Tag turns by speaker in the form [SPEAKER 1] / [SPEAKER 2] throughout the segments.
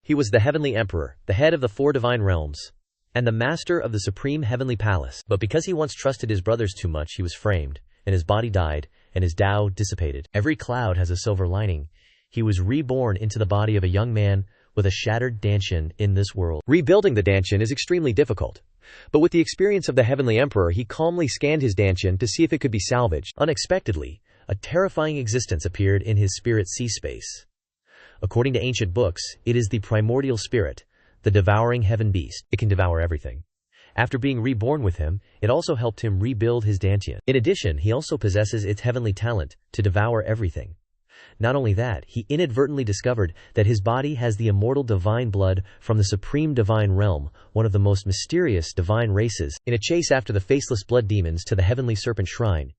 [SPEAKER 1] He was the Heavenly Emperor, the head of the 4 divine realms, and the master of the supreme heavenly palace. But because he once trusted his brothers too much, he was framed, and his body died, and his Tao dissipated. Every cloud has a silver lining. He was reborn into the body of a young man with a shattered Dantian in this world. Rebuilding the Dantian is extremely difficult. But with the experience of the Heavenly Emperor, he calmly scanned his Dantian to see if it could be salvaged. Unexpectedly, a terrifying existence appeared in his spirit sea space. According to ancient books, it is the primordial spirit, the devouring heaven beast. It can devour everything. After being reborn with him, it also helped him rebuild his Dantian. In addition, he also possesses its heavenly talent to devour everything. Not only that, he inadvertently discovered that his body has the immortal divine blood from the supreme divine realm, one of the most mysterious divine races. In a chase after the faceless blood demons to the heavenly serpent shrine,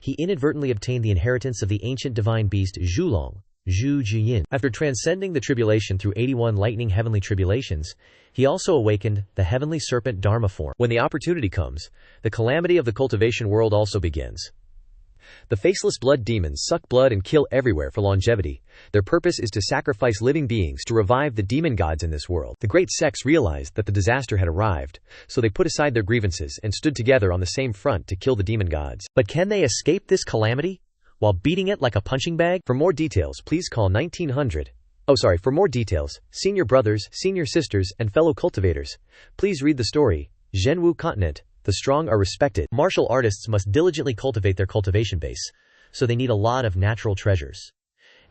[SPEAKER 1] he inadvertently obtained the inheritance of the ancient divine beast Zhulong, Zhu Jiyin. After transcending the tribulation through 81 lightning heavenly tribulations, he also awakened the heavenly serpent Dharma form. When the opportunity comes, the calamity of the cultivation world also begins. The faceless blood demons suck blood and kill everywhere for longevity. Their purpose is to sacrifice living beings to revive the demon gods in this world. The great sects realized that the disaster had arrived, so they put aside their grievances and stood together on the same front to kill the demon gods. But can they escape this calamity while beating it like a punching bag? For more details, please call 1900. For more details, senior brothers, senior sisters, and fellow cultivators, please read the story, Zhenwu Continent. The strong are respected. Martial artists must diligently cultivate their cultivation base, so they need a lot of natural treasures.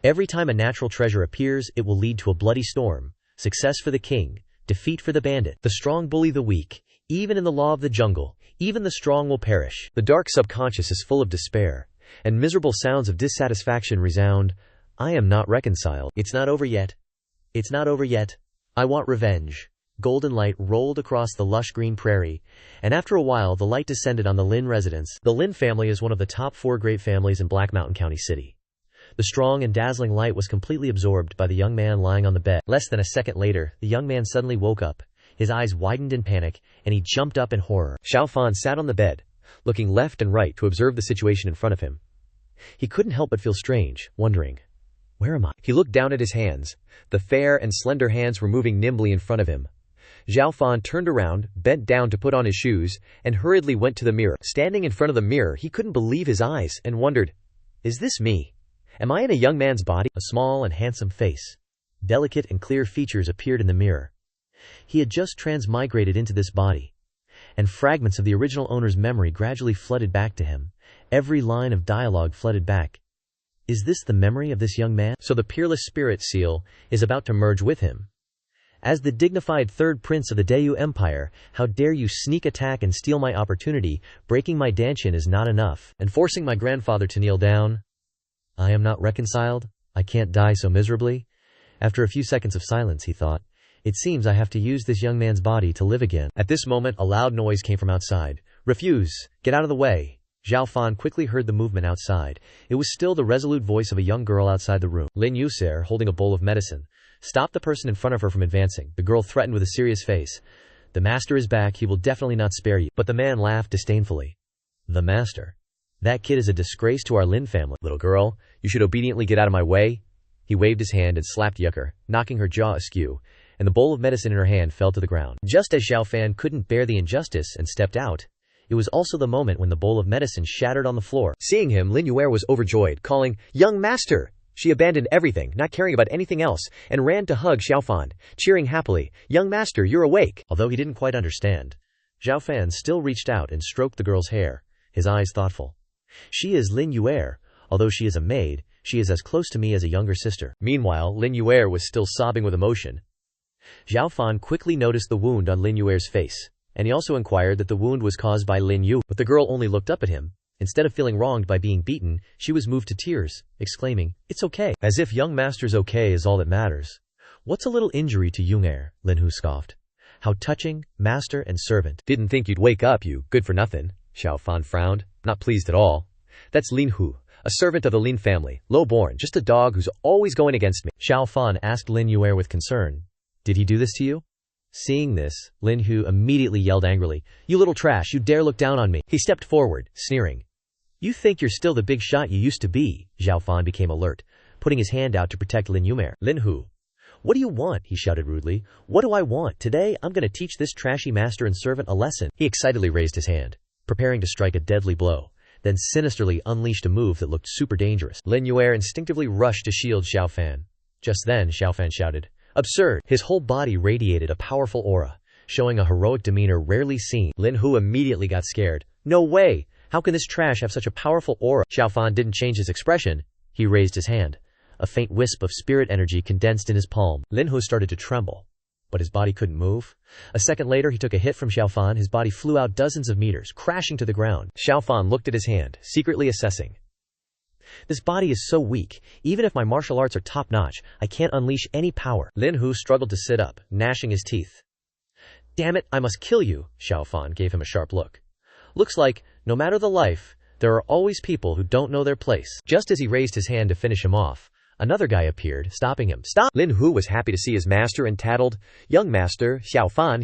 [SPEAKER 1] Every time a natural treasure appears, it will lead to a bloody storm, success for the king, defeat for the bandit. The strong bully the weak. Even in the law of the jungle, even the strong will perish. The dark subconscious is full of despair, and miserable sounds of dissatisfaction resound. I am not reconciled. It's not over yet. It's not over yet. I want revenge. Golden light rolled across the lush green prairie, and after a while the light descended on the Lin residence. The Lin family is one of the top 4 great families in Black Mountain County City. The strong and dazzling light was completely absorbed by the young man lying on the bed. Less than a second later, the young man suddenly woke up. His eyes widened in panic, and he jumped up in horror. Xiao Fan sat on the bed, looking left and right to observe the situation in front of him. He couldn't help but feel strange, wondering, where am I? He looked down at his hands. The fair and slender hands were moving nimbly in front of him. Xiao Fan turned around, bent down to put on his shoes, and hurriedly went to the mirror. Standing in front of the mirror, he couldn't believe his eyes, and wondered, is this me? Am I in a young man's body? A small and handsome face, delicate and clear features appeared in the mirror. He had just transmigrated into this body, and fragments of the original owner's memory gradually flooded back to him. Every line of dialogue flooded back. Is this the memory of this young man? So the peerless spirit seal is about to merge with him. As the dignified third prince of the Dayu Empire, how dare you sneak attack and steal my opportunity? Breaking my Dantian is not enough, and forcing my grandfather to kneel down. I am not reconciled. I can't die so miserably. After a few seconds of silence, he thought, it seems I have to use this young man's body to live again. At this moment, a loud noise came from outside. Refuse! Get out of the way! Xiao Fan quickly heard the movement outside. It was still the resolute voice of a young girl outside the room. Lin Yuser, holding a bowl of medicine, stopped the person in front of her from advancing. The girl threatened with a serious face. The master is back, he will definitely not spare you. But the man laughed disdainfully. The master? That kid is a disgrace to our Lin family. Little girl, you should obediently get out of my way. He waved his hand and slapped Yucker, knocking her jaw askew, and the bowl of medicine in her hand fell to the ground. Just as Xiao Fan couldn't bear the injustice and stepped out, it was also the moment when the bowl of medicine shattered on the floor. Seeing him, Lin Yuer was overjoyed, calling, "Young master!" She abandoned everything, not caring about anything else, and ran to hug Xiao Fan, cheering happily, "Young master, you're awake!" Although he didn't quite understand, Xiao Fan still reached out and stroked the girl's hair, his eyes thoughtful. She is Lin Yuer. Although she is a maid, she is as close to me as a younger sister. Meanwhile, Lin Yuer was still sobbing with emotion. Xiao Fan quickly noticed the wound on Lin Yuer's face, and he also inquired that the wound was caused by Lin Yu. But the girl only looked up at him. Instead of feeling wronged by being beaten, she was moved to tears, exclaiming, "It's okay." As if young master's okay is all that matters. What's a little injury to Yunger? Lin Hu scoffed. How touching, master and servant. Didn't think you'd wake up, you good-for-nothing. Xiao Fan frowned, not pleased at all. That's Lin Hu, a servant of the Lin family, low-born, just a dog who's always going against me. Xiao Fan asked Lin Yuer with concern. Did he do this to you? Seeing this, Lin Hu immediately yelled angrily, "You little trash, you dare look down on me." He stepped forward, sneering. You think you're still the big shot you used to be? Xiao Fan became alert, putting his hand out to protect Lin Yumer. Lin Hu, "What do you want?" he shouted rudely. "What do I want? Today, I'm gonna teach this trashy master and servant a lesson." He excitedly raised his hand, preparing to strike a deadly blow, then sinisterly unleashed a move that looked super dangerous. Lin Yue instinctively rushed to shield Xiao Fan. Just then, Xiao Fan shouted, "Absurd!" His whole body radiated a powerful aura, showing a heroic demeanor rarely seen. Lin Hu immediately got scared. "No way! How can this trash have such a powerful aura?" Xiao Fan didn't change his expression. He raised his hand. A faint wisp of spirit energy condensed in his palm. Lin Hu started to tremble, but his body couldn't move. A second later, he took a hit from Xiao Fan. His body flew out dozens of meters, crashing to the ground. Xiao Fan looked at his hand, secretly assessing. "This body is so weak. Even if my martial arts are top-notch, I can't unleash any power." Lin Hu struggled to sit up, gnashing his teeth. "Damn it, I must kill you." Xiao Fan gave him a sharp look. "Looks like, no matter the life, there are always people who don't know their place." Just as he raised his hand to finish him off, another guy appeared, stopping him. "Stop!" Lin Hu was happy to see his master and tattled, "Young master, Xiao Fan,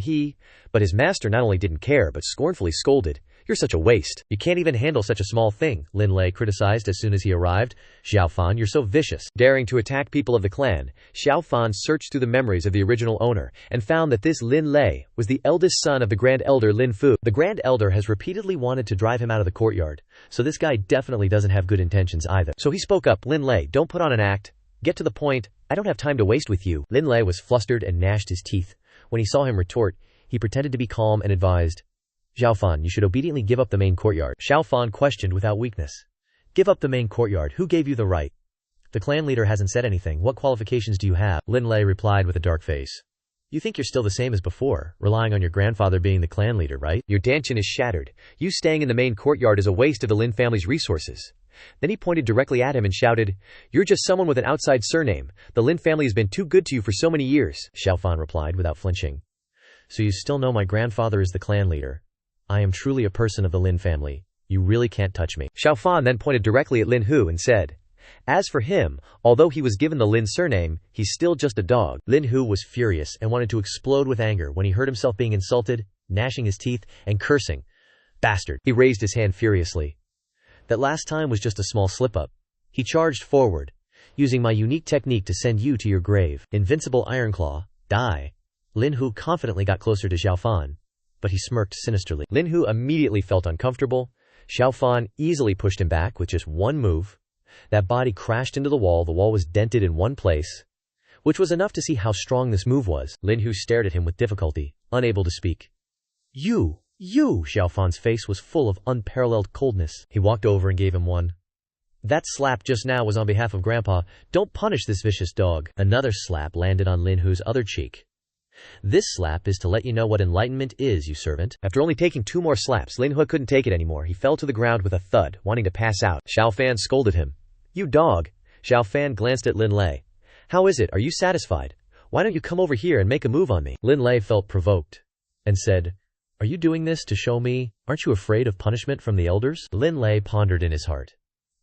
[SPEAKER 1] But his master not only didn't care, but scornfully scolded. "You're such a waste. You can't even handle such a small thing," Lin Lei criticized as soon as he arrived. "Xiao Fan, you're so vicious." Daring to attack people of the clan, Xiao Fan searched through the memories of the original owner, and found that this Lin Lei was the eldest son of the Grand Elder Lin Fu. The Grand Elder has repeatedly wanted to drive him out of the courtyard, so this guy definitely doesn't have good intentions either. So he spoke up, "Lin Lei, don't put on an act. Get to the point. I don't have time to waste with you." Lin Lei was flustered and gnashed his teeth. When he saw him retort, he pretended to be calm and advised, "Xiao Fan, you should obediently give up the main courtyard." Xiao Fan questioned without weakness. "Give up the main courtyard? Who gave you the right?" "The clan leader hasn't said anything. What qualifications do you have?" Lin Lei replied with a dark face. "You think you're still the same as before, relying on your grandfather being the clan leader, right? Your Dantian is shattered. You staying in the main courtyard is a waste of the Lin family's resources." Then he pointed directly at him and shouted, "You're just someone with an outside surname. The Lin family has been too good to you for so many years." Xiao Fan replied without flinching. "So you still know my grandfather is the clan leader? I am truly a person of the Lin family. You really can't touch me." Xiao Fan then pointed directly at Lin Hu and said, "As for him, although he was given the Lin surname, he's still just a dog." Lin Hu was furious and wanted to explode with anger when he heard himself being insulted, gnashing his teeth, and cursing. "Bastard." He raised his hand furiously. "That last time was just a small slip-up." He charged forward, "Using my unique technique to send you to your grave. Invincible Ironclaw, die." Lin Hu confidently got closer to Xiao Fan, but he smirked sinisterly. Lin Hu immediately felt uncomfortable. Xiao Fan easily pushed him back with just one move. That body crashed into the wall. The wall was dented in one place, which was enough to see how strong this move was. Lin Hu stared at him with difficulty, unable to speak. You! Xiao Fan's face was full of unparalleled coldness. He walked over and gave him one. "That slap just now was on behalf of Grandpa. Don't punish this vicious dog." Another slap landed on Lin Hu's other cheek. "This slap is to let you know what enlightenment is, you servant." After only taking 2 more slaps, Lin Hu couldn't take it anymore. He fell to the ground with a thud, wanting to pass out. Xiao Fan scolded him. "You dog." Xiao Fan glanced at Lin Lei. "How is it? Are you satisfied? Why don't you come over here and make a move on me?" Lin Lei felt provoked and said, "Are you doing this to show me? Aren't you afraid of punishment from the elders?" Lin Lei pondered in his heart.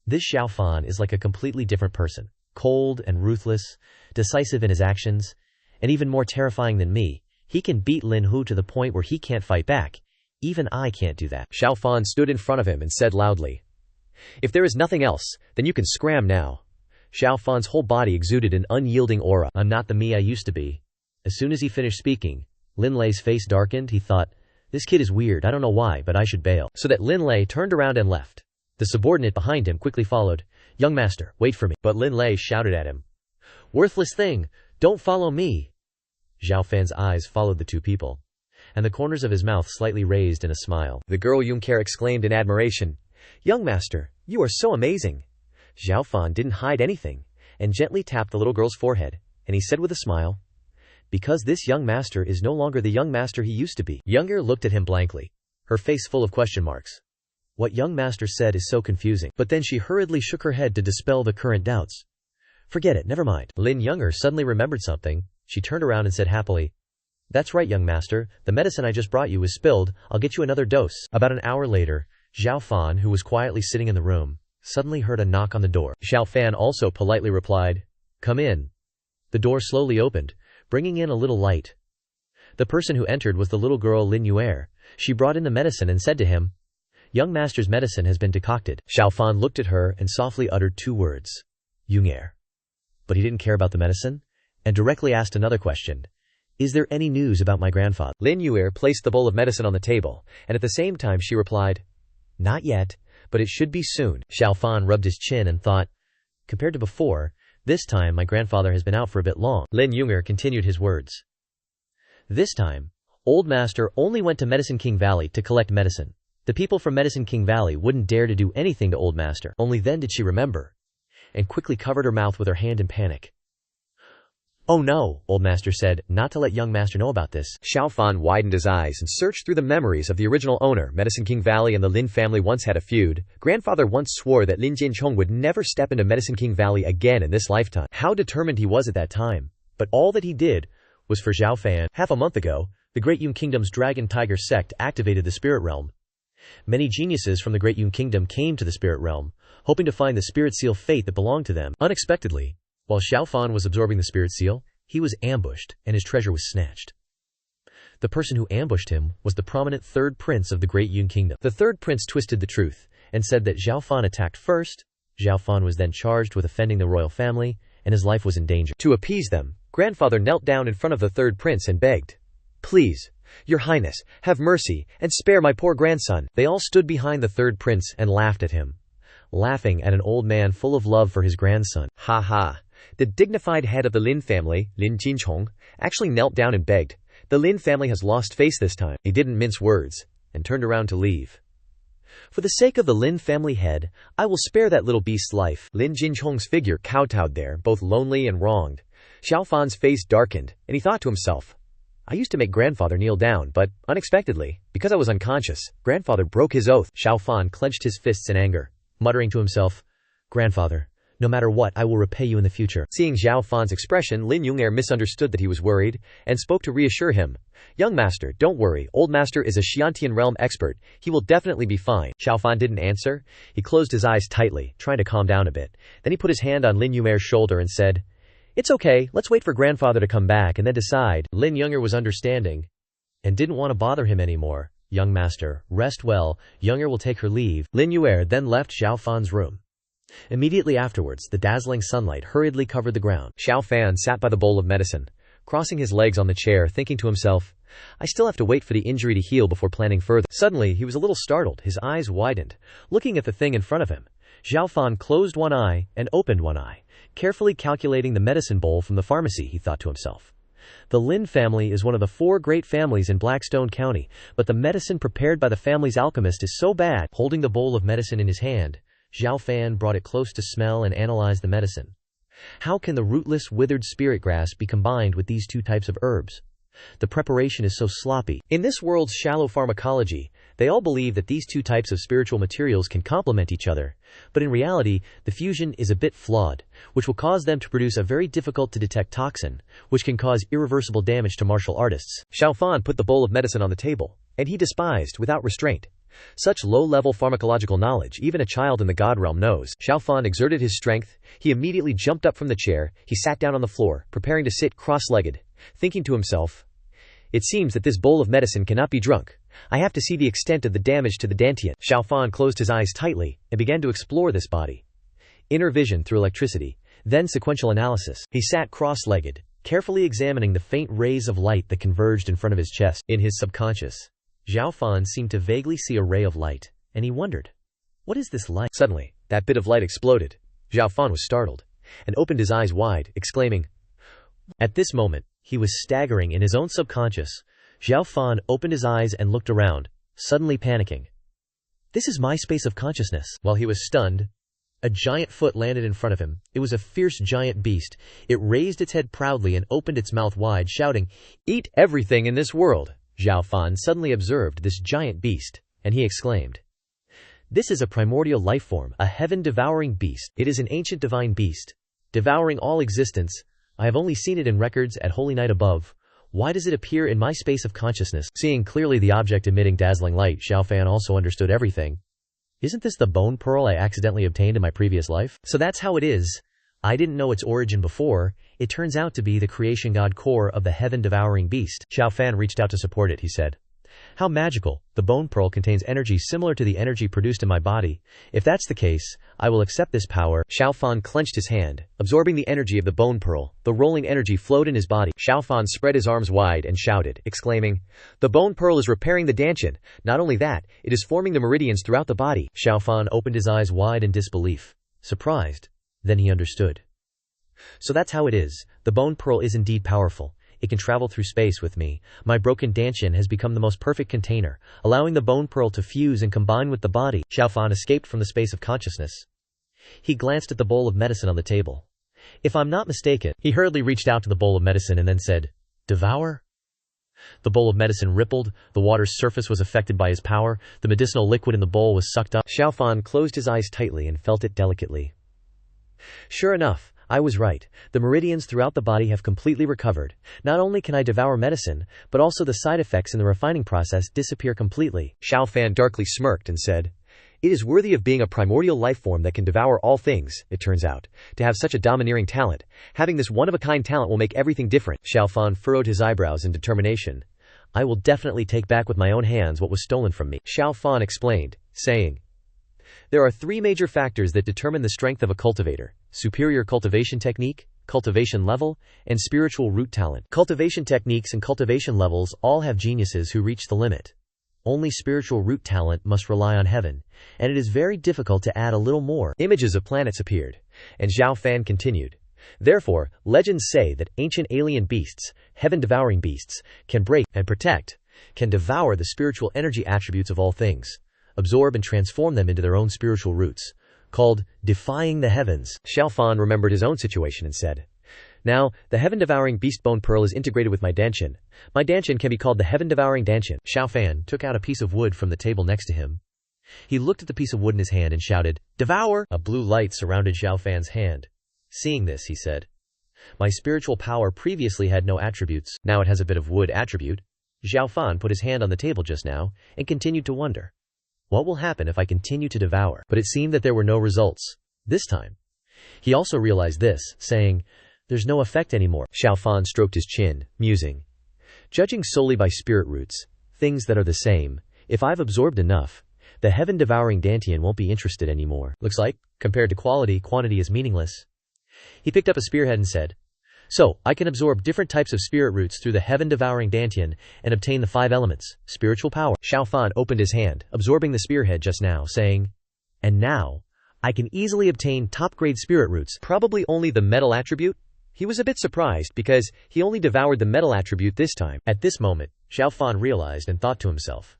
[SPEAKER 1] This Xiao Fan is like a completely different person. Cold and ruthless, decisive in his actions, and even more terrifying than me. He can beat Lin Hu to the point where he can't fight back. Even I can't do that. Xiao Fan stood in front of him and said loudly, "If there is nothing else, then you can scram now." Xiao Fan's whole body exuded an unyielding aura. "I'm not the me I used to be." As soon as he finished speaking, Lin Lei's face darkened. He thought, "This kid is weird. I don't know why, but I should bail." So that Lin Lei turned around and left. The subordinate behind him quickly followed. "Young master, wait for me." But Lin Lei shouted at him, "Worthless thing, don't follow me." Xiao Fan's eyes followed the 2 people, and the corners of his mouth slightly raised in a smile. The girl Yunker exclaimed in admiration, "Young master, you are so amazing." Xiao Fan didn't hide anything, and gently tapped the little girl's forehead, and he said with a smile, "Because this young master is no longer the young master he used to be." Younger looked at him blankly, her face full of question marks. What young master said is so confusing. But then she hurriedly shook her head to dispel the current doubts. "Forget it, never mind." Lin Younger suddenly remembered something. She turned around and said happily, "That's right, young master. The medicine I just brought you is spilled. I'll get you another dose." About an hour later, Xiao Fan, who was quietly sitting in the room, suddenly heard a knock on the door. Xiao Fan also politely replied, "Come in." The door slowly opened, bringing in a little light. The person who entered was the little girl Lin Yue. She brought in the medicine and said to him, "Young master's medicine has been decocted." Xiao Fan looked at her and softly uttered 2 words, "Yungair." But he didn't care about the medicine. and directly asked another question. Is there any news about my grandfather? Lin Yuer placed the bowl of medicine on the table, and at the same time she replied, Not yet, but it should be soon. Xiao Fan rubbed his chin and thought, Compared to before, this time my grandfather has been out for a bit long. Lin Yuer continued his words. This time, Old Master only went to Medicine King Valley to collect medicine. The people from Medicine King Valley wouldn't dare to do anything to Old Master. Only then did she remember, and quickly covered her mouth with her hand in panic. Oh no, Old Master said, not to let young Master know about this. Xiao Fan widened his eyes and searched through the memories of the original owner. Medicine King Valley and the Lin family once had a feud. Grandfather once swore that Lin Jinchong would never step into Medicine King Valley again in this lifetime. How determined he was at that time. But all that he did was for Xiao Fan. Half a month ago, the Great Yun Kingdom's Dragon Tiger sect activated the Spirit Realm. Many geniuses from the Great Yun Kingdom came to the Spirit Realm, hoping to find the Spirit Seal fate that belonged to them. Unexpectedly, while Xiao Fan was absorbing the Spirit Seal, he was ambushed, and his treasure was snatched. The person who ambushed him was the prominent third prince of the Great Yun Kingdom. The third prince twisted the truth, and said that Xiao Fan attacked first. Xiao Fan was then charged with offending the royal family, and his life was in danger. To appease them, grandfather knelt down in front of the third prince and begged, Please, Your Highness, have mercy, and spare my poor grandson. They all stood behind the third prince and laughed at him, laughing at an old man full of love for his grandson. Ha ha. The dignified head of the Lin family, Lin Jinchong, actually knelt down and begged. The Lin family has lost face this time. He didn't mince words, and turned around to leave. For the sake of the Lin family head, I will spare that little beast's life. Lin Jinchong's figure kowtowed there, both lonely and wronged. Xiao Fan's face darkened, and he thought to himself, I used to make grandfather kneel down, but, unexpectedly, because I was unconscious, grandfather broke his oath. Xiao Fan clenched his fists in anger, muttering to himself, Grandfather, no matter what, I will repay you in the future. Seeing Xiao Fan's expression, Lin Yuer misunderstood that he was worried, and spoke to reassure him. Young Master, don't worry, Old Master is a Xiantian realm expert. He will definitely be fine. Xiao Fan didn't answer. He closed his eyes tightly, trying to calm down a bit. Then he put his hand on Lin Yuer's shoulder and said, It's okay, let's wait for grandfather to come back and then decide. Lin Yuer was understanding, and didn't want to bother him anymore. Young Master, rest well, Yuer will take her leave. Lin Yuer then left Xiao Fan's room. Immediately afterwards, the dazzling sunlight hurriedly covered the ground. Xiao Fan sat by the bowl of medicine, crossing his legs on the chair, thinking to himself, I still have to wait for the injury to heal before planning further. Suddenly, he was a little startled. His eyes widened, looking at the thing in front of him. Xiao Fan closed one eye and opened one eye, carefully calculating the medicine bowl from the pharmacy, he thought to himself. The Lin family is one of the 4 great families in Blackstone County, but the medicine prepared by the family's alchemist is so bad. Holding the bowl of medicine in his hand, Xiao Fan brought it close to smell and analyzed the medicine. How can the rootless, withered spirit grass be combined with these 2 types of herbs? The preparation is so sloppy. In this world's shallow pharmacology, they all believe that these 2 types of spiritual materials can complement each other, but in reality, the fusion is a bit flawed, which will cause them to produce a very difficult to detect toxin, which can cause irreversible damage to martial artists. Xiao Fan put the bowl of medicine on the table, and he despised, without restraint, such low-level pharmacological knowledge even a child in the God realm knows. Xiao Fan exerted his strength. He immediately jumped up from the chair. He sat down on the floor, preparing to sit cross-legged, thinking to himself, It seems that this bowl of medicine cannot be drunk. I have to see the extent of the damage to the Dantian. Xiao Fan closed his eyes tightly, and began to explore this body. Inner vision through electricity, then sequential analysis. He sat cross-legged, carefully examining the faint rays of light that converged in front of his chest. In his subconscious, Xiao Fan seemed to vaguely see a ray of light, and he wondered, what is this light? Suddenly, that bit of light exploded. Xiao Fan was startled, and opened his eyes wide, exclaiming. At this moment, he was staggering in his own subconscious. Xiao Fan opened his eyes and looked around, suddenly panicking. This is my space of consciousness. While he was stunned, a giant foot landed in front of him. It was a fierce giant beast. It raised its head proudly and opened its mouth wide, shouting, Eat everything in this world. Xiao Fan suddenly observed this giant beast, and he exclaimed, This is a primordial life form, a Heaven Devouring Beast. It is an ancient divine beast, devouring all existence. I have only seen it in records at Holy Night above. Why does it appear in my space of consciousness? Seeing clearly the object emitting dazzling light, Xiao Fan also understood everything. Isn't this the bone pearl I accidentally obtained in my previous life? So that's how it is. I didn't know its origin before. It turns out to be the creation god core of the Heaven Devouring Beast. Xiao Fan reached out to support it, he said. How magical. The bone pearl contains energy similar to the energy produced in my body. If that's the case, I will accept this power. Xiao Fan clenched his hand, absorbing the energy of the bone pearl. The rolling energy flowed in his body. Xiao Fan spread his arms wide and shouted, exclaiming, "The bone pearl is repairing the Dantian. Not only that, it is forming the meridians throughout the body." Xiao Fan opened his eyes wide in disbelief. Surprised. Then he understood. So that's how it is. The bone pearl is indeed powerful. It can travel through space with me. My broken Dantian has become the most perfect container, allowing the bone pearl to fuse and combine with the body. Xiao Fan escaped from the space of consciousness. He glanced at the bowl of medicine on the table. If I'm not mistaken, he hurriedly reached out to the bowl of medicine and then said, "Devour?" The bowl of medicine rippled. The water's surface was affected by his power. The medicinal liquid in the bowl was sucked up. Xiao Fan closed his eyes tightly and felt it delicately. Sure enough, I was right. The meridians throughout the body have completely recovered. Not only can I devour medicine, but also the side effects in the refining process disappear completely. Xiao Fan darkly smirked and said, "It is worthy of being a primordial life form that can devour all things, it turns out. To have such a domineering talent. Having this one-of-a-kind talent will make everything different." Xiao Fan furrowed his eyebrows in determination. "I will definitely take back with my own hands what was stolen from me," Xiao Fan explained, saying, "There are 3 major factors that determine the strength of a cultivator: superior cultivation technique, cultivation level, and spiritual root talent. Cultivation techniques and cultivation levels all have geniuses who reach the limit. Only spiritual root talent must rely on heaven, and it is very difficult to add a little more." Images of planets appeared, and Xiao Fan continued, "Therefore, legends say that ancient alien beasts, heaven devouring beasts, can break and protect, can devour the spiritual energy attributes of all things, absorb and transform them into their own spiritual roots, called defying the heavens." Xiao Fan remembered his own situation and said, "Now, the Heaven Devouring Beast bone pearl is integrated with my Dantian. My Dantian can be called the Heaven Devouring Dantian." Xiao Fan took out a piece of wood from the table next to him. He looked at the piece of wood in his hand and shouted, "Devour!" A blue light surrounded Xiao Fan's hand. Seeing this, he said, "My spiritual power previously had no attributes. Now it has a bit of wood attribute." Xiao Fan put his hand on the table just now and continued to wonder, what will happen if I continue to devour? But it seemed that there were no results this time. He also realized this, saying, "There's no effect anymore." Xiao Fan stroked his chin, musing, "Judging solely by spirit roots, things that are the same, if I've absorbed enough, the Heaven Devouring Dantian won't be interested anymore. Looks like, compared to quality, quantity is meaningless." He picked up a spearhead and said, "So, I can absorb different types of spirit roots through the Heaven Devouring Dantian and obtain the 5 elements, spiritual power." Xiao Fan opened his hand, absorbing the spearhead just now, saying, "And now, I can easily obtain top-grade spirit roots, probably only the metal attribute." He was a bit surprised because he only devoured the metal attribute this time. At this moment, Xiao Fan realized and thought to himself,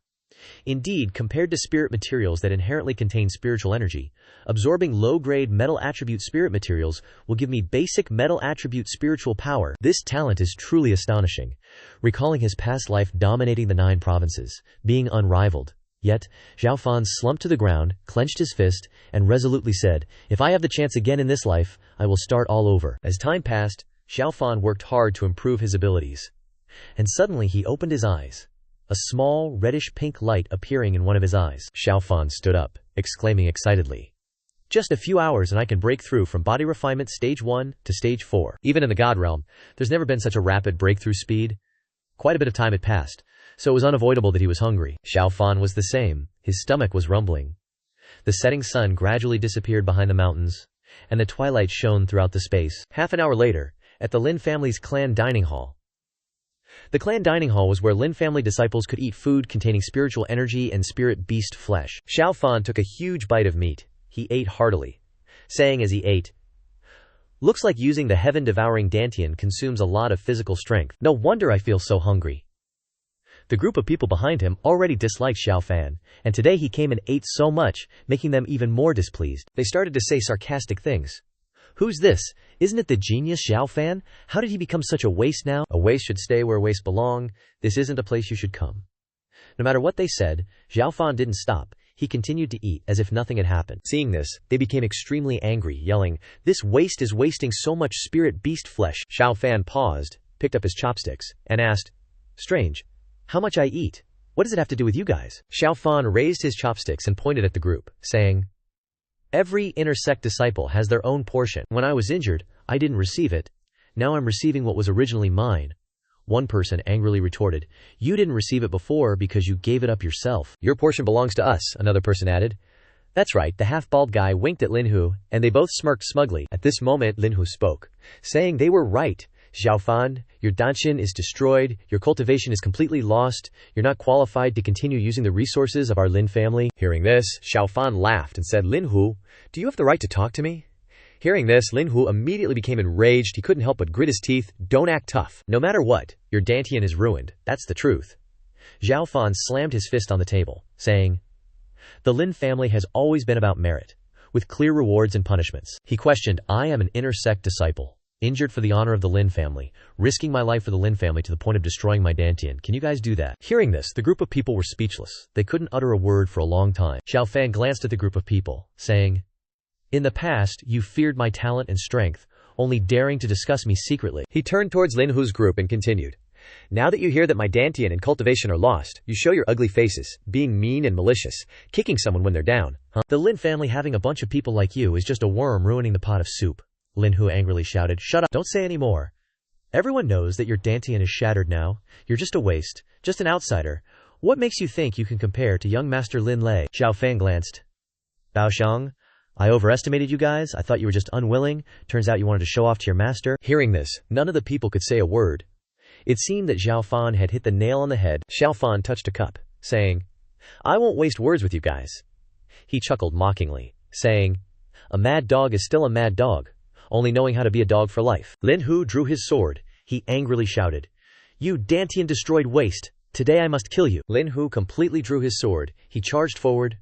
[SPEAKER 1] indeed, compared to spirit materials that inherently contain spiritual energy, absorbing low-grade metal attribute spirit materials will give me basic metal attribute spiritual power. This talent is truly astonishing. Recalling his past life dominating the 9 provinces, being unrivaled. Yet, Xiao Fan slumped to the ground, clenched his fist, and resolutely said, "If I have the chance again in this life, I will start all over." As time passed, Xiao Fan worked hard to improve his abilities. And suddenly he opened his eyes. A small, reddish-pink light appearing in one of his eyes. Xiao Fan stood up, exclaiming excitedly, "Just a few hours and I can break through from body refinement stage 1 to stage 4. Even in the God realm, there's never been such a rapid breakthrough speed." Quite a bit of time had passed, so it was unavoidable that he was hungry. Xiao Fan was the same. His stomach was rumbling. The setting sun gradually disappeared behind the mountains, and the twilight shone throughout the space. Half an hour later, at the Lin family's clan dining hall. The clan dining hall was where Lin family disciples could eat food containing spiritual energy and spirit beast flesh. Xiao Fan took a huge bite of meat. He ate heartily, saying as he ate, "Looks like using the Heaven Devouring Dantian consumes a lot of physical strength. No wonder I feel so hungry." The group of people behind him already disliked Xiao Fan, and today he came and ate so much, making them even more displeased. They started to say sarcastic things. "Who's this? Isn't it the genius Xiao Fan? How did he become such a waste now? A waste should stay where wastes belong. This isn't a place you should come." No matter what they said, Xiao Fan didn't stop. He continued to eat as if nothing had happened. Seeing this, they became extremely angry, yelling, "This waste is wasting so much spirit beast flesh." Xiao Fan paused, picked up his chopsticks, and asked, "Strange. How much I eat? What does it have to do with you guys?" Xiao Fan raised his chopsticks and pointed at the group, saying, "Every inner sect disciple has their own portion. When I was injured, I didn't receive it. Now I'm receiving what was originally mine. One person angrily retorted. You didn't receive it before because you gave it up yourself. Your portion belongs to us, another person added. That's right, the half-bald guy winked at Linhu, and they both smirked smugly. At this moment Linhu spoke, saying they were right. Xiao Fan, your Dantian is destroyed, your cultivation is completely lost, you're not qualified to continue using the resources of our Lin family. Hearing this, Xiao Fan laughed and said, Linhu, do you have the right to talk to me? Hearing this, Linhu immediately became enraged. He couldn't help but grit his teeth. Don't act tough. No matter what, your Dantian is ruined. That's the truth. Xiao Fan slammed his fist on the table, saying, the Lin family has always been about merit, with clear rewards and punishments. He questioned, I am an inner sect disciple, injured for the honor of the Lin family, risking my life for the Lin family to the point of destroying my Dantian. Can you guys do that? Hearing this, the group of people were speechless. They couldn't utter a word for a long time. Xiao Fan glanced at the group of people, saying, in the past, you feared my talent and strength, only daring to discuss me secretly. He turned towards Linhu's group and continued, now that you hear that my Dantian and cultivation are lost, you show your ugly faces, being mean and malicious, kicking someone when they're down. The Lin family having a bunch of people like you is just a worm ruining the pot of soup. Linhu angrily shouted, shut up, don't say any more. Everyone knows that your Dantian is shattered now. You're just a waste, just an outsider. What makes you think you can compare to young Master Lin Lei? Xiao Fan glanced. Baoxiang, I overestimated you guys. I thought you were just unwilling. Turns out you wanted to show off to your master. Hearing this, none of the people could say a word. It seemed that Xiao Fan had hit the nail on the head. Xiao Fan touched a cup, saying, I won't waste words with you guys. He chuckled mockingly, saying, a mad dog is still a mad dog, only knowing how to be a dog for life. Linhu drew his sword. He angrily shouted, you Dantian destroyed waste. Today I must kill you. Linhu completely drew his sword. He charged forward.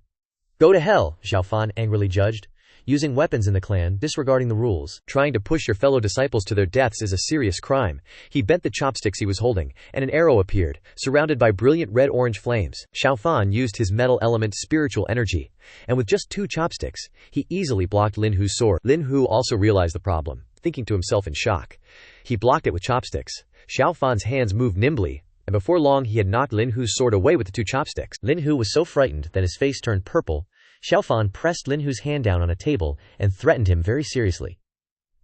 [SPEAKER 1] Go to hell, Xiao Fan angrily judged. Using weapons in the clan, disregarding the rules, trying to push your fellow disciples to their deaths is a serious crime. He bent the chopsticks he was holding, and an arrow appeared, surrounded by brilliant red-orange flames. Xiao Fan used his metal element spiritual energy, and with just 2 chopsticks, he easily blocked Linhu's sword. Linhu also realized the problem, thinking to himself in shock. He blocked it with chopsticks. Xiao Fan's hands moved nimbly, and before long he had knocked Linhu's sword away with the 2 chopsticks. Linhu was so frightened that his face turned purple. Xiao Fan pressed Linhu's hand down on a table and threatened him very seriously.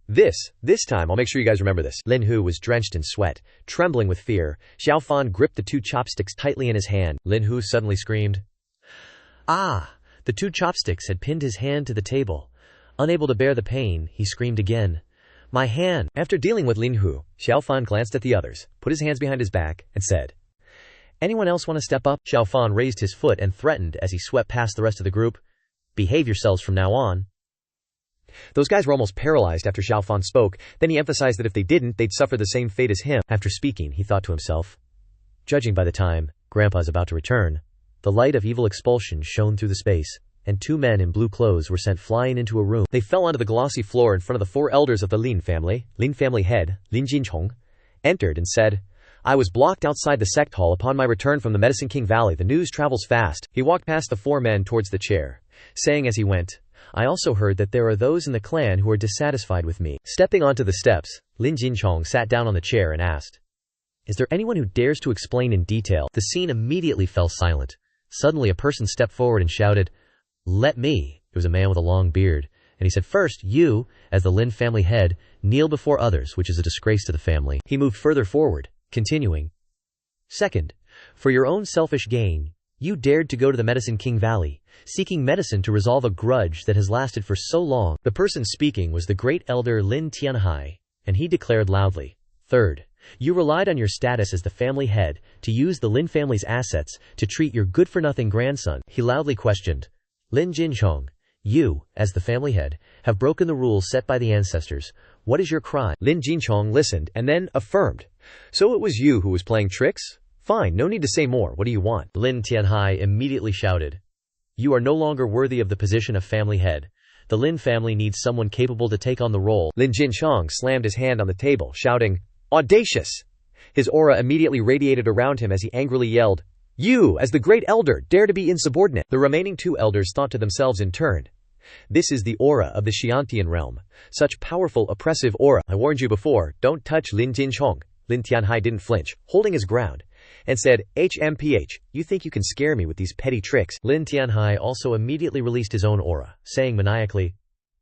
[SPEAKER 1] This time, I'll make sure you guys remember this. Linhu was drenched in sweat, trembling with fear. Xiao Fan gripped the 2 chopsticks tightly in his hand. Linhu suddenly screamed. Ah! The 2 chopsticks had pinned his hand to the table. Unable to bear the pain, he screamed again. My hand! After dealing with Linhu, Xiao Fan glanced at the others, put his hands behind his back, and said, anyone else want to step up? Xiao Fan raised his foot and threatened as he swept past the rest of the group. Behave yourselves from now on. Those guys were almost paralyzed after Xiao Fan spoke. Then he emphasized that if they didn't, they'd suffer the same fate as him. After speaking, he thought to himself, judging by the time Grandpa's about to return, the light of evil expulsion shone through the space, and 2 men in blue clothes were sent flying into a room. They fell onto the glossy floor in front of the 4 elders of the Lin family. Lin family head, Lin Jinchong, entered and said, I was blocked outside the sect hall upon my return from the Medicine King Valley. The news travels fast. He walked past the 4 men towards the chair, saying as he went, I also heard that there are those in the clan who are dissatisfied with me. Stepping onto the steps, Lin Jinchong sat down on the chair and asked, is there anyone who dares to explain in detail? The scene immediately fell silent. Suddenly a person stepped forward and shouted, let me. It was a man with a long beard, and he said, first, you, as the Lin family head, kneel before others, which is a disgrace to the family. He moved further forward, continuing, second, for your own selfish gain, you dared to go to the Medicine King Valley, seeking medicine to resolve a grudge that has lasted for so long. The person speaking was the great elder Lin Tianhai, and he declared loudly, third, you relied on your status as the family head to use the Lin family's assets to treat your good-for-nothing grandson. He loudly questioned, Lin Jinchong, you, as the family head, have broken the rules set by the ancestors. What is your crime? Lin Jinchong listened and then affirmed, so it was you who was playing tricks? Fine, no need to say more. What do you want? Lin Tianhai immediately shouted, you are no longer worthy of the position of family head. The Lin family needs someone capable to take on the role. Lin Jinchong slammed his hand on the table, shouting, audacious! His aura immediately radiated around him as he angrily yelled, you, as the great elder, dare to be insubordinate. The remaining 2 elders thought to themselves in turn, this is the aura of the Xianxian realm. Such powerful, oppressive aura. I warned you before, don't touch Lin Jinchong. Lin Tianhai didn't flinch, holding his ground, and said, HMPH, you think you can scare me with these petty tricks? Lin Tianhai also immediately released his own aura, saying maniacally,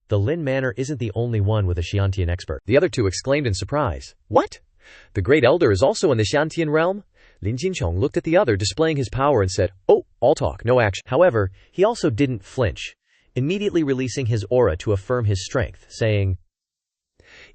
[SPEAKER 1] the Lin Manor isn't the only one with a Xianxian expert. The other 2 exclaimed in surprise, what?
[SPEAKER 2] The Great Elder is also in the Xiantian realm? Lin Jinchong looked at the other, displaying his power, and said, "Oh, all talk, no action."
[SPEAKER 1] However, he also didn't flinch, immediately releasing his aura to affirm his strength, saying,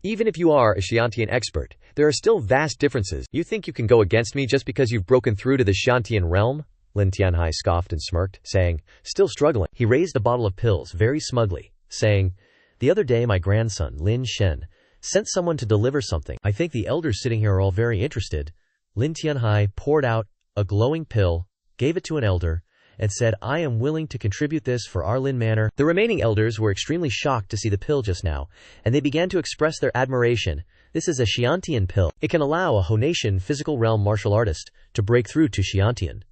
[SPEAKER 2] "Even if you are a Xiantian expert, there are still vast differences. You think you can go against me just because you've broken through to the Xiantian realm?" Lin Tianhai scoffed and smirked, saying, still struggling.
[SPEAKER 1] He raised a bottle of pills very smugly, saying, "The other day my grandson, Lin Shen, sent someone to deliver something. I think the elders sitting here are all very interested." Lin Tianhai poured out a glowing pill, gave it to an elder, and said, "I am willing to contribute this for our Lin Manor." The remaining elders were extremely shocked to see the pill just now, and they began to express their admiration. This is a Xiantian pill. It can allow a Honatian physical realm martial artist to break through to Xiantian.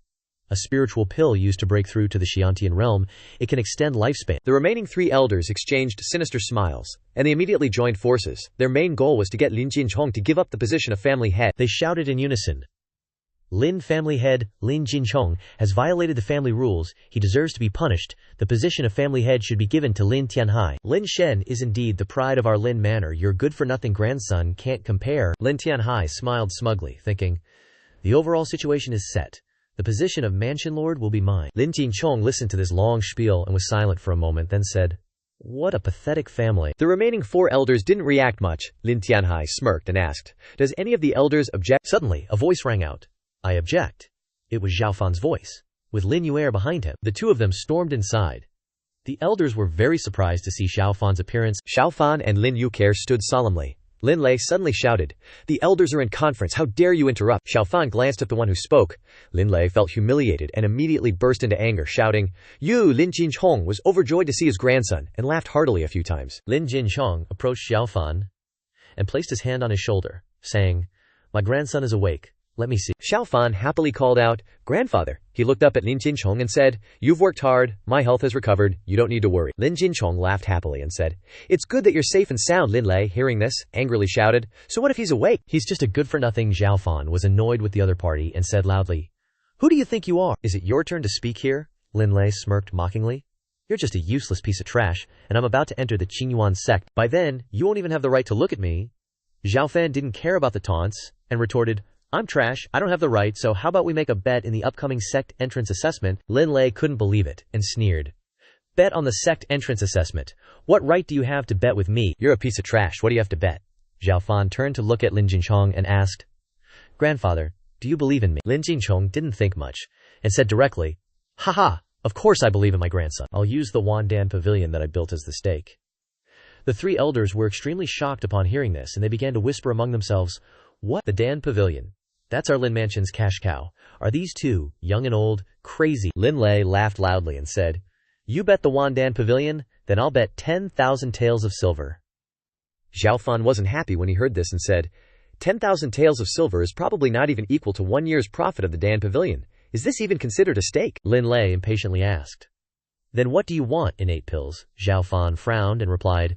[SPEAKER 1] A spiritual pill used to break through to the Xiantian realm. It can extend lifespan.
[SPEAKER 2] The remaining 3 elders exchanged sinister smiles, and they immediately joined forces. Their main goal was to get Lin Jinchong to give up the position of family head.
[SPEAKER 1] They shouted in unison, "Lin family head, Lin Jinchong, has violated the family rules. He deserves to be punished. The position of family head should be given to Lin Tianhai. Lin Shen is indeed the pride of our Lin Manor. Your good-for-nothing grandson can't compare." Lin Tianhai smiled smugly, thinking, "The overall situation is set. The position of Mansion Lord will be mine." Lin Jinchong listened to this long spiel and was silent for a moment, then said, "What a pathetic family."
[SPEAKER 2] The remaining 4 elders didn't react much. Lin Tianhai smirked and asked, "Does any of the elders object?"
[SPEAKER 1] Suddenly, a voice rang out. "I object." It was Xiao Fan's voice, with Lin Yue behind him. The two of them stormed inside. The elders were very surprised to see Xiao Fan's appearance.
[SPEAKER 2] Xiao Fan and Lin Yue stood solemnly. Lin Lei suddenly shouted, "The elders are in conference. How dare you interrupt?" Xiao Fan glanced at the one who spoke. Lin Lei felt humiliated and immediately burst into anger, shouting, "You!" Lin Jinchong was overjoyed to see his grandson and laughed heartily a few times.
[SPEAKER 1] Lin Jinchong approached Xiao Fan and placed his hand on his shoulder, saying, "My grandson is awake. Let me see."
[SPEAKER 2] Xiao Fan happily called out, "Grandfather." He looked up at Lin Jinchong and said, "You've worked hard. My health has recovered. You don't need to worry." Lin Jinchong laughed happily and said, "It's good that you're safe and sound." Lin Lei, hearing this, angrily shouted, "So what if he's awake?"
[SPEAKER 1] "He's just a good-for-nothing." Xiao Fan was annoyed with the other party and said loudly, "Who do you think you are? Is it your turn to speak here?" Lin Lei smirked mockingly. "You're just a useless piece of trash, and I'm about to enter the Qingyuan sect. By then, you won't even have the right to look at me." Xiao Fan didn't care about the taunts and retorted, "I'm trash, I don't have the right, so how about we make a bet in the upcoming sect entrance assessment?" Lin Lei couldn't believe it, and sneered. "Bet on the sect entrance assessment? What right do you have to bet with me?"
[SPEAKER 2] "You're a piece of trash, what do you have to bet?"
[SPEAKER 1] Xiao Fan turned to look at Lin Jinchong and asked, "Grandfather, do you believe in me?" Lin Jinchong didn't think much, and said directly, "Haha, of course I believe in my grandson. I'll use the Wandan Pavilion that I built as the stake." The 3 elders were extremely shocked upon hearing this, and they began to whisper among themselves, "What? The Dan Pavilion? That's our Lin Mansion's cash cow. Are these two, young and old, crazy?" Lin Lei laughed loudly and said, "You bet the Wandan Pavilion, then I'll bet 10,000 taels of silver."
[SPEAKER 2] Xiao Fan wasn't happy when he heard this and said, 10,000 taels of silver is probably not even equal to 1 year's profit of the Dan Pavilion. Is this even considered a stake?"
[SPEAKER 1] Lin Lei impatiently asked. "Then what do you want in 8 pills?" Xiao Fan frowned and replied,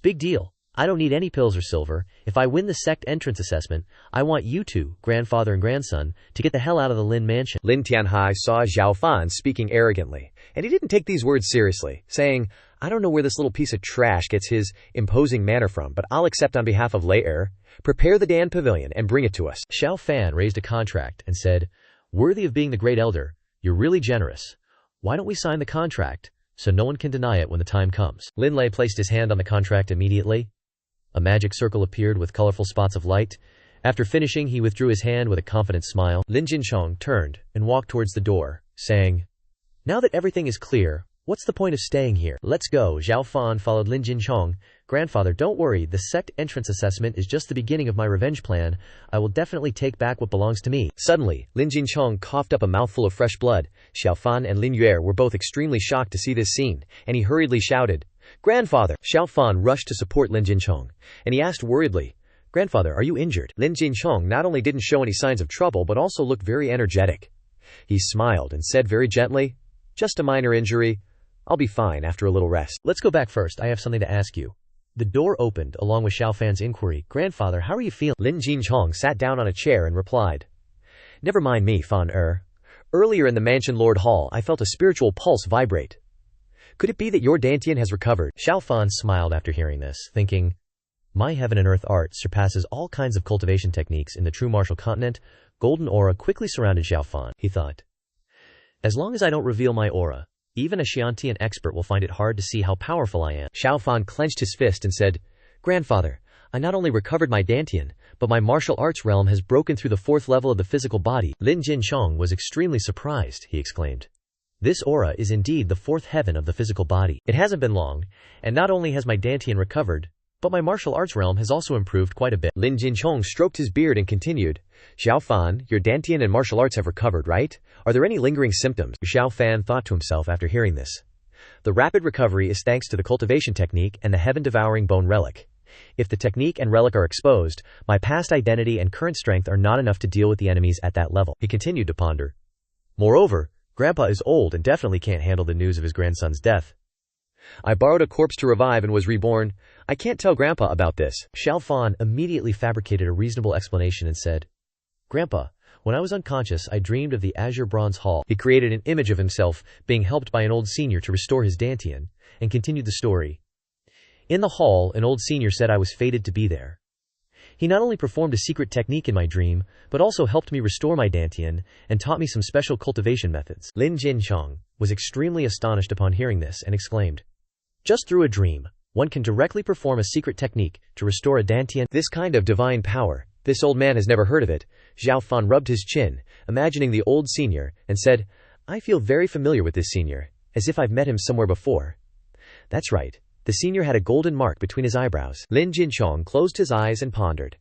[SPEAKER 1] "Big deal. I don't need any pills or silver. If I win the sect entrance assessment, I want you two, grandfather and grandson, to get the hell out of the Lin Mansion."
[SPEAKER 2] Lin Tianhai saw Xiao Fan speaking arrogantly, and he didn't take these words seriously, saying, "I don't know where this little piece of trash gets his imposing manner from, but I'll accept on behalf of Lei Er. Prepare the Dan Pavilion and bring it to us."
[SPEAKER 1] Xiao Fan raised a contract and said, "Worthy of being the great elder, you're really generous. Why don't we sign the contract, so no one can deny it when the time comes?" Lin Lei placed his hand on the contract immediately. A magic circle appeared with colorful spots of light. After finishing, he withdrew his hand with a confident smile. Lin Jinchong turned and walked towards the door, saying, "Now that everything is clear, what's the point of staying here? Let's go." Xiao Fan followed Lin Jinchong. "Grandfather, don't worry, the sect entrance assessment is just the beginning of my revenge plan. I will definitely take back what belongs to me."
[SPEAKER 2] Suddenly, Lin Jinchong coughed up a mouthful of fresh blood. Xiao Fan and Lin Yue were both extremely shocked to see this scene, and he hurriedly shouted, "Grandfather!" Xiao Fan rushed to support Lin Jinchong, and he asked worriedly, "Grandfather, are you injured?" Lin Jinchong not only didn't show any signs of trouble but also looked very energetic. He smiled and said very gently, "Just a minor injury. I'll be fine after a little rest."
[SPEAKER 1] "Let's go back first, I have something to ask you." The door opened along with Xiao Fan's inquiry, "Grandfather, how are you feeling?"
[SPEAKER 2] Lin Jinchong sat down on a chair and replied, "Never mind me, Fan Er. Earlier in the Mansion Lord Hall I felt a spiritual pulse vibrate. Could it be that your Dantian has recovered?"
[SPEAKER 1] Xiao Fan smiled after hearing this, thinking, My heaven and earth art surpasses all kinds of cultivation techniques in the true martial continent. Golden aura quickly surrounded Xiao Fan, he thought. As long as I don't reveal my aura, even a Xianxian expert will find it hard to see how powerful I am.
[SPEAKER 2] Xiao Fan clenched his fist and said, Grandfather, I not only recovered my Dantian, but my martial arts realm has broken through the 4th level of the physical body.
[SPEAKER 1] Lin Jinchong was extremely surprised, he exclaimed. This aura is indeed the 4th heaven of the physical body. It hasn't been long, and not only has my Dantian recovered, but my martial arts realm has also improved quite a bit.
[SPEAKER 2] Lin Jinchong stroked his beard and continued, Xiao Fan, your Dantian and martial arts have recovered, right? Are there any lingering symptoms?
[SPEAKER 1] Xiao Fan thought to himself after hearing this.
[SPEAKER 2] The rapid recovery is thanks to the cultivation technique and the Heaven Devouring Bone relic. If the technique and relic are exposed, my past identity and current strength are not enough to deal with the enemies at that level.
[SPEAKER 1] He continued to ponder. Moreover, Grandpa is old and definitely can't handle the news of his grandson's death.
[SPEAKER 2] I borrowed a corpse to revive and was reborn. I can't tell Grandpa about this.
[SPEAKER 1] Xiao Fan immediately fabricated a reasonable explanation and said, Grandpa, when I was unconscious, I dreamed of the Azure Bronze Hall. He created an image of himself being helped by an old senior to restore his Dantian, and continued the story. In the hall, an old senior said I was fated to be there. He not only performed a secret technique in my dream, but also helped me restore my Dantian and taught me some special cultivation methods. Lin Jinchong was extremely astonished upon hearing this and exclaimed, Just through a dream, one can directly perform a secret technique to restore a Dantian.
[SPEAKER 2] This kind of divine power, this old man has never heard of it. Xiao Fan rubbed his chin, imagining the old senior, and said, I feel very familiar with this senior, as if I've met him somewhere before. That's right. The senior had a golden mark between his eyebrows. Lin Jinchong closed his eyes and pondered.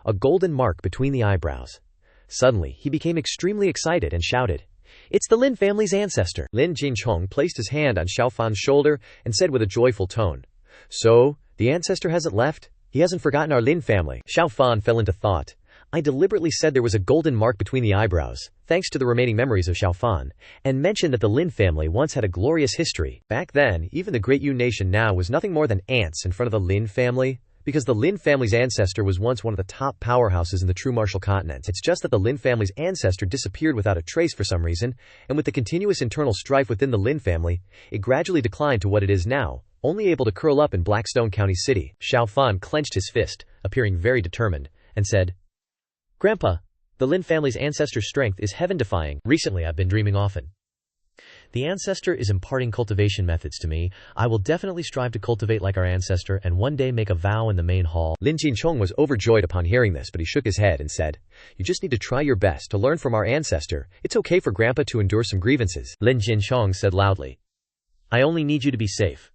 [SPEAKER 2] A golden mark between the eyebrows. Suddenly, he became extremely excited and shouted, It's the Lin family's ancestor. Lin Jinchong placed his hand on Xiao Fan's shoulder and said with a joyful tone, So, the ancestor hasn't left? He hasn't forgotten our Lin family. Xiao Fan fell into thought. I deliberately said there was a golden mark between the eyebrows, thanks to the remaining memories of Xiao Fan, and mentioned that the Lin family once had a glorious history. Back then, even the Great Yu nation now was nothing more than ants in front of the Lin family, because the Lin family's ancestor was once one of the top powerhouses in the true martial continent. It's just that the Lin family's ancestor disappeared without a trace for some reason, and with the continuous internal strife within the Lin family, it gradually declined to what it is now, only able to curl up in Blackstone County City. Xiao Fan clenched his fist, appearing very determined, and said, Grandpa, the Lin family's ancestor's strength is heaven-defying. Recently I've been dreaming often. The ancestor is imparting cultivation methods to me. I will definitely strive to cultivate like our ancestor and one day make a vow in the main hall. Lin Jinchong was overjoyed upon hearing this, but he shook his head and said, You just need to try your best to learn from our ancestor. It's okay for Grandpa to endure some grievances.
[SPEAKER 1] Lin Jinchong said loudly, I only need you to be safe.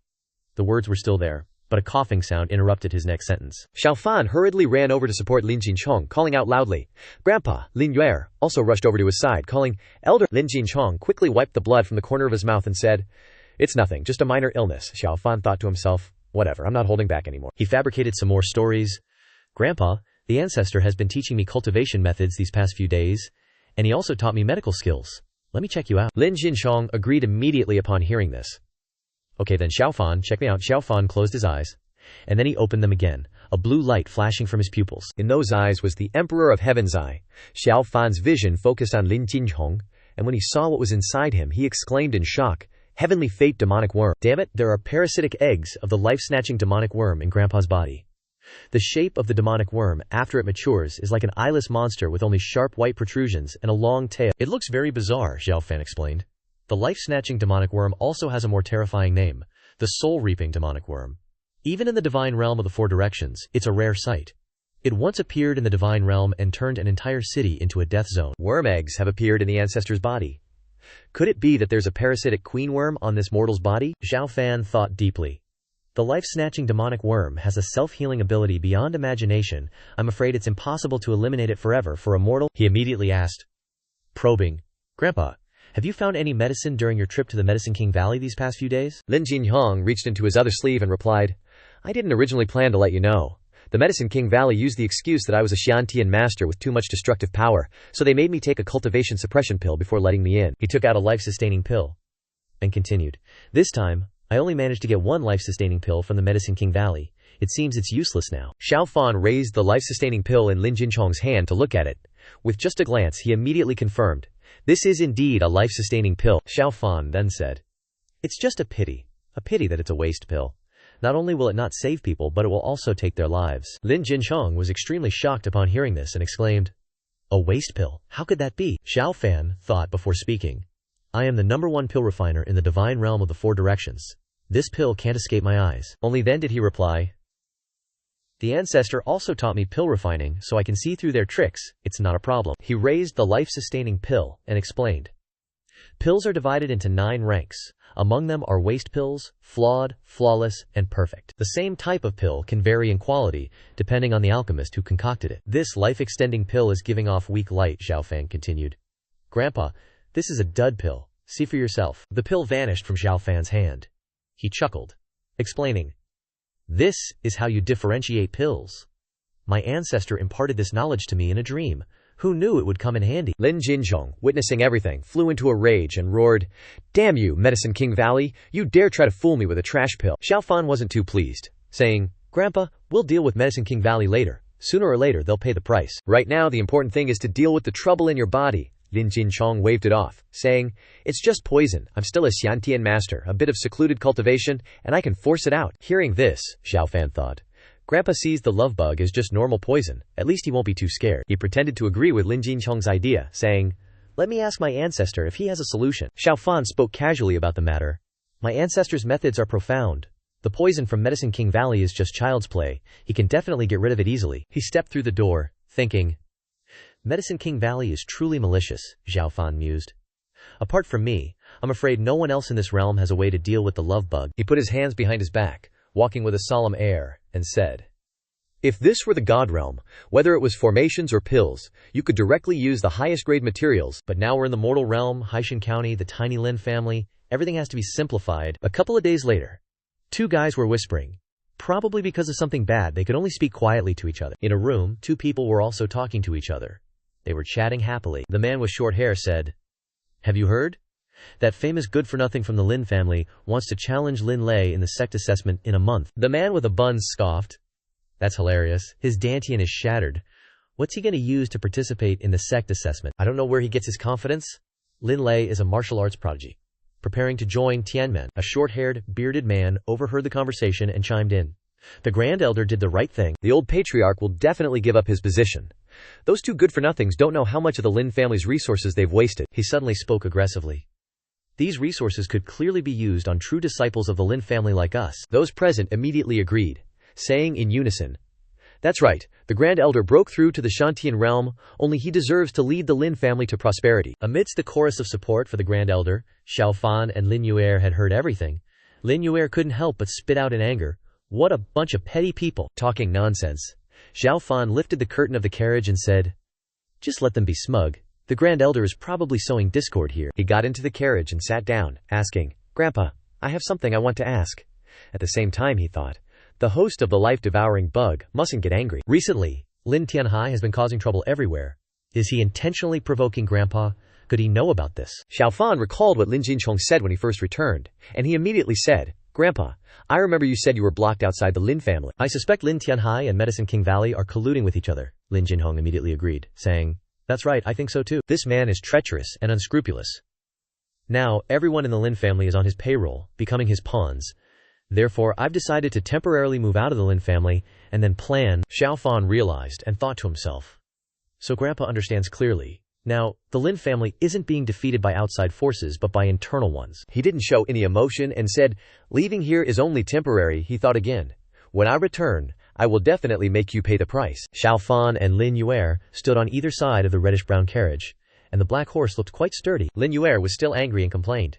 [SPEAKER 1] The words were still there, but a coughing sound interrupted his next sentence.
[SPEAKER 2] Xiao Fan hurriedly ran over to support Lin Jinchong, calling out loudly, Grandpa. Lin Yue also rushed over to his side, calling, Elder. Lin Jinchong quickly wiped the blood from the corner of his mouth and said, It's nothing, just a minor illness. Xiao Fan thought to himself, Whatever, I'm not holding back anymore.
[SPEAKER 1] He fabricated some more stories. Grandpa, the ancestor has been teaching me cultivation methods these past few days, and he also taught me medical skills. Let me check you out.
[SPEAKER 2] Lin Jinchong agreed immediately upon hearing this.
[SPEAKER 1] Okay then Xiao Fan, check me out. Xiao Fan closed his eyes, and then he opened them again, a blue light flashing from his pupils.
[SPEAKER 2] In those eyes was the Emperor of Heaven's Eye. Xiao Fan's vision focused on Lin Jinchong, and when he saw what was inside him, he exclaimed in shock, Heavenly Fate demonic worm.
[SPEAKER 1] Damn it, there are parasitic eggs of the life-snatching demonic worm in Grandpa's body. The shape of the demonic worm, after it matures, is like an eyeless monster with only sharp white protrusions and a long tail. It looks very bizarre, Xiao Fan explained. The life-snatching demonic worm also has a more terrifying name, the soul-reaping demonic worm. Even in the divine realm of the Four Directions, it's a rare sight. It once appeared in the divine realm and turned an entire city into a death zone.
[SPEAKER 2] Worm eggs have appeared in the ancestor's body. Could it be that there's a parasitic queen worm on this mortal's body?
[SPEAKER 1] Xiao Fan thought deeply. The life-snatching demonic worm has a self-healing ability beyond imagination. I'm afraid it's impossible to eliminate it forever for a mortal. He immediately asked, probing, Grandpa, have you found any medicine during your trip to the Medicine King Valley these past few days?
[SPEAKER 2] Lin Jinhong reached into his other sleeve and replied, I didn't originally plan to let you know. The Medicine King Valley used the excuse that I was a Xiantian master with too much destructive power, so they made me take a cultivation suppression pill before letting me in.
[SPEAKER 1] He took out a life-sustaining pill and continued, This time, I only managed to get one life-sustaining pill from the Medicine King Valley. It seems it's useless now.
[SPEAKER 2] Xiao Fan raised the life-sustaining pill in Lin Jinchong's hand to look at it. With just a glance, he immediately confirmed, This is indeed a life-sustaining pill.
[SPEAKER 1] Xiao Fan then said, It's just a pity that it's a waste pill. Not only will it not save people, but it will also take their lives. Lin Jinchong was extremely shocked upon hearing this and exclaimed, "A waste pill? How could that be?" Xiao Fan thought before speaking, "I am the #1 pill refiner in the divine realm of the four directions. This pill can't escape my eyes." Only then did he reply, "The ancestor also taught me pill refining, so I can see through their tricks. It's not a problem." He raised the life-sustaining pill and explained, "Pills are divided into 9 ranks. Among them are waste pills, flawed, flawless, and perfect. The same type of pill can vary in quality, depending on the alchemist who concocted it. This life-extending pill is giving off weak light," Xiao Fan continued. "Grandpa, this is a dud pill. See for yourself." The pill vanished from Xiao Fan's hand. He chuckled, explaining, "This is how you differentiate pills. My ancestor imparted this knowledge to me in a dream. Who knew it would come in handy?" Lin Jinchong, witnessing everything, flew into a rage and roared, "Damn you, Medicine King Valley! You dare try to fool me with a trash pill!" Xiao Fan wasn't too pleased, saying, "Grandpa, we'll deal with Medicine King Valley later. Sooner or later they'll pay the price. Right now the important thing is to deal with the trouble in your body." Lin Jinchong waved it off, saying, "It's just poison. I'm still a Xiantian master, a bit of secluded cultivation, and I can force it out." Hearing this, Xiao Fan thought, Grandpa sees the love bug as just normal poison. At least he won't be too scared. He pretended to agree with Lin Jinchong's idea, saying, "Let me ask my ancestor if he has a solution." Xiao Fan spoke casually about the matter. "My ancestor's methods are profound. The poison from Medicine King Valley is just child's play. He can definitely get rid of it easily." He stepped through the door, thinking, "Medicine King Valley is truly malicious," Xiao Fan mused. "Apart from me, I'm afraid no one else in this realm has a way to deal with the love bug." He put his hands behind his back, walking with a solemn air, and said, "If this were the God realm, whether it was formations or pills, you could directly use the highest grade materials, but now we're in the mortal realm, Haishan County, the tiny Lin family, everything has to be simplified." A couple of days later, 2 guys were whispering. Probably because of something bad, they could only speak quietly to each other. In a room, 2 people were also talking to each other. They were chatting happily. The man with short hair said, "Have you heard? That famous good-for-nothing from the Lin family wants to challenge Lin Lei in the sect assessment in a month." The man with the buns scoffed, "That's hilarious. His Dantian is shattered. What's he going to use to participate in the sect assessment? I don't know where he gets his confidence." Lin Lei is a martial arts prodigy, preparing to join Tianmen. A short-haired, bearded man overheard the conversation and chimed in. "The Grand Elder did the right thing. The old patriarch will definitely give up his position. Those 2 good-for-nothings don't know how much of the Lin family's resources they've wasted." He suddenly spoke aggressively. "These resources could clearly be used on true disciples of the Lin family like us." Those present immediately agreed, saying in unison, "That's right, the Grand Elder broke through to the Shantian realm, only he deserves to lead the Lin family to prosperity." Amidst the chorus of support for the Grand Elder, Xiao Fan and Lin Yuer had heard everything. Lin Yuer couldn't help but spit out in anger, "What a bunch of petty people, talking nonsense." Xiao Fan lifted the curtain of the carriage and said, "Just let them be smug. The Grand Elder is probably sowing discord here." He got into the carriage and sat down, asking, "Grandpa, I have something I want to ask." At the same time he thought, the host of the life-devouring bug mustn't get angry. Recently, Lin Tianhai has been causing trouble everywhere. Is he intentionally provoking Grandpa? Could he know about this? Xiao Fan recalled what Lin Jinchong said when he first returned, and he immediately said, "Grandpa, I remember you said you were blocked outside the Lin family." "I suspect Lin Tianhai and Medicine King Valley are colluding with each other," Lin Jinhong immediately agreed, saying, "That's right, I think so too. This man is treacherous and unscrupulous. Now, everyone in the Lin family is on his payroll, becoming his pawns. Therefore, I've decided to temporarily move out of the Lin family and then plan." Xiao Fan realized and thought to himself, "So Grandpa understands clearly. Now, the Lin family isn't being defeated by outside forces but by internal ones." He didn't show any emotion and said, "Leaving here is only temporary." He thought again, "When I return, I will definitely make you pay the price." Xiao Fan and Lin Yuer stood on either side of the reddish-brown carriage, and the black horse looked quite sturdy. Lin Yuer was still angry and complained,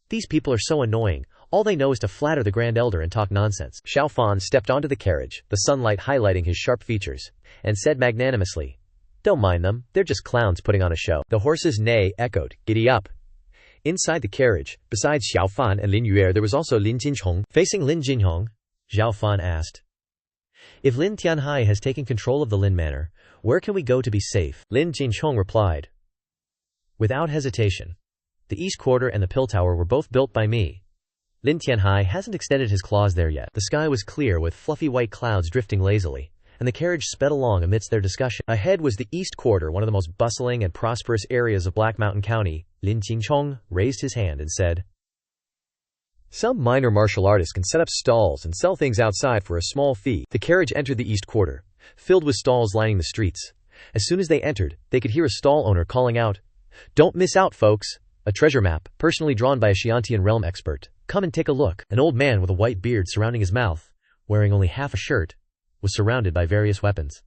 [SPEAKER 1] "These people are so annoying. All they know is to flatter the Grand Elder and talk nonsense." Xiao Fan stepped onto the carriage, the sunlight highlighting his sharp features, and said magnanimously, "Don't mind them, they're just clowns putting on a show." The horse's neigh echoed, "Giddy up." Inside the carriage, besides Xiao Fan and Lin Yuer, there was also Lin Jinchong. Facing Lin Jinhong, Xiao Fan asked, "If Lin Tianhai has taken control of the Lin Manor, where can we go to be safe?" Lin Jinchong replied, "Without hesitation. The East Quarter and the Pill Tower were both built by me. Lin Tianhai hasn't extended his claws there yet." The sky was clear with fluffy white clouds drifting lazily, and the carriage sped along amidst their discussion. Ahead was the East Quarter, one of the most bustling and prosperous areas of Black Mountain County. Lin Jinchong raised his hand and said,
[SPEAKER 2] Some minor martial artists can set up stalls and sell things outside for a small fee. The carriage entered the East Quarter, filled with stalls lining the streets. As soon as they entered, they could hear a stall owner calling out, "Don't miss out, folks! A treasure map, personally drawn by a Xiantian realm expert. Come and take a look." An old man with a white beard surrounding his mouth, wearing only half a shirt, was surrounded by various weapons.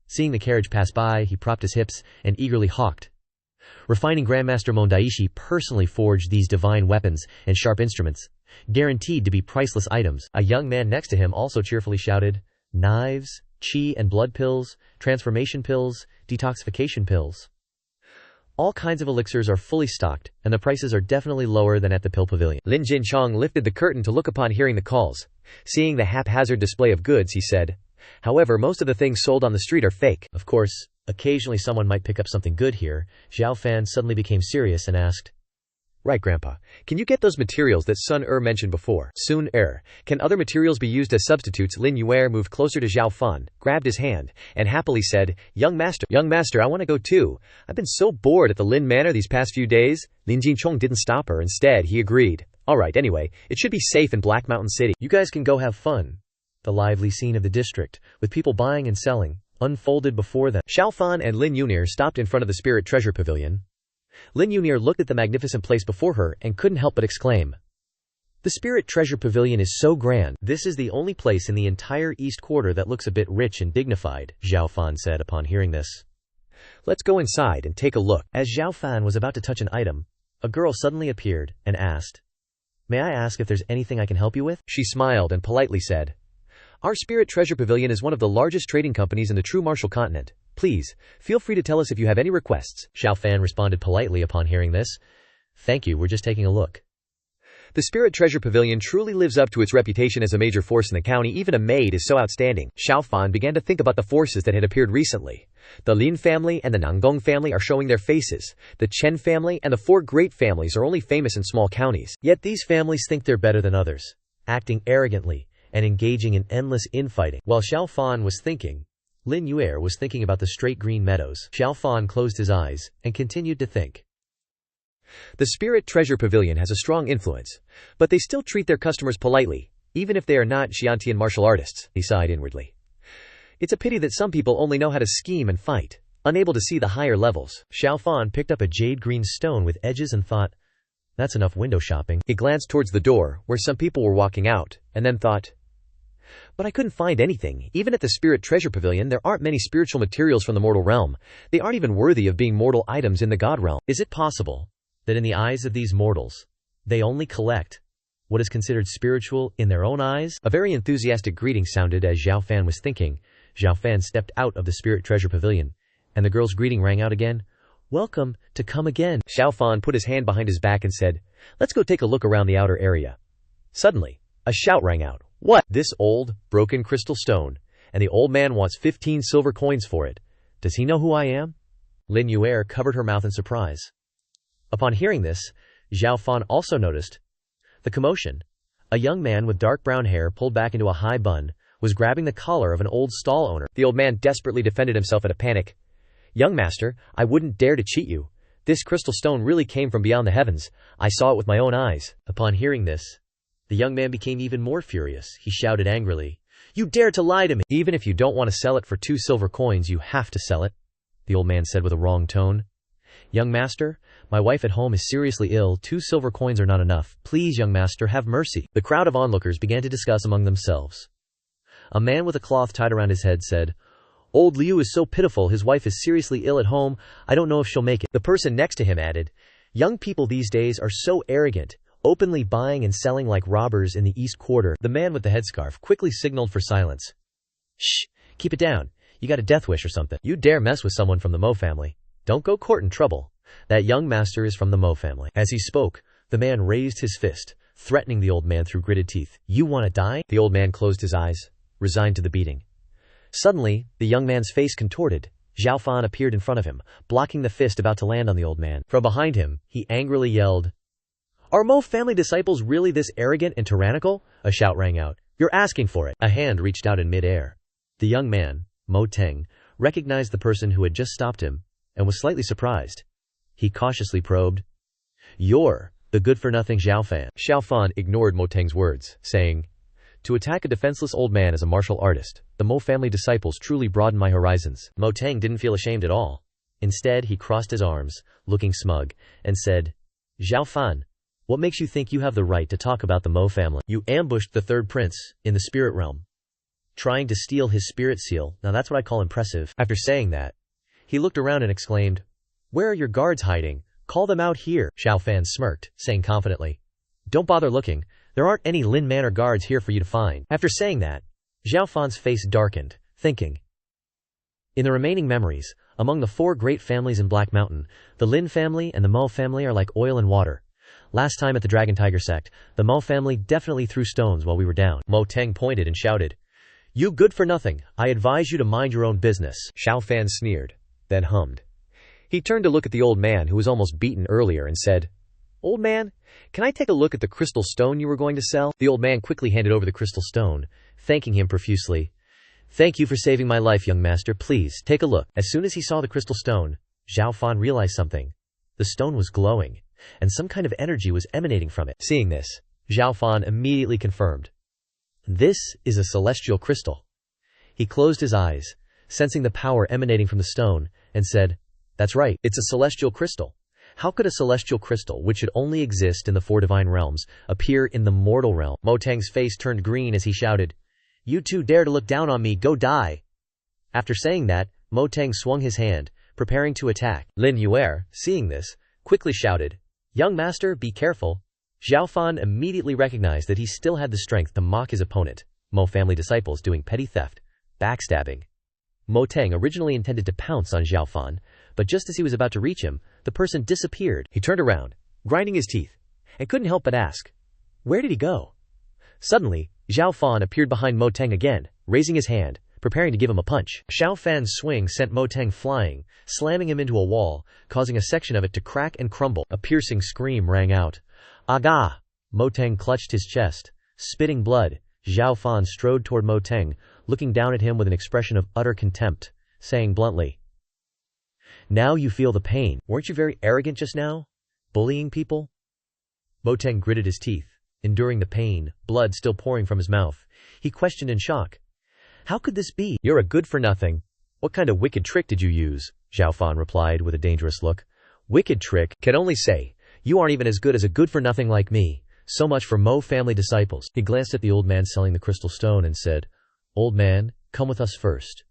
[SPEAKER 2] Seeing the carriage pass by, he propped his hips and eagerly hawked. Refining Grandmaster Mondaishi personally forged these divine weapons and sharp instruments, guaranteed to be priceless items. A young man next to him also cheerfully shouted, "Knives, chi and blood pills, transformation pills, detoxification pills. All kinds of elixirs are fully stocked, and the prices are definitely lower than at the pill pavilion." Lin Jinchong lifted the curtain to look upon hearing the calls. Seeing the haphazard display of goods, he said, "However, most of the things sold on the street are fake." Of course, occasionally someone might pick up something good here. Xiao Fan suddenly became serious and asked, "Right, Grandpa. Can you get those materials that Sun mentioned before?" "Soon can other materials be used as substitutes?" Lin Yue moved closer to Xiao Fan, grabbed his hand, and happily said, Young master, I want to go too. I've been so bored at the Lin Manor these past few days." Lin Jinchong didn't stop her. Instead, he agreed. "Alright, anyway, it should be safe in Black Mountain City. You guys can go have fun." The lively scene of the district, with people buying and selling, unfolded before them. Xiao Fan and Lin Yunir stopped in front of the Spirit Treasure Pavilion. Lin Yunir looked at the magnificent place before her and couldn't help but exclaim, "The Spirit Treasure Pavilion is so grand. This is the only place in the entire East Quarter that looks a bit rich and dignified," Xiao Fan said upon hearing this. "Let's go inside and take a look." As Xiao Fan was about to touch an item, a girl suddenly appeared and asked, "May I ask if there's anything I can help you with?" She smiled and politely said, "Our Spirit Treasure Pavilion is one of the largest trading companies in the true martial continent. Please, feel free to tell us if you have any requests." Xiao Fan responded politely upon hearing this. "Thank you, we're just taking a look." The Spirit Treasure Pavilion truly lives up to its reputation as a major force in the county. Even a maid is so outstanding. Xiao Fan began to think about the forces that had appeared recently. The Lin family and the Nangong family are showing their faces. The Chen family and the four great families are only famous in small counties. Yet these families think they're better than others, acting arrogantly and engaging in endless infighting. While Xiao Fan was thinking, Lin Yue was thinking about the straight green meadows. Xiao Fan closed his eyes and continued to think. The Spirit Treasure Pavilion has a strong influence, but they still treat their customers politely, even if they are not Xiantian martial artists, he sighed inwardly. It's a pity that some people only know how to scheme and fight, unable to see the higher levels. Xiao Fan picked up a jade green stone with edges and thought, "That's enough window shopping." He glanced towards the door, where some people were walking out, and then thought, "But I couldn't find anything. Even at the Spirit Treasure Pavilion, there aren't many spiritual materials from the mortal realm. They aren't even worthy of being mortal items in the god realm. Is it possible that in the eyes of these mortals, they only collect what is considered spiritual in their own eyes?" A very enthusiastic greeting sounded as Xiao Fan was thinking. Xiao Fan stepped out of the Spirit Treasure Pavilion, and the girl's greeting rang out again. "Welcome to come again." Xiao Fan put his hand behind his back and said, "Let's go take a look around the outer area." Suddenly, a shout rang out. "What? This old, broken crystal stone, and the old man wants 15 silver coins for it. Does he know who I am?" Lin Yue covered her mouth in surprise. Upon hearing this, Xiao Fan also noticed the commotion. A young man with dark brown hair pulled back into a high bun was grabbing the collar of an old stall owner. The old man desperately defended himself in a panic. "Young master, I wouldn't dare to cheat you. This crystal stone really came from beyond the heavens. I saw it with my own eyes." Upon hearing this, the young man became even more furious. He shouted angrily, "You dare to lie to me! Even if you don't want to sell it for 2 silver coins, you have to sell it," the old man said with a wrong tone. "Young master, my wife at home is seriously ill. 2 silver coins are not enough. Please, young master, have mercy." The crowd of onlookers began to discuss among themselves. A man with a cloth tied around his head said, "Old Liu is so pitiful. His wife is seriously ill at home. I don't know if she'll make it." The person next to him added, "Young people these days are so arrogant, openly buying and selling like robbers in the East Quarter." The man with the headscarf quickly signaled for silence. "Shh, keep it down. You got a death wish or something. You dare mess with someone from the Mo family. Don't go courting trouble. That young master is from the Mo family." As he spoke, the man raised his fist, threatening the old man through gritted teeth. "You want to die?" The old man closed his eyes, resigned to the beating. Suddenly, the young man's face contorted. Xiao Fan appeared in front of him, blocking the fist about to land on the old man. From behind him, he angrily yelled, "Are Mo family disciples really this arrogant and tyrannical?" A shout rang out. "You're asking for it." A hand reached out in mid-air. The young man, Mo Teng, recognized the person who had just stopped him, and was slightly surprised. He cautiously probed, "You're
[SPEAKER 1] the good-for-nothing Xiao Fan.
[SPEAKER 2] Xiao Fan ignored Mo Tang's words, saying, "To attack a defenseless old man as a martial artist, the Mo family disciples truly broaden my horizons."
[SPEAKER 1] Mo Tang didn't feel ashamed at all. Instead, he crossed his arms, looking smug, and said, "Xiao Fan, what makes you think you have the right to talk about the Mo family? You ambushed the third prince in the spirit realm, trying to steal his spirit seal. Now that's what I call impressive." After saying that, he looked around and exclaimed, "Where are your guards hiding? Call them out here." Xiao Fan smirked, saying confidently, "Don't bother looking. There aren't any Lin Manor guards here for you to find." After saying that, Xiao Fan's face darkened, thinking. In the remaining memories, among the 4 great families in Black Mountain, the Lin family and the Mo family are like oil and water. Last time at the Dragon Tiger sect, the Mo family definitely threw stones while we were down. Mo Tang pointed and shouted, "You good for nothing, I advise you to mind your own business."
[SPEAKER 2] Xiao Fan sneered, then hummed. He turned to look at the old man who was almost beaten earlier and said, "Old man, can I take a look at the crystal stone you were going to sell?" The old man quickly handed over the crystal stone, thanking him profusely. "Thank you for saving my life, young master. Please, take a look." As soon as he saw the crystal stone, Xiao Fan realized something. The stone was glowing, and some kind of energy was emanating from it. Seeing this, Xiao Fan immediately confirmed, "This is a celestial crystal." He closed his eyes, sensing the power emanating from the stone, and said, "That's right, it's a celestial crystal. How could a celestial crystal, which should only exist in the 4 divine realms, appear in the mortal realm?" Mo Tang's face turned green as he shouted, "You two dare to look down on me, go die." After saying that, Mo Tang swung his hand, preparing to attack. Lin Yue, seeing this, quickly shouted, "Young master, be careful." Xiao Fan immediately recognized that he still had the strength to mock his opponent, Mo family disciples doing petty theft, backstabbing. Mo Tang originally intended to pounce on Xiao Fan, but just as he was about to reach him, the person disappeared. He turned around, grinding his teeth, and couldn't help but ask, where did he go? Suddenly, Xiao Fan appeared behind Mo Tang again, raising his hand, preparing to give him a punch. Xiao Fan's swing sent Mo Tang flying, slamming him into a wall, causing a section of it to crack and crumble. A piercing scream rang out. "Aga!" Mo Tang clutched his chest, spitting blood. Xiao Fan strode toward Mo Tang, looking down at him with an expression of utter contempt, saying bluntly, "Now you feel the pain. Weren't you very arrogant just now? Bullying people?" Mo Tang gritted his teeth, enduring the pain, blood still pouring from his mouth. He questioned in shock, "How could this be?" "You're a good-for-nothing. What kind of wicked trick did you use?" Xiao Fan replied with a dangerous look. "Wicked trick? Can only say, you aren't even as good as a good-for-nothing like me. So much for Mo family disciples." He glanced at the old man selling the crystal stone and said, "Old man, come with us first."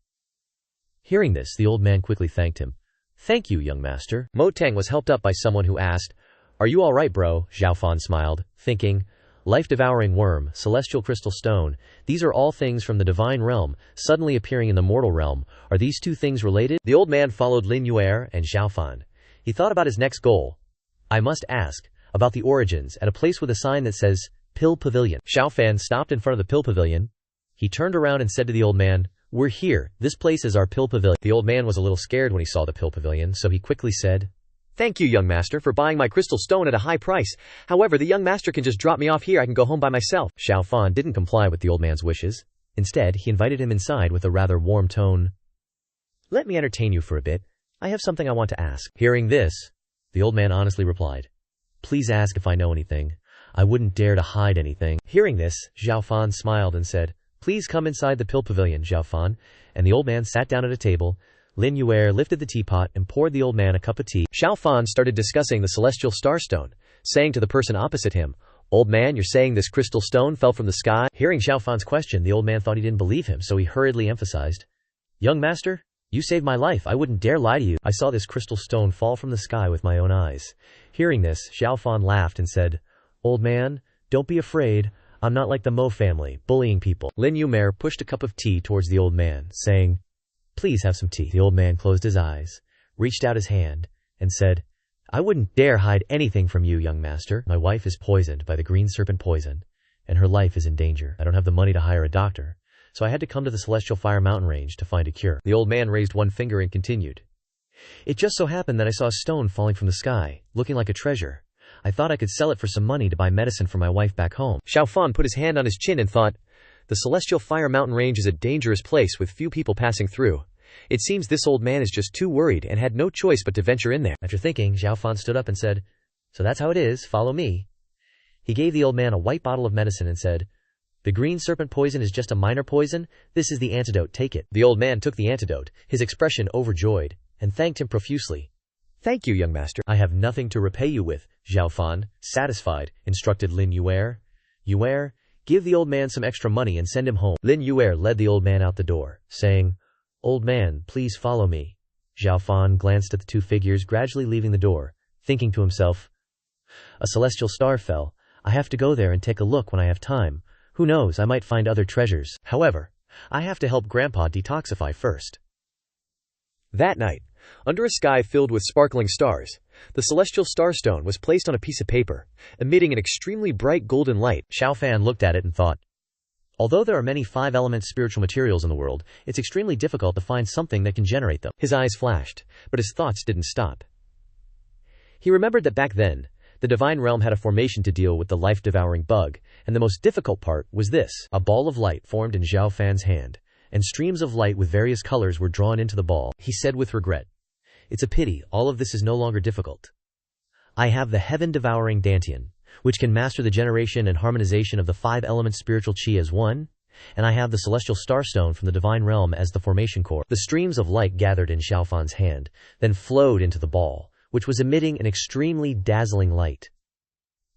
[SPEAKER 2] Hearing this, the old man quickly thanked him. "Thank you, young master." Mo Tang was helped up by someone who asked, "Are you all right, bro?" Xiao Fan smiled, thinking, life-devouring worm, celestial crystal stone, these are all things from the divine realm, suddenly appearing in the mortal realm. Are these two things related? The old man followed Lin Yue and Xiao Fan. He thought about his next goal. "I must ask about the origins at a place with a sign that says, Pill Pavilion." Xiao Fan stopped in front of the Pill Pavilion. He turned around and said to the old man, "We're here. This place is our Pill Pavilion." The old man was a little scared when he saw the Pill Pavilion, so he quickly said, "Thank you, young master, for buying my crystal stone at a high price. However, the young master can just drop me off here. I can go home by myself." Xiao Fan didn't comply with the old man's wishes. Instead, he invited him inside with a rather warm tone. "Let me entertain you for a bit. I have something I want to ask." Hearing this, the old man honestly replied, "Please ask if I know anything. I wouldn't dare to hide anything." Hearing this, Xiao Fan smiled and said, "Please come inside the Pill Pavilion, Xiao Fan." And the old man sat down at a table. Lin Yue lifted the teapot and poured the old man a cup of tea. Xiao Fan started discussing the celestial starstone, saying to the person opposite him, "Old man, you're saying this crystal stone fell from the sky?" Hearing Xiao Fan's question, the old man thought he didn't believe him, so he hurriedly emphasized, "Young master, you saved my life. I wouldn't dare lie to you. I saw this crystal stone fall from the sky with my own eyes." Hearing this, Xiao Fan laughed and said, "Old man, don't be afraid. I'm not like the Mo family, bullying people." Lin Yue pushed a cup of tea towards the old man, saying, "Please have some tea." The old man closed his eyes, reached out his hand, and said, "I wouldn't dare hide anything from you, young master. My wife is poisoned by the green serpent poison, and her life is in danger. I don't have the money to hire a doctor, so I had to come to the Celestial Fire Mountain Range to find a cure." The old man raised one finger and continued, "It just so happened that I saw a stone falling from the sky, looking like a treasure. I thought I could sell it for some money to buy medicine for my wife back home." Xiao Fan put his hand on his chin and thought, the Celestial Fire Mountain Range is a dangerous place with few people passing through. It seems this old man is just too worried and had no choice but to venture in there. After thinking, Xiao Fan stood up and said,
[SPEAKER 1] So that's how it is, follow me. He gave the old man a white bottle of medicine and said, "The green serpent poison is just a minor poison. This is the antidote, take it." The old man took the antidote, his expression overjoyed, and thanked him profusely.
[SPEAKER 2] "Thank you, young master."
[SPEAKER 1] "I have nothing to repay you with," Xiao Fan, satisfied, instructed Lin Yuer. "Yuer, give the old man some extra money and send him home." Lin Yuer led the old man out the door, saying, "Old man, please follow me." Xiao Fan glanced at the two figures gradually leaving the door, thinking to himself, "A celestial star fell. I have to go there and take a look when I have time. Who knows, I might find other treasures. However, I have to help Grandpa detoxify first."
[SPEAKER 2] That night, under a sky filled with sparkling stars, the celestial starstone was placed on a piece of paper, emitting an extremely bright golden light.
[SPEAKER 1] Xiao Fan looked at it and thought, although there are many five-element spiritual materials in the world, it's extremely difficult to find something that can generate them.
[SPEAKER 2] His eyes flashed, but his thoughts didn't stop. He remembered that back then, the divine realm had a formation to deal with the life-devouring bug, and the most difficult part was this.
[SPEAKER 1] A ball of light formed in Xiao Fan's hand, and streams of light with various colors were drawn into the ball. He said with regret, "It's a pity, all of this is no longer difficult. I have the Heaven Devouring Dantian, which can master the generation and harmonization of the five-element spiritual chi as one, and I have the celestial starstone from the divine realm as the formation core." The streams of light gathered in Xiao Fan's hand, then flowed into the ball, which was emitting an extremely dazzling light.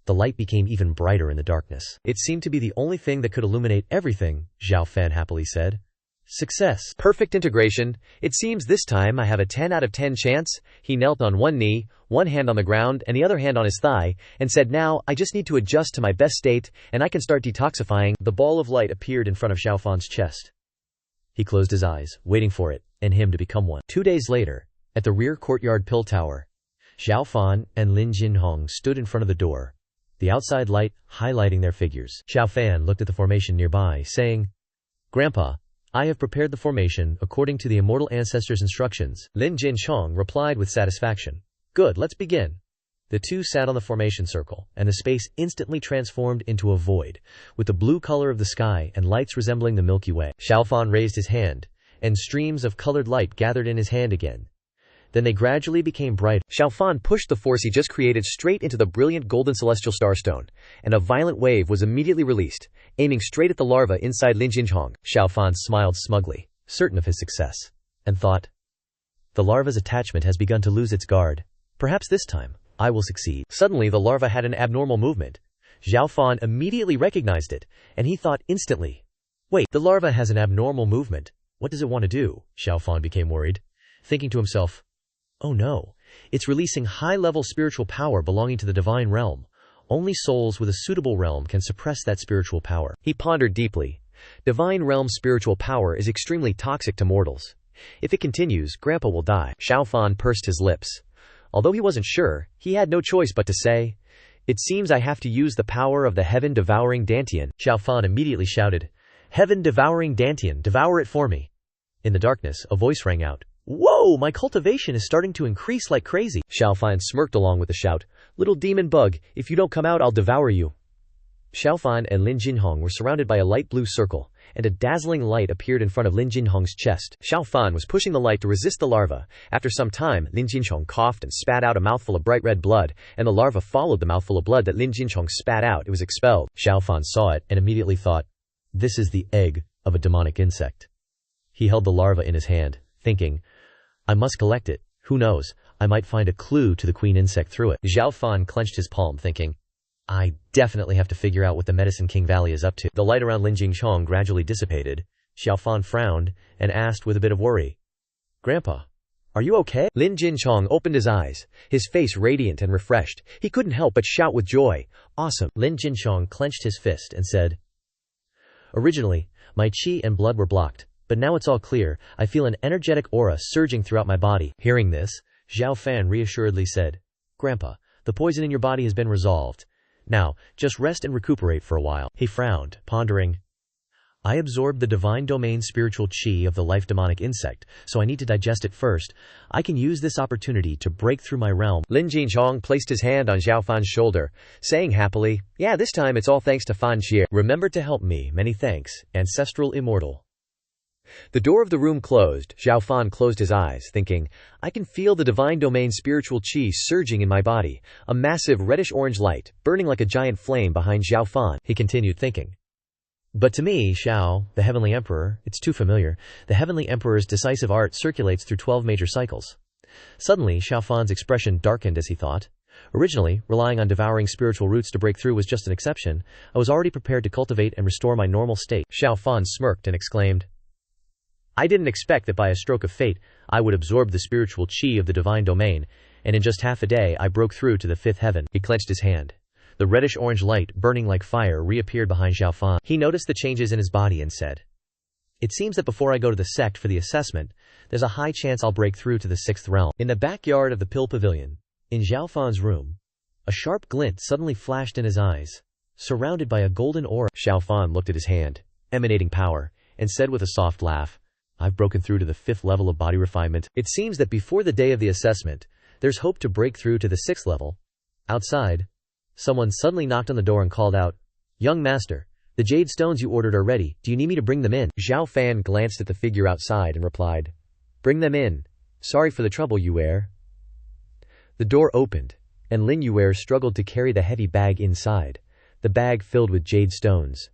[SPEAKER 1] The light became even brighter in the darkness.
[SPEAKER 2] "It seemed to be the only thing that could illuminate everything," Xiao Fan happily said.
[SPEAKER 1] "Success.
[SPEAKER 2] Perfect integration. It seems this time I have a 10 out of 10 chance." He knelt on one knee, one hand on the ground and the other hand on his thigh, and said, "Now, I just need to adjust to my best state, and I can start detoxifying." The ball of light appeared in front of Xiao Fan's chest. He closed his eyes, waiting for it, and him to become one.
[SPEAKER 1] 2 days later, at the rear courtyard pill tower, Xiao Fan and Lin Jinhong stood in front of the door, the outside light highlighting their figures. Xiao Fan looked at the formation nearby, saying, "Grandpa, I have prepared the formation according to the immortal ancestors' instructions." Lin Jinhong replied with satisfaction, "Good, let's begin." The two sat on the formation circle, and the space instantly transformed into a void, with the blue color of the sky and lights resembling the Milky Way. Xiao Fan raised his hand, and streams of colored light gathered in his hand again. Then they gradually became bright.
[SPEAKER 2] Xiao Fan pushed the force he just created straight into the brilliant golden celestial starstone, and a violent wave was immediately released, aiming straight at the larva inside Lin Jinhong.
[SPEAKER 1] Xiao Fan smiled smugly, certain of his success, and thought, "The larva's attachment has begun to lose its guard. Perhaps this time, I will succeed." Suddenly the larva had an abnormal movement. Xiao Fan immediately recognized it, and he thought instantly, "Wait, the larva has an abnormal movement. What does it want to do?" Xiao Fan became worried, thinking to himself, "Oh no, it's releasing high-level spiritual power belonging to the divine realm. Only souls with a suitable realm can suppress that spiritual power."
[SPEAKER 2] He pondered deeply. Divine realm spiritual power is extremely toxic to mortals. If it continues, Grandpa will die. Xiao Fan pursed his lips. Although he wasn't sure, he had no choice but to say, "It seems I have to use the power of the Heaven Devouring Dantian."
[SPEAKER 1] Xiao Fan immediately shouted, "Heaven Devouring Dantian, devour it for me." In the darkness, a voice rang out, "Whoa, my cultivation is starting to increase like crazy."
[SPEAKER 2] Xiao Fan smirked along with the shout, "Little demon bug, if you don't come out I'll devour you." Xiao Fan and Lin Jinhong were surrounded by a light blue circle, and a dazzling light appeared in front of Lin Jinhong's chest. Xiao Fan was pushing the light to resist the larva. After some time, Lin Jinhong coughed and spat out a mouthful of bright red blood, and the larva followed the mouthful of blood that Lin Jinhong spat out. It was expelled.
[SPEAKER 1] Xiao Fan saw it and immediately thought, "This is the egg of a demonic insect." He held the larva in his hand, thinking, "I must collect it. Who knows, I might find a clue to the queen insect through it." Xiao Fan clenched his palm, thinking, "I definitely have to figure out what the Medicine King Valley is up to." The light around Lin Jinhong gradually dissipated. Xiao Fan frowned and asked with a bit of worry, "Grandpa, are you okay?"
[SPEAKER 2] Lin Jinhong opened his eyes, his face radiant and refreshed. He couldn't help but shout with joy, "Awesome!"
[SPEAKER 1] Lin Jinhong clenched his fist and said, "Originally, my chi and blood were blocked, but now it's all clear. I feel an energetic aura surging throughout my body." Hearing this, Xiao Fan reassuredly said, "Grandpa, the poison in your body has been resolved. Now, just rest and recuperate for a while." He frowned, pondering, "I absorbed the divine domain spiritual chi of the life demonic insect, so I need to digest it first. I can use this opportunity to break through my realm."
[SPEAKER 2] Lin Jinhong placed his hand on Xiao Fan's shoulder, saying happily, "Yeah, this time it's all thanks to Fan Xie.
[SPEAKER 1] Remember to help me. Many thanks, ancestral immortal."
[SPEAKER 2] The door of the room closed. Xiao Fan closed his eyes, thinking, I can feel the divine domain spiritual qi surging in my body, a massive reddish-orange light, burning like a giant flame behind Xiao Fan. He continued thinking. But to me, Xiao, the Heavenly Emperor, it's too familiar. The Heavenly Emperor's decisive art circulates through 12 major cycles. Suddenly, Xiao Fan's expression darkened as he thought. Originally, relying on devouring spiritual roots to break through was just an exception. I was already prepared to cultivate and restore my normal state. Xiao Fan smirked and exclaimed, I didn't expect that by a stroke of fate, I would absorb the spiritual qi of the divine domain, and in just half a day I broke through to the fifth heaven. He clenched his hand. The reddish-orange light, burning like fire, reappeared behind Xiao Fan. He noticed the changes in his body and said, It seems that before I go to the sect for the assessment, there's a high chance I'll break through to the sixth realm. In the backyard of the Pill Pavilion, in Xiao Fan's room, a sharp glint suddenly flashed in his eyes. Surrounded by a golden aura, Xiao Fan looked at his hand, emanating power, and said with a soft laugh, I've broken through to the fifth level of body refinement. It seems that before the day of the assessment, there's hope to break through to the sixth level. Outside, someone suddenly knocked on the door and called out, Young master, the jade stones you ordered are ready. Do you need me to bring them in? Xiao Fan glanced at the figure outside and replied, Bring them in. Sorry for the trouble, Yuer. The door opened, and Lin Yuer struggled to carry the heavy bag inside, the bag filled with jade stones.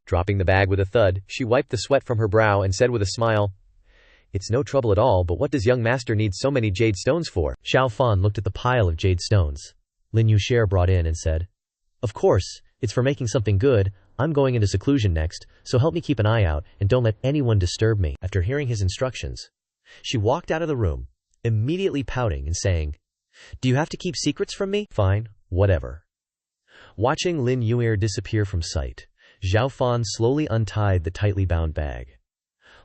[SPEAKER 2] Dropping the bag with a thud, she wiped the sweat from her brow and said with a smile, It's no trouble at all, but what does young master need so many jade stones for? Xiao Fan looked at the pile of jade stones. Lin Yuer brought in and said, Of course, it's for making something good. I'm going into seclusion next, so help me keep an eye out and don't let anyone disturb me. After hearing his instructions, she walked out of the room, immediately pouting and saying, Do you have to keep secrets from me? Fine, whatever. Watching Lin Yuer disappear from sight, Xiao Fan slowly untied the tightly bound bag.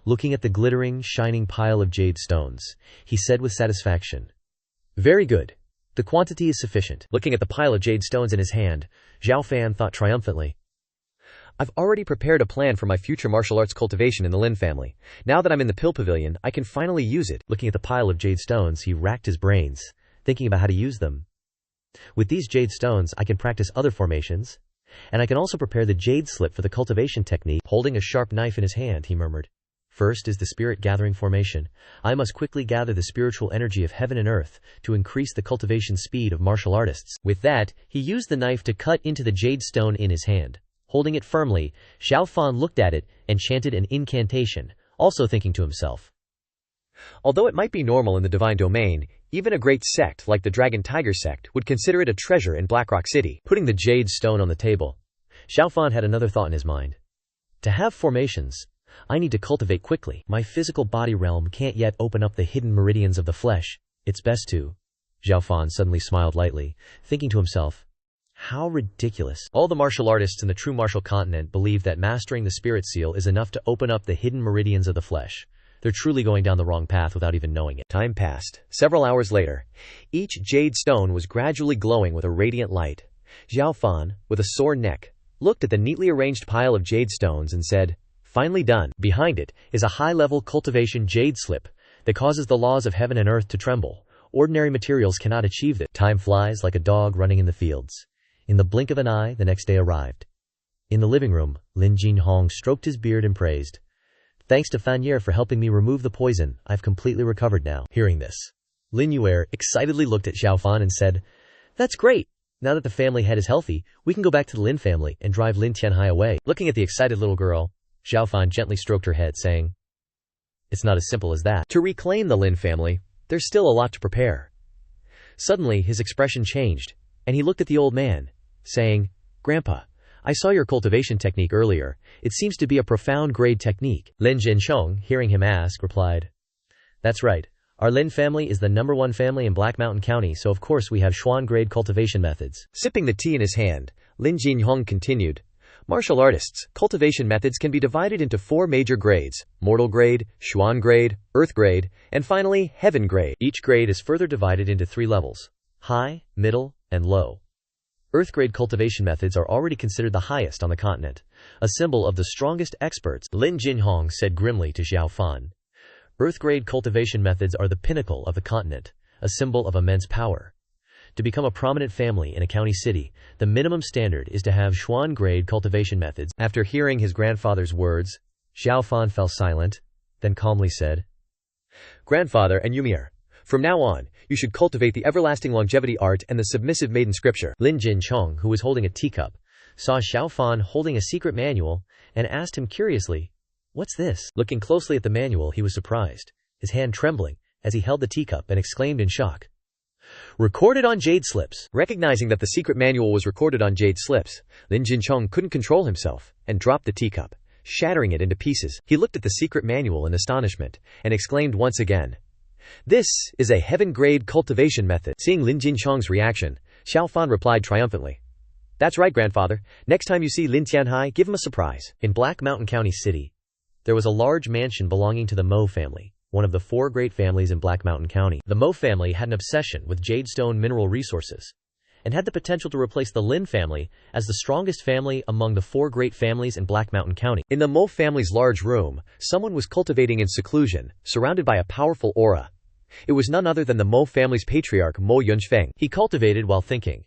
[SPEAKER 2] Looking at the glittering, shining pile of jade stones, he said with satisfaction, Very good. The quantity is sufficient. Looking at the pile of jade stones in his hand, Xiao Fan thought triumphantly, I've already prepared a plan for my future martial arts cultivation in the Lin family. Now that I'm in the Pill Pavilion, I can finally use it. Looking at the pile of jade stones, he racked his brains, thinking about how to use them. With these jade stones, I can practice other formations, and I can also prepare the jade slip for the cultivation technique. Holding a sharp knife in his hand, he murmured, First is the spirit gathering formation. I must quickly gather the spiritual energy of heaven and earth to increase the cultivation speed of martial artists. With that, he used the knife to cut into the jade stone in his hand. Holding it firmly, Xiao Fan looked at it and chanted an incantation, also thinking to himself, Although it might be normal in the divine domain, even a great sect like the Dragon Tiger sect would consider it a treasure in Blackrock City. Putting the jade stone on the table, Xiao Fan had another thought in his mind. To have formations, I need to cultivate quickly. My physical body realm can't yet open up the hidden meridians of the flesh. It's best to. Xiao Fan suddenly smiled lightly, thinking to himself, How ridiculous. All the martial artists in the true martial continent believe that mastering the spirit seal is enough to open up the hidden meridians of the flesh. They're truly going down the wrong path without even knowing it. Time passed. Several hours later, each jade stone was gradually glowing with a radiant light. Xiao Fan, with a sore neck, looked at the neatly arranged pile of jade stones and said, Finally done. Behind it is a high-level cultivation jade slip that causes the laws of heaven and earth to tremble. Ordinary materials cannot achieve that. Time flies like a dog running in the fields. In the blink of an eye, the next day arrived. In the living room, Lin Jinhong stroked his beard and praised, Thanks to Fan Yer for helping me remove the poison. I've completely recovered now. Hearing this, Lin Yuer excitedly looked at Xiao Fan and said, That's great. Now that the family head is healthy, we can go back to the Lin family and drive Lin Tianhai away. Looking at the excited little girl, Xiao Fan gently stroked her head, saying, It's not as simple as that. To reclaim the Lin family, there's still a lot to prepare. Suddenly, his expression changed, and he looked at the old man, saying, Grandpa, I saw your cultivation technique earlier. It seems to be a profound grade technique. Lin Jinchong, hearing him ask, replied, That's right. Our Lin family is the #1 family in Black Mountain County, so of course we have Xuan grade cultivation methods. Sipping the tea in his hand, Lin Jinhong continued, Martial artists, cultivation methods can be divided into 4 major grades: mortal grade, Xuan grade, earth grade, and finally, heaven grade. Each grade is further divided into 3 levels: high, middle, and low. Earth grade cultivation methods are already considered the highest on the continent, a symbol of the strongest experts. Lin Jinhong said grimly to Xiao Fan, Earth grade cultivation methods are the pinnacle of the continent, a symbol of immense power. To become a prominent family in a county city, the minimum standard is to have Xuan grade cultivation methods. After hearing his grandfather's words, Xiao Fan fell silent,
[SPEAKER 1] then calmly said,
[SPEAKER 2] "Grandfather and Ymir, from now on, you should cultivate the everlasting longevity art and the submissive maiden scripture."
[SPEAKER 1] Lin Jinchong, who was holding a teacup, saw Xiao Fan holding a secret manual and asked him curiously, "What's this?" Looking closely at the manual, he was surprised, his hand trembling as he held the teacup, and exclaimed in shock, "Recorded on jade slips."
[SPEAKER 2] Recognizing that the secret manual was recorded on jade slips, Lin Jinchong couldn't control himself and dropped the teacup, shattering it into pieces. He looked at the secret manual in astonishment and exclaimed once again, "This is a heaven-grade cultivation method." Seeing Lin Jinchong's reaction, Xiao Fan replied triumphantly, "That's right, grandfather. Next time you see Lin Tianhai, give him a surprise."
[SPEAKER 1] In Black Mountain County City, there was a large mansion belonging to the Mo family, one of the 4 great families in Black Mountain County. The Mo family had an obsession with jadestone mineral resources, and had the potential to replace the Lin family as the strongest family among the 4 great families in Black Mountain County.
[SPEAKER 2] In the Mo family's large room, someone was cultivating in seclusion, surrounded by a powerful aura. It was none other than the Mo family's patriarch Mo Yunfeng.
[SPEAKER 1] He cultivated while thinking.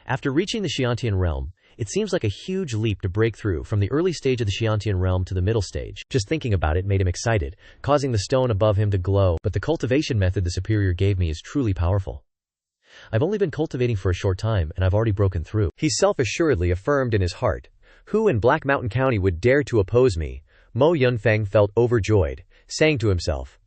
[SPEAKER 1] After reaching the Xiantian realm, it seems like a huge leap to break through from the early stage of the Xiantian realm to the middle stage. Just thinking about it made him excited, causing the stone above him to glow. But the cultivation method the superior gave me is truly powerful. I've only been cultivating for a short time, and I've already broken through.
[SPEAKER 2] He self-assuredly affirmed in his heart, "Who in Black Mountain County would dare to oppose me?" Mo Yunfeng felt overjoyed, saying to himself,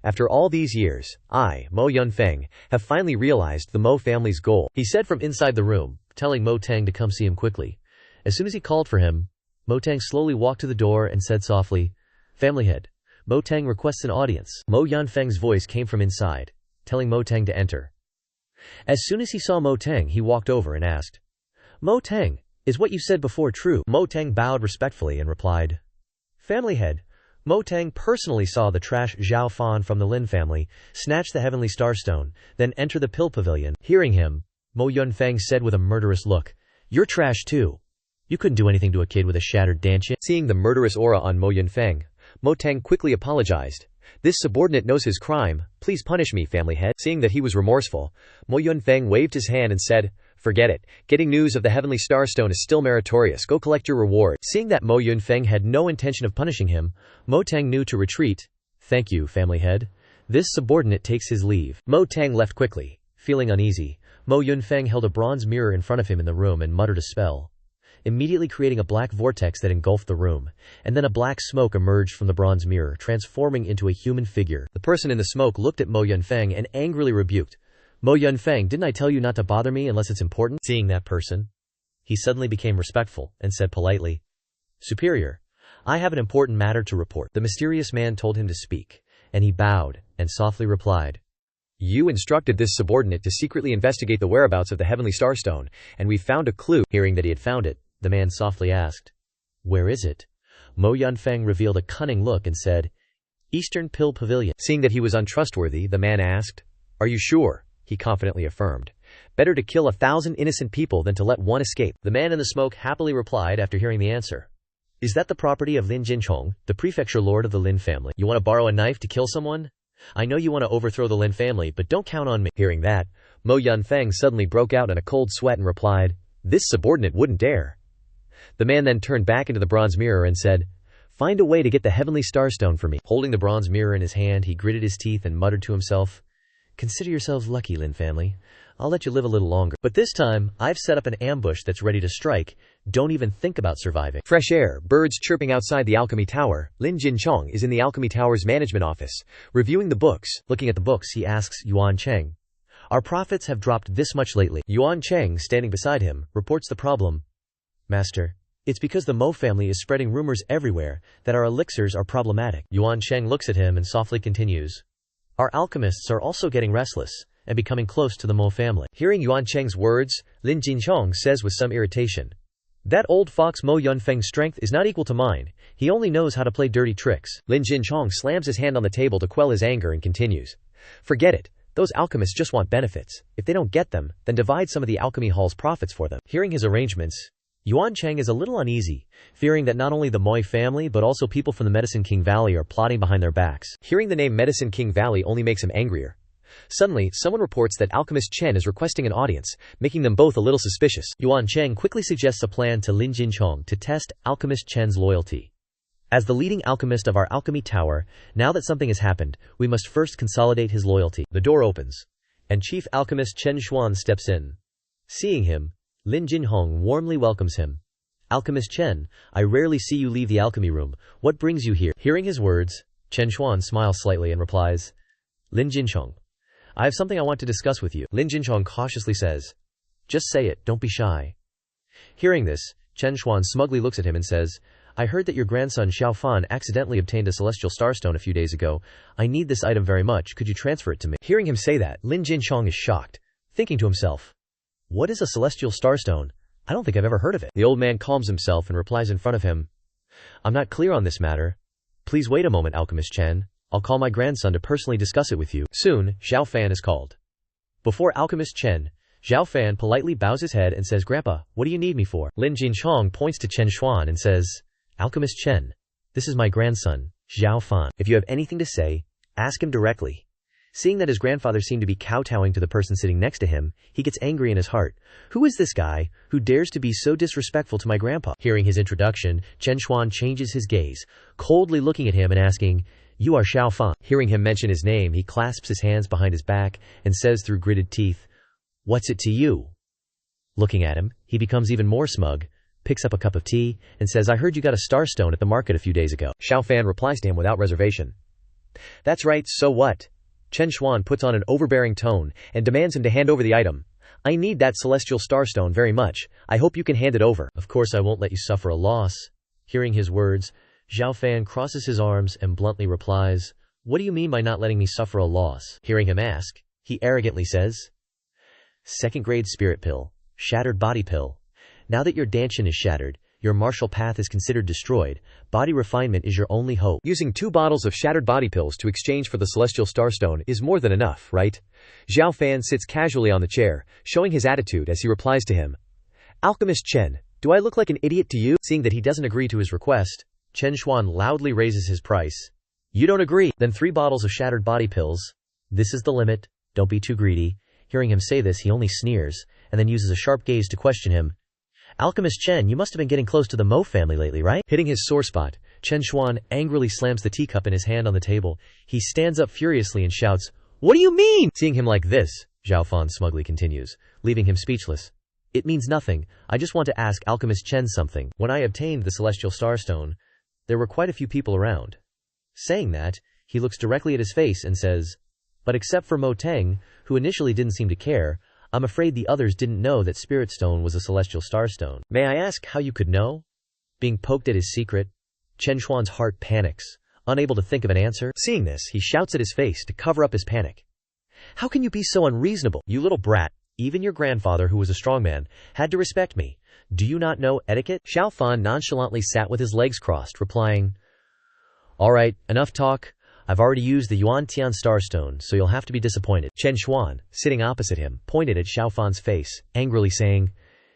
[SPEAKER 2] "After all these years, I, Mo Yunfeng, have finally realized the Mo family's goal."
[SPEAKER 1] He said from inside the room, telling Mo Tang to come see him quickly. As soon as he called for him, Mo Tang slowly walked to the door and said softly, "Family head, Mo Tang requests an audience." Mo Yunfeng's voice came from inside, telling Mo Tang to enter. As soon as he saw Mo Tang, he walked over and asked, "Mo Tang, is what you said before true?" Mo Tang bowed respectfully and replied, "Family head, Mo Tang personally saw the trash Xiao Fan from the Lin family snatch the heavenly starstone, then enter the pill pavilion." Hearing him, Mo Yunfeng said with a murderous look, "You're trash too. You couldn't do anything to a kid with a shattered Dantian."
[SPEAKER 2] Seeing the murderous aura on Mo Yunfeng, Mo Tang quickly apologized. "This subordinate knows his crime. Please punish me, family head." Seeing that he was remorseful, Mo Yunfeng waved his hand and said, "Forget it. Getting news of the heavenly starstone is still meritorious. Go collect your reward."
[SPEAKER 1] Seeing that Mo Yunfeng had no intention of punishing him, Mo Tang knew to retreat. "Thank you, family head. This subordinate takes his leave." Mo Tang left quickly. Feeling uneasy, Mo Yunfeng held a bronze mirror in front of him in the room and muttered a spell, immediately creating a black vortex that engulfed the room, and then a black smoke emerged from the bronze mirror, transforming into a human figure. The person in the smoke looked at Mo Yunfeng and angrily rebuked, "Mo Yunfeng, didn't I tell you not to bother me unless it's important?" Seeing that person, he suddenly became respectful and said politely, "Superior, I have an important matter to report." The mysterious man told him to speak, and he bowed and softly replied,
[SPEAKER 2] "You instructed this subordinate to secretly investigate the whereabouts of the heavenly starstone, and we found a clue."
[SPEAKER 1] Hearing that he had found it, the man softly asked, "Where is it?" Mo Yunfeng revealed a cunning look and said, "Eastern Pill Pavilion."
[SPEAKER 2] Seeing that he was untrustworthy, the man asked, "Are you sure?" He confidently affirmed, "Better to kill 1,000 innocent people than to let one escape." The man in the smoke happily replied after hearing the answer, "Is that the property of Lin Jinchong, the prefecture lord of the Lin family? You want to borrow a knife to kill someone? I know you want to overthrow the Lin family, but don't count on me." Hearing that, Mo Yunfeng suddenly broke out in a cold sweat and replied, "This subordinate wouldn't dare." The man then turned back into the bronze mirror and said, "Find a way to get the heavenly starstone for me." Holding the bronze mirror in his hand, he gritted his teeth and muttered to himself, "Consider yourselves lucky, Lin family. I'll let you live a little longer. But this time, I've set up an ambush that's ready to strike. Don't even think about surviving." Fresh air, birds chirping outside the alchemy tower. Lin Jinchong is in the alchemy tower's management office, reviewing the books.
[SPEAKER 1] Looking at the books, he asks Yuan Cheng, "Our profits have dropped this much lately." Yuan Cheng, standing beside him, reports the problem. "Master, it's because the Mo family is spreading rumors everywhere that our elixirs are problematic." Yuan Cheng looks at him and softly continues, "Our alchemists are also getting restless and becoming close to the Mo family." Hearing Yuan Cheng's words, Lin Jinchong says with some irritation, "That old fox Mo Yunfeng's strength is not equal to mine. He only knows how to play dirty tricks." Lin Jinchong slams his hand on the table to quell his anger and continues, "Forget it. Those alchemists just want benefits. If they don't get them, then divide some of the alchemy hall's profits for them." Hearing his arrangements, Yuan Cheng is a little uneasy, fearing that not only the Moi family but also people from the Medicine King Valley are plotting behind their backs. Hearing the name Medicine King Valley only makes him angrier. Suddenly, someone reports that Alchemist Chen is requesting an audience, making them both a little suspicious. Yuan Cheng quickly suggests a plan to Lin Jinchong to test Alchemist Chen's loyalty. As the leading alchemist of our alchemy tower, now that something has happened, we must first consolidate his loyalty. The door opens, and Chief Alchemist Chen Xuan steps in. Seeing him, Lin Jinhong warmly welcomes him. Alchemist Chen, I rarely see you leave the alchemy room. What brings you here? Hearing his words, Chen Xuan smiles slightly and replies, Lin Jinhong, I have something I want to discuss with you. Lin Jinhong cautiously says, Just say it, don't be shy. Hearing this, Chen Xuan smugly looks at him and says, I heard that your grandson Xiao Fan accidentally obtained a celestial starstone a few days ago. I need this item very much. Could you transfer it to me? Hearing him say that, Lin Jinhong is shocked, thinking to himself, What is a celestial starstone? I don't think I've ever heard of it. The old man calms himself and replies in front of him, I'm not clear on this matter. Please wait a moment, Alchemist Chen. I'll call my grandson to personally discuss it with you. Soon, Xiao Fan is called. Before Alchemist Chen, Xiao Fan politely bows his head and says, Grandpa, what do you need me for? Lin Jinhong points to Chen Xuan and says, Alchemist Chen, this is my grandson, Xiao Fan. If you have anything to say, ask him directly. Seeing that his grandfather seemed to be kowtowing to the person sitting next to him, he gets angry in his heart. Who is this guy, who dares to be so disrespectful to my grandpa? Hearing his introduction, Chen Xuan changes his gaze, coldly looking at him and asking, You are Xiao Fan. Hearing him mention his name, he clasps his hands behind his back and says through gritted teeth, What's it to you? Looking at him, he becomes even more smug, picks up a cup of tea, and says, I heard you got a starstone at the market a few days ago. Xiao Fan replies to him without reservation. That's right, so what? Chen Xuan puts on an overbearing tone and demands him to hand over the item. I need that celestial starstone very much. I hope you can hand it over. Of course I won't let you suffer a loss. Hearing his words, Xiao Fan crosses his arms and bluntly replies, What do you mean by not letting me suffer a loss? Hearing him ask, he arrogantly says, Second grade spirit pill, shattered body pill. Now that your Dantian is shattered, your martial path is considered destroyed. Body refinement is your only hope. Using 2 bottles of shattered body pills to exchange for the celestial starstone is more than enough, right? Xiao Fan sits casually on the chair, showing his attitude as he replies to him. Alchemist Chen, do I look like an idiot to you? Seeing that he doesn't agree to his request, Chen Xuan loudly raises his price. You don't agree? Then 3 bottles of shattered body pills. This is the limit. Don't be too greedy. Hearing him say this, he only sneers, and then uses a sharp gaze to question him. Alchemist Chen, you must have been getting close to the Mo family lately, right? Hitting his sore spot, Chen Xuan angrily slams the teacup in his hand on the table. He stands up furiously and shouts, What do you mean? Seeing him like this, Xiao Fan smugly continues, leaving him speechless. It means nothing. I just want to ask Alchemist Chen something. When I obtained the celestial starstone, there were quite a few people around. Saying that, he looks directly at his face and says, But except for Mo Teng, who initially didn't seem to care, I'm afraid the others didn't know that Spirit Stone was a celestial starstone. May I ask how you could know? Being poked at his secret, Chen Xuan's heart panics, unable to think of an answer. Seeing this, he shouts at his face to cover up his panic. How can you be so unreasonable, you little brat? Even your grandfather, who was a strong man, had to respect me. Do you not know etiquette? Xiao Fan nonchalantly sat with his legs crossed, replying, All right, enough talk. I've already used the Yuan Tian Starstone, so you'll have to be disappointed. Chen Xuan, sitting opposite him, pointed at Xiao Fan's face, angrily saying,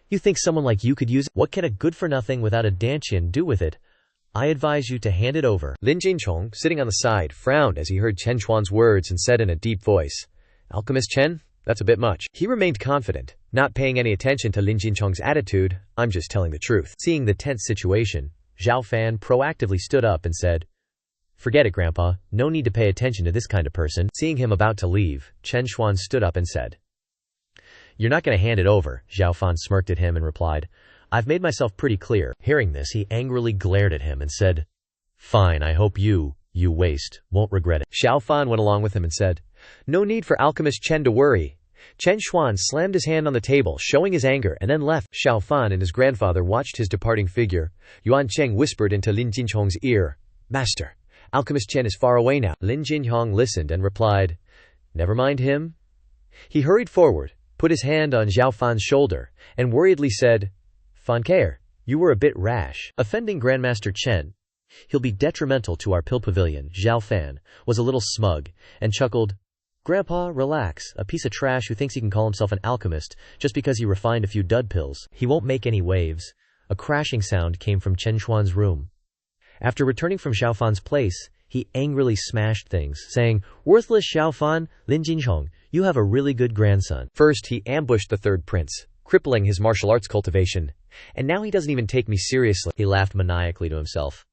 [SPEAKER 1] You think someone like you could use it? What can a good-for-nothing without a Dantian do with it? I advise you to hand it over. Lin Jinchong, sitting on the side, frowned as he heard Chen Xuan's words and said in a deep voice, Alchemist Chen, that's a bit much. He remained confident, not paying any attention to Lin Jinchong's attitude. I'm just telling the truth. Seeing the tense situation, Xiao Fan proactively stood up and said, Forget it, Grandpa. No need to pay attention to this kind of person. Seeing him about to leave, Chen Xuan stood up and said, You're not going to hand it over. Xiao Fan smirked at him and replied, I've made myself pretty clear. Hearing this, he angrily glared at him and said, Fine, I hope you waste, won't regret it. Xiao Fan went along with him and said, No need for Alchemist Chen to worry. Chen Xuan slammed his hand on the table, showing his anger, and then left. Xiao Fan and his grandfather watched his departing figure. Yuan Cheng whispered into Lin Jinchong's ear, Master, Alchemist Chen is far away now. Lin Jinhong listened and replied, Never mind him. He hurried forward, put his hand on Xiao Fan's shoulder, and worriedly said, Fan Kaer, you were a bit rash, offending Grandmaster Chen. He'll be detrimental to our pill pavilion. Xiao Fan was a little smug, and chuckled, Grandpa, relax, a piece of trash who thinks he can call himself an alchemist just because he refined a few dud pills. He won't make any waves. A crashing sound came from Chen Xuan's room. After returning from Xiao Fan's place, he angrily smashed things, saying, Worthless Xiao Fan, Lin Jinhong, you have a really good grandson. First, he ambushed the third prince, crippling his martial arts cultivation. And now he doesn't even take me seriously. He laughed maniacally to himself.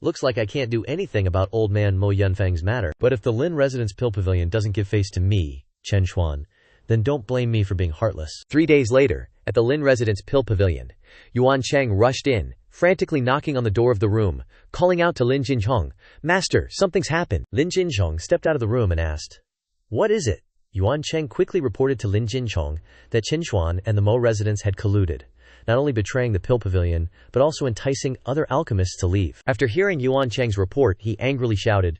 [SPEAKER 1] Looks like I can't do anything about old man Mo Yunfang's matter. But if the Lin residence pill pavilion doesn't give face to me, Chen Xuan, then don't blame me for being heartless.
[SPEAKER 2] 3 days later, at the Lin residence pill pavilion, Yuan Cheng rushed in, frantically knocking on the door of the room, calling out to Lin Jinchong, "Master, something's happened."
[SPEAKER 1] Lin Jinchong stepped out of the room and asked, "What is it?" Yuan Cheng quickly reported to Lin Jinchong that Chen Xuan and the Mo residents had colluded, not only betraying the pill pavilion, but also enticing other alchemists to leave. After hearing Yuan Cheng's report, he angrily shouted.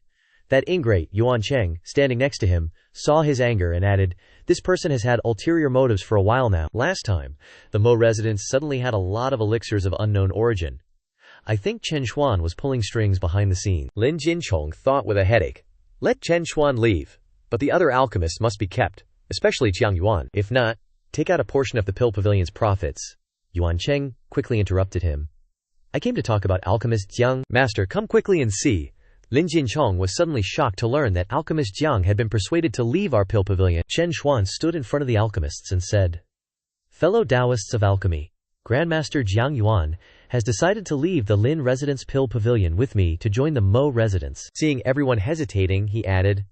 [SPEAKER 1] That ingrate, Yuan Cheng, standing next to him, saw his anger and added, "This person has had ulterior motives for a while now. Last time, the Mo residents suddenly had a lot of elixirs of unknown origin. I think Chen Xuan was pulling strings behind the scenes."
[SPEAKER 2] Lin Jinchong thought with a headache. Let Chen Xuan leave, but the other alchemists must be kept, especially Jiang Yuan.
[SPEAKER 1] If not, take out a portion of the pill pavilion's profits. Yuan Cheng quickly interrupted him. "I came to talk about alchemist Jiang."
[SPEAKER 2] "Master, come quickly and see." Lin Jinchong was suddenly shocked to learn that alchemist Jiang had been persuaded to leave our pill pavilion.
[SPEAKER 1] Chen Xuan stood in front of the alchemists and said, "Fellow Taoists of alchemy, Grandmaster Jiang Yuan has decided to leave the Lin residence pill pavilion with me to join the Mo residence."
[SPEAKER 2] Seeing everyone hesitating, he added,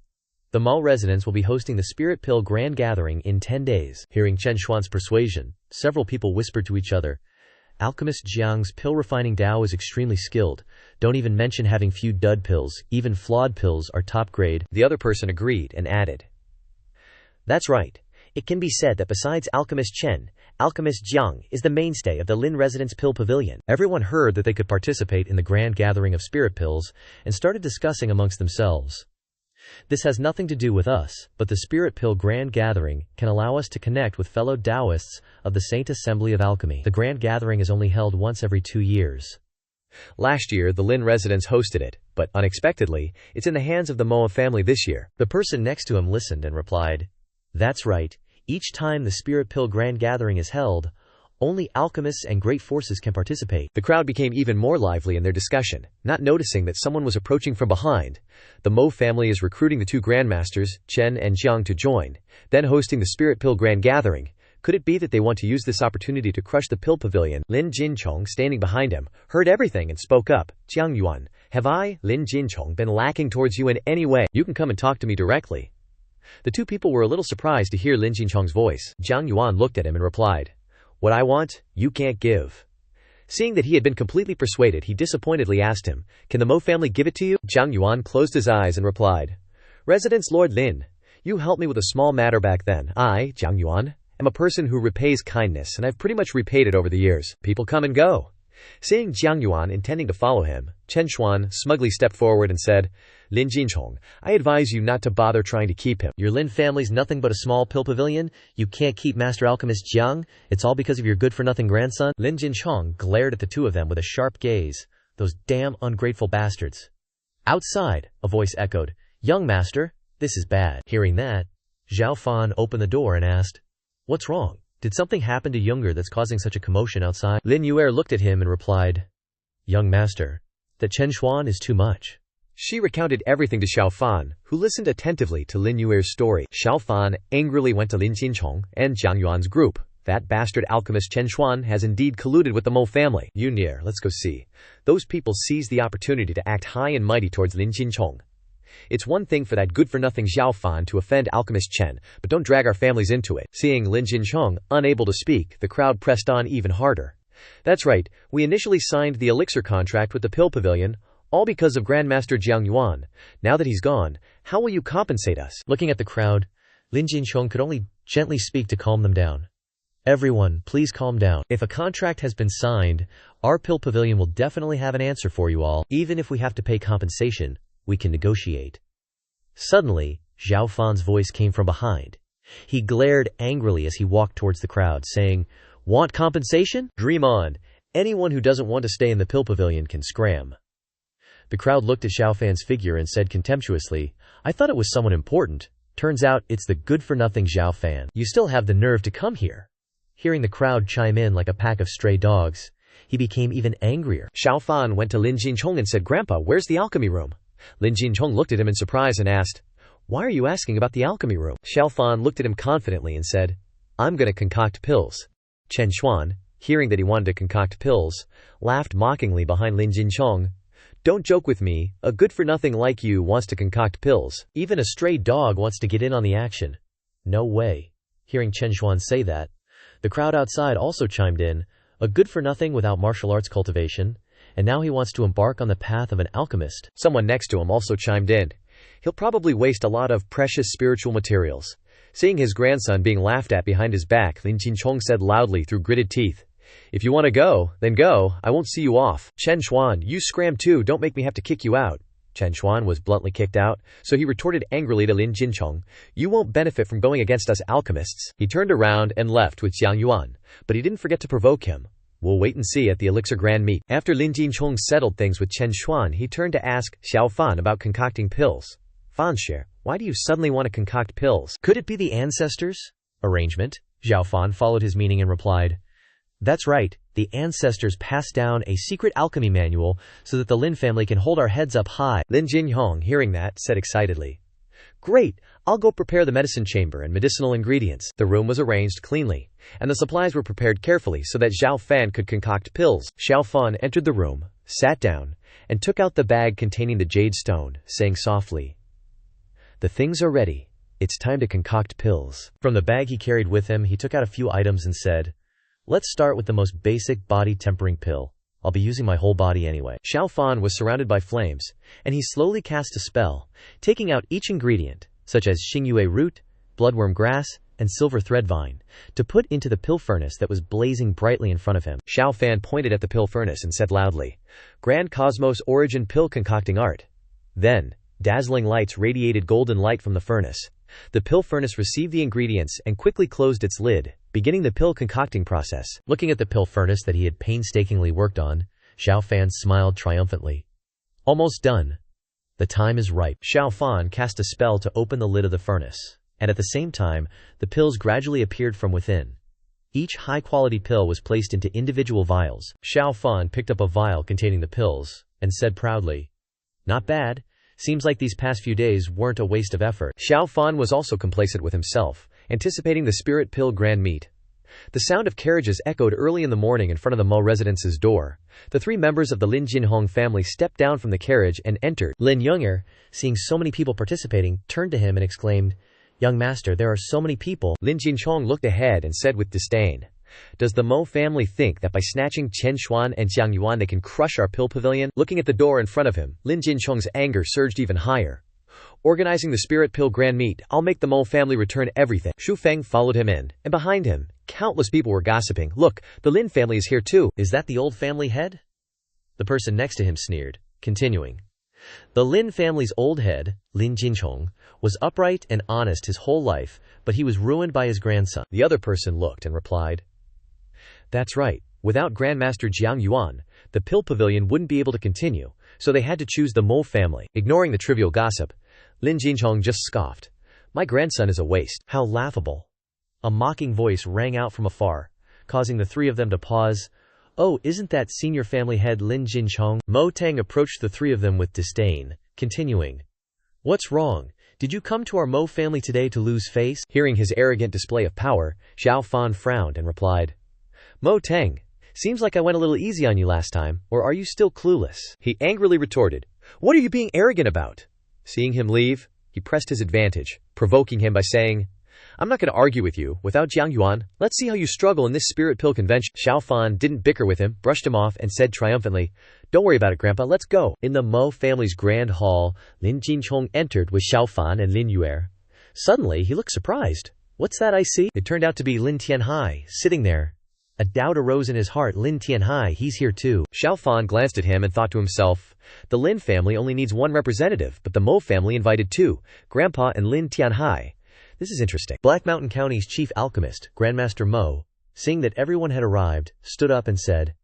[SPEAKER 1] "The Mo residence will be hosting the Spirit Pill Grand Gathering in 10 days. Hearing Chen Xuan's persuasion, several people whispered to each other, "Alchemist Jiang's pill refining Dao is extremely skilled. Don't even mention having few dud pills, even flawed pills are top grade."
[SPEAKER 2] The other person agreed and added,
[SPEAKER 1] "That's right. It can be said that besides Alchemist Chen, Alchemist Jiang is the mainstay of the Lin residence pill pavilion." Everyone heard that they could participate in the grand gathering of spirit pills and started discussing amongst themselves. "This has nothing to do with us, but the Spirit Pill Grand Gathering can allow us to connect with fellow Taoists of the Saint Assembly of Alchemy. The Grand Gathering is only held once every 2 years.
[SPEAKER 2] Last year, the Lin residents hosted it, but unexpectedly, it's in the hands of the Moa family this year."
[SPEAKER 1] The person next to him listened and replied, "That's right. Each time the Spirit Pill Grand Gathering is held, only alchemists and great forces can participate."
[SPEAKER 2] The crowd became even more lively in their discussion, not noticing that someone was approaching from behind. The Mo family is recruiting the 2 grandmasters, Chen and Jiang, to join, then hosting the Spirit Pill Grand Gathering. Could it be that they want to use this opportunity to crush the pill pavilion? Lin Jinchong, standing behind him, heard everything and spoke up. "Jiang Yuan, have I, Lin Jinchong, been lacking towards you in any way? You can come and talk to me directly." The 2 people were a little surprised to hear Lin Jinchong's voice. Jiang Yuan looked at him and replied, "What I want, you can't give." Seeing that he had been completely persuaded, he disappointedly asked him, "Can the Mo family give it to you?" Jiang Yuan closed his eyes and replied, "Residence Lord Lin, you helped me with a small matter back then. I, Jiang Yuan, am a person who repays kindness, and I've pretty much repaid it over the years. People come and go." Seeing Jiang Yuan intending to follow him, Chen Xuan smugly stepped forward and said, "Lin Jinchong, I advise you not to bother trying to keep him.
[SPEAKER 1] Your Lin family's nothing but a small pill pavilion. You can't keep Master Alchemist Jiang. It's all because of your good-for-nothing grandson." Lin Jinchong glared at the 2 of them with a sharp gaze. Those damn ungrateful bastards. Outside, a voice echoed, "Young master, this is bad." Hearing that, Xiao Fan opened the door and asked, "What's wrong? Did something happen to Younger that's causing such a commotion outside?" Lin Yuer looked at him and replied, "Young master, that Chen Xuan is too much."
[SPEAKER 2] She recounted everything to Xiao Fan, who listened attentively to Lin Yuer's story. Xiao Fan angrily went to Lin Jinchong and Jiang Yuan's group. "That bastard alchemist Chen Xuan has indeed colluded with the Mo family. Yunir, let's go see." Those people seized the opportunity to act high and mighty towards Lin Jinchong. "It's one thing for that good-for-nothing Xiao Fan to offend alchemist Chen, but don't drag our families into it." Seeing Lin Jinchong unable to speak, the crowd pressed on even harder. "That's right, we initially signed the elixir contract with the pill pavilion, all because of Grandmaster Jiang Yuan. Now that he's gone, how will you compensate us?" Looking at the crowd, Lin Jinchong could only gently speak to calm them down. "Everyone, please calm down. If a contract has been signed, our pill pavilion will definitely have an answer for you all. Even if we have to pay compensation, we can negotiate." Suddenly, Xiao Fan's voice came from behind. He glared angrily as he walked towards the crowd, saying, "Want compensation? Dream on. Anyone who doesn't want to stay in the pill pavilion can scram." The crowd looked at Xiao Fan's figure and said contemptuously, "I thought it was someone important. Turns out it's the good-for-nothing Xiao Fan. You still have the nerve to come here." Hearing the crowd chime in like a pack of stray dogs, he became even angrier. Xiao Fan went to Lin Jinchong and said, "Grandpa, where's the alchemy room?" Lin Jinchong looked at him in surprise and asked, "Why are you asking about the alchemy room?" Xiao Fan looked at him confidently and said, "I'm going to concoct pills." Chen Xuan, hearing that he wanted to concoct pills, laughed mockingly behind Lin Jinchong. Don't joke with me, a good-for-nothing like you wants to concoct pills.
[SPEAKER 1] Even a stray dog wants to get in on the action. No way. Hearing Chen Xuan say that, the crowd outside also chimed in, a good-for-nothing without martial arts cultivation, and now he wants to embark on the path of an alchemist.
[SPEAKER 2] Someone next to him also chimed in. He'll probably waste a lot of precious spiritual materials. Seeing his grandson being laughed at behind his back, Lin Jinchong said loudly through gritted teeth, "If you want to go, then go. I won't see you off." "Chen Xuan, you scram too, don't make me have to kick you out." Chen Xuan was bluntly kicked out, so he retorted angrily to Lin Jinchong, "You won't benefit from going against us alchemists." He turned around and left with Xiang Yuan, but he didn't forget to provoke him. "We'll wait and see at the Elixir Grand Meet." After Lin Jinchong settled things with Chen Xuan, he turned to ask Xiao Fan about concocting pills. "Fanxia, why do you suddenly want to concoct pills?"
[SPEAKER 1] Could it be the ancestors' arrangement? Xiao Fan followed his meaning and replied, "That's right, the ancestors passed down a secret alchemy manual so that the Lin family can hold our heads up high."
[SPEAKER 2] Lin Jinhong, hearing that, said excitedly, "Great, I'll go prepare the medicine chamber and medicinal ingredients." The room was arranged cleanly, and the supplies were prepared carefully so that Xiao Fan could concoct pills. Xiao Fan entered the room, sat down, and took out the bag containing the jade stone, saying softly, "The things are ready. It's time to concoct pills."
[SPEAKER 1] From the bag he carried with him, he took out a few items and said, "Let's start with the most basic body tempering pill. I'll be using my whole body anyway."
[SPEAKER 2] Xiao Fan was surrounded by flames, and he slowly cast a spell, taking out each ingredient, such as Xingyue root, bloodworm grass, and silver thread vine, to put into the pill furnace that was blazing brightly in front of him. Xiao Fan pointed at the pill furnace and said loudly, "Grand Cosmos Origin Pill Concocting Art." Then, dazzling lights radiated golden light from the furnace. The pill furnace received the ingredients and quickly closed its lid, beginning the pill concocting process.
[SPEAKER 1] Looking at the pill furnace that he had painstakingly worked on, Xiao Fan smiled triumphantly. "Almost done. The time is ripe." Xiao Fan cast a spell to open the lid of the furnace, and at the same time, the pills gradually appeared from within. Each high-quality pill was placed into individual vials. Xiao Fan picked up a vial containing the pills, and said proudly, "Not bad. Seems like these past few days weren't a waste of effort."
[SPEAKER 2] Xiao Fan was also complacent with himself, anticipating the Spirit Pill Grand Meet. The sound of carriages echoed early in the morning in front of the Mo residence's door. The three members of the Lin Jinhong family stepped down from the carriage and entered.
[SPEAKER 1] Lin Younger, seeing so many people participating, turned to him and exclaimed, "Young master, there are so many people."
[SPEAKER 2] Lin Jinchong looked ahead and said with disdain, "Does the Mo family think that by snatching Chen Xuan and Xiang Yuan they can crush our pill pavilion?" Looking at the door in front of him, Lin Jinchong's anger surged even higher. "Organizing the Spirit Pill Grand Meet, I'll make the Mo family return everything." Xu Feng followed him in, and behind him, countless people were gossiping. "Look, the Lin family is here too."
[SPEAKER 1] "Is that the old family head?" The person next to him sneered, continuing, "The Lin family's old head, Lin Jinchong, was upright and honest his whole life, but he was ruined by his grandson."
[SPEAKER 2] The other person looked and replied, "That's right. Without Grandmaster Jiang Yuan, the pill pavilion wouldn't be able to continue, so they had to choose the Mo family." Ignoring the trivial gossip, Lin Jinchong just scoffed. "My grandson is a waste."
[SPEAKER 1] "How laughable." A mocking voice rang out from afar, causing the three of them to pause. "Oh, isn't that senior family head Lin Jinchong?" Mo Tang approached the three of them with disdain, continuing, "What's wrong? Did you come to our Mo family today to lose face?"
[SPEAKER 2] Hearing his arrogant display of power, Xiao Fan frowned and replied, "Mo Tang, seems like I went a little easy on you last time, or are you still clueless?" He angrily retorted, "What are you being arrogant about?" Seeing him leave, he pressed his advantage, provoking him by saying, "I'm not going to argue with you. Without Jiang Yuan, let's see how you struggle in this Spirit Pill convention." Xiao Fan didn't bicker with him, brushed him off, and said triumphantly, "Don't worry about it, Grandpa, let's go." In the Mo family's grand hall, Lin Jinchong entered with Xiao Fan and Lin Yue. Suddenly, he looked surprised. "What's that I see?" It turned out to be Lin Tianhai, sitting there. A doubt arose in his heart. "Lin Tianhai, he's here too." Xiao Fan glanced at him and thought to himself, the Lin family only needs one representative, but the Mo family invited two, Grandpa and Lin Tianhai. This is interesting. Black Mountain County's chief alchemist, Grandmaster Mo, seeing that everyone had arrived, stood up and said,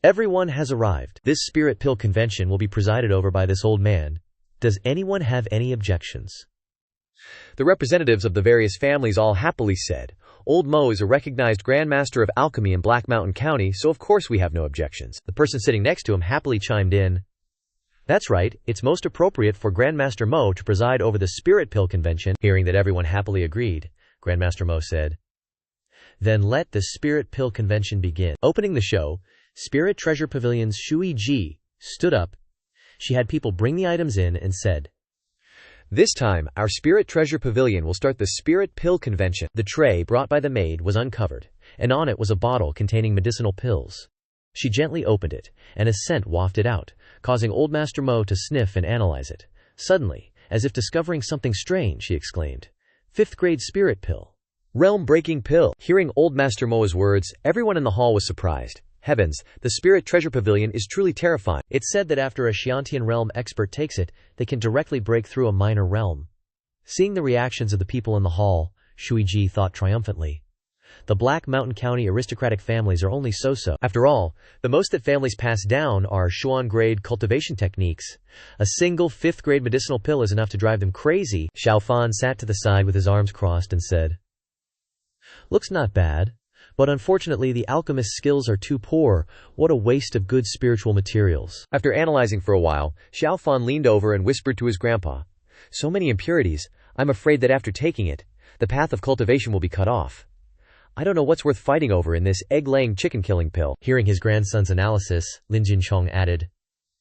[SPEAKER 2] "Everyone has arrived. This Spirit Pill convention will be presided over by this old man. Does anyone have any objections?" The representatives of the various families all happily said, "Old Mo is a recognized Grandmaster of Alchemy in Black Mountain County, so of course we have no objections." The person sitting next to him happily chimed in, "That's right, it's most appropriate for Grandmaster Mo to preside over the Spirit Pill Convention." Hearing that everyone happily agreed, Grandmaster Mo said, "Then let the Spirit Pill Convention begin." Opening the show, Spirit Treasure Pavilion's Shui Ji stood up.
[SPEAKER 1] She had people bring the items in and said,
[SPEAKER 2] "This time, our Spirit Treasure Pavilion will start the Spirit Pill Convention." The tray brought by the maid was uncovered, and on it was a bottle containing medicinal pills. She gently opened it, and a scent wafted out, causing Old Master Mo to sniff and analyze it. Suddenly, as if discovering something strange, she exclaimed, "Fifth grade spirit pill. Realm-breaking pill." Hearing Old Master Mo's words, everyone in the hall was surprised. Heavens, the Spirit Treasure Pavilion is truly terrifying.
[SPEAKER 1] It's said that after a Xiantian realm expert takes it, they can directly break through a minor realm. Seeing the reactions of the people in the hall, Shuiji thought triumphantly. The Black Mountain County aristocratic families are only so-so. After all, the most that families pass down are Shuan-grade cultivation techniques. A single 5th grade medicinal pill is enough to drive them crazy. Xiao Fan sat to the side with his arms crossed and said, "Looks not bad. But unfortunately the alchemist's skills are too poor. What a waste of good spiritual materials." After analyzing for a while, Xiao Fan leaned over and whispered to his grandpa, "So many impurities, I'm afraid that after taking it, the path of cultivation will be cut off. I don't know what's worth fighting over in this egg-laying chicken-killing pill." Hearing his grandson's analysis, Lin Jinchong added,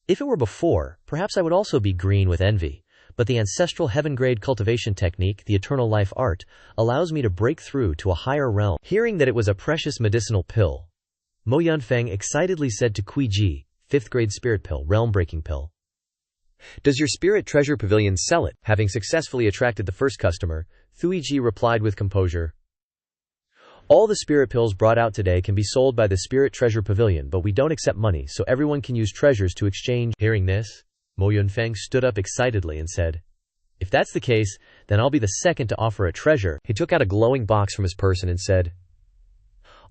[SPEAKER 1] "If it were before, perhaps I would also be green with envy. But the ancestral heaven-grade cultivation technique, the eternal life art, allows me to break through to a higher realm." Hearing that it was a precious medicinal pill, Mo Yunfeng excitedly said to Kuiji, "5th grade spirit pill, realm-breaking pill. Does your Spirit Treasure Pavilion sell it?" Having successfully attracted the first customer, Thuiji replied with composure, "All the spirit pills brought out today can be sold by the Spirit Treasure Pavilion, but we don't accept money, so everyone can use treasures to exchange." Hearing this, Mo Yunfeng stood up excitedly and said, "If that's the case, then I'll be the second to offer a treasure." He took out a glowing box from his person and said,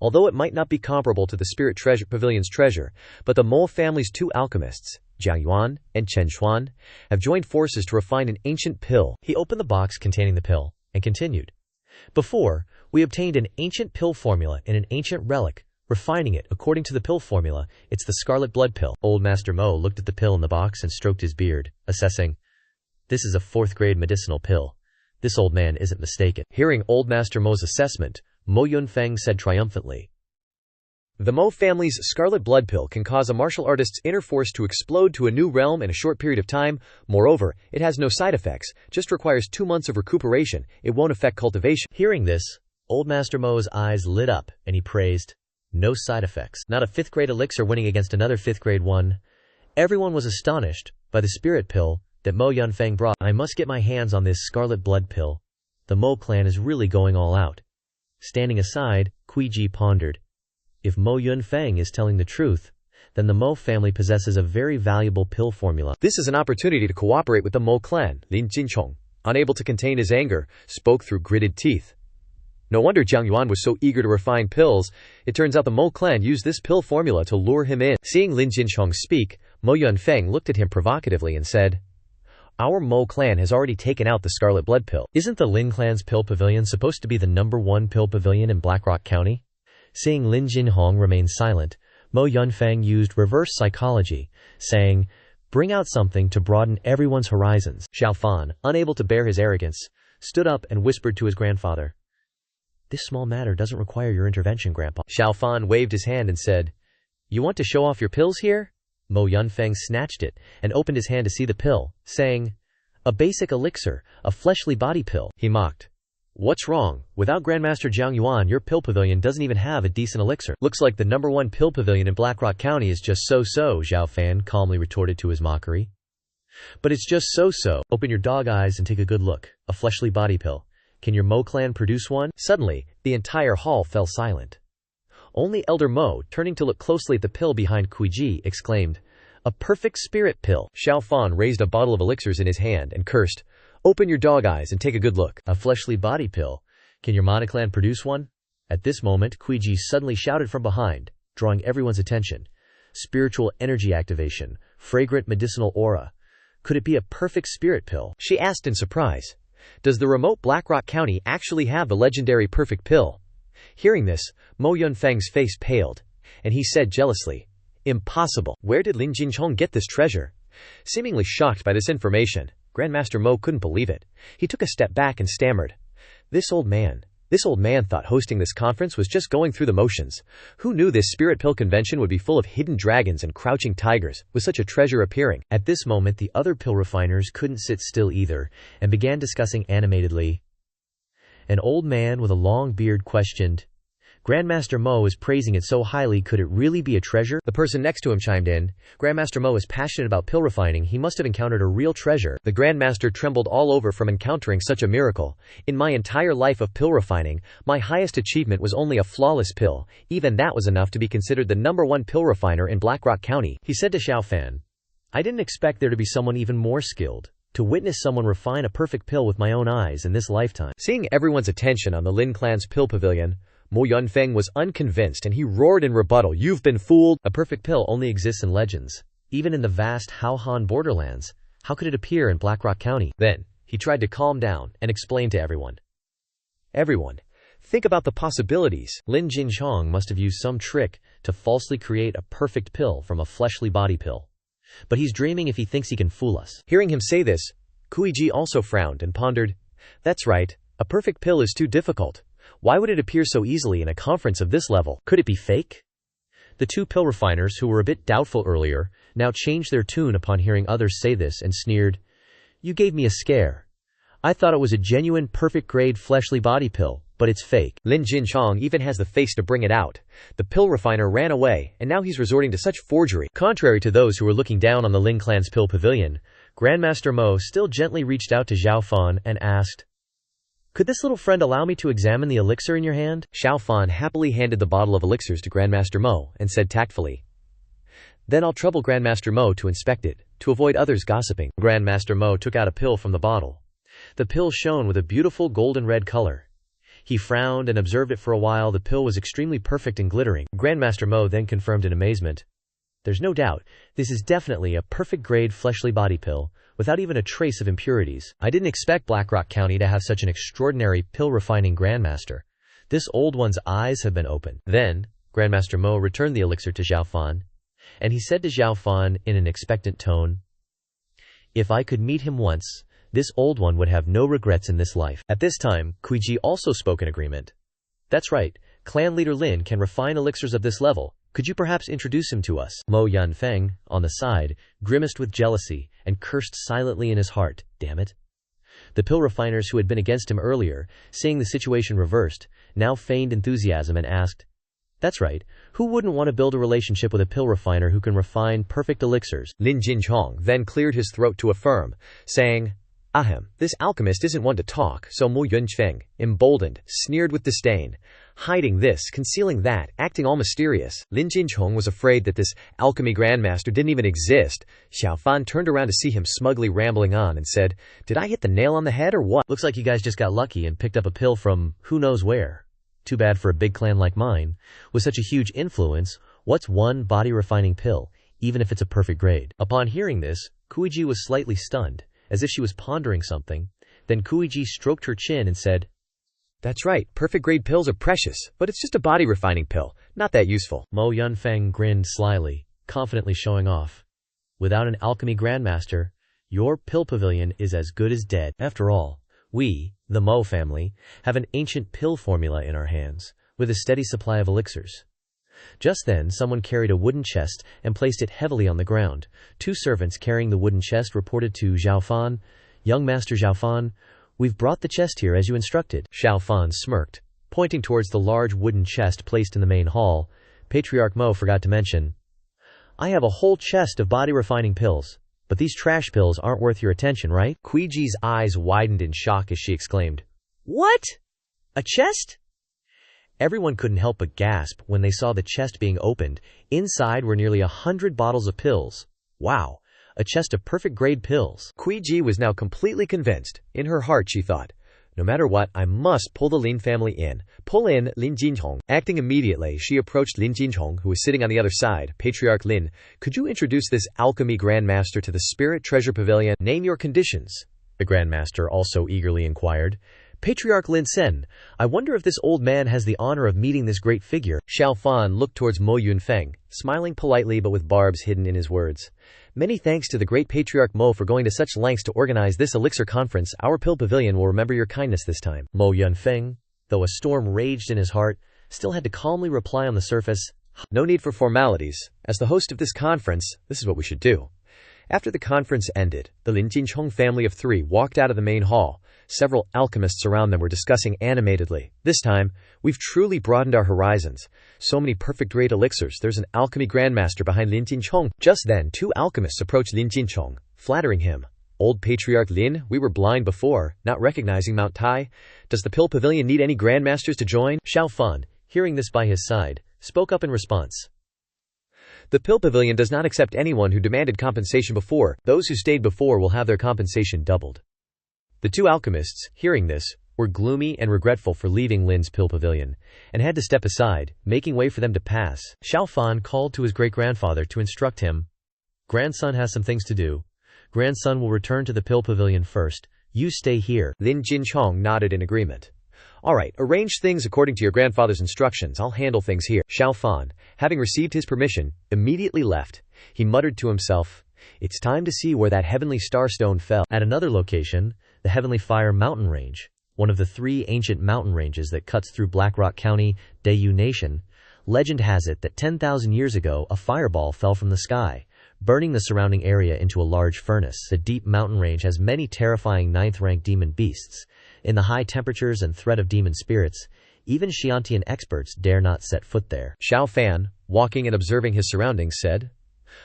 [SPEAKER 1] "Although it might not be comparable to the Spirit Treasure Pavilion's treasure, but the Mo family's 2 alchemists, Jiang Yuan and Chen Xuan, have joined forces to refine an ancient pill." He opened the box containing the pill and continued, "Before, we obtained an ancient pill formula in an ancient relic. Refining it according to the pill formula, it's the Scarlet Blood Pill." Old Master Mo looked at the pill in the box and stroked his beard, assessing, "This is a 4th grade medicinal pill. This old man isn't mistaken." Hearing Old Master Mo's assessment, Mo Yunfeng said triumphantly, "The Mo family's Scarlet Blood Pill can cause a martial artist's inner force to explode to a new realm in a short period of time. Moreover, it has no side effects, just requires 2 months of recuperation. It won't affect cultivation." Hearing this, Old Master Mo's eyes lit up, and he praised, "No side effects. Not a 5th grade elixir winning against another 5th grade one." Everyone was astonished by the spirit pill that Mo Yunfeng brought. "I must get my hands on this Scarlet Blood Pill. The Mo clan is really going all out." Standing aside, Kuiji pondered, "If Mo Yunfeng is telling the truth, then the Mo family possesses a very valuable pill formula. This is an opportunity to cooperate with the Mo clan." Lin Jinchong, unable to contain his anger, spoke through gritted teeth. No wonder Jiang Yuan was so eager to refine pills. It turns out the Mo clan used this pill formula to lure him in. Seeing Lin Jinchong speak, Mo Yunfeng looked at him provocatively and said, "Our Mo clan has already taken out the Scarlet Blood Pill. Isn't the Lin clan's pill pavilion supposed to be the #1 pill pavilion in Blackrock County?" Seeing Lin Jinhong remain silent, Mo Yunfeng used reverse psychology, saying, "Bring out something to broaden everyone's horizons." Xiao Fan, unable to bear his arrogance, stood up and whispered to his grandfather, "This small matter doesn't require your intervention, Grandpa." Xiao Fan waved his hand and said, "You want to show off your pills here?" Mo Yunfeng snatched it and opened his hand to see the pill, saying, "A basic elixir, a fleshly body pill." He mocked, "What's wrong? Without Grandmaster Jiang Yuan, your pill pavilion doesn't even have a decent elixir. Looks like the #1 pill pavilion in Blackrock County is just so-so," Xiao Fan calmly retorted to his mockery. "But it's just so-so. Open your dog eyes and take a good look. A fleshly body pill. Can your Mo clan produce one?" Suddenly, the entire hall fell silent. Only Elder Mo, turning to look closely at the pill behind Kuiji, exclaimed, "A perfect spirit pill." Xiao Fan raised a bottle of elixirs in his hand and cursed, "Open your dog eyes and take a good look. A fleshly body pill. Can your Mana clan produce one?" At this moment, Kuiji suddenly shouted from behind, drawing everyone's attention. "Spiritual energy activation. Fragrant medicinal aura. Could it be a perfect spirit pill?" She asked in surprise. "Does the remote Blackrock County actually have the legendary perfect pill?" Hearing this, Mo Yunfeng's face paled, and he said jealously, "Impossible. Where did Lin Jinchong get this treasure?" Seemingly shocked by this information, Grandmaster Mo couldn't believe it. He took a step back and stammered, "This old man,
[SPEAKER 2] This old man thought hosting this conference was just going through the motions. Who knew this spirit pill convention would be full of hidden dragons and crouching tigers, with such a treasure appearing?
[SPEAKER 1] At this moment the other pill refiners couldn't sit still either, and began discussing animatedly. An old man with a long beard questioned, "Grandmaster Mo is praising it so highly, could it really be a treasure?"
[SPEAKER 2] The person next to him chimed in, "Grandmaster Mo is passionate about pill refining, he must have encountered a real treasure." The Grandmaster trembled all over from encountering such a miracle. "In my entire life of pill refining, my highest achievement was only a flawless pill. Even that was enough to be considered the #1 pill refiner in Blackrock County," he said to Xiao Fan. "I didn't expect there to be someone even more skilled. To witness someone refine a perfect pill with my own eyes in this lifetime." Seeing everyone's attention on the Lin clan's pill pavilion, Mo Yunfeng was unconvinced and he roared in rebuttal, "You've been fooled!
[SPEAKER 1] A perfect pill only exists in legends. Even in the vast Haohan borderlands, how could it appear in Blackrock County?"
[SPEAKER 2] Then, he tried to calm down and explain to everyone. "Everyone, think about the possibilities.
[SPEAKER 1] Lin Jinchong must have used some trick to falsely create a perfect pill from a fleshly body pill. But he's dreaming if he thinks he can fool us."
[SPEAKER 2] Hearing him say this, Kuiji also frowned and pondered, "That's right, a perfect pill is too difficult. Why would it appear so easily in a conference of this level?
[SPEAKER 1] Could it be fake?" The two pill refiners, who were a bit doubtful earlier, now changed their tune upon hearing others say this and sneered, "You gave me a scare. I thought it was a genuine perfect grade fleshly body pill, but it's fake."
[SPEAKER 2] Lin Jinchong even has the face to bring it out. The pill refiner ran away, and now he's resorting to such forgery.
[SPEAKER 1] Contrary to those who were looking down on the Lin clan's pill pavilion, Grandmaster Mo still gently reached out to Xiao Fan and asked, "Could this little friend allow me to examine the elixir in your hand?"
[SPEAKER 2] Xiao Fan happily handed the bottle of elixirs to Grandmaster Mo and said tactfully, "Then I'll trouble Grandmaster Mo to inspect it, to avoid others gossiping."
[SPEAKER 1] Grandmaster Mo took out a pill from the bottle. The pill shone with a beautiful golden red color. He frowned and observed it for a while. The pill was extremely perfect and glittering. Grandmaster Mo then confirmed in amazement, "There's no doubt, this is definitely a perfect grade fleshly body pill, without even a trace of impurities. I didn't expect Blackrock County to have such an extraordinary pill-refining Grandmaster. This old one's eyes have been opened." Then, Grandmaster Mo returned the elixir to Xiao Fan, and he said to Xiao Fan in an expectant tone, "If I could meet him once, this old one would have no regrets in this life." At this time, Kuiji also spoke in agreement. "That's right, clan leader Lin can refine elixirs of this level. Could you perhaps introduce him to us?" Mo Yunfeng, on the side, grimaced with jealousy and cursed silently in his heart, "Damn it." The pill refiners who had been against him earlier, seeing the situation reversed, now feigned enthusiasm and asked, "That's right, who wouldn't want to build a relationship with a pill refiner who can refine perfect elixirs?"
[SPEAKER 2] Lin Jinchong then cleared his throat to affirm, saying, "Ahem, this alchemist isn't one to talk," so Mo Yunfeng, emboldened, sneered with disdain. Hiding this, concealing that, acting all mysterious, Lin Jinchong was afraid that this alchemy grandmaster didn't even exist. Xiao Fan turned around to see him smugly rambling on and said, "Did I hit the nail on the head or what?
[SPEAKER 1] Looks like you guys just got lucky and picked up a pill from who knows where. Too bad for a big clan like mine. With such a huge influence, what's one body-refining pill, even if it's a perfect grade?" Upon hearing this, Kuiji was slightly stunned, as if she was pondering something. Then Kuiji stroked her chin and said,
[SPEAKER 2] "That's right, perfect grade pills are precious, but it's just a body refining pill, not that useful."
[SPEAKER 1] Mo Yunfeng grinned slyly, confidently showing off. "Without an alchemy grandmaster, your pill pavilion is as good as dead. After all, we, the Mo family, have an ancient pill formula in our hands, with a steady supply of elixirs." Just then someone carried a wooden chest and placed it heavily on the ground. Two servants carrying the wooden chest reported to Xiao Fan, "Young Master Xiao Fan, we've brought the chest here as you instructed." Xiao Fan smirked, pointing towards the large wooden chest placed in the main hall. Patriarch Mo forgot to mention, "I have a whole chest of body-refining pills, but these trash pills aren't worth your attention, right?"
[SPEAKER 2] Kuiji's eyes widened in shock as she exclaimed,
[SPEAKER 1] "What? A chest?" Everyone couldn't help but gasp when they saw the chest being opened. Inside were nearly 100 bottles of pills. Wow, a chest of perfect grade pills.
[SPEAKER 2] Kuiji was now completely convinced. In her heart she thought, "No matter what, I must pull the Lin family in. Pull in Lin Jinchong." Acting immediately, she approached Lin Jinchong, who was sitting on the other side. "Patriarch Lin, could you introduce this alchemy grandmaster to the Spirit Treasure Pavilion? Name your conditions."
[SPEAKER 1] The grandmaster also eagerly inquired, "Patriarch Lin Sen, I wonder if this old man has the honor of meeting this great figure."
[SPEAKER 2] Xiao Fan looked towards Mo Yunfeng, smiling politely but with barbs hidden in his words. "Many thanks to the great Patriarch Mo for going to such lengths to organize this elixir conference. Our pill pavilion will remember your kindness this time."
[SPEAKER 1] Mo Yunfeng, though a storm raged in his heart, still had to calmly reply on the surface,
[SPEAKER 2] "No need for formalities. As the host of this conference, this is what we should do." After the conference ended, the Lin Jinchong family of 3 walked out of the main hall. Several alchemists around them were discussing animatedly. "This time, we've truly broadened our horizons. So many perfect great elixirs. There's an alchemy grandmaster behind Lin Jinchong." Just then, 2 alchemists approached Lin Jinchong, flattering him. "Old Patriarch Lin, we were blind before, not recognizing Mount Tai. Does the Pill Pavilion need any grandmasters to join?"
[SPEAKER 1] Xiao Fan, hearing this by his side, spoke up in response.
[SPEAKER 2] "The Pill Pavilion does not accept anyone who demanded compensation before. Those who stayed before will have their compensation doubled." The 2 alchemists, hearing this, were gloomy and regretful for leaving Lin's Pill Pavilion, and had to step aside, making way for them to pass. Xiao Fan called to his great-grandfather to instruct him. "Grandson has some things to do. Grandson will return to the Pill Pavilion first. You stay here." Lin Jinchong nodded in agreement. "All right, arrange things according to your grandfather's instructions. I'll handle things here." Xiao Fan, having received his permission, immediately left. He muttered to himself, "It's time to see where that heavenly starstone fell."
[SPEAKER 1] At another location, the Heavenly Fire Mountain Range, one of the 3 ancient mountain ranges that cuts through Blackrock County, Dayu Nation, legend has it that 10,000 years ago a fireball fell from the sky, burning the surrounding area into a large furnace. The deep mountain range has many terrifying 9th-rank demon beasts. In the high temperatures and threat of demon spirits, even Xianxian experts dare not set foot there.
[SPEAKER 2] Xiao Fan, walking and observing his surroundings, said,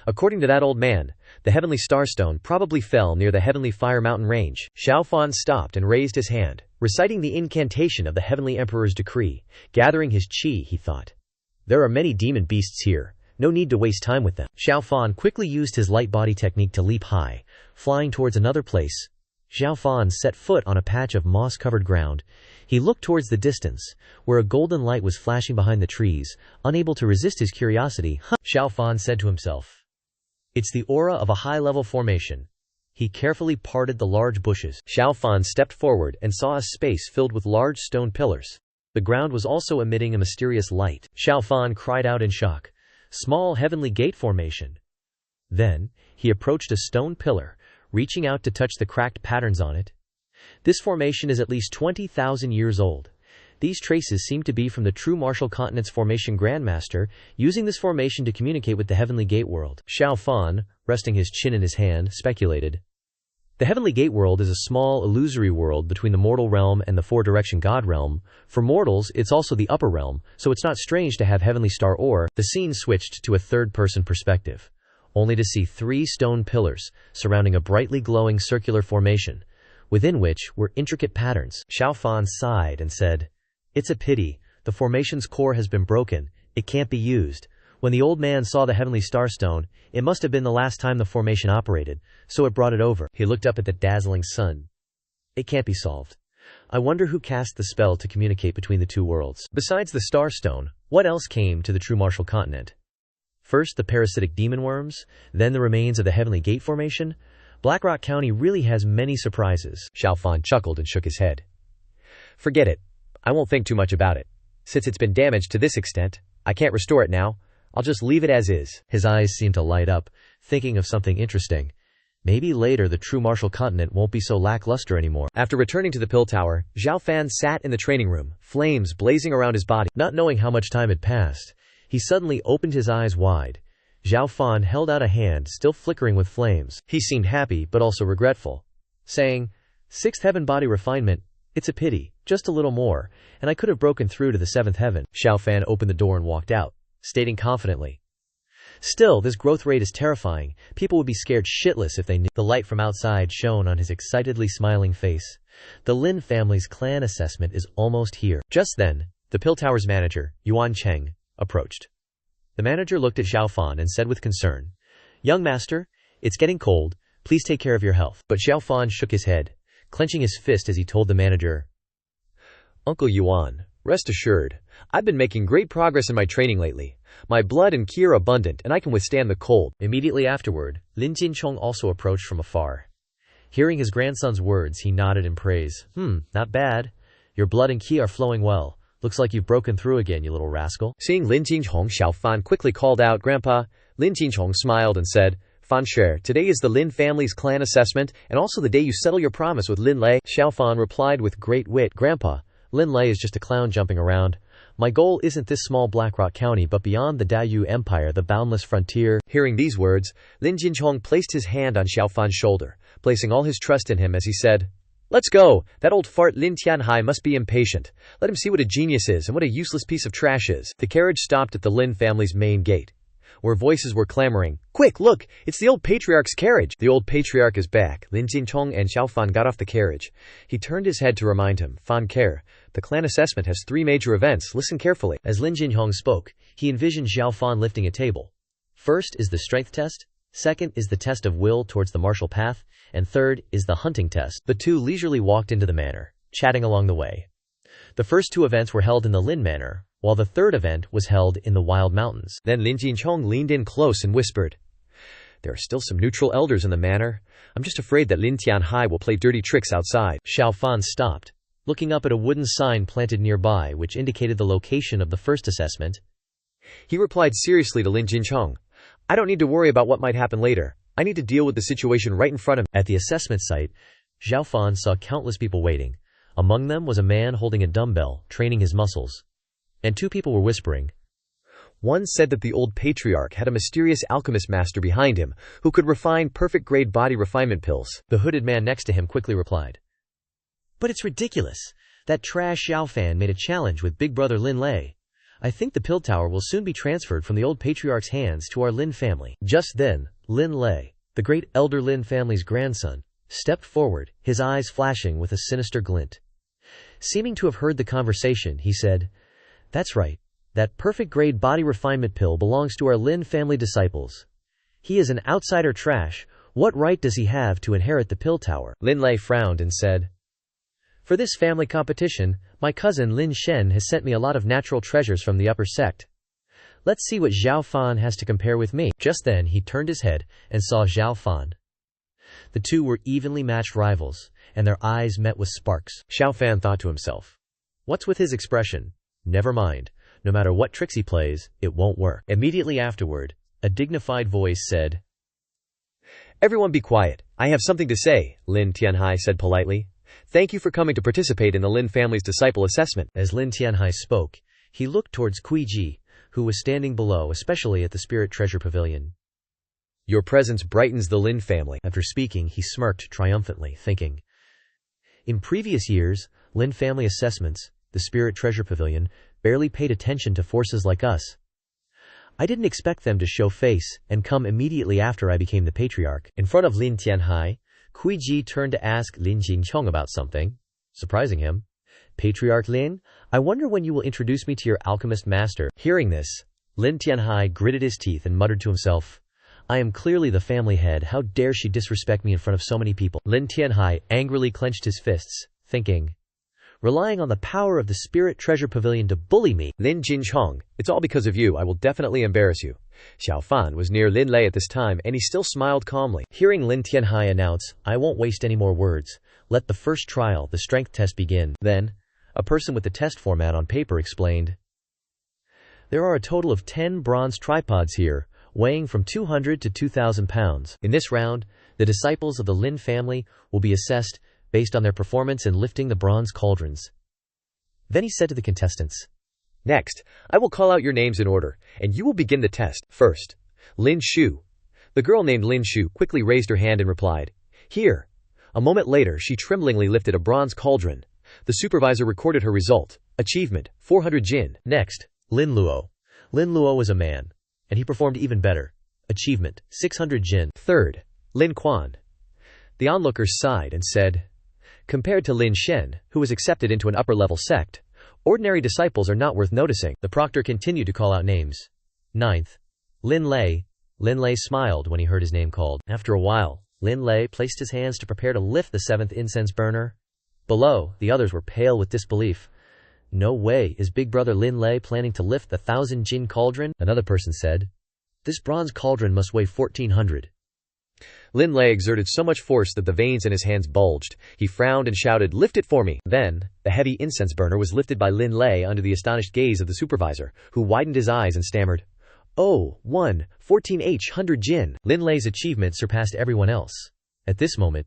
[SPEAKER 2] "According to that old man, the Heavenly Starstone probably fell near the Heavenly Fire Mountain Range." Xiao Fan stopped and raised his hand, reciting the incantation of the Heavenly Emperor's decree. Gathering his qi, he thought, "There are many demon beasts here. No need to waste time with them."
[SPEAKER 1] Xiao Fan quickly used his light body technique to leap high, flying towards another place. Xiao Fan set foot on a patch of moss-covered ground. He looked towards the distance, where a golden light was flashing behind the trees. Unable to resist his curiosity, Xiao Fan said to himself, "It's the aura of a high-level formation." He carefully parted the large bushes.
[SPEAKER 2] Xiao Fan stepped forward and saw a space filled with large stone pillars.
[SPEAKER 1] The ground was also emitting a mysterious light. Xiao Fan cried out in shock. "Small heavenly gate formation." Then, he approached a stone pillar, reaching out to touch the cracked patterns on it. This formation is at least 20,000 years old. These traces seem to be from the true Martial Continent's formation Grandmaster, using this formation to communicate with the Heavenly Gate World. Xiao Fan, resting his chin in his hand, speculated. The Heavenly Gate World is a small, illusory world between the mortal realm and the four-direction God realm. For mortals, it's also the upper realm, so it's not strange to have Heavenly Star Ore. The scene switched to a third-person perspective, only to see 3 stone pillars surrounding a brightly glowing circular formation, within which were intricate patterns. Xiao Fan sighed and said, "It's a pity. The formation's core has been broken. It can't be used. When the old man saw the Heavenly Starstone, it must have been the last time the formation operated, so it brought it over." He looked up at the dazzling sun. "It can't be solved. I wonder who cast the spell to communicate between the 2 worlds." Besides the Starstone, what else came to the true Martial Continent? First, the parasitic demon worms, then the remains of the Heavenly Gate Formation. Blackrock County really has many surprises.
[SPEAKER 2] Xiao Fan chuckled and shook his head. "Forget it. I won't think too much about it. Since it's been damaged to this extent, I can't restore it now. I'll just leave it as is."
[SPEAKER 1] His eyes seemed to light up, thinking of something interesting. Maybe later the true Martial Continent won't be so lackluster anymore.
[SPEAKER 2] After returning to the pill tower, Xiao Fan sat in the training room, flames blazing around his body.
[SPEAKER 1] Not knowing how much time had passed, he suddenly opened his eyes wide. Xiao Fan held out a hand, still flickering with flames. He seemed happy, but also regretful, saying, "6th heaven body refinement, it's a pity, just a little more, and I could have broken through to the 7th heaven." Xiao Fan opened the door and walked out, stating confidently, "Still, this growth rate is terrifying. People would be scared shitless if they knew." The light from outside shone on his excitedly smiling face. The Lin family's clan assessment is almost here. Just then, the pill tower's manager, Yuan Cheng, approached. The manager looked at Xiao Fan and said with concern, "Young master, it's getting cold. Please take care of your health." But Xiao Fan shook his head, clenching his fist as he told the manager,
[SPEAKER 2] "Uncle Yuan, rest assured, I've been making great progress in my training lately. My blood and ki are abundant, and I can withstand the cold."
[SPEAKER 1] Immediately afterward, Lin Jinchong also approached from afar. Hearing his grandson's words, he nodded in praise. Not bad. Your blood and ki are flowing well. Looks like you've broken through again, you little rascal."
[SPEAKER 2] Seeing Lin Jinchong, Xiao Fan quickly called out, "Grandpa." Lin Jinchong smiled and said, "Fan Sher, today is the Lin family's clan assessment, and also the day you settle your promise with Lin Lei." Xiao Fan replied with great wit, "Grandpa, Lin Lei is just a clown jumping around. My goal isn't this small Blackrock County but beyond the Dayu Empire, the boundless frontier. Hearing these words, Lin Jinchong placed his hand on Xiao Fan's shoulder, placing all his trust in him as he said, "Let's go! That old fart Lin Tianhai must be impatient. Let him see what a genius is and what a useless piece of trash is." The carriage stopped at the Lin family's main gate, where voices were clamoring, "Quick, look! It's the old patriarch's carriage!" The old patriarch is back. Lin Jinchong and Xiao Fan got off the carriage. He turned his head to remind him, "Fan care. The clan assessment has 3 major events. Listen carefully." As Lin Jinchong spoke, he envisioned Xiao Fan lifting a table. First is the strength test, second is the test of will towards the martial path, and third is the hunting test. The two leisurely walked into the manor, chatting along the way. The first 2 events were held in the Lin Manor, while the third event was held in the Wild Mountains. Then Lin Jinchong leaned in close and whispered, "There are still some neutral elders in the manor. I'm just afraid that Lin Tianhai will play dirty tricks outside." Xiao Fan stopped, looking up at a wooden sign planted nearby which indicated the location of the first assessment. He replied seriously to Lin Jinchong, "I don't need to worry about what might happen later. I need to deal with the situation right in front of me." At the assessment site, Xiao Fan saw countless people waiting. Among them was a man holding a dumbbell, training his muscles. And 2 people were whispering. One said that the old patriarch had a mysterious alchemist master behind him who could refine perfect-grade body refinement pills. The hooded man next to him quickly replied, "But it's ridiculous. That trash Xiao Fan made a challenge with big brother Lin Lei. I think the pill tower will soon be transferred from the old patriarch's hands to our Lin family." Just then, Lin Lei, the great elder Lin family's grandson, stepped forward, his eyes flashing with a sinister glint. Seeming to have heard the conversation, he said, "That's right. That perfect-grade body refinement pill belongs to our Lin family disciples. He is an outsider trash. What right does he have to inherit the pill tower?" Lin Lei frowned and said, "For this family competition, my cousin Lin Shen has sent me a lot of natural treasures from the upper sect. Let's see what Xiao Fan has to compare with me." Just then he turned his head and saw Xiao Fan. The two were evenly matched rivals, and their eyes met with sparks. Xiao Fan thought to himself, "What's with his expression? Never mind. No matter what tricks he plays, it won't work." Immediately afterward, a dignified voice said, "Everyone be quiet. I have something to say," Lin Tianhai said politely. "Thank you for coming to participate in the Lin family's disciple assessment." As Lin Tianhai spoke, he looked towards Kui Ji, who was standing below, especially at the Spirit Treasure Pavilion. "Your presence brightens the Lin family." After speaking, he smirked triumphantly, thinking, in previous years, Lin family assessments, the Spirit Treasure Pavilion, barely paid attention to forces like us. I didn't expect them to show face and come immediately after I became the patriarch. In front of Lin Tianhai, Kui Ji turned to ask Lin Jinchong about something, surprising him. "Patriarch Lin, I wonder when you will introduce me to your alchemist master." Hearing this, Lin Tianhai gritted his teeth and muttered to himself, "I am clearly the family head. How dare she disrespect me in front of so many people?" Lin Tianhai angrily clenched his fists, thinking, "Relying on the power of the Spirit Treasure Pavilion to bully me. Lin Jinchong, it's all because of you. I will definitely embarrass you." Xiao Fan was near Lin Lei at this time, and he still smiled calmly. Hearing Lin Tianhai announce, "I won't waste any more words. Let the first trial, the strength test, begin." Then, a person with the test format on paper explained, "There are a total of 10 bronze tripods here, weighing from 200 to 2,000 pounds. In this round, the disciples of the Lin family will be assessed based on their performance in lifting the bronze cauldrons." Then he said to the contestants, "Next, I will call out your names in order, and you will begin the test. First, Lin Shu." The girl named Lin Shu quickly raised her hand and replied, "Here." A moment later, she tremblingly lifted a bronze cauldron. The supervisor recorded her result. Achievement, 400 jin. Next, Lin Luo. Lin Luo was a man, and he performed even better. Achievement, 600 jin. Third, Lin Quan. The onlookers sighed and said, "Compared to Lin Shen, who was accepted into an upper-level sect, ordinary disciples are not worth noticing." The proctor continued to call out names. Ninth, Lin Lei. Lin Lei smiled when he heard his name called. After a while, Lin Lei placed his hands to prepare to lift the 7th incense burner. Below, the others were pale with disbelief. "No way, is big brother Lin Lei planning to lift the 1,000 jin cauldron?" Another person said, "This bronze cauldron must weigh 1,400. Lin Lei exerted so much force that the veins in his hands bulged. He frowned and shouted, "Lift it for me!" Then, the heavy incense burner was lifted by Lin Lei under the astonished gaze of the supervisor, who widened his eyes and stammered, "Oh, 1,400 jin." Lin Lei's achievement surpassed everyone else. At this moment,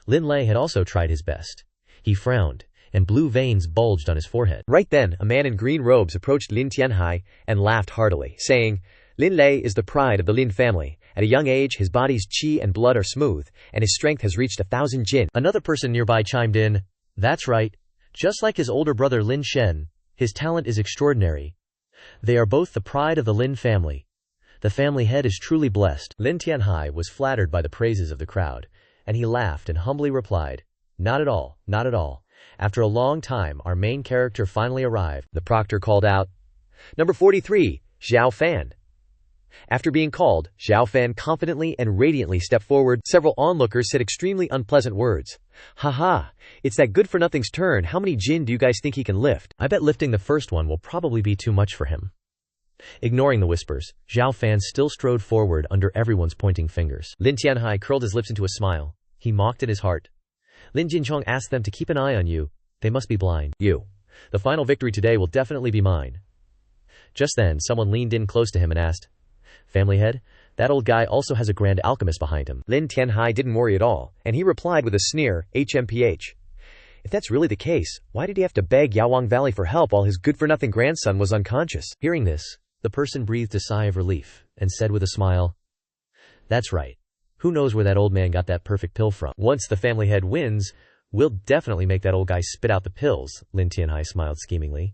[SPEAKER 2] Lin Lei had also tried his best. He frowned,
[SPEAKER 1] and blue veins bulged on his forehead.
[SPEAKER 2] Right then, a man in green robes approached Lin Tianhai and laughed heartily, saying, "Lin Lei is the pride of the Lin family. At a young age, his body's qi and blood are smooth, and his strength has reached 1,000 jin."
[SPEAKER 1] Another person nearby chimed in, "That's right. Just like his older brother Lin Shen, his talent is extraordinary. They are both the pride of the Lin family. The family head is truly blessed." Lin Tianhai was flattered by the praises of the crowd, and he laughed and humbly replied, "Not at all, not at all. After a long time, our main character finally arrived."
[SPEAKER 2] The proctor called out, "Number 43, Xiao Fan." After being called, Xiao Fan confidently and radiantly stepped forward. Several onlookers said extremely unpleasant words. "Haha, it's that good-for-nothing's turn. How many jin do you guys think he can lift?"
[SPEAKER 1] "I bet lifting the first one will probably be too much for him." Ignoring the whispers, Xiao Fan still strode forward under everyone's pointing fingers. Lin Tianhai curled his lips into a smile. He mocked in his heart. "Lin Jinchong asked them to keep an eye on you. They must be blind. You. The final victory today will definitely be mine." Just then, someone leaned in close to him and asked, "Family head, that old guy also has a grand alchemist behind him."
[SPEAKER 2] Lin Tianhai didn't worry at all, and he replied with a sneer, "HMPH. If that's really the case, why did he have to beg Yaowang Valley for help while his good-for-nothing grandson was unconscious?"
[SPEAKER 1] Hearing this, the person breathed a sigh of relief and said with a smile, "That's right. Who knows where that old man got that perfect pill from? Once the family head wins, we'll definitely make that old guy spit out the pills." Lin Tianhai smiled schemingly.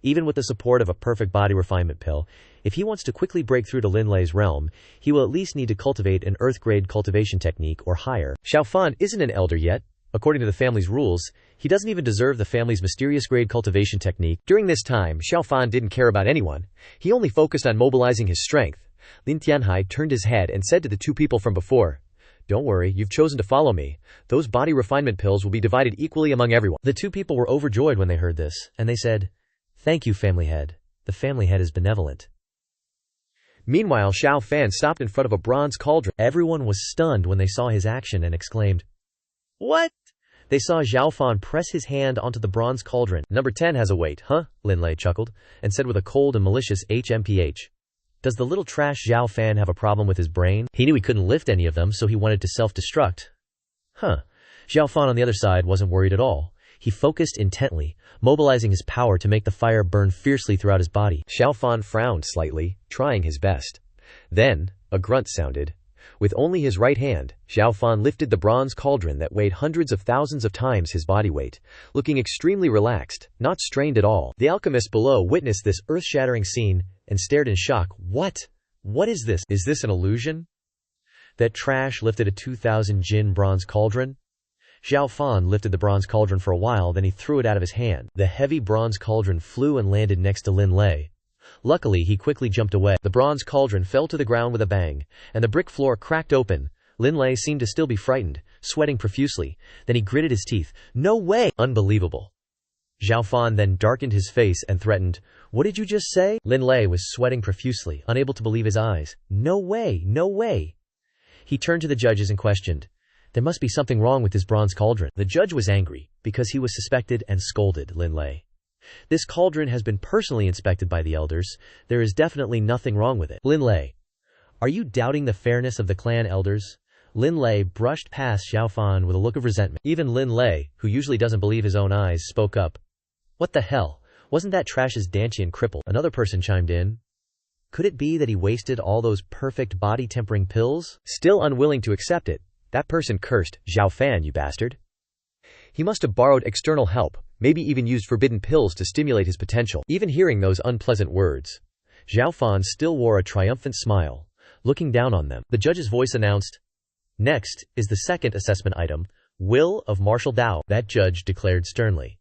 [SPEAKER 1] Even with the support of a perfect body refinement pill, if he wants to quickly break through to Lin Lei's realm, he will at least need to cultivate an earth-grade cultivation technique or higher.
[SPEAKER 2] Xiao Fan isn't an elder yet. According to the family's rules, he doesn't even deserve the family's mysterious grade cultivation technique. During this time, Xiao Fan didn't care about anyone. He only focused on mobilizing his strength. Lin Tianhai turned his head and said to the two people from before, "Don't worry, you've chosen to follow me. Those body refinement pills will be divided equally among everyone."
[SPEAKER 1] The two people were overjoyed when they heard this, and they said, "Thank you, family head. The family head is benevolent."
[SPEAKER 2] Meanwhile, Xiao Fan stopped in front of a bronze cauldron.
[SPEAKER 1] Everyone was stunned when they saw his action and exclaimed, "What?" They saw Xiao Fan press his hand onto the bronze cauldron.
[SPEAKER 2] "Number 10 has a weight, huh?" Lin Lei chuckled, and said with a cold and malicious HMPH.
[SPEAKER 1] Does the little trash Xiao Fan have a problem with his brain? He knew he couldn't lift any of them, so he wanted to self-destruct. Xiao Fan on the other side wasn't worried at all. He focused intently, mobilizing his power to make the fire burn fiercely throughout his body.
[SPEAKER 2] Xiao Fan frowned slightly, trying his best. Then, a grunt sounded. With only his right hand, Xiao Fan lifted the bronze cauldron that weighed hundreds of thousands of times his body weight, looking extremely relaxed, not strained at all. The alchemist below witnessed this earth-shattering scene and stared in shock. What? What is this? Is this an illusion?
[SPEAKER 1] That trash lifted a 2,000 jin bronze cauldron? Xiao Fan lifted the bronze cauldron for a while, then he threw it out of his hand. The heavy bronze cauldron flew and landed next to Lin Lei. Luckily, he quickly jumped away. The bronze cauldron fell to the ground with a bang, and the brick floor cracked open. Lin Lei seemed to still be frightened, sweating profusely. Then he gritted his teeth. "No way! Unbelievable!" Xiao Fan then darkened his face and threatened, "What did you just say?" Lin Lei was sweating profusely, unable to believe his eyes. "No way! No way!" He turned to the judges and questioned, "There must be something wrong with this bronze cauldron." The judge was angry, because he was suspected, and scolded Lin Lei. "This cauldron has been personally inspected by the elders. There is definitely nothing wrong with it." "Lin Lei, are you doubting the fairness of the clan elders?" Lin Lei brushed past Xiao Fan with a look of resentment. Even Lin Lei, who usually doesn't believe his own eyes, spoke up. "What the hell? Wasn't that trash's Dantian crippled?" Another person chimed in. "Could it be that he wasted all those perfect body-tempering pills?"
[SPEAKER 2] Still unwilling to accept it, that person cursed, "Xiao Fan, you bastard. He must have borrowed external help, maybe even used forbidden pills to stimulate his potential." Even hearing those unpleasant words, Xiao Fan still wore a triumphant smile, looking down on them. The judge's voice announced, "Next is the second assessment item, Will of Martial Dao." That judge declared sternly,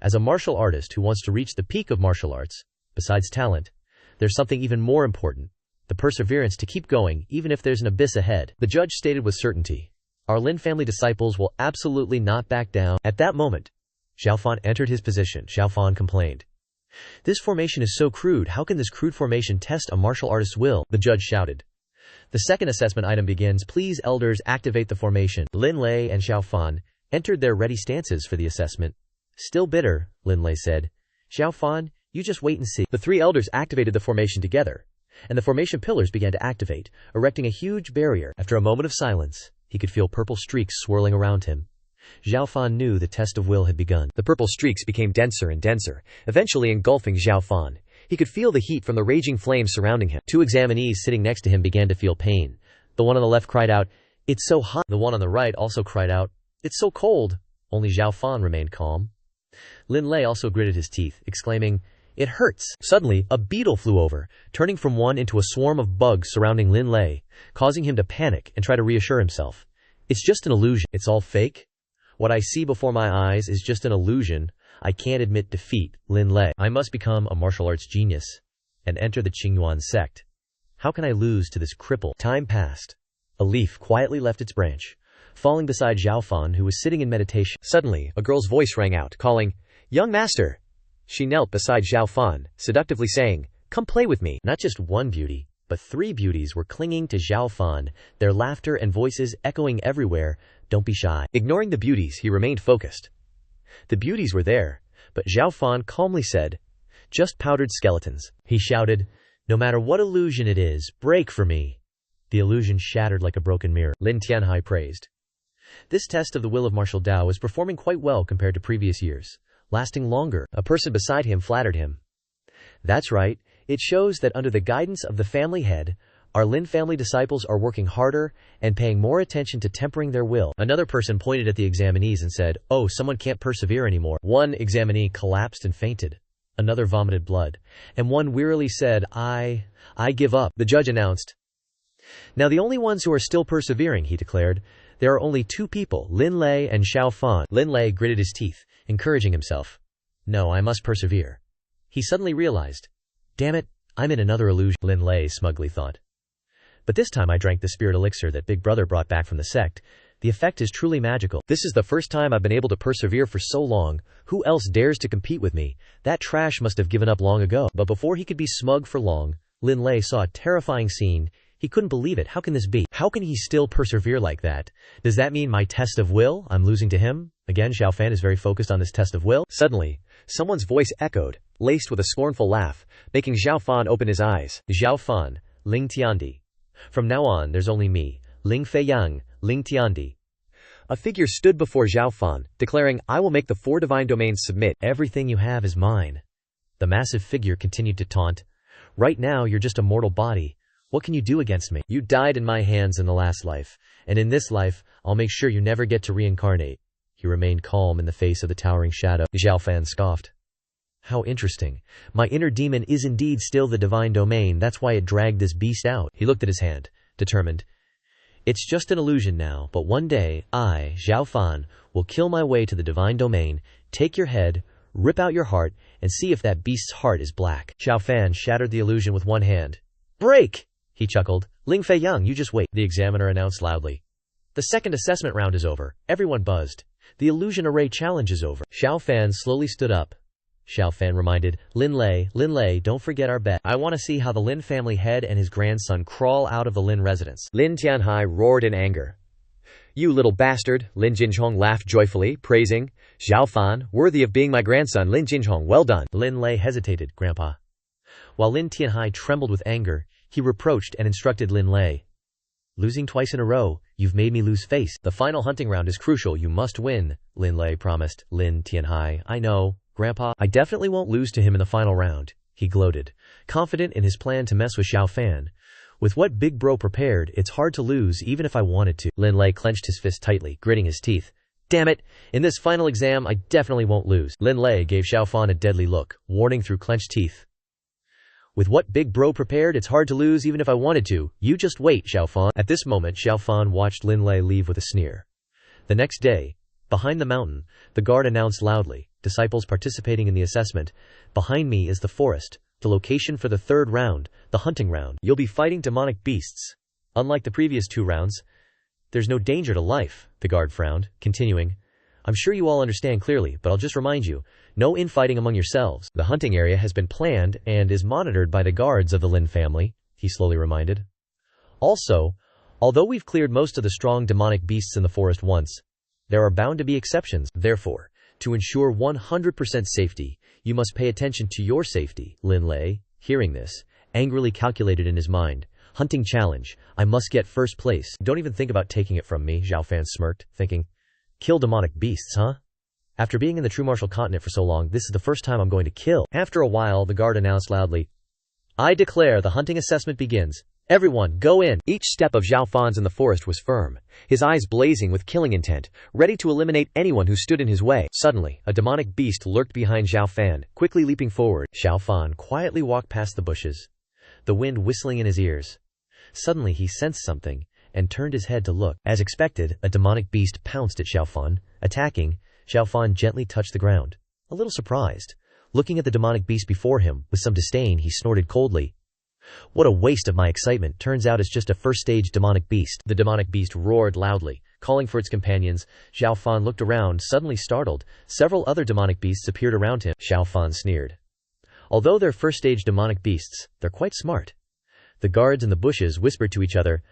[SPEAKER 2] "As a martial artist who wants to reach the peak of martial arts, besides talent, there's something even more important, the perseverance to keep going even if there's an abyss ahead." The judge stated with certainty, "Our Lin family disciples will absolutely not back down." At that moment, Xiao Fan entered his position. Xiao Fan complained, "This formation is so crude. How can this crude formation test a martial artist's will?" The judge shouted, "The second assessment item begins. Please, elders, activate the formation." Lin Lei and Xiao Fan entered their ready stances for the assessment. "Still bitter," Lin Lei said. "Xiao Fan, you just wait and see." The three elders activated the formation together, and the formation pillars began to activate, erecting a huge barrier. After a moment of silence, he could feel purple streaks swirling around him.
[SPEAKER 1] Xiao Fan knew the test of will had begun.
[SPEAKER 2] The purple streaks became denser and denser, eventually engulfing Xiao Fan. He could feel the heat from the raging flames surrounding him.
[SPEAKER 1] 2 examinees sitting next to him began to feel pain. The one on the left cried out, "It's so hot." The one on the right also cried out, "It's so cold." Only Xiao Fan remained calm. Lin Lei also gritted his teeth, exclaiming, "It hurts." Suddenly, a beetle flew over, turning from one into a swarm of bugs surrounding Lin Lei, causing him to panic and try to reassure himself. "It's just an illusion. It's all fake. What I see before my eyes is just an illusion. I can't admit defeat, Lin Lei. I must become a martial arts genius and enter the Qingyuan sect. How can I lose to this cripple?" Time passed. A leaf quietly left its branch, falling beside Xiao Fan, who was sitting in meditation.
[SPEAKER 2] Suddenly, a girl's voice rang out, calling, "Young master." She knelt beside Xiao Fan, seductively saying, "Come play with me."
[SPEAKER 1] Not just one beauty, but 3 beauties were clinging to Xiao Fan, their laughter and voices echoing everywhere. "Don't be shy."
[SPEAKER 2] Ignoring the beauties, he remained focused.
[SPEAKER 1] The beauties were there, but Xiao Fan calmly said, "Just powdered skeletons." He shouted, "No matter what illusion it is, break for me." The illusion shattered like a broken mirror. Lin Tianhai praised. This test of the will of martial Dao was performing quite well compared to previous years, lasting longer. A person beside him flattered him. "That's right. It shows that under the guidance of the family head, our Lin family disciples are working harder and paying more attention to tempering their will." Another person pointed at the examinees and said, "Oh, someone can't persevere anymore." One examinee collapsed and fainted. Another vomited blood. And one wearily said, I give up." The judge announced, "Now the only ones who are still persevering," he declared. "There are only 2 people, Lin Lei and Xiao Fan." Lin Lei gritted his teeth, encouraging himself. "No, I must persevere." He suddenly realized, "Damn it, I'm in another illusion," Lin Lei smugly thought. "But this time I drank the spirit elixir that Big Brother brought back from the sect. The effect is truly magical. This is the first time I've been able to persevere for so long. Who else dares to compete with me? That trash must have given up long ago." But before he could be smug for long, Lin Lei saw a terrifying scene. He couldn't believe it. How can this be? How can he still persevere like that? Does that mean my test of will, I'm losing to him? Again, Xiao Fan is very focused on this test of will.
[SPEAKER 2] Suddenly, someone's voice echoed, laced with a scornful laugh, making Xiao Fan open his eyes.
[SPEAKER 1] "Xiao Fan, Ling Tiandi. From now on, there's only me, Ling Feiyang, Ling Tiandi."
[SPEAKER 2] A figure stood before Xiao Fan, declaring, "I will make the 4 divine domains submit."
[SPEAKER 1] "Everything you have is mine." The massive figure continued to taunt. "Right now, you're just a mortal body. What can you do against me? You died in my hands in the last life, and in this life, I'll make sure you never get to reincarnate." He remained calm in the face of the towering shadow. Xiao Fan scoffed. "How interesting. My inner demon is indeed still the divine domain. That's why it dragged this beast out." He looked at his hand, determined. "It's just an illusion now, but one day, I, Xiao Fan, will kill my way to the divine domain, take your head, rip out your heart, and see if that beast's heart is black." Xiao Fan shattered the illusion with one hand. "Break!" He chuckled. "Ling Feiyang, you just wait," the examiner announced loudly. "The second assessment round is over." Everyone buzzed. "The illusion array challenge is over." Xiao Fan slowly stood up. Xiao Fan reminded, Lin Lei, don't forget our bet. I want to see how the Lin family head and his grandson crawl out of the Lin residence."
[SPEAKER 2] Lin Tianhai roared in anger. "You little bastard!" Lin Jinhong laughed joyfully, praising, "Xiao Fan, worthy of being my grandson. Lin Jinhong, well done."
[SPEAKER 1] Lin Lei hesitated, "Grandpa." While Lin Tianhai trembled with anger, he reproached and instructed Lin Lei. "Losing twice in a row, you've made me lose face. The final hunting round is crucial. You must win," Lin Lei promised. Lin Tianhai, "I know, Grandpa. I definitely won't lose to him in the final round," he gloated, confident in his plan to mess with Xiao Fan. "With what Big Bro prepared, it's hard to lose even if I wanted to." Lin Lei clenched his fist tightly, gritting his teeth. "Damn it! In this final exam, I definitely won't lose." Lin Lei gave Xiao Fan a deadly look, warning through clenched teeth. "With what Big Bro prepared, it's hard to lose even if I wanted to. You just wait, Xiao Fan." At this moment, Xiao Fan watched Lin Lei leave with a sneer. The next day, behind the mountain, the guard announced loudly, "Disciples participating in the assessment. Behind me is the forest, the location for the 3rd round, the hunting round. You'll be fighting demonic beasts. Unlike the previous 2 rounds, there's no danger to life." The guard frowned, continuing, "I'm sure you all understand clearly, but I'll just remind you, no infighting among yourselves. The hunting area has been planned and is monitored by the guards of the Lin family," he slowly reminded. "Also, although we've cleared most of the strong demonic beasts in the forest once, there are bound to be exceptions. Therefore, to ensure 100% safety, you must pay attention to your safety." Lin Lei, hearing this, angrily calculated in his mind, "Hunting challenge. I must get first place. Don't even think about taking it from me," Xiao Fan smirked, thinking, Kill demonic beasts, huh? After being in the true martial continent for so long, this is the first time I'm going to kill. After a while, the guard announced loudly, I declare the hunting assessment begins. Everyone, go in. Each step of Xiao Fan's in the forest was firm, his eyes blazing with killing intent, ready to eliminate anyone who stood in his way. Suddenly, a demonic beast lurked behind Xiao Fan, quickly leaping forward. Xiao Fan quietly walked past the bushes, the wind whistling in his ears. Suddenly he sensed something, and turned his head to look. As expected, a demonic beast pounced at Xiao Fan. Attacking, Xiao Fan gently touched the ground. A little surprised, looking at the demonic beast before him, with some disdain he snorted coldly. What a waste of my excitement, turns out it's just a first-stage demonic beast. The demonic beast roared loudly, calling for its companions. Xiao Fan looked around, suddenly startled. Several other demonic beasts appeared around him. Xiao Fan sneered. Although they're first-stage demonic beasts, they're quite smart. The guards in the bushes whispered to each other,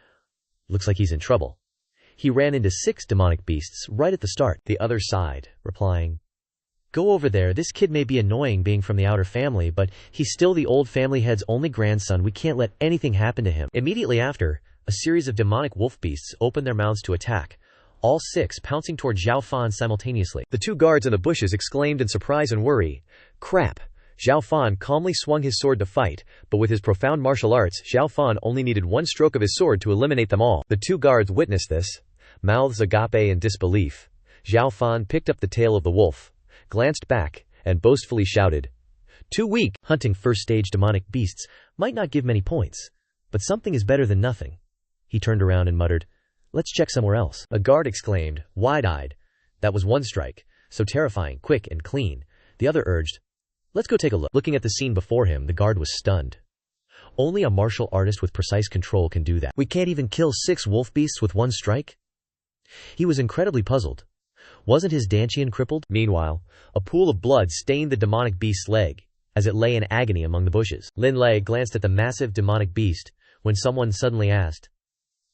[SPEAKER 1] looks like he's in trouble. He ran into 6 demonic beasts right at the start. The other sighed, replying, Go over there, this kid may be annoying being from the outer family, but he's still the old family head's only grandson, we can't let anything happen to him. Immediately after, a series of demonic wolf beasts opened their mouths to attack, all 6 pouncing toward Xiao Fan simultaneously. The 2 guards in the bushes exclaimed in surprise and worry, Crap! Xiao Fan calmly swung his sword to fight, but with his profound martial arts, Xiao Fan only needed 1 stroke of his sword to eliminate them all. The 2 guards witnessed this, mouths agape in disbelief. Xiao Fan picked up the tail of the wolf, glanced back, and boastfully shouted, Too weak! Hunting first-stage demonic beasts might not give many points, but something is better than nothing. He turned around and muttered, Let's check somewhere else. A guard exclaimed, wide-eyed. That was 1 strike, so terrifying, quick, and clean. The other urged, Let's go take a look. Looking at the scene before him, the guard was stunned. Only a martial artist with precise control can do that. We can't even kill 6 wolf beasts with 1 strike? He was incredibly puzzled. Wasn't his Dantian crippled? Meanwhile, a pool of blood stained the demonic beast's leg, as it lay in agony among the bushes. Lin Lei glanced at the massive demonic beast, when someone suddenly asked,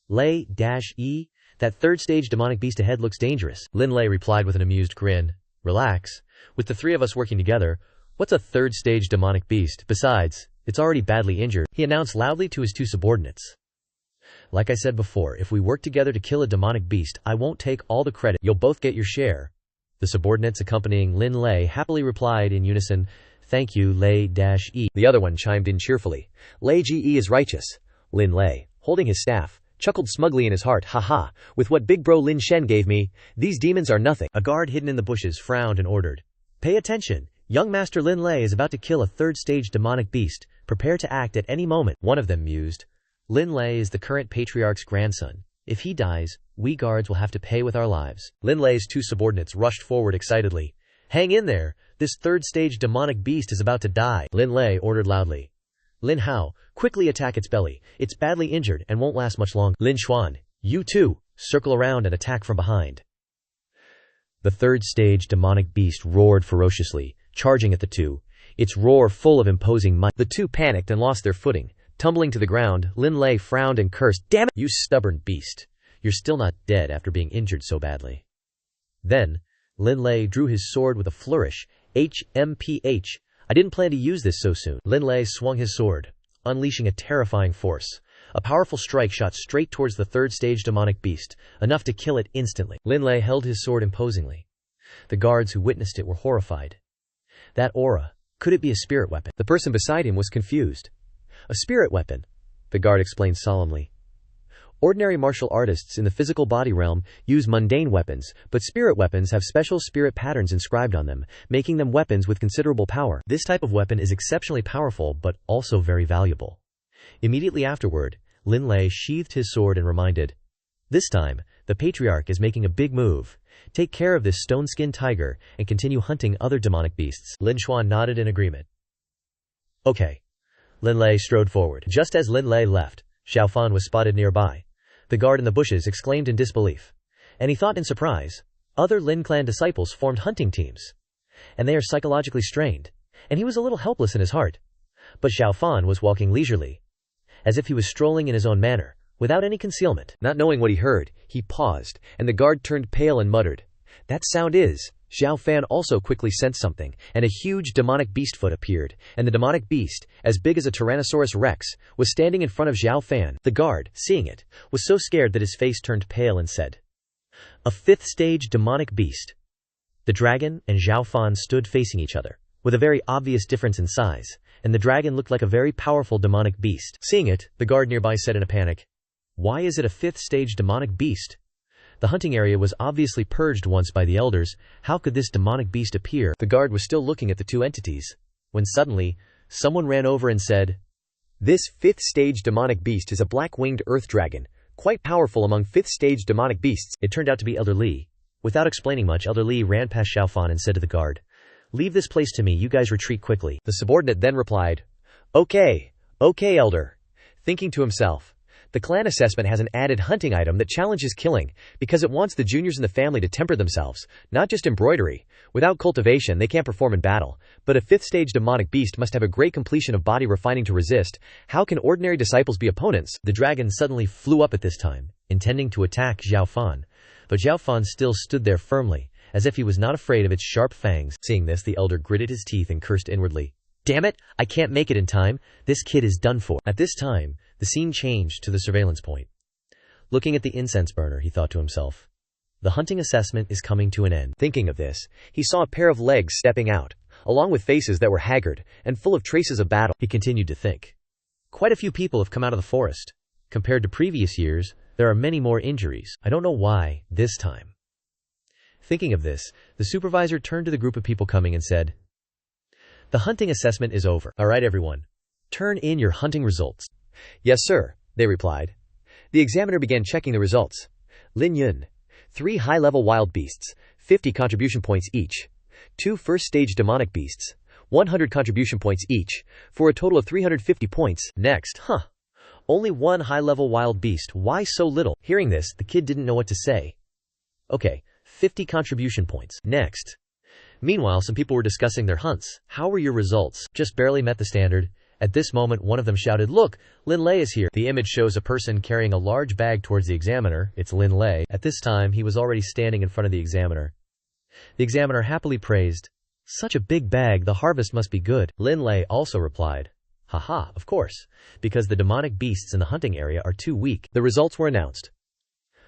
[SPEAKER 1] Lei-E? That 3rd-stage demonic beast ahead looks dangerous. Lin Lei replied with an amused grin, Relax. With the 3 of us working together, what's a 3rd-stage demonic beast? Besides, it's already badly injured, he announced loudly to his 2 subordinates. Like I said before, if we work together to kill a demonic beast, I won't take all the credit. You'll both get your share. The subordinates accompanying Lin Lei happily replied in unison, Thank you, Lei-E. The other one chimed in cheerfully. Lei-Ge is righteous. Lin Lei, holding his staff, chuckled smugly in his heart, Ha, with what big bro Lin Shen gave me, these demons are nothing. A guard hidden in the bushes frowned and ordered, Pay attention. Young Master Lin Lei is about to kill a 3rd-stage demonic beast. Prepare to act at any moment. One of them mused, Lin Lei is the current patriarch's grandson. If he dies, we guards will have to pay with our lives. Lin Lei's 2 subordinates rushed forward excitedly. Hang in there. This 3rd-stage demonic beast is about to die. Lin Lei ordered loudly. Lin Hao, quickly attack its belly. It's badly injured and won't last much longer. Lin Xuan, you too, circle around and attack from behind. The 3rd-stage demonic beast roared ferociously, charging at the 2, its roar full of imposing might. The 2 panicked and lost their footing. Tumbling to the ground, Lin Lei frowned and cursed, Damn it, you stubborn beast. You're still not dead after being injured so badly. Then, Lin Lei drew his sword with a flourish, HMPH. I didn't plan to use this so soon. Lin Lei swung his sword, unleashing a terrifying force. A powerful strike shot straight towards the 3rd-stage demonic beast, enough to kill it instantly. Lin Lei held his sword imposingly. The guards who witnessed it were horrified. That aura, could it be a spirit weapon? The person beside him was confused. A spirit weapon, the guard explained solemnly. Ordinary martial artists in the physical body realm use mundane weapons, but spirit weapons have special spirit patterns inscribed on them, making them weapons with considerable power. This type of weapon is exceptionally powerful but also very valuable. Immediately afterward, Lin Lei sheathed his sword and reminded, This time, the patriarch is making a big move. Take care of this stone-skinned tiger and continue hunting other demonic beasts. Lin Xuan nodded in agreement. Okay. Lin Lei strode forward. Just as Lin Lei left, Xiao Fan was spotted nearby. The guard in the bushes exclaimed in disbelief. And he thought in surprise, other Lin clan disciples formed hunting teams. And they are psychologically strained. And he was a little helpless in his heart. But Xiao Fan was walking leisurely, as if he was strolling in his own manner, without any concealment. Not knowing what he heard, he paused, and the guard turned pale and muttered, That sound is... Xiao Fan also quickly sensed something, and a huge demonic beast foot appeared, and the demonic beast, as big as a Tyrannosaurus Rex, was standing in front of Xiao Fan. The guard, seeing it, was so scared that his face turned pale and said, A fifth-stage demonic beast. The dragon and Xiao Fan stood facing each other, with a very obvious difference in size, and the dragon looked like a very powerful demonic beast. Seeing it, the guard nearby said in a panic, "Why is it a fifth-stage demonic beast? The hunting area was obviously purged once by the elders. How could this demonic beast appear?" The guard was still looking at the two entities, when suddenly, someone ran over and said, "This fifth-stage demonic beast is a black-winged earth dragon, quite powerful among fifth-stage demonic beasts." It turned out to be Elder Li. Without explaining much, Elder Li ran past Xiao Fan and said to the guard, "Leave this place to me, you guys retreat quickly." The subordinate then replied, Okay, Elder." Thinking to himself, the clan assessment has an added hunting item that challenges killing, because it wants the juniors in the family to temper themselves, not just embroidery. Without cultivation they can't perform in battle, but a fifth-stage demonic beast must have a great completion of body refining to resist. How can ordinary disciples be opponents? The dragon suddenly flew up at this time, intending to attack Xiao Fan, but Xiao Fan still stood there firmly, as if he was not afraid of its sharp fangs. Seeing this, the elder gritted his teeth and cursed inwardly, "Damn it, I can't make it in time. This kid is done for." At this time, the scene changed to the surveillance point. Looking at the incense burner, he thought to himself, "The hunting assessment is coming to an end." Thinking of this, he saw a pair of legs stepping out, along with faces that were haggard and full of traces of battle. He continued to think, "Quite a few people have come out of the forest. Compared to previous years, there are many more injuries. I don't know why, this time." Thinking of this, the supervisor turned to the group of people coming and said, "The hunting assessment is over. All right, everyone. Turn in your hunting results." "Yes, sir," they replied. The examiner began checking the results. Lin Yun, 3 high-level wild beasts, 50 contribution points each. 2 first-stage demonic beasts, 100 contribution points each, for a total of 350 points. Next, only 1 high-level wild beast. Why so little? Hearing this, the kid didn't know what to say. Okay, 50 contribution points. Next. Meanwhile, some people were discussing their hunts. "How were your results?" "Just barely met the standard." At this moment, one of them shouted, "Look, Lin Lei is here." The image shows a person carrying a large bag towards the examiner. It's Lin Lei. At this time, he was already standing in front of the examiner. The examiner happily praised, "Such a big bag, the harvest must be good." Lin Lei also replied, "Haha, of course, because the demonic beasts in the hunting area are too weak." The results were announced.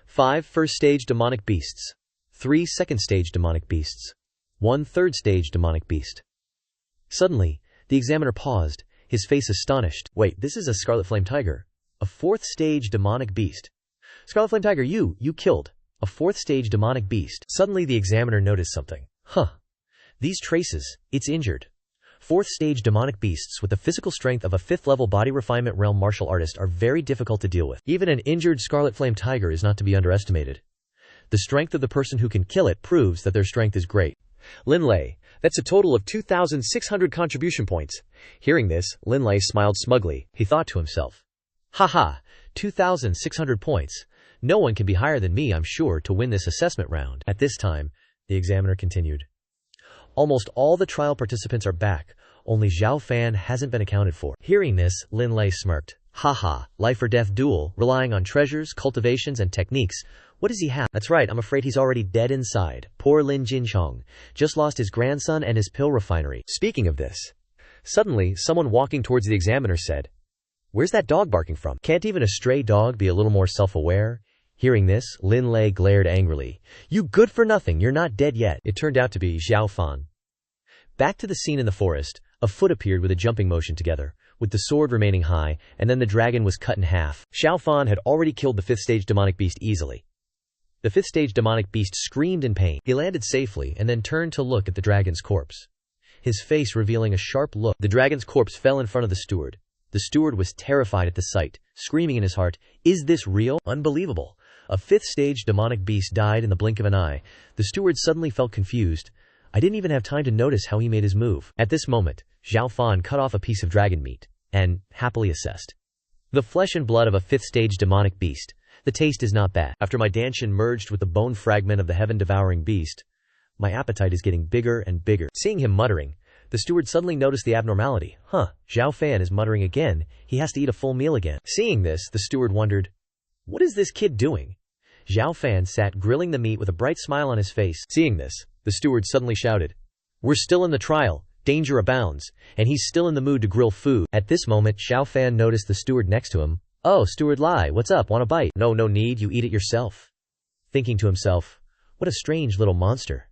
[SPEAKER 1] 5 first-stage demonic beasts, 3 second-stage demonic beasts, 1 third-stage demonic beast. Suddenly, the examiner paused, his face astonished. "Wait, this is a Scarlet Flame Tiger. A 4th-stage demonic beast. Scarlet Flame Tiger, you killed a 4th-stage demonic beast." Suddenly the examiner noticed something. These traces, it's injured. 4th-stage demonic beasts with the physical strength of a 5th-level body refinement realm martial artist are very difficult to deal with. Even an injured Scarlet Flame Tiger is not to be underestimated. The strength of the person who can kill it proves that their strength is great. Lin Lei, that's a total of 2,600 contribution points. Hearing this, Lin Lei smiled smugly. He thought to himself, "Haha, 2,600 points. No one can be higher than me, I'm sure, to win this assessment round." At this time, the examiner continued, "Almost all the trial participants are back. Only Xiao Fan hasn't been accounted for." Hearing this, Lin Lei smirked. "Haha, life or death duel, relying on treasures, cultivations, and techniques. What does he have? That's right, I'm afraid he's already dead inside. Poor Lin Jinchong. Just lost his grandson and his pill refinery." Speaking of this, suddenly someone walking towards the examiner said, "Where's that dog barking from? Can't even a stray dog be a little more self-aware?" Hearing this, Lin Lei glared angrily. "You good for nothing, you're not dead yet." It turned out to be Xiao Fan. Back to the scene in the forest, a foot appeared with a jumping motion together, with the sword remaining high, and then the dragon was cut in half. Xiao Fan had already killed the 5th-stage demonic beast easily. The 5th-stage demonic beast screamed in pain. He landed safely and then turned to look at the dragon's corpse, his face revealing a sharp look. The dragon's corpse fell in front of the steward. The steward was terrified at the sight, screaming in his heart, "Is this real? Unbelievable! A 5th-stage demonic beast died in the blink of an eye." The steward suddenly felt confused. I didn't even have time to notice how he made his move. At this moment, Xiao Fan cut off a piece of dragon meat, and happily assessed, "The flesh and blood of a 5th-stage demonic beast. The taste is not bad. After my Dantian merged with the bone fragment of the Heaven Devouring Beast, my appetite is getting bigger and bigger." Seeing him muttering, the steward suddenly noticed the abnormality. Xiao Fan is muttering again. He has to eat a full meal again. Seeing this, the steward wondered, "What is this kid doing?" Xiao Fan sat grilling the meat with a bright smile on his face. Seeing this, the steward suddenly shouted, "We're still in the trial. Danger abounds, and he's still in the mood to grill food." At this moment, Xiao Fan noticed the steward next to him. "Oh, Steward Lai, what's up? Want a bite?" No need, you eat it yourself." Thinking to himself, What a strange little monster.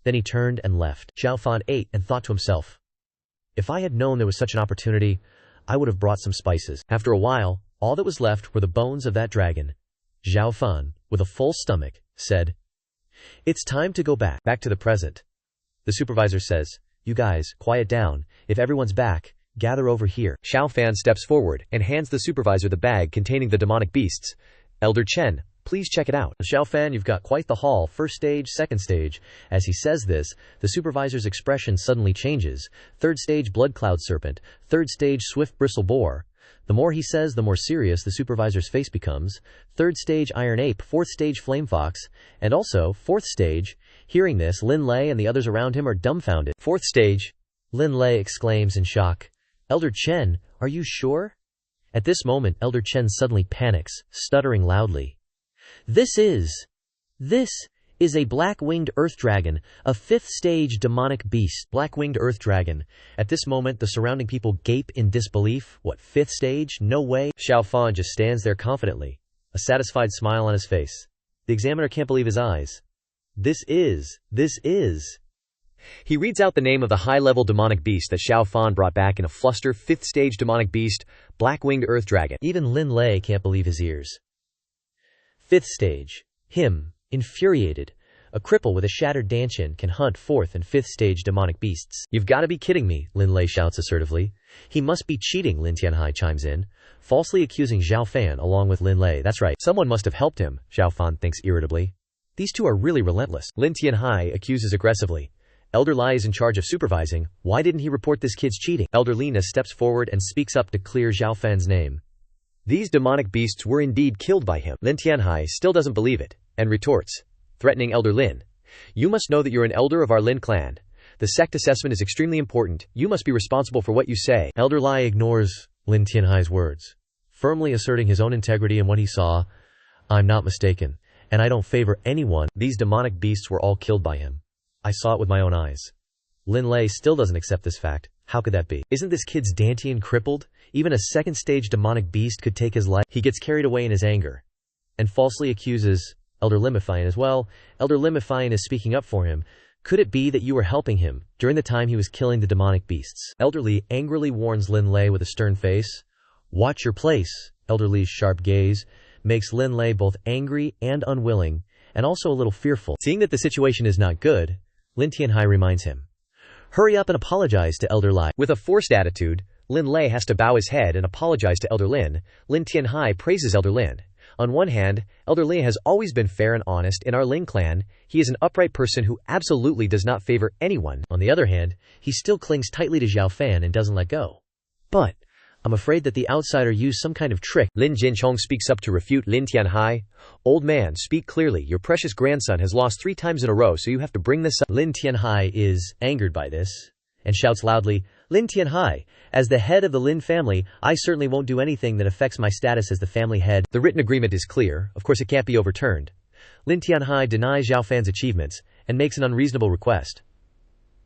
[SPEAKER 1] Then he turned and left. Xiao Fan ate and thought to himself, if I had known there was such an opportunity, I would have brought some spices. After a while, all that was left were the bones of that dragon. Xiao Fan, with a full stomach, said, it's time to go back to the present. The supervisor says, you guys, quiet down. If everyone's back, gather over here.
[SPEAKER 2] Xiao Fan steps forward and hands the supervisor the bag containing the demonic beasts. Elder Chen, please check it out.
[SPEAKER 1] Xiao Fan, you've got quite the haul. First stage, second stage. As he says this, the supervisor's expression suddenly changes. Third stage, blood cloud serpent. Third stage, swift bristle boar. The more he says, the more serious the supervisor's face becomes. Third stage, iron ape. Fourth stage, flame fox. And also, fourth stage. Hearing this, Lin Lei and the others around him are dumbfounded. Fourth stage, Lin Lei exclaims in shock, Elder Chen, are you sure? At this moment, Elder Chen suddenly panics, stuttering loudly. This is a black-winged earth dragon, a fifth-stage demonic beast. Black-winged earth dragon. At this moment, the surrounding people gape in disbelief. What, fifth stage? No way. Xiao Fan just stands there confidently, a satisfied smile on his face. The examiner can't believe his eyes. This is.
[SPEAKER 2] He reads out the name of the high-level demonic beast that Xiao Fan brought back in a fluster. Fifth-stage demonic beast, black-winged earth dragon.
[SPEAKER 1] Even Lin Lei can't believe his ears. Fifth stage. Him, infuriated. A cripple with a shattered Dantian can hunt fourth and fifth stage demonic beasts. You've got to be kidding me, Lin Lei shouts assertively. He must be cheating, Lin Tianhai chimes in, falsely accusing Xiao Fan along with Lin Lei. That's right, someone must have helped him, Xiao Fan thinks irritably. These two are really relentless. Lin Tianhai accuses aggressively. Elder Lai is in charge of supervising. Why didn't he report this kid's cheating? Elder Lina steps forward and speaks up to clear Xiao Fan's name.
[SPEAKER 2] These demonic beasts were indeed killed by him. Lin Tianhai still doesn't believe it, and retorts, threatening Elder Lin. You must know that you're an elder of our Lin clan. The sect assessment is extremely important. You must be responsible for what you say.
[SPEAKER 1] Elder Lai ignores Lin Tianhai's words, firmly asserting his own integrity and what he saw. I'm not mistaken, and I don't favor anyone. These demonic beasts were all killed by him. I saw it with my own eyes. Lin Lei still doesn't accept this fact. How could that be? Isn't this kid's Dantian crippled? Even a second stage demonic beast could take his life. He gets carried away in his anger and falsely accuses Elder Limifine as well. Elder Limifine is speaking up for him. Could it be that you were helping him during the time he was killing the demonic beasts? Elder Li angrily warns Lin Lei with a stern face. Watch your place. Elder Li's sharp gaze makes Lin Lei both angry and unwilling, and also a little fearful. Seeing that the situation is not good, Lin Tianhai reminds him. Hurry up and apologize to Elder Lai.
[SPEAKER 2] With a forced attitude, Lin Lei has to bow his head and apologize to Elder Lin. Lin Tianhai praises Elder Lin. On one hand, Elder Lin has always been fair and honest in our Lin clan. He is an upright person who absolutely does not favor anyone.
[SPEAKER 1] On the other hand, he still clings tightly to Xiao Fan and doesn't let go. But I'm afraid that the outsider used some kind of trick.
[SPEAKER 2] Lin Jinchong speaks up to refute Lin Tianhai. Old man, speak clearly. Your precious grandson has lost 3 times in a row, so you have to bring this up.
[SPEAKER 1] Lin Tianhai is angered by this and shouts loudly, Lin Tianhai, as the head of the Lin family, I certainly won't do anything that affects my status as the family head.
[SPEAKER 2] The written agreement is clear. Of course, it can't be overturned.
[SPEAKER 1] Lin Tianhai denies Xiao Fan's achievements and makes an unreasonable request.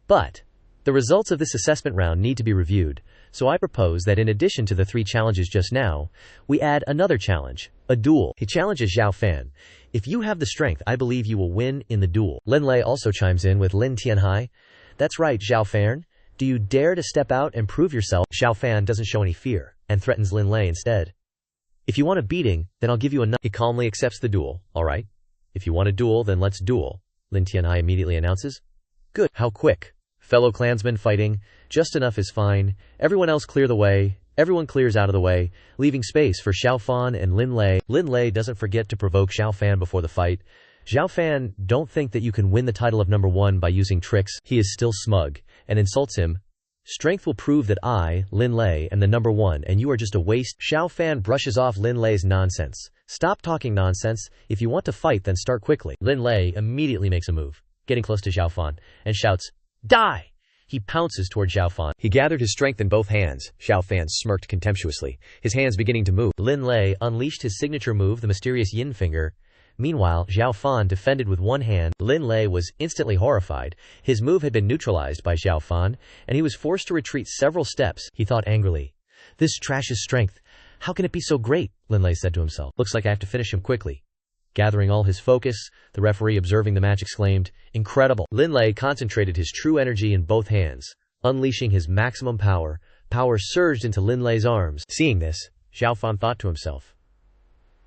[SPEAKER 1] But the results of this assessment round need to be reviewed, so I propose that in addition to the 3 challenges just now, we add another challenge, a duel. He challenges Xiao Fan. If you have the strength, I believe you will win in the duel. Lin Lei also chimes in with Lin Tianhai. That's right, Xiao Fan. Do you dare to step out and prove yourself? Xiao Fan doesn't show any fear and threatens Lin Lei instead. If you want a beating, then I'll give you a knife. He calmly accepts the duel. All right. If you want a duel, then let's duel, Lin Tianhai immediately announces. Good. How quick? Fellow clansmen fighting. Just enough is fine. Everyone else clear the way. Everyone clears out of the way, leaving space for Xiao Fan and Lin Lei. Lin Lei doesn't forget to provoke Xiao Fan before the fight. Xiao Fan, don't think that you can win the title of number 1 by using tricks. He is still smug and insults him. Strength will prove that I, Lin Lei, am the number 1 and you are just a waste. Xiao Fan brushes off Lin Lei's nonsense. Stop talking nonsense. If you want to fight, then start quickly. Lin Lei immediately makes a move, getting close to Xiao Fan, and shouts, Die! He pounces toward Xiao Fan.
[SPEAKER 2] He gathered his strength in both hands. Xiao Fan smirked contemptuously, his hands beginning to move.
[SPEAKER 1] Lin Lei unleashed his signature move, the mysterious yin finger. Meanwhile, Xiao Fan defended with one hand. Lin Lei was instantly horrified. His move had been neutralized by Xiao Fan, and he was forced to retreat several steps. He thought angrily, This trash is strength. How can it be so great? Lin Lei said to himself. Looks like I have to finish him quickly. Gathering all his focus, the referee observing the match exclaimed, "Incredible!" Lin Lei concentrated his true energy in both hands, unleashing his maximum power. Power surged into Lin Lei's arms. Seeing this, Xiao Fan thought to himself,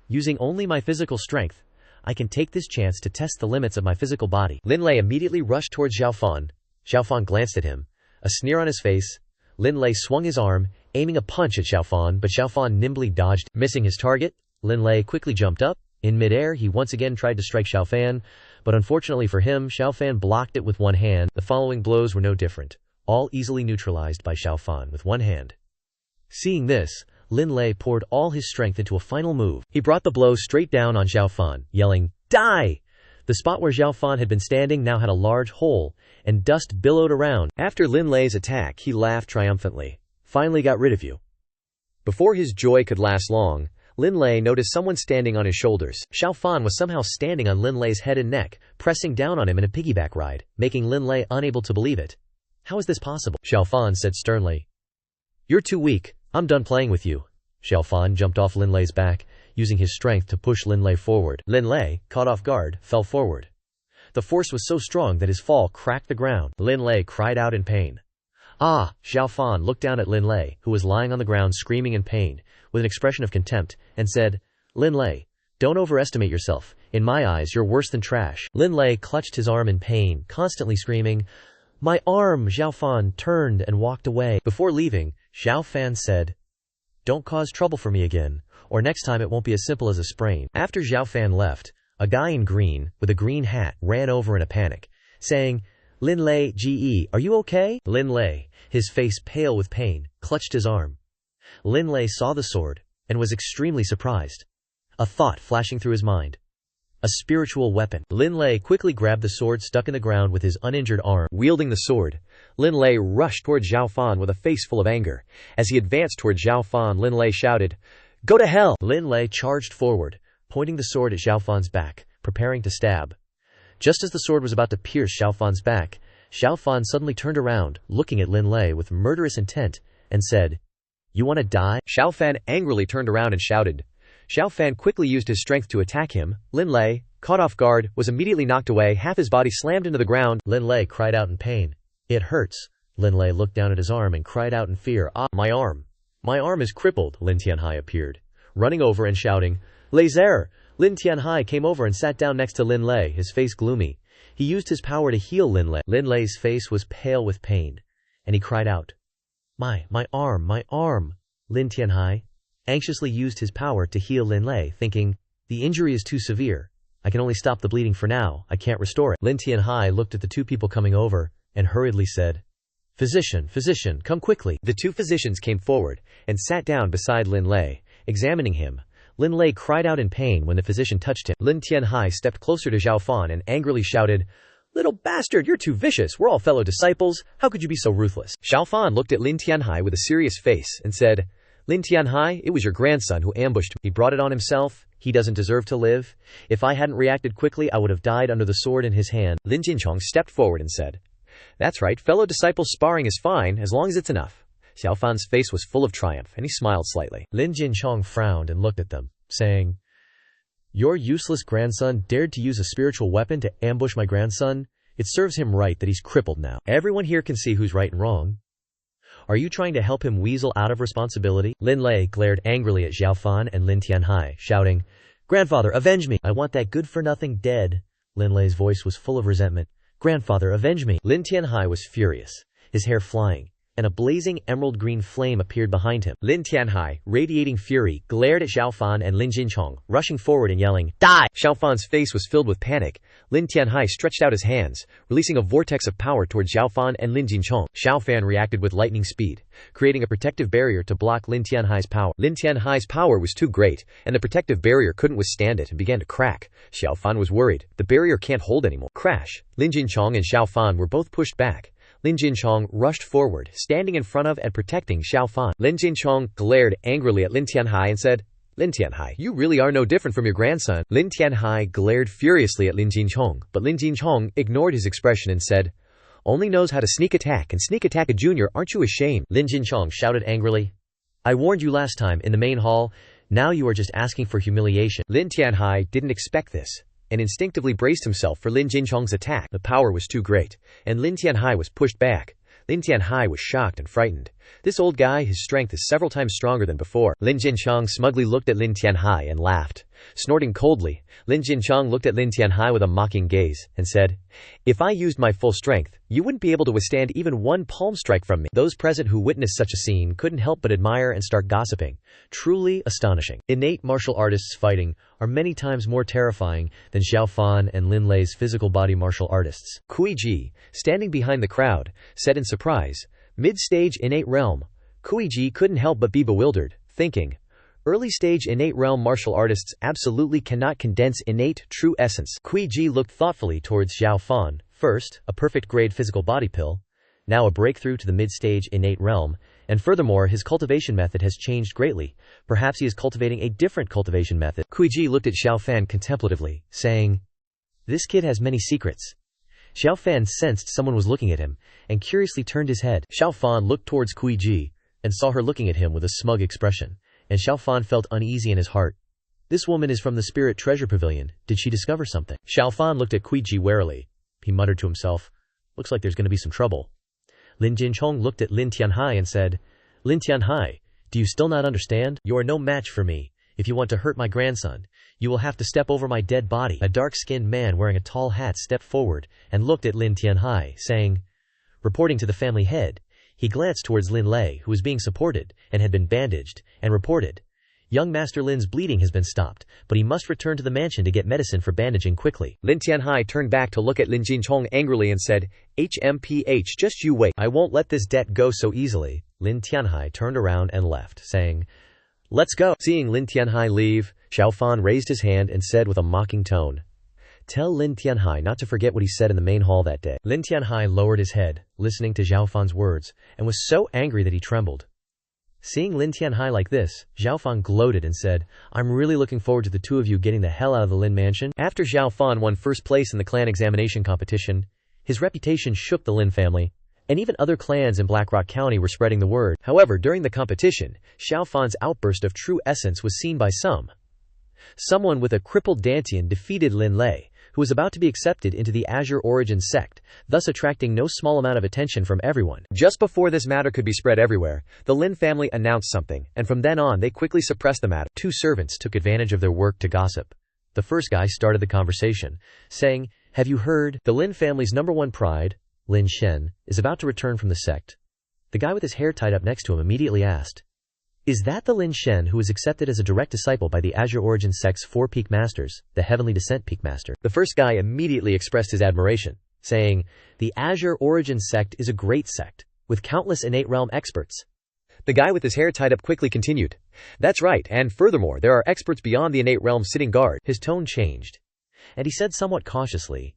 [SPEAKER 1] "Using only my physical strength, I can take this chance to test the limits of my physical body." Lin Lei immediately rushed towards Xiao Fan. Xiao Fan glanced at him, a sneer on his face. Lin Lei swung his arm, aiming a punch at Xiao Fan, but Xiao Fan nimbly dodged. Missing his target, Lin Lei quickly jumped up. In midair, he once again tried to strike Xiao Fan, but unfortunately for him, Xiao Fan blocked it with one hand. The following blows were no different, all easily neutralized by Xiao Fan with one hand. Seeing this, Lin Lei poured all his strength into a final move. He brought the blow straight down on Xiao Fan, yelling, "Die!" The spot where Xiao Fan had been standing now had a large hole, and dust billowed around. After Lin Lei's attack, he laughed triumphantly. "Finally got rid of you." Before his joy could last long, Lin Lei noticed someone standing on his shoulders. Xiao Fan was somehow standing on Lin Lei's head and neck, pressing down on him in a piggyback ride, making Lin Lei unable to believe it. "How is this possible?" Xiao Fan said sternly. "You're too weak. I'm done playing with you." Xiao Fan jumped off Lin Lei's back, using his strength to push Lin Lei forward. Lin Lei, caught off guard, fell forward. The force was so strong that his fall cracked the ground. Lin Lei cried out in pain. "Ah!" Xiao Fan looked down at Lin Lei, who was lying on the ground screaming in pain, with an expression of contempt, and said, "Lin Lei, don't overestimate yourself. In my eyes, you're worse than trash." Lin Lei clutched his arm in pain, constantly screaming, "My arm!" Xiao Fan turned and walked away. Before leaving, Xiao Fan said, "Don't cause trouble for me again, or next time it won't be as simple as a sprain." After Xiao Fan left, a guy in green, with a green hat, ran over in a panic, saying, "Lin Lei, GE, are you okay?" Lin Lei, his face pale with pain, clutched his arm. Lin Lei saw the sword, and was extremely surprised. A thought flashing through his mind. A spiritual weapon. Lin Lei quickly grabbed the sword stuck in the ground with his uninjured arm. Wielding the sword, Lin Lei rushed toward Xiao Fan with a face full of anger. As he advanced toward Xiao Fan, Lin Lei shouted, "Go to hell!" Lin Lei charged forward, pointing the sword at Xiao Fan's back, preparing to stab. Just as the sword was about to pierce Xiao Fan's back, Xiao Fan suddenly turned around, looking at Lin Lei with murderous intent, and said, "You want to die?" Xiao Fan angrily turned around and shouted. Xiao Fan quickly used his strength to attack him. Lin Lei, caught off guard, was immediately knocked away. Half his body slammed into the ground. Lin Lei cried out in pain. "It hurts." Lin Lei looked down at his arm and cried out in fear, "Ah, my arm! My arm is crippled." Lin Tianhai appeared, running over and shouting, "Laser!" Lin Tianhai came over and sat down next to Lin Lei, his face gloomy. He used his power to heal Lin Lei. Lin Lei's face was pale with pain, and he cried out, My arm, my arm." Lin Tianhai anxiously used his power to heal Lin Lei, thinking, "The injury is too severe. I can only stop the bleeding for now. I can't restore it." Lin Tianhai looked at the two people coming over, and hurriedly said, "Physician, physician, come quickly." The two physicians came forward, and sat down beside Lin Lei, examining him. Lin Lei cried out in pain when the physician touched him. Lin Tianhai stepped closer to Xiao Fan and angrily shouted, "Little bastard, you're too vicious. We're all fellow disciples. How could you be so ruthless?" Xiao Fan looked at Lin Tianhai with a serious face and said, "Lin Tianhai, it was your grandson who ambushed me. He brought it on himself. He doesn't deserve to live. If I hadn't reacted quickly, I would have died under the sword in his hand." Lin Jinchong stepped forward and said, "That's right, fellow disciples sparring is fine, as long as it's enough." Xiao Fan's face was full of triumph, and he smiled slightly. Lin Jinchong frowned and looked at them, saying, "Your useless grandson dared to use a spiritual weapon to ambush my grandson? It serves him right that he's crippled now. Everyone here can see who's right and wrong. Are you trying to help him weasel out of responsibility?" Lin Lei glared angrily at Xiao Fan and Lin Tianhai, shouting, "Grandfather, avenge me! I want that good-for-nothing dead." Lin Lei's voice was full of resentment. "Grandfather, avenge me!" Lin Tianhai was furious, his hair flying, and a blazing emerald-green flame appeared behind him. Lin Tianhai, radiating fury, glared at Xiao Fan and Lin Jinchong, rushing forward and yelling, "Die!" Xiao Fan's face was filled with panic. Lin Tianhai stretched out his hands, releasing a vortex of power towards Xiao Fan and Lin Jinchong. Xiao Fan reacted with lightning speed, creating a protective barrier to block Lin Tianhai's power. Lin Tianhai's power was too great, and the protective barrier couldn't withstand it and began to crack. Xiao Fan was worried. The barrier can't hold anymore. Crash! Lin Jinchong and Xiao Fan were both pushed back. Lin Jinchong rushed forward, standing in front of and protecting Xiao Fan. Lin Jinchong glared angrily at Lin Tianhai and said, "Lin Tianhai, you really are no different from your grandson." Lin Tianhai glared furiously at Lin Jinchong, but Lin Jinchong ignored his expression and said, "Only knows how to sneak attack a junior, aren't you ashamed?" Lin Jinchong shouted angrily, "I warned you last time in the main hall. Now you are just asking for humiliation.
[SPEAKER 2] Lin Tianhai didn't expect this, and instinctively braced himself for Lin Jinchong's attack. The power was too great, and Lin Tianhai was pushed back. Lin Tianhai was shocked and frightened. This old guy, his strength is several times stronger than before. Lin Jinchong smugly looked at Lin Tianhai and laughed. Snorting coldly, Lin Jinchong looked at Lin Tianhai with a mocking gaze, and said, "If I used my full strength, you wouldn't be able to withstand even one palm strike from me." Those present who witnessed such a scene couldn't help but admire and start gossiping. Truly astonishing. Innate martial artists fighting are many times more terrifying than Xiao Fan and Lin Lei's physical body martial artists. Kui Ji, standing behind the crowd, said in surprise, "Mid-stage innate realm." Kui Ji couldn't help but be bewildered, thinking, early-stage innate realm martial artists absolutely cannot condense innate, true essence. Kui Ji looked thoughtfully towards Xiao Fan. First, a perfect-grade physical body pill, now a breakthrough to the mid-stage innate realm, and furthermore his cultivation method has changed greatly. Perhaps he is cultivating a different cultivation method. Kui Ji looked at Xiao Fan contemplatively, saying, "This kid has many secrets." Xiao Fan sensed someone was looking at him, and curiously turned his head. Xiao Fan looked towards Kui Ji, and saw her looking at him with a smug expression, and Xiao Fan felt uneasy in his heart. This woman is from the Spirit Treasure Pavilion. Did she discover something? Xiao Fan looked at Kui Ji warily. He muttered to himself, "Looks like there's going to be some trouble." Lin Jinchong looked at Lin Tianhai and said, "Lin Tianhai, do you still not understand? You are no match for me. If you want to hurt my grandson, you will have to step over my dead body." A dark-skinned man wearing a tall hat stepped forward and looked at Lin Tianhai, saying, reporting to the family head. He glanced towards Lin Lei, who was being supported and had been bandaged, and reported, "Young Master Lin's bleeding has been stopped, but he must return to the mansion to get medicine for bandaging quickly." Lin Tianhai turned back to look at Lin Jinchong angrily and said, "HMPH, just you wait. I won't let this debt go so easily." Lin Tianhai turned around and left, saying, "Let's go." Seeing Lin Tianhai leave, Xiao Fan raised his hand and said with a mocking tone, "Tell Lin Tianhai not to forget what he said in the main hall that day." Lin Tianhai lowered his head, listening to Xiao Fan's words, and was so angry that he trembled. Seeing Lin Tianhai like this, Xiao Fan gloated and said, "I'm really looking forward to the two of you getting the hell out of the Lin mansion." After Xiao Fan won first place in the clan examination competition, his reputation shook the Lin family, and even other clans in Blackrock County were spreading the word. However, during the competition, Xiao Fan's outburst of true essence was seen by some. Someone with a crippled Dantian defeated Lin Lei, who was about to be accepted into the Azure Origin sect, thus attracting no small amount of attention from everyone. Just before this matter could be spread everywhere, the Lin family announced something, and from then on they quickly suppressed the matter. Two servants took advantage of their work to gossip. The first guy started the conversation, saying, "Have you heard? The Lin family's #1 pride, Lin Shen, is about to return from the sect." The guy with his hair tied up next to him immediately asked, "Is that the Lin Shen who was accepted as a direct disciple by the Azure Origin sect's 4 peak masters, the Heavenly Descent peak master?" The first guy immediately expressed his admiration, saying, "The Azure Origin sect is a great sect, with countless innate realm experts." The guy with his hair tied up quickly continued, "That's right, and furthermore, there are experts beyond the innate realm sitting guard." His tone changed, and he said somewhat cautiously,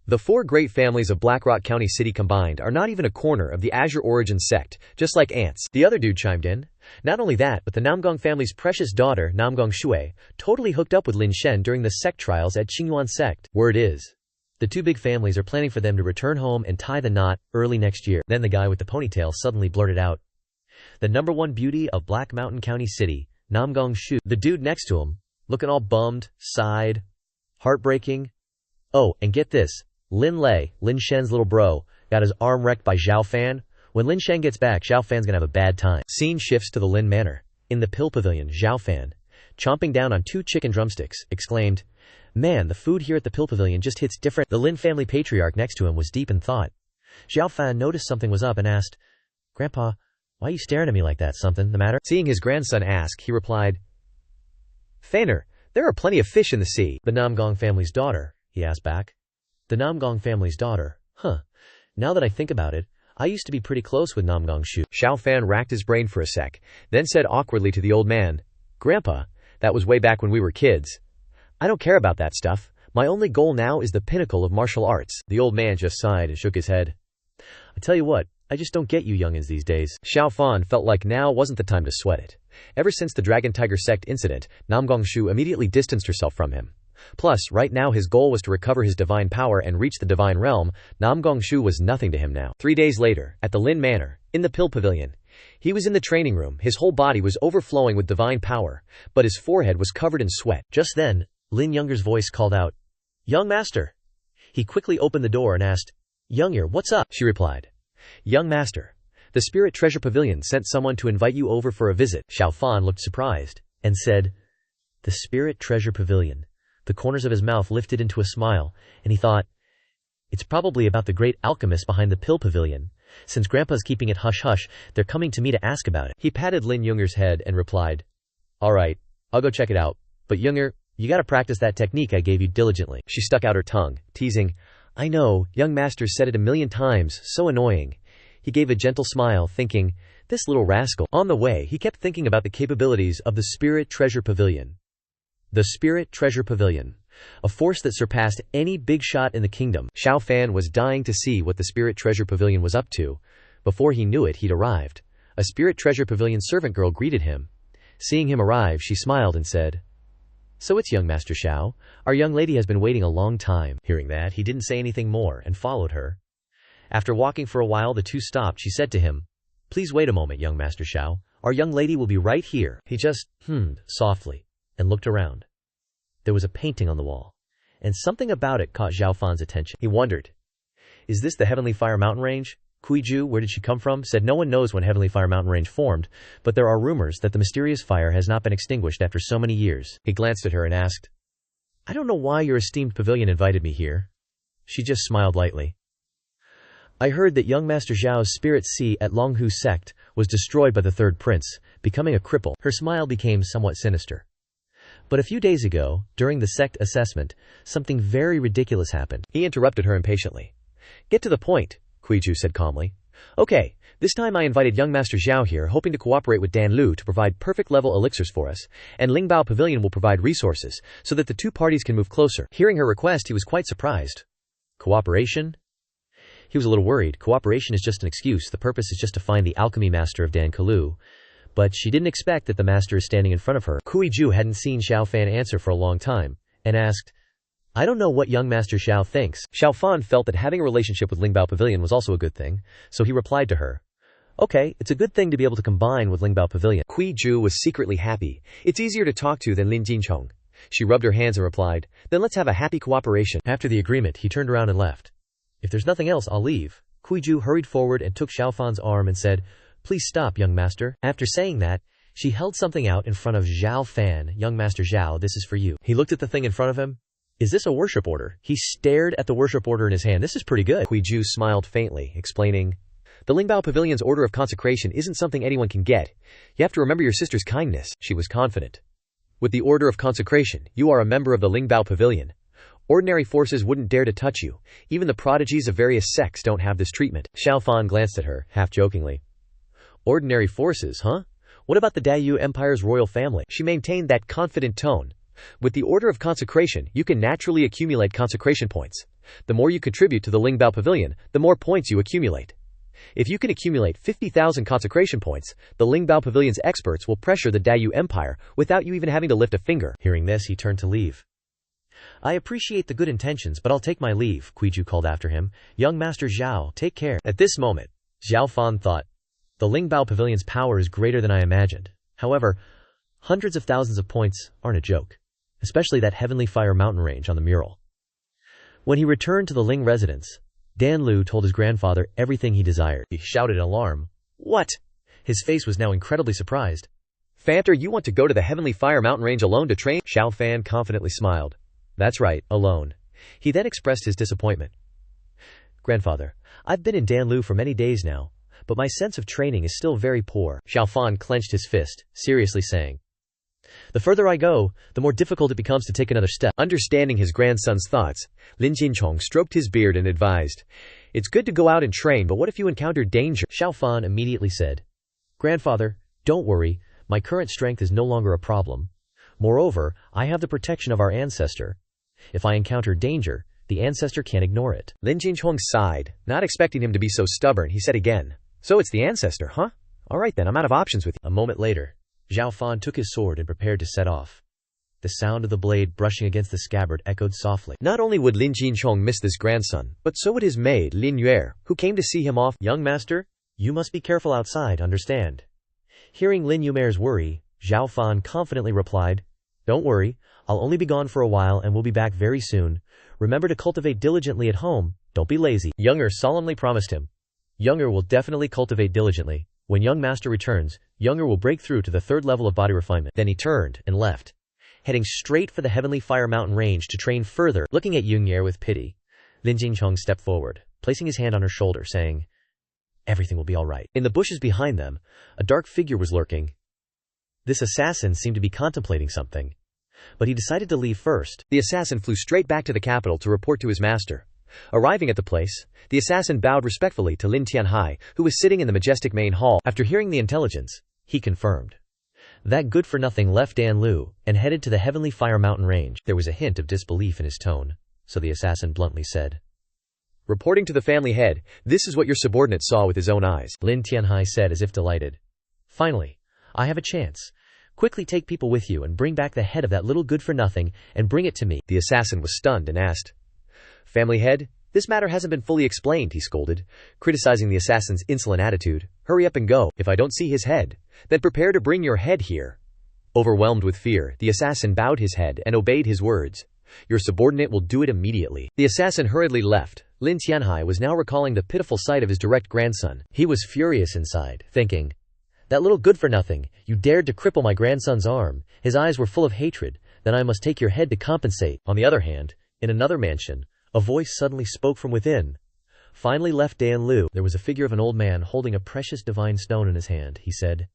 [SPEAKER 2] "The 4 great families of Blackrock County City combined are not even a corner of the Azure Origin sect, just like ants." The other dude chimed in, "Not only that, but the Namgong family's precious daughter, Namgong Shui, totally hooked up with Lin Shen during the sect trials at Qingyuan sect. Word is, the 2 big families are planning for them to return home and tie the knot early next year." Then the guy with the ponytail suddenly blurted out, "The #1 beauty of Black Mountain County City, Namgong Shu." The dude next to him, looking all bummed, sighed, heartbreaking. "Oh, and get this. Lin Lei, Lin Shen's little bro, got his arm wrecked by Xiao Fan. When Lin Shen gets back, Xiao Fan's gonna have a bad time." Scene shifts to the Lin Manor. In the Pill Pavilion, Xiao Fan, chomping down on 2 chicken drumsticks, exclaimed, "Man, the food here at the Pill Pavilion just hits different." The Lin family patriarch next to him was deep in thought. Xiao Fan noticed something was up and asked, "Grandpa, why are you staring at me like that? Something the matter?" Seeing his grandson ask, he replied, "Faner, there are plenty of fish in the sea." "The Namgong family's daughter?" he asked back. "The Namgong family's daughter? Huh. Now that I think about it, I used to be pretty close with Namgong Shu." Xiao Fan racked his brain for a sec, then said awkwardly to the old man, "Grandpa, that was way back when we were kids. I don't care about that stuff. My only goal now is the pinnacle of martial arts." The old man just sighed and shook his head. "I tell you what, I just don't get you youngins these days." Xiao Fan felt like now wasn't the time to sweat it. Ever since the Dragon Tiger sect incident, Namgong Shu immediately distanced herself from him. Plus, right now his goal was to recover his divine power and reach the divine realm. Namgong Shu was nothing to him now. 3 days later, at the Lin Manor, in the Pill Pavilion, He was in the training room, his whole body was overflowing with divine power, but his forehead was covered in sweat.
[SPEAKER 1] Just then, Lin Younger's voice called out, "Young master." He quickly opened the door and asked, "Youngyer, what's up?"
[SPEAKER 2] She replied, "Young master, the Spirit Treasure Pavilion sent someone to invite you over for a visit."
[SPEAKER 1] Xiao Fan looked surprised and said, "The Spirit Treasure Pavilion." The corners of his mouth lifted into a smile, and he thought, it's probably about the great alchemist behind the pill pavilion. Since Grandpa's keeping it hush-hush, they're coming to me to ask about it.
[SPEAKER 2] He patted Lin Younger's head and replied, "All right, I'll go check it out. But Younger, you gotta practice that technique I gave you diligently." She stuck out her tongue, teasing, "I know, young master said it 1,000,000 times, so annoying." He gave a gentle smile, thinking, this little rascal. On the way, he kept thinking about the capabilities of the Spirit Treasure Pavilion. The Spirit Treasure Pavilion. A force that surpassed any big shot in the kingdom. Xiao Fan was dying to see what the Spirit Treasure Pavilion was up to. Before he knew it, he'd arrived. A Spirit Treasure Pavilion servant girl greeted him. Seeing him arrive, she smiled and said, "So it's young Master Xiao. Our young lady has been waiting a long time."
[SPEAKER 1] Hearing that, he didn't say anything more and followed her. After walking for a while, the two stopped. She said to him, "Please wait a moment, young Master Xiao. Our young lady will be right here." He just hummed softly and looked around. There was a painting on the wall, and something about it caught Xiao Fan's attention. He wondered, is this the Heavenly Fire Mountain Range? Kuiju, where did she come from? Said no one knows when Heavenly Fire Mountain Range formed, but there are rumors that the mysterious fire has not been extinguished after so many years.
[SPEAKER 2] He glanced at her and asked,
[SPEAKER 1] "I don't know why your esteemed pavilion invited me here." She just smiled lightly. "I heard that young Master Zhao's spirit sea at Longhu sect was destroyed by the third prince, becoming a cripple." Her smile became somewhat sinister. "But a few days ago, during the sect assessment, something very ridiculous happened."
[SPEAKER 2] He interrupted her impatiently. "Get to the point," Kuiju said calmly. "Okay, this time I invited young Master Zhao here, hoping to cooperate with Dan Lu to provide perfect-level elixirs for us, and Lingbao Pavilion will provide resources, so that the two parties can move closer." Hearing her request, he was quite surprised.
[SPEAKER 1] Cooperation? He was a little worried. Cooperation is just an excuse. The purpose is just to find the alchemy master of Dan Kalu. But she didn't expect that the master is standing in front of her. Kuiju hadn't seen Xiao Fan answer for a long time, and asked, "I don't know what young Master Xiao thinks." Xiao Fan felt that having a relationship with Lingbao Pavilion was also a good thing, so he replied to her, "Okay, it's a good thing to be able to combine with Lingbao Pavilion." Kuiju was secretly happy. It's easier to talk to than Lin Jinchong. She rubbed her hands and replied, "Then let's have a happy cooperation." After the agreement, he turned around and left. "If there's nothing else, I'll leave." Kuiju hurried forward and took Xiao Fan's arm and said, "Please stop, young master." After saying that, she held something out in front of Xiao Fan. "Young Master Xiao, this is for you." He looked at the thing in front of him. "Is this a worship order?" He stared at the worship order in his hand. "This is pretty good." Kuiju smiled faintly, explaining, "The Lingbao Pavilion's order of consecration isn't something anyone can get. You have to remember your sister's kindness." She was confident. "With the order of consecration, you are a member of the Lingbao Pavilion. Ordinary forces wouldn't dare to touch you. Even the prodigies of various sects don't have this treatment." Xiao Fan glanced at her, half-jokingly. "Ordinary forces, huh? What about the Dayu Empire's royal family?" She maintained that confident tone. "With the order of consecration, you can naturally accumulate consecration points. The more you contribute to the Lingbao Pavilion, the more points you accumulate. If you can accumulate 50,000 consecration points, the Lingbao Pavilion's experts will pressure the Dayu Empire without you even having to lift a finger." Hearing this, he turned to leave. "I appreciate the good intentions, but I'll take my leave," Kuiju called after him. "Young Master Zhao, take care." At this moment, Xiao Fan thought, the Lingbao Pavilion's power is greater than I imagined. However, hundreds of thousands of points aren't a joke, especially that Heavenly Fire Mountain Range on the mural. When he returned to the Ling residence, Dan Lu told his grandfather everything he desired. He shouted in alarm, "What?" His face was now incredibly surprised. "Fanter, you want to go to the Heavenly Fire Mountain Range alone to train?" Xiao Fan confidently smiled. "That's right, alone." He then expressed his disappointment. "Grandfather, I've been in Dan Lu for many days now, but my sense of training is still very poor." Xiao Fan clenched his fist, seriously saying, "The further I go, the more difficult it becomes to take another step." Understanding his grandson's thoughts, Lin Jinchong stroked his beard and advised, "It's good to go out and train, but what if you encounter danger?" Xiao Fan immediately said, "Grandfather, don't worry, my current strength is no longer a problem. Moreover, I have the protection of our ancestor. If I encounter danger, the ancestor can't ignore it." Lin Jinchong sighed, not expecting him to be so stubborn. He said again, "So it's the ancestor, huh? All right then, I'm out of options with you." A moment later, Xiao Fan took his sword and prepared to set off. The sound of the blade brushing against the scabbard echoed softly. Not only would Lin Jinchong miss this grandson, but so would his maid, Lin Yue, who came to see him off. "Young master, You must be careful outside, understand? Hearing Lin Yumeir's worry, Xiao Fan confidently replied, Don't worry, I'll only be gone for a while and will be back very soon. Remember to cultivate diligently at home, don't be lazy. Younger solemnly promised him. Younger will definitely cultivate diligently. When young master returns, Younger will break through to the 3rd level of body refinement. Then he turned and left, heading straight for the Heavenly Fire Mountain range to train further. Looking at Yunye with pity, Lin Jinchong stepped forward, placing his hand on her shoulder, saying, Everything will be all right. In the bushes behind them, a dark figure was lurking. This assassin seemed to be contemplating something, but he decided to leave first. The assassin flew straight back to the capital to report to his master. Arriving at the place, the assassin bowed respectfully to Lin Tianhai, who was sitting in the majestic main hall. After hearing the intelligence, he confirmed that good-for-nothing left Danlu and headed to the Heavenly Fire Mountain range. There was a hint of disbelief in his tone, so the assassin bluntly said, Reporting to the family head, this is what your subordinate saw with his own eyes. Lin Tianhai said as if delighted. Finally, I have a chance. Quickly take people with you and bring back the head of that little good-for-nothing and bring it to me. The assassin was stunned and asked, Family head, this matter hasn't been fully explained, he scolded, criticizing the assassin's insolent attitude. Hurry up and go. If I don't see his head, then prepare to bring your head here. Overwhelmed with fear, the assassin bowed his head and obeyed his words. Your subordinate will do it immediately. The assassin hurriedly left. Lin Tianhai was now recalling the pitiful sight of his direct grandson. He was furious inside, thinking, That little good-for-nothing, you dared to cripple my grandson's arm. His eyes were full of hatred. Then I must take your head to compensate. On the other hand, in another mansion, a voice suddenly spoke from within. Finally left Danlu, there was a figure of an old man holding a precious divine stone in his hand. He said,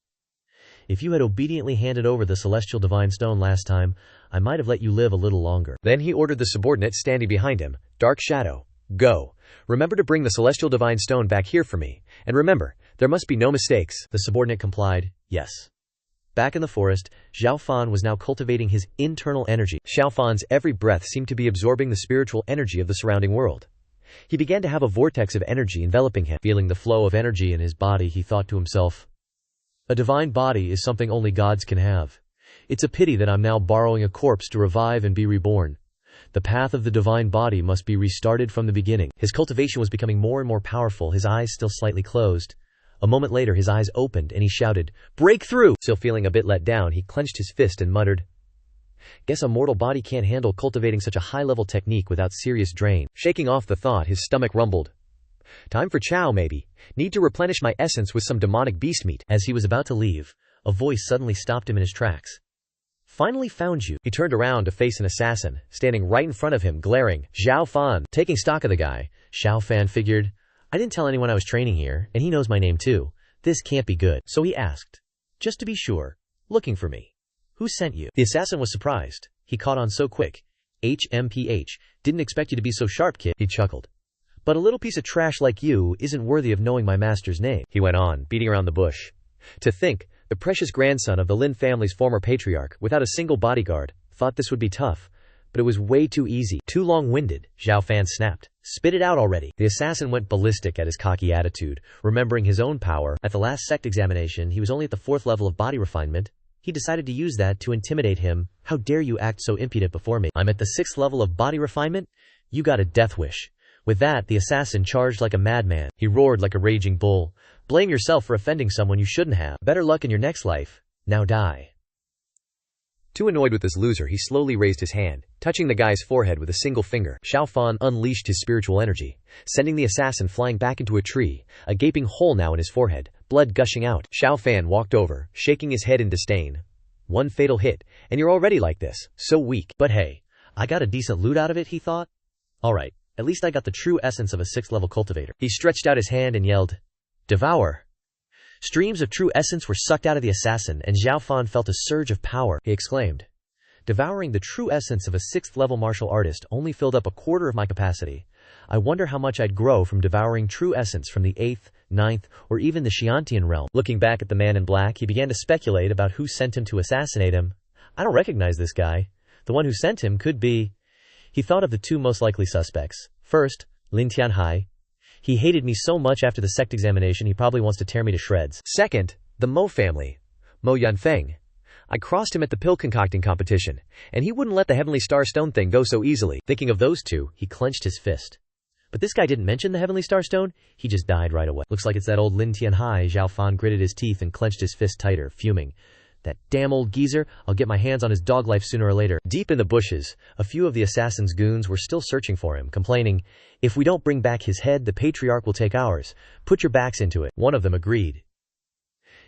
[SPEAKER 1] If you had obediently handed over the celestial divine stone last time, I might have let you live a little longer. Then he ordered the subordinate standing behind him, Dark Shadow, go. Remember to bring the celestial divine stone back here for me. And remember, there must be no mistakes. The subordinate complied, Yes. Back in the forest, Xiao Fan was now cultivating his internal energy. Xiao Fan's every breath seemed to be absorbing the spiritual energy of the surrounding world. He began to have a vortex of energy enveloping him. Feeling the flow of energy in his body, he thought to himself, A divine body is something only gods can have. It's a pity that I'm now borrowing a corpse to revive and be reborn. The path of the divine body must be restarted from the beginning. His cultivation was becoming more and more powerful, his eyes still slightly closed. A moment later his eyes opened and he shouted, Break through! Still feeling a bit let down, he clenched his fist and muttered, Guess a mortal body can't handle cultivating such a high-level technique without serious drain. Shaking off the thought, his stomach rumbled. Time for chow maybe. Need to replenish my essence with some demonic beast meat. As he was about to leave, a voice suddenly stopped him in his tracks. Finally found you. He turned around to face an assassin, standing right in front of him, glaring. Xiao Fan. Taking stock of the guy, Xiao Fan figured, I didn't tell anyone I was training here, and he knows my name too. This can't be good. So he asked, Just to be sure, looking for me. Who sent you? The assassin was surprised. He caught on so quick. HMPH, didn't expect you to be so sharp, kid. He chuckled. But a little piece of trash like you isn't worthy of knowing my master's name. He went on, beating around the bush. To think, the precious grandson of the Lin family's former patriarch, without a single bodyguard, thought this would be tough. But it was way too easy. Too long-winded, Xiao Fan snapped. Spit it out already. The assassin went ballistic at his cocky attitude, remembering his own power. At the last sect examination, he was only at the 4th level of body refinement. He decided to use that to intimidate him. How dare you act so impudent before me? I'm at the 6th level of body refinement? You got a death wish. With that, the assassin charged like a madman. He roared like a raging bull. Blame yourself for offending someone you shouldn't have. Better luck in your next life. Now die. Too annoyed with this loser, he slowly raised his hand, touching the guy's forehead with a single finger. Xiao Fan unleashed his spiritual energy, sending the assassin flying back into a tree, a gaping hole now in his forehead, blood gushing out. Xiao Fan walked over, shaking his head in disdain. One fatal hit, and you're already like this, so weak. But hey, I got a decent loot out of it, he thought. Alright, at least I got the true essence of a 6th level cultivator. He stretched out his hand and yelled, Devour! Streams of true essence were sucked out of the assassin, and Xiao Fan felt a surge of power. He exclaimed, Devouring the true essence of a 6th level martial artist only filled up a quarter of my capacity. I wonder how much I'd grow from devouring true essence from the 8th, 9th, or even the Xiantian realm. Looking back at the man in black, he began to speculate about who sent him to assassinate him. I don't recognize this guy. The one who sent him could be... He thought of the 2 most likely suspects. First, Lin Tianhai. He hated me so much after the sect examination he probably wants to tear me to shreds. Second, the Mo family. Mo Yanfeng. I crossed him at the pill concocting competition, and he wouldn't let the Heavenly Star Stone thing go so easily. Thinking of those 2, he clenched his fist. But this guy didn't mention the Heavenly Starstone. He just died right away. Looks like it's that old Lin Tianhai. Xiao Fan gritted his teeth and clenched his fist tighter, fuming. That damn old geezer, I'll get my hands on his dog life sooner or later. Deep in the bushes, a few of the assassin's goons were still searching for him, complaining, if we don't bring back his head, the patriarch will take ours. Put your backs into it. One of them agreed.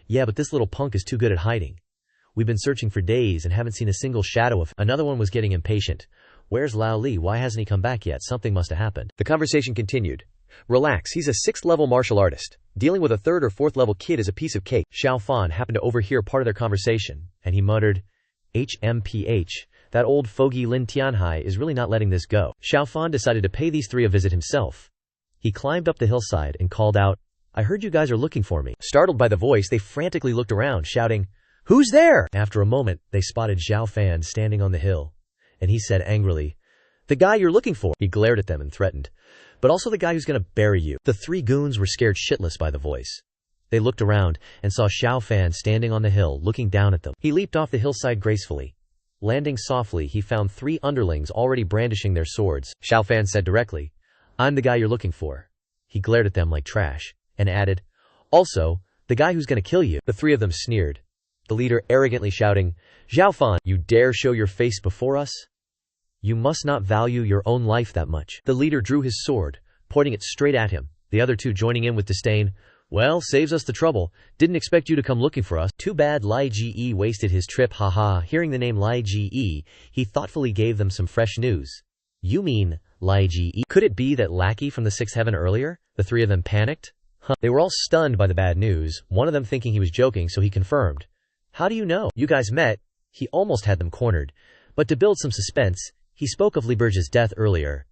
[SPEAKER 1] Yeah, but this little punk is too good at hiding. We've been searching for days and haven't seen a single shadow of him. Another one was getting impatient. Where's Lao Li? Why hasn't he come back yet? Something must have happened.
[SPEAKER 2] The conversation continued. Relax, he's a 6th-level martial artist. Dealing with a 3rd or 4th level kid is a piece of cake.
[SPEAKER 1] Xiao Fan happened to overhear part of their conversation, and he muttered, HMPH, that old fogey Lin Tianhai is really not letting this go. Xiao Fan decided to pay these 3 a visit himself. He climbed up the hillside and called out, I heard you guys are looking for me. Startled by the voice, they frantically looked around, shouting, Who's there? After a moment, they spotted Xiao Fan standing on the hill, and he said angrily, The guy you're looking for. He glared at them and threatened, but also the guy who's gonna bury you. The 3 goons were scared shitless by the voice. They looked around and saw Xiao Fan standing on the hill, looking down at them. He leaped off the hillside gracefully. Landing softly, he found 3 underlings already brandishing their swords. Xiao Fan said directly, I'm the guy you're looking for. He glared at them like trash, and added, Also, the guy who's gonna kill you. The 3 of them sneered, the leader arrogantly shouting, Xiao Fan, you dare show your face before us? You must not value your own life that much. The leader drew his sword, pointing it straight at him, the other 2 joining in with disdain. Well, saves us the trouble. Didn't expect you to come looking for us. Too bad Lai Ge wasted his trip, haha. Hearing the name Lai Ge, he thoughtfully gave them some fresh news. You mean Lai Ge? Could it be that lackey from the 6th heaven earlier? The 3 of them panicked. They were all stunned by the bad news, one of them thinking he was joking, so he confirmed. How do you know? You guys met. He almost had them cornered. But to build some suspense, he spoke of Liburge's death earlier.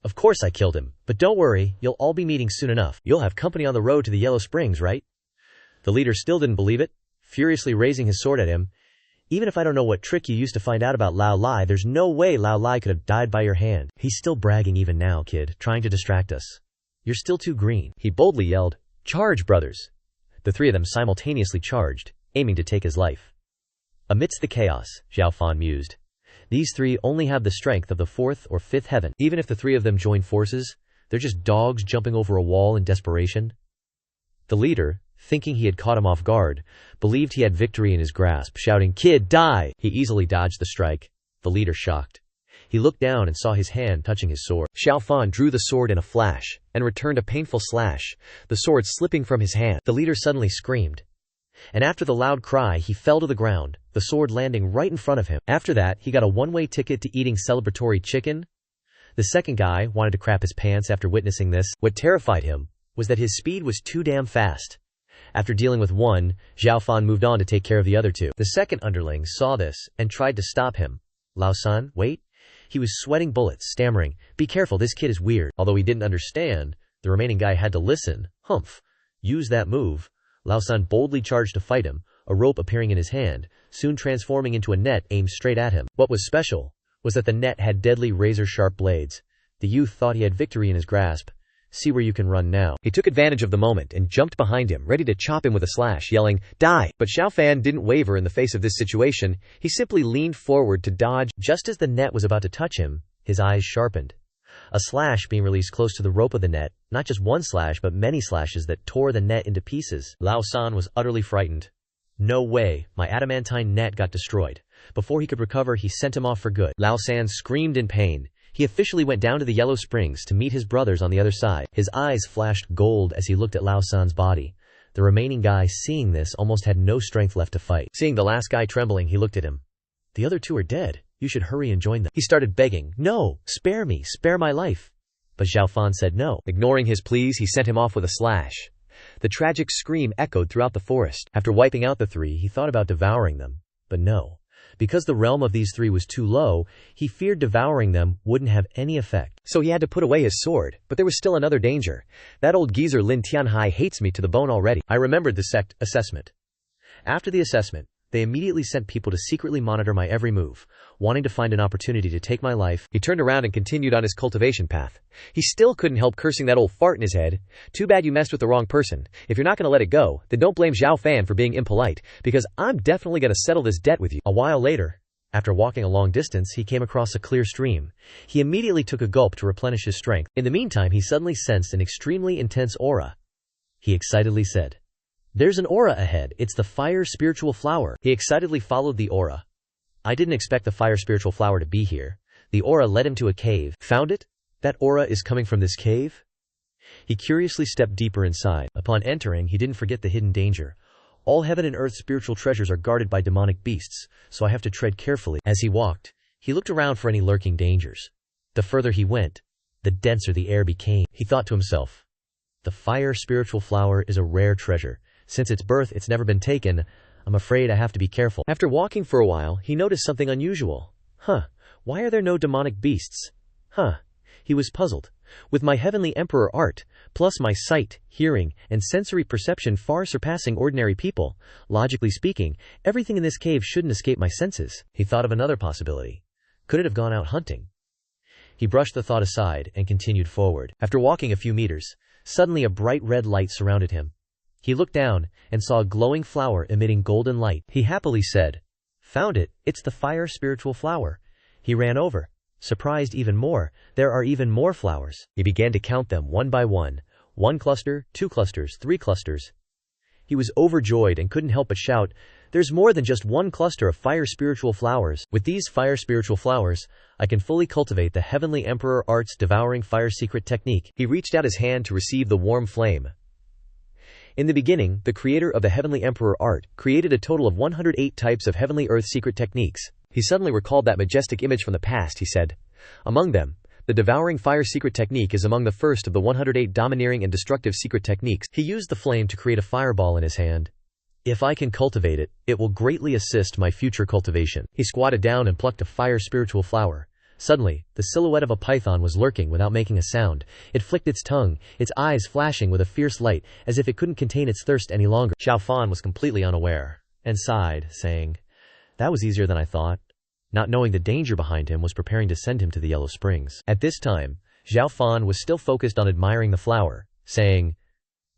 [SPEAKER 1] Of course I killed him, but don't worry, you'll all be meeting soon enough. You'll have company on the road to the Yellow Springs, right? The leader still didn't believe it, furiously raising his sword at him. Even if I don't know what trick you used to find out about Lao Lai, there's no way Lao Lai could have died by your hand. He's still bragging even now, kid, trying to distract us. You're still too green. He boldly yelled, Charge, brothers! The 3 of them simultaneously charged, aiming to take his life. Amidst the chaos, Xiao Fan mused. These 3 only have the strength of the 4th or 5th heaven. Even if the 3 of them join forces, they're just dogs jumping over a wall in desperation. The leader, thinking he had caught him off guard, believed he had victory in his grasp, shouting, Kid, die! He easily dodged the strike. The leader shocked. He looked down and saw his hand touching his sword. Xiao Fan drew the sword in a flash, and returned a painful slash, the sword slipping from his hand. The leader suddenly screamed. And after the loud cry, he fell to the ground, the sword landing right in front of him. After that, he got a one-way ticket to eating celebratory chicken. The second guy wanted to crap his pants after witnessing this. What terrified him was that his speed was too damn fast. After dealing with one, Xiao Fan moved on to take care of the other 2. The second underling saw this and tried to stop him. Lao San, wait. He was sweating bullets, stammering, Be careful, this kid is weird. Although he didn't understand, the remaining guy had to listen. Humph. Use that move. Lao San boldly charged to fight him, a rope appearing in his hand, soon transforming into a net aimed straight at him. What was special was that the net had deadly razor-sharp blades. The youth thought he had victory in his grasp. See where you can run now. He took advantage of the moment and jumped behind him, ready to chop him with a slash, yelling, Die! But Xiao Fan didn't waver in the face of this situation. He simply leaned forward to dodge. Just as the net was about to touch him, his eyes sharpened. A slash being released close to the rope of the net, not just one slash but many slashes that tore the net into pieces. Lao San was utterly frightened. No way, my adamantine net got destroyed. Before he could recover, he sent him off for good. Lao San screamed in pain. He officially went down to the Yellow Springs to meet his brothers on the other side. His eyes flashed gold as he looked at Lao San's body. The remaining guy, seeing this, almost had no strength left to fight. Seeing the last guy trembling, he looked at him. The other 2 are dead. You should hurry and join them. He started begging, No, spare me, spare my life. But Xiao Fan said no. Ignoring his pleas, he sent him off with a slash. The tragic scream echoed throughout the forest. After wiping out the 3, he thought about devouring them. But no. Because the realm of these 3 was too low, he feared devouring them wouldn't have any effect. So he had to put away his sword. But there was still another danger. That old geezer Lin Tianhai hates me to the bone already. I remembered the sect assessment. After the assessment, they immediately sent people to secretly monitor my every move, wanting to find an opportunity to take my life. He turned around and continued on his cultivation path. He still couldn't help cursing that old fart in his head. Too bad you messed with the wrong person. If you're not going to let it go, then don't blame Xiao Fan for being impolite, because I'm definitely going to settle this debt with you. A while later, After walking a long distance, he came across a clear stream. He immediately took a gulp to replenish his strength. In the meantime, he suddenly sensed an extremely intense aura. He excitedly said, "There's an aura ahead. It's the fire spiritual flower." He excitedly followed the aura. I didn't expect the fire spiritual flower to be here. The aura led him to a cave. Found it? That aura is coming from this cave? He curiously stepped deeper inside. Upon entering, he didn't forget the hidden danger. All heaven and earth spiritual treasures are guarded by demonic beasts, so I have to tread carefully. As he walked, he looked around for any lurking dangers. The further he went, the denser the air became. He thought to himself, the fire spiritual flower is a rare treasure. Since its birth, it's never been taken. I'm afraid I have to be careful. After walking for a while, he noticed something unusual. Why are there no demonic beasts? He was puzzled. With my heavenly emperor art, plus my sight, hearing, and sensory perception far surpassing ordinary people, logically speaking, everything in this cave shouldn't escape my senses. He thought of another possibility. Could it have gone out hunting? He brushed the thought aside and continued forward. After walking a few meters, suddenly a bright red light surrounded him. He looked down and saw a glowing flower emitting golden light. He happily said, "Found it, it's the fire spiritual flower." He ran over. Surprised even more, there are even more flowers. He began to count them one by one. 1 cluster, 2 clusters, 3 clusters. He was overjoyed and couldn't help but shout, "There's more than just 1 cluster of fire spiritual flowers. With these fire spiritual flowers, I can fully cultivate the Heavenly Emperor Art's devouring fire secret technique." He reached out his hand to receive the warm flame. In the beginning, the creator of the Heavenly Emperor Art created a total of 108 types of Heavenly Earth secret techniques. He suddenly recalled that majestic image from the past. He said, "Among them, the devouring fire secret technique is among the first of the 108 domineering and destructive secret techniques." He used the flame to create a fireball in his hand. "If I can cultivate it, it will greatly assist my future cultivation." He squatted down and plucked a fire spiritual flower. Suddenly, the silhouette of a python was lurking without making a sound. It flicked its tongue, its eyes flashing with a fierce light, as if it couldn't contain its thirst any longer. Xiao Fan was completely unaware, and sighed, saying, "That was easier than I thought." Not knowing the danger behind him was preparing to send him to the Yellow Springs. At this time, Xiao Fan was still focused on admiring the flower, saying,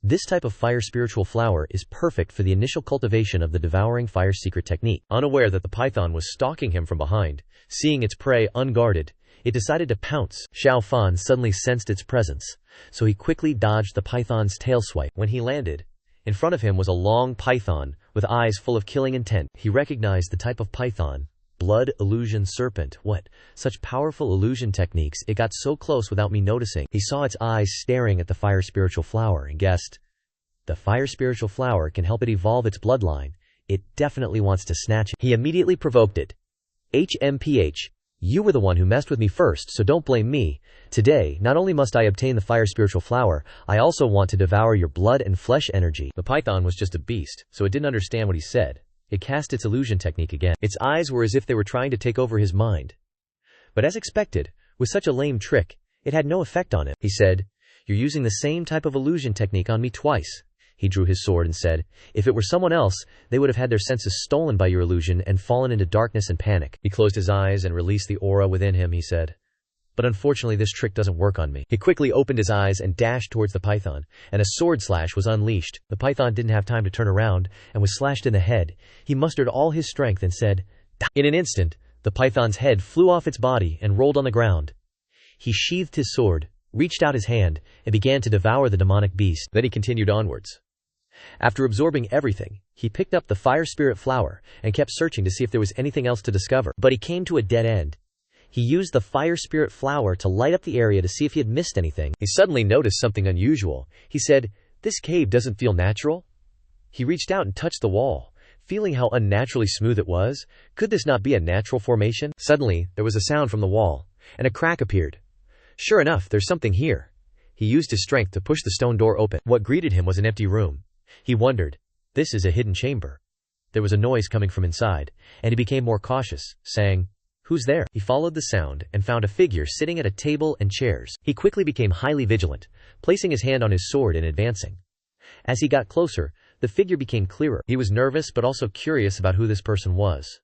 [SPEAKER 1] "This type of fire spiritual flower is perfect for the initial cultivation of the devouring fire secret technique." Unaware that the python was stalking him from behind, seeing its prey unguarded, it decided to pounce. Xiao Fan suddenly sensed its presence, so he quickly dodged the python's tail swipe. When he landed, in front of him was a long python with eyes full of killing intent. He recognized the type of python. Blood illusion serpent. What? Such powerful illusion techniques. It got so close without me noticing. He saw its eyes staring at the fire spiritual flower and guessed, the fire spiritual flower can help it evolve its bloodline. It definitely wants to snatch it. He immediately provoked it. "HMPH, you were the one who messed with me first, so don't blame me. Today, not only must I obtain the fire spiritual flower, I also want to devour your blood and flesh energy." The python was just a beast, so it didn't understand what he said. It cast its illusion technique again. Its eyes were as if they were trying to take over his mind. But as expected, with such a lame trick, it had no effect on him. He said, "You're using the same type of illusion technique on me twice." He drew his sword and said, "If it were someone else, they would have had their senses stolen by your illusion and fallen into darkness and panic." He closed his eyes and released the aura within him. He said, "But unfortunately this trick doesn't work on me." He quickly opened his eyes and dashed towards the python, and a sword slash was unleashed. The python didn't have time to turn around and was slashed in the head. He mustered all his strength and said, "Die." In an instant, the python's head flew off its body and rolled on the ground. He sheathed his sword, reached out his hand, and began to devour the demonic beast. Then he continued onwards. After absorbing everything, he picked up the fire spirit flower and kept searching to see if there was anything else to discover. But he came to a dead end. He used the fire spirit flower to light up the area to see if he had missed anything. He suddenly noticed something unusual. He said, "This cave doesn't feel natural." He reached out and touched the wall, feeling how unnaturally smooth it was. Could this not be a natural formation? Suddenly, there was a sound from the wall, and a crack appeared. Sure enough, there's something here. He used his strength to push the stone door open. What greeted him was an empty room. He wondered, this is a hidden chamber. There was a noise coming from inside, and he became more cautious, saying, "Who's there?" He followed the sound and found a figure sitting at a table and chairs. He quickly became highly vigilant, placing his hand on his sword and advancing. As he got closer, the figure became clearer. He was nervous but also curious about who this person was.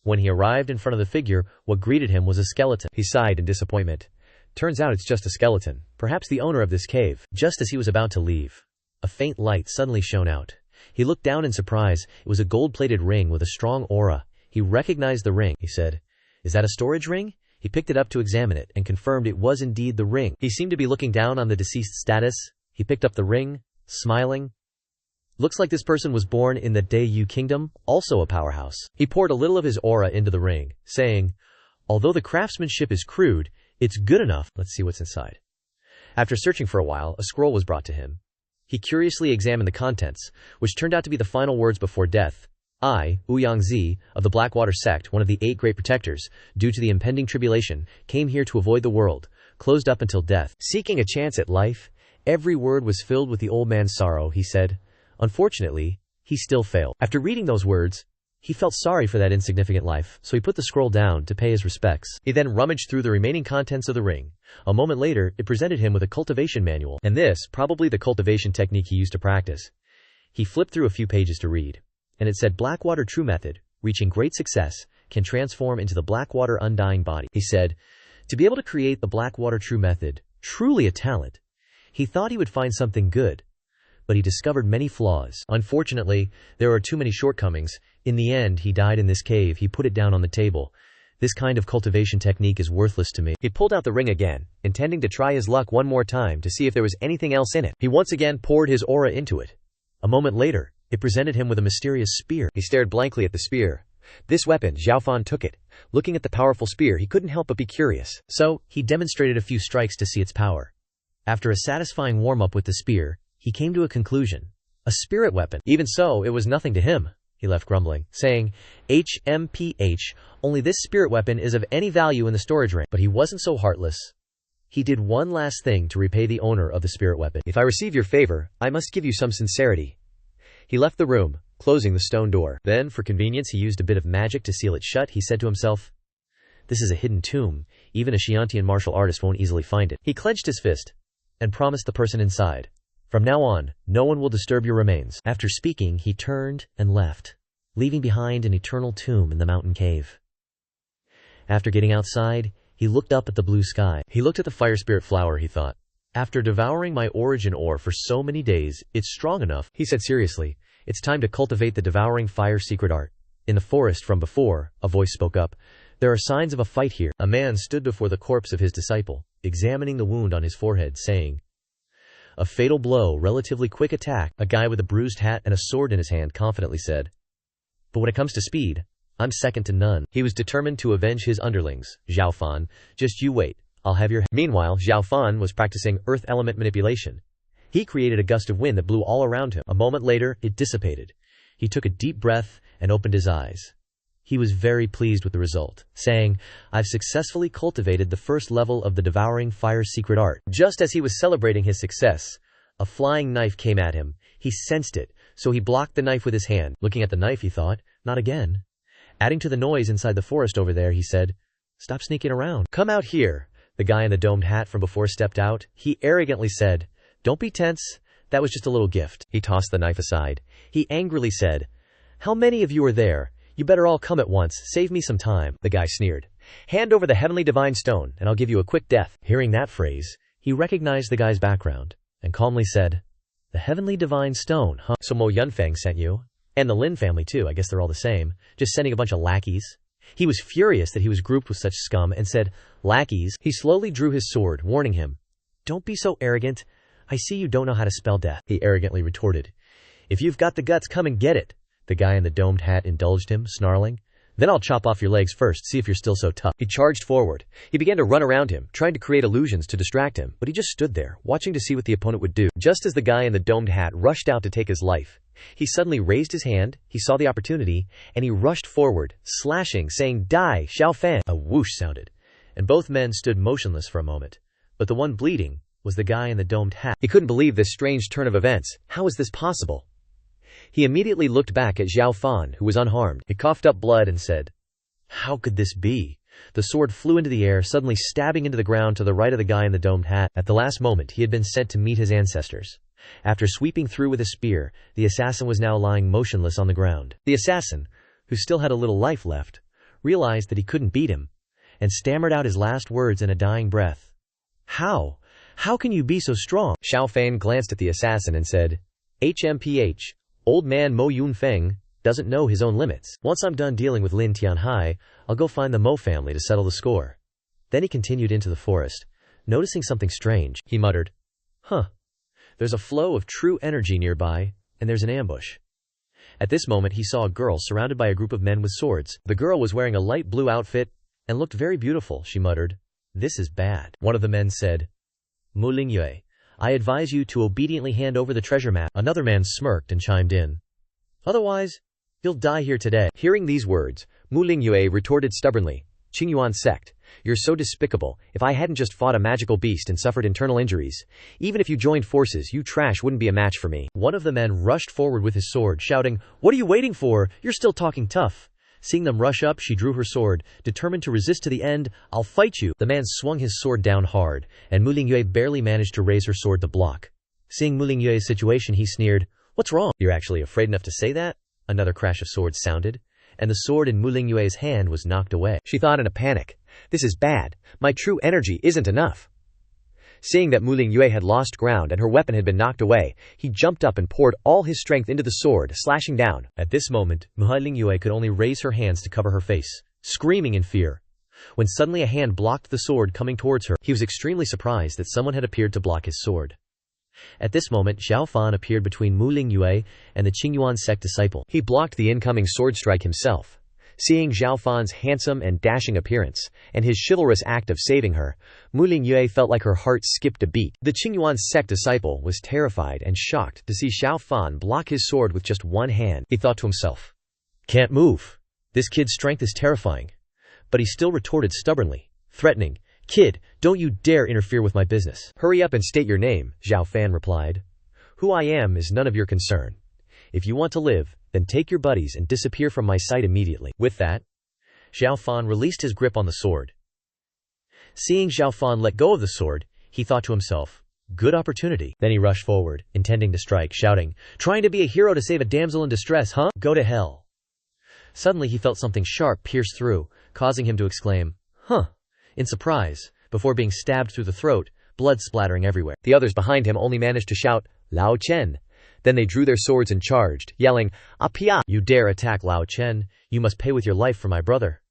[SPEAKER 1] When he arrived in front of the figure, what greeted him was a skeleton. He sighed in disappointment. Turns out it's just a skeleton, perhaps the owner of this cave. Just as he was about to leave, a faint light suddenly shone out. He looked down in surprise. It was a gold-plated ring with a strong aura. He recognized the ring. He said, "Is that a storage ring?" He picked it up to examine it and confirmed it was indeed the ring. He seemed to be looking down on the deceased status. He picked up the ring, smiling. Looks like this person was born in the Dayu Kingdom, also a powerhouse. He poured a little of his aura into the ring, saying, "Although the craftsmanship is crude, it's good enough. Let's see what's inside." After searching for a while, a scroll was brought to him. He curiously examined the contents, which turned out to be the final words before death. I, Ouyang-zi, of the Blackwater sect, one of the 8 great protectors, due to the impending tribulation, came here to avoid the world, closed up until death. Seeking a chance at life, every word was filled with the old man's sorrow, he said. Unfortunately, he still failed. After reading those words, he felt sorry for that insignificant life, so he put the scroll down to pay his respects. He then rummaged through the remaining contents of the ring. A moment later, it presented him with a cultivation manual, and this, probably the cultivation technique he used to practice. He flipped through a few pages to read, and it said Blackwater True Method, reaching great success, can transform into the Blackwater Undying Body. He said, to be able to create the Blackwater True Method, truly a talent. He thought he would find something good, but he discovered many flaws. Unfortunately, there are too many shortcomings. In the end, he died in this cave. He put it down on the table. This kind of cultivation technique is worthless to me. He pulled out the ring again, intending to try his luck one more time to see if there was anything else in it. He once again poured his aura into it. A moment later, it presented him with a mysterious spear. He stared blankly at the spear. This weapon, Xiao Fan took it. Looking at the powerful spear, he couldn't help but be curious. So, he demonstrated a few strikes to see its power. After a satisfying warm-up with the spear, he came to a conclusion. A spirit weapon. Even so, it was nothing to him. He left grumbling, saying, HMPH, only this spirit weapon is of any value in the storage ring. But he wasn't so heartless. He did one last thing to repay the owner of the spirit weapon. If I receive your favor, I must give you some sincerity. He left the room, closing the stone door. Then, for convenience, he used a bit of magic to seal it shut. He said to himself, this is a hidden tomb. Even a Xianxian martial artist won't easily find it. He clenched his fist and promised the person inside, from now on, no one will disturb your remains. After speaking, he turned and left, leaving behind an eternal tomb in the mountain cave. After getting outside, he looked up at the blue sky. He looked at the fire spirit flower, he thought. After devouring my origin ore for so many days, it's strong enough, he said seriously. It's time to cultivate the devouring fire secret art. In the forest from before, a voice spoke up. There are signs of a fight here. A man stood before the corpse of his disciple, examining the wound on his forehead, saying, a fatal blow, relatively quick attack. A guy with a bruised hat and a sword in his hand confidently said, but when it comes to speed, I'm second to none. He was determined to avenge his underlings. Xiao Fan, just you wait. I'll have your... Meanwhile, Xiao Fan was practicing earth element manipulation. He created a gust of wind that blew all around him. A moment later, it dissipated. He took a deep breath and opened his eyes. He was very pleased with the result, saying, I've successfully cultivated the first level of the devouring fire secret art. Just as he was celebrating his success, a flying knife came at him. He sensed it, so he blocked the knife with his hand. Looking at the knife, he thought, not again. Adding to the noise inside the forest over there, he said, stop sneaking around. Come out here. The guy in the domed hat from before stepped out. He arrogantly said, don't be tense. That was just a little gift. He tossed the knife aside. He angrily said, how many of you are there? You better all come at once. Save me some time. The guy sneered. Hand over the heavenly divine stone, and I'll give you a quick death. Hearing that phrase, he recognized the guy's background, and calmly said, the heavenly divine stone, huh? So Mo Yunfeng sent you? And the Lin family too, I guess they're all the same. Just sending a bunch of lackeys. He was furious that he was grouped with such scum and said, lackeys. He slowly drew his sword, warning him, don't be so arrogant. I see you don't know how to spell death. He arrogantly retorted, if you've got the guts, come and get it. The guy in the domed hat indulged him, snarling, then I'll chop off your legs first, see if you're still so tough. He charged forward. He began to run around him, trying to create illusions to distract him, but he just stood there, watching to see what the opponent would do. Just as the guy in the domed hat rushed out to take his life, he suddenly raised his hand, he saw the opportunity, and he rushed forward, slashing, saying, die, Xiao Fan. A whoosh sounded, and both men stood motionless for a moment. But the one bleeding was the guy in the domed hat. He couldn't believe this strange turn of events. How was this possible? He immediately looked back at Xiao Fan, who was unharmed. He coughed up blood and said, how could this be? The sword flew into the air, suddenly stabbing into the ground to the right of the guy in the domed hat. At the last moment, he had been sent to meet his ancestors. After sweeping through with a spear, the assassin was now lying motionless on the ground. The assassin, who still had a little life left, realized that he couldn't beat him, and stammered out his last words in a dying breath. How? How can you be so strong? Xiao Fan glanced at the assassin and said, HMPH. Old man Mo Yunfeng, doesn't know his own limits. Once I'm done dealing with Lin Tianhai, I'll go find the Mo family to settle the score. Then he continued into the forest. Noticing something strange, he muttered, "Huh. There's a flow of true energy nearby, and there's an ambush." At this moment he saw a girl surrounded by a group of men with swords. The girl was wearing a light blue outfit and looked very beautiful, she muttered. "This is bad." One of the men said, "Mu Lingyue, I advise you to obediently hand over the treasure map." Another man smirked and chimed in, "Otherwise, you'll die here today." Hearing these words, Mu Lingyue retorted stubbornly, "Qingyuan sect, you're so despicable. If I hadn't just fought a magical beast and suffered internal injuries, even if you joined forces, you trash wouldn't be a match for me." One of the men rushed forward with his sword, shouting, "What are you waiting for? You're still talking tough." Seeing them rush up, she drew her sword, determined to resist to the end. "I'll fight you." The man swung his sword down hard, and Mu Lingyue barely managed to raise her sword to block. Seeing Mu Lingyue's situation, he sneered, "What's wrong? You're actually afraid enough to say that?" Another crash of swords sounded, and the sword in Mu Lingyue's hand was knocked away. She thought in a panic, "This is bad. My true energy isn't enough." Seeing that Mu Lingyue had lost ground and her weapon had been knocked away, he jumped up and poured all his strength into the sword, slashing down. At this moment, Mu Lingyue could only raise her hands to cover her face, screaming in fear. When suddenly a hand blocked the sword coming towards her, he was extremely surprised that someone had appeared to block his sword. At this moment, Xiao Fan appeared between Mu Lingyue and the Qingyuan sect disciple. He blocked the incoming sword strike himself. Seeing Xiao Fan's handsome and dashing appearance, and his chivalrous act of saving her, Mu Lingyue felt like her heart skipped a beat. The Qingyuan sect disciple was terrified and shocked to see Xiao Fan block his sword with just one hand. He thought to himself, "Can't move. This kid's strength is terrifying." But he still retorted stubbornly, threatening, "Kid, don't you dare interfere with my business." "Hurry up and state your name," Xiao Fan replied. "Who I am is none of your concern. If you want to live, then take your buddies and disappear from my sight immediately." With that, Xiao Fan released his grip on the sword. Seeing Xiao Fan let go of the sword, he thought to himself, "Good opportunity." Then he rushed forward, intending to strike, shouting, "Trying to be a hero to save a damsel in distress, huh? Go to hell." Suddenly he felt something sharp pierce through, causing him to exclaim, "Huh," in surprise, before being stabbed through the throat, blood splattering everywhere. The others behind him only managed to shout, "Lao Chen." Then they drew their swords and charged, yelling, "Apia! You dare attack Lao Chen, you must pay with your life for my brother."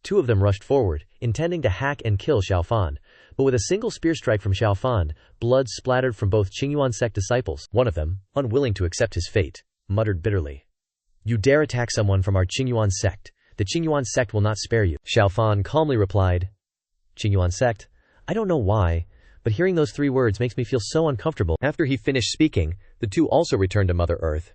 [SPEAKER 1] Two of them rushed forward, intending to hack and kill Xiao Fan, but with a single spear strike from Xiao Fan, blood splattered from both Qingyuan sect disciples. One of them, unwilling to accept his fate, muttered bitterly, "You dare attack someone from our Qingyuan sect. The Qingyuan sect will not spare you." Xiao Fan calmly replied, "Qingyuan sect? I don't know why, but hearing those three words makes me feel so uncomfortable." After he finished speaking, the two also returned to Mother Earth.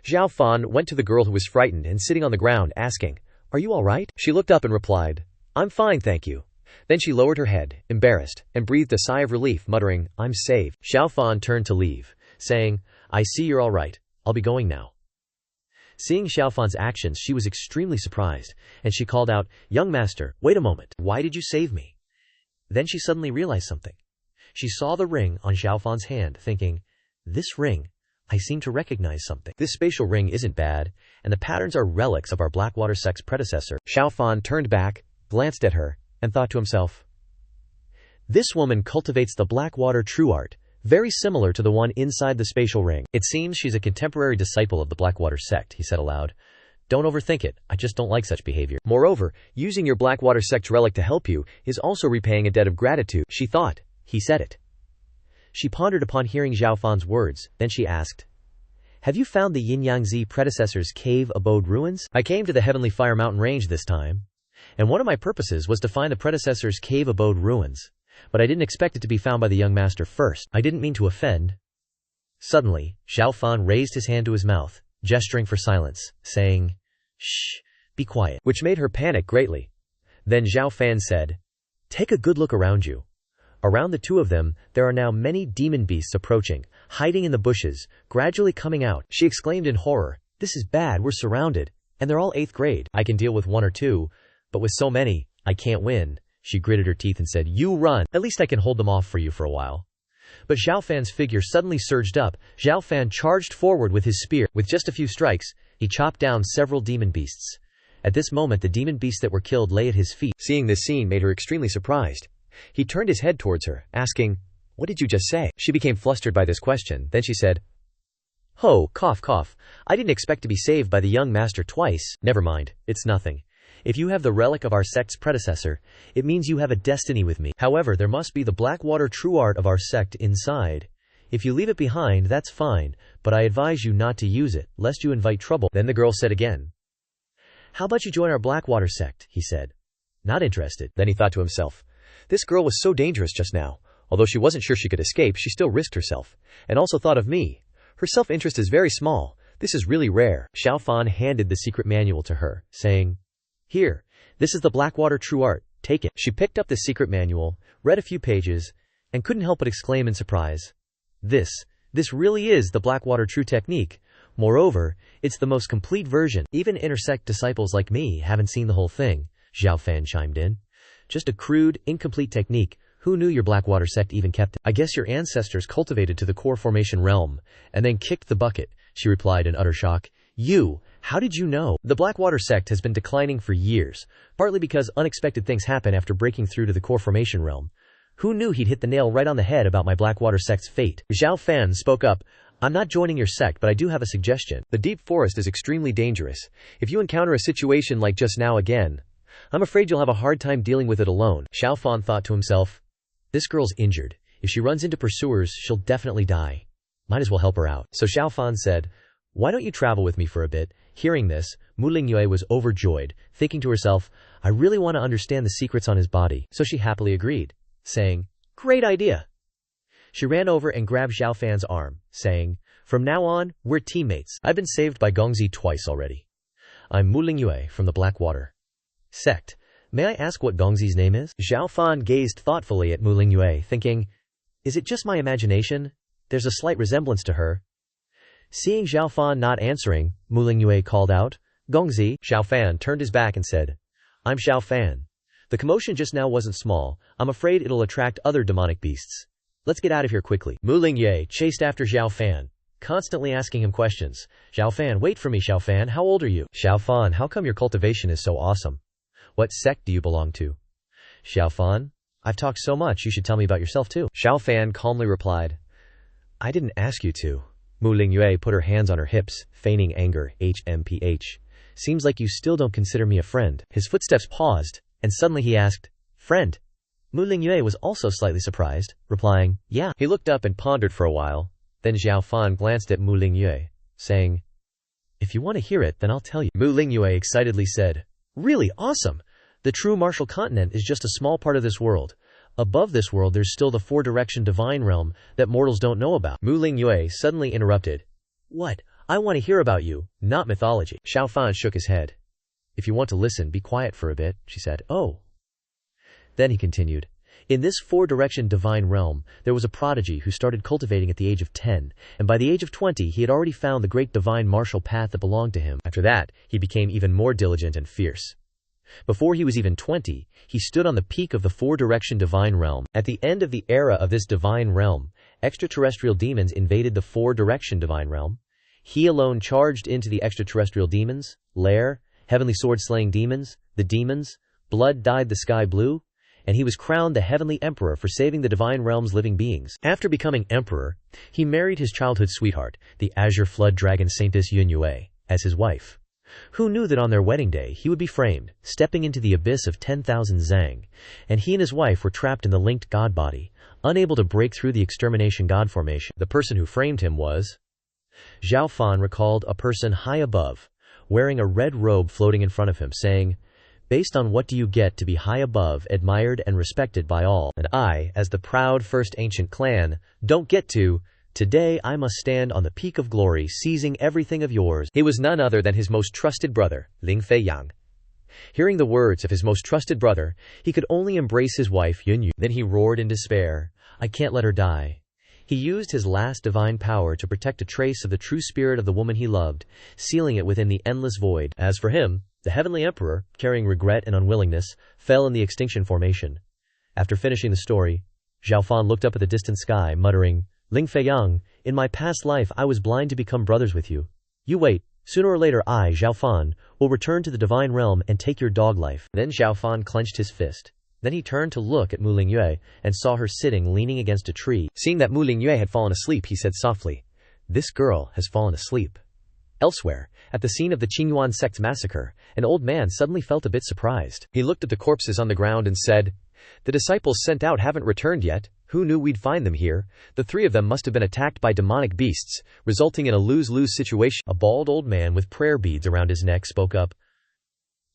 [SPEAKER 1] Xiao Fan went to the girl who was frightened and sitting on the ground, asking, "Are you all right?" She looked up and replied, "I'm fine, thank you." Then she lowered her head, embarrassed, and breathed a sigh of relief, muttering, "I'm saved." Xiao Fan turned to leave, saying, "I see you're all right. I'll be going now." Seeing Xiao Fan's actions, she was extremely surprised, and she called out, "Young master, wait a moment. Why did you save me?" Then she suddenly realized something. She saw the ring on Xiao Fan's hand, thinking, "This ring, I seem to recognize something. This spatial ring isn't bad, and the patterns are relics of our Blackwater sect's predecessor." Xiao Fan turned back, glanced at her, and thought to himself, "This woman cultivates the Blackwater true art, very similar to the one inside the spatial ring. It seems she's a contemporary disciple of the Blackwater sect," he said aloud. "Don't overthink it, I just don't like such behavior. Moreover, using your Blackwater sect's relic to help you is also repaying a debt of gratitude." She thought, he said it. She pondered upon hearing Xiao Fan's words, then she asked, "Have you found the Yin-Yang-Zi predecessor's cave abode ruins?" "I came to the Heavenly Fire Mountain Range this time, and one of my purposes was to find the predecessor's cave abode ruins, but I didn't expect it to be found by the young master first. I didn't mean to offend." Suddenly, Xiao Fan raised his hand to his mouth, gesturing for silence, saying, "Shh, be quiet," which made her panic greatly. Then Xiao Fan said, "Take a good look around you." Around the two of them, there are now many demon beasts approaching, hiding in the bushes, gradually coming out. She exclaimed in horror, "This is bad, we're surrounded, and they're all 8th grade. I can deal with 1 or 2, but with so many, I can't win." She gritted her teeth and said, "You run, at least I can hold them off for you for a while." But Xiao Fan's figure suddenly surged up. Xiao Fan charged forward with his spear. With just a few strikes, he chopped down several demon beasts. At this moment the demon beasts that were killed lay at his feet. Seeing this scene made her extremely surprised. He turned his head towards her, asking, "What did you just say?" She became flustered by this question, then she said,
[SPEAKER 2] Ho, cough cough. I didn't expect to be saved by the young master twice. Never mind, it's nothing. If you have the relic of our sect's predecessor, it means you have a destiny with me. However, there must be the Blackwater true art of our sect inside. If you leave it behind, that's fine, but I advise you not to use it, lest you invite trouble. Then the girl said again, how about you join our Blackwater sect, he said. Not interested. Then he thought to himself, this girl was so dangerous just now. Although she wasn't sure she could escape, she still risked herself. And also thought of me. Her self-interest is very small. This is really rare. Xiao Fan handed the secret manual to her, saying, here, this is the Blackwater true art. Take it. She picked up the secret manual, read a few pages, and couldn't help but exclaim in surprise. This really is the Blackwater true technique. Moreover, it's the most complete version. Even intersect disciples like me haven't seen the whole thing, Xiao Fan chimed in. Just a crude, incomplete technique. Who knew your Blackwater sect even kept it? I guess your ancestors cultivated to the core formation realm, and then kicked the bucket, she replied in utter shock. You, how did you know? The Blackwater sect has been declining for years, partly because unexpected things happen after breaking through to the core formation realm. Who knew he'd hit the nail right on the head about my Blackwater sect's fate? Xiao Fan spoke up. I'm not joining your sect, but I do have a suggestion. The deep forest is extremely dangerous. If you encounter a situation like just now again, I'm afraid you'll have a hard time dealing with it alone. Xiao Fan thought to himself, this girl's injured. If she runs into pursuers, she'll definitely die. Might as well help her out. So Xiao Fan said, why don't you travel with me for a bit? Hearing this, Mu Lingyue was overjoyed, thinking to herself, I really want to understand the secrets on his body. So she happily agreed, saying, great idea. She ran over and grabbed Xiao Fan's arm, saying, from now on, we're teammates. I've been saved by Gongzi twice already. I'm Mu Lingyue from the Blackwater sect. May I ask what Gongzi's name is? Xiao Fan gazed thoughtfully at Mu Lingyue, thinking, is it just my imagination? There's a slight resemblance to her. Seeing Xiao Fan not answering, Mu Lingyue called out, Gongzi. Xiao Fan turned his back and said, I'm Xiao Fan. The commotion just now wasn't small. I'm afraid it'll attract other demonic beasts. Let's get out of here quickly. Mu Lingyue chased after Xiao Fan, constantly asking him questions. Xiao Fan, wait for me, Xiao Fan. How old are you? Xiao Fan, how come your cultivation is so awesome? What sect do you belong to? Xiao Fan, I've talked so much, you should tell me about yourself too. Xiao Fan calmly replied, I didn't ask you to. Mu Lingyue put her hands on her hips, feigning anger. HMPH. Seems like you still don't consider me a friend. His footsteps paused, and suddenly he asked, friend? Mu Lingyue was also slightly surprised, replying, yeah. He looked up and pondered for a while. Then Xiao Fan glanced at Mu Lingyue, saying, if you want to hear it, then I'll tell you. Mu Lingyue excitedly said, really awesome! The true martial continent is just a small part of this world. Above this world there's still the four-direction divine realm that mortals don't know about. Mu Lingyue suddenly interrupted. What? I want to hear about you, not mythology. Xiao Fan shook his head. If you want to listen, be quiet for a bit, she said. Oh. Then he continued. In this four-direction divine realm, there was a prodigy who started cultivating at the age of 10, and by the age of 20 he had already found the great divine martial path that belonged to him. After that, he became even more diligent and fierce. Before he was even 20, he stood on the peak of the four-direction divine realm. At the end of the era of this divine realm, extraterrestrial demons invaded the four-direction divine realm. He alone charged into the extraterrestrial demons' lair, heavenly sword-slaying demons, the demons, blood dyed the sky blue, and he was crowned the heavenly emperor for saving the divine realm's living beings. After becoming emperor, he married his childhood sweetheart, the azure flood dragon saintess Yunyue, as his wife. Who knew that on their wedding day he would be framed, stepping into the abyss of 10,000 zhang, and he and his wife were trapped in the linked god body, unable to break through the extermination god formation. The person who framed him was... Xiao Fan recalled a person high above, wearing a red robe floating in front of him, saying, based on what do you get to be high above, admired and respected by all, and I, as the proud first ancient clan, don't get to... Today I must stand on the peak of glory, seizing everything of yours. He was none other than his most trusted brother, Ling Feiyang. Hearing the words of his most trusted brother, he could only embrace his wife, Yunyu. Then he roared in despair, I can't let her die. He used his last divine power to protect a trace of the true spirit of the woman he loved, sealing it within the endless void. As for him, the heavenly emperor, carrying regret and unwillingness, fell in the extinction formation. After finishing the story, Xiao Fan looked up at the distant sky, muttering, Ling Feiyang, in my past life I was blind to become brothers with you. You wait, sooner or later I, Xiao Fan, will return to the divine realm and take your dog life. Then Xiao Fan clenched his fist. Then he turned to look at Mu Lingyue and saw her sitting leaning against a tree. Seeing that Mu Lingyue had fallen asleep, he said softly, This girl has fallen asleep. Elsewhere, at the scene of the Qingyuan sect's massacre, an old man suddenly felt a bit surprised. He looked at the corpses on the ground and said, "The disciples sent out haven't returned yet. Who knew we'd find them here? The three of them must have been attacked by demonic beasts, resulting in a lose-lose situation."
[SPEAKER 1] A bald old man with prayer beads around his neck spoke up.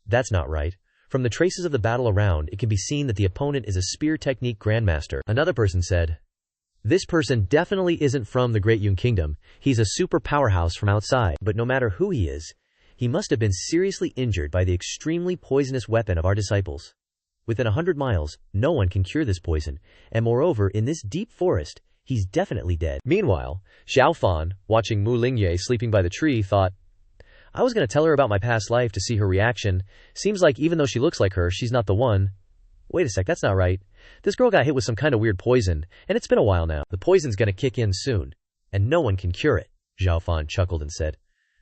[SPEAKER 1] "That's not right. From the traces of the battle around, it can be seen that the opponent is a spear technique grandmaster." Another person said, "This person definitely isn't from the Great Yun Kingdom. He's a super powerhouse from outside. But no matter who he is, he must have been seriously injured by the extremely poisonous weapon of our disciples. Within 100 miles, no one can cure this poison, and moreover, in this deep forest, he's definitely dead."
[SPEAKER 2] Meanwhile, Xiao Fan, watching Mu Lingyue sleeping by the tree, thought, "I was going to tell her about my past life to see her reaction. Seems like even though she looks like her, she's not the one. Wait a sec, that's not right. This girl got hit with some kind of weird poison, and it's been a while now. The poison's gonna kick in soon, and no one can cure it." Xiao Fan chuckled and said,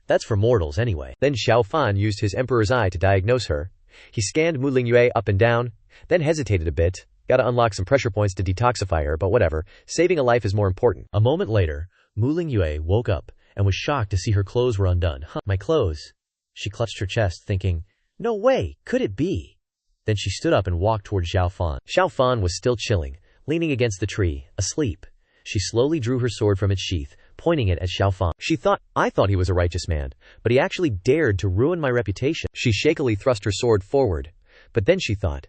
[SPEAKER 2] "That's for mortals anyway." Then Xiao Fan used his Emperor's Eye to diagnose her. He scanned Mu Lingyue up and down, then hesitated a bit. Gotta unlock some pressure points to detoxify her, but whatever. Saving a life is more important.
[SPEAKER 1] A moment later, Mu Lingyue woke up and was shocked to see her clothes were undone. My clothes." She clutched her chest, thinking, "No way, could it be?" Then she stood up and walked toward Xiao Fan.
[SPEAKER 2] Xiao Fan was still chilling, leaning against the tree, asleep. She slowly drew her sword from its sheath, pointing it at Xiao Fan. She thought, "I thought he was a righteous man, but he actually dared to ruin my reputation." She shakily thrust her sword forward, but then she thought,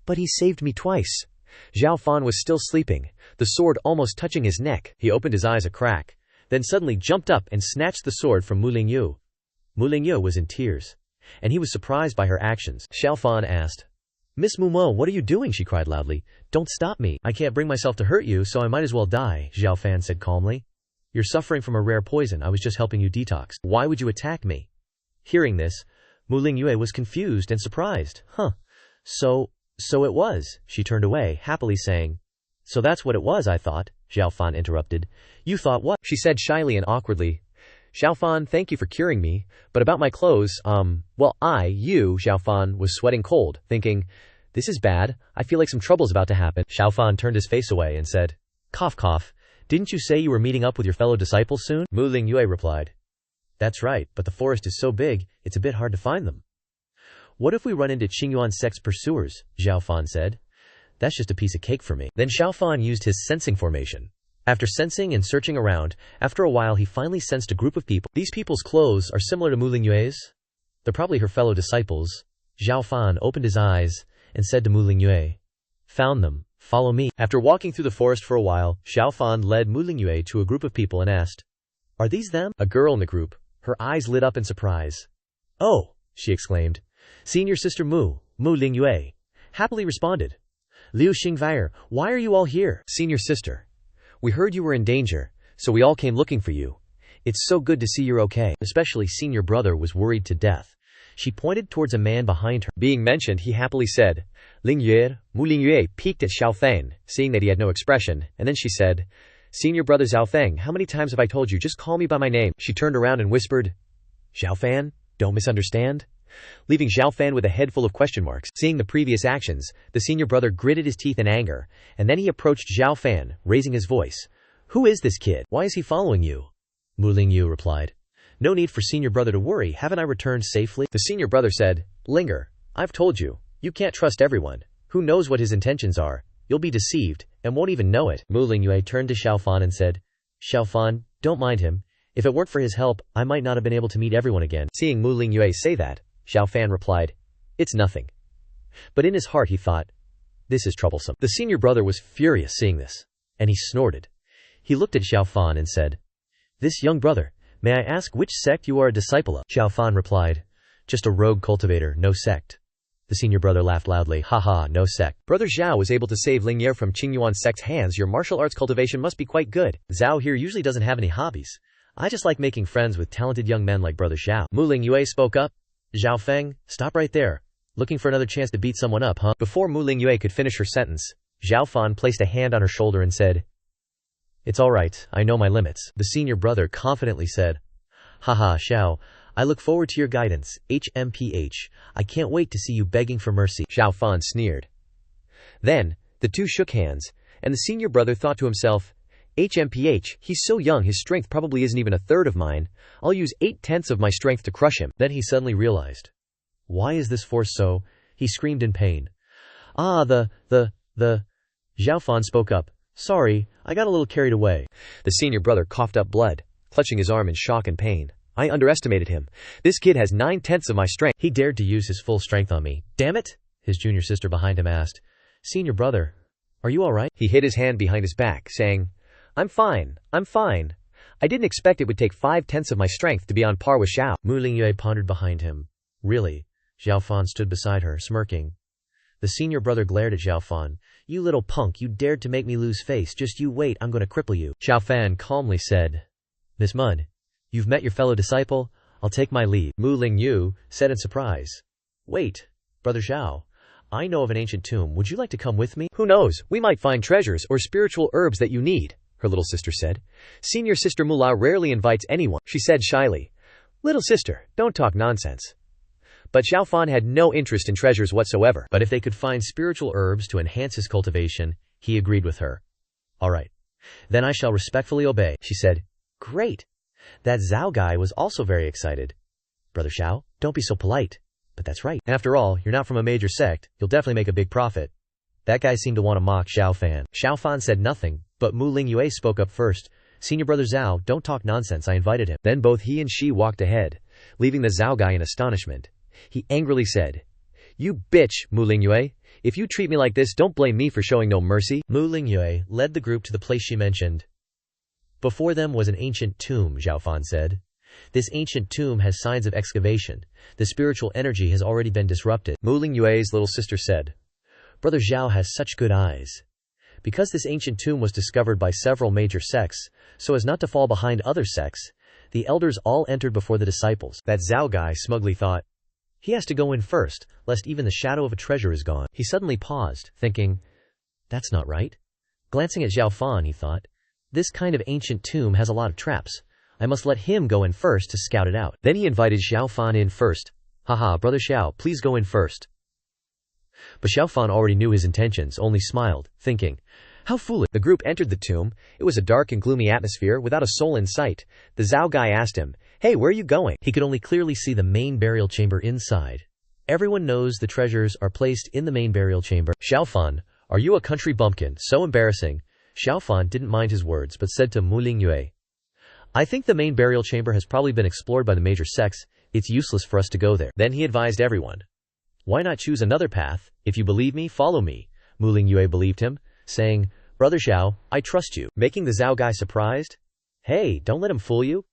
[SPEAKER 2] "But he saved me twice." Xiao Fan was still sleeping, the sword almost touching his neck. He opened his eyes a crack, then suddenly jumped up and snatched the sword from Mu Lingyue. Mu Lingyue was in tears, and he was surprised by her actions. Xiao Fan asked, "Miss Mumo, what are you doing?" She cried loudly. "Don't stop me. I can't bring myself to hurt you, so I might as well die," Xiao Fan said calmly. "You're suffering from a rare poison. I was just helping you detox. Why would you attack me?" Hearing this, Mu Lingyue was confused and surprised. So it was. She turned away, happily saying, "So that's what it was, I thought." Xiao Fan interrupted. "You thought what?" She said shyly and awkwardly. "Xiao Fan, thank you for curing me, but about my clothes, Xiao Fan was sweating cold, thinking, this is bad, I feel like some trouble's about to happen." Xiao Fan turned his face away and said, "Cough cough, didn't you say you were meeting up with your fellow disciples soon?" Mu Lingyue replied, "That's right, but the forest is so big, it's a bit hard to find them." "What if we run into Qingyuan sect's pursuers?" Xiao Fan said. "That's just a piece of cake for me." Then Xiao Fan used his sensing formation. After sensing and searching around, after a while he finally sensed a group of people. These people's clothes are similar to Mu Lingyue's. They're probably her fellow disciples. Xiao Fan opened his eyes and said to Mu Lingyue, "Found them. Follow me." After walking through the forest for a while, Xiao Fan led Mu Lingyue to a group of people and asked, "Are these them?" A girl in the group, her eyes lit up in surprise. "Oh," she exclaimed. "Senior Sister Mu Lingyue," happily responded. "Liu Xingfire, why are you all here?" "Senior Sister, we heard you were in danger, so we all came looking for you. It's so good to see you're okay." Especially Senior Brother was worried to death. She pointed towards a man behind her. Being mentioned, he happily said, "Lingyue." Mu Lingyue peeked at Xiao Fan, seeing that he had no expression, and then she said, "Senior Brother Xiao Fan, how many times have I told you, just call me by my name?" She turned around and whispered, "Xiao Fan, don't misunderstand," leaving Xiao Fan with a head full of question marks. Seeing the previous actions, the Senior Brother gritted his teeth in anger, and then he approached Xiao Fan, raising his voice. "Who is this kid? Why is he following you?" Mu Lingyue replied, "No need for Senior Brother to worry, haven't I returned safely?" The Senior Brother said, "Linger, I've told you, you can't trust everyone. Who knows what his intentions are? You'll be deceived, and won't even know it." Mu Lingyue turned to Xiao Fan and said, "Xiao Fan, don't mind him. If it weren't for his help, I might not have been able to meet everyone again." Seeing Mu Lingyue say that, Xiao Fan replied, "It's nothing." But in his heart he thought, "This is troublesome." The Senior Brother was furious seeing this, and he snorted. He looked at Xiao Fan and said, "This young brother, may I ask which sect you are a disciple of?" Xiao Fan replied, "Just a rogue cultivator, no sect." The Senior Brother laughed loudly, "Haha, no sect. Brother Xiao was able to save Lingyue from Qingyuan sect's hands. Your martial arts cultivation must be quite good. Zhao here usually doesn't have any hobbies. I just like making friends with talented young men like Brother Xiao." Mu Lingyue spoke up. "Zhao Feng, stop right there. Looking for another chance to beat someone up, huh?" Before Mu Lingyue could finish her sentence, Xiao Fan placed a hand on her shoulder and said, "It's all right, I know my limits." The Senior Brother confidently said, "Haha, Xiao, I look forward to your guidance, HMPH. I can't wait to see you begging for mercy." Xiao Fan sneered. Then, the two shook hands, and the Senior Brother thought to himself, HMPH, he's so young his strength probably isn't even a third of mine. I'll use 8/10 of my strength to crush him.
[SPEAKER 1] Then he suddenly realized. Why is this force so? He screamed in pain. Xiao Fan spoke up. Sorry, I got a little carried away.
[SPEAKER 2] The senior brother coughed up blood, clutching his arm in shock and pain. I underestimated him. This kid has 9/10 of my strength.
[SPEAKER 1] He dared to use his full strength on me. Damn it! His junior sister behind him asked. Senior brother, are you alright?
[SPEAKER 2] He hid his hand behind his back, saying, I'm fine. I didn't expect it would take 5/10 of my strength to be on par with Xiao.
[SPEAKER 1] Mu Lingyue pondered behind him. Really? Xiao Fan stood beside her, smirking. The senior brother glared at Xiao Fan. You little punk, you dared to make me lose face. Just you wait, I'm going to cripple you. Xiao Fan calmly said. Miss Mud, you've met your fellow disciple. I'll take my leave. Mu Lingyu said in surprise. Wait, Brother Xiao. I know of an ancient tomb. Would you like to come with me?
[SPEAKER 2] Who knows? We might find treasures or spiritual herbs that you need, her little sister said. Senior sister Mula rarely invites anyone, she said shyly. Little sister, don't talk nonsense. But Xiao Fan had no interest in treasures whatsoever.
[SPEAKER 1] But if they could find spiritual herbs to enhance his cultivation, he agreed with her. All right. Then I shall respectfully obey, she said. Great. That Zhao guy was also very excited. Brother Xiao, don't be so polite. But that's right. After all, you're not from a major sect. You'll definitely make a big profit. That guy seemed to want to mock Xiao Fan. Xiao Fan said nothing, but Mu Lingyue spoke up first. Senior brother Zhao, don't talk nonsense. I invited him.
[SPEAKER 2] Then both he and she walked ahead, leaving the Zhao guy in astonishment. He angrily said, You bitch, Mu Lingyue. If you treat me like this, don't blame me for showing no mercy.
[SPEAKER 1] Mu Lingyue led the group to the place she mentioned. Before them was an ancient tomb, Xiao Fan said. This ancient tomb has signs of excavation. The spiritual energy has already been disrupted.
[SPEAKER 2] Mu Lingyue's little sister said.
[SPEAKER 1] Brother Xiao has such good eyes. Because this ancient tomb was discovered by several major sects, so as not to fall behind other sects, the elders all entered before the disciples. That Zhao guy smugly thought, he has to go in first, lest even the shadow of a treasure is gone. He suddenly paused, thinking, that's not right. Glancing at Xiao Fan, he thought, this kind of ancient tomb has a lot of traps. I must let him go in first to scout it out. Then he invited Xiao Fan in first. Haha, Brother Xiao, please go in first. But Xiao Fan already knew his intentions, only smiled, thinking, how foolish. The group entered the tomb. It was a dark and gloomy atmosphere without a soul in sight. The Zhao guy asked him, hey, where are you going? He could only clearly see the main burial chamber inside. Everyone knows the treasures are placed in the main burial chamber. Xiao Fan, are you a country bumpkin? So embarrassing. Xiao Fan didn't mind his words, but said to Mu Lingyue, I think the main burial chamber has probably been explored by the major sects. It's useless for us to go there. Then he advised everyone. Why not choose another path? If you believe me, follow me. Mu Lingyue believed him, saying, Brother Xiao, I trust you. Making the Zhao guy surprised. Hey, don't let him fool you.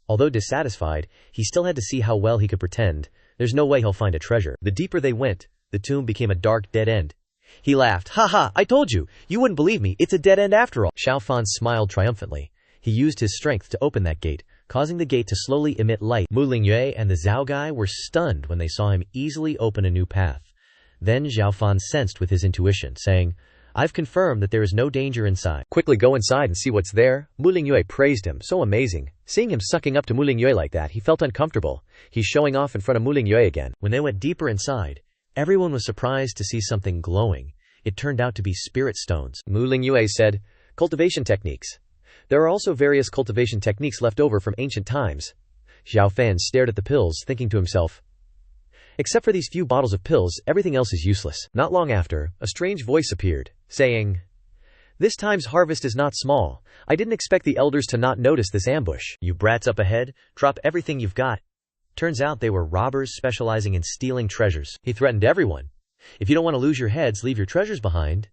[SPEAKER 1] Although dissatisfied, he still had to see how well he could pretend. There's no way he'll find a treasure. The deeper they went, the tomb became a dark dead end. He laughed. Ha ha, I told you. You wouldn't believe me. It's a dead end after all. Xiao Fan smiled triumphantly. He used his strength to open that gate, causing the gate to slowly emit light. Mu Lingyue and the Zhao guy were stunned when they saw him easily open a new path. Then Xiao Fan sensed with his intuition, saying, I've confirmed that there is no danger inside. Quickly go inside and see what's there. Mu Lingyue praised him. So amazing. Seeing him sucking up to Mu Lingyue like that, he felt uncomfortable. He's showing off in front of Mu Lingyue again. When they went deeper inside, everyone was surprised to see something glowing. It turned out to be spirit stones. Mu Lingyue said, Cultivation techniques. There are also various cultivation techniques left over from ancient times. Xiao Fan stared at the pills, thinking to himself, except for these few bottles of pills, everything else is useless. Not long after, a strange voice appeared, saying, this time's harvest is not small. I didn't expect the elders to not notice this ambush. You brats up ahead, drop everything you've got. Turns out they were robbers specializing in stealing treasures. He threatened everyone. If you don't want to lose your heads, leave your treasures behind.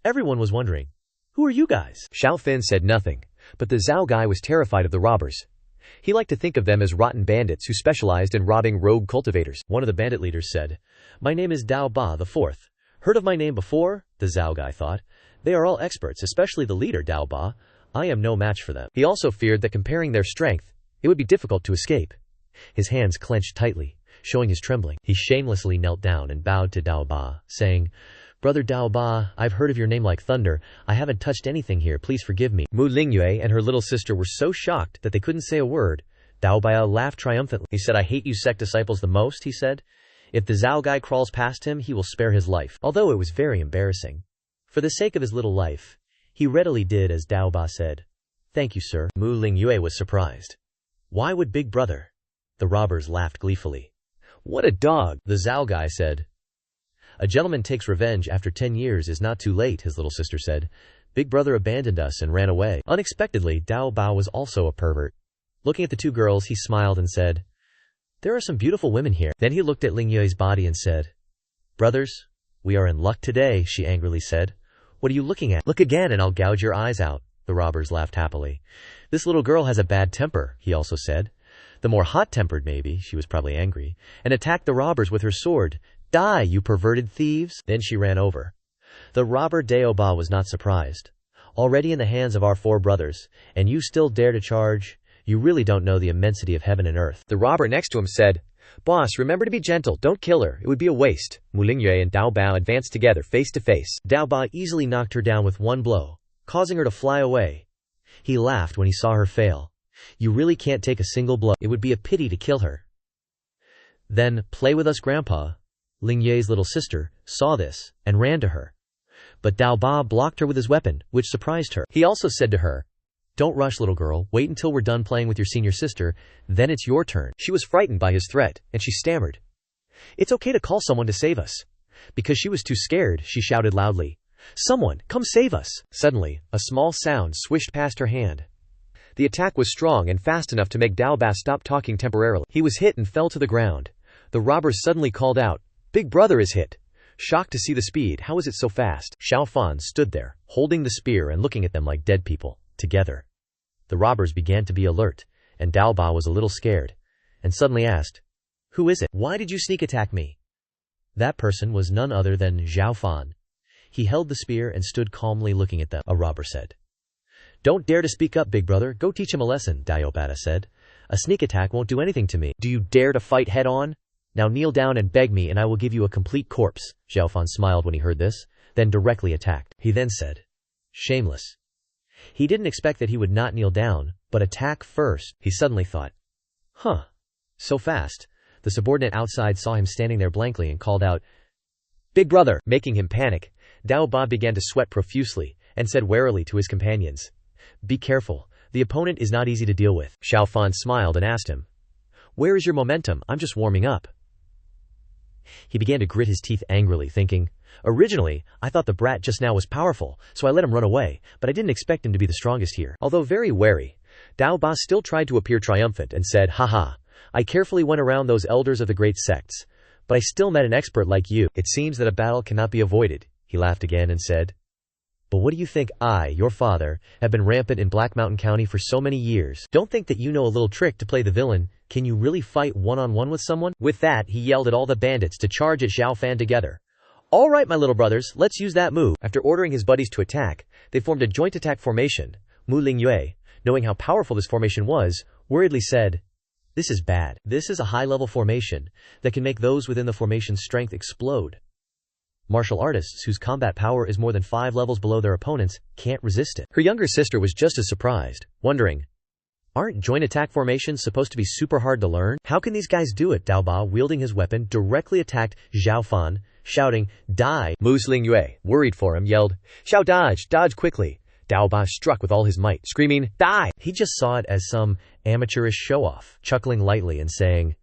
[SPEAKER 1] Everyone was wondering, who are you guys? Xiao Fan said nothing, but the Zhao guy was terrified of the robbers. He liked to think of them as rotten bandits who specialized in robbing rogue cultivators. One of the bandit leaders said, my name is Dao Ba the Fourth. Heard of my name before? The Zhao guy thought. They are all experts, especially the leader Dao Ba. I am no match for them. He also feared that comparing their strength, it would be difficult to escape. His hands clenched tightly, showing his trembling. He shamelessly knelt down and bowed to Dao Ba, saying, Brother Dao Ba, I've heard of your name like thunder. I haven't touched anything here. Please forgive me. Mu Lingyue and her little sister were so shocked that they couldn't say a word. Dao Ba laughed triumphantly. He said, I hate you sect disciples the most, he said. If the Zhao guy crawls past him, he will spare his life. Although it was very embarrassing. For the sake of his little life, he readily did as Dao Ba said. Thank you, sir. Mu Lingyue was surprised. Why would Big Brother? The robbers laughed gleefully.
[SPEAKER 2] What a dog,
[SPEAKER 1] the Zhao guy said. A gentleman takes revenge after 10 years is not too late, his little sister said. Big Brother abandoned us and ran away. Unexpectedly, Dao Bao was also a pervert. Looking at the two girls, he smiled and said, there are some beautiful women here. Then he looked at Lingyue's body and said, brothers, we are in luck today, she angrily said. What are you looking at? Look again and I'll gouge your eyes out. The robbers laughed happily. This little girl has a bad temper, he also said. The more hot-tempered maybe, she was probably angry, and attacked the robbers with her sword. Die, you perverted thieves! Then she ran over. The robber Dao Ba was not surprised. Already in the hands of our 4 brothers, and you still dare to charge? You really don't know the immensity of heaven and earth.
[SPEAKER 2] The robber next to him said, Boss, remember to be gentle, don't kill her, it would be a waste. Mu Lingyue and Dao Bao advanced together face to face.
[SPEAKER 1] Dao Ba easily knocked her down with one blow, causing her to fly away. He laughed when he saw her fail. You really can't take a single blow. It would be a pity to kill her. Then, play with us, Grandpa. Lingyue's little sister saw this and ran to her. But Dao Ba blocked her with his weapon, which surprised her. He also said to her, don't rush, little girl, wait until we're done playing with your senior sister, then it's your turn. She was frightened by his threat, and she stammered. It's okay to call someone to save us. Because she was too scared, she shouted loudly. Someone, come save us! Suddenly, a small sound swished past her hand. The attack was strong and fast enough to make Dao Ba stop talking temporarily. He was hit and fell to the ground. The robbers suddenly called out, Big Brother is hit! Shocked to see the speed, how is it so fast? Xiao Fan stood there, holding the spear and looking at them like dead people, together. The robbers began to be alert, and Dao Ba was a little scared, and suddenly asked, who is it? Why did you sneak attack me? That person was none other than Xiao Fan. He held the spear and stood calmly looking at them. A robber said, don't dare to speak up, Big Brother, go teach him a lesson, Dao Ba said. A sneak attack won't do anything to me. Do you dare to fight head on? Now kneel down and beg me and I will give you a complete corpse. Xiao Fan smiled when he heard this, then directly attacked. He then said, shameless. He didn't expect that he would not kneel down, but attack first. He suddenly thought, so fast. The subordinate outside saw him standing there blankly and called out, Big Brother! Making him panic, Dao Ba began to sweat profusely, and said warily to his companions, be careful, the opponent is not easy to deal with. Xiao Fan smiled and asked him, where is your momentum? I'm just warming up. He began to grit his teeth angrily, thinking, originally, I thought the brat just now was powerful, so I let him run away, but I didn't expect him to be the strongest here. Although very wary, Dao Ba still tried to appear triumphant and said, haha, I carefully went around those elders of the great sects, but I still met an expert like you. It seems that a battle cannot be avoided. He laughed again and said, but what do you think? I, your father, have been rampant in Black Mountain County for so many years. Don't think that you know a little trick to play the villain. Can you really fight one-on-one with someone? With that, he yelled at all the bandits to charge at Xiao Fan together. All right, my little brothers, let's use that move. After ordering his buddies to attack, they formed a joint attack formation. Mu Lingyue, knowing how powerful this formation was, worriedly said, this is bad. This is a high-level formation that can make those within the formation's strength explode. Martial artists whose combat power is more than 5 levels below their opponents can't resist it. Her younger sister was just as surprised, wondering, aren't joint attack formations supposed to be super hard to learn? How can these guys do it? Dao Ba, wielding his weapon, directly attacked Xiao Fan, shouting, die! Mu Lingyue, worried for him, yelled, Xiao dodge quickly! Dao Ba struck with all his might, screaming, die! He just saw it as some amateurish show-off, chuckling lightly and saying,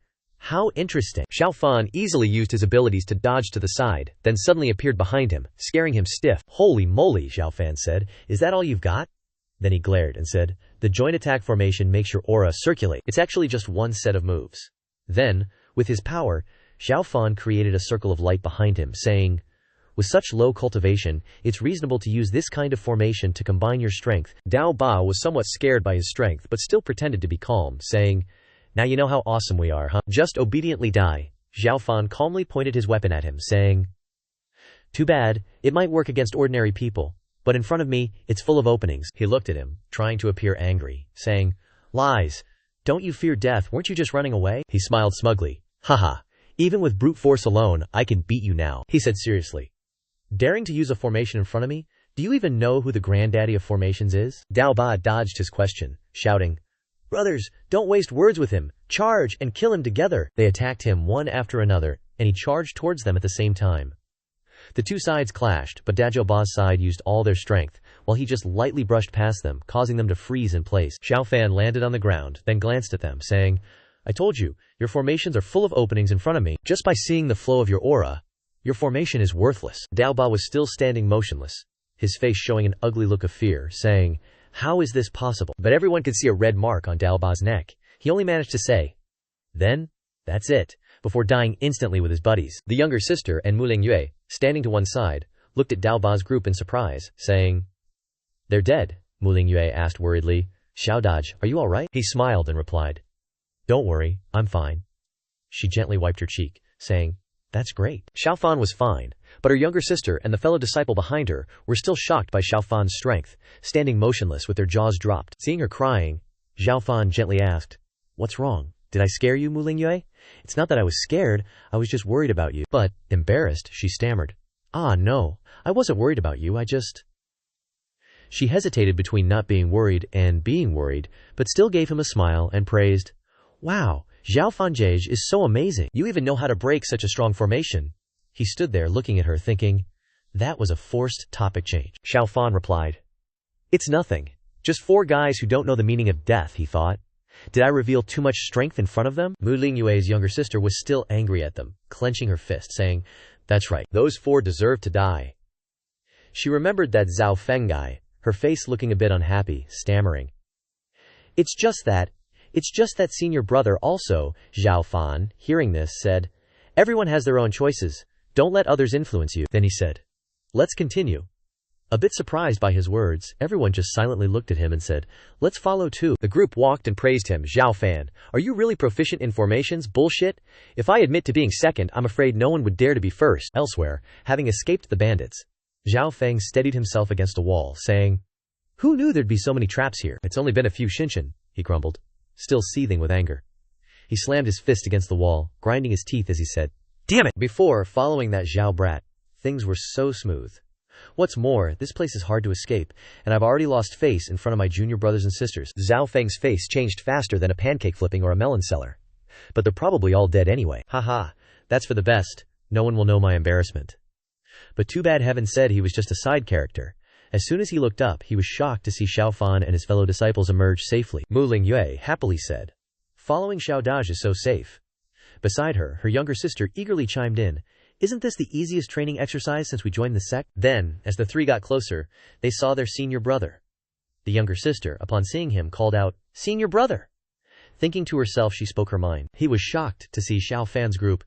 [SPEAKER 1] how interesting. Xiao Fan easily used his abilities to dodge to the side, then suddenly appeared behind him, scaring him stiff. Holy moly, Xiao Fan said, is that all you've got? Then he glared and said, the joint attack formation makes your aura circulate. It's actually just one set of moves. Then, with his power, Xiao Fan created a circle of light behind him, saying, with such low cultivation, it's reasonable to use this kind of formation to combine your strength. Dao Ba was somewhat scared by his strength but still pretended to be calm, saying, now you know how awesome we are, huh? Just obediently die. Xiao Fan calmly pointed his weapon at him, saying, too bad, it might work against ordinary people, but in front of me, it's full of openings. He looked at him, trying to appear angry, saying, lies. Don't you fear death? Weren't you just running away? He smiled smugly. Haha, even with brute force alone, I can beat you now, he said seriously. Daring to use a formation in front of me? Do you even know who the granddaddy of formations is? Dao Ba dodged his question, shouting, brothers, don't waste words with him. Charge and kill him together. They attacked him one after another, and he charged towards them at the same time. The two sides clashed, but Dao Ba's side used all their strength, while he just lightly brushed past them, causing them to freeze in place. Xiao Fan landed on the ground, then glanced at them, saying, I told you, your formations are full of openings in front of me. Just by seeing the flow of your aura, your formation is worthless. Daoba was still standing motionless, his face showing an ugly look of fear, saying, how is this possible? But everyone could see a red mark on Daoba's neck. He only managed to say, then, that's it, before dying instantly with his buddies. The younger sister and Mu Lingyue, standing to one side, looked at Daoba's group in surprise, saying, they're dead. Mu Lingyue asked worriedly, Xiao Dodge, are you alright? He smiled and replied, don't worry, I'm fine. She gently wiped her cheek, saying, that's great. Xiao Fan was fine, but her younger sister and the fellow disciple behind her were still shocked by Xiao Fan's strength, standing motionless with their jaws dropped. Seeing her crying, Xiao Fan gently asked, what's wrong? Did I scare you, Mu Lingyue? It's not that I was scared, I was just worried about you. But, embarrassed, she stammered, ah no, I wasn't worried about you, She hesitated between not being worried and being worried, but still gave him a smile and praised, wow, Xiao Fanjage is so amazing. You even know how to break such a strong formation. He stood there looking at her thinking, that was a forced topic change. Xiao Fan replied, it's nothing. Just 4 guys who don't know the meaning of death, he thought. Did I reveal too much strength in front of them? Mu Lingyue's younger sister was still angry at them, clenching her fist, saying, that's right, those 4 deserve to die. She remembered that Zhao Feng guy, her face looking a bit unhappy, stammering, it's just that senior brother also. Xiao Fan, hearing this, said, everyone has their own choices, don't let others influence you. Then he said, let's continue. A bit surprised by his words, everyone just silently looked at him and said, let's follow too. The group walked and praised him. Xiao Fan, are you really proficient in formations? Bullshit. If I admit to being second, I'm afraid no one would dare to be first. Elsewhere, having escaped the bandits, Xiao Feng steadied himself against a wall, saying, who knew there'd be so many traps here? It's only been a few shinshin, he grumbled, still seething with anger. He slammed his fist against the wall, grinding his teeth as he said, damn it! Before following that Zhao brat, things were so smooth. What's more, this place is hard to escape, and I've already lost face in front of my junior brothers and sisters. Zhao Feng's face changed faster than a pancake flipping or a melon seller. But they're probably all dead anyway. Haha, that's for the best. No one will know my embarrassment. But too bad Heaven said he was just a side character. As soon as he looked up, he was shocked to see Xiao Fan and his fellow disciples emerge safely. Mu Lingyue happily said, following Xiao Daj is so safe. Beside her, her younger sister eagerly chimed in, isn't this the easiest training exercise since we joined the sect? Then, as the 3 got closer, they saw their senior brother. The younger sister, upon seeing him, called out, senior brother! Thinking to herself, she spoke her mind. He was shocked to see Xiao Fan's group.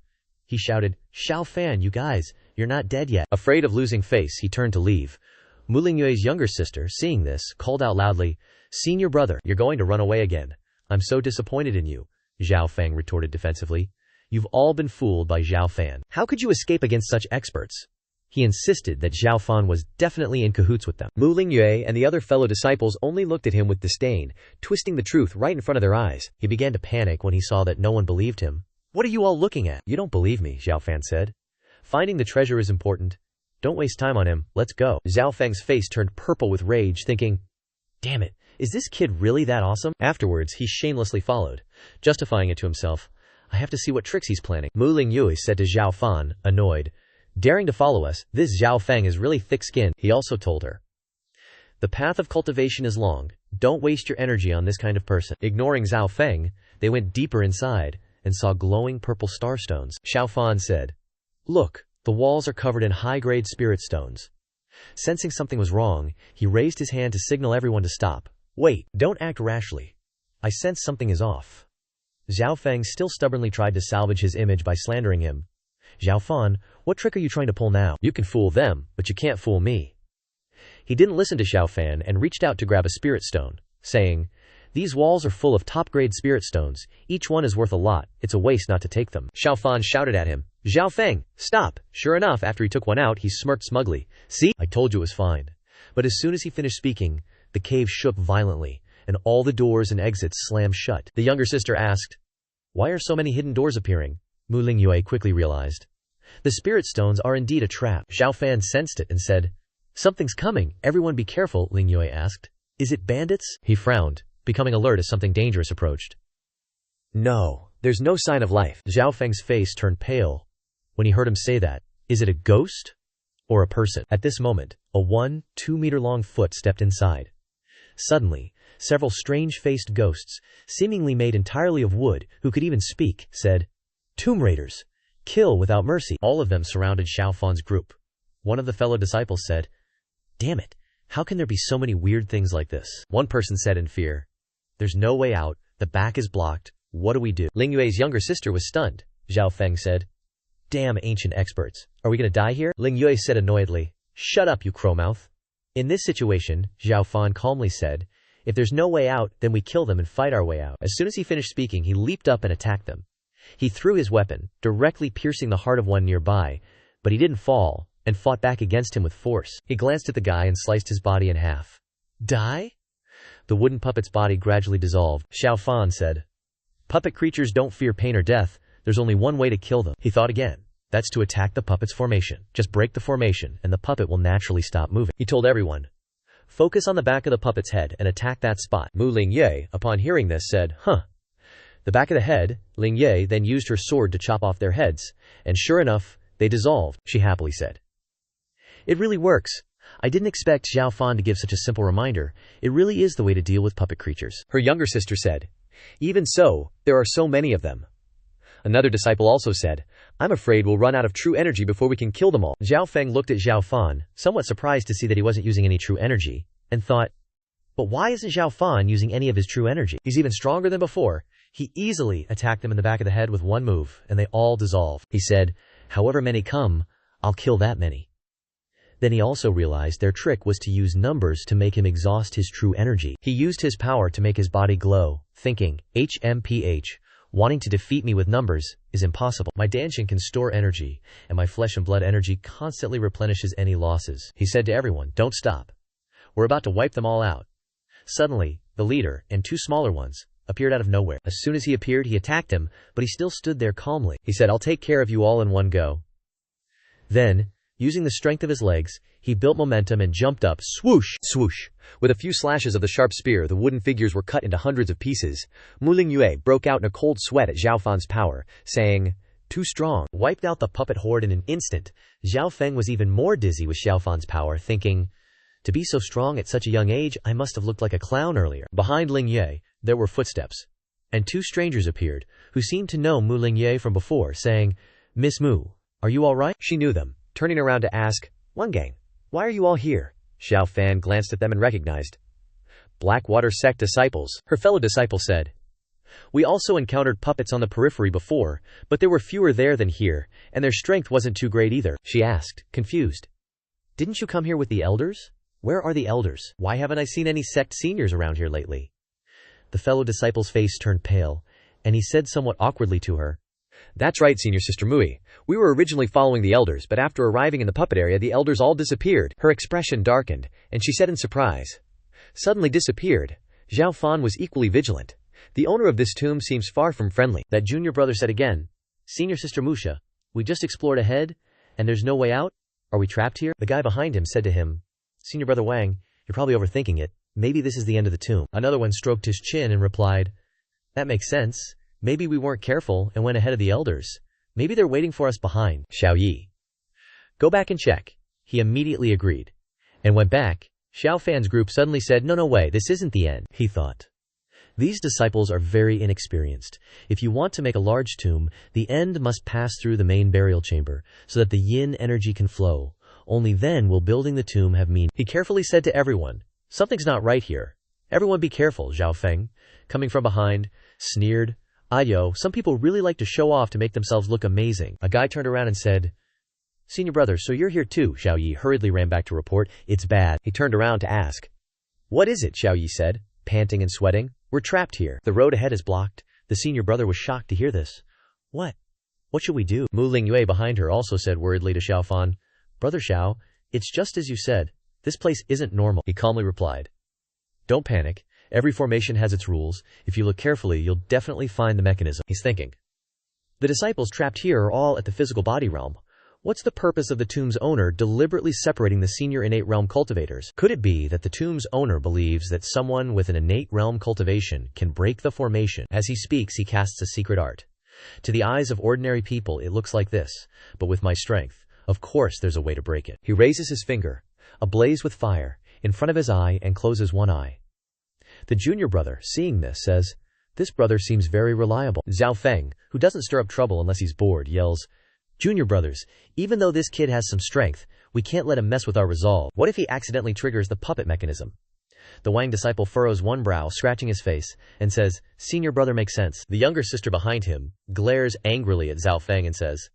[SPEAKER 1] He shouted, Xiao Fan, you guys, you're not dead yet. Afraid of losing face, he turned to leave. Mu Lingyue's younger sister, seeing this, called out loudly, senior brother, you're going to run away again. I'm so disappointed in you. Xiao Feng retorted defensively. You've all been fooled by Xiao Fan. How could you escape against such experts? He insisted that Xiao Fan was definitely in cahoots with them. Mu Lingyue and the other fellow disciples only looked at him with disdain, twisting the truth right in front of their eyes. He began to panic when he saw that no one believed him. What are you all looking at? You don't believe me, Xiao Fan said. Finding the treasure is important. Don't waste time on him, let's go. Zhao Feng's face turned purple with rage, thinking, damn it, is this kid really that awesome? Afterwards, he shamelessly followed, justifying it to himself. I have to see what tricks he's planning. Mu Lingyue said to Xiao Fan, annoyed, daring to follow us, this Xiao Feng is really thick-skinned. He also told her, the path of cultivation is long, don't waste your energy on this kind of person. Ignoring Xiao Feng, they went deeper inside and saw glowing purple starstones. Xiao Fan said, look, the walls are covered in high-grade spirit stones. Sensing something was wrong, he raised his hand to signal everyone to stop. Wait, don't act rashly. I sense something is off. Xiao Feng still stubbornly tried to salvage his image by slandering him. Xiao Fan, what trick are you trying to pull now? You can fool them, but you can't fool me. He didn't listen to Xiao Fan and reached out to grab a spirit stone, saying, these walls are full of top-grade spirit stones. Each one is worth a lot. It's a waste not to take them. Xiao Fan shouted at him, Xiao Feng, stop! Sure enough, after he took one out, he smirked smugly. See? I told you it was fine. But as soon as he finished speaking, the cave shook violently, and all the doors and exits slammed shut. The younger sister asked, why are so many hidden doors appearing? Mu Lingyue quickly realized. The spirit stones are indeed a trap. Xiao Fan sensed it and said, something's coming, everyone be careful, Lingyue asked. Is it bandits? He frowned, becoming alert as something dangerous approached. No, there's no sign of life. Xiao Feng's face turned pale when he heard him say that. Is it a ghost? or a person. At this moment, a 1-2 meter long foot stepped inside. Suddenly, several strange-faced ghosts, seemingly made entirely of wood, who could even speak, said, "Tomb Raiders! Kill without mercy!" All of them surrounded Xiao Fan's group. One of the fellow disciples said, "Damn it, how can there be so many weird things like this?" One person said in fear, "There's no way out, the back is blocked, what do we do?" Ling Yue's younger sister was stunned. Xiao Feng said, "Damn ancient experts, are we gonna die here?" Ling Yue said annoyedly, "Shut up, you crowmouth." In this situation, Xiao Fan calmly said, "If there's no way out, then we kill them and fight our way out." As soon as he finished speaking, he leaped up and attacked them. He threw his weapon, directly piercing the heart of one nearby, but he didn't fall, and fought back against him with force. He glanced at the guy and sliced his body in half. "Die?" The wooden puppet's body gradually dissolved. Xiao Fan said, "Puppet creatures don't fear pain or death, there's only one way to kill them." He thought again. That's to attack the puppet's formation. Just break the formation, and the puppet will naturally stop moving. He told everyone, "Focus on the back of the puppet's head and attack that spot." Mu Ling Ye, upon hearing this, said, "Huh." The back of the head, Ling Ye then used her sword to chop off their heads, and sure enough, they dissolved, she happily said. "It really works. I didn't expect Xiao Fan to give such a simple reminder. It really is the way to deal with puppet creatures." Her younger sister said, "Even so, there are so many of them." Another disciple also said, "I'm afraid we'll run out of true energy before we can kill them all." Xiao Feng looked at Xiao Fan, somewhat surprised to see that he wasn't using any true energy, and thought, "But why isn't Xiao Fan using any of his true energy? He's even stronger than before." He easily attacked them in the back of the head with one move, and they all dissolved. He said, "However many come, I'll kill that many." Then he also realized their trick was to use numbers to make him exhaust his true energy. He used his power to make his body glow, thinking, "HMPH, wanting to defeat me with numbers is impossible. My Dantian can store energy, and my flesh and blood energy constantly replenishes any losses." He said to everyone, "Don't stop. We're about to wipe them all out." Suddenly, the leader, and two smaller ones, appeared out of nowhere. As soon as he appeared, he attacked him, but he still stood there calmly. He said, "I'll take care of you all in one go." Then, using the strength of his legs, he built momentum and jumped up, swoosh, swoosh. With a few slashes of the sharp spear, the wooden figures were cut into hundreds of pieces. Mu Ling Yue broke out in a cold sweat at Xiao Fan's power, saying, "Too strong." Wiped out the puppet horde in an instant. Xiao Feng was even more dizzy with Xiao Fan's power, thinking, "To be so strong at such a young age, I must have looked like a clown earlier." Behind Ling Yue, there were footsteps, and two strangers appeared, who seemed to know Mu Ling Yue from before, saying, "Miss Mu, are you all right?" She knew them, turning around to ask, "Wangang, why are you all here?" Xiao Fan glanced at them and recognized. Blackwater sect disciples. Her fellow disciple said, "We also encountered puppets on the periphery before, but there were fewer there than here, and their strength wasn't too great either." She asked, confused, "Didn't you come here with the elders? Where are the elders? Why haven't I seen any sect seniors around here lately?" The fellow disciple's face turned pale, and he said somewhat awkwardly to her, "That's right, Senior Sister Mui. We were originally following the elders, but after arriving in the puppet area, the elders all disappeared." Her expression darkened, and she said in surprise, "Suddenly disappeared." Xiao Fan was equally vigilant. "The owner of this tomb seems far from friendly." That junior brother said again, "Senior Sister Musha, we just explored ahead, and there's no way out? Are we trapped here?" The guy behind him said to him, "Senior Brother Wang, you're probably overthinking it. Maybe this is the end of the tomb." Another one stroked his chin and replied, "That makes sense. Maybe we weren't careful and went ahead of the elders. Maybe they're waiting for us behind." Xiao Yi, "Go back and check." He immediately agreed, and went back. Xiao Fan's group suddenly said, "No way, this isn't the end." He thought, "These disciples are very inexperienced. If you want to make a large tomb, the end must pass through the main burial chamber, so that the yin energy can flow. Only then will building the tomb have meaning." He carefully said to everyone, "Something's not right here. Everyone be careful." Xiao Feng, coming from behind, sneered, "Ayo, some people really like to show off to make themselves look amazing." A guy turned around and said, "Senior brother, so you're here too?" Xiao Yi hurriedly ran back to report, "It's bad." He turned around to ask, "What is it?" Xiao Yi said, panting and sweating. "We're trapped here. The road ahead is blocked." The senior brother was shocked to hear this. What should we do?" Mu Ling Yue behind her also said worriedly to Xiao Fan, "Brother Xiao, it's just as you said. This place isn't normal." He calmly replied, "Don't panic. Every formation has its rules. If you look carefully, you'll definitely find the mechanism." He's thinking, "The disciples trapped here are all at the physical body realm. What's the purpose of the tomb's owner deliberately separating the senior innate realm cultivators? Could it be that the tomb's owner believes that someone with an innate realm cultivation can break the formation?" As he speaks, he casts a secret art. "To the eyes of ordinary people, it looks like this, but with my strength, Of course there's a way to break it. He raises his finger, ablaze with fire, in front of his eye and closes one eye. The junior brother, seeing this, says, "This brother seems very reliable." Xiao Feng, who doesn't stir up trouble unless he's bored, yells, "Junior brothers, even though this kid has some strength, we can't let him mess with our resolve. What if he accidentally triggers the puppet mechanism?" The Wang disciple furrows one brow, scratching his face, and says, "Senior brother makes sense." The younger sister behind him glares angrily at Xiao Feng and says,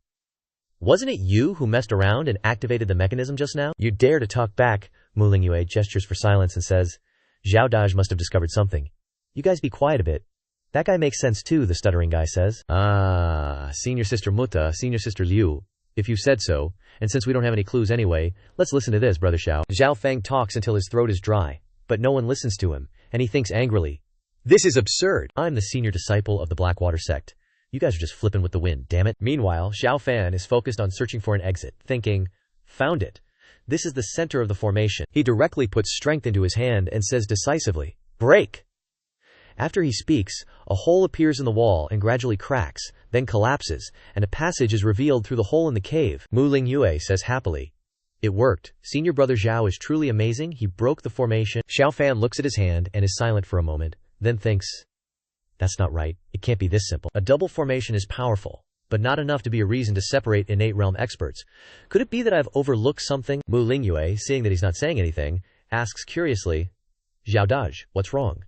[SPEAKER 1] "Wasn't it you who messed around and activated the mechanism just now?" "You dare to talk back?" Mu Lingyue gestures for silence and says, "Zhao Daj must have discovered something. You guys be quiet a bit. That guy makes sense too," the stuttering guy says. "Ah, senior sister Mutta, senior sister Liu. If you said so, and since we don't have any clues anyway, let's listen to this, brother Xiao." Xiao Feng talks until his throat is dry, but no one listens to him, and he thinks angrily, "This is absurd. I'm the senior disciple of the Blackwater sect. You guys are just flipping with the wind, damn it." Meanwhile, Xiao Fan is focused on searching for an exit, thinking, "Found it. This is the center of the formation." He directly puts strength into his hand and says decisively, "Break!" After he speaks, a hole appears in the wall and gradually cracks, then collapses, and a passage is revealed through the hole in the cave. Mu Lingyue says happily, "It worked. Senior brother Zhao is truly amazing. He broke the formation." Xiao Fan looks at his hand and is silent for a moment, then thinks, "That's not right. It can't be this simple. A double formation is powerful, but not enough to be a reason to separate innate realm experts. Could it be that I've overlooked something?" Mu Lingyue, seeing that he's not saying anything, asks curiously, "Zhao Daj, what's wrong?"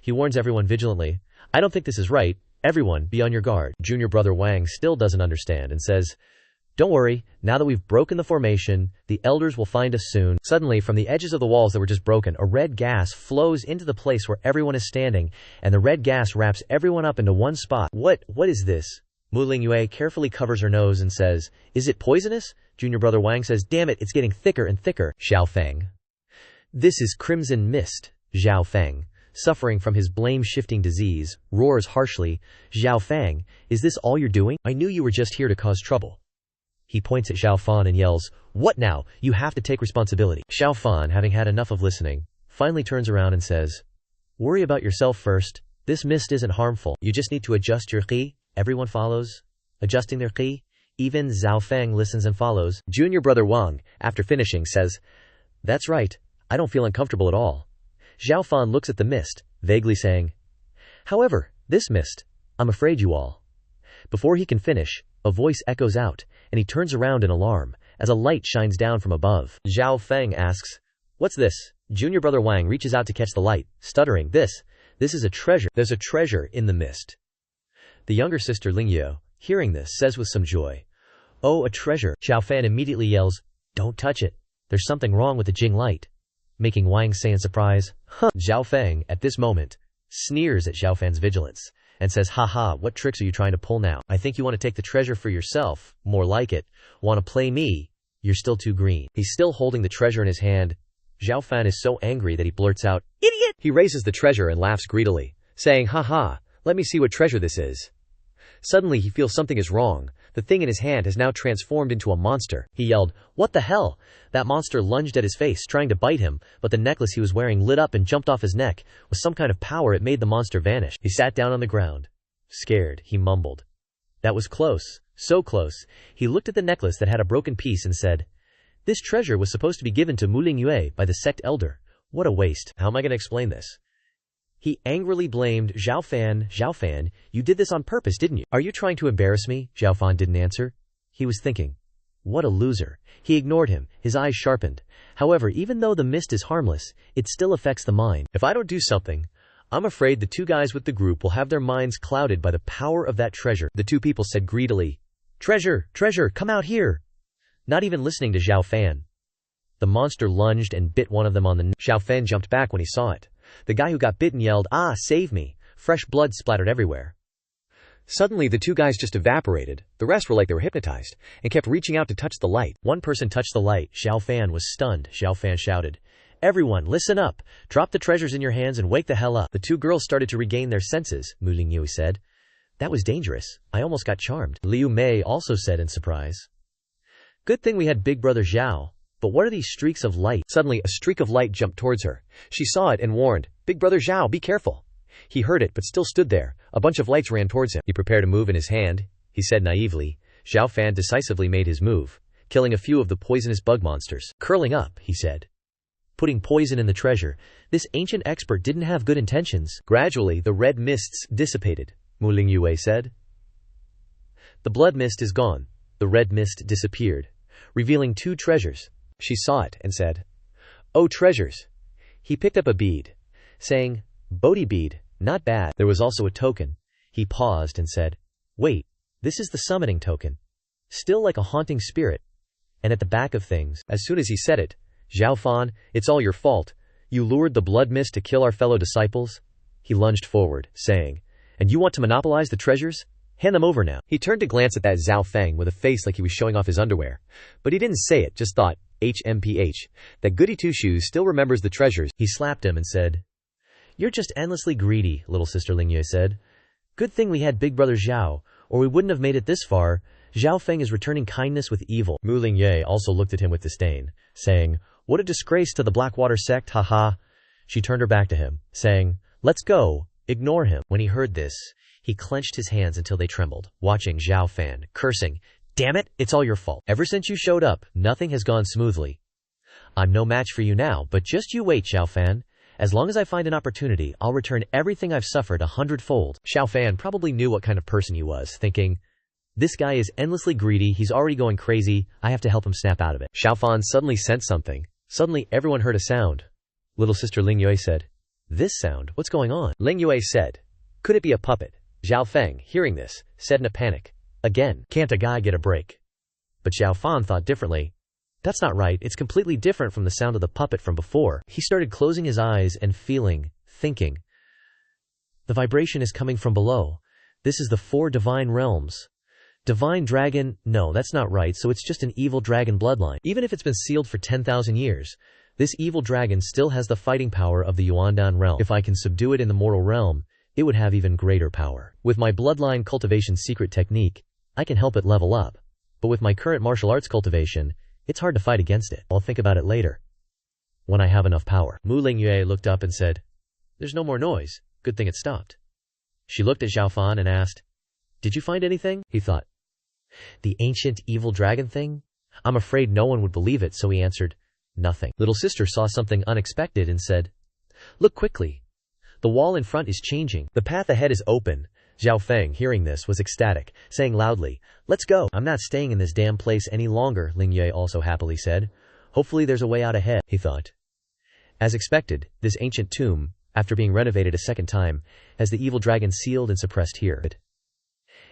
[SPEAKER 1] He warns everyone vigilantly, "I don't think this is right. Everyone, be on your guard." Junior brother Wang still doesn't understand and says, "Don't worry, now that we've broken the formation, the elders will find us soon." Suddenly, from the edges of the walls that were just broken, a red gas flows into the place where everyone is standing, and the red gas wraps everyone up into one spot. What is this?" Mu Lingyue carefully covers her nose and says, "Is it poisonous?" Junior brother Wang says, "Damn it, it's getting thicker and thicker." Xiao Feng. "This is crimson mist." Xiao Feng, suffering from his blame-shifting disease, roars harshly, "Xiao Feng, is this all you're doing? I knew you were just here to cause trouble." He points at Xiao Fan and yells, "What now? You have to take responsibility." Xiao Fan, having had enough of listening, finally turns around and says, "Worry about yourself first. This mist isn't harmful. You just need to adjust your qi." Everyone follows, adjusting their qi. Even Xiao Feng listens and follows. Junior brother Wang, after finishing, says, "That's right. I don't feel uncomfortable at all." Xiao Fan looks at the mist, vaguely saying, "However, this mist, I'm afraid you all." Before he can finish, a voice echoes out, and he turns around in alarm, as a light shines down from above. Xiao Feng asks, "What's this?" Junior brother Wang reaches out to catch the light, stuttering, This is a treasure. There's a treasure in the mist." The younger sister Lingyue, hearing this, says with some joy, "Oh, a treasure." Xiao Fan immediately yells, "Don't touch it. There's something wrong with the Jing light," making Wang say in surprise, "Huh." Xiao Feng, at this moment, sneers at Xiao Fan's vigilance, and says, "Haha, what tricks are you trying to pull now? I think you want to take the treasure for yourself, more like it. Want to play me? You're still too green." He's still holding the treasure in his hand. Xiao Fan is so angry that he blurts out, "Idiot!" He raises the treasure and laughs greedily, saying, "Haha, let me see what treasure this is." Suddenly he feels something is wrong. The thing in his hand has now transformed into a monster. He yelled, "What the hell?" That monster lunged at his face, trying to bite him, but the necklace he was wearing lit up and jumped off his neck. With some kind of power, it made the monster vanish. He sat down on the ground. Scared, he mumbled, "That was close. So close." He looked at the necklace that had a broken piece and said, "This treasure was supposed to be given to Mu Lingyue by the sect elder. What a waste. How am I going to explain this?" He angrily blamed Xiao Fan. "Xiao Fan, you did this on purpose, didn't you? Are you trying to embarrass me?" Xiao Fan didn't answer. He was thinking, "What a loser." He ignored him, his eyes sharpened. However, even though the mist is harmless, it still affects the mind. If I don't do something, I'm afraid the two guys with the group will have their minds clouded by the power of that treasure. The two people said greedily, "Treasure, treasure, come out here." Not even listening to Xiao Fan. The monster lunged and bit one of them on the neck. Xiao Fan jumped back when he saw it. The guy who got bitten yelled, "Ah, save me." Fresh blood splattered everywhere. Suddenly the two guys just evaporated. The rest were like they were hypnotized, and kept reaching out to touch the light. One person touched the light. Xiao Fan was stunned. Xiao Fan shouted, "Everyone, listen up. Drop the treasures in your hands and wake the hell up." The two girls started to regain their senses, Mu Lingyue said. "That was dangerous. I almost got charmed." Liu Mei also said in surprise, "Good thing we had Big Brother Zhao. But what are these streaks of light?" Suddenly, a streak of light jumped towards her. She saw it and warned, "Big Brother Zhao, be careful." He heard it but still stood there. A bunch of lights ran towards him. He prepared a move in his hand. He said naively. Xiao Fan decisively made his move.
[SPEAKER 2] killing a few of the poisonous bug monsters. Curling up, he said. Putting poison in the treasure, this ancient expert didn't have good intentions. Gradually, the red mists dissipated, Mu Lingyue said. The blood mist is gone. The red mist disappeared, revealing 2 treasures. She saw it and said, "Oh, treasures." He picked up a bead, saying, "Bodhi bead, not bad." There was also a token. He paused and said, "Wait, this is the summoning token. Still like a haunting spirit." And at the back of things, as soon as he said it, "Xiao Fan, it's all your fault. You lured the blood mist to kill our fellow disciples." He lunged forward, saying, "And you want to monopolize the treasures? Hand them over now." He turned to glance at that Xiao Fang with a face like he was showing off his underwear. But he didn't say it, just thought, HMPH, that goody two-shoes still remembers the treasures. He slapped him and said, "You're just endlessly greedy," little sister Lingyue said. "Good thing we had big brother Xiao, or we wouldn't have made it this far. Xiao Feng is returning kindness with evil." Mu Lingyue also looked at him with disdain, saying, "What a disgrace to the Blackwater sect, haha." She turned her back to him, saying, "Let's go, ignore him." When he heard this, he clenched his hands until they trembled, watching Xiao Fan, cursing, "Damn it, it's all your fault. Ever since you showed up, nothing has gone smoothly. I'm no match for you now, but just you wait, Xiao Fan. As long as I find an opportunity, I'll return everything I've suffered 100-fold. Xiao Fan probably knew what kind of person he was, thinking, "This guy is endlessly greedy, he's already going crazy, I have to help him snap out of it." Xiao Fan suddenly sensed something. Suddenly everyone heard a sound. Little sister Lingyue said, "This sound, what's going on?" Lingyue said, "Could it be a puppet?" Xiao Feng, hearing this, said in a panic, "Again, can't a guy get a break?" But Xiao Fan thought differently. "That's not right, it's completely different from the sound of the puppet from before." He started closing his eyes and thinking, "The vibration is coming from below. This is the 4 divine realms. Divine dragon, no, that's not right, so it's just an evil dragon bloodline. Even if it's been sealed for 10,000 years, this evil dragon still has the fighting power of the Yuandan realm. If I can subdue it in the mortal realm, it would have even greater power. With my bloodline cultivation secret technique, I can help it level up. But with my current martial arts cultivation, it's hard to fight against it. I'll think about it later, when I have enough power." Mu Lingyue looked up and said, "There's no more noise. Good thing it stopped." She looked at Xiao Fan and asked, "Did you find anything?" He thought, "The ancient evil dragon thing? I'm afraid no one would believe it," so he answered, "Nothing." Little sister saw something unexpected and said, "Look quickly. The wall in front is changing. The path ahead is open." Xiao Feng, hearing this, was ecstatic, saying loudly, "Let's go. I'm not staying in this damn place any longer," Lingyue also happily said. "Hopefully there's a way out ahead," he thought. As expected, this ancient tomb, after being renovated a second time, has the evil dragon sealed and suppressed here.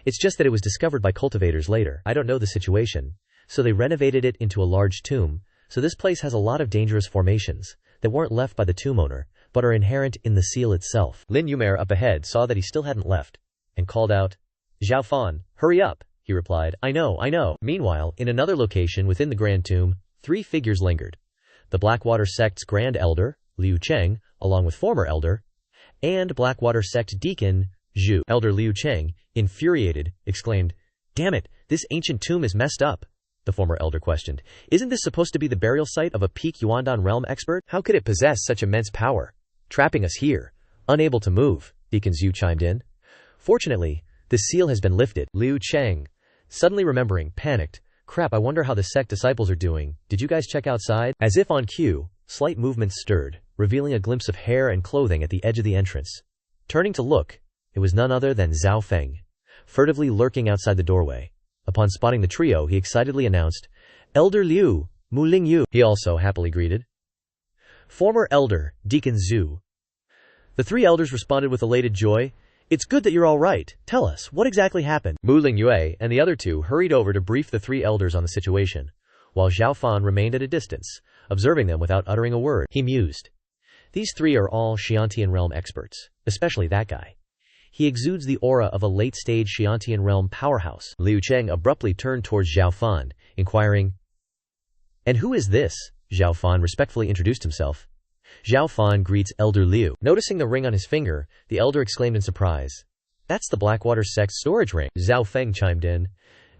[SPEAKER 2] It's just that it was discovered by cultivators later. I don't know the situation, so they renovated it into a large tomb, so this place has a lot of dangerous formations that weren't left by the tomb owner, but are inherent in the seal itself. Lin Yumer up ahead saw that he still hadn't left, and called out, "Xiao Fan, hurry up." He replied, I know. Meanwhile, in another location within the Grand Tomb, 3 figures lingered. The Blackwater sect's Grand Elder, Liu Cheng, along with former Elder, and Blackwater sect Deacon, Zhu. Elder Liu Cheng, infuriated, exclaimed, "Damn it, this ancient tomb is messed up." The former Elder questioned, "Isn't this supposed to be the burial site of a peak Yuandan realm expert? How could it possess such immense power? Trapping us here, unable to move." Deacon Zhu chimed in. "Fortunately, the seal has been lifted." Liu Cheng, suddenly remembering, panicked, "Crap, I wonder how the sect disciples are doing. Did you guys check outside?" As if on cue, slight movements stirred, revealing a glimpse of hair and clothing at the edge of the entrance. Turning to look, it was none other than Xiao Feng, furtively lurking outside the doorway. Upon spotting the trio, he excitedly announced, "Elder Liu, Mu Lingyu." He also happily greeted former Elder, Deacon Zhu. The 3 elders responded with elated joy, "It's good that you're all right. Tell us, what exactly happened?" Mu Lingyue and the other 2 hurried over to brief the 3 elders on the situation, while Xiao Fan remained at a distance, observing them without uttering a word. He mused, "These 3 are all Xiantian realm experts, especially that guy. He exudes the aura of a late-stage Xiantian realm powerhouse." Liu Cheng abruptly turned towards Xiao Fan, inquiring, "And who is this?" Xiao Fan respectfully introduced himself. Xiao Fan greets Elder Liu. Noticing the ring on his finger, the elder exclaimed in surprise, "That's the Blackwater sect's storage ring." Xiao Feng chimed in,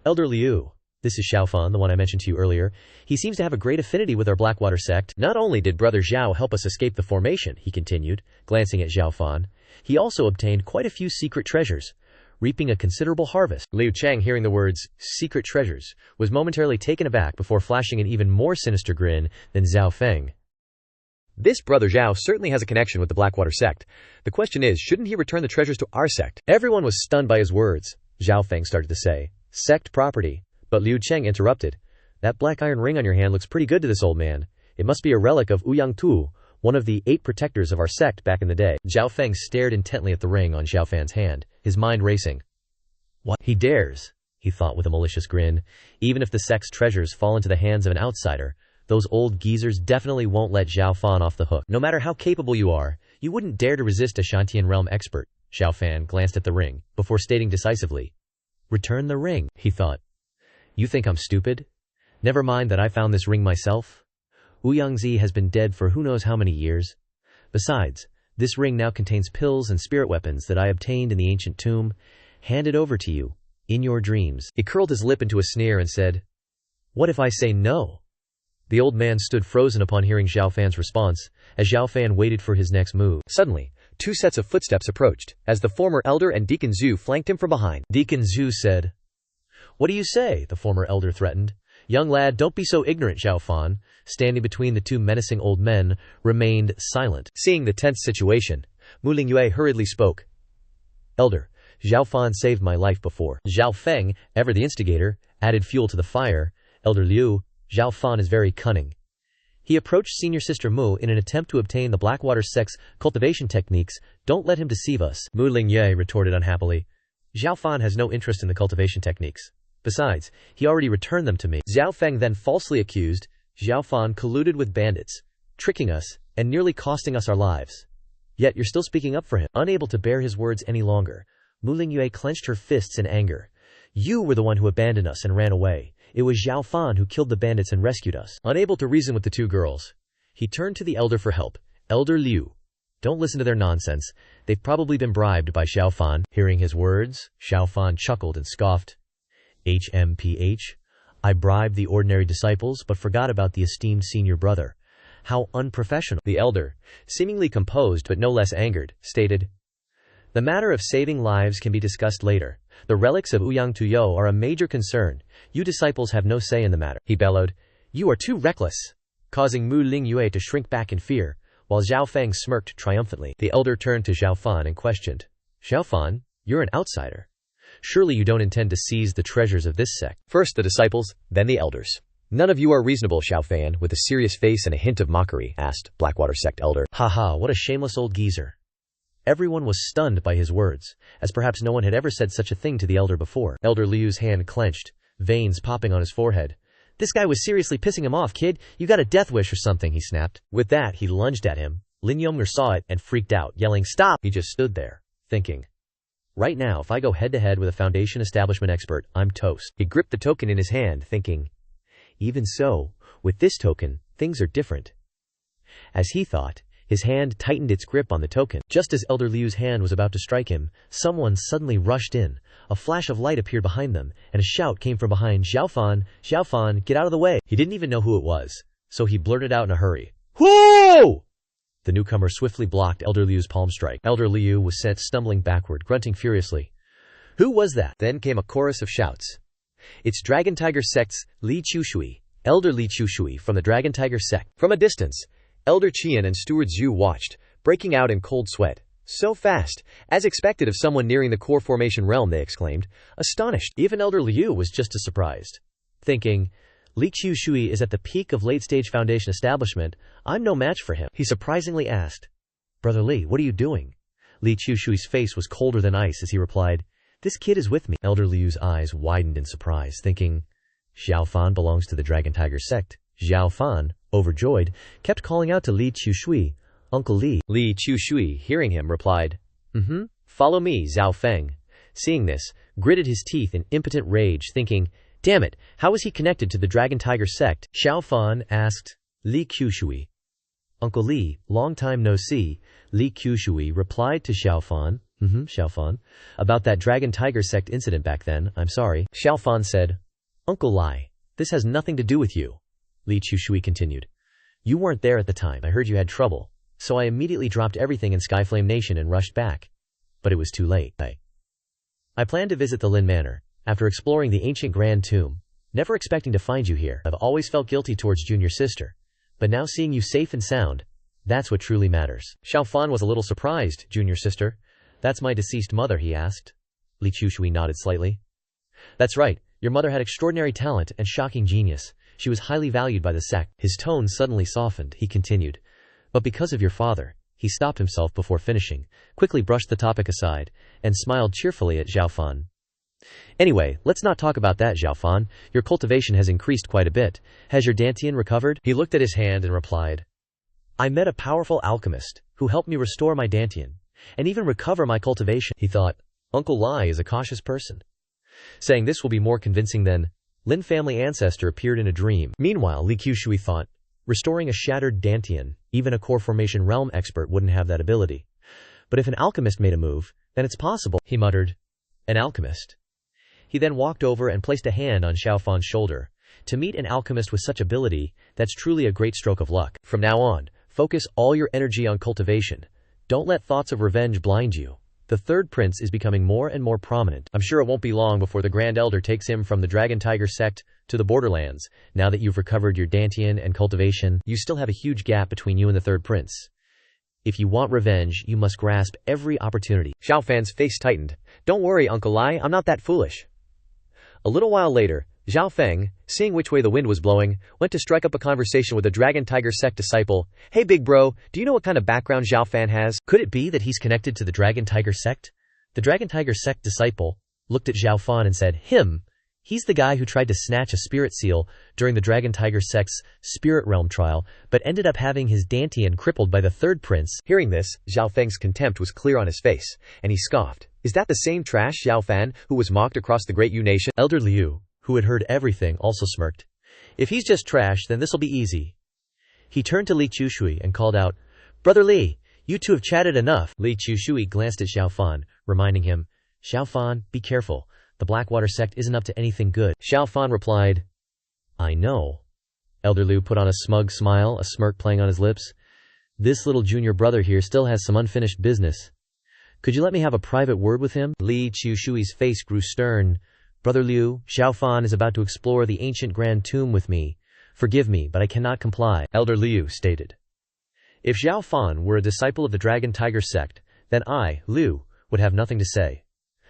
[SPEAKER 2] "Elder Liu, this is Xiao Fan, the one I mentioned to you earlier. He seems to have a great affinity with our Blackwater sect. Not only did Brother Xiao help us escape the formation," he continued, glancing at Xiao Fan, "he also obtained quite a few secret treasures.
[SPEAKER 1] reaping a considerable harvest.
[SPEAKER 2] Liu Cheng, hearing the words, secret treasures, was momentarily taken aback before flashing an even more sinister grin than Xiao Feng. This brother Zhao certainly has a connection with the Blackwater sect. The question is, shouldn't he return the treasures to our sect? Everyone was stunned by his words. Xiao Feng started to say, sect property. But Liu Cheng interrupted. That black iron ring on your hand looks pretty good to this old man. It must be a relic of Ouyang Tu, one of the 8 protectors of our sect back in the day. Xiao Feng stared intently at the ring on Xiao Fan's hand, his mind racing. What? He dares, he thought with a malicious grin. Even if the sect's treasures fall into the hands of an outsider, those old geezers definitely won't let Xiao Fan off the hook. No matter how capable you are, you wouldn't dare to resist a Shantian realm expert. Xiao Fan glanced at the ring, before stating decisively. Return the ring, he thought. You think I'm stupid? Never mind that I found this ring myself. Ouyangzi has been dead for who knows how many years. Besides, this ring now contains pills and spirit weapons that I obtained in the ancient tomb, handed over to you, in your dreams. He curled his lip into a sneer and said, What if I say no? The old man stood frozen upon hearing Xiao Fan's response, as Xiao Fan waited for his next move. Suddenly, 2 sets of footsteps approached, as the former elder and Deacon Zhu flanked him from behind. Deacon Zhu said, What do you say? The former elder threatened. Young lad, don't be so ignorant, Xiao Fan, standing between the 2 menacing old men, remained silent. Seeing the tense situation, Mu Lingyue hurriedly spoke. Elder, Xiao Fan saved my life before. Xiao Feng, ever the instigator, added fuel to the fire. Elder Liu, Xiao Fan is very cunning. He approached senior sister Mu in an attempt to obtain the Blackwater sect's cultivation techniques. Don't let him deceive us. Mu Lingyue retorted unhappily. Xiao Fan has no interest in the cultivation techniques. Besides, he already returned them to me. Xiao Feng then falsely accused Xiao Fan colluded with bandits, tricking us, and nearly costing us our lives. Yet you're still speaking up for him. Unable to bear his words any longer, Mu Lingyue clenched her fists in anger. You were the one who abandoned us and ran away. It was Xiao Fan who killed the bandits and rescued us. Unable to reason with the 2 girls, he turned to the elder for help. Elder Liu, don't listen to their nonsense. They've probably been bribed by Xiao Fan. Hearing his words, Xiao Fan chuckled and scoffed. HMPH, I bribed the ordinary disciples but forgot about the esteemed senior brother. How unprofessional. The elder, seemingly composed but no less angered, stated, The matter of saving lives can be discussed later. The relics of Ouyang Tuyo are a major concern. You disciples have no say in the matter. He bellowed, You are too reckless, causing Mu Lingyue to shrink back in fear, while Xiao Feng smirked triumphantly. The elder turned to Xiao Fan and questioned, Xiao Fan, you're an outsider. Surely you don't intend to seize the treasures of this sect. First the disciples, then the elders. None of you are reasonable, Xiao Fan, with a serious face and a hint of mockery, asked Blackwater sect elder. Haha, what a shameless old geezer. Everyone was stunned by his words, as perhaps no one had ever said such a thing to the elder before. Elder Liu's hand clenched, veins popping on his forehead. This guy was seriously pissing him off, kid. You got a death wish or something, he snapped. With that, he lunged at him. Lin Yong'er saw it and freaked out, yelling, Stop! He just stood there, thinking. Right now, if I go head-to-head with a Foundation establishment expert, I'm toast. He gripped the token in his hand, thinking, Even so, with this token, things are different. As he thought, his hand tightened its grip on the token. Just as Elder Liu's hand was about to strike him, someone suddenly rushed in. A flash of light appeared behind them, and a shout came from behind. Xiao Fan, get out of the way. He didn't even know who it was, so he blurted out in a hurry. Whoa! The newcomer swiftly blocked Elder Liu's palm strike. Elder Liu was sent stumbling backward, grunting furiously. Who was that? Then came a chorus of shouts. It's Dragon Tiger Sect's Li Chushui, Elder Li Chushui from the Dragon Tiger Sect. From a distance, Elder Qian and Steward Zhu watched, breaking out in cold sweat. So fast, as expected of someone nearing the core formation realm, they exclaimed, astonished. Even Elder Liu was just as surprised, thinking, Li Chushui is at the peak of late-stage Foundation establishment. I'm no match for him. He surprisingly asked, Brother Li, what are you doing? Li Chushui's face was colder than ice as he replied, This kid is with me. Elder Liu's eyes widened in surprise, thinking, Xiao Fan belongs to the Dragon Tiger Sect. Xiao Fan, overjoyed, kept calling out to Li Chushui, Uncle Li. Li Chushui, hearing him, replied, Follow me, Xiao Feng. Seeing this, gritted his teeth in impotent rage, thinking, Damn it, how is he connected to the Dragon Tiger Sect? Xiao Fan asked Li Chushui. Uncle Li, long time no see. Li Chushui replied to Xiao Fan, Xiao Fan, about that Dragon Tiger Sect incident back then, I'm sorry. Xiao Fan said, Uncle Li, this has nothing to do with you. Li Chushui continued, You weren't there at the time. I heard you had trouble, so I immediately dropped everything in Skyflame Nation and rushed back. But it was too late. I
[SPEAKER 1] I plan to visit the Lin Manor, after exploring the ancient Grand Tomb, never expecting to find you here. I've always felt guilty towards junior sister, but now seeing you safe and sound, that's what truly matters. Xiao Fan was a little surprised. Junior sister? That's my deceased mother, he asked. Li Chushui nodded slightly. That's right, your mother had extraordinary talent and shocking genius. She was highly valued by the sect. His tone suddenly softened, he continued. But because of your father, he stopped himself before finishing, quickly brushed the topic aside, and smiled cheerfully at Xiao Fan. Anyway, let's not talk about that, Xiao Fan. Your cultivation has increased quite a bit. Has your Dantian recovered? He looked at his hand and replied. I met a powerful alchemist, who helped me restore my Dantian, and even recover my cultivation. He thought, Uncle Lai is a cautious person. Saying this will be more convincing than, Lin family ancestor appeared in a dream. Meanwhile, Li Qiushui thought, restoring a shattered Dantian, even a core formation realm expert wouldn't have that ability. But if an alchemist made a move, then it's possible, he muttered. An alchemist. He then walked over and placed a hand on Xiao Fan's shoulder. To meet an alchemist with such ability, that's truly a great stroke of luck. From now on, focus all your energy on cultivation. Don't let thoughts of revenge blind you. The third prince is becoming more and more prominent. I'm sure it won't be long before the Grand Elder takes him from the Dragon Tiger sect to the borderlands. Now that you've recovered your Dantian and cultivation, you still have a huge gap between you and the third prince. If you want revenge, you must grasp every opportunity. Xiao Fan's face tightened. Don't worry, Uncle Lai, I'm not that foolish. A little while later, Xiao Feng, seeing which way the wind was blowing, went to strike up a conversation with a Dragon Tiger sect disciple. Hey big bro, do you know what kind of background Xiao Fan has? Could it be that he's connected to the Dragon Tiger sect? The Dragon Tiger sect disciple looked at Xiao Fan and said, Him? He's the guy who tried to snatch a spirit seal during the Dragon Tiger sect's spirit realm trial, but ended up having his Dantian crippled by the third prince. Hearing this, Xiao Feng's contempt was clear on his face, and he scoffed. Is that the same trash Xiao Fan who was mocked across the great Yu nation? Elder Liu, who had heard everything, also smirked. If he's just trash, then this'll be easy. He turned to Li Chushui and called out, Brother Li, you two have chatted enough. Li Chushui glanced at Xiao Fan, reminding him, Xiao Fan, be careful. The Blackwater sect isn't up to anything good. Xiao Fan replied, I know. Elder Liu put on a smug smile, a smirk playing on his lips. This little junior brother here still has some unfinished business. Could you let me have a private word with him? Li Chushui's face grew stern. Brother Liu, Xiao Fan is about to explore the ancient Grand Tomb with me. Forgive me, but I cannot comply, Elder Liu stated. If Xiao Fan were a disciple of the Dragon Tiger sect, then I, Liu, would have nothing to say.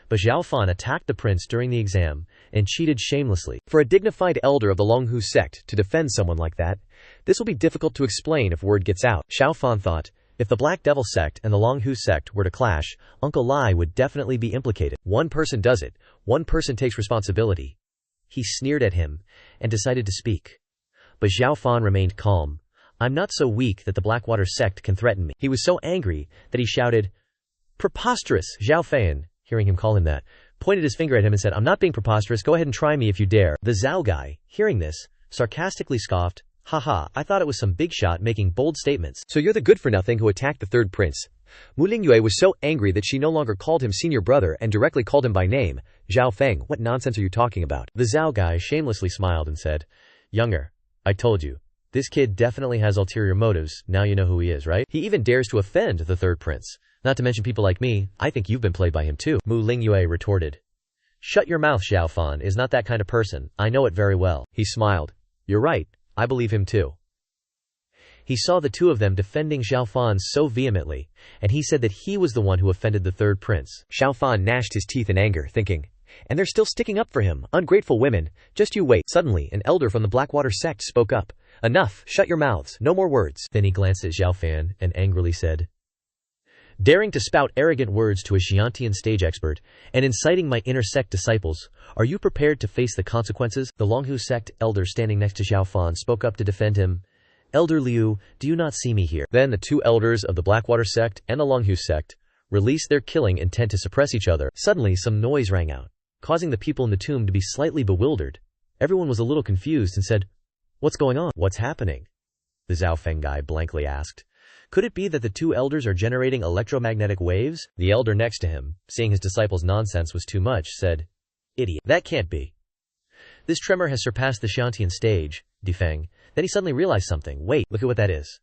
[SPEAKER 1] But Xiao Fan attacked the prince during the exam and cheated shamelessly. For a dignified elder of the Longhu sect to defend someone like that, this will be difficult to explain if word gets out. Xiao Fan thought, if the Black Devil sect and the Longhu sect were to clash, Uncle Lai would definitely be implicated. One person does it, one person takes responsibility. He sneered at him and decided to speak. But Xiao Fan remained calm. I'm not so weak that the Blackwater sect can threaten me. He was so angry that he shouted, Preposterous! Xiao Fan, hearing him call him that, pointed his finger at him and said, I'm not being preposterous, go ahead and try me if you dare. The Zhao guy, hearing this, sarcastically scoffed, Haha, I thought it was some big shot making bold statements. So you're the good-for-nothing who attacked the third prince. Mu Lingyue was so angry that she no longer called him senior brother and directly called him by name. Zhao Feng, what nonsense are you talking about? The Zhao guy shamelessly smiled and said, Younger, I told you. This kid definitely has ulterior motives, now you know who he is, right? He even dares to offend the third prince. Not to mention people like me, I think you've been played by him too. Mu Lingyue retorted. Shut your mouth, Xiao Fan is not that kind of person, I know it very well. He smiled. You're right, I believe him too. He saw the two of them defending Xiao Fan so vehemently, and he said that he was the one who offended the third prince. Xiao Fan gnashed his teeth in anger, thinking, and they're still sticking up for him, ungrateful women, just you wait. Suddenly, an elder from the Blackwater sect spoke up. Enough, shut your mouths, no more words. Then he glanced at Xiao Fan and angrily said, Daring to spout arrogant words to a Xiantian stage expert, and inciting my inner sect disciples, are you prepared to face the consequences? The Longhu sect elder standing next to Xiao Fan spoke up to defend him. Elder Liu, do you not see me here? Then the two elders of the Blackwater sect and the Longhu sect released their killing intent to suppress each other. Suddenly some noise rang out, causing the people in the tomb to be slightly bewildered. Everyone was a little confused and said, What's going on? What's happening? The Zhao Feng guy blankly asked. Could it be that the two elders are generating electromagnetic waves? The elder next to him, seeing his disciple's nonsense was too much, said, Idiot, that can't be. This tremor has surpassed the Xiantian stage, Defeng. Then he suddenly realized something. Wait, look at what that is.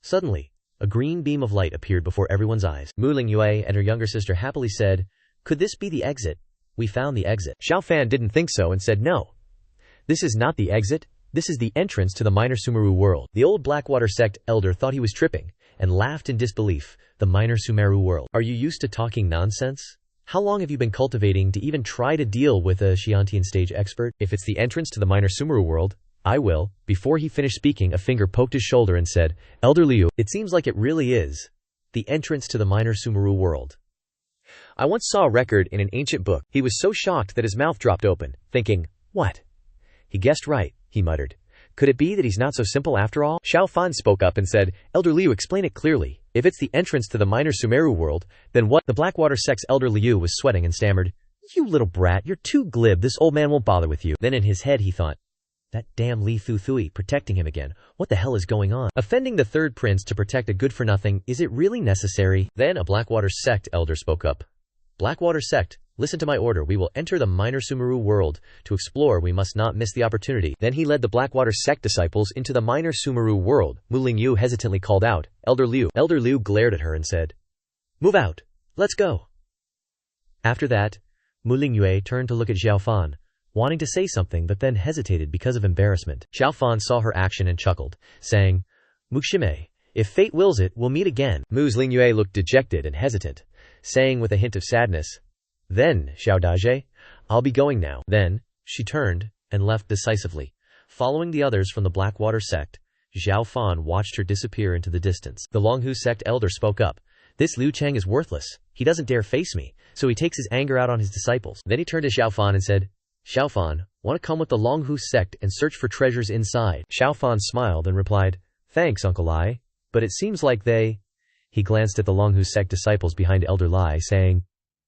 [SPEAKER 1] Suddenly, a green beam of light appeared before everyone's eyes. Mu Lingyue and her younger sister happily said, Could this be the exit? We found the exit.
[SPEAKER 2] Xiao Fan didn't think so and said no. This is not the exit. This is the entrance to the minor Sumeru world. The old Blackwater sect elder thought he was tripping and laughed in disbelief. The minor Sumeru world. Are you used to talking nonsense? How long have you been cultivating to even try to deal with a Xiantian stage expert? If it's the entrance to the minor Sumeru world, I will. Before he finished speaking, a finger poked his shoulder and said, Elder Liu, it seems like it really is the entrance to the minor Sumeru world. I once saw a record in an ancient book. He was so shocked that his mouth dropped open, thinking, what? He guessed right, he muttered. Could it be that he's not so simple after all? Xiao Fan spoke up and said, Elder Liu, explain it clearly. If it's the entrance to the minor Sumeru world, then what? The Blackwater sect's Elder Liu was sweating and stammered, You little brat, you're too glib, this old man won't bother with you. Then in his head he thought, that damn Li Thu protecting him again. What the hell is going on? Offending the third prince to protect a good-for-nothing, is it really necessary? Then a Blackwater sect elder spoke up. Blackwater sect, listen to my order. We will enter the minor Sumeru world. To explore, we must not miss the opportunity. Then he led the Blackwater sect disciples into the minor Sumeru world. Mu Lingyu hesitantly called out, Elder Liu. Elder Liu glared at her and said, Move out. Let's go. After that, Mu Lingyu turned to look at Xiao Fan, wanting to say something but then hesitated because of embarrassment. Xiao Fan saw her action and chuckled, saying, Muxime, if fate wills it, we'll meet again. Mu Lingyu looked dejected and hesitant, saying with a hint of sadness, Then, Xiao Daje, I'll be going now. Then, she turned and left decisively. Following the others from the Blackwater sect, Xiao Fan watched her disappear into the distance. The Longhu sect elder spoke up. This Liu Cheng is worthless. He doesn't dare face me, so he takes his anger out on his disciples. Then he turned to Xiao Fan and said, Xiao Fan, want to come with the Longhu sect and search for treasures inside? Xiao Fan smiled and replied, Thanks, Uncle Lai, but it seems like they... He glanced at the Longhu sect disciples behind Elder Lai, saying,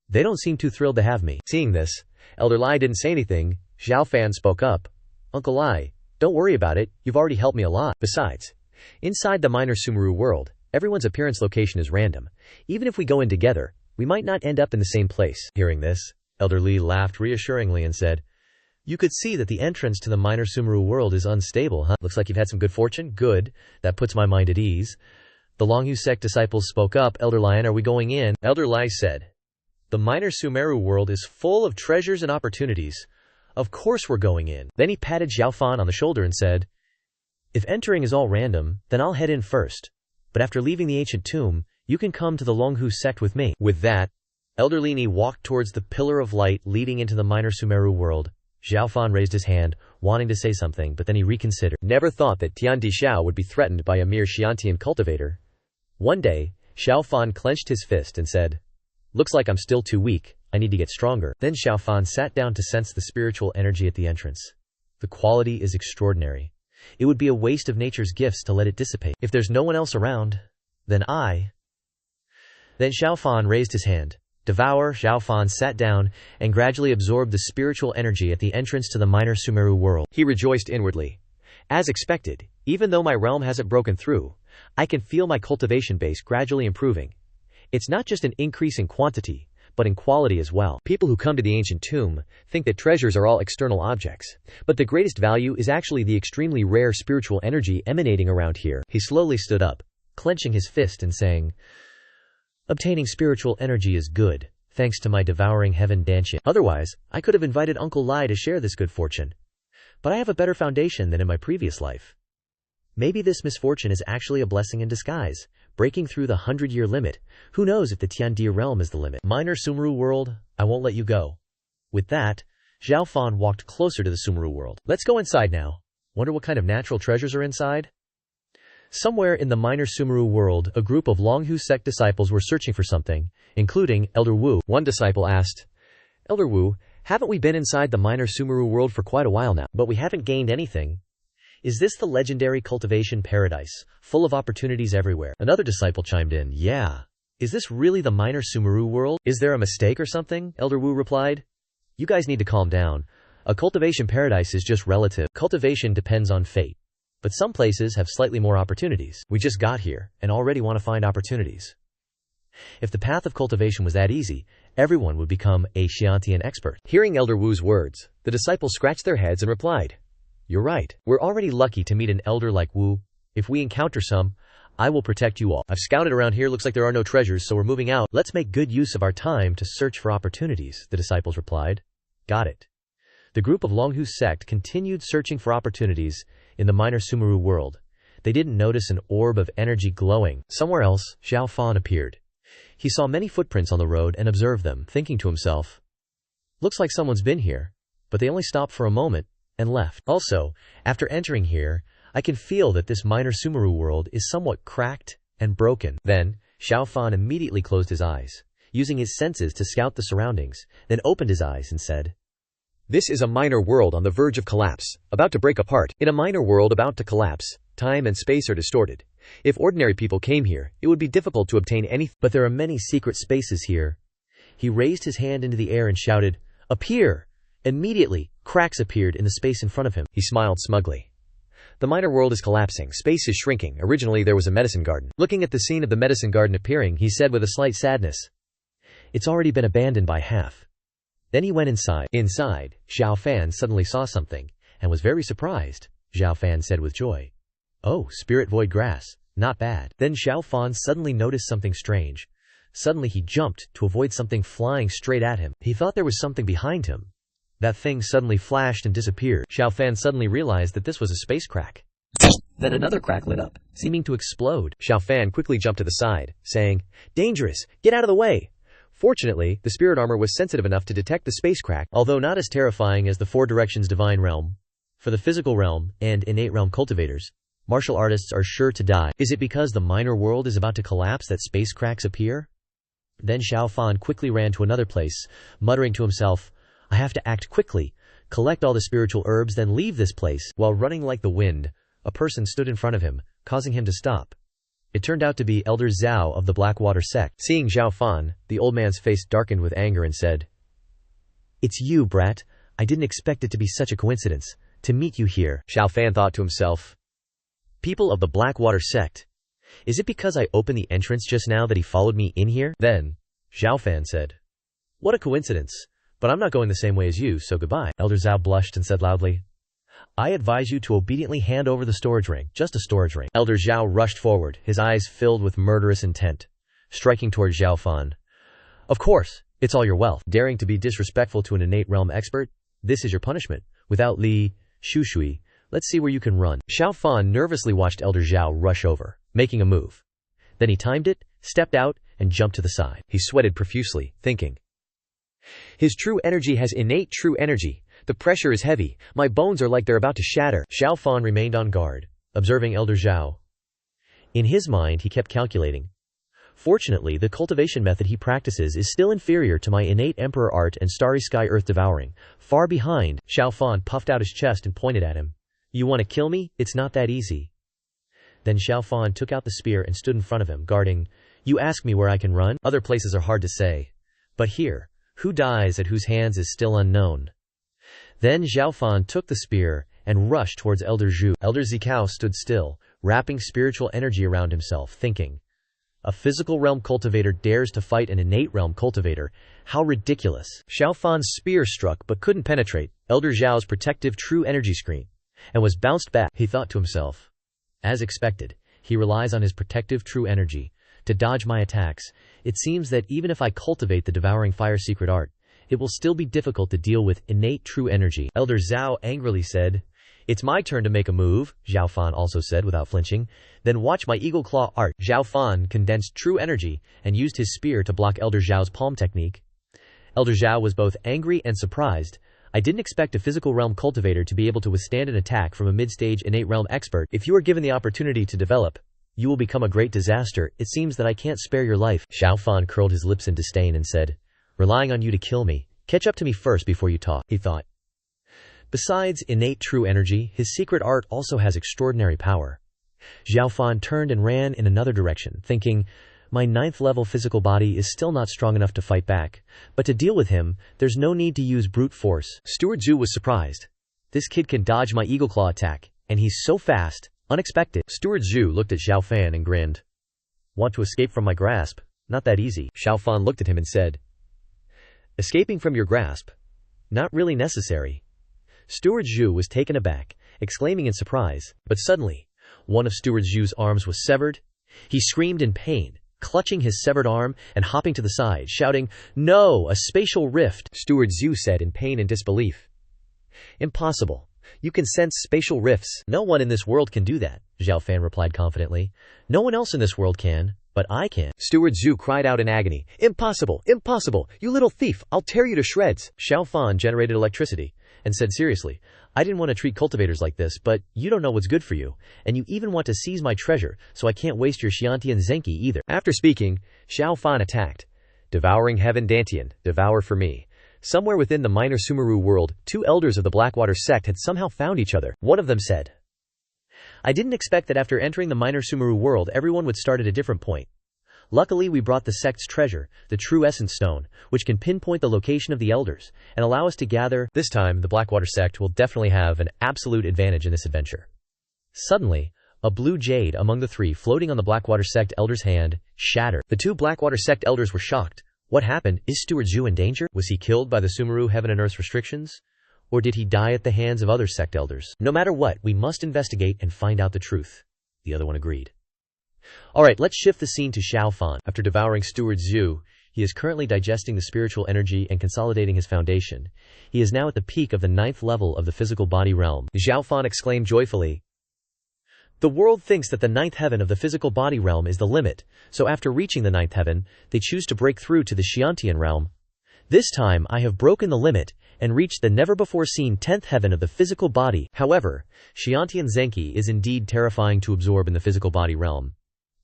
[SPEAKER 2] They don't seem too thrilled to have me. Seeing this, Elder Lai didn't say anything. Xiao Fan spoke up. Uncle Lai, don't worry about it, you've already helped me a lot. Besides, inside the minor Sumeru world, everyone's appearance location is random. Even if we go in together, we might not end up in the same place. Hearing this, Elder Li laughed reassuringly and said, You could see that the entrance to the minor Sumeru world is unstable, huh? Looks like you've had some good fortune. Good. That puts my mind at ease. The Longhu sect disciples spoke up. Elder Lion, are we going in? Elder Lai said, The minor Sumeru world is full of treasures and opportunities. Of course we're going in. Then he patted Xiao Fan on the shoulder and said, If entering is all random, then I'll head in first. But after leaving the ancient tomb, you can come to the Longhu sect with me. With that, Elder Lini walked towards the pillar of light leading into the minor Sumeru world. Xiao Fan raised his hand, wanting to say something, but then he reconsidered. Never thought that Tian Dixia would be threatened by a mere Xiantian cultivator. One day, Xiao Fan clenched his fist and said, Looks like I'm still too weak. I need to get stronger. Then Xiao Fan sat down to sense the spiritual energy at the entrance. The quality is extraordinary. It would be a waste of nature's gifts to let it dissipate. If there's no one else around, then I... Then Xiao Fan raised his hand. Devour. Xiao Fan sat down and gradually absorbed the spiritual energy at the entrance to the minor Sumeru world. He rejoiced inwardly. As expected, even though my realm hasn't broken through, I can feel my cultivation base gradually improving. It's not just an increase in quantity, but in quality as well. People who come to the ancient tomb think that treasures are all external objects, but the greatest value is actually the extremely rare spiritual energy emanating around here. He slowly stood up, clenching his fist and saying, Obtaining spiritual energy is good, thanks to my devouring Heaven Dantian. Otherwise, I could have invited Uncle Lai to share this good fortune. But I have a better foundation than in my previous life. Maybe this misfortune is actually a blessing in disguise, breaking through the 100-year limit. Who knows if the Tiandi realm is the limit? Minor Sumeru world, I won't let you go. With that, Xiao Fan walked closer to the Sumeru world. Let's go inside now. Wonder what kind of natural treasures are inside? Somewhere in the minor Sumeru world, a group of Longhu sect disciples were searching for something, including Elder Wu. One disciple asked, Elder Wu, haven't we been inside the minor Sumeru world for quite a while now, but we haven't gained anything? Is this the legendary cultivation paradise, full of opportunities everywhere? Another disciple chimed in, Yeah. Is this really the minor Sumeru world? Is there a mistake or something? Elder Wu replied, You guys need to calm down. A cultivation paradise is just relative. Cultivation depends on fate. But some places have slightly more opportunities. We just got here, and already want to find opportunities. If the path of cultivation was that easy, everyone would become a Xiantian expert. Hearing Elder Wu's words, the disciples scratched their heads and replied, You're right. We're already lucky to meet an elder like Wu. If we encounter some,
[SPEAKER 1] I will protect you all. I've scouted around here, looks like there are no treasures, so we're moving out. Let's make good use of our time to search for opportunities, the disciples replied. Got it. The group of Longhu's sect continued searching for opportunities in the minor Sumeru world. They didn't notice an orb of energy glowing. Somewhere else, Xiao Fan appeared. He saw many footprints on the road and observed them, thinking to himself, looks like someone's been here, but they only stopped for a moment and left. Also, after entering here, I can feel that this minor Sumeru world is somewhat cracked and broken. Then, Xiao Fan immediately closed his eyes, using his senses to scout the surroundings, then opened his eyes and said,
[SPEAKER 2] This is a minor world on the verge of collapse, about to break apart. In a minor world about to collapse, time and space are distorted. If ordinary people came here, it would be difficult to obtain anything.
[SPEAKER 1] But there are many secret spaces here. He raised his hand into the air and shouted, Appear! Immediately, cracks appeared in the space in front of him.
[SPEAKER 2] He smiled smugly. The minor world is collapsing, space is shrinking. Originally there was a medicine garden. Looking at the scene of the medicine garden appearing, he said with a slight sadness,
[SPEAKER 1] It's already been abandoned by half. Then he went inside. Inside, Xiao Fan suddenly saw something, and was very surprised. Xiao Fan said with joy, Oh, spirit void grass, not bad. Then Xiao Fan suddenly noticed something strange. Suddenly he jumped to avoid something flying straight at him. He thought there was something behind him. That thing suddenly flashed and disappeared. Xiao Fan suddenly realized that this was a space crack. Then another crack lit up, seeming to explode.
[SPEAKER 2] Xiao Fan quickly jumped to the side, saying, Dangerous! Get out of the way! Fortunately, the spirit armor was sensitive enough to detect the space crack,
[SPEAKER 1] although not as terrifying as the Four Directions Divine Realm. For the physical realm and innate realm cultivators, martial artists are sure to die. Is it because the minor world is about to collapse that space cracks appear? Then Xiao Fan quickly ran to another place, muttering to himself, I have to act quickly, collect all the spiritual herbs, then leave this place. While running like the wind, a person stood in front of him, causing him to stop. It turned out to be Elder Zhao of the Blackwater sect.
[SPEAKER 2] Seeing Xiao Fan, the old man's face darkened with anger and said,
[SPEAKER 1] It's you, brat. I didn't expect it to be such a coincidence, to meet you here.
[SPEAKER 2] Xiao Fan thought to himself,
[SPEAKER 1] People of the Blackwater sect. Is it because I opened the entrance just now that he followed me in here? Then, Xiao Fan said, What a coincidence. But I'm not going the same way as you, so goodbye. Elder Zhao blushed and said loudly, I advise you to obediently hand over the storage ring, just a storage ring. Elder Zhao rushed forward, his eyes filled with murderous intent, striking toward Xiao Fan. Of course, it's all your wealth. Daring to be disrespectful to an innate realm expert? This is your punishment. Without Li, Shushui, let's see where you can run. Xiao Fan nervously watched Elder Zhao rush over, making a move. Then he timed it, stepped out, and jumped to the side.
[SPEAKER 2] He sweated profusely, thinking, His true energy has innate true energy. The pressure is heavy. My bones are like they're about to shatter.
[SPEAKER 1] Xiao Fan remained on guard, observing Elder Zhao. In his mind, he kept calculating. Fortunately, the cultivation method he practices is still inferior to my innate Emperor Art and Starry Sky Earth Devouring. Far behind, Xiao Fan puffed out his chest and pointed at him. You want to kill me? It's not that easy. Then Xiao Fan took out the spear and stood in front of him, guarding. You ask me where I can run? Other places are hard to say. But here, who dies at whose hands is still unknown. Then Xiao Fan took the spear and rushed towards Elder Zhu. Elder Zikao stood still, wrapping spiritual energy around himself, thinking, a physical realm cultivator dares to fight an innate realm cultivator. How ridiculous. Xiao Fan's spear struck but couldn't penetrate Elder Zhao's protective true energy screen, and was bounced back. He thought to himself, as expected, he relies on his protective true energy to dodge my attacks. It seems that even if I cultivate the devouring fire secret art, it will still be difficult to deal with innate true energy. Elder Zhao angrily said, It's my turn to make a move, Xiao Fan also said without flinching. Then watch my eagle claw art. Xiao Fan condensed true energy and used his spear to block Elder Zhao's palm technique. Elder Zhao was both angry and surprised. I didn't expect a physical realm cultivator to be able to withstand an attack from a mid-stage innate realm expert. If you are given the opportunity to develop, you will become a great disaster. It seems that I can't spare your life. Xiao Fan curled his lips in disdain and said, Relying on you to kill me. Catch up to me first before you talk, he thought. Besides innate true energy, his secret art also has extraordinary power. Xiao Fan turned and ran in another direction, thinking, my 9th level physical body is still not strong enough to fight back, but to deal with him, there's no need to use brute force. Steward Zhu was surprised. This kid can dodge my eagle claw attack, and he's so fast, unexpected. Steward Zhu looked at Xiao Fan and grinned. Want to escape from my grasp? Not that easy. Xiao Fan looked at him and said, Escaping from your grasp? Not really necessary. Steward Zhu was taken aback, exclaiming in surprise, but suddenly, one of Steward Zhu's arms was severed. He screamed in pain, clutching his severed arm and hopping to the side, shouting, "No, a spatial rift,"
[SPEAKER 2] Steward Zhu said in pain and disbelief. "Impossible. You can sense spatial rifts."
[SPEAKER 1] "No one in this world can do that," Xiao Fan replied confidently. "No one else in this world can, but I can."
[SPEAKER 2] Steward Zhu cried out in agony. "Impossible! Impossible! You little thief! I'll tear you to shreds!"
[SPEAKER 1] Xiao Fan generated electricity and said seriously, "I didn't want to treat cultivators like this, but you don't know what's good for you, and you even want to seize my treasure, so I can't waste your Xiantian Zenki either."
[SPEAKER 2] After speaking, Xiao Fan attacked. Devouring Heaven Dantian, devour for me. Somewhere within the minor Sumeru world, two elders of the Blackwater sect had somehow found each other.
[SPEAKER 1] One of them said, "I didn't expect that after entering the minor Sumeru world everyone would start at a different point. Luckily we brought the sect's treasure, the true essence stone, which can pinpoint the location of the elders, and allow us to gather. This time the Blackwater sect will definitely have an absolute advantage in this adventure." Suddenly, a blue jade among the three floating on the Blackwater sect elder's hand shattered. The two Blackwater sect elders were shocked. What happened? Is Steward Zhu in danger? Was he killed by the Sumeru Heaven and Earth's restrictions? Or did he die at the hands of other sect elders? No matter what, we must investigate and find out the truth. The other one agreed. Alright, let's shift the scene to Xiao Fan. After devouring Steward Zhu, he is currently digesting the spiritual energy and consolidating his foundation. He is now at the peak of the 9th level of the physical body realm. Xiao Fan exclaimed joyfully. The world thinks that the 9th heaven of the physical body realm is the limit, so after reaching the 9th heaven, they choose to break through to the Xiantian realm. This time, I have broken the limit and reached the never-before-seen 10th heaven of the physical body. However, Xiantian Zenki is indeed terrifying to absorb in the physical body realm.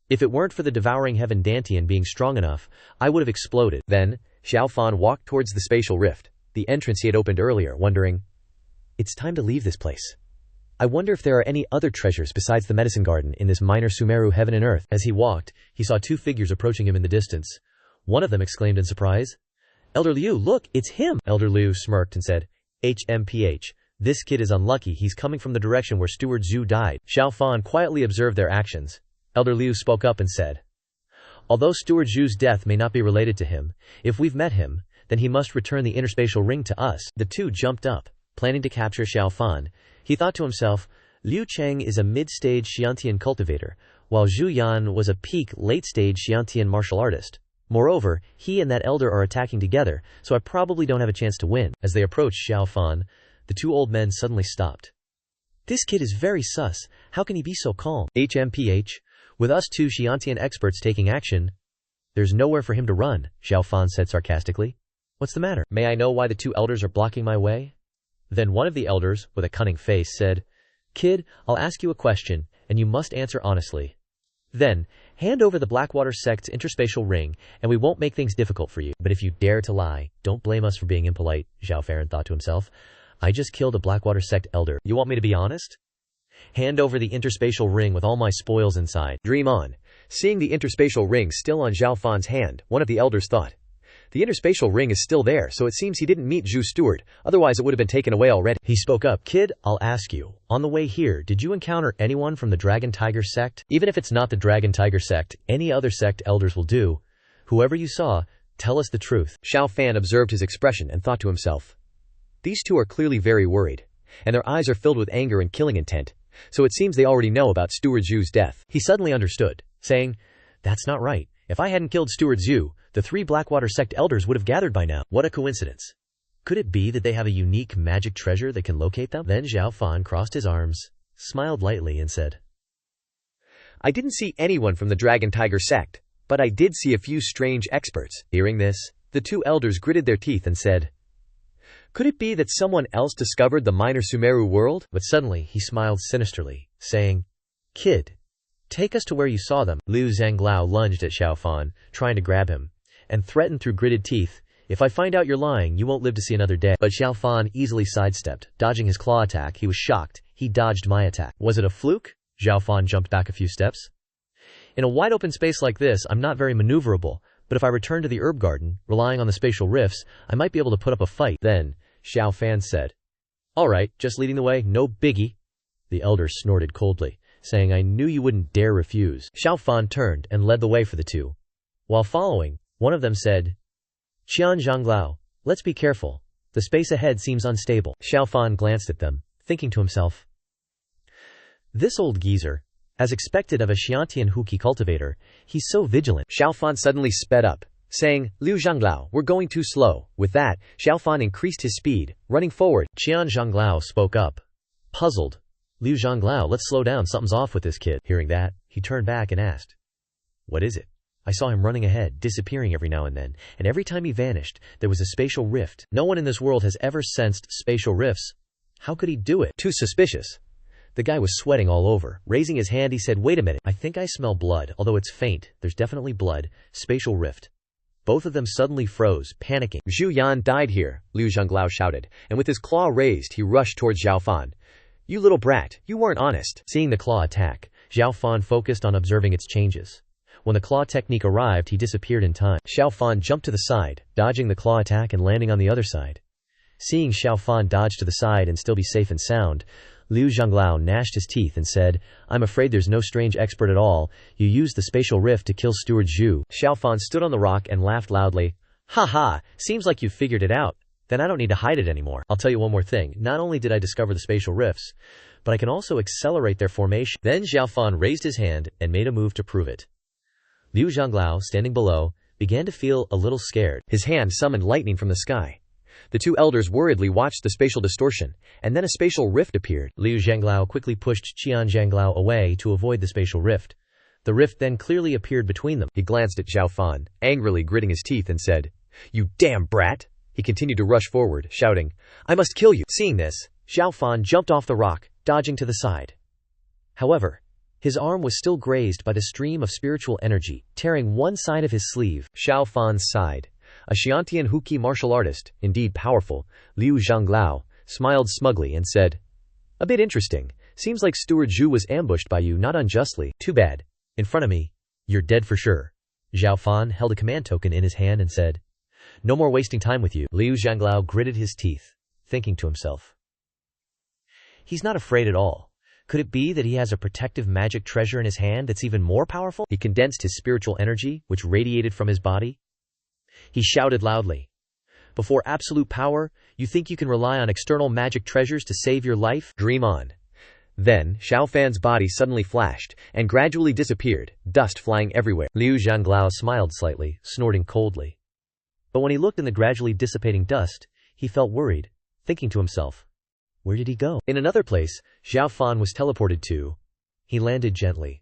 [SPEAKER 1] If it weren't for the devouring Heaven Dantian being strong enough, I would have exploded.
[SPEAKER 2] Then, Xiao Fan walked towards the spatial rift, the entrance he had opened earlier, wondering, "It's time to leave this place. I wonder if there are any other treasures besides the medicine garden in this minor Sumeru heaven and earth."
[SPEAKER 1] As he walked, he saw two figures approaching him in the distance. One of them exclaimed in surprise, "Elder Liu, look, it's him!" Elder Liu smirked and said, "HMPH, this kid is unlucky. He's coming from the direction where Steward Zhu died." Xiao Fan quietly observed their actions. Elder Liu spoke up and said, "Although Steward Zhu's death may not be related to him, if we've met him, then he must return the interspatial ring to us." The two jumped up, planning to capture Xiao Fan. He thought to himself, Liu Cheng is a mid-stage Xiantian cultivator, while Zhu Yan was a peak late-stage Xiantian martial artist. Moreover, he and that elder are attacking together, so I probably don't have a chance to win. As they approached Xiao Fan, the two old men suddenly stopped. "This kid is very sus. How can he be so calm?" HMPH. With us two Xiantian experts taking action, there's nowhere for him to run, Xiao Fan said sarcastically. "What's the matter? May I know why the two elders are blocking my way?" Then one of the elders, with a cunning face, said, "Kid, I'll ask you a question, and you must answer honestly. Then, hand over the Blackwater sect's interspatial ring, and we won't make things difficult for you. But if you dare to lie, don't blame us for being impolite," Xiao Fan thought to himself. "I just killed a Blackwater sect elder. You want me to be honest? Hand over the interspatial ring with all my spoils inside."
[SPEAKER 2] Dream on. Seeing the interspatial ring still on Xiao Fan's hand, one of the elders thought, "The interspatial ring is still there, so it seems he didn't meet Zhu's steward, otherwise it would have been taken away already."
[SPEAKER 1] He spoke up, "Kid, I'll ask you, on the way here, did you encounter anyone from the Dragon Tiger sect? Even if it's not the Dragon Tiger sect, any other sect elders will do. Whoever you saw, tell us the truth."
[SPEAKER 2] Xiao Fan observed his expression and thought to himself, "These two are clearly very worried, and their eyes are filled with anger and killing intent, so it seems they already know about Steward Zhu's death."
[SPEAKER 1] He suddenly understood, saying, "That's not right. If I hadn't killed Steward Zhu, the three Blackwater sect elders would have gathered by now. What a coincidence. Could it be that they have a unique magic treasure that can locate them?" Then Xiao Fan crossed his arms, smiled lightly and said,
[SPEAKER 2] "I didn't see anyone from the Dragon Tiger sect, but I did see a few strange experts." Hearing this, the two elders gritted their teeth and said, "Could it be that someone else discovered the minor Sumeru world?"
[SPEAKER 1] But suddenly he smiled sinisterly, saying, "Kid, take us to where you saw them." Liu Zhanglao lunged at Xiao Fan, trying to grab him, and threatened through gritted teeth, "If I find out you're lying, you won't live to see another day." But Xiao Fan easily sidestepped, dodging his claw attack. He was shocked. He dodged my attack. Was it a fluke? Xiao Fan jumped back a few steps. "In a wide open space like this, I'm not very maneuverable, but if I return to the herb garden, relying on the spatial rifts, I might be able to put up a fight." Then, Xiao Fan said, "All right, just leading the way, no biggie." The elder snorted coldly, saying, "I knew you wouldn't dare refuse." Xiao Fan turned and led the way for the two. While following, one of them said, "Qian Zhanglao, let's be careful. The space ahead seems unstable." Xiao Fan glanced at them, thinking to himself, "This old geezer, As expected of a Xiantian Huqi cultivator, he's so vigilant.
[SPEAKER 2] Xiao Fan suddenly sped up, saying, Liu Zhanglao, we're going too slow. With that, Xiao Fan increased his speed, running forward.
[SPEAKER 1] Qian Zhanglao spoke up, puzzled. Liu Zhanglao, let's slow down, something's off with this kid. Hearing that, he turned back and asked, what is it? I saw him running ahead, disappearing every now and then, and every time he vanished, there was a spatial rift. No one in this world has ever sensed spatial rifts. How could he do it?
[SPEAKER 2] Too suspicious.
[SPEAKER 1] The guy was sweating all over. Raising his hand, he said, wait a minute, I think I smell blood, although it's faint. There's definitely blood. Spatial rift. Both of them suddenly froze, panicking.
[SPEAKER 2] Zhu Yan died here, Liu Zhanglao shouted, and with his claw raised, he rushed towards Xiao Fan. You little brat, you weren't honest.
[SPEAKER 1] Seeing the claw attack, Xiao Fan focused on observing its changes. When the claw technique arrived, he disappeared in time. Xiao Fan jumped to the side, dodging the claw attack and landing on the other side. Seeing Xiao Fan dodge to the side and still be safe and sound, Liu Zhanglao gnashed his teeth and said, I'm afraid there's no strange expert at all. You used the spatial rift to kill Steward Zhu.
[SPEAKER 2] Xiao Fan stood on the rock and laughed loudly.
[SPEAKER 1] Ha ha, seems like you've figured it out. Then I don't need to hide it anymore. I'll tell you one more thing. Not only did I discover the spatial rifts, but I can also accelerate their formation. Then Xiao Fan raised his hand and made a move to prove it. Liu Zhanglao, standing below, began to feel a little scared.
[SPEAKER 2] His hand summoned lightning from the sky. The two elders worriedly watched the spatial distortion, and then a spatial rift appeared.
[SPEAKER 1] Liu Zhanglao quickly pushed Qian Zhanglao away to avoid the spatial rift. The rift then clearly appeared between them.
[SPEAKER 2] He glanced at Xiao Fan, angrily gritting his teeth, and said, You damn brat! He continued to rush forward, shouting, I must kill you!
[SPEAKER 1] Seeing this, Xiao Fan jumped off the rock, dodging to the side. However, his arm was still grazed by the stream of spiritual energy, tearing one side of his sleeve.
[SPEAKER 2] Xiao Fan sighed. A Xiantian Huqi martial artist, indeed powerful, Liu Zhanglao, smiled smugly and said, A bit interesting. Seems like Steward Zhu was ambushed by you, not unjustly.
[SPEAKER 1] Too bad. In front of me, you're dead for sure. Xiao Fan held a command token in his hand and said, No more wasting time with you. Liu Zhanglao gritted his teeth, thinking to himself, he's not afraid at all. Could it be that he has a protective magic treasure in his hand that's even more powerful? He condensed his spiritual energy, which radiated from his body. He shouted loudly, Before absolute power, you think you can rely on external magic treasures to save your life?
[SPEAKER 2] Dream on. Then, Xiao Fan's body suddenly flashed, and gradually disappeared, dust flying everywhere.
[SPEAKER 1] Liu Zhanglao smiled slightly, snorting coldly. But when he looked in the gradually dissipating dust, he felt worried, thinking to himself, where did he go? In another place, Xiao Fan was teleported to. He landed gently.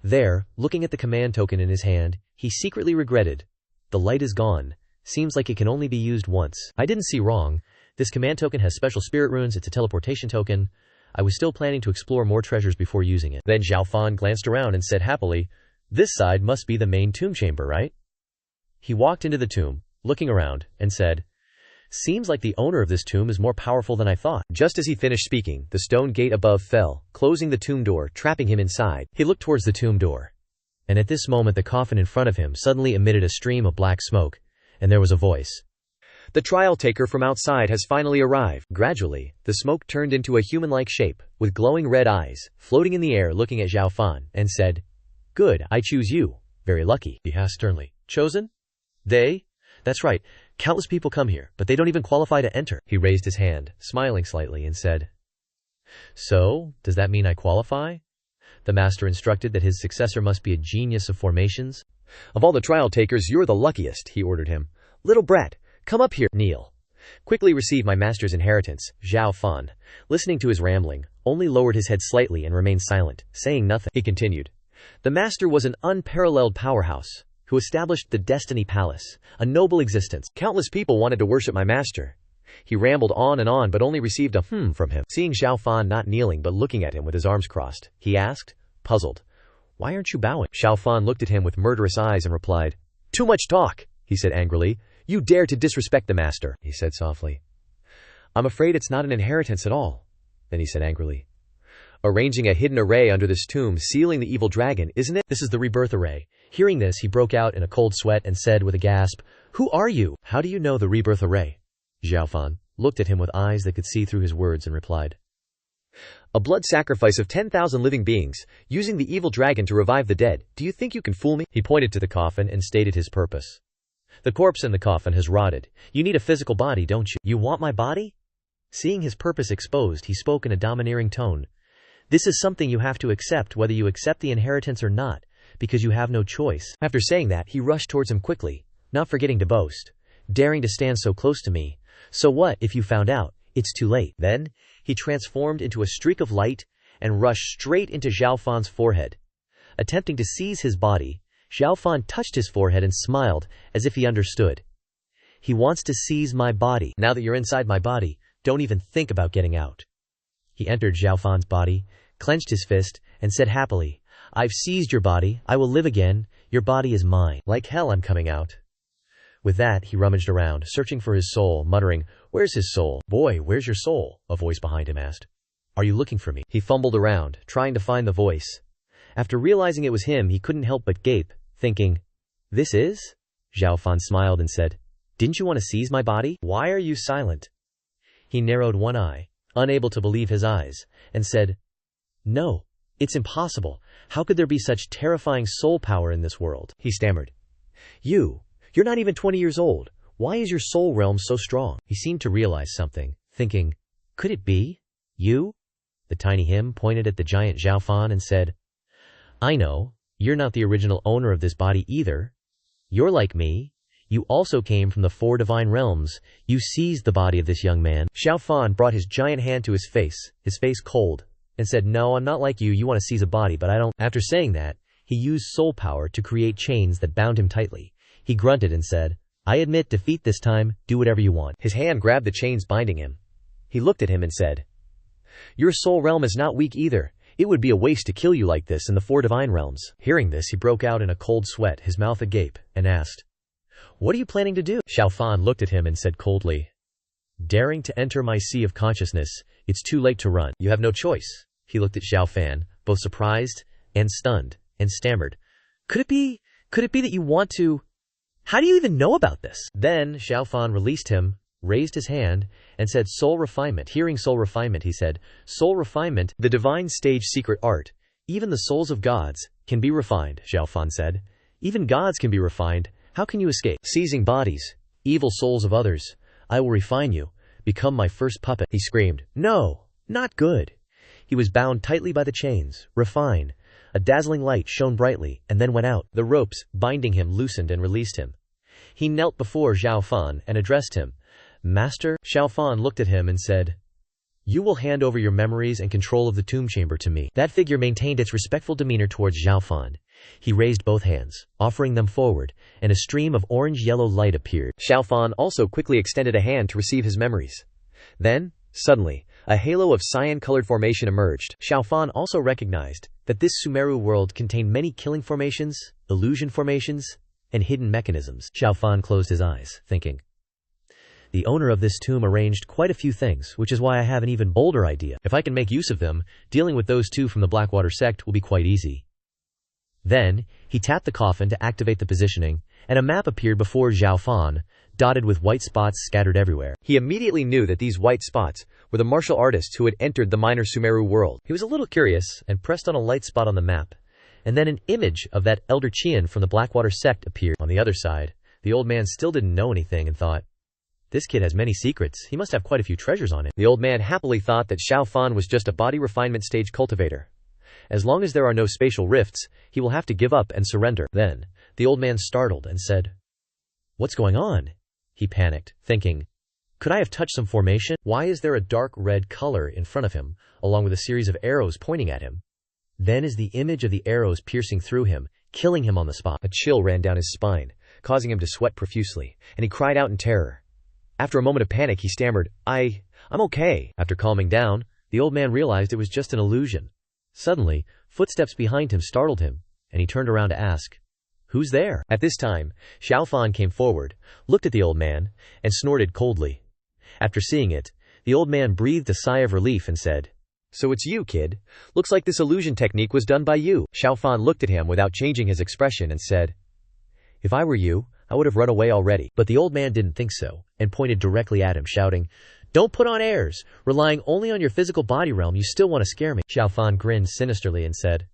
[SPEAKER 1] There, looking at the command token in his hand, he secretly regretted. The light is gone. Seems like it can only be used once. I didn't see wrong. This command token has special spirit runes. It's a teleportation token. I was still planning to explore more treasures before using it. Then Xiao Fan glanced around and said happily, This side must be the main tomb chamber, right? He walked into the tomb, looking around, and said, Seems like the owner of this tomb is more powerful than I thought.
[SPEAKER 2] Just as he finished speaking, the stone gate above fell, closing the tomb door, trapping him inside.
[SPEAKER 1] He looked towards the tomb door. And at this moment the coffin in front of him suddenly emitted a stream of black smoke, and there was a voice.
[SPEAKER 2] The trial taker from outside has finally arrived. Gradually, the smoke turned into a human-like shape, with glowing red eyes, floating in the air looking at Xiao Fan, and said, Good, I choose you. Very lucky.
[SPEAKER 1] He asked sternly. Chosen? They? That's right. Countless people come here, but they don't even qualify to enter. He raised his hand, smiling slightly, and said, So, does that mean I qualify? The master instructed that his successor must be a genius of formations.
[SPEAKER 2] Of all the trial takers, you're the luckiest, he ordered him. Little brat, come up here. Kneel. Quickly receive my master's inheritance. Xiao Fan, listening to his rambling, only lowered his head slightly and remained silent, saying nothing. He continued. The master was an unparalleled powerhouse, who established the Destiny Palace, a noble existence. Countless people wanted to worship my master. He rambled on, but only received a from him. Seeing Xiao Fan not kneeling but looking at him with his arms crossed, he asked, puzzled, Why aren't you bowing? Xiao Fan looked at him with murderous eyes and replied, Too much talk, he said angrily. You dare to disrespect the master, he said softly. I'm afraid it's not an inheritance at all, then he said angrily. Arranging a hidden array under this tomb, sealing the evil dragon, isn't it?
[SPEAKER 1] This is the rebirth array. Hearing this, he broke out in a cold sweat and said with a gasp, Who are you? How do you know the rebirth array? Xiao Fan looked at him with eyes that could see through his words and replied,
[SPEAKER 2] A blood sacrifice of 10,000 living beings, using the evil dragon to revive the dead. Do you think you can fool me?
[SPEAKER 1] He pointed to the coffin and stated his purpose. The corpse in the coffin has rotted. You need a physical body, don't you? You want my body? Seeing his purpose exposed, he spoke in a domineering tone. This is something you have to accept whether you accept the inheritance or not, because you have no choice.
[SPEAKER 2] After saying that, he rushed towards him quickly, not forgetting to boast. Daring to stand so close to me.
[SPEAKER 1] So what if you found out? It's too late. Then, he transformed into a streak of light and rushed straight into Xiao Fan's forehead. Attempting to seize his body, Xiao Fan touched his forehead and smiled as if he understood. He wants to seize my body.
[SPEAKER 2] Now that you're inside my body, don't even think about getting out.
[SPEAKER 1] He entered Xiao Fan's body, clenched his fist, and said happily, I've seized your body, I will live again, your body is mine.
[SPEAKER 2] Like hell I'm coming out.
[SPEAKER 1] With that, he rummaged around, searching for his soul, muttering, Where's his soul?
[SPEAKER 2] Boy, where's your soul?
[SPEAKER 1] A voice behind him asked. Are you looking for me?
[SPEAKER 2] He fumbled around, trying to find the voice.
[SPEAKER 1] After realizing it was him, he couldn't help but gape, thinking, This is? Xiao Fan smiled and said, Didn't you want to seize my body?
[SPEAKER 2] Why are you silent?
[SPEAKER 1] He narrowed one eye, unable to believe his eyes, and said, No, it's impossible. How could there be such terrifying soul power in this world?
[SPEAKER 2] He stammered. You're not even 20 years old. Why is your soul realm so strong?
[SPEAKER 1] He seemed to realize something, thinking, Could it be? You? The tiny him pointed at the giant Xiao Fan and said, I know, you're not the original owner of this body either. You're like me. You also came from the 4 divine realms. You seized the body of this young man.
[SPEAKER 2] Xiao Fan brought his giant hand to his face cold,
[SPEAKER 1] and said, No, I'm not like you. You want to seize a body, but I don't. After saying that, he used soul power to create chains that bound him tightly. He grunted and said, I admit defeat this time. Do whatever you want.
[SPEAKER 2] His hand grabbed the chains binding him. He looked at him and said, Your soul realm is not weak either. It would be a waste to kill you like this in the 4 divine realms.
[SPEAKER 1] Hearing this, he broke out in a cold sweat, his mouth agape, and asked, What are you planning to do?
[SPEAKER 2] Xiao Fan looked at him and said coldly,
[SPEAKER 1] Daring to enter my sea of consciousness, it's too late to run.
[SPEAKER 2] You have no choice.
[SPEAKER 1] He looked at Xiao Fan, both surprised and stunned, and stammered, Could it be that you want to? How do you even know about this? Then Xiao Fan released him, raised his hand, and said soul refinement. Hearing soul refinement, he said, Soul refinement, the divine stage secret art. Even the souls of gods can be refined, Xiao Fan said. Even gods can be refined. How can you escape? Seizing bodies, evil souls of others. I will refine you. Become my first puppet. He screamed, No, not good. He was bound tightly by the chains, refined. A dazzling light shone brightly, and then went out. The ropes, binding him, loosened and released him. He knelt before Xiao Fan and addressed him. Master? Xiao Fan looked at him and said, You will hand over your memories and control of the tomb chamber to me. That figure maintained its respectful demeanor towards Xiao Fan. He raised both hands, offering them forward, and a stream of orange-yellow light appeared.
[SPEAKER 2] Xiao Fan also quickly extended a hand to receive his memories. Then, suddenly, a halo of cyan-colored formation emerged.
[SPEAKER 1] Xiao Fan also recognized that this Sumeru world contained many killing formations, illusion formations, and hidden mechanisms. Xiao Fan closed his eyes, thinking, The owner of this tomb arranged quite a few things, which is why I have an even bolder idea. If I can make use of them, dealing with those 2 from the Blackwater sect will be quite easy. Then, he tapped the coffin to activate the positioning, and a map appeared before Xiao Fan, dotted with white spots scattered everywhere.
[SPEAKER 2] He immediately knew that these white spots were the martial artists who had entered the minor Sumeru world.
[SPEAKER 1] He was a little curious, and pressed on a light spot on the map, and then an image of that Elder Qian from the Blackwater sect appeared. On the other side, the old man still didn't know anything and thought, This kid has many secrets. He must have quite a few treasures on him.
[SPEAKER 2] The old man happily thought that Xiao Fan was just a body refinement stage cultivator.
[SPEAKER 1] As long as there are no spatial rifts, he will have to give up and surrender. Then, the old man startled and said, What's going on? He panicked, thinking, Could I have touched some formation? Why is there a dark red color in front of him, along with a series of arrows pointing at him? Then is the image of the arrows piercing through him, killing him on the spot.
[SPEAKER 2] A chill ran down his spine, causing him to sweat profusely, and he cried out in terror. After a moment of panic, he stammered, I'm okay.
[SPEAKER 1] After calming down, the old man realized it was just an illusion. Suddenly, footsteps behind him startled him, and he turned around to ask, Who's there? At this time, Xiao Fan came forward, looked at the old man, and snorted coldly. After seeing it, the old man breathed a sigh of relief and said,
[SPEAKER 2] So it's you, kid. Looks like this illusion technique was done by you.
[SPEAKER 1] Xiao Fan looked at him without changing his expression and said, If I were you, I would have run away already. But the old man didn't think so, and pointed directly at him, shouting, Don't put on airs. Relying only on your physical body realm, you still want to scare me. Xiao Fan grinned sinisterly and said,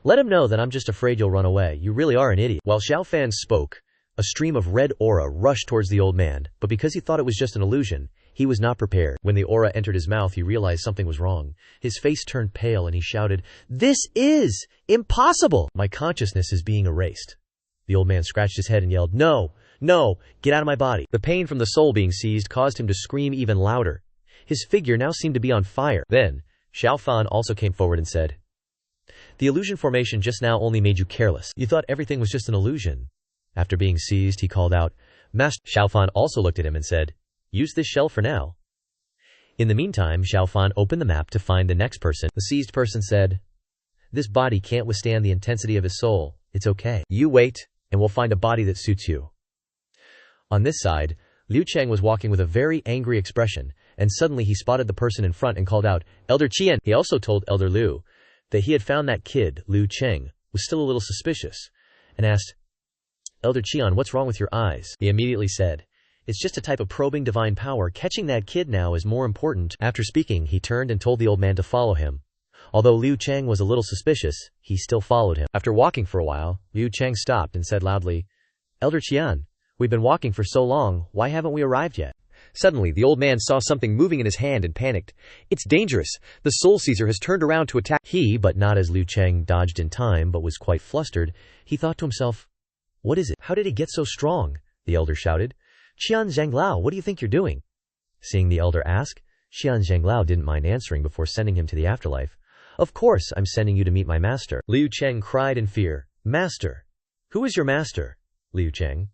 [SPEAKER 1] Let him know that I'm just afraid you'll run away. You really are an idiot. While Xiao Fan spoke, a stream of red aura rushed towards the old man, but because he thought it was just an illusion, He was not prepared. When the aura entered his mouth, he realized something was wrong. His face turned pale and he shouted, "This is impossible! My consciousness is being erased." The old man scratched his head and yelled, "No! No! Get out of my body!" The pain from the soul being seized caused him to scream even louder. His figure now seemed to be on fire. Then, Xiao Fan also came forward and said, "The illusion formation just now only made you careless. You thought everything was just an illusion." After being seized, he called out, "Master." Xiao Fan also looked at him and said, "Use this shell for now." In the meantime, Xiao Fan opened the map to find the next person. The seized person said, "This body can't withstand the intensity of his soul. It's okay. You wait, and we'll find a body that suits you." On this side, Liu Cheng was walking with a very angry expression, and suddenly he spotted the person in front and called out, "Elder Qian." He also told Elder Liu that he had found that kid, Liu Cheng, was still a little suspicious, and asked, "Elder Qian, what's wrong with your eyes?" He immediately said, "It's just a type of probing divine power. Catching that kid now is more important." After speaking, he turned and told the old man to follow him. Although Liu Cheng was a little suspicious, he still followed him. After walking for a while, Liu Cheng stopped and said loudly, "Elder Qian, we've been walking for so long, why haven't we arrived yet?" Suddenly, the old man saw something moving in his hand and panicked. "It's dangerous. The Soul Caesar has turned around to attack." He, but not as Liu Cheng dodged in time but was quite flustered, he thought to himself, "What is it? How did he get so strong?" The elder shouted, "Qian Zhanglao, what do you think you're doing?" Seeing the elder ask, Qian Zhanglao didn't mind answering before sending him to the afterlife. "Of course, I'm sending you to meet my master." Liu Cheng cried in fear, "Master? Who is your master?" Liu Cheng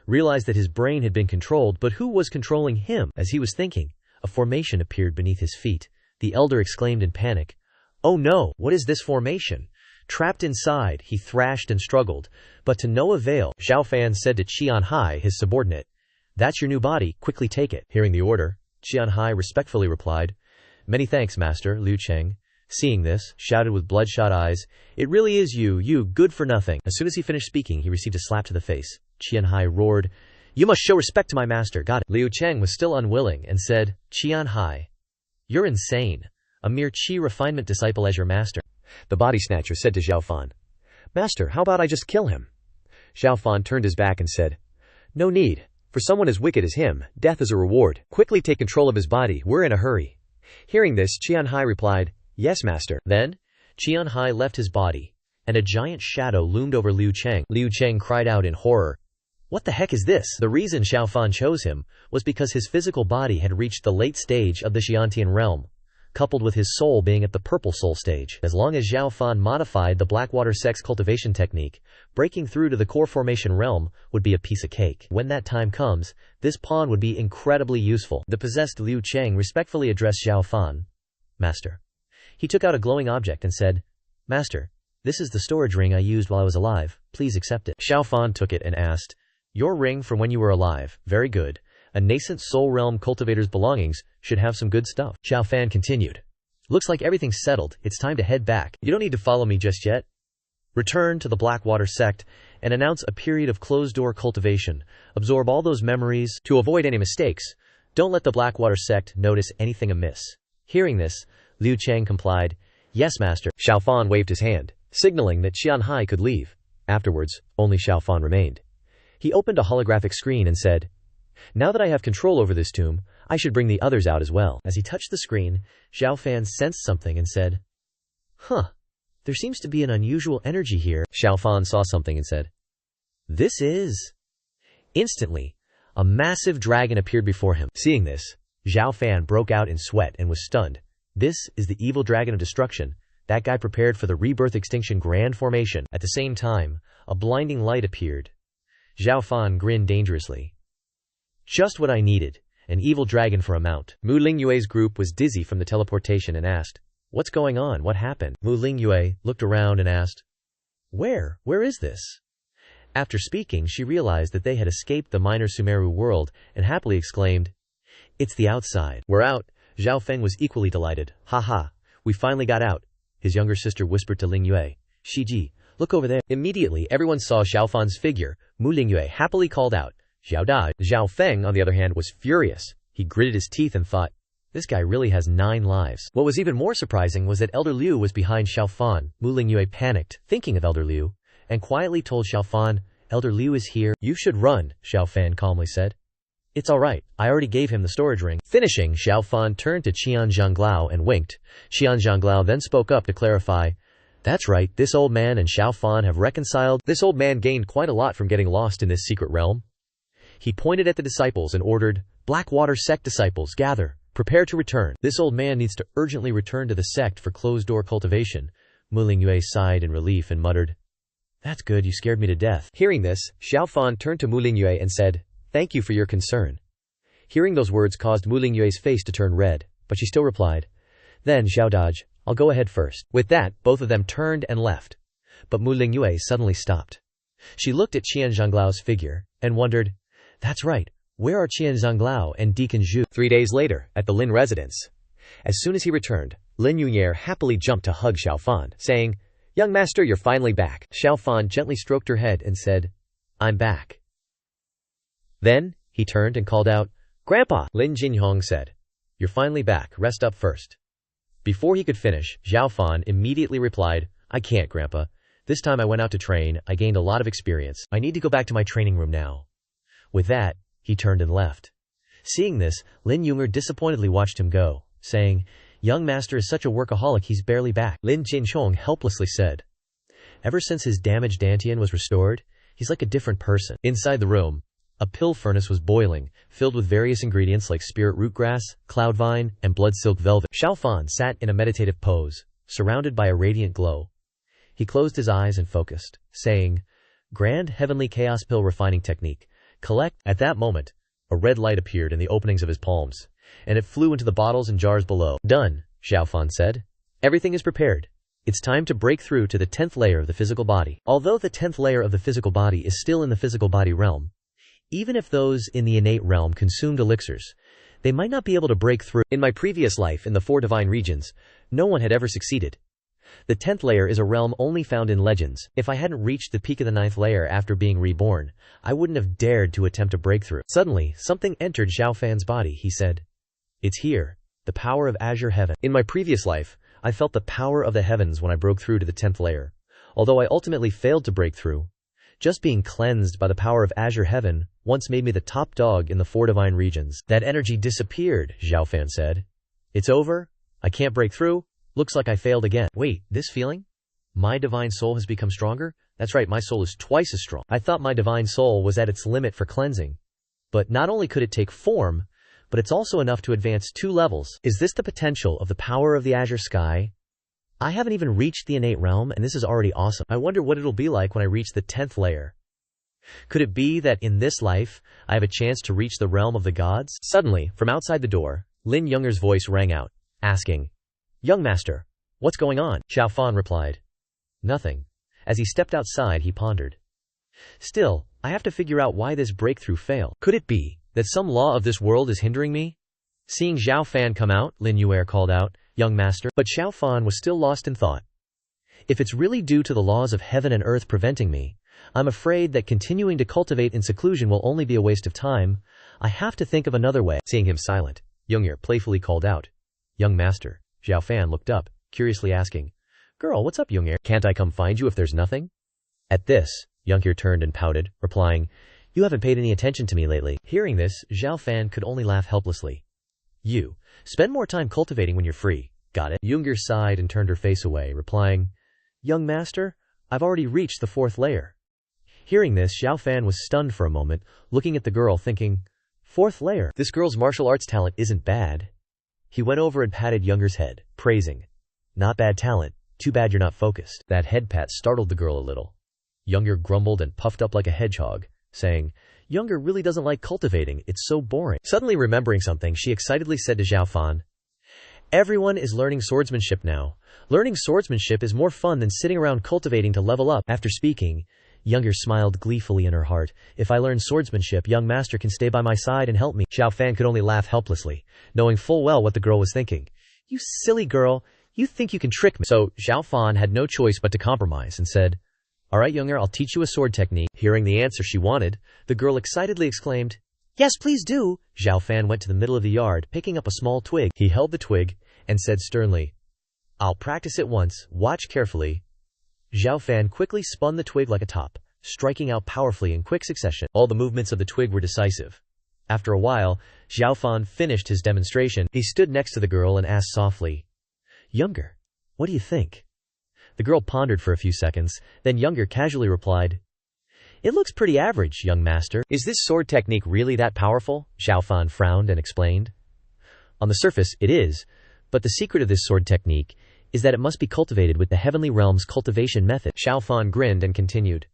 [SPEAKER 1] realized that his brain had been controlled, but who was controlling him? As he was thinking, a formation appeared beneath his feet. The elder exclaimed in panic, "Oh no, what is this formation?" Trapped inside, he thrashed and struggled, but to no avail. Xiao Fan said to Qian Hai, his subordinate, "That's your new body, quickly take it." Hearing the order, Qian Hai respectfully replied, "Many thanks, Master." Liu Cheng, seeing this, shouted with bloodshot eyes, "It really is you good for nothing." As soon as he finished speaking, he received a slap to the face. Qian Hai roared, "You must show respect to my master." Got it. Liu Cheng was still unwilling and said, "Qian Hai, you're insane. A mere Qi refinement disciple as your master." The body snatcher said to Xiao Fan, "Master, how about I just kill him?" Xiao Fan turned his back and said, "No need. For someone as wicked as him, death is a reward. Quickly take control of his body, we're in a hurry." Hearing this, Qian Hai replied, "Yes, master." Then, Qian Hai left his body, and a giant shadow loomed over Liu Cheng. Liu Cheng cried out in horror, "What the heck is this?" The reason Xiao Fan chose him was because his physical body had reached the late stage of the Xiantian realm, coupled with his soul being at the purple soul stage. As long as Xiao Fan modified the Blackwater sex cultivation technique, breaking through to the core formation realm would be a piece of cake. When that time comes, this pawn would be incredibly useful. The possessed Liu Cheng respectfully addressed Xiao Fan, "Master." He took out a glowing object and said, "Master, this is the storage ring I used while I was alive. Please accept it." Xiao Fan took it and asked, "Your ring from when you were alive. Very good. A nascent soul realm cultivator's belongings should have some good stuff." Xiao Fan continued, "Looks like everything's settled. It's time to head back. You don't need to follow me just yet. Return to the Blackwater sect and announce a period of closed-door cultivation. Absorb all those memories to avoid any mistakes. Don't let the Blackwater sect notice anything amiss." Hearing this, Liu Cheng complied, "Yes, master." Xiao Fan waved his hand, signaling that Qian Hai could leave. Afterwards, only Xiao Fan remained. He opened a holographic screen and said, "Now that I have control over this tomb, I should bring the others out as well." As he touched the screen, Xiao Fan sensed something and said, "Huh, there seems to be an unusual energy here." Xiao Fan saw something and said, "This is..." Instantly, a massive dragon appeared before him. Seeing this, Xiao Fan broke out in sweat and was stunned. This is the evil dragon of destruction, that guy prepared for the rebirth extinction grand formation. At the same time, a blinding light appeared. Xiao Fan grinned dangerously. "Just what I needed, an evil dragon for a mount." Mu Lingyue's group was dizzy from the teleportation and asked, "What's going on? What happened?" Mu Lingyue looked around and asked, Where is this?" After speaking, she realized that they had escaped the minor Sumeru world and happily exclaimed, "It's the outside. We're out." Zhao Feng was equally delighted. "Ha, we finally got out." His younger sister whispered to Lingyue, "Shiji, look over there." Immediately, everyone saw Xiao Fan's figure. Mu Lingyue happily called out, "Xiao Da." Zhao Feng, on the other hand, was furious. He gritted his teeth and thought, this guy really has 9 lives. What was even more surprising was that Elder Liu was behind Xiao Fan. Mu Lingyue panicked, thinking of Elder Liu, and quietly told Xiao Fan, "Elder Liu is here. You should run," Xiao Fan calmly said. It's alright, I already gave him the storage ring. Finishing, Xiao Fan turned to Qian Zhonglao and winked. Qian Zhonglao then spoke up to clarify, "That's right, this old man and Xiao Fan have reconciled. This old man gained quite a lot from getting lost in this secret realm." He pointed at the disciples and ordered, "Blackwater sect disciples, gather. Prepare to return. This old man needs to urgently return to the sect for closed-door cultivation." Mu Lingyue sighed in relief and muttered, "That's good, you scared me to death." Hearing this, Xiao Fan turned to Mu Lingyue and said, "Thank you for your concern." Hearing those words caused Mu Lingyue's face to turn red, but she still replied, "Then, Xiao Dodge, I'll go ahead first." With that, both of them turned and left. But Mu Lingyue suddenly stopped. She looked at Qian Zhonglao's figure, and wondered, "That's right, where are Qian Zhonglao and Deacon Zhu?" 3 days later, at the Lin residence. As soon as he returned, Lin Yunyer happily jumped to hug Xiao Fan, saying, "Young master, you're finally back." Xiao Fan gently stroked her head and said, "I'm back." Then, he turned and called out, "Grandpa!" Lin Jinhong said, "You're finally back, rest up first." Before he could finish, Xiao Fan immediately replied, "I can't, Grandpa. This time I went out to train, I gained a lot of experience. I need to go back to my training room now." With that, he turned and left. Seeing this, Lin Yunger disappointedly watched him go, saying, "Young master is such a workaholic he's barely back." Lin Jinchong helplessly said, "Ever since his damaged Dantian was restored, he's like a different person." Inside the room, a pill furnace was boiling, filled with various ingredients like spirit rootgrass, cloudvine, and blood silk velvet. Xiao Fan sat in a meditative pose, surrounded by a radiant glow. He closed his eyes and focused, saying, "Grand Heavenly Chaos Pill Refining Technique. Collect." At that moment, a red light appeared in the openings of his palms, and it flew into the bottles and jars below. "Done," Xiao Fan said. "Everything is prepared. It's time to break through to the 10th layer of the physical body." Although the 10th layer of the physical body is still in the physical body realm, even if those in the innate realm consumed elixirs, they might not be able to break through. In my previous life in the 4 divine regions, no one had ever succeeded. The 10th layer is a realm only found in legends. If I hadn't reached the peak of the 9th layer after being reborn, I wouldn't have dared to attempt a breakthrough. Suddenly, something entered Xiao Fan's body. He said, "It's here, the power of Azure Heaven." In my previous life, I felt the power of the heavens when I broke through to the 10th layer. Although I ultimately failed to break through, just being cleansed by the power of Azure Heaven once made me the top dog in the 4 divine regions. That energy disappeared, Xiao Fan said. "It's over. I can't break through. Looks like I failed again." Wait, this feeling? My divine soul has become stronger? That's right, my soul is twice as strong. I thought my divine soul was at its limit for cleansing. But not only could it take form, but it's also enough to advance 2 levels. Is this the potential of the power of the azure sky? I haven't even reached the innate realm, and this is already awesome. I wonder what it'll be like when I reach the 10th layer. Could it be that in this life, I have a chance to reach the realm of the gods? Suddenly, from outside the door, Lin Yunger's voice rang out, asking, "Young master, what's going on?" Xiao Fan replied, "Nothing." As he stepped outside, he pondered. "Still, I have to figure out why this breakthrough failed. Could it be that some law of this world is hindering me?" Seeing Xiao Fan come out, Lin Yuer called out, "Young master." But Xiao Fan was still lost in thought. If it's really due to the laws of heaven and earth preventing me, I'm afraid that continuing to cultivate in seclusion will only be a waste of time. I have to think of another way. Seeing him silent, Yungyur playfully called out, "Young master." Xiao Fan looked up, curiously asking, "Girl, what's up, Yungyur? Can't I come find you if there's nothing?" At this, Yungyur turned and pouted, replying, "You haven't paid any attention to me lately." Hearing this, Xiao Fan could only laugh helplessly. "You spend more time cultivating when you're free. Got it?" Yungyur sighed and turned her face away, replying, "Young master, I've already reached the 4th layer." Hearing this, Xiao Fan was stunned for a moment, looking at the girl thinking, 4th layer? This girl's martial arts talent isn't bad. He went over and patted Younger's head, praising, "Not bad talent, too bad you're not focused." That head pat startled the girl a little. Younger grumbled and puffed up like a hedgehog, saying, "Younger really doesn't like cultivating, it's so boring." Suddenly remembering something, she excitedly said to Xiao Fan, "Everyone is learning swordsmanship now. Learning swordsmanship is more fun than sitting around cultivating to level up." After speaking, Younger smiled gleefully in her heart. "If I learn swordsmanship, young master can stay by my side and help me." Xiao Fan could only laugh helplessly, knowing full well what the girl was thinking. "You silly girl, you think you can trick me." So, Xiao Fan had no choice but to compromise and said, "All right, Younger, I'll teach you a sword technique." Hearing the answer she wanted, the girl excitedly exclaimed, "Yes, please do." Xiao Fan went to the middle of the yard, picking up a small twig. He held the twig and said sternly, "I'll practice it once, watch carefully." Xiao Fan quickly spun the twig like a top, striking out powerfully in quick succession. All the movements of the twig were decisive. After a while, Xiao Fan finished his demonstration. He stood next to the girl and asked softly, "Younger, what do you think?" The girl pondered for a few seconds, then Younger casually replied, "It looks pretty average, young master."
[SPEAKER 2] "Is this sword technique really that powerful?" Xiao Fan frowned and explained.
[SPEAKER 1] "On the surface, it is, but the secret of this sword technique is that it must be cultivated with the heavenly realm's cultivation method."
[SPEAKER 2] Xiao Fan grinned and continued,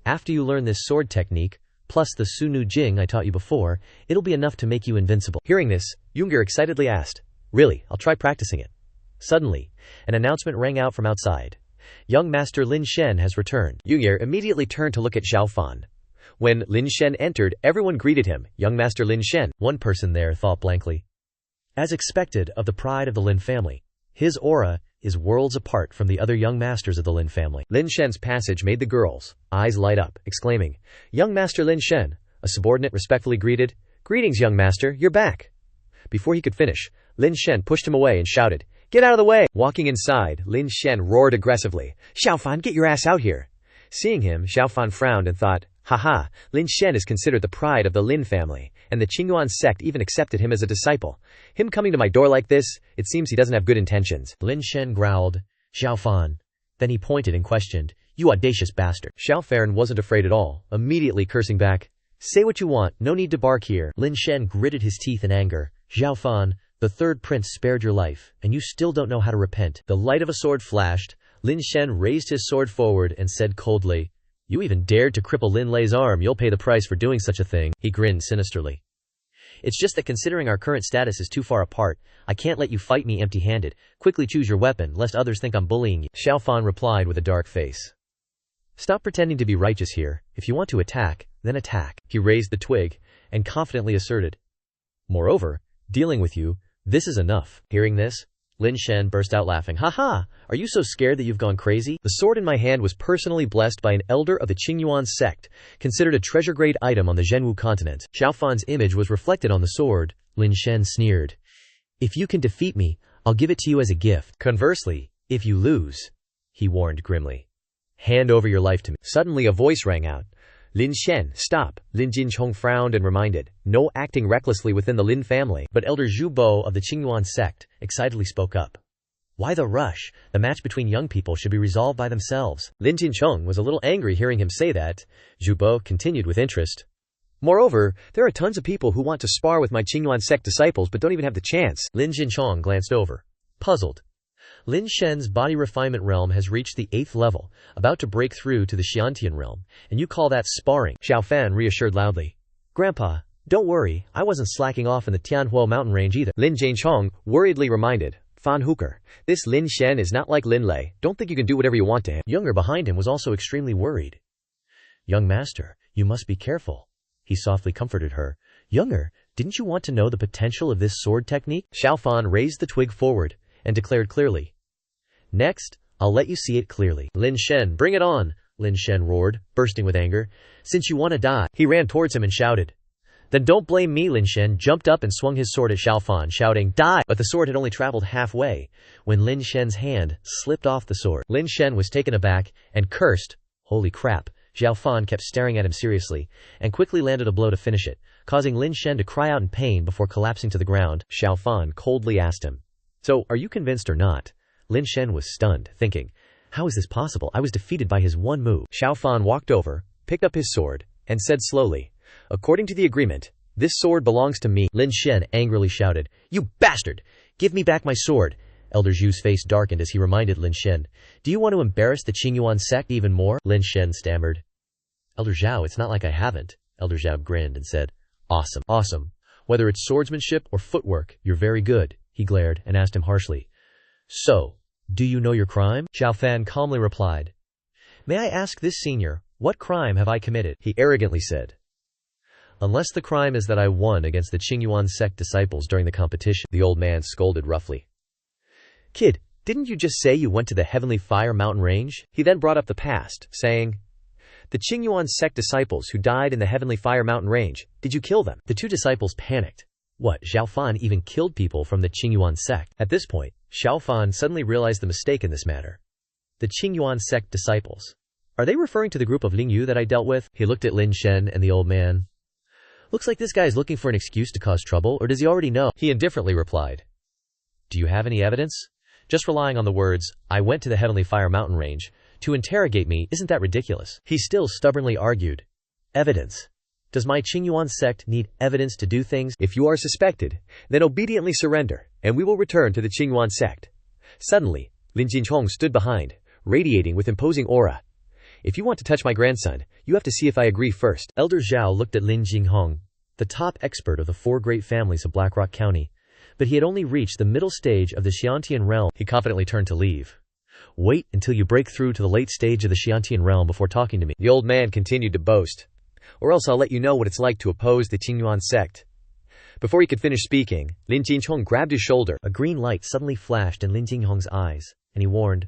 [SPEAKER 1] "After you learn this sword technique, plus the Su Nu Jing I taught you before, it'll be enough to make you invincible."
[SPEAKER 2] Hearing this, Younger excitedly asked, "Really, I'll try practicing it."
[SPEAKER 1] Suddenly, an announcement rang out from outside. "Young Master Lin Shen has returned."
[SPEAKER 2] Younger immediately turned to look at Xiao Fan. When Lin Shen entered, everyone greeted him, "Young Master Lin Shen."
[SPEAKER 1] One person there thought blankly. As expected of the pride of the Lin family, his aura is worlds apart from the other young masters of the Lin family.
[SPEAKER 2] Lin Shen's passage made the girls' eyes light up, exclaiming, "Young Master Lin Shen." A subordinate respectfully greeted, "Greetings, young master, you're back." Before he could finish, Lin Shen pushed him away and shouted, "Get out of the way!" Walking inside, Lin Shen roared aggressively, "Xiao Fan, get your ass out here!" Seeing him, Xiao Fan frowned and thought, "Haha, Lin Shen is considered the pride of the Lin family, and the Qingyuan sect even accepted him as a disciple. Him coming to my door like this, it seems he doesn't have good intentions."
[SPEAKER 1] Lin Shen growled, "Xiao Fan." Then he pointed and questioned, "You audacious bastard."
[SPEAKER 2] Xiao Fan wasn't afraid at all, immediately cursing back, "Say what you want, no need to bark here."
[SPEAKER 1] Lin Shen gritted his teeth in anger, "Xiao Fan, the third prince spared your life, and you still don't know how to repent." The light of a sword flashed. Lin Shen raised his sword forward and said coldly, "You even dared to cripple Lin Lei's arm. You'll pay the price for doing such a thing." He grinned sinisterly. "It's just that considering our current status is too far apart, I can't let you fight me empty-handed. Quickly choose your weapon, lest others think I'm bullying you."
[SPEAKER 2] Xiao Fan replied with a dark face, "Stop pretending to be righteous here. If you want to attack, then attack." He raised the twig and confidently asserted, "Moreover, dealing with you, this is enough." Hearing this, Lin Shen burst out laughing. "Ha ha! Are you so scared that you've gone crazy? The sword in my hand was personally blessed by an elder of the Qingyuan sect, considered a treasure-grade item on the Zhenwu continent." Xiao Fan's image was reflected on the sword.
[SPEAKER 1] Lin Shen sneered, "If you can defeat me, I'll give it to you as a gift.
[SPEAKER 2] Conversely, if you lose," he warned grimly, "hand over your life to me." Suddenly a voice rang out, "Lin Shen, stop." Lin Jinchong frowned and reminded, "No acting recklessly within the Lin family."
[SPEAKER 1] But Elder Zhu Bo of the Qingyuan sect excitedly spoke up, "Why the rush? The match between young people should be resolved by themselves."
[SPEAKER 2] Lin Jinchong was a little angry hearing him say that. Zhu Bo continued with interest, "Moreover, there are tons of people who want to spar with my Qingyuan sect disciples but don't even have the chance."
[SPEAKER 1] Lin Jinchong glanced over, puzzled. Lin Shen's body refinement realm has reached the 8th level, about to break through to the Xiantian realm, and you call that sparring?
[SPEAKER 2] Xiao Fan reassured loudly, "Grandpa, don't worry, I wasn't slacking off in the Tianhuo mountain range either." Lin Jinchong worriedly reminded, "Fan Hooker, this Lin Shen is not like Lin Lei. Don't think you can do whatever you want to him."
[SPEAKER 1] Younger behind him was also extremely worried. "Young master, you must be careful." He softly comforted her. "Younger, didn't you want to know the potential of this sword technique?"
[SPEAKER 2] Xiao Fan raised the twig forward and declared clearly, "Next, I'll let you see it clearly."
[SPEAKER 1] "Lin Shen, bring it on!" Lin Shen roared, bursting with anger. "Since you want to die."
[SPEAKER 2] He ran towards him and shouted,
[SPEAKER 1] "Then don't blame me." Lin Shen jumped up and swung his sword at Xiao Fan, shouting, "Die!" But the sword had only traveled halfway when Lin Shen's hand slipped off the sword. Lin Shen was taken aback and cursed. Holy crap. Xiao Fan kept staring at him seriously and quickly landed a blow to finish it, causing Lin Shen to cry out in pain before collapsing to the ground.
[SPEAKER 2] Xiao Fan coldly asked him, "So, are you convinced or not?" Lin Shen was stunned, thinking, "How is this possible? I was defeated by his one move." Xiao Fan walked over, picked up his sword, and said slowly, "According to the agreement, this sword belongs to me."
[SPEAKER 1] Lin Shen angrily shouted, "You bastard! Give me back my sword!" Elder Zhu's face darkened as he reminded Lin Shen, "Do you want to embarrass the Qingyuan sect even more?"
[SPEAKER 2] Lin Shen stammered,
[SPEAKER 1] "Elder Zhao, it's not like I haven't." Elder Zhao grinned and said,
[SPEAKER 2] "Awesome, awesome. Whether it's swordsmanship or footwork, you're very good." He glared and asked him harshly, "So, do you know your crime?"
[SPEAKER 1] Xiao Fan calmly replied, "May I ask this senior, what crime have I committed?"
[SPEAKER 2] He arrogantly said, "Unless the crime is that I won against the Qingyuan sect disciples during the competition." The old man scolded roughly, "Kid, didn't you just say you went to the Heavenly Fire Mountain Range?" He then brought up the past, saying, "The Qingyuan sect disciples who died in the Heavenly Fire Mountain Range, did you kill them?" The two disciples panicked. What, Xiao Fan even killed people from the Qingyuan sect? At this point, Xiao Fan suddenly realized the mistake in this matter. The Qingyuan sect disciples. Are they referring to the group of Ling Yu that I dealt with? He looked at Lin Shen and the old man.
[SPEAKER 1] Looks like this guy is looking for an excuse to cause trouble, or does he already know?
[SPEAKER 2] He indifferently replied.
[SPEAKER 1] Do you have any evidence? Just relying on the words, I went to the Heavenly Fire Mountain Range, to interrogate me, isn't that ridiculous? He still stubbornly argued. Evidence. Does my Qingyuan sect need evidence to do things?
[SPEAKER 2] If you are suspected, then obediently surrender, and we will return to the Qingyuan sect. Suddenly, Lin Jinchong stood behind, radiating with imposing aura. If you want to touch my grandson, you have to see if I agree first.
[SPEAKER 1] Elder Zhao looked at Lin Jinghong, the top expert of the 4 great families of Blackrock County, but he had only reached the middle stage of the Xiantian realm.
[SPEAKER 2] He confidently turned to leave.
[SPEAKER 1] Wait until you break through to the late stage of the Xiantian realm before talking to me.
[SPEAKER 2] The old man continued to boast. Or else I'll let you know what it's like to oppose the Qingyuan sect. Before he could finish speaking, Lin Jinchong grabbed his shoulder.
[SPEAKER 1] A green light suddenly flashed in Lin Jinghong's eyes, and he warned,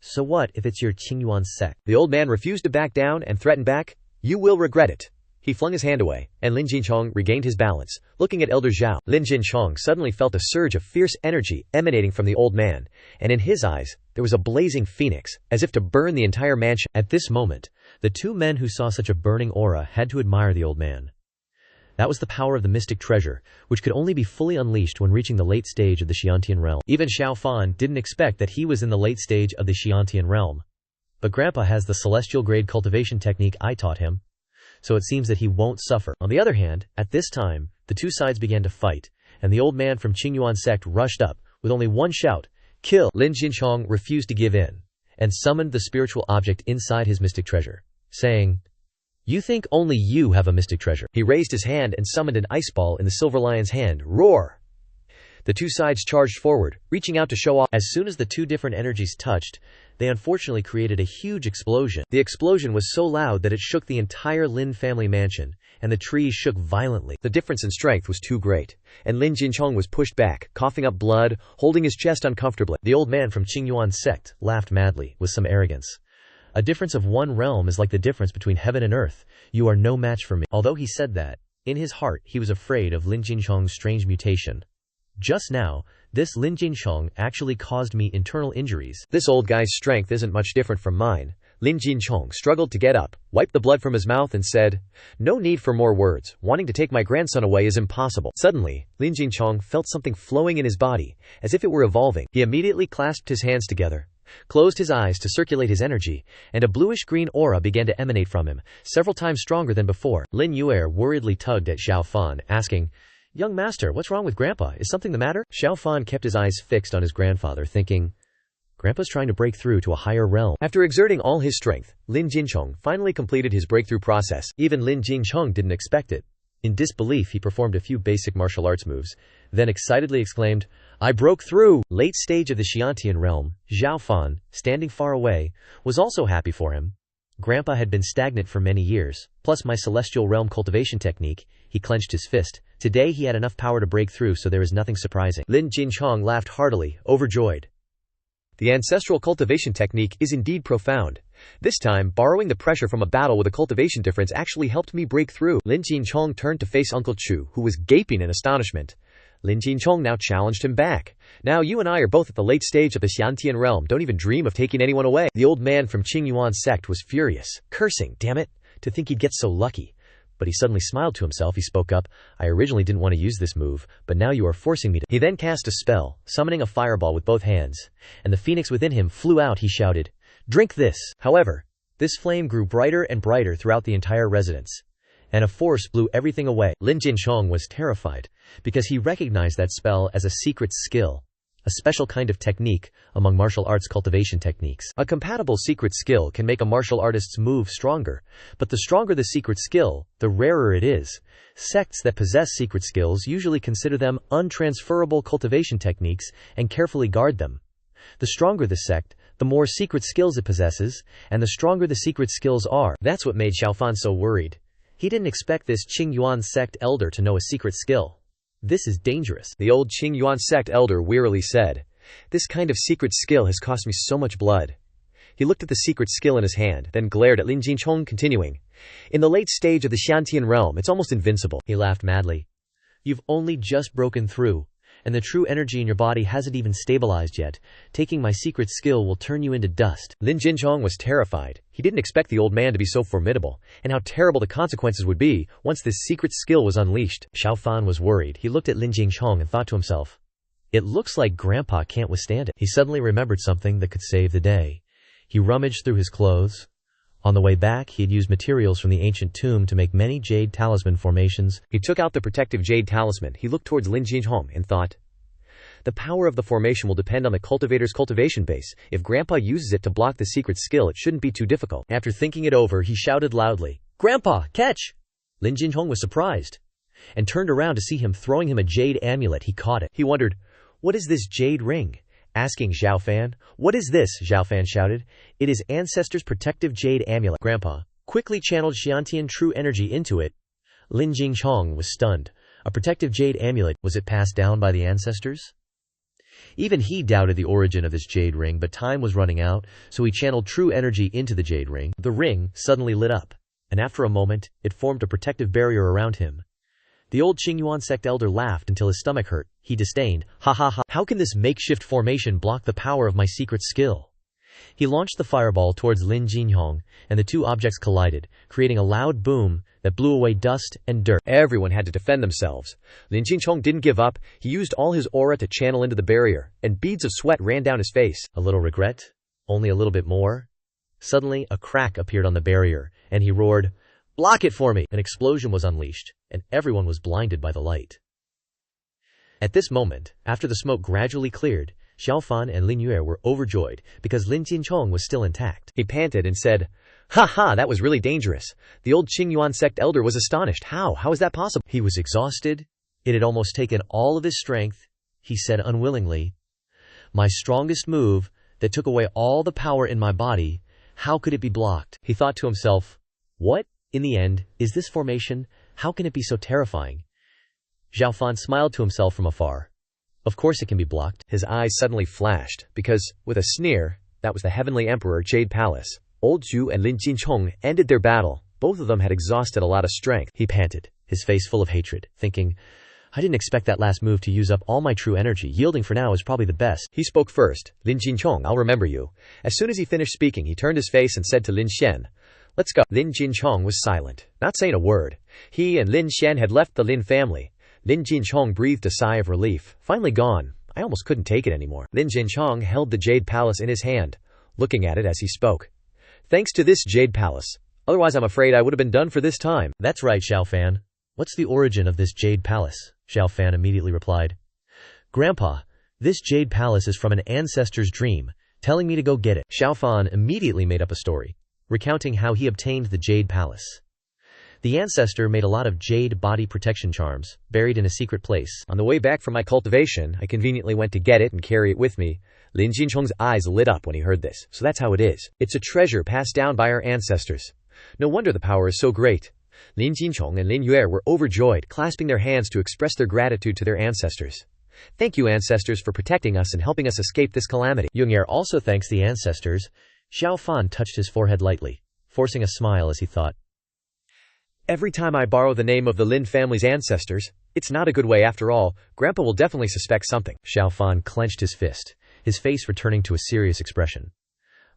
[SPEAKER 1] So what if it's your Qingyuan sect?
[SPEAKER 2] The old man refused to back down and threatened back, You will regret it. He flung his hand away, and Lin Jinchong regained his balance, looking at Elder Zhao. Lin Jinchong suddenly felt a surge of fierce energy emanating from the old man, and in his eyes, there was a blazing phoenix, as if to burn the entire mansion.
[SPEAKER 1] At this moment, the 2 men who saw such a burning aura had to admire the old man. That was the power of the mystic treasure, which could only be fully unleashed when reaching the late stage of the Xiantian realm. Even Xiao Fan didn't expect that he was in the late stage of the Xiantian realm. But Grandpa has the celestial grade cultivation technique I taught him, so it seems that he won't suffer. On the other hand, at this time, the 2 sides began to fight, and the old man from Qingyuan sect rushed up, with only one shout, Kill! Lin Jinchong refused to give in, and summoned the spiritual object inside his mystic treasure, saying, You think only you have a mystic treasure.
[SPEAKER 2] He raised his hand and summoned an ice ball in the silver lion's hand. Roar! The 2 sides charged forward, reaching out to show off.
[SPEAKER 1] As soon as the 2 different energies touched, they unfortunately created a huge explosion.
[SPEAKER 2] The explosion was so loud that it shook the entire Lin family mansion, and the trees shook violently. The difference in strength was too great, and Lin Jinchong was pushed back, coughing up blood, holding his chest uncomfortably.
[SPEAKER 1] The old man from Qingyuan sect laughed madly, with some arrogance. A difference of 1 realm is like the difference between heaven and earth. You are no match for me. Although he said that, in his heart he was afraid of Lin Jinchong's strange mutation. Just now, this Lin Jinchong actually caused me internal injuries.
[SPEAKER 2] This old guy's strength isn't much different from mine. Lin Jinchong struggled to get up, wiped the blood from his mouth and said, No need for more words. Wanting to take my grandson away is impossible. Suddenly, Lin Jinchong felt something flowing in his body, as if it were evolving. He immediately clasped his hands together, closed his eyes to circulate his energy, and a bluish-green aura began to emanate from him, several times stronger than before.
[SPEAKER 1] Lin Yue worriedly tugged at Xiao Fan, asking, Young master, what's wrong with Grandpa? Is something the matter?
[SPEAKER 2] Xiao Fan kept his eyes fixed on his grandfather, thinking,
[SPEAKER 1] Grandpa's trying to break through to a higher realm.
[SPEAKER 2] After exerting all his strength, Lin Jinchong finally completed his breakthrough process. Even Lin Jinchong didn't expect it. In disbelief, he performed a few basic martial arts moves, then excitedly exclaimed, I broke through!
[SPEAKER 1] Late stage of the Xiantian realm, Xiao Fan, standing far away, was also happy for him. Grandpa had been stagnant for many years, plus my celestial realm cultivation technique. He clenched his fist. Today he had enough power to break through, so there is nothing surprising.
[SPEAKER 2] Lin Jinchong laughed heartily, overjoyed. The ancestral cultivation technique is indeed profound. This time, borrowing the pressure from a battle with a cultivation difference actually helped me break through. Lin Jinchong turned to face Uncle Chu, who was gaping in astonishment. Lin Jinchong now challenged him back. Now you and I are both at the late stage of the Xiantian realm. Don't even dream of taking anyone away. The old man from Qingyuan sect was furious, cursing, damn it, to think he'd get so lucky. But he suddenly smiled to himself. He spoke up, I originally didn't want to use this move, but now you are forcing me to. He then cast a spell, summoning a fireball with both hands, and the phoenix within him flew out. He shouted, Drink this! However, this flame grew brighter and brighter throughout the entire residence, and a force blew everything away. Lin Jinchong was terrified, because he recognized that spell as a secret skill, a special kind of technique among martial arts cultivation techniques. A compatible secret skill can make a martial artist's move stronger, but the stronger the secret skill, the rarer it is. Sects that possess secret skills usually consider them untransferable cultivation techniques and carefully guard them. The stronger the sect, the more secret skills it possesses, and the stronger the secret skills are. That's what made Xiao Fan so worried. He didn't expect this Qingyuan sect elder to know a secret skill. This is dangerous. The old Qingyuan sect elder wearily said, This kind of secret skill has cost me so much blood. He looked at the secret skill in his hand, then glared at Lin Jinchong, continuing, In the late stage of the Xiantian realm, it's almost invincible.
[SPEAKER 1] He laughed madly. You've only just broken through, and the true energy in your body hasn't even stabilized yet. Taking my secret skill will turn you into dust."
[SPEAKER 2] Lin Jinchong was terrified. He didn't expect the old man to be so formidable, and how terrible the consequences would be once this secret skill was unleashed.
[SPEAKER 1] Xiao Fan was worried. He looked at Lin Jinchong and thought to himself, "It looks like Grandpa can't withstand it." He suddenly remembered something that could save the day. He rummaged through his clothes. On the way back, he had used materials from the ancient tomb to make many jade talisman formations.
[SPEAKER 2] He took out the protective jade talisman. He looked towards Lin Jinchong and thought, "The power of the formation will depend on the cultivator's cultivation base. If Grandpa uses it to block the secret skill, it shouldn't be too difficult."
[SPEAKER 1] After thinking it over, he shouted loudly, "Grandpa, catch!" Lin Jinchong was surprised and turned around to see him throwing him a jade amulet. He caught it. He wondered, "What is this jade ring?" Asking Xiao Fan, "What is this?" Xiao Fan shouted. "It is Ancestor's protective jade amulet." Grandpa quickly channeled Xiantian true energy into it. Lin Jinchong was stunned. A protective jade amulet, was it passed down by the ancestors? Even he doubted the origin of this jade ring, but time was running out, so he channeled true energy into the jade ring. The ring suddenly lit up, and after a moment, it formed a protective barrier around him. The old Qingyuan sect elder laughed until his stomach hurt. He disdained, "Ha ha ha, how can this makeshift formation block the power of my secret skill?" He launched the fireball towards Lin Jinchong, and the two objects collided, creating a loud boom that blew away dust and dirt.
[SPEAKER 2] Everyone had to defend themselves. Lin Jinchong didn't give up. He used all his aura to channel into the barrier, and beads of sweat ran down his face.
[SPEAKER 1] A little regret? Only a little bit more? Suddenly, a crack appeared on the barrier, and he roared, "Block it for me!" An explosion was unleashed, and everyone was blinded by the light. At this moment, after the smoke gradually cleared, Xiao Fan and Lin Yue were overjoyed because Lin Jinchong was still intact.
[SPEAKER 2] He panted and said, "Ha ha, that was really dangerous." The old Qingyuan sect elder was astonished. How is that possible?"
[SPEAKER 1] He was exhausted. It had almost taken all of his strength. He said unwillingly, "My strongest move that took away all the power in my body, how could it be blocked?" He thought to himself, "What, in the end, is this formation? How can it be so terrifying?" Xiao Fan smiled to himself from afar. "Of course it can be blocked."
[SPEAKER 2] His eyes suddenly flashed, because, with a sneer, that was the Heavenly Emperor Jade Palace. Old Zhu and Lin Jinchong ended their battle. Both of them had exhausted a lot of strength.
[SPEAKER 1] He panted, his face full of hatred, thinking, "I didn't expect that last move to use up all my true energy. Yielding for now is probably the best."
[SPEAKER 2] He spoke first. "Lin Jinchong, I'll remember you." As soon as he finished speaking, he turned his face and said to Lin Xian, "Let's go." Lin Jinchong was silent, not saying a word. He and Lin Xian had left the Lin family. Lin Jinchong breathed a sigh of relief. Finally gone. I almost couldn't take it anymore. Lin Jinchong held the Jade Palace in his hand, looking at it as he spoke. "Thanks to this Jade Palace. Otherwise I'm afraid I would have been done for this time."
[SPEAKER 1] "That's right, Xiao Fan. What's the origin of this Jade Palace?" Xiao Fan immediately replied. "Grandpa, this Jade Palace is from an ancestor's dream, telling me to go get it." Xiao Fan immediately made up a story, recounting how he obtained the Jade Palace. The ancestor made a lot of jade body protection charms, buried in a secret place.
[SPEAKER 2] On the way back from my cultivation, I conveniently went to get it and carry it with me. Lin Jinchong's eyes lit up when he heard this. So that's how it is. It's a treasure passed down by our ancestors. No wonder the power is so great. Lin Jinchong and Lin Yue were overjoyed, clasping their hands to express their gratitude to their ancestors. "Thank you, ancestors, for protecting us and helping us escape this calamity."
[SPEAKER 1] Yong'er also thanks the ancestors. Xiao Fan touched his forehead lightly, forcing a smile as he thought,
[SPEAKER 2] "Every time I borrow the name of the Lin family's ancestors, it's not a good way after all. Grandpa will definitely suspect something."
[SPEAKER 1] Xiao Fan clenched his fist, his face returning to a serious expression.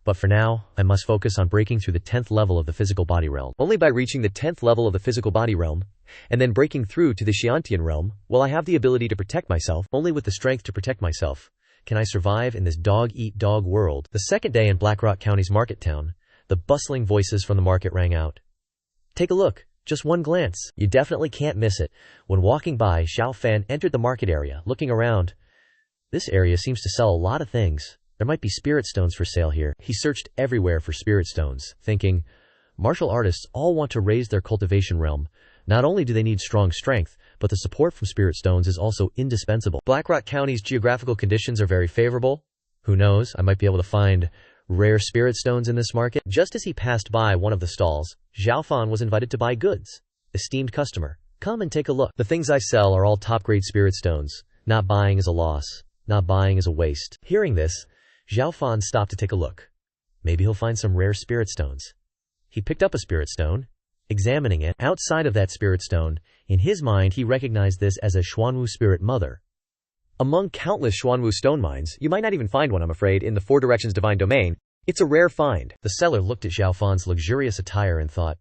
[SPEAKER 1] "But for now, I must focus on breaking through the 10th level of the physical body realm.
[SPEAKER 2] Only by reaching the 10th level of the physical body realm, and then breaking through to the Xiantian realm, will I have the ability to protect myself."
[SPEAKER 1] Only with the strength to protect myself can I survive in this dog-eat-dog world. The second day in Blackrock County's market town, the bustling voices from the market rang out. "Take a look. Just one glance. You definitely can't miss it." When walking by, Xiao Fan entered the market area, looking around. This area seems to sell a lot of things. There might be spirit stones for sale here. He searched everywhere for spirit stones, thinking, martial artists all want to raise their cultivation realm. Not only do they need strong strength, but the support from spirit stones is also indispensable. Blackrock County's geographical conditions are very favorable. Who knows, I might be able to find rare spirit stones in this market. Just as he passed by one of the stalls, Xiao Fan was invited to buy goods. "Esteemed customer, come and take a look. The things I sell are all top-grade spirit stones. Not buying is a loss. Not buying is a waste." Hearing this, Xiao Fan stopped to take a look. Maybe he'll find some rare spirit stones. He picked up a spirit stone, examining it. Outside of that spirit stone, in his mind he recognized this as a Xuanwu spirit mother.
[SPEAKER 2] Among countless Xuanwu stone mines, you might not even find one, I'm afraid, in the Four Directions Divine Domain. It's a rare find.
[SPEAKER 1] The seller looked at Xiao Fan's luxurious attire and thought,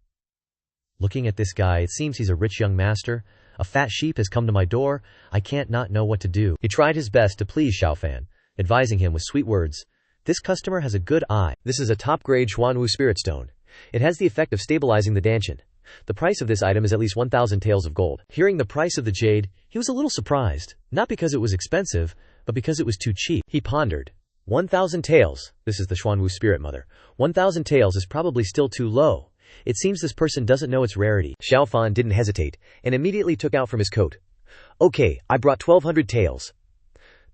[SPEAKER 1] looking at this guy, it seems he's a rich young master. A fat sheep has come to my door. I can't not know what to do. He tried his best to please Xiao Fan, advising him with sweet words. This customer has a good eye.
[SPEAKER 2] This is a top-grade Xuanwu spirit stone. It has the effect of stabilizing the Dantian. The price of this item is at least 1,000 taels of gold.
[SPEAKER 1] Hearing the price of the jade, he was a little surprised, not because it was expensive, but because it was too cheap.
[SPEAKER 2] He pondered. 1,000 taels. This is the Xuanwu spirit mother. 1,000 taels is probably still too low. It seems this person doesn't know its rarity. Xiao Fan didn't hesitate, and immediately took out from his coat. Okay, I brought 1,200 taels.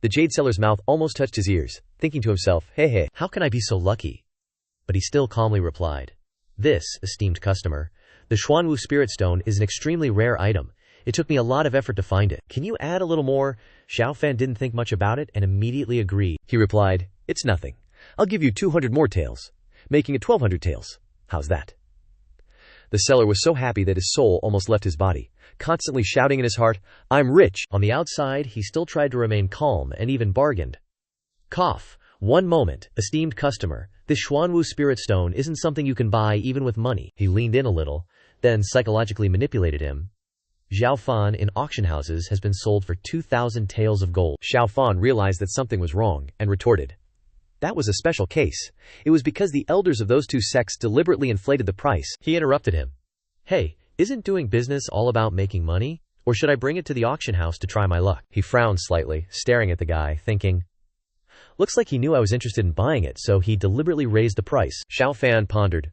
[SPEAKER 2] The jade seller's mouth almost touched his ears, thinking to himself, hey,
[SPEAKER 1] how can I be so lucky? But he still calmly replied, this, esteemed customer, the Xuanwu spirit stone is an extremely rare item. It took me a lot of effort to find it. Can you add a little more? Xiao Fan didn't think much about it and immediately agreed.
[SPEAKER 2] He replied, it's nothing. I'll give you 200 more taels, making it 1,200 taels. How's that? The seller was so happy that his soul almost left his body, constantly shouting in his heart, I'm rich.
[SPEAKER 1] On the outside, he still tried to remain calm and even bargained. Cough. One moment, esteemed customer. This Xuanwu spirit stone isn't something you can buy even with money. He leaned in a little, then psychologically manipulated him. Xiao Fan in auction houses has been sold for 2,000 taels of gold.
[SPEAKER 2] Xiao Fan realized that something was wrong and retorted. That was a special case. It was because the elders of those two sects deliberately inflated the price.
[SPEAKER 1] He interrupted him. Hey, isn't doing business all about making money? Or should I bring it to the auction house to try my luck?
[SPEAKER 2] He frowned slightly, staring at the guy, thinking, looks like he knew I was interested in buying it, so he deliberately raised the price. Xiao Fan pondered.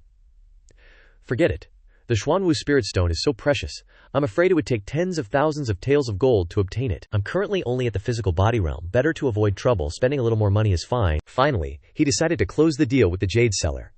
[SPEAKER 2] Forget it. The Xuanwu spirit stone is so precious. I'm afraid it would take tens of thousands of taels of gold to obtain it.
[SPEAKER 1] I'm currently only at the physical body realm. Better to avoid trouble. Spending a little more money is fine.
[SPEAKER 2] Finally, he decided to close the deal with the jade seller.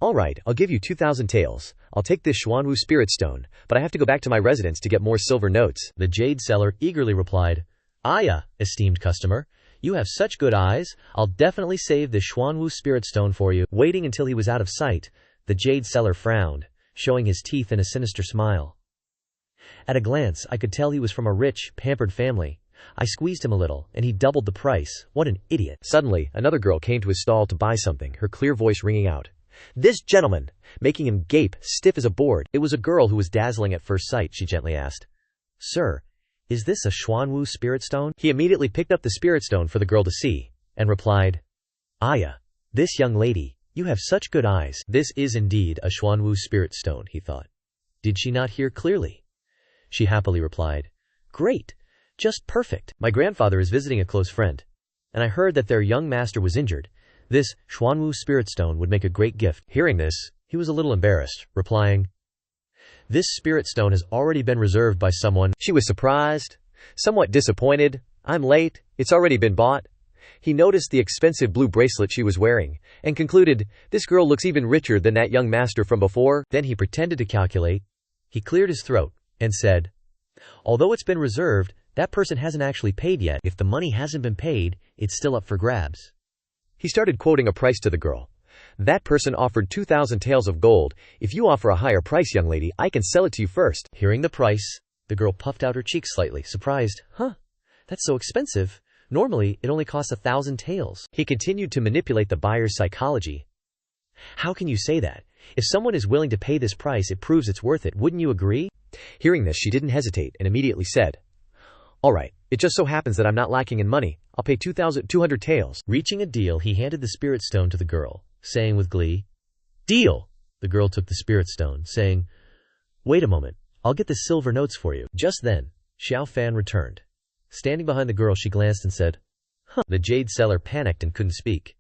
[SPEAKER 2] All right, I'll give you 2,000 taels. I'll take this Xuanwu spirit stone, but I have to go back to my residence to get more silver notes.
[SPEAKER 1] The jade seller eagerly replied, Aya, esteemed customer. You have such good eyes. I'll definitely save the Xuanwu spirit stone for you. Waiting until he was out of sight, the jade seller frowned, showing his teeth in a sinister smile. At a glance, I could tell he was from a rich, pampered family. I squeezed him a little, and he doubled the price. What an idiot.
[SPEAKER 2] Suddenly, another girl came to his stall to buy something, her clear voice ringing out. This gentleman, making him gape, stiff as a board. It was a girl who was dazzling at first sight. She gently asked, Sir, is this a Xuanwu spirit stone? He immediately picked up the spirit stone for the girl to see, and replied, Aya, this young lady, you have such good eyes. This is indeed a Xuanwu spirit stone, he thought. Did she not hear clearly? She happily replied, Great, just perfect. My grandfather is visiting a close friend, and I heard that their young master was injured. This Xuanwu spirit stone would make a great gift. Hearing this, he was a little embarrassed, replying, This spirit stone has already been reserved by someone. She was surprised, somewhat disappointed. I'm late. It's already been bought. He noticed the expensive blue bracelet she was wearing, and concluded, this girl looks even richer than that young master from before. Then he pretended to calculate. He cleared his throat, and said, Although it's been reserved, that person hasn't actually paid yet. If the money hasn't been paid, it's still up for grabs. He started quoting a price to the girl. That person offered 2,000 taels of gold. If you offer a higher price, young lady, I can sell it to you first. Hearing the price, the girl puffed out her cheeks slightly, surprised. Huh? That's so expensive. Normally, it only costs 1,000 taels. He continued to manipulate the buyer's psychology. How can you say that? If someone is willing to pay this price, it proves it's worth it. Wouldn't you agree? Hearing this, she didn't hesitate and immediately said, All right, it just so happens that I'm not lacking in money. I'll pay 2,200 taels. Reaching a deal, he handed the spirit stone to the girl, saying with glee, Deal! The girl took the spirit stone, saying, Wait a moment, I'll get the silver notes for you. Just then, Xiao Fan returned. Standing behind the girl, she glanced and said, Huh. The jade seller panicked and couldn't speak.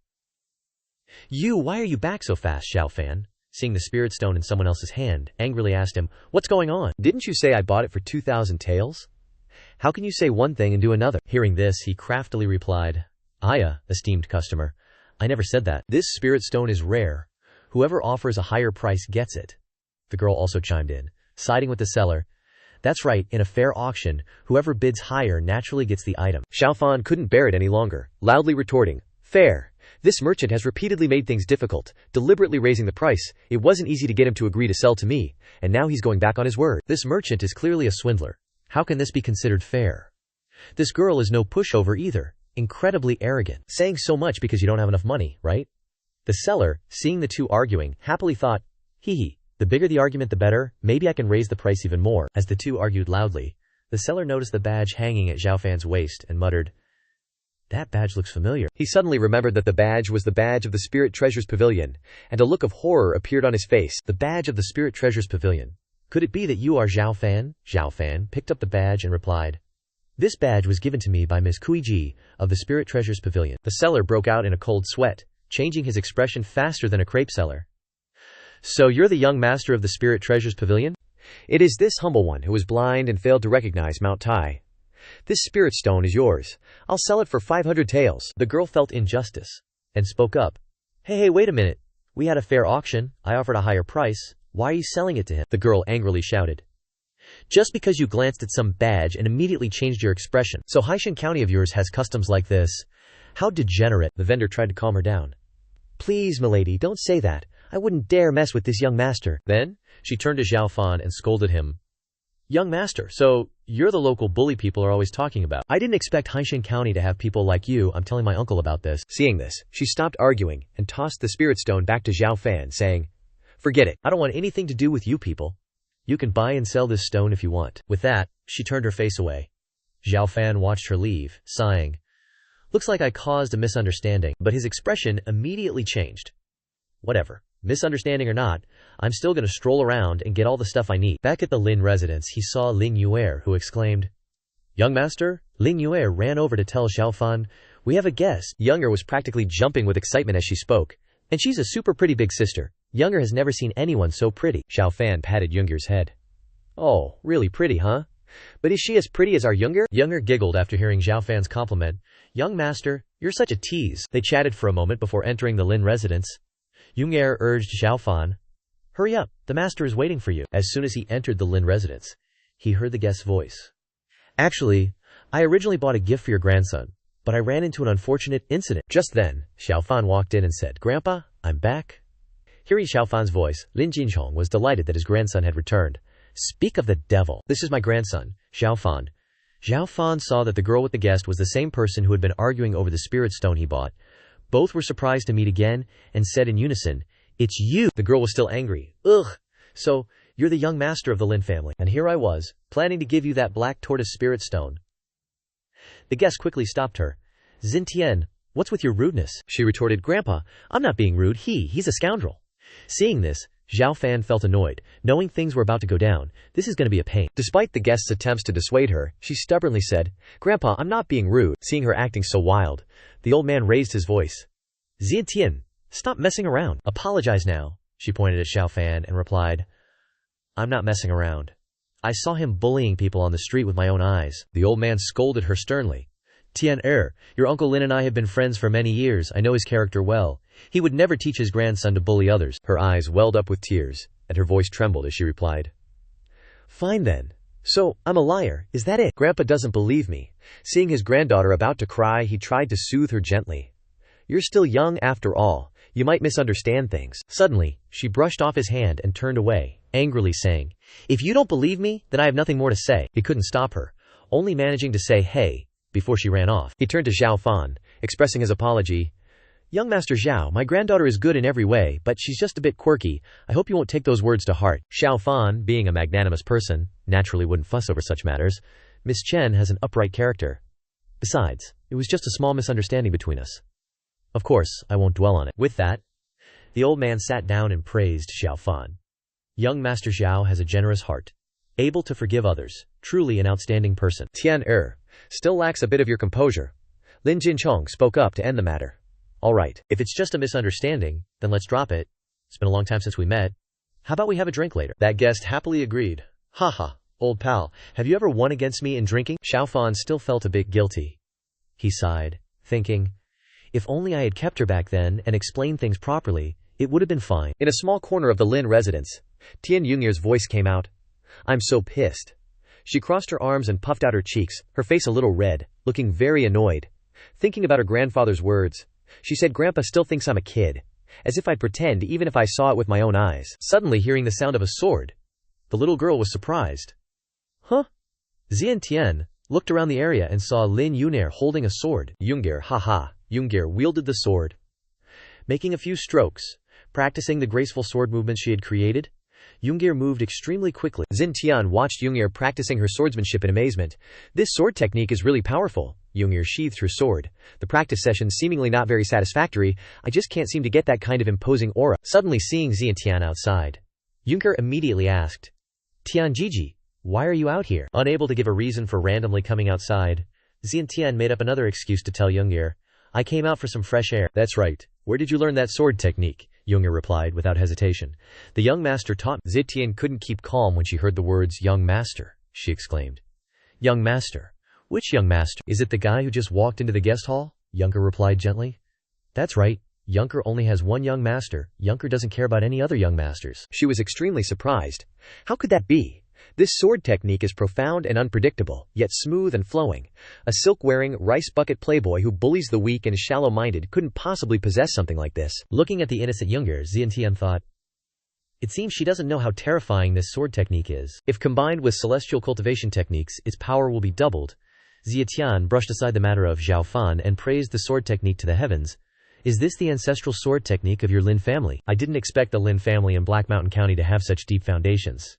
[SPEAKER 2] Why are you back so fast, Xiao Fan? Seeing the spirit stone in someone else's hand, angrily asked him, What's going on? Didn't you say I bought it for 2,000 taels? How can you say one thing and do another? Hearing this, he craftily replied, Aya, esteemed customer, I never said that. This spirit stone is rare. Whoever offers a higher price gets it. The girl also chimed in, siding with the seller. That's right, in a fair auction, whoever bids higher naturally gets the item. Xiao Fan couldn't bear it any longer, loudly retorting, Fair. This merchant has repeatedly made things difficult, deliberately raising the price. It wasn't easy to get him to agree to sell to me, and now he's going back on his word. This merchant is clearly a swindler. How can this be considered fair?
[SPEAKER 1] This girl is no pushover either. Incredibly arrogant. Saying so much because you don't have enough money, right? The seller, seeing the two arguing, happily thought, hee hee, the bigger the argument the better, maybe I can raise the price even more. As the two argued loudly, the seller noticed the badge hanging at Xiao Fan's waist and muttered, "That badge looks familiar."
[SPEAKER 2] He suddenly remembered that the badge was the badge of the Spirit Treasures Pavilion, and a look of horror appeared on his face.
[SPEAKER 1] The badge of the Spirit Treasures Pavilion. Could it be that you are Xiao Fan? Xiao Fan picked up the badge and replied, "This badge was given to me by Miss Kuiji of the Spirit Treasures Pavilion." The seller broke out in a cold sweat, changing his expression faster than a crepe seller. "So you're the young master of the Spirit Treasures Pavilion?"
[SPEAKER 2] "It is this humble one who was blind and failed to recognize Mount Tai. This spirit stone is yours. I'll sell it for 500 taels.
[SPEAKER 1] The girl felt injustice and spoke up. Hey, wait a minute. We had a fair auction. I offered a higher price. Why are you selling it to him?" The girl angrily shouted. "Just because you glanced at some badge and immediately changed your expression. So Haishan County of yours has customs like this? How degenerate." The vendor tried to calm her down.
[SPEAKER 2] "Please, milady, don't say that. I wouldn't dare mess with this young master."
[SPEAKER 1] Then, she turned to Xiao Fan and scolded him. "Young master, so you're the local bully people are always talking about. I didn't expect Haishan County to have people like you. I'm telling my uncle about this."
[SPEAKER 2] Seeing this, she stopped arguing and tossed the spirit stone back to Xiao Fan, saying, "Forget it.
[SPEAKER 1] I don't want anything to do with you people. You can buy and sell this stone if you want." With that, she turned her face away. Xiao Fan watched her leave, sighing. "Looks like I caused a misunderstanding," but his expression immediately changed. "Whatever. Misunderstanding or not, I'm still gonna stroll around and get all the stuff I need." Back at the Lin residence, he saw Ling Yue, who exclaimed, "Young master?" Ling Yue ran over to tell Xiao Fan, "We have a guest."
[SPEAKER 2] Younger was practically jumping with excitement as she spoke.
[SPEAKER 1] "And she's a super pretty big sister. Younger has never seen anyone so pretty."
[SPEAKER 2] Xiao Fan patted Younger's head.
[SPEAKER 1] "Oh, really pretty, huh? But is she as pretty as our Younger?" Younger giggled after hearing Xiao Fan's compliment. "Young master, you're such a tease." They chatted for a moment before entering the Lin residence. Younger urged Xiao Fan, "Hurry up, the master is waiting for you." As soon as he entered the Lin residence, he heard the guest's voice. "Actually, I originally bought a gift for your grandson, but I ran into an unfortunate incident." Just then, Xiao Fan walked in and said, "Grandpa, I'm back." Hearing Xiao Fan's voice, Lin Jinchong was delighted that his grandson had returned. "Speak of the devil. This is my grandson, Xiao Fan." Xiao Fan saw that the girl with the guest was the same person who had been arguing over the spirit stone he bought. Both were surprised to meet again and said in unison, "It's you." The girl was still angry. "Ugh, so you're the young master of the Lin family. And here I was, planning to give you that black tortoise spirit stone." The guest quickly stopped her. "Xintian, what's with your rudeness?" She retorted, "Grandpa, I'm not being rude. He's a scoundrel." Seeing this, Xiao Fan felt annoyed, knowing things were about to go down. This is going to be a pain. Despite the guest's attempts to dissuade her, she stubbornly said, "Grandpa, I'm not being rude." Seeing her acting so wild, the old man raised his voice. "Xintian, stop messing around. Apologize now." She pointed at Xiao Fan and replied, "I'm not messing around. I saw him bullying people on the street with my own eyes." The old man scolded her sternly. "Tian your uncle Lin and I have been friends for many years. I know his character well. He would never teach his grandson to bully others." Her eyes welled up with tears, and her voice trembled as she replied, "Fine then. So, I'm a liar, is that it?" Grandpa doesn't believe me. Seeing his granddaughter about to cry, he tried to soothe her gently. "You're still young after all. You might misunderstand things." Suddenly, she brushed off his hand and turned away, angrily saying, "If you don't believe me, then I have nothing more to say." He couldn't stop her, only managing to say, "Hey," before she ran off. He turned to Xiao Fan, expressing his apology. "Young Master Xiao, my granddaughter is good in every way, but she's just a bit quirky. I hope you won't take those words to heart." Xiao Fan, being a magnanimous person, naturally wouldn't fuss over such matters. "Miss Chen has an upright character. Besides, it was just a small misunderstanding between us. Of course, I won't dwell on it." With that, the old man sat down and praised Xiao Fan. "Young Master Xiao has a generous heart, able to forgive others, truly an outstanding person." Tian still lacks a bit of your composure. Lin Jinchong spoke up to end the matter. "All right, if it's just a misunderstanding, then let's drop it. It's been a long time since we met. How about we have a drink later?" That guest happily agreed. "Haha, old pal, have you ever won against me in drinking?" Xiao Fan still felt a bit guilty. He sighed, thinking, if only I had kept her back then and explained things properly, it would have been fine. In a small corner of the Lin residence, Tian Yunger's voice came out. "I'm so pissed." She crossed her arms and puffed out her cheeks, her face a little red, looking very annoyed. Thinking about her grandfather's words, she said, "Grandpa still thinks I'm a kid. As if I'd pretend even if I saw it with my own eyes." Suddenly hearing the sound of a sword, the little girl was surprised. "Huh? Xiantian, looked around the area and saw Lin Yun'er holding a sword.
[SPEAKER 2] Yun'er, haha. Yun'er wielded the sword,
[SPEAKER 1] making a few strokes, practicing the graceful sword movements she had created. Yun'er moved extremely quickly.
[SPEAKER 2] Xintian watched Yun'er practicing her swordsmanship in amazement. This sword technique is really powerful. Yun'er sheathed her sword. The practice session seemingly not very satisfactory. I just can't seem to get that kind of imposing aura.
[SPEAKER 1] Suddenly seeing Xintian outside, Yun'er immediately asked, Tianjiji, why are you out here? Unable to give a reason for randomly coming outside, Xintian made up another excuse to tell Yun'er, I came out for some fresh air.
[SPEAKER 2] That's right. Where did you learn that sword technique?
[SPEAKER 1] Yun'er replied without hesitation. The young master taught me.
[SPEAKER 2] Xintian couldn't keep calm when she heard the words young master. She exclaimed.
[SPEAKER 1] Young master? Which young master?
[SPEAKER 2] Is it the guy who just walked into the guest hall?
[SPEAKER 1] Yun'er replied gently. That's right. Yun'er only has one young master. Yun'er doesn't care about any other young masters.
[SPEAKER 2] She was extremely surprised. How could that be? This sword technique is profound and unpredictable, yet smooth and flowing. A silk-wearing, rice-bucket playboy who bullies the weak and is shallow-minded couldn't possibly possess something like this.
[SPEAKER 1] Looking at the innocent Yun'er, Xintian thought, it seems she doesn't know how terrifying this sword technique is. If combined with celestial cultivation techniques, its power will be doubled. Xintian brushed aside the matter of Xiao Fan and praised the sword technique to the heavens. Is this the ancestral sword technique of your Lin family? I didn't expect the Lin family in Black Mountain County to have such deep foundations.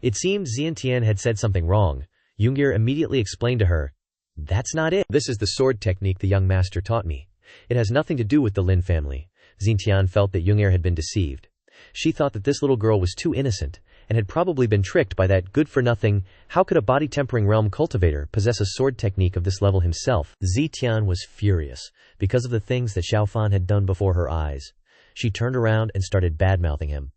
[SPEAKER 1] It seemed Xintian had said something wrong. Yun'er immediately explained to her, that's not it.
[SPEAKER 2] This is the sword technique the young master taught me.
[SPEAKER 1] It has nothing to do with the Lin family. Xintian felt that Yun'er had been deceived. She thought that this little girl was too innocent, and had probably been tricked by that good-for-nothing. How could a body-tempering realm cultivator possess a sword technique of this level himself? Xintian was furious, because of the things that Xiao Fan had done before her eyes. She turned around and started bad-mouthing him.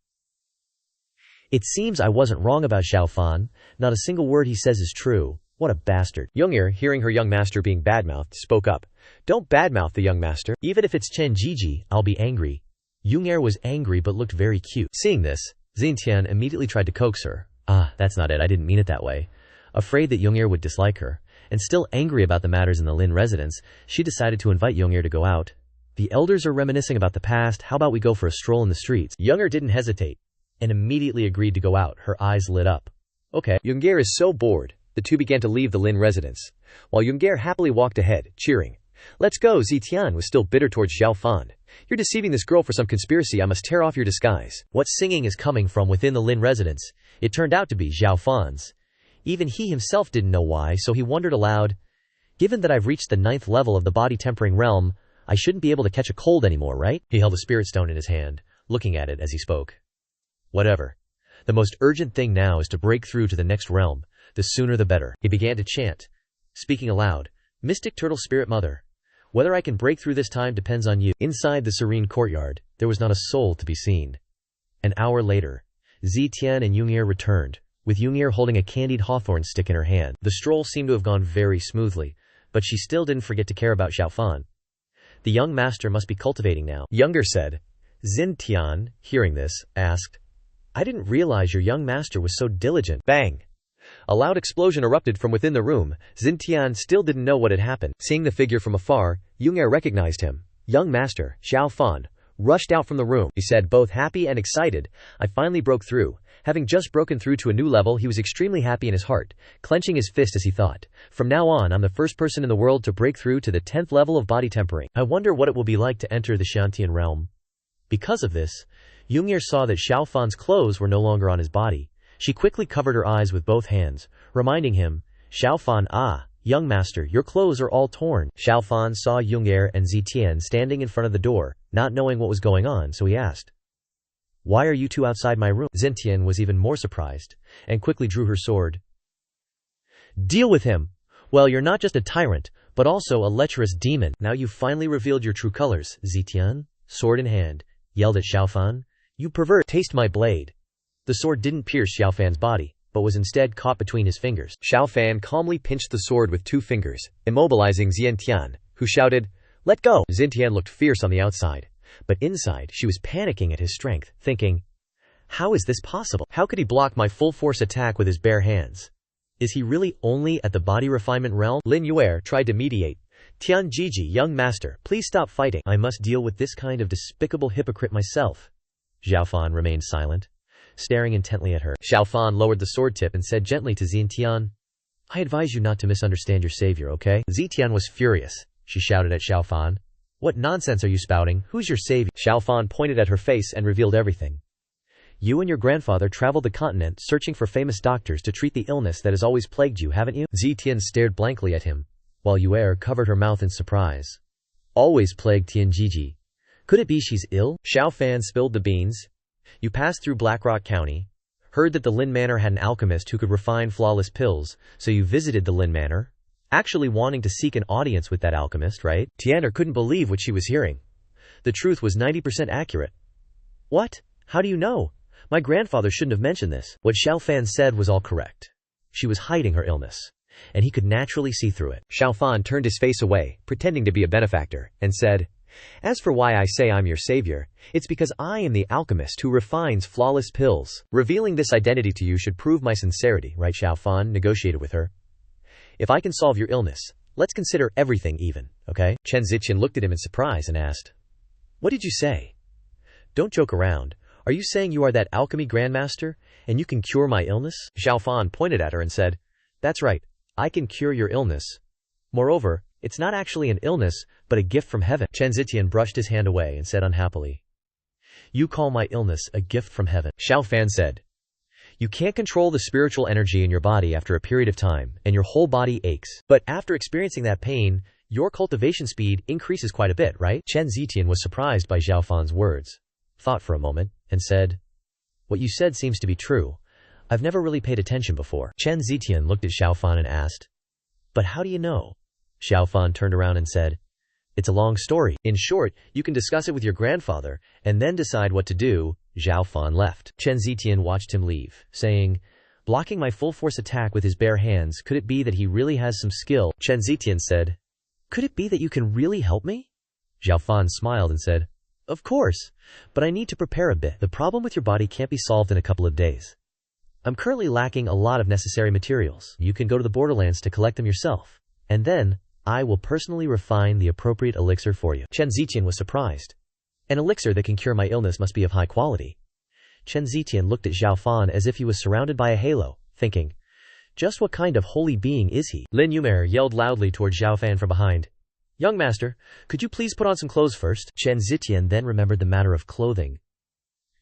[SPEAKER 1] It seems I wasn't wrong about Xiao Fan. Not a single word he says is true. What a bastard.
[SPEAKER 2] Yun'er, hearing her young master being badmouthed, spoke up. Don't badmouth the young master.
[SPEAKER 1] Even if it's Chen Jiji, I'll be angry. Yun'er was angry but looked very cute. Seeing this, Xintian immediately tried to coax her. That's not it. I didn't mean it that way. Afraid that Yun'er would dislike her, and still angry about the matters in the Lin residence, she decided to invite Yun'er to go out. The elders are reminiscing about the past. How about we go for a stroll in the streets? Yun'er didn't hesitate, and immediately agreed to go out. Her eyes lit up.
[SPEAKER 2] Okay. Yun'er is so bored. The two began to leave the Lin residence, while Yun'er happily walked ahead, cheering. Let's go. Xintian was still bitter towards Xiao Fan. You're deceiving this girl for some conspiracy. I must tear off your disguise.
[SPEAKER 1] What singing is coming from within the Lin residence? It turned out to be Xiao Fan's. Even he himself didn't know why, so he wondered aloud. Given that I've reached the 9th level of the body-tempering realm, I shouldn't be able to catch a cold anymore, right? He held a spirit stone in his hand, looking at it as he spoke. Whatever. The most urgent thing now is to break through to the next realm. The sooner the better. He began to chant, speaking aloud. Mystic Turtle Spirit Mother. Whether I can break through this time depends on you. Inside the serene courtyard, there was not a soul to be seen. An hour later, Xintian and Yun'er returned, with Yun'er holding a candied hawthorn stick in her hand. The stroll seemed to have gone very smoothly, but she still didn't forget to care about Xiao Fan. The young master must be cultivating now, Yun'er said. Xintian, hearing this, asked, I didn't realize your young master was so diligent.
[SPEAKER 2] Bang! A loud explosion erupted from within the room. Xintian still didn't know what had happened. Seeing the figure from afar, Yun'er recognized him. Young master, Xiao Fan, rushed out from the room. He said, both happy and excited, I finally broke through. Having just broken through to a new level, he was extremely happy in his heart, clenching his fist as he thought, from now on, I'm the first person in the world to break through to the 10th level of body tempering. I wonder what it will be like to enter the Xiantian realm. Because of this, Yun'er saw that Xiao Fan's clothes were no longer on his body. She quickly covered her eyes with both hands, reminding him, Xiao Fan, young master, your clothes are all torn. Xiao Fan saw Yun'er and Xintian standing in front of the door, not knowing what was going on, so he asked, why are you two outside my room? Xintian was even more surprised, and quickly drew her sword. Deal with him! Well, you're not just a tyrant, but also a lecherous demon. Now you've finally revealed your true colors. Xintian, sword in hand, yelled at Xiao Fan, you pervert, taste my blade. The sword didn't pierce Xiao Fan's body, but was instead caught between his fingers. Xiao Fan calmly pinched the sword with 2 fingers, immobilizing Xintian, who shouted, let go! Xintian looked fierce on the outside, but inside she was panicking at his strength, thinking, how is this possible? How could he block my full-force attack with his bare hands? Is he really only at the body refinement realm? Lin Yun'er tried to mediate. Tianjiji, young master, please stop fighting. I must deal with this kind of despicable hypocrite myself. Xiao Fan remained silent, staring intently at her. Xiao Fan lowered the sword tip and said gently to Xintian,
[SPEAKER 1] I advise you not to misunderstand your savior, okay? Zetian was furious. She shouted at Xiao Fan. What nonsense are you spouting? Who's your savior? Xiao Fan pointed at her face and revealed everything. You and your grandfather traveled the continent searching for famous doctors to treat the illness that has always plagued you, haven't you? Zetian stared blankly at him, while Yuer covered her mouth in surprise. Always plagued Tianjiji. Could it be she's ill? Xiao Fan spilled the beans. You passed through Blackrock County, heard that the Lin Manor had an alchemist who could refine flawless pills, so you visited the Lin Manor, actually wanting to seek an audience with that alchemist, right? Tianer couldn't believe what she was hearing. The truth was 90% accurate. What? How do you know? My grandfather shouldn't have mentioned this. What Xiao Fan said was all correct. She was hiding her illness, and he could naturally see through it. Xiao Fan turned his face away, pretending to be a benefactor, and said, As for why I say I'm your savior, it's because I am the alchemist who refines flawless pills. Revealing this identity to you should prove my sincerity, right? Xiao Fan negotiated with her. If I can solve your illness, let's consider everything even, okay? Chen Ziqian looked at him in surprise and asked, What did you say? Don't joke around. Are you saying you are that alchemy grandmaster, and you can cure my illness? Xiao Fan pointed at her and said, That's right, I can cure your illness. Moreover, it's not actually an illness, but a gift from heaven. Chen Ziqian brushed his hand away and said unhappily, You call my illness a gift from heaven? Xiao Fan said, You can't control the spiritual energy in your body after a period of time, and your whole body aches. But after experiencing that pain, your cultivation speed increases quite a bit, right? Chen Ziqian was surprised by Xiao Fan's words, thought for a moment, and said, What you said seems to be true. I've never really paid attention before. Chen Ziqian looked at Xiao Fan and asked, But how do you know? Xiao Fan turned around and said, It's a long story. In short, you can discuss it with your grandfather, and then decide what to do. Xiao Fan left. Chen Ziqian watched him leave, saying, Blocking my full force attack with his bare hands, could it be that he really has some skill? Chen Ziqian said, Could it be that you can really help me? Xiao Fan smiled and said, Of course, but I need to prepare a bit. The problem with your body can't be solved in a couple of days. I'm currently lacking a lot of necessary materials. You can go to the borderlands to collect them yourself, and then I will personally refine the appropriate elixir for you. Chen Ziqian was surprised. An elixir that can cure my illness must be of high quality. Chen Ziqian looked at Xiao Fan as if he was surrounded by a halo, thinking, Just what kind of holy being is he? Lin Yumer yelled loudly toward Xiao Fan from behind. Young master, could you please put on some clothes first? Chen Ziqian then remembered the matter of clothing.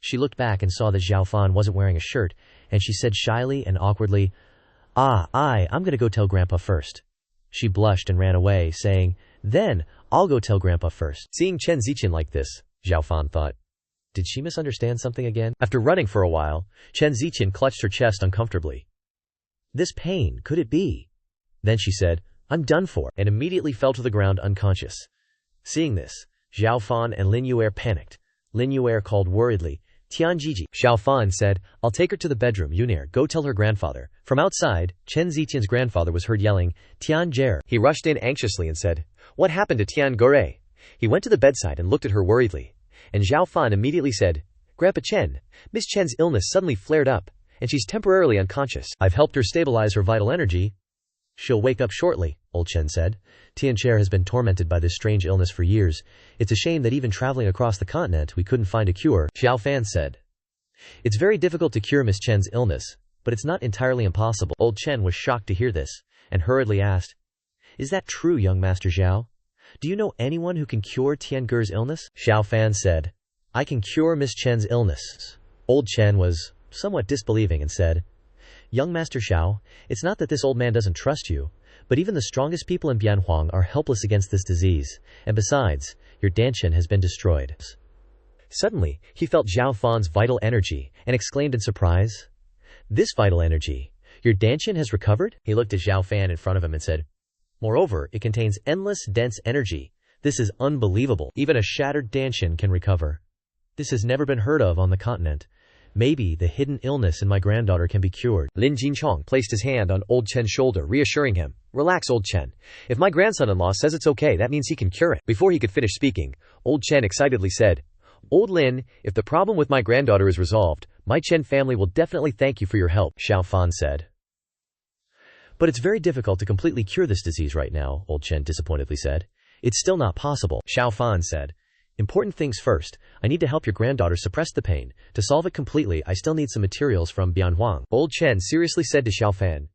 [SPEAKER 1] She looked back and saw that Xiao Fan wasn't wearing a shirt, and she said shyly and awkwardly, I'm gonna go tell Grandpa first. She blushed and ran away, saying, Then, I'll go tell Grandpa first. Seeing Chen Ziqian like this, Xiao Fan thought, Did she misunderstand something again? After running for a while, Chen Ziqian clutched her chest uncomfortably. This pain, could it be? Then she said, I'm done for, and immediately fell to the ground unconscious. Seeing this, Xiao Fan and Lin Yuer panicked. Lin Yuer called worriedly, Tianjiji. Xiao Fan said, I'll take her to the bedroom. Yuner, go tell her grandfather. From outside, Chen Ziqian's grandfather was heard yelling, Tian Jer. He rushed in anxiously and said, What happened to Tian Gore? He went to the bedside and looked at her worriedly. And Xiao Fan immediately said, Grandpa Chen, Miss Chen's illness suddenly flared up, and she's temporarily unconscious. I've helped her stabilize her vital energy. She'll wake up shortly, old Chen said. Tian Cher has been tormented by this strange illness for years. It's a shame that even traveling across the continent we couldn't find a cure. Xiao Fan said, It's very difficult to cure Miss Chen's illness, but it's not entirely impossible. Old Chen was shocked to hear this, and hurriedly asked, Is that true, young Master Xiao? Do you know anyone who can cure Tian Ger's illness? Xiao Fan said, I can cure Miss Chen's illness. Old Chen was somewhat disbelieving and said, Young Master Xiao, it's not that this old man doesn't trust you, but even the strongest people in Bianhuang are helpless against this disease, and besides, your Dantian has been destroyed. Suddenly, he felt Xiao Fan's vital energy, and exclaimed in surprise, This vital energy, your Dantian has recovered? He looked at Xiao Fan in front of him and said, Moreover, it contains endless, dense energy. This is unbelievable. Even a shattered Dantian can recover. This has never been heard of on the continent. Maybe the hidden illness in my granddaughter can be cured. Lin Jinchong placed his hand on old Chen's shoulder, reassuring him. Relax, old Chen. If my grandson-in-law says it's okay, that means he can cure it. Before he could finish speaking, old Chen excitedly said, Old Lin, if the problem with my granddaughter is resolved, my Chen family will definitely thank you for your help, Xiao Fan said. But it's very difficult to completely cure this disease right now, old Chen disappointedly said. It's still not possible, Xiao Fan said. Important things first, I need to help your granddaughter suppress the pain. To solve it completely, I still need some materials from Bianhuang. Old Chen seriously said to Xiao Fan.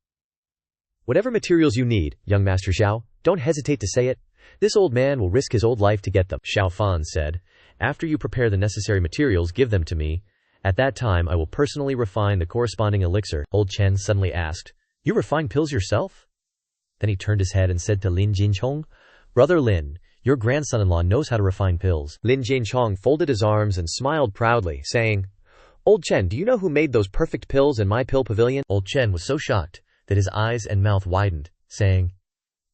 [SPEAKER 2] Whatever materials you need, young Master Xiao, don't hesitate to say it. This old man will risk his old life to get them.
[SPEAKER 1] Xiao Fan said, after you prepare the necessary materials, give them to me. At that time I will personally refine the corresponding elixir. Old Chen suddenly asked, you refine pills yourself? Then he turned his head and said to Lin Jinchong, Brother Lin, your grandson-in-law knows how to refine pills.
[SPEAKER 2] Lin Jinchong folded his arms and smiled proudly, saying, Old Chen, do you know who made those perfect pills in my pill pavilion?
[SPEAKER 1] Old Chen was so shocked that his eyes and mouth widened, saying,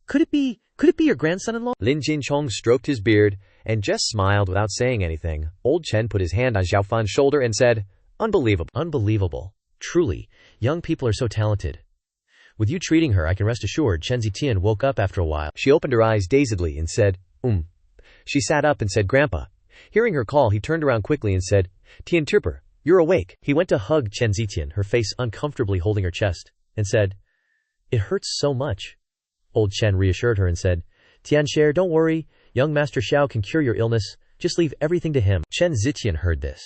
[SPEAKER 1] Could it be your grandson-in-law?
[SPEAKER 2] Lin Jinchong stroked his beard and just smiled without saying anything. Old Chen put his hand on Xiao Fan's shoulder and said, Unbelievable.
[SPEAKER 1] Unbelievable. Truly, young people are so talented. With you treating her, I can rest assured. Chen Zitian woke up after a while.
[SPEAKER 2] She opened her eyes dazedly and said, She sat up and said, Grandpa. Hearing her call, he turned around quickly and said, Tian Turper, you're awake.
[SPEAKER 1] He went to hug Chen Zitian, her face uncomfortably holding her chest, and said, It hurts so much. Old Chen reassured her and said, Tianxia, don't worry. Young Master Xiao can cure your illness. Just leave everything to him. Chen Zitian heard this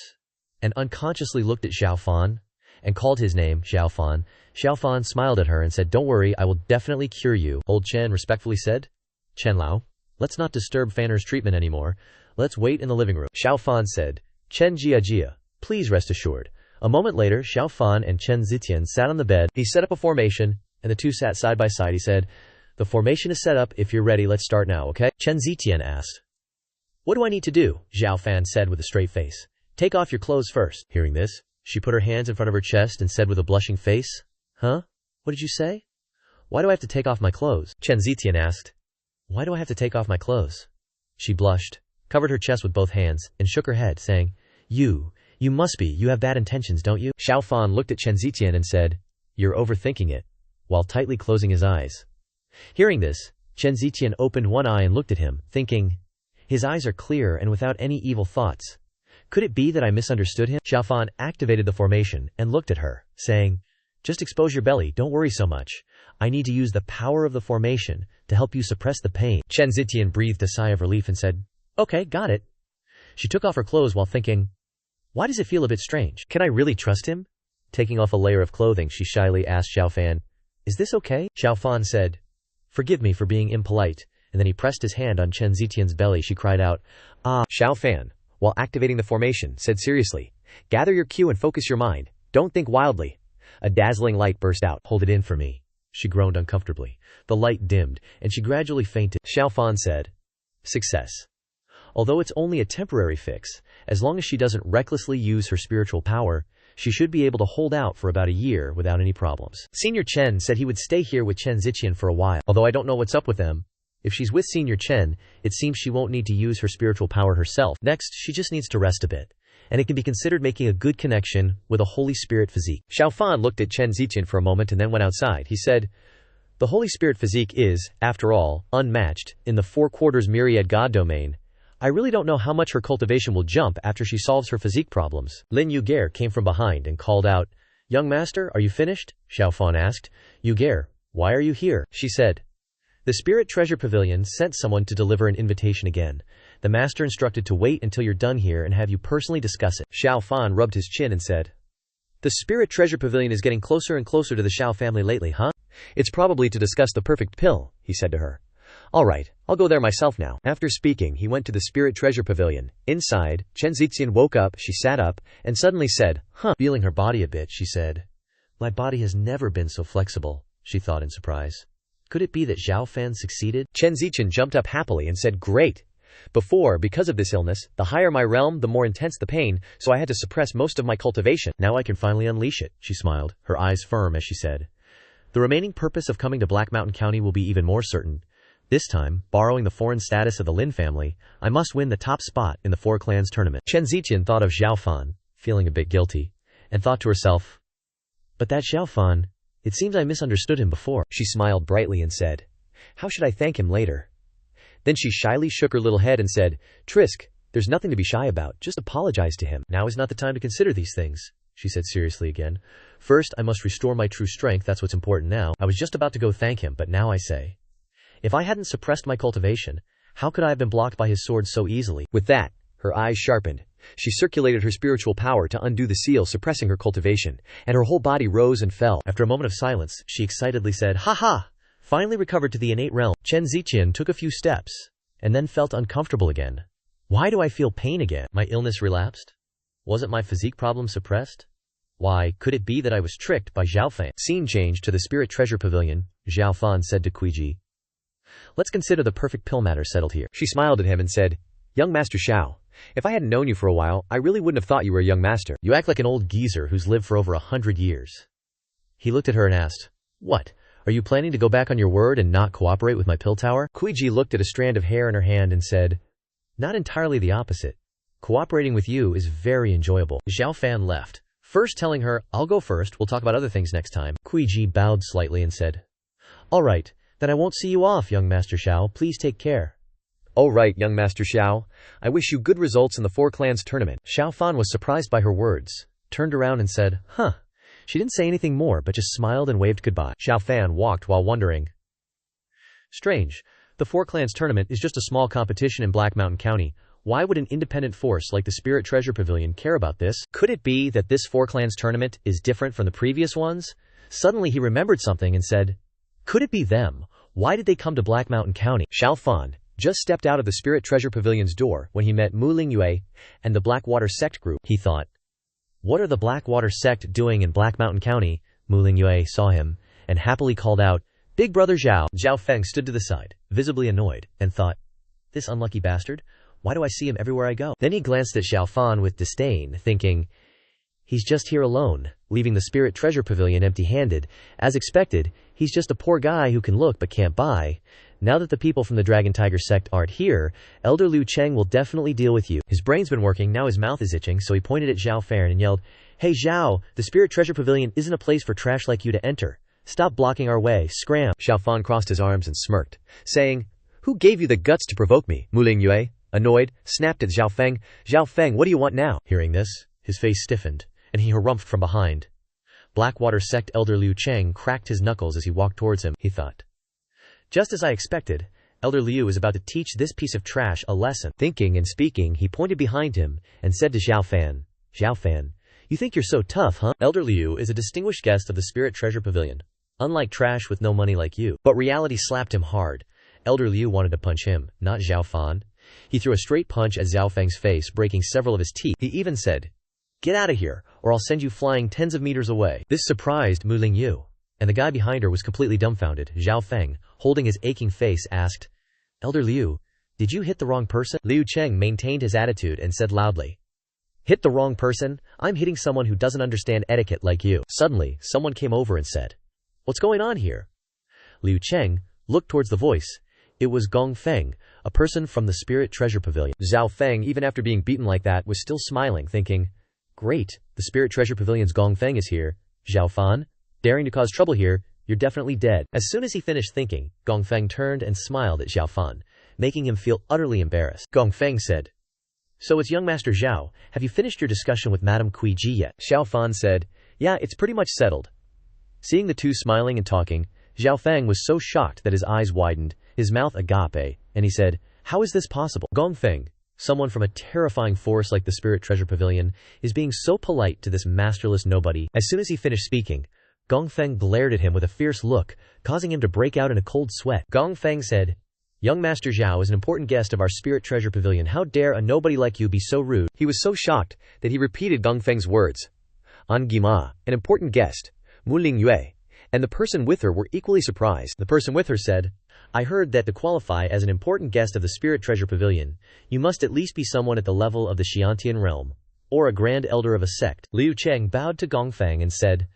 [SPEAKER 1] and unconsciously looked at Xiao Fan and called his name, Xiao Fan. Xiao Fan smiled at her and said, Don't worry, I will definitely cure you. Old Chen respectfully said, Chen Lao, let's not disturb Fanner's treatment anymore. Let's wait in the living room. Xiao Fan said, Chen Jia, please rest assured. A moment later, Xiao Fan and Chen Zitian sat on the bed. He set up a formation, and the two sat side by side. He said, The formation is set up. If you're ready, let's start now, okay? Chen Zitian asked. What do I need to do? Xiao Fan said with a straight face. Take off your clothes first. Hearing this, she put her hands in front of her chest and said with a blushing face, Huh? What did you say? Why do I have to take off my clothes? Chen Zitian asked. Why do I have to take off my clothes? She blushed, covered her chest with both hands, and shook her head, saying, You have bad intentions, don't you? Xiao Fan looked at Chen Zitian and said, You're overthinking it, while tightly closing his eyes. Hearing this, Chen Zitian opened one eye and looked at him, thinking, His eyes are clear and without any evil thoughts. Could it be that I misunderstood him? Xiao Fan activated the formation and looked at her, saying, Just expose your belly, don't worry so much. I need to use the power of the formation to help you suppress the pain. Chen Zitian breathed a sigh of relief and said, Okay, got it. She took off her clothes while thinking, Why does it feel a bit strange? Can I really trust him? Taking off a layer of clothing, she shyly asked Xiao Fan, Is this okay? Xiao Fan said, Forgive me for being impolite, and then he pressed his hand on Chen Zitian's belly. She cried out, Ah. Xiao Fan, while activating the formation, said seriously, Gather your cue and focus your mind. Don't think wildly. A dazzling light burst out. Hold it in for me. She groaned uncomfortably. The light dimmed, and she gradually fainted. Xiao Fan said, Success. Although it's only a temporary fix, as long as she doesn't recklessly use her spiritual power, she should be able to hold out for about a year without any problems. Senior Chen said he would stay here with Chen Zitian for a while, although I don't know what's up with them. If she's with Senior Chen, it seems she won't need to use her spiritual power herself. Next, she just needs to rest a bit, and it can be considered making a good connection with a Holy Spirit physique. Xiao Fan looked at Chen Zitian for a moment and then went outside. He said, The Holy Spirit physique is, after all, unmatched in the four quarters myriad god domain. I really don't know how much her cultivation will jump after she solves her physique problems. Lin Yuger came from behind and called out, Young master, are you finished? Xiao Fan asked. Yuger, why are you here? She said. The Spirit Treasure Pavilion sent someone to deliver an invitation again. The master instructed to wait until you're done here and have you personally discuss it. Xiao Fan rubbed his chin and said, The Spirit Treasure Pavilion is getting closer and closer to the Xiao family lately, huh? It's probably to discuss the perfect pill, he said to her. All right, I'll go there myself now. After speaking, he went to the Spirit Treasure Pavilion. Inside, Chen Zitian woke up, she sat up, and suddenly said, Feeling her body a bit, she said, My body has never been so flexible, she thought in surprise. Could it be that Xiao Fan succeeded? Chen Zitian jumped up happily and said, Great! Before, because of this illness, the higher my realm, the more intense the pain, so I had to suppress most of my cultivation. Now I can finally unleash it, she smiled, her eyes firm as she said. The remaining purpose of coming to Black Mountain County will be even more certain. This time, borrowing the foreign status of the Lin family, I must win the top spot in the Four Clans tournament. Chen Zitian thought of Xiao Fan, feeling a bit guilty, and thought to herself, But that Xiao Fan, it seems I misunderstood him before. She smiled brightly and said, How should I thank him later? Then she shyly shook her little head and said, Trisk, there's nothing to be shy about, just apologize to him. Now is not the time to consider these things, she said seriously again. First, I must restore my true strength, that's what's important now. I was just about to go thank him, but now I say, if I hadn't suppressed my cultivation, how could I have been blocked by his sword so easily? With that, her eyes sharpened. She circulated her spiritual power to undo the seal suppressing her cultivation, and her whole body rose and fell. After a moment of silence, she excitedly said, Ha ha! finally recovered to the innate realm. Chen Ziqian took a few steps, and then felt uncomfortable again. Why do I feel pain again? My illness relapsed? Wasn't my physique problem suppressed? Why, could it be that I was tricked by Xiao Fan? Scene changed to the Spirit Treasure Pavilion. Xiao Fan said to Kuiji, "Let's consider the perfect pill matter settled here."
[SPEAKER 2] She smiled at him and said, "Young Master Xiao, if I hadn't known you for a while, I really wouldn't have thought you were a young master."
[SPEAKER 1] You act like an old geezer who's lived for over 100 years. He looked at her and asked, "What? Are you planning to go back on your word and not cooperate with my pill tower?"
[SPEAKER 2] Kuiji looked at a strand of hair in her hand and said,
[SPEAKER 1] "Not entirely the opposite. Cooperating with you is very enjoyable." Xiao Fan left, first telling her, "I'll go first, we'll talk about other things next time." Kuiji bowed slightly and said, "All right, then I won't see you off, young Master Xiao. Please take care."
[SPEAKER 2] "All right, young Master Xiao. I wish you good results in the Four Clans tournament."
[SPEAKER 1] Xiao Fan was surprised by her words, turned around and said, "Huh." She didn't say anything more but just smiled and waved goodbye. Xiao Fan walked while wondering. Strange. The Four Clans tournament is just a small competition in Black Mountain County. Why would an independent force like the Spirit Treasure Pavilion care about this? Could it be that this Four Clans tournament is different from the previous ones? Suddenly he remembered something and said, "Could it be them? Why did they come to Black Mountain County?" Xiao Fan just stepped out of the Spirit Treasure Pavilion's door when he met Mu Lingyue and the Blackwater Sect group. He thought, "What are the Blackwater Sect doing in Black Mountain County?" Mu Lingyue saw him and happily called out, "Big brother Xiao." Xiao Feng stood to the side, visibly annoyed, and thought, "This unlucky bastard? Why do I see him everywhere I go?" Then he glanced at Xiao Fan with disdain, thinking, "He's just here alone, leaving the Spirit Treasure Pavilion empty-handed. As expected, he's just a poor guy who can look but can't buy. Now that the people from the Dragon Tiger sect aren't here, Elder Liu Cheng will definitely deal with you." His brain's been working, now his mouth is itching, so he pointed at Xiao Fan and yelled, "Hey Xiao, the Spirit Treasure Pavilion isn't a place for trash like you to enter. Stop blocking our way, scram."
[SPEAKER 2] Xiao Fan crossed his arms and smirked, saying, "Who gave you the guts to provoke me?" Mu Lingyue, annoyed, snapped at Xiao Feng. "Xiao Feng, what do you want now?"
[SPEAKER 1] Hearing this, his face stiffened, and he harumphed from behind. Blackwater Sect Elder Liu Cheng cracked his knuckles as he walked towards him. He thought, "Just as I expected, Elder Liu is about to teach this piece of trash a lesson." Thinking and speaking, he pointed behind him and said to Xiao Fan, "Xiao Fan, you think you're so tough, huh? Elder Liu is a distinguished guest of the Spirit Treasure Pavilion. Unlike trash with no money like you." But reality slapped him hard. Elder Liu wanted to punch him, not Xiao Fan. He threw a straight punch at Xiao Feng's face, breaking several of his teeth. He even said, "Get out of here, or I'll send you flying tens of meters away." This surprised Mu Lingyu, and the guy behind her was completely dumbfounded. Xiao Feng, holding his aching face, asked, "Elder Liu, did you hit the wrong person?" Liu Cheng maintained his attitude and said loudly, "Hit the wrong person? I'm hitting someone who doesn't understand etiquette like you." Suddenly, someone came over and said, "What's going on here?" Liu Cheng looked towards the voice. It was Gong Feng, a person from the Spirit Treasure Pavilion. Xiao Feng, even after being beaten like that, was still smiling, thinking, "Great, the Spirit Treasure Pavilion's Gong Feng is here. Xiao Fan, daring to cause trouble here, you're definitely dead." As soon as he finished thinking, Gong Feng turned and smiled at Xiao Fan, making him feel utterly embarrassed. Gong Feng said, "So it's young Master Xiao, have you finished your discussion with Madame Kuiji yet?" Xiao Fan said, "Yeah, it's pretty much settled." Seeing the two smiling and talking, Xiao Feng was so shocked that his eyes widened, his mouth agape, and he said, "How is this possible? Gong Feng, someone from a terrifying force like the Spirit Treasure Pavilion, is being so polite to this masterless nobody." As soon as he finished speaking, Gong Feng glared at him with a fierce look, causing him to break out in a cold sweat. Gong Feng said, "Young Master Xiao is an important guest of our Spirit Treasure Pavilion. How dare a nobody like you be so rude?" He was so shocked that he repeated Gong Feng's words. An Gima, an important guest, Mu Lingyue, and the person with her were equally surprised. The person with her said, "I heard that to qualify as an important guest of the Spirit Treasure Pavilion, you must at least be someone at the level of the Xiantian realm, or a grand elder of a sect." Liu Cheng bowed to Gong Feng and said,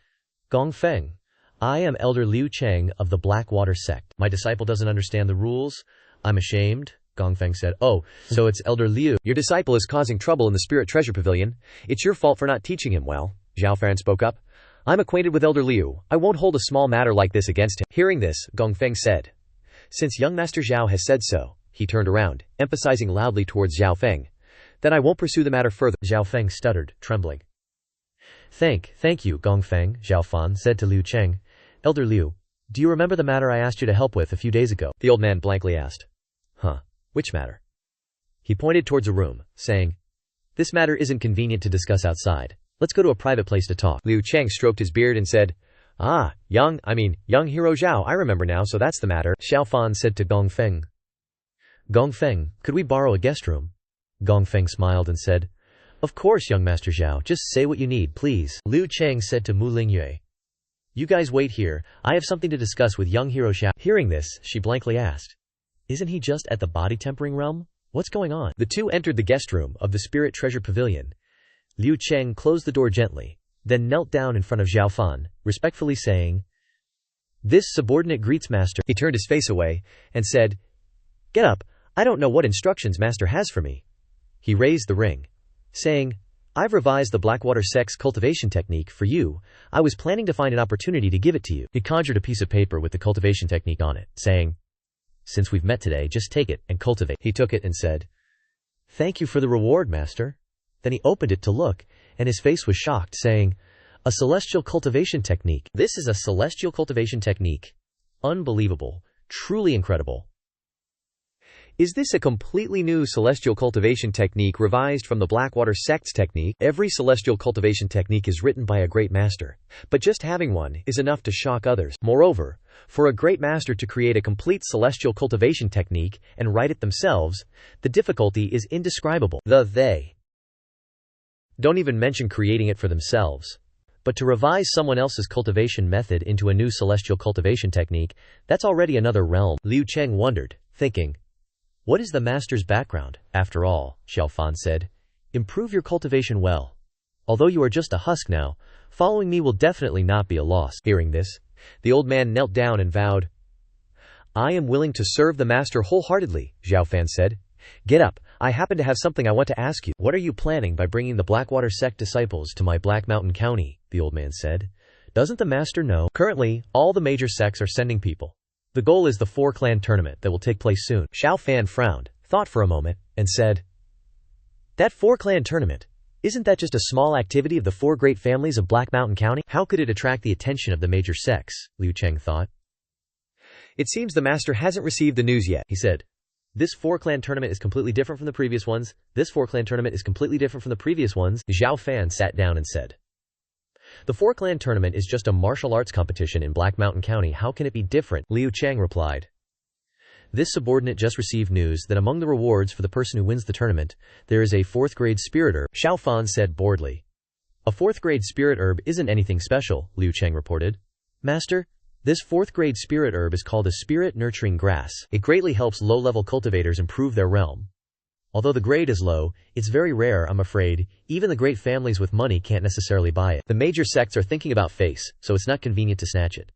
[SPEAKER 1] "Gong Feng, I am Elder Liu Cheng of the Blackwater sect. My disciple doesn't understand the rules. I'm ashamed." Gong Feng said, "Oh, so it's Elder Liu. Your disciple is causing trouble in the Spirit Treasure Pavilion. It's your fault for not teaching him well." Xiao Fan spoke up. "I'm acquainted with Elder Liu. I won't hold a small matter like this against him." Hearing this, Gong Feng said, "Since young Master Xiao has said so," he turned around, emphasizing loudly towards Xiao Feng, "then I won't pursue the matter further." Xiao Feng stuttered, trembling. Thank you, Gong Feng," Xiao Fan said to Liu Cheng. "Elder Liu, do you remember the matter I asked you to help with a few days ago?" The old man blankly asked, "Huh, which matter?" He pointed towards a room, saying, "This matter isn't convenient to discuss outside. Let's go to a private place to talk." Liu Cheng stroked his beard and said,
[SPEAKER 2] young hero Zhao, I remember now, so that's the matter, Xiao Fan said to Gongfeng.
[SPEAKER 1] Gongfeng, could we borrow a guest room? Gongfeng smiled and said, Of course, young Master Zhao, just say what you need, please. Liu Cheng said to Mu Lingyue. You guys wait here, I have something to discuss with young hero Xiao. Hearing this, she blankly asked, Isn't he just at the body tempering realm? What's going on? The two entered the guest room of the Spirit Treasure Pavilion. Liu Cheng closed the door gently, then knelt down in front of Xiao Fan, respectfully saying, This subordinate greets Master. He turned his face away and said, Get up, I don't know what instructions Master has for me. He raised the ring, saying, I've revised the Blackwater Sex cultivation technique for you. I was planning to find an opportunity to give it to you. He conjured a piece of paper with the cultivation technique on it, saying, Since we've met today, just take it and cultivate. He took it and said, Thank you for the reward, Master. Then he opened it to look, and his face was shocked, saying, A celestial cultivation technique. This is a celestial cultivation technique. Unbelievable. Truly incredible.
[SPEAKER 2] Is this a completely new celestial cultivation technique revised from the Blackwater Sect's technique? Every celestial cultivation technique is written by a great master, but just having one is enough to shock others. Moreover, for a great master to create a complete celestial cultivation technique and write it themselves, the difficulty is indescribable. They don't even mention creating it for themselves. But to revise someone else's cultivation method into a new celestial cultivation technique, that's already another realm. Liu Cheng wondered, thinking, What is the master's background? After all, Xiao Fan said, Improve your cultivation well. Although you are just a husk now, following me will definitely not be a loss. Hearing this, the old man knelt down and vowed, I am willing to serve the master wholeheartedly, Xiao Fan said. Get up, I happen to have something I want to ask you. What are you planning by bringing the Blackwater Sect disciples to my Black Mountain County? The old man said. Doesn't the master know? Currently, all the major sects are sending people. The goal is the 4-clan tournament that will take place soon. Xiao Fan frowned, thought for a moment, and said, That 4-clan tournament, isn't that just a small activity of the 4 great families of Black Mountain County? How could it attract the attention of the major sects? Liu Cheng thought. It seems the master hasn't received the news yet, he said. This 4-clan tournament is completely different from the previous ones. This 4-clan tournament is completely different from the previous ones. Xiao Fan sat down and said, The 4-clan tournament is just a martial arts competition in Black Mountain County. How can it be different? Liu Cheng replied. This subordinate just received news that among the rewards for the person who wins the tournament, there is a 4th-grade spirit herb. Xiao Fan said boredly. A 4th-grade spirit herb isn't anything special, Liu Cheng reported. Master, this 4th-grade spirit herb is called a spirit-nurturing grass. It greatly helps low-level cultivators improve their realm. Although the grade is low, it's very rare, I'm afraid. Even the great families with money can't necessarily buy it. The major sects are thinking about face, so it's not convenient to snatch it.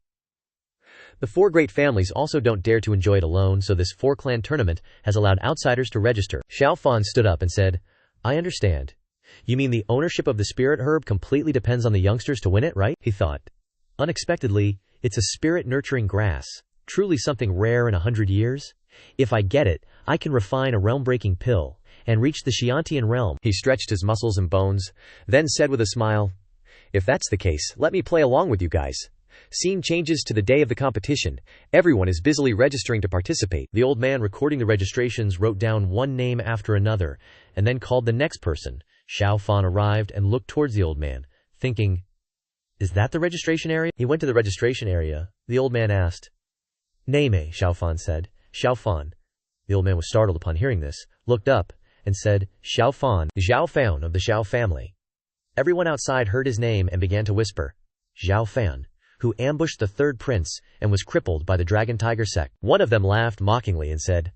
[SPEAKER 2] The 4 great families also don't dare to enjoy it alone, so this 4-clan tournament has allowed outsiders to register. Xiao Fan stood up and said, I understand. You mean the ownership of the spirit herb completely depends on the youngsters to win it, right? He thought. Unexpectedly, it's a spirit-nurturing grass. Truly something rare in 100 years? If I get it, I can refine a realm-breaking pill and reach the Xiantian realm. He stretched his muscles and bones, then said with a smile, If that's the case, let me play along with you guys. Scene changes to the day of the competition. Everyone is busily registering to participate. The old man recording the registrations wrote down one name after another, and then called the next person. Xiao Fan arrived and looked towards the old man, thinking, Is that the registration area? He went to the registration area. The old man asked. Name, Xiao Fan said. Xiao Fan. The old man was startled upon hearing this, looked up, and said, Xiao Fan, Xiao Fan of the Xiao family. Everyone outside heard his name and began to whisper, Xiao Fan, who ambushed the 3rd prince and was crippled by the Dragon Tiger sect. One of them laughed mockingly and said,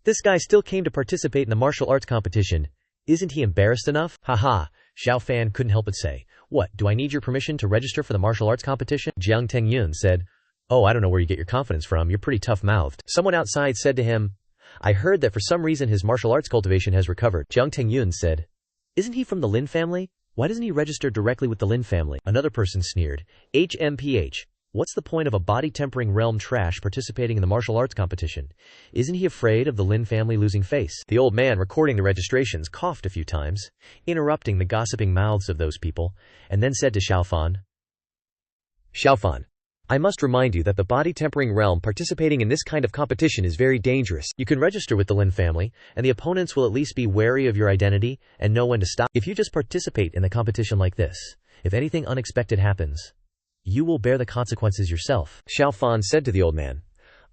[SPEAKER 2] This guy still came to participate in the martial arts competition. Isn't he embarrassed enough? Haha, Xiao Fan couldn't help but say, What, do I need your permission to register for the martial arts competition? Jiang Tengyun said, Oh, I don't know where you get your confidence from, you're pretty tough-mouthed. Someone outside said to him, I heard that for some reason his martial arts cultivation has recovered. Jiang Tengyun said, Isn't he from the Lin family? Why doesn't he register directly with the Lin family? Another person sneered, HMPH. What's the point of a body-tempering realm trash participating in the martial arts competition? Isn't he afraid of the Lin family losing face? The old man recording the registrations coughed a few times, interrupting the gossiping mouths of those people, and then said to Xiao Fan, Xiao Fan, I must remind you that the body-tempering realm participating in this kind of competition is very dangerous. You can register with the Lin family, and the opponents will at least be wary of your identity and know when to stop. If you just participate in the competition like this, if anything unexpected happens,
[SPEAKER 1] You will bear the consequences yourself.
[SPEAKER 2] Xiao Fan said to the old man.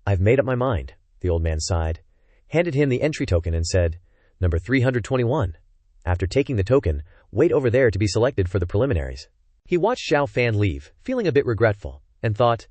[SPEAKER 2] I've made up my mind. The old man sighed, handed him the entry token and said, Number 321. After taking the token, wait over there to be selected for the preliminaries. He watched Xiao Fan leave, feeling a bit regretful, and thought,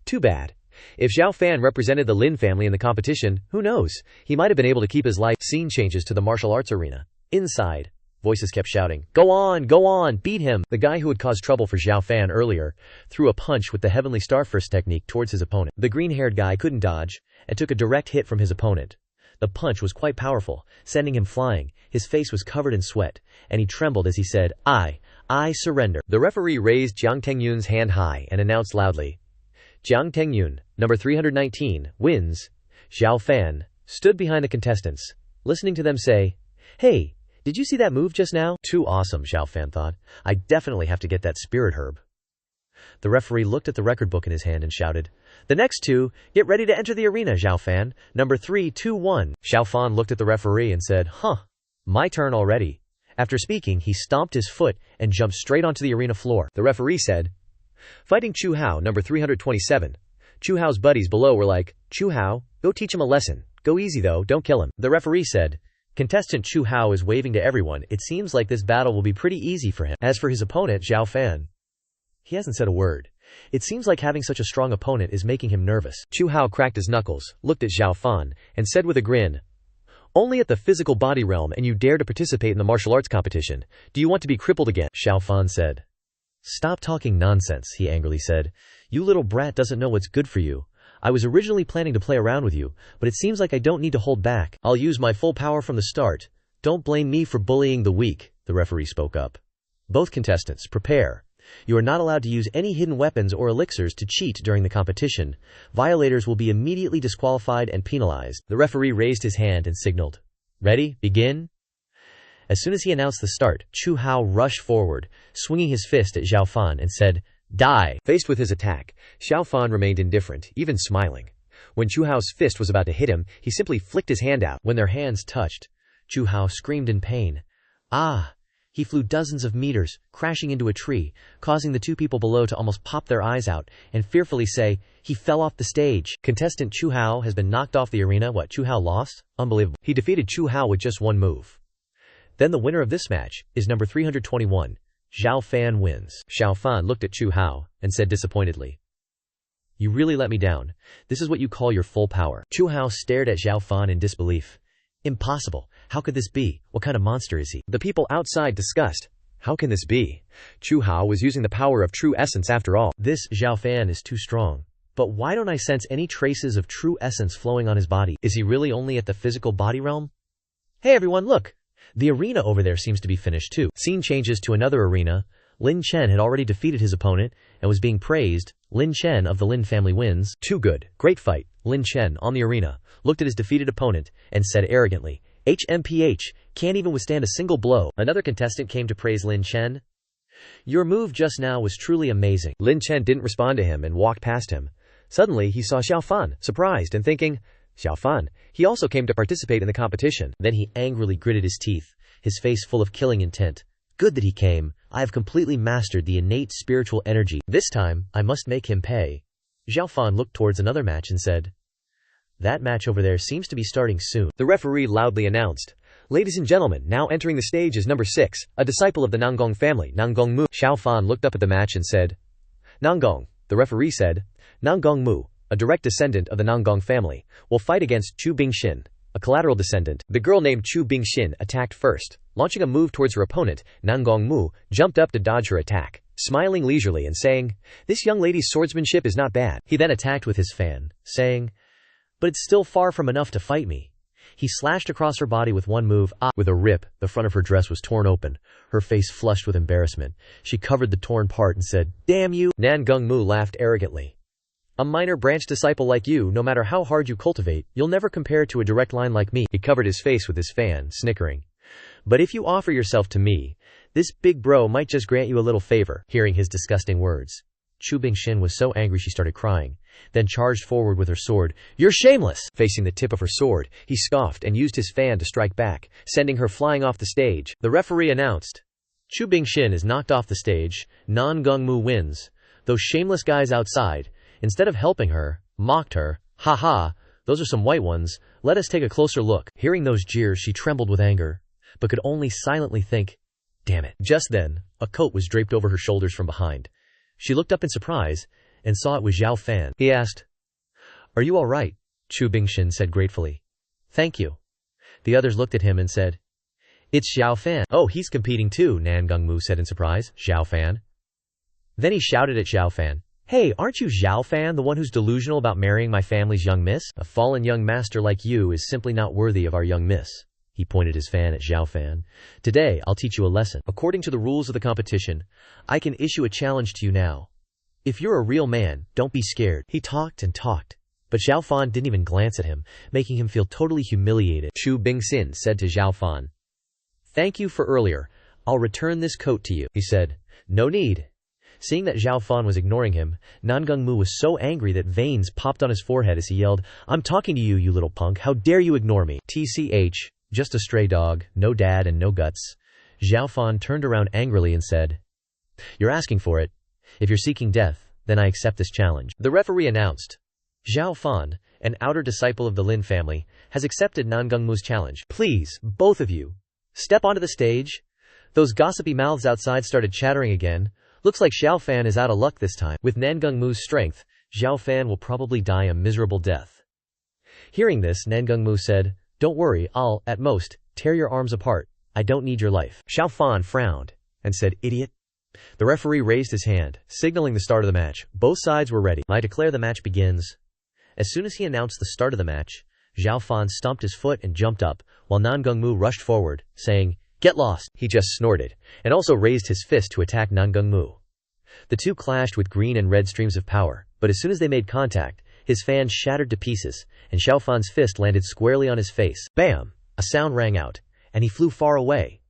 [SPEAKER 2] too bad. If Xiao Fan represented the Lin family in the competition, who knows, he might have been able to keep his life. Scene changes to the martial arts arena. Inside, voices kept shouting, go on, beat him. The guy who had caused trouble for Xiao Fan earlier threw a punch with the Heavenly Starfist technique towards his opponent. The green-haired guy couldn't dodge and took a direct hit from his opponent. The punch was quite powerful, sending him flying. His face was covered in sweat, and he trembled as he said, I surrender. The referee raised Jiang Tengyun's hand high and announced loudly, Jiang Tengyun, number 319, wins. Xiao Fan stood behind the contestants, listening to them say, hey, did you see that move just now? Too awesome, Xiao Fan thought. I definitely have to get that spirit herb. The referee looked at the record book in his hand and shouted, the next two, get ready to enter the arena, Xiao Fan, number 321. Xiao Fan looked at the referee and said, my turn already. After speaking, he stomped his foot and jumped straight onto the arena floor. The referee said, fighting Chu Hao, number 327. Chu Hao's buddies below were like, Chu Hao, go teach him a lesson. Go easy though, don't kill him. The referee said, contestant Chu Hao is waving to everyone. It seems like this battle will be pretty easy for him. As for his opponent, Xiao Fan, he hasn't said a word. It seems like having such a strong opponent is making him nervous. Chu Hao cracked his knuckles, looked at Xiao Fan, and said with a grin, only at the physical body realm and you dare to participate in the martial arts competition. Do you want to be crippled again? Xiao Fan said. Stop talking nonsense, he angrily said. You little brat doesn't know what's good for you. I was originally planning to play around with you, but it seems like I don't need to hold back. I'll use my full power from the start. Don't blame me for bullying the weak, the referee spoke up. Both contestants, prepare. You are not allowed to use any hidden weapons or elixirs to cheat during the competition. Violators will be immediately disqualified and penalized. The referee raised his hand and signaled, ready, begin. As soon as he announced the start, Chu Hao rushed forward, swinging his fist at Xiao Fan and said, die. Faced with his attack, Xiao Fan remained indifferent, even smiling. When Chu Hao's fist was about to hit him, he simply flicked his hand out. When their hands touched, Chu Hao screamed in pain. He flew dozens of meters, crashing into a tree, causing the two people below to almost pop their eyes out and fearfully say, he fell off the stage. Contestant Chu Hao has been knocked off the arena. What, Chu Hao lost? Unbelievable. He defeated Chu Hao with just one move. Then the winner of this match is number 321. Xiao Fan wins. Xiao Fan looked at Chu Hao and said disappointedly, you really let me down. This is what you call your full power. Chu Hao stared at Xiao Fan in disbelief. Impossible. How could this be? What kind of monster is he? The people outside discussed. How can this be? Chu Hao was using the power of true essence after all. This Xiao Fan is too strong. But why don't I sense any traces of true essence flowing on his body? Is he really only at the physical body realm? Hey everyone, look! The arena over there seems to be finished too. Scene changes to another arena. Lin Chen had already defeated his opponent and was being praised. Lin Chen of the Lin family wins. Too good. Great fight. Lin Chen, on the arena, looked at his defeated opponent and said arrogantly, HMPH, can't even withstand a single blow. Another contestant came to praise Lin Chen. Your move just now was truly amazing. Lin Chen didn't respond to him and walked past him. Suddenly, he saw Xiao Fan, surprised and thinking, Xiao Fan, he also came to participate in the competition. Then he angrily gritted his teeth, his face full of killing intent. Good that he came. I have completely mastered the innate spiritual energy. This time, I must make him pay. Xiao Fan looked towards another match and said, that match over there seems to be starting soon. The referee loudly announced, ladies and gentlemen, now entering the stage is number 6, a disciple of the Nangong family, Nangong Mu. Xiao Fan looked up at the match and said, Nangong. The referee said, Nangong Mu, a direct descendant of the Nangong family, will fight against Chu Bingxin, a collateral descendant. The girl named Chu Bingxin attacked first. Launching a move towards her opponent, Nangong Mu jumped up to dodge her attack, smiling leisurely and saying, this young lady's swordsmanship is not bad. He then attacked with his fan, saying, but it's still far from enough to fight me. He slashed across her body with one move. With a rip, the front of her dress was torn open, her face flushed with embarrassment. She covered the torn part and said, damn you. Nangong Mu laughed arrogantly. A minor branch disciple like you, no matter how hard you cultivate, you'll never compare to a direct line like me. He covered his face with his fan, snickering. But if you offer yourself to me, this big bro might just grant you a little favor. Hearing his disgusting words, Chu Bingxin was so angry she started crying, then charged forward with her sword. You're shameless! Facing the tip of her sword, he scoffed and used his fan to strike back, sending her flying off the stage. The referee announced, Chu Bingxin is knocked off the stage. Nangong Mu wins.
[SPEAKER 1] Those shameless guys outside, instead of helping her, mocked her. Ha ha, those are some white ones, let us take a closer look. Hearing those jeers, she trembled with anger, but could only silently think, damn it. Just then, a coat was draped over her shoulders from behind. She looked up in surprise, and saw it was Xiao Fan. He asked, "Are you all right?" Chu Bingxin said gratefully. "Thank you." The others looked at him and said, "It's Xiao Fan." "Oh, he's competing too," Nan Gongmu said in surprise. "Xiao Fan?" Then he shouted at Xiao Fan, "Hey, aren't you Xiao Fan, the one who's delusional about marrying my family's young miss? A fallen young master like you is simply not worthy of our young miss." He pointed his fan at Xiao Fan. "Today, I'll teach you a lesson. According to the rules of the competition, I can issue a challenge to you now. If you're a real man, don't be scared." He talked and talked, but Xiao Fan didn't even glance at him, making him feel totally humiliated. Chu Bingxin said to Xiao Fan, "Thank you for earlier. I'll return this coat to you." He said, "No need." Seeing that Xiao Fan was ignoring him, Nan Gongmu was so angry that veins popped on his forehead as he yelled, "I'm talking to you, you little punk. How dare you ignore me? TCH, just a stray dog, no dad and no guts." Xiao Fan turned around angrily and said, "You're asking for it. If you're seeking death, then I accept this challenge." The referee announced, "Xiao Fan, an outer disciple of the Lin family, has accepted Nan Gongmu's challenge. Please, both of you, step onto the stage." Those gossipy mouths outside started chattering again. Looks like Xiao Fan is out of luck this time. With Nan Gongmu's strength, Xiao Fan will probably die a miserable death. Hearing this, Nan Gongmu said, "Don't worry, I'll, at most, tear your arms apart. I don't need your life." Xiao Fan frowned and said, "Idiot." The referee raised his hand, signaling the start of the match. Both sides were ready. "I declare the match begins." As soon as he announced the start of the match, Xiao Fan stomped his foot and jumped up, while Nan Gongmu rushed forward, saying, "Get lost." He just snorted, and also raised his fist to attack Nan Gongmu. The two clashed with green and red streams of power, but as soon as they made contact, his fan shattered to pieces, and Xiao Fan's fist landed squarely on his face. Bam! A sound rang out, and he flew far away.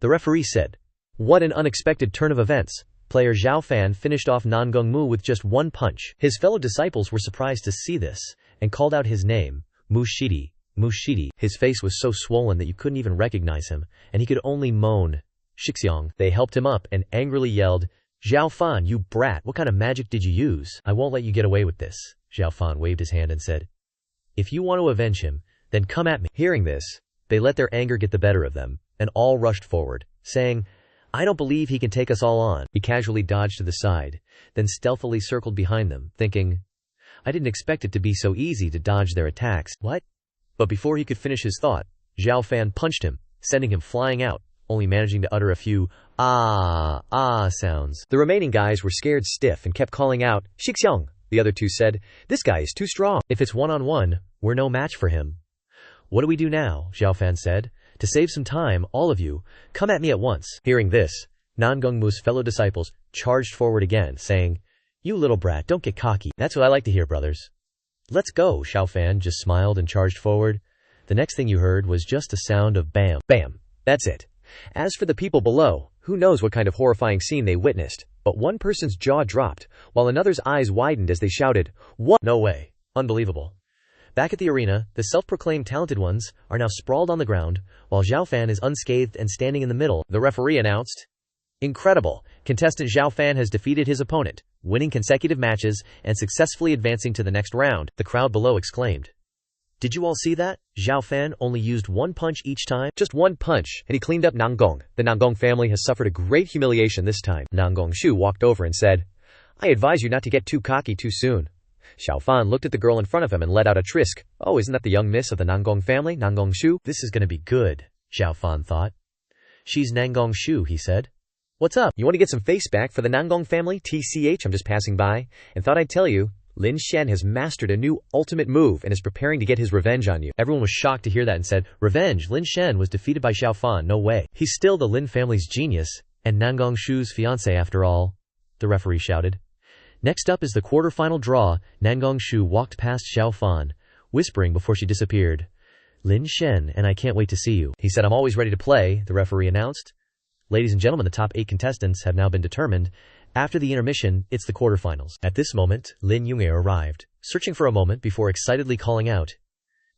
[SPEAKER 1] The referee said, "What an unexpected turn of events." Player Xiao Fan finished off Nan Gongmu with just one punch. His fellow disciples were surprised to see this, and called out his name, Mushidi, Mushidi. His face was so swollen that you couldn't even recognize him, and he could only moan, "Xixiang." They helped him up and angrily yelled, "Xiao Fan, you brat, what kind of magic did you use? I won't let you get away with this." Xiao Fan waved his hand and said, "If you want to avenge him, then come at me." Hearing this, they let their anger get the better of them, and all rushed forward, saying, "I don't believe he can take us all on." He casually dodged to the side, then stealthily circled behind them, thinking, "I didn't expect it to be so easy to dodge their attacks." What? But before he could finish his thought, Xiao Fan punched him, sending him flying out, only managing to utter a few ah sounds. The remaining guys were scared stiff and kept calling out, "Xixiang." The other two said, "This guy is too strong. If it's one-on-one, we're no match for him." "What do we do now?" Xiao Fan said. "To save some time, all of you, come at me at once." Hearing this, Nan Gongmu's fellow disciples charged forward again, saying, "You little brat, don't get cocky. That's what I like to hear, brothers." "Let's go." Xiao Fan just smiled and charged forward. The next thing you heard was just a sound of bam, bam. That's it. As for the people below, who knows what kind of horrifying scene they witnessed, but one person's jaw dropped, while another's eyes widened as they shouted, "What? No way. Unbelievable." Back at the arena, the self-proclaimed talented ones are now sprawled on the ground, while Xiao Fan is unscathed and standing in the middle. The referee announced, "Incredible! Contestant Xiao Fan has defeated his opponent, winning consecutive matches and successfully advancing to the next round." The crowd below exclaimed, "Did you all see that? Xiao Fan only used one punch each time. Just one punch, and he cleaned up Nangong. The Nangong family has suffered a great humiliation this time." Nangong Shu walked over and said, "I advise you not to get too cocky too soon." Xiao Fan looked at the girl in front of him and let out a trisk. "Oh, isn't that the young miss of the Nangong family, Nangong Shu?" "This is gonna be good," Xiao Fan thought. "She's Nangong Shu," he said. "What's up? You want to get some face back for the Nangong family? TCH, I'm just passing by, and thought I'd tell you, Lin Shen has mastered a new ultimate move and is preparing to get his revenge on you." Everyone was shocked to hear that and said, "Revenge? Lin Shen was defeated by Xiao Fan, no way. He's still the Lin family's genius, and Nangong Shu's fiancé after all," the referee shouted. Next up is the quarterfinal draw. Nangong Shu walked past Xiao Fan, whispering before she disappeared, "Lin Shen, and I can't wait to see you." He said, "I'm always ready to play," the referee announced. Ladies and gentlemen, the top 8 contestants have now been determined. After the intermission, it's the quarterfinals. At this moment, Lin Yunge arrived, searching for a moment before excitedly calling out,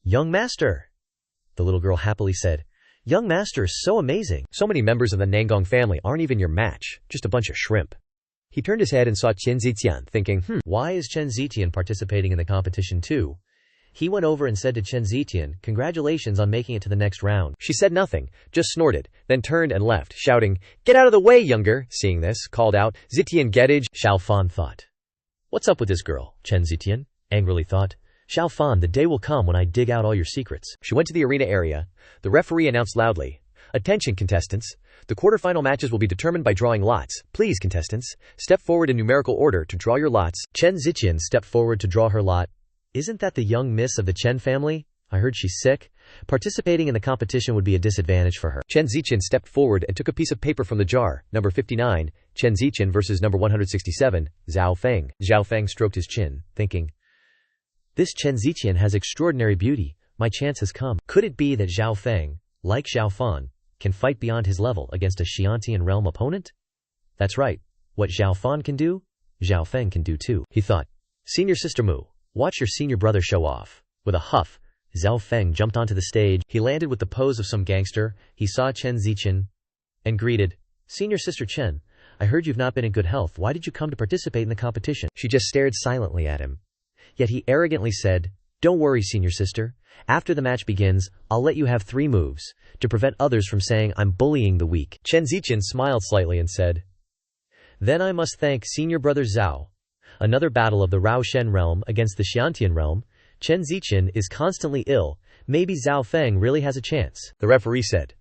[SPEAKER 1] "Young master!" The little girl happily said, "Young master is so amazing. So many members of the Nangong family aren't even your match, just a bunch of shrimp."
[SPEAKER 2] He turned his head and saw Chen Zitian, thinking,
[SPEAKER 1] why is Chen Zitian participating in the competition too? He went over and said to Chen Zitian, congratulations on making it to the next round.
[SPEAKER 2] She said nothing, just snorted, then turned and left, shouting, "Get out of the way, younger!" Seeing this, called out, "Zitian Gedage."
[SPEAKER 1] Xiao Fan thought, what's up with this girl? Chen Zitian angrily thought, Xiao Fan, the day will come when I dig out all your secrets.
[SPEAKER 2] She went to the arena area. The referee announced loudly, "Attention, contestants. The quarterfinal matches will be determined by drawing lots. Please, contestants, step forward in numerical order to draw your lots."
[SPEAKER 1] Chen Zitian stepped forward to draw her lot. Isn't that the young miss of the Chen family? I heard she's sick. Participating in the competition would be a disadvantage for her.
[SPEAKER 2] Chen Zitian stepped forward and took a piece of paper from the jar. Number 59, Chen Zitian versus number 167, Xiao Fang.
[SPEAKER 1] Xiao Fang stroked his chin, thinking, this Chen Zitian has extraordinary beauty. My chance has come. Could it be that Xiao Fang, like Xiao Fan, can fight beyond his level against a Xianxian realm opponent? That's right. What Xiao Fan can do, Xiao Fang can do too, he thought. Senior sister Mu, watch your senior brother show off. With a huff, Xiao Feng jumped onto the stage. He landed with the pose of some gangster. He saw Chen Zitian and greeted, Senior sister Chen, I heard you've not been in good health. Why did you come to participate in the competition? She just stared silently at him. Yet he arrogantly said, don't worry, senior sister. After the match begins, I'll let you have 3 moves, to prevent others from saying I'm bullying the weak.
[SPEAKER 2] Chen Zitian smiled slightly and said,
[SPEAKER 1] then I must thank senior brother Zhao. Another battle of the Rao Shen realm against the Xiantian realm. Chen Zitian is constantly ill. Maybe Xiao Feng really has a chance.
[SPEAKER 2] The referee said.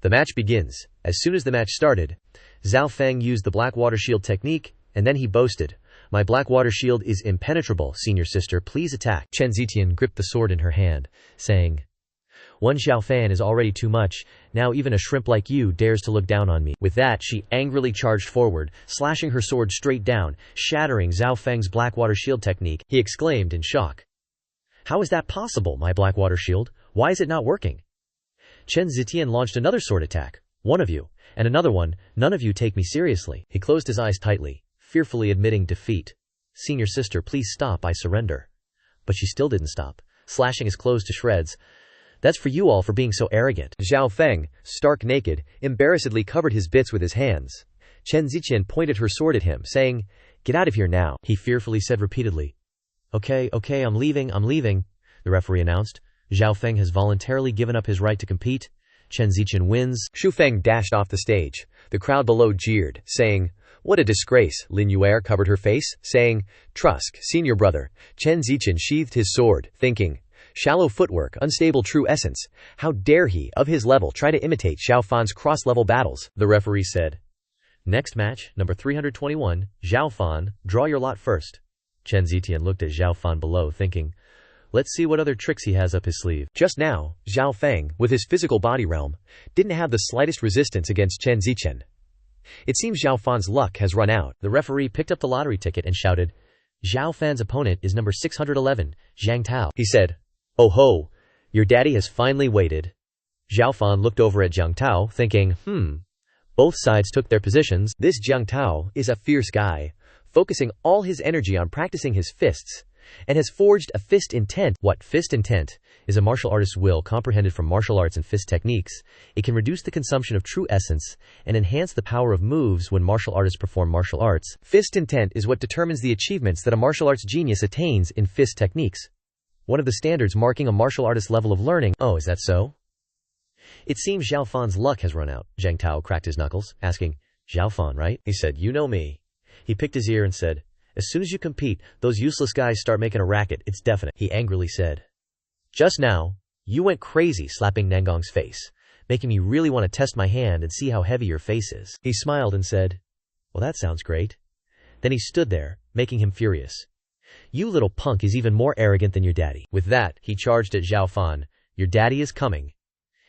[SPEAKER 2] The match begins. As soon as the match started,
[SPEAKER 1] Xiao Feng used the black water shield technique, and then he boasted, my black water shield is impenetrable, senior sister, please attack. Chen Zitian gripped the sword in her hand, saying, one Xiao Fan is already too much, now even a shrimp like you dares to look down on me. With that, she angrily charged forward, slashing her sword straight down, shattering Xiao Feng's black water shield technique. He exclaimed in shock, how is that possible, my black water shield? Why is it not working? Chen Zitian launched another sword attack. One of you, and another one, none of you take me seriously. He closed his eyes tightly, fearfully admitting defeat. Senior sister, please stop, I surrender. But she still didn't stop, slashing his clothes to shreds. That's for you all for being so arrogant.
[SPEAKER 2] Xiao Feng, stark naked, embarrassedly covered his bits with his hands. Chen Zitian pointed her sword at him, saying, get out of here now.
[SPEAKER 1] He fearfully said repeatedly, okay, I'm leaving, the referee announced. Xiao Feng has voluntarily given up his right to compete. Chen Zitian wins.
[SPEAKER 2] Xu Feng dashed off the stage. The crowd below jeered, saying, what a disgrace. Lin Yuer covered her face, saying, Trusk, senior brother. Chen Zitian sheathed his sword, thinking, shallow footwork, unstable true essence. How dare he, of his level, try to imitate Xiao Fan's cross-level battles?
[SPEAKER 1] The referee said. Next match, number 321, Xiao Fan, draw your lot first. Chen Zitian looked at Xiao Fan below, thinking, let's see what other tricks he has up his sleeve.
[SPEAKER 2] Just now, Xiao Feng, with his physical body realm, didn't have the slightest resistance against Chen Zitian. It seems Xiao Fan's luck has run out.
[SPEAKER 1] The referee picked up the lottery ticket and shouted, Xiao Fan's opponent is number 611, Zhang Tao.
[SPEAKER 2] He said, oh ho, your daddy has finally waited.
[SPEAKER 1] Xiao Fan looked over at Zhang Tao, thinking, Both sides took their positions.
[SPEAKER 2] This Zhang Tao is a fierce guy, focusing all his energy on practicing his fists, and has forged a fist intent.
[SPEAKER 1] What fist intent is a martial artist's will comprehended from martial arts and fist techniques. It can reduce the consumption of true essence and enhance the power of moves when martial artists perform martial arts.
[SPEAKER 2] Fist intent is what determines the achievements that a martial arts genius attains in fist techniques. One of the standards marking a martial artist's level of learning.
[SPEAKER 1] Oh, is that so? It seems Xiao Fan's luck has run out. Zhang Tao cracked his knuckles, asking, Xiao Fan, right? He said, you know me. He picked his ear and said, as soon as you compete, those useless guys start making a racket, it's definite. He angrily said, just now, you went crazy slapping Nangong's face, making me really want to test my hand and see how heavy your face is. He smiled and said, well, that sounds great. Then he stood there, making him furious. You little punk is even more arrogant than your daddy. With that, he charged at Xiao Fan. Your daddy is coming.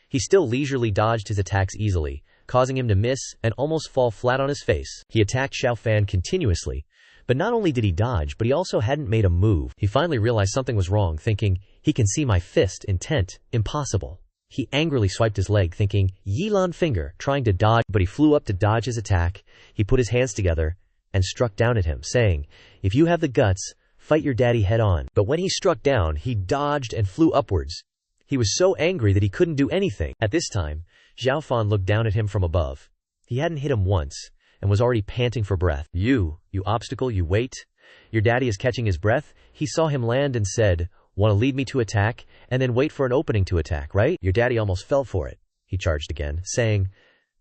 [SPEAKER 1] He still leisurely dodged his attacks easily, causing him to miss and almost fall flat on his face. He attacked Xiao Fan continuously, but not only did he dodge, but he also hadn't made a move. He finally realized something was wrong, thinking, he can see my fist intent, impossible. He angrily swiped his leg, thinking, Yilan finger, trying to dodge, but he flew up to dodge his attack. He put his hands together and struck down at him, saying, if you have the guts, fight your daddy head on. But when he struck down, he dodged and flew upwards. He was so angry that he couldn't do anything. At this time, Xiao Fan looked down at him from above. He hadn't hit him once, and was already panting for breath. You obstacle, you wait. Your daddy is catching his breath. He saw him land and said, "Want to lead me to attack, and then wait for an opening to attack, right?" Your daddy almost fell for it. He charged again, saying,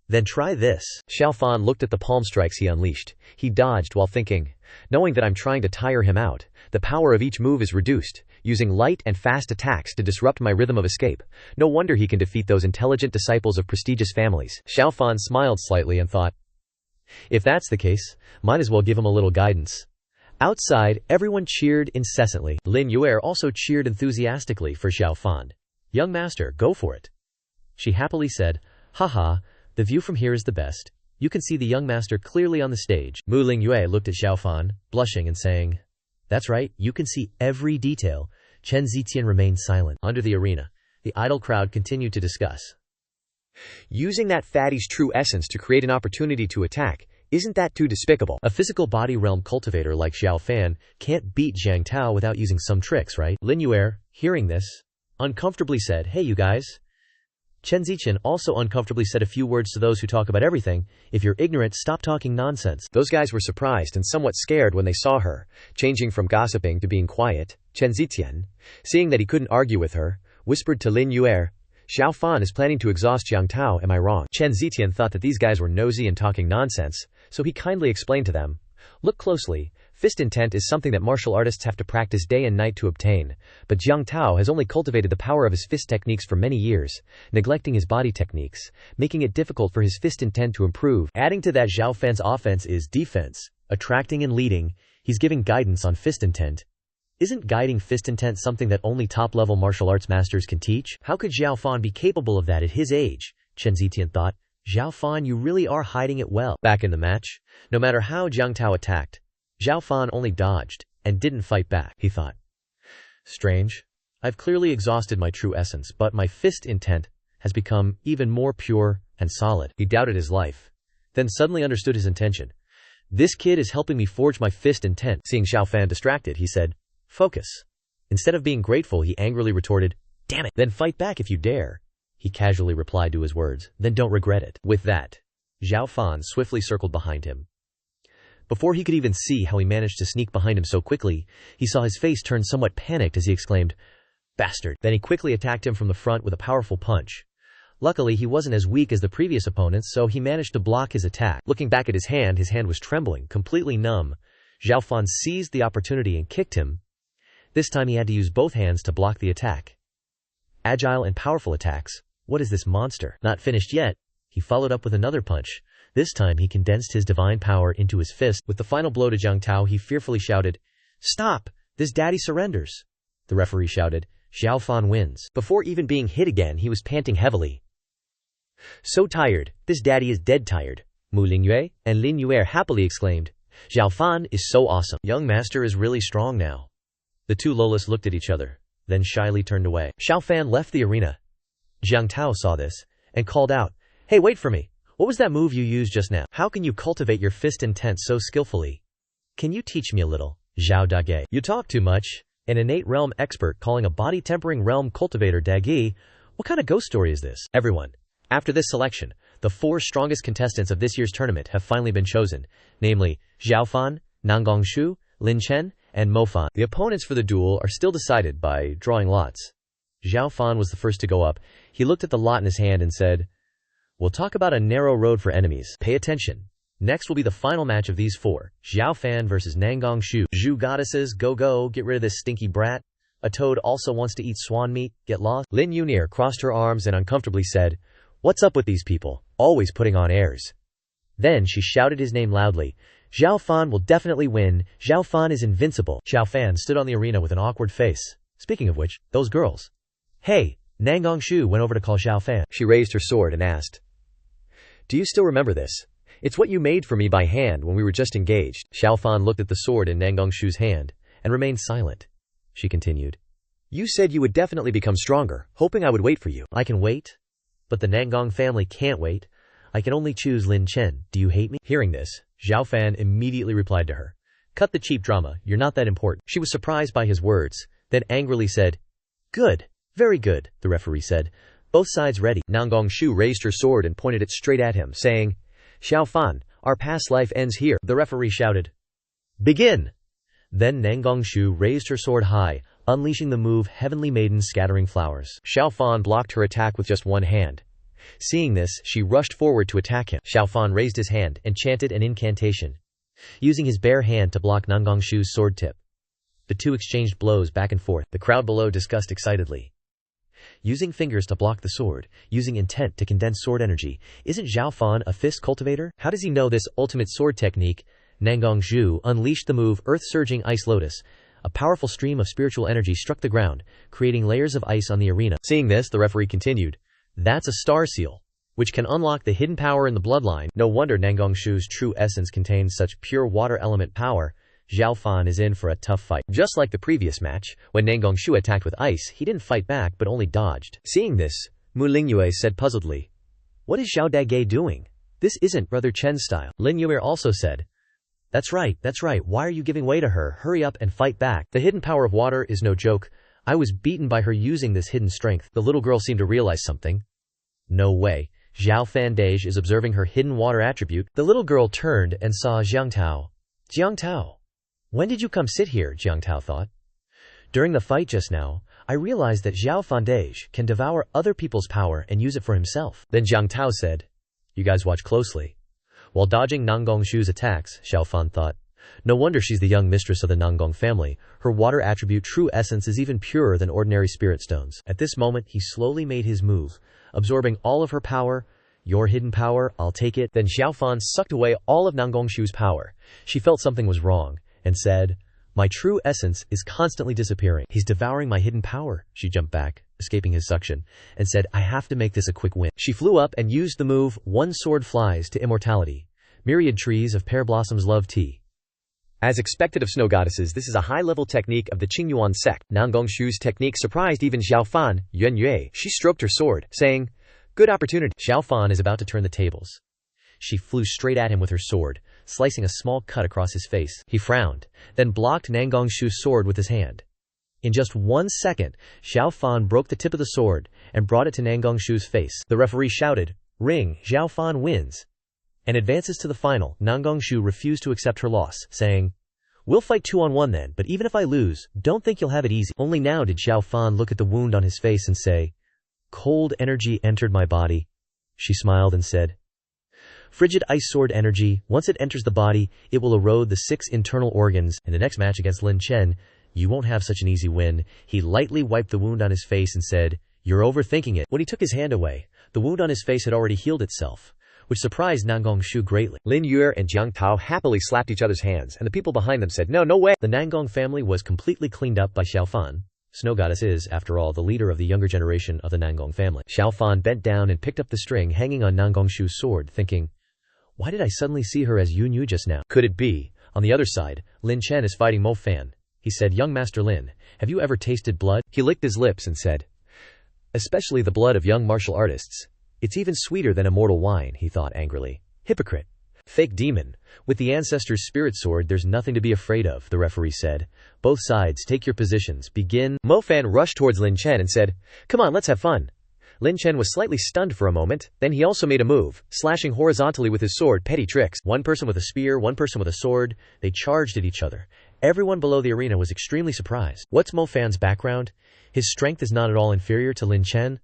[SPEAKER 1] "Then try this."
[SPEAKER 2] Xiao Fan looked at the palm strikes he unleashed. He dodged while thinking, knowing that I'm trying to tire him out. The power of each move is reduced, using light and fast attacks to disrupt my rhythm of escape. No wonder he can defeat those intelligent disciples of prestigious families. Xiao Fan smiled slightly and thought, if that's the case, might as well give him a little guidance. Outside, everyone cheered incessantly. Lin Yue also cheered enthusiastically for Xiao Fan. "Young master, go for it." She happily said, "Haha, the view from here is the best. You can see the young master clearly on the stage." Mu Lingyue looked at Xiao Fan, blushing and saying, "That's right, you can see every detail." Chen Zitian remained silent. Under the arena, the idle crowd continued to discuss. Using that fatty's true essence to create an opportunity to attack, isn't that too despicable?
[SPEAKER 1] A physical body realm cultivator like Xiao Fan can't beat Zhang Tao without using some tricks, right? Lin Yue, hearing this, uncomfortably said, "Hey you guys." Chen Ziqian also uncomfortably said a few words to those who talk about everything. "If you're ignorant, stop talking nonsense."
[SPEAKER 2] Those guys were surprised and somewhat scared when they saw her, changing from gossiping to being quiet. Chen Ziqian, seeing that he couldn't argue with her, whispered to Lin Yue, "Xiao Fan is planning to exhaust Zhang Tao, am I wrong?" Chen Zitian thought that these guys were nosy and talking nonsense, so he kindly explained to them, "Look closely. Fist intent is something that martial artists have to practice day and night to obtain, but Zhang Tao has only cultivated the power of his fist techniques for many years, neglecting his body techniques, making it difficult for his fist intent to improve." Adding to that, Xiao Fan's offense is defense, attracting and leading. He's giving guidance on fist intent. Isn't guiding fist intent something that only top-level martial arts masters can teach? How could Xiao Fan be capable of that at his age? Chen Zitian thought. Xiao Fan, you really are hiding it well. Back in the match, no matter how Zhang Tao attacked, Xiao Fan only dodged and didn't fight back, he thought. Strange. I've clearly exhausted my true essence, but my fist intent has become even more pure and solid. He doubted his life, then suddenly understood his intention. This kid is helping me forge my fist intent. Seeing Xiao Fan distracted, he said, "Focus." Instead of being grateful, he angrily retorted, "Damn it, then fight back if you dare." He casually replied to his words, "Then don't regret it." With that, Xiao Fan swiftly circled behind him. Before he could even see how he managed to sneak behind him so quickly, he saw his face turn somewhat panicked as he exclaimed, "Bastard." Then he quickly attacked him from the front with a powerful punch. Luckily, he wasn't as weak as the previous opponents, so he managed to block his attack. Looking back at his hand was trembling, completely numb. Xiao Fan seized the opportunity and kicked him. This time he had to use both hands to block the attack. Agile and powerful attacks. What is this monster? Not finished yet, he followed up with another punch. This time he condensed his divine power into his fist. With the final blow to Zhang Tao, he fearfully shouted, "Stop! This daddy surrenders." The referee shouted, "Xiao Fan wins." Before even being hit again, he was panting heavily. "So tired, this daddy is dead tired." Mu Lingyue and Lin Yue happily exclaimed, "Xiao Fan is so awesome. Young master is really strong now." The two Lolas looked at each other, then shyly turned away. Xiao Fan left the arena. Zhang Tao saw this and called out, "Hey, wait for me. What was that move you used just now? How can you cultivate your fist intent so skillfully? Can you teach me a little?" Zhao Dage. "You talk too much." An innate realm expert calling a body-tempering realm cultivator Dagi. What kind of ghost story is this? Everyone. After this selection, the 4 strongest contestants of this year's tournament have finally been chosen, namely Xiao Fan, Nangongshu, Lin Chen, and Mo Fan. The opponents for the duel are still decided by drawing lots. Xiao Fan was the first to go up. He looked at the lot in his hand and said, "We'll talk about a narrow road for enemies. Pay attention. Next will be the final match of these 4. Xiao Fan versus Nangongshu. Zhu goddesses, go, get rid of this stinky brat. A toad also wants to eat swan meat, get lost." Lin Yunir crossed her arms and uncomfortably said, "What's up with these people? Always putting on airs." Then she shouted his name loudly. "Xiao Fan will definitely win. Xiao Fan is invincible." Xiao Fan stood on the arena with an awkward face. Speaking of which, those girls. "Hey." Nangongshu went over to call Xiao Fan. She raised her sword and asked, "Do you still remember this? It's what you made for me by hand when we were just engaged." Xiao Fan looked at the sword in Nangongshu's hand and remained silent. She continued, "You said you would definitely become stronger, hoping I would wait for you." "I can wait, but the Nangong family can't wait. I can only choose Lin Chen. Do you hate me?" Hearing this, Xiao Fan immediately replied to her, "Cut the cheap drama, you're not that important." She was surprised by his words, then angrily said, "Good, very good," the referee said. "Both sides ready." Nangongshu raised her sword and pointed it straight at him, saying, "Xiao Fan, Our past life ends here,
[SPEAKER 1] the referee shouted. Begin! Then Nangongshu raised her sword high, unleashing the move Heavenly Maiden Scattering Flowers.
[SPEAKER 2] Xiao Fan blocked her attack with just one hand. Seeing this, she rushed forward to attack him.
[SPEAKER 1] Xiao Fan raised his hand and chanted an incantation, using his bare hand to block Nangongshu's sword tip. The two exchanged blows back and forth. The crowd below discussed excitedly. Using fingers to block the sword, using intent to condense sword energy. Isn't Xiao Fan a fist cultivator? How does he know this ultimate sword technique? Nangongshu unleashed the move Earth-Surging Ice Lotus. A powerful stream of spiritual energy struck the ground, creating layers of ice on the arena.
[SPEAKER 2] Seeing this, the referee continued.
[SPEAKER 1] That's a star seal, which can unlock the hidden power in the bloodline.
[SPEAKER 2] No wonder Nangongshu's true essence contains such pure water element power.
[SPEAKER 1] Xiao Fan is in for a tough fight.
[SPEAKER 2] Just like the previous match, when Nangongshu attacked with ice, he didn't fight back but only dodged.
[SPEAKER 1] Seeing this, Mu Lingyue said puzzledly, "What is Xiao Dage doing? This isn't Brother Chen's style."
[SPEAKER 2] Lin Yue also said,
[SPEAKER 1] That's right. Why are you giving way to her? Hurry up and fight back.
[SPEAKER 2] The hidden power of water is no joke.
[SPEAKER 1] I was beaten by her using this hidden strength."
[SPEAKER 2] The little girl seemed to realize something.
[SPEAKER 1] No way. Xiao Fan Dage is observing her hidden water attribute.
[SPEAKER 2] The little girl turned and saw Jiangtao.
[SPEAKER 1] Jiangtao. When did you come sit here? Jiangtao thought. During the fight just now, I realized that Xiao Fan Dage can devour other people's power and use it for himself.
[SPEAKER 2] Then Jiangtao said,
[SPEAKER 1] You guys watch closely. While dodging Nangongshu's attacks, Xiao Fan thought, no wonder she's the young mistress of the Nangong family. Her water attribute true essence is even purer than ordinary spirit stones. At this moment, he slowly made his move, absorbing all of her power. Your hidden power, I'll take it.
[SPEAKER 2] Then Xiao Fan sucked away all of Nangongshu's power.
[SPEAKER 1] She felt something was wrong, and said, My true essence is constantly disappearing. He's devouring my hidden power. She jumped back, escaping his suction, and said, I have to make this a quick win. She flew up and used the move One Sword Flies to Immortality. Myriad trees of pear blossoms love tea.
[SPEAKER 2] As expected of snow goddesses, this is a high-level technique of the Qingyuan sect. Nangongshu's technique surprised even Xiao Fan, Yuan Yue. She stroked her sword, saying, Good opportunity.
[SPEAKER 1] Xiao Fan is about to turn the tables. She flew straight at him with her sword, slicing a small cut across his face. He frowned, then blocked Nangongshu's sword with his hand. In just 1 second, Xiao Fan broke the tip of the sword and brought it to Nangongshu's face. The referee shouted, Ring, Xiao Fan wins, and advances to the final. Nangongshu refused to accept her loss, saying, We'll fight 2-on-1 then, but even if I lose, don't think you'll have it easy. Only now did Xiao Fan look at the wound on his face and say, Cold energy entered my body. She smiled and said, Frigid ice sword energy, once it enters the body, it will erode the 6 internal organs. In the next match against Lin Chen, you won't have such an easy win. He lightly wiped the wound on his face and said, You're overthinking it. When he took his hand away, the wound on his face had already healed itself, which surprised Nangongshu greatly.
[SPEAKER 2] Lin Yue and Jiangtao happily slapped each other's hands, and the people behind them said, No way!
[SPEAKER 1] The Nangong family was completely cleaned up by Xiao Fan. Snow Goddess is, after all, the leader of the younger generation of the Nangong family. Xiao Fan bent down and picked up the string hanging on Nangongshu's sword, thinking, Why did I suddenly see her as Yun Yu just now? Could it be? On the other side, Lin Chen is fighting Mo Fan. He said, Young Master Lin, have you ever tasted blood?
[SPEAKER 2] He licked his lips and said,
[SPEAKER 1] Especially the blood of young martial artists. It's even sweeter than immortal wine, he thought angrily. Hypocrite. Fake demon. With the ancestor's spirit sword, there's nothing to be afraid of, the referee said. Both sides, take your positions. Begin.
[SPEAKER 2] Mo Fan rushed towards Lin Chen and said, Come on, let's have fun. Lin Chen was slightly stunned for a moment, then he also made a move, slashing horizontally with his sword. Petty tricks.
[SPEAKER 1] One person with a spear, one person with a sword. They charged at each other. Everyone below the arena was extremely surprised. What's Mo Fan's background? His strength is not at all inferior to Lin Chen.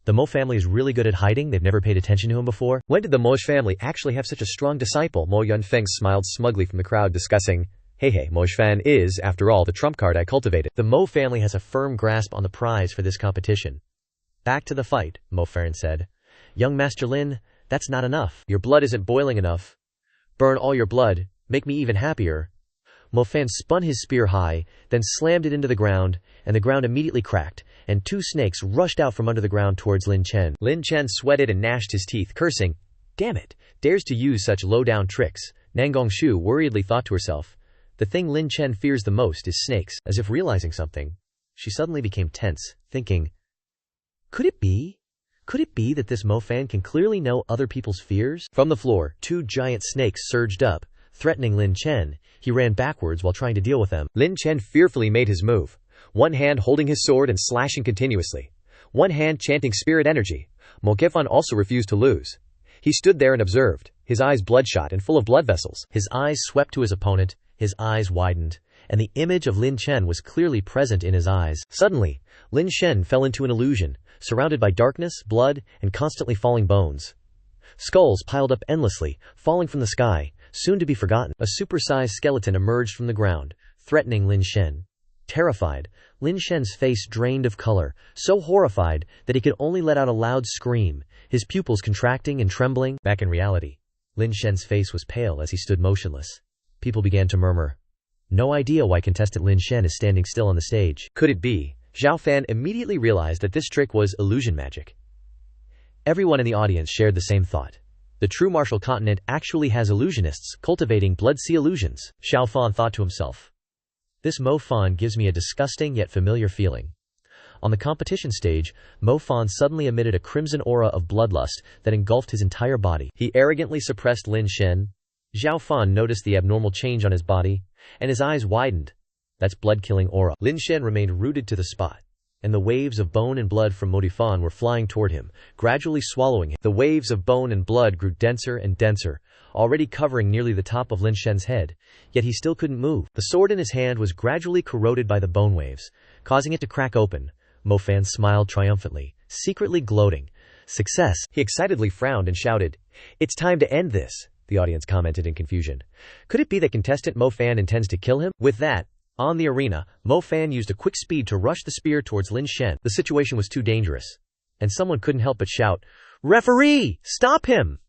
[SPEAKER 1] The Mo family is really good at hiding. They've never paid attention to him before.
[SPEAKER 2] When did the Mo family actually have such a strong disciple? Mo Yunfeng smiled smugly from the crowd, discussing, Hey, Mo Fan is, after all, the trump card I cultivated.
[SPEAKER 1] The Mo family has a firm grasp on the prize for this competition. Back to the fight, Mo Fan said. Young Master Lin, that's not enough. Your blood isn't boiling enough. Burn all your blood. Make me even happier. Mo Fan spun his spear high, then slammed it into the ground, and the ground immediately cracked, and 2 snakes rushed out from under the ground towards Lin Chen.
[SPEAKER 2] Lin Chen sweated and gnashed his teeth, cursing,
[SPEAKER 1] Damn it, dares to use such low-down tricks. Nangongshu worriedly thought to herself, the thing Lin Chen fears the most is snakes. As if realizing something, she suddenly became tense, thinking, Could it be that this Mo Fan can clearly know other people's fears? From the floor, 2 giant snakes surged up, threatening Lin Chen. He ran backwards while trying to deal with them.
[SPEAKER 2] Lin Chen fearfully made his move, one hand holding his sword and slashing continuously, one hand chanting spirit energy. Mo Fan also refused to lose. He stood there and observed, his eyes bloodshot and full of blood vessels.
[SPEAKER 1] His eyes swept to his opponent, his eyes widened, and the image of Lin Chen was clearly present in his eyes.
[SPEAKER 2] Suddenly, Lin Chen fell into an illusion, surrounded by darkness, blood, and constantly falling bones. Skulls piled up endlessly, falling from the sky, soon to be forgotten.
[SPEAKER 1] A supersized skeleton emerged from the ground, threatening Lin Chen. Terrified, Lin Shen's face drained of color, so horrified that he could only let out a loud scream, his pupils contracting and trembling.
[SPEAKER 2] Back in reality,
[SPEAKER 1] Lin Shen's face was pale as he stood motionless. People began to murmur. No idea why contestant Lin Shen is standing still on the stage.
[SPEAKER 2] Could it be? Xiao Fan immediately realized that this trick was illusion magic.
[SPEAKER 1] Everyone in the audience shared the same thought. The true martial continent actually has illusionists cultivating blood sea illusions. Xiao Fan thought to himself. This Mo Fan gives me a disgusting yet familiar feeling. On the competition stage, Mo Fan suddenly emitted a crimson aura of bloodlust that engulfed his entire body.
[SPEAKER 2] He arrogantly suppressed Lin Shen.
[SPEAKER 1] Xiao Fan noticed the abnormal change on his body, and his eyes widened. That's blood-killing aura.
[SPEAKER 2] Lin Shen remained rooted to the spot,
[SPEAKER 1] and the waves of bone and blood from Modifan were flying toward him, gradually swallowing him.
[SPEAKER 2] The waves of bone and blood grew denser and denser,
[SPEAKER 1] already covering nearly the top of Lin Shen's head, yet he still couldn't move. The sword in his hand was gradually corroded by the bone waves, causing it to crack open. Mo Fan smiled triumphantly, secretly gloating. Success!
[SPEAKER 2] He excitedly frowned and shouted, "It's time to end this," the audience commented in confusion. Could it be that contestant Mo Fan intends to kill him?
[SPEAKER 1] With that, on the arena, Mo Fan used a quick speed to rush the spear towards Lin Shen.
[SPEAKER 2] The situation was too dangerous,
[SPEAKER 1] and someone couldn't help but shout, "Referee! Stop him!"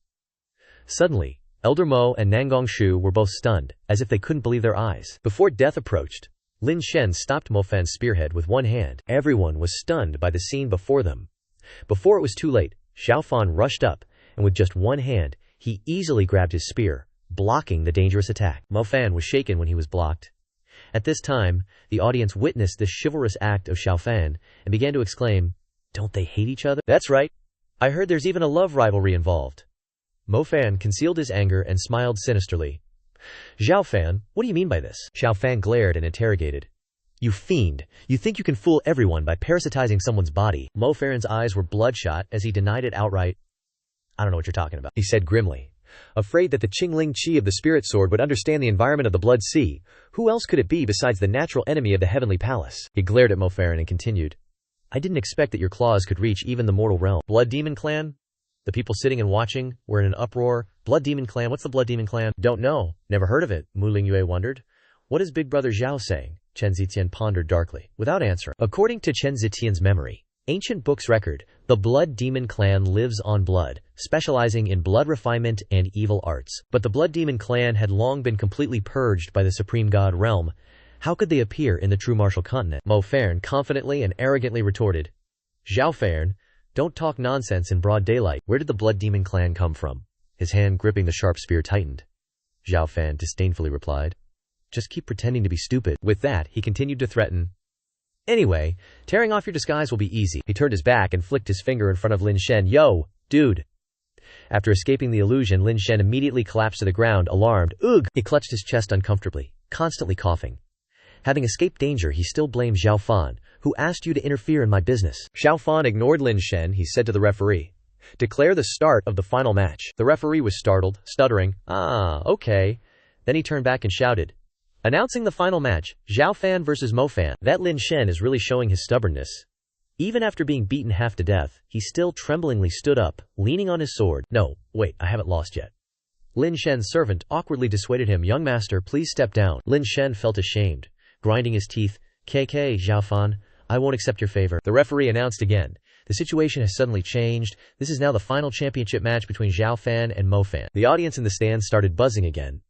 [SPEAKER 1] Suddenly, Elder Mo and Nangong Shu were both stunned, as if they couldn't believe their eyes.
[SPEAKER 2] Before death approached, Lin Shen stopped Mo Fan's spearhead with one hand.
[SPEAKER 1] Everyone was stunned by the scene before them. Before it was too late, Xiao Fan rushed up, and with just one hand, he easily grabbed his spear, blocking the dangerous attack. Mo Fan was shaken when he was blocked. At this time, the audience witnessed this chivalrous act of Xiao Fan and began to exclaim, "Don't they hate each other?"
[SPEAKER 2] "That's right.
[SPEAKER 1] I heard there's even a love rivalry involved." Mo Fan concealed his anger and smiled sinisterly. "Xiao Fan, what do you mean by this?"
[SPEAKER 2] Xiao Fan glared and interrogated.
[SPEAKER 1] "You fiend, you think you can fool everyone by parasitizing someone's body?"
[SPEAKER 2] Mo Fan's eyes were bloodshot as he denied it outright.
[SPEAKER 1] "I don't know what you're talking about,"
[SPEAKER 2] he said grimly. Afraid that the Qingling Qi of the Spirit Sword would understand the environment of the Blood Sea, who else could it be besides the natural enemy of the Heavenly Palace?
[SPEAKER 1] He glared at Mo Fan and continued, "I didn't expect that your claws could reach even the mortal realm."
[SPEAKER 2] "Blood Demon Clan?" The people sitting and watching were in an uproar.
[SPEAKER 1] "Blood Demon Clan? What's the Blood Demon Clan?"
[SPEAKER 2] "Don't know. Never heard of it," Mu Lingyue wondered.
[SPEAKER 1] "What is Big Brother Zhao saying?"
[SPEAKER 2] Chen Zitian pondered darkly, without answering.
[SPEAKER 1] According to Chen Zitian's memory, ancient books record, the Blood Demon Clan lives on blood, specializing in blood refinement and evil arts. But the Blood Demon Clan had long been completely purged by the Supreme God realm. How could they appear in the true martial continent?
[SPEAKER 2] Mo Fan confidently and arrogantly retorted,
[SPEAKER 1] "Xiao Fan, don't talk nonsense in broad daylight. Where did the Blood Demon Clan come from?"
[SPEAKER 2] His hand gripping the sharp spear tightened.
[SPEAKER 1] Xiao Fan disdainfully replied, "Just keep pretending to be stupid."
[SPEAKER 2] With that, he continued to threaten,
[SPEAKER 1] "Anyway, tearing off your disguise will be easy."
[SPEAKER 2] He turned his back and flicked his finger in front of Lin Shen. "Yo, dude." After escaping the illusion, Lin Shen immediately collapsed to the ground, alarmed. "Ugh!" He clutched his chest uncomfortably, constantly coughing. Having escaped danger, he still blamed Xiao Fan, who asked you to interfere in my business.
[SPEAKER 1] Xiao Fan ignored Lin Shen. He said to the referee, "Declare the start of the final match." The referee was startled, stuttering, "Okay." Then he turned back and shouted, "Announcing the final match, Xiao Fan versus Mo Fan." That Lin Shen is really showing his stubbornness. Even after being beaten half to death, he still tremblingly stood up, leaning on his sword.
[SPEAKER 2] "No, wait, I haven't lost yet."
[SPEAKER 1] Lin Shen's servant awkwardly dissuaded him. "Young master, please step down." Lin Shen felt ashamed, grinding his teeth. "KK, Xiao Fan, I won't accept your favor." The referee announced again. The situation has suddenly changed. This is now the final championship match between Xiao Fan and Mo Fan. The audience in the stands started buzzing again.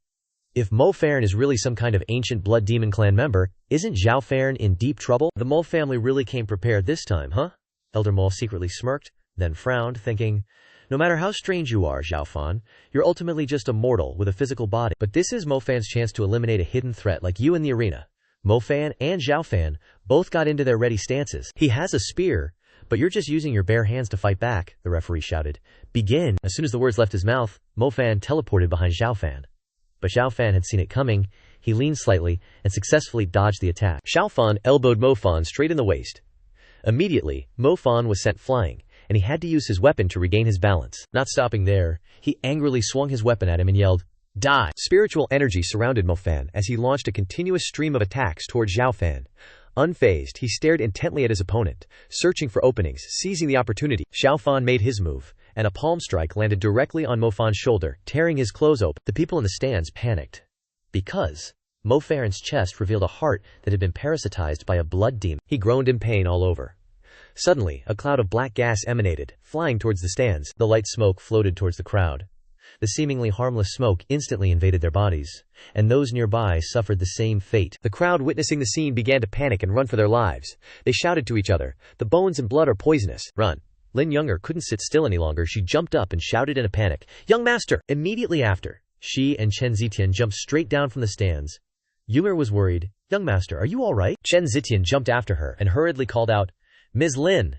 [SPEAKER 1] If Mo Fan is really some kind of ancient Blood Demon Clan member, isn't Xiao Fan in deep trouble? The Mo family really came prepared this time, huh? Elder Mo secretly smirked, then frowned, thinking, no matter how strange you are, Xiao Fan, you're ultimately just a mortal with a physical body. But this is Mo Fan's chance to eliminate a hidden threat like you in the arena. Mo Fan and Xiao Fan both got into their ready stances. He has a spear, but you're just using your bare hands to fight back, the referee shouted. Begin. As soon as the words left his mouth, Mo Fan teleported behind Xiao Fan. But Xiao Fan had seen it coming. He leaned slightly and successfully dodged the attack. Xiao Fan elbowed Mo Fan straight in the waist. Immediately, Mo Fan was sent flying,
[SPEAKER 2] and he had to use his weapon to regain his balance. Not stopping there, he angrily swung his weapon at him and yelled, "Die!" Spiritual energy surrounded Mo Fan as he launched a continuous stream of attacks toward Xiao Fan. Unfazed, he stared intently at his opponent, searching for openings, seizing the opportunity. Xiao Fan made his move, and a palm strike landed directly on Mo Fan's shoulder, tearing his clothes open. The people in the stands panicked, because Mo Fan's chest revealed a heart that had been parasitized by a blood demon. He groaned in pain all over. Suddenly, a cloud of black gas emanated, flying towards the stands. The light smoke floated towards the crowd. The seemingly harmless smoke instantly invaded their bodies, and those nearby suffered the same fate. The crowd witnessing the scene began to panic and run for their lives. They shouted to each other, "The bones and blood are poisonous. Run!" Lin Younger couldn't sit still any longer. She jumped up and shouted in a panic, "Young master!" Immediately after, she and Chen Zitian jumped straight down from the stands. Younger was worried. "Young master, are you all right?" Chen Zitian jumped after her and hurriedly called out, "Ms. Lin."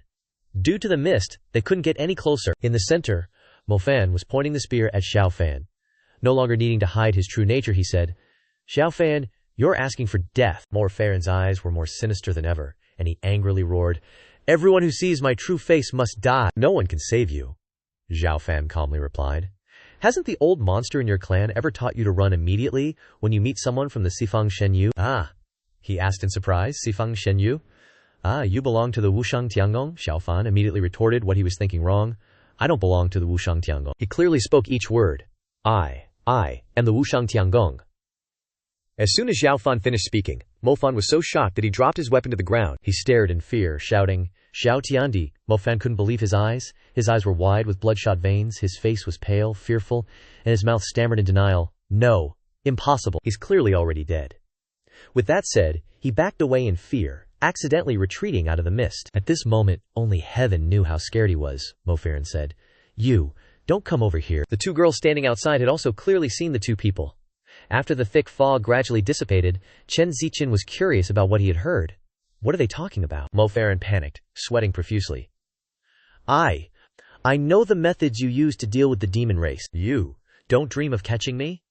[SPEAKER 2] Due to the mist, they couldn't get any closer. In the center, Mo Fan was pointing the spear at Xiao Fan. No longer needing to hide his true nature, he said, "Xiao Fan, you're asking for death." Mo Fan's eyes were more sinister than ever, and he angrily roared, "Everyone who sees my true face must die." "No one can save you," Xiao Fan calmly replied. "Hasn't the old monster in your clan ever taught you to run immediately when you meet someone from the Sifang Shenyu?" "Ah," he asked in surprise, "Sifang Shenyu? Ah, you belong to the Wushang Tiangong?" Xiao Fan immediately retorted what he was thinking wrong. "I don't belong to the Wushang Tiangong." He clearly spoke each word. I am the Wushang Tiangong." As soon as Xiao Fan finished speaking, Mo Fan was so shocked that he dropped his weapon to the ground. He stared in fear, shouting, "Xiao Tiandi!" Mo Fan couldn't believe his eyes. His eyes were wide with bloodshot veins, his face was pale, fearful, and his mouth stammered in denial. "No, impossible. He's clearly already dead." With that said, he backed away in fear, accidentally retreating out of the mist. At this moment, only heaven knew how scared he was, Mo Fan said. "You, don't come over here." The two girls standing outside had also clearly seen the two people. After the thick fog gradually dissipated, Chen Ziqian was curious about what he had heard. "What are they talking about?" Mo Fan panicked, sweating profusely. I know the methods you use to deal with the demon race. You don't dream of catching me?"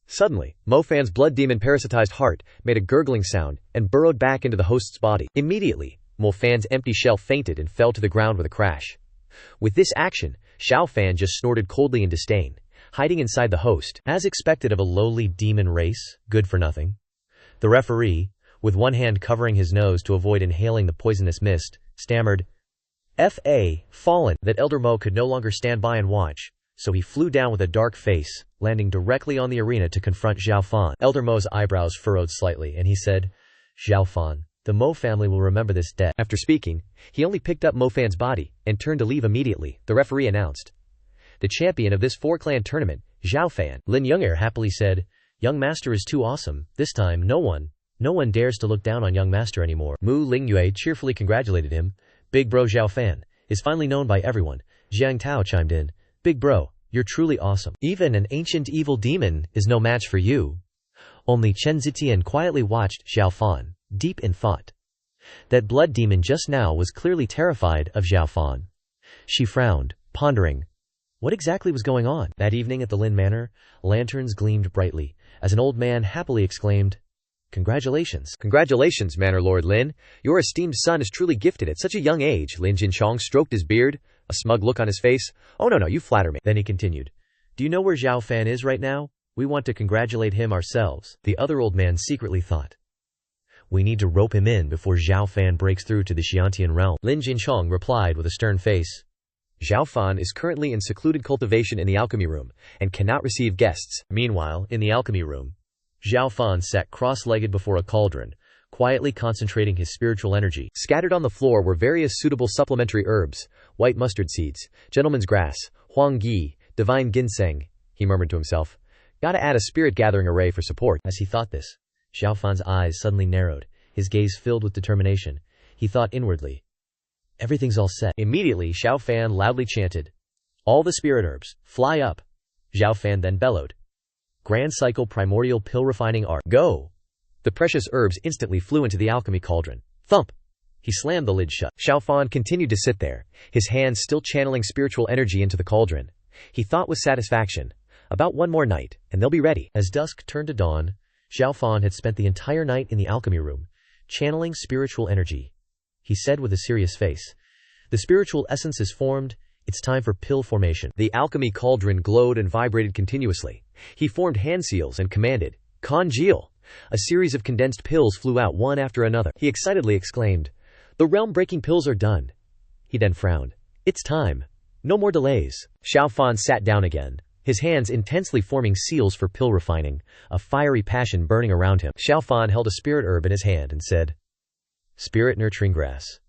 [SPEAKER 2] Suddenly, Mo Fan's blood demon parasitized heart made a gurgling sound and burrowed back into the host's body. Immediately, Mo Fan's empty shell fainted and fell to the ground with a crash. With this action, Xiao Fan just snorted coldly in disdain, hiding inside the host, as expected of a lowly demon race, good for nothing. The referee, with one hand covering his nose to avoid inhaling the poisonous mist, stammered, "Fa, fallen." That Elder Mo could no longer stand by and watch, so he flew down with a dark face, landing directly on the arena to confront Xiao Fan. Elder Mo's eyebrows furrowed slightly, and he said, "Xiao Fan, the Mo family will remember this debt." After speaking, he only picked up Mo Fan's body and turned to leave immediately. The referee announced, "The champion of this four-clan tournament, Xiao Fan." Lin Younger happily said, "Young master is too awesome. This time, no one dares to look down on young master anymore." Mu Lingyue cheerfully congratulated him. "Big bro Xiao Fan is finally known by everyone." Jiang Tao chimed in, "Big bro, you're truly awesome. Even an ancient evil demon is no match for you." Only Chen Zitian quietly watched Xiao Fan, deep in thought. That blood demon just now was clearly terrified of Xiao Fan. She frowned, pondering what exactly was going on. That evening at the Lin Manor, lanterns gleamed brightly, as an old man happily exclaimed, "Congratulations." "Congratulations, Manor Lord Lin. Your esteemed son is truly gifted at such a young age." Lin Jinchong stroked his beard, a smug look on his face. "Oh no, you flatter me." Then he continued, "Do you know where Xiao Fan is right now? We want to congratulate him ourselves." The other old man secretly thought, "We need to rope him in before Xiao Fan breaks through to the Xiantian realm." Lin Jinchong replied with a stern face, "Xiao Fan is currently in secluded cultivation in the alchemy room, and cannot receive guests." Meanwhile, in the alchemy room, Xiao Fan sat cross-legged before a cauldron, quietly concentrating his spiritual energy. Scattered on the floor were various suitable supplementary herbs, white mustard seeds, gentleman's grass, huang gi, divine ginseng. He murmured to himself, "Gotta add a spirit-gathering array for support." As he thought this, Xiao Fan's eyes suddenly narrowed, his gaze filled with determination. He thought inwardly, "Everything's all set." Immediately, Xiao Fan loudly chanted, "All the spirit herbs, fly up." Xiao Fan then bellowed, "Grand cycle primordial pill refining art, go." The precious herbs instantly flew into the alchemy cauldron. Thump! He slammed the lid shut. Xiao Fan continued to sit there, his hands still channeling spiritual energy into the cauldron. He thought with satisfaction, about one more night, and they'll be ready. As dusk turned to dawn, Xiao Fan had spent the entire night in the alchemy room, channeling spiritual energy. He said with a serious face,
[SPEAKER 1] The spiritual essence is formed. It's time for pill formation.
[SPEAKER 2] The alchemy cauldron glowed and vibrated continuously. He formed hand seals and commanded, "Congeal!" A series of condensed pills flew out one after another. He excitedly exclaimed, "The realm-breaking pills are done." He then frowned. "It's time. No more delays." Xiao Fan sat down again, his hands intensely forming seals for pill refining, a fiery passion burning around him. Xiao Fan held a spirit herb in his hand and said, "Spirit nurturing grass.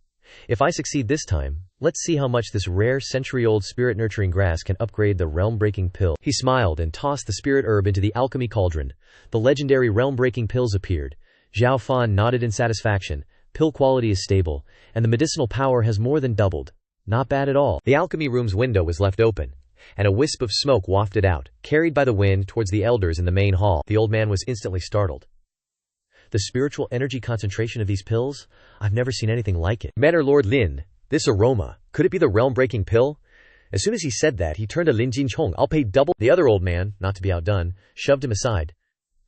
[SPEAKER 2] If I succeed this time, let's see how much this rare century-old spirit nurturing grass can upgrade the realm-breaking pill." He smiled and tossed the spirit herb into the alchemy cauldron. The legendary realm-breaking pills appeared. Xiao Fan nodded in satisfaction. Pill quality is stable, and the medicinal power has more than doubled. Not bad at all. The alchemy room's window was left open, and a wisp of smoke wafted out, carried by the wind towards the elders in the main hall. The old man was instantly startled.
[SPEAKER 1] The spiritual energy concentration of these pills? I've never seen anything like it.
[SPEAKER 2] Manor Lord Lin, this aroma, could it be the realm-breaking pill? As soon as he said that, he turned to Lin Jinchong. "I'll pay double." The other old man, not to be outdone, shoved him aside.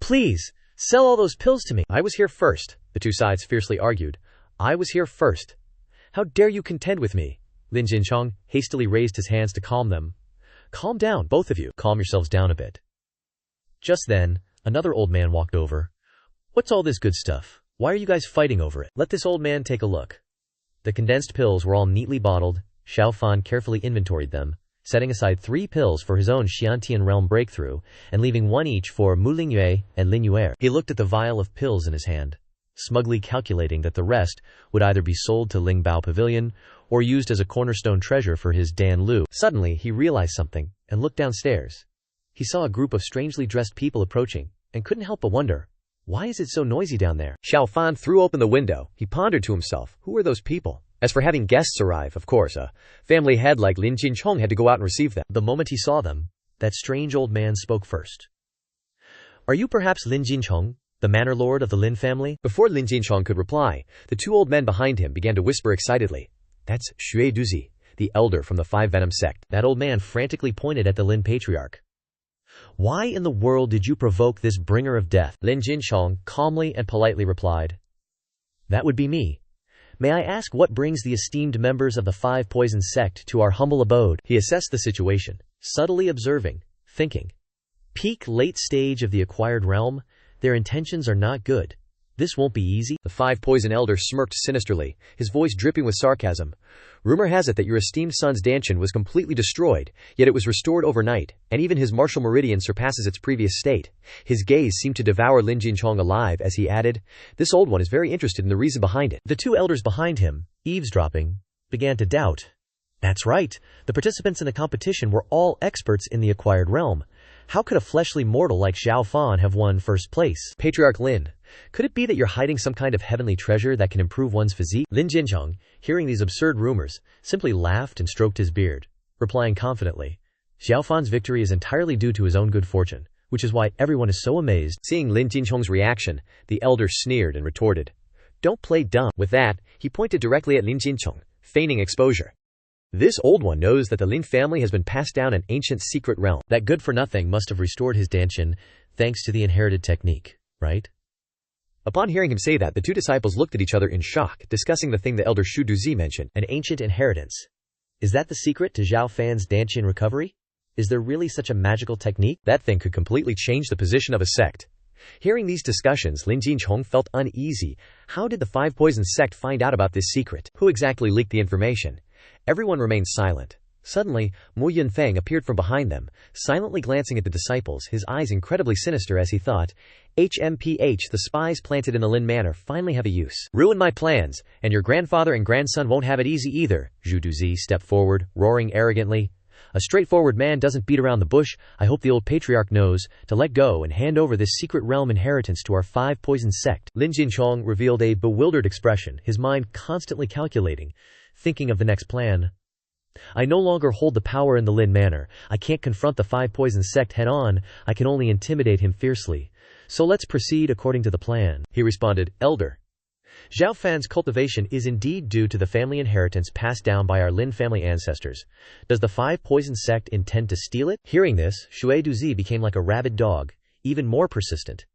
[SPEAKER 2] "Please, sell all those pills to me." "I was here first," the two sides fiercely argued. "I was here first. How dare you contend with me?" Lin Jinchong hastily raised his hands to calm them. "Calm down, both of you. Calm yourselves down a bit."
[SPEAKER 1] Just then, another old man walked over. "What's all this good stuff? Why are you guys fighting over it? Let this old man take a look." The condensed pills were all neatly bottled. Xiao Fan carefully inventoried them, setting aside 3 pills for his own Xiantian realm breakthrough, and leaving 1 each for Mu Lingyue and Lin Yuer. He looked at the vial of pills in his hand, smugly calculating that the rest would either be sold to Lingbao Pavilion or used as a cornerstone treasure for his Dan Lu. Suddenly, he realized something, and looked downstairs. He saw a group of strangely dressed people approaching, and couldn't help but wonder, why is it so noisy down there?
[SPEAKER 2] Xiao Fan threw open the window. He pondered to himself, who are those people? As for having guests arrive, of course, a family head like Lin Jinchong had to go out and receive them.
[SPEAKER 1] The moment he saw them, that strange old man spoke first. "Are you perhaps Lin Jinchong, the manor lord of the Lin family?"
[SPEAKER 2] Before Lin Jinchong could reply, the 2 old men behind him began to whisper excitedly, "That's Xue Duzi, the elder from the 5 Venom sect."
[SPEAKER 1] That old man frantically pointed at the Lin patriarch. "Why in the world did you provoke this bringer of death?"
[SPEAKER 2] Lin Jinchong calmly and politely replied,
[SPEAKER 1] "That would be me. May I ask what brings the esteemed members of the 5 Poison sect to our humble abode?" He assessed the situation, subtly observing, thinking. Peak late stage of the acquired realm, their intentions are not good. This won't be easy.
[SPEAKER 2] The 5 Poison elder smirked sinisterly, his voice dripping with sarcasm. "Rumor has it that your esteemed son's Dantian was completely destroyed, yet it was restored overnight, and even his martial meridian surpasses its previous state." His gaze seemed to devour Lin Jinchong alive as he added, "This old one is very interested in the reason behind it."
[SPEAKER 1] The 2 elders behind him, eavesdropping, began to doubt. That's right, the participants in the competition were all experts in the acquired realm. How could a fleshly mortal like Xiao Fan have won first place?
[SPEAKER 2] "Patriarch Lin,
[SPEAKER 1] could it be that you're hiding some kind of heavenly treasure that can improve one's physique?" Lin Jinchong, hearing these absurd rumors, simply laughed and stroked his beard, replying confidently, "Xiao Fan's victory is entirely due to his own good fortune, which is why everyone is so amazed."
[SPEAKER 2] Seeing Lin Jinchong's reaction, the elder sneered and retorted, "Don't play dumb." With that, he pointed directly at Lin Jinchong, feigning exposure. "This old one knows that the Lin family has been passed down an ancient secret realm.
[SPEAKER 1] That good for nothing must have restored his Dantian thanks to the inherited technique, right?"
[SPEAKER 2] Upon hearing him say that, the 2 disciples looked at each other in shock, discussing the thing the elder Xue Duzi mentioned.
[SPEAKER 1] An ancient inheritance. Is that the secret to Xiao Fan's Dantian recovery? Is there really such a magical technique?
[SPEAKER 2] That thing could completely change the position of a sect. Hearing these discussions, Lin Jinchong felt uneasy. How did the 5 Poison sect find out about this secret? Who exactly leaked the information? Everyone remained silent. Suddenly, Mu Yunfeng appeared from behind them, silently glancing at the disciples, his eyes incredibly sinister as he thought, HMPH, the spies planted in the Lin Manor finally have a use. "Ruin my plans, and your grandfather and grandson won't have it easy either." Xue Duzi stepped forward, roaring arrogantly. "A straightforward man doesn't beat around the bush. I hope the old patriarch knows to let go and hand over this secret realm inheritance to our 5 Poison sect." Lin Jinchong revealed a bewildered expression, his mind constantly calculating, thinking of the next plan. "I no longer hold the power in the Lin Manor. I can't confront the 5 Poison sect head-on. I can only intimidate him fiercely. So let's proceed according to the plan." He responded, "Elder, Xiao Fan's cultivation is indeed due to the family inheritance passed down by our Lin family ancestors. Does the 5 Poison sect intend to steal it?" Hearing this, Xue Duzi became like a rabid dog, even more persistent.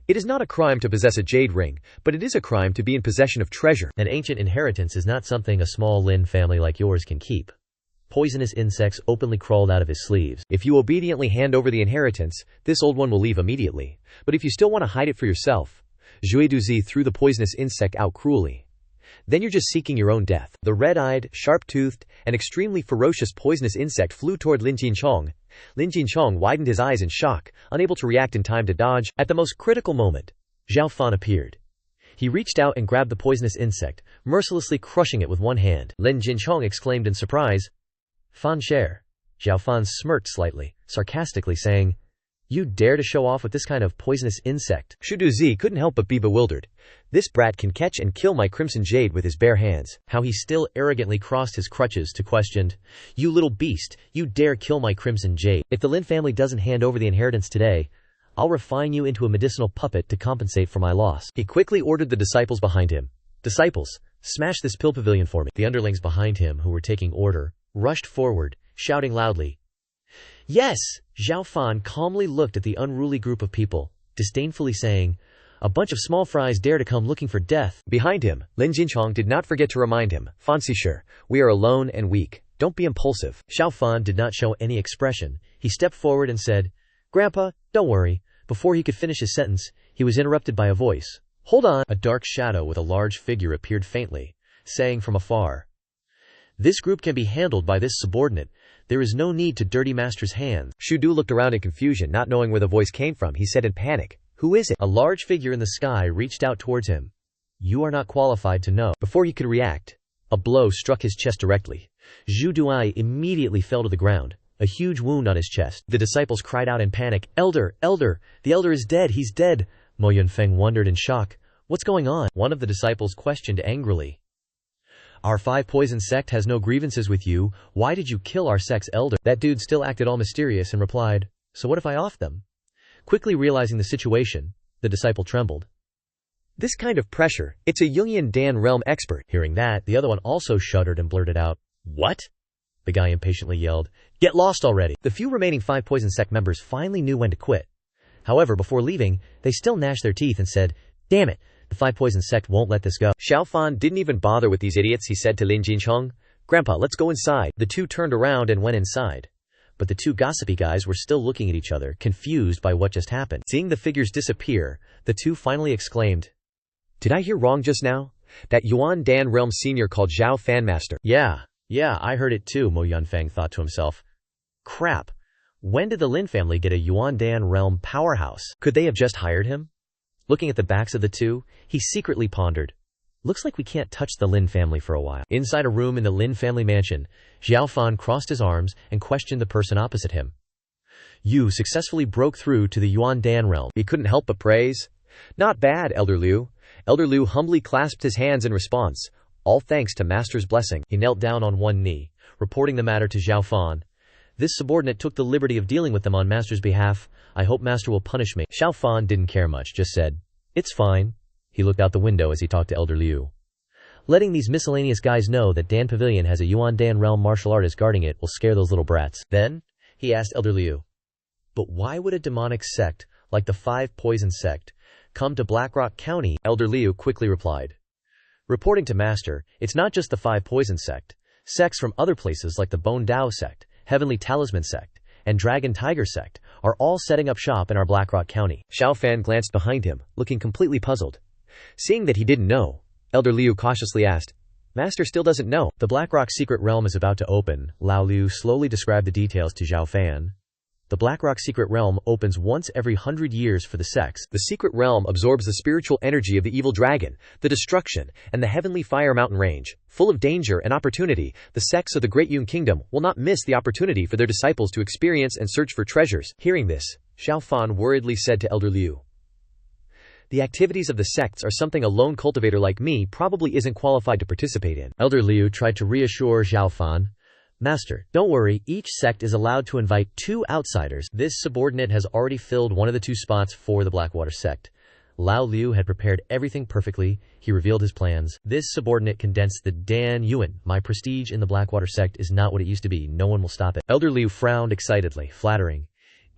[SPEAKER 2] It is not a crime to possess a jade ring, but it is a crime to be in possession of treasure.
[SPEAKER 1] An ancient inheritance is not something a small Lin family like yours can keep. Poisonous insects openly crawled out of his sleeves.
[SPEAKER 2] If you obediently hand over the inheritance, this old one will leave immediately. But if you still want to hide it for yourself, Zhuai Duzi threw the poisonous insect out cruelly. Then you're just seeking your own death. The red-eyed, sharp-toothed, and extremely ferocious poisonous insect flew toward Lin Jinchong. Lin Jinchong widened his eyes in shock, unable to react in time to dodge. At the most critical moment, Xiao Fan appeared. He reached out and grabbed the poisonous insect, mercilessly crushing it with one hand. Lin Jinchong exclaimed in surprise, "Fan share." Xiao Fan smirked slightly, sarcastically saying, "You dare to show off with this kind of poisonous insect?" Zhu Duzi couldn't help but be bewildered. This brat can catch and kill my crimson jade with his bare hands.
[SPEAKER 1] How he still arrogantly crossed his crutches to question, "You little beast, you dare kill my crimson jade. If the Lin family doesn't hand over the inheritance today, I'll refine you into a medicinal puppet to compensate for my loss." He quickly ordered the disciples behind him, "Disciples, smash this pill pavilion for me." The underlings behind him, who were taking order, rushed forward, shouting loudly, "Yes!" Xiao Fan calmly looked at the unruly group of people, disdainfully saying, "A bunch of small fries dare to come looking for death." Behind him, Lin Jinchong did not forget to remind him, "Fansisher, we are alone and weak. Don't be impulsive." Xiao Fan did not show any expression. He stepped forward and said, "Grandpa, don't worry." Before he could finish his sentence, he was interrupted by a voice. "Hold on!" A dark shadow with a large figure appeared faintly, saying from afar, "This group can be handled by this subordinate. There is no need to dirty master's hands." Shu Du looked around in confusion, not knowing where the voice came from. He said in panic, "Who is it?" A large figure in the sky reached out towards him. "You are not qualified to know." Before he could react, a blow struck his chest directly. Zhu Duai immediately fell to the ground, a huge wound on his chest. The disciples cried out in panic, "Elder, elder, the elder is dead, he's dead." Mo Yunfeng wondered in shock, "What's going on?" One of the disciples questioned angrily, "Our 5 poison sect has no grievances with you. Why did you kill our sect's elder?" That dude still acted all mysterious and replied, "So what if I off them?" Quickly realizing the situation, the disciple trembled. "This kind of pressure, it's a Jungian Dan realm expert." Hearing that, the other one also shuddered and blurted out, "What?" The guy impatiently yelled, "Get lost already!" The few remaining 5 poison sect members finally knew when to quit. However, before leaving, they still gnashed their teeth and said, "Damn it! The 5 poison sect won't let this go." Xiao Fan didn't even bother with these idiots. He said to Lin Jinchong, "Grandpa, let's go inside." The two turned around and went inside. But the 2 gossipy guys were still looking at each other, confused by what just happened. Seeing the figures disappear, the 2 finally exclaimed, "Did I hear wrong just now? That Yuan Dan realm senior called Xiao Fan master." Yeah, I heard it too," Mo Yunfeng thought to himself. "Crap. When did the Lin family get a Yuan Dan realm powerhouse? Could they have just hired him?" Looking at the backs of the 2, he secretly pondered, "Looks like we can't touch the Lin family for a while." Inside a room in the Lin family mansion, Xiao Fan crossed his arms and questioned the person opposite him. "You successfully broke through to the Yuan Dan realm." He couldn't help but praise. "Not bad, Elder Liu." Elder Liu humbly clasped his hands in response, "All thanks to Master's blessing." He knelt down on one knee, reporting the matter to Xiao Fan. "This subordinate took the liberty of dealing with them on Master's behalf. I hope Master will punish me." Xiao Fan didn't care much, just said, "It's fine." He looked out the window as he talked to Elder Liu. "Letting these miscellaneous guys know that Dan Pavilion has a Yuan Dan realm martial artist guarding it will scare those little brats." Then, he asked Elder Liu, "But why would a demonic sect, like the 5 poison sect, come to Blackrock County?" Elder Liu quickly replied, "Reporting to Master, it's not just the 5 poison sect. Sects from other places like the Bone Dao sect, Heavenly Talisman sect, and Dragon Tiger sect are all setting up shop in our Blackrock County." Xiao Fan glanced behind him, looking completely puzzled. Seeing that he didn't know, Elder Liu cautiously asked, "Master still doesn't know." "The Blackrock secret realm is about to open." Lao Liu slowly described the details to Xiao Fan. "The Blackrock secret realm opens once every 100 years for the sects. The secret realm absorbs the spiritual energy of the evil dragon, the destruction, and the heavenly fire mountain range. Full of danger and opportunity, the sects of the Great Yun Kingdom will not miss the opportunity for their disciples to experience and search for treasures." Hearing this, Xiao Fan worriedly said to Elder Liu, "The activities of the sects are something a lone cultivator like me probably isn't qualified to participate in." Elder Liu tried to reassure Xiao Fan, "Master, don't worry, each sect is allowed to invite 2 outsiders. This subordinate has already filled one of the 2 spots for the Blackwater sect." Lao Liu had prepared everything perfectly. He revealed his plans. "This subordinate condensed the Dan Yuan. My prestige in the Blackwater sect is not what it used to be. No one will stop it." Elder Liu frowned excitedly, flattering,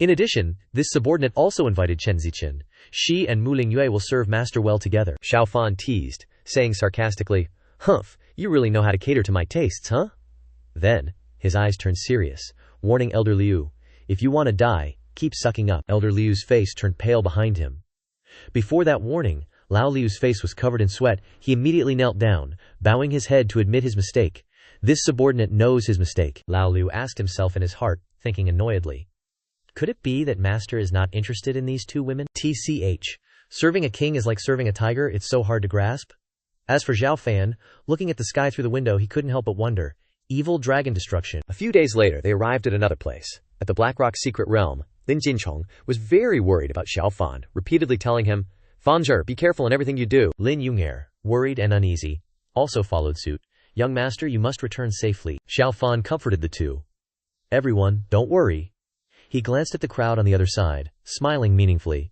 [SPEAKER 1] In addition, this subordinate also invited Chen Zichen. She and Mu Lingyue will serve master well together.
[SPEAKER 2] Xiao Fan teased, saying sarcastically, "Humph, you really know how to cater to my tastes, huh?" Then, his eyes turned serious, warning Elder Liu, "If you want to die, keep sucking up." Elder Liu's face turned pale behind him. Before that warning, Lao Liu's face was covered in sweat. He immediately knelt down, bowing his head to admit his mistake. This subordinate knows his mistake, Lao Liu asked himself in his heart, thinking annoyedly. Could it be that master is not interested in these two women? TCH. Serving a king is like serving a tiger, it's so hard to grasp. As for Xiao Fan, looking at the sky through the window, he couldn't help but wonder. Evil dragon destruction. A few days later, they arrived at another place. At the Blackrock secret realm, Lin Jinchong was very worried about Xiao Fan, repeatedly telling him, "Fanzher, be careful in everything you do."
[SPEAKER 1] Lin Yungair, worried and uneasy, also followed suit. "Young master, you must return safely." Xiao Fan comforted the two. "Everyone, don't worry." He glanced at the crowd on the other side, smiling meaningfully.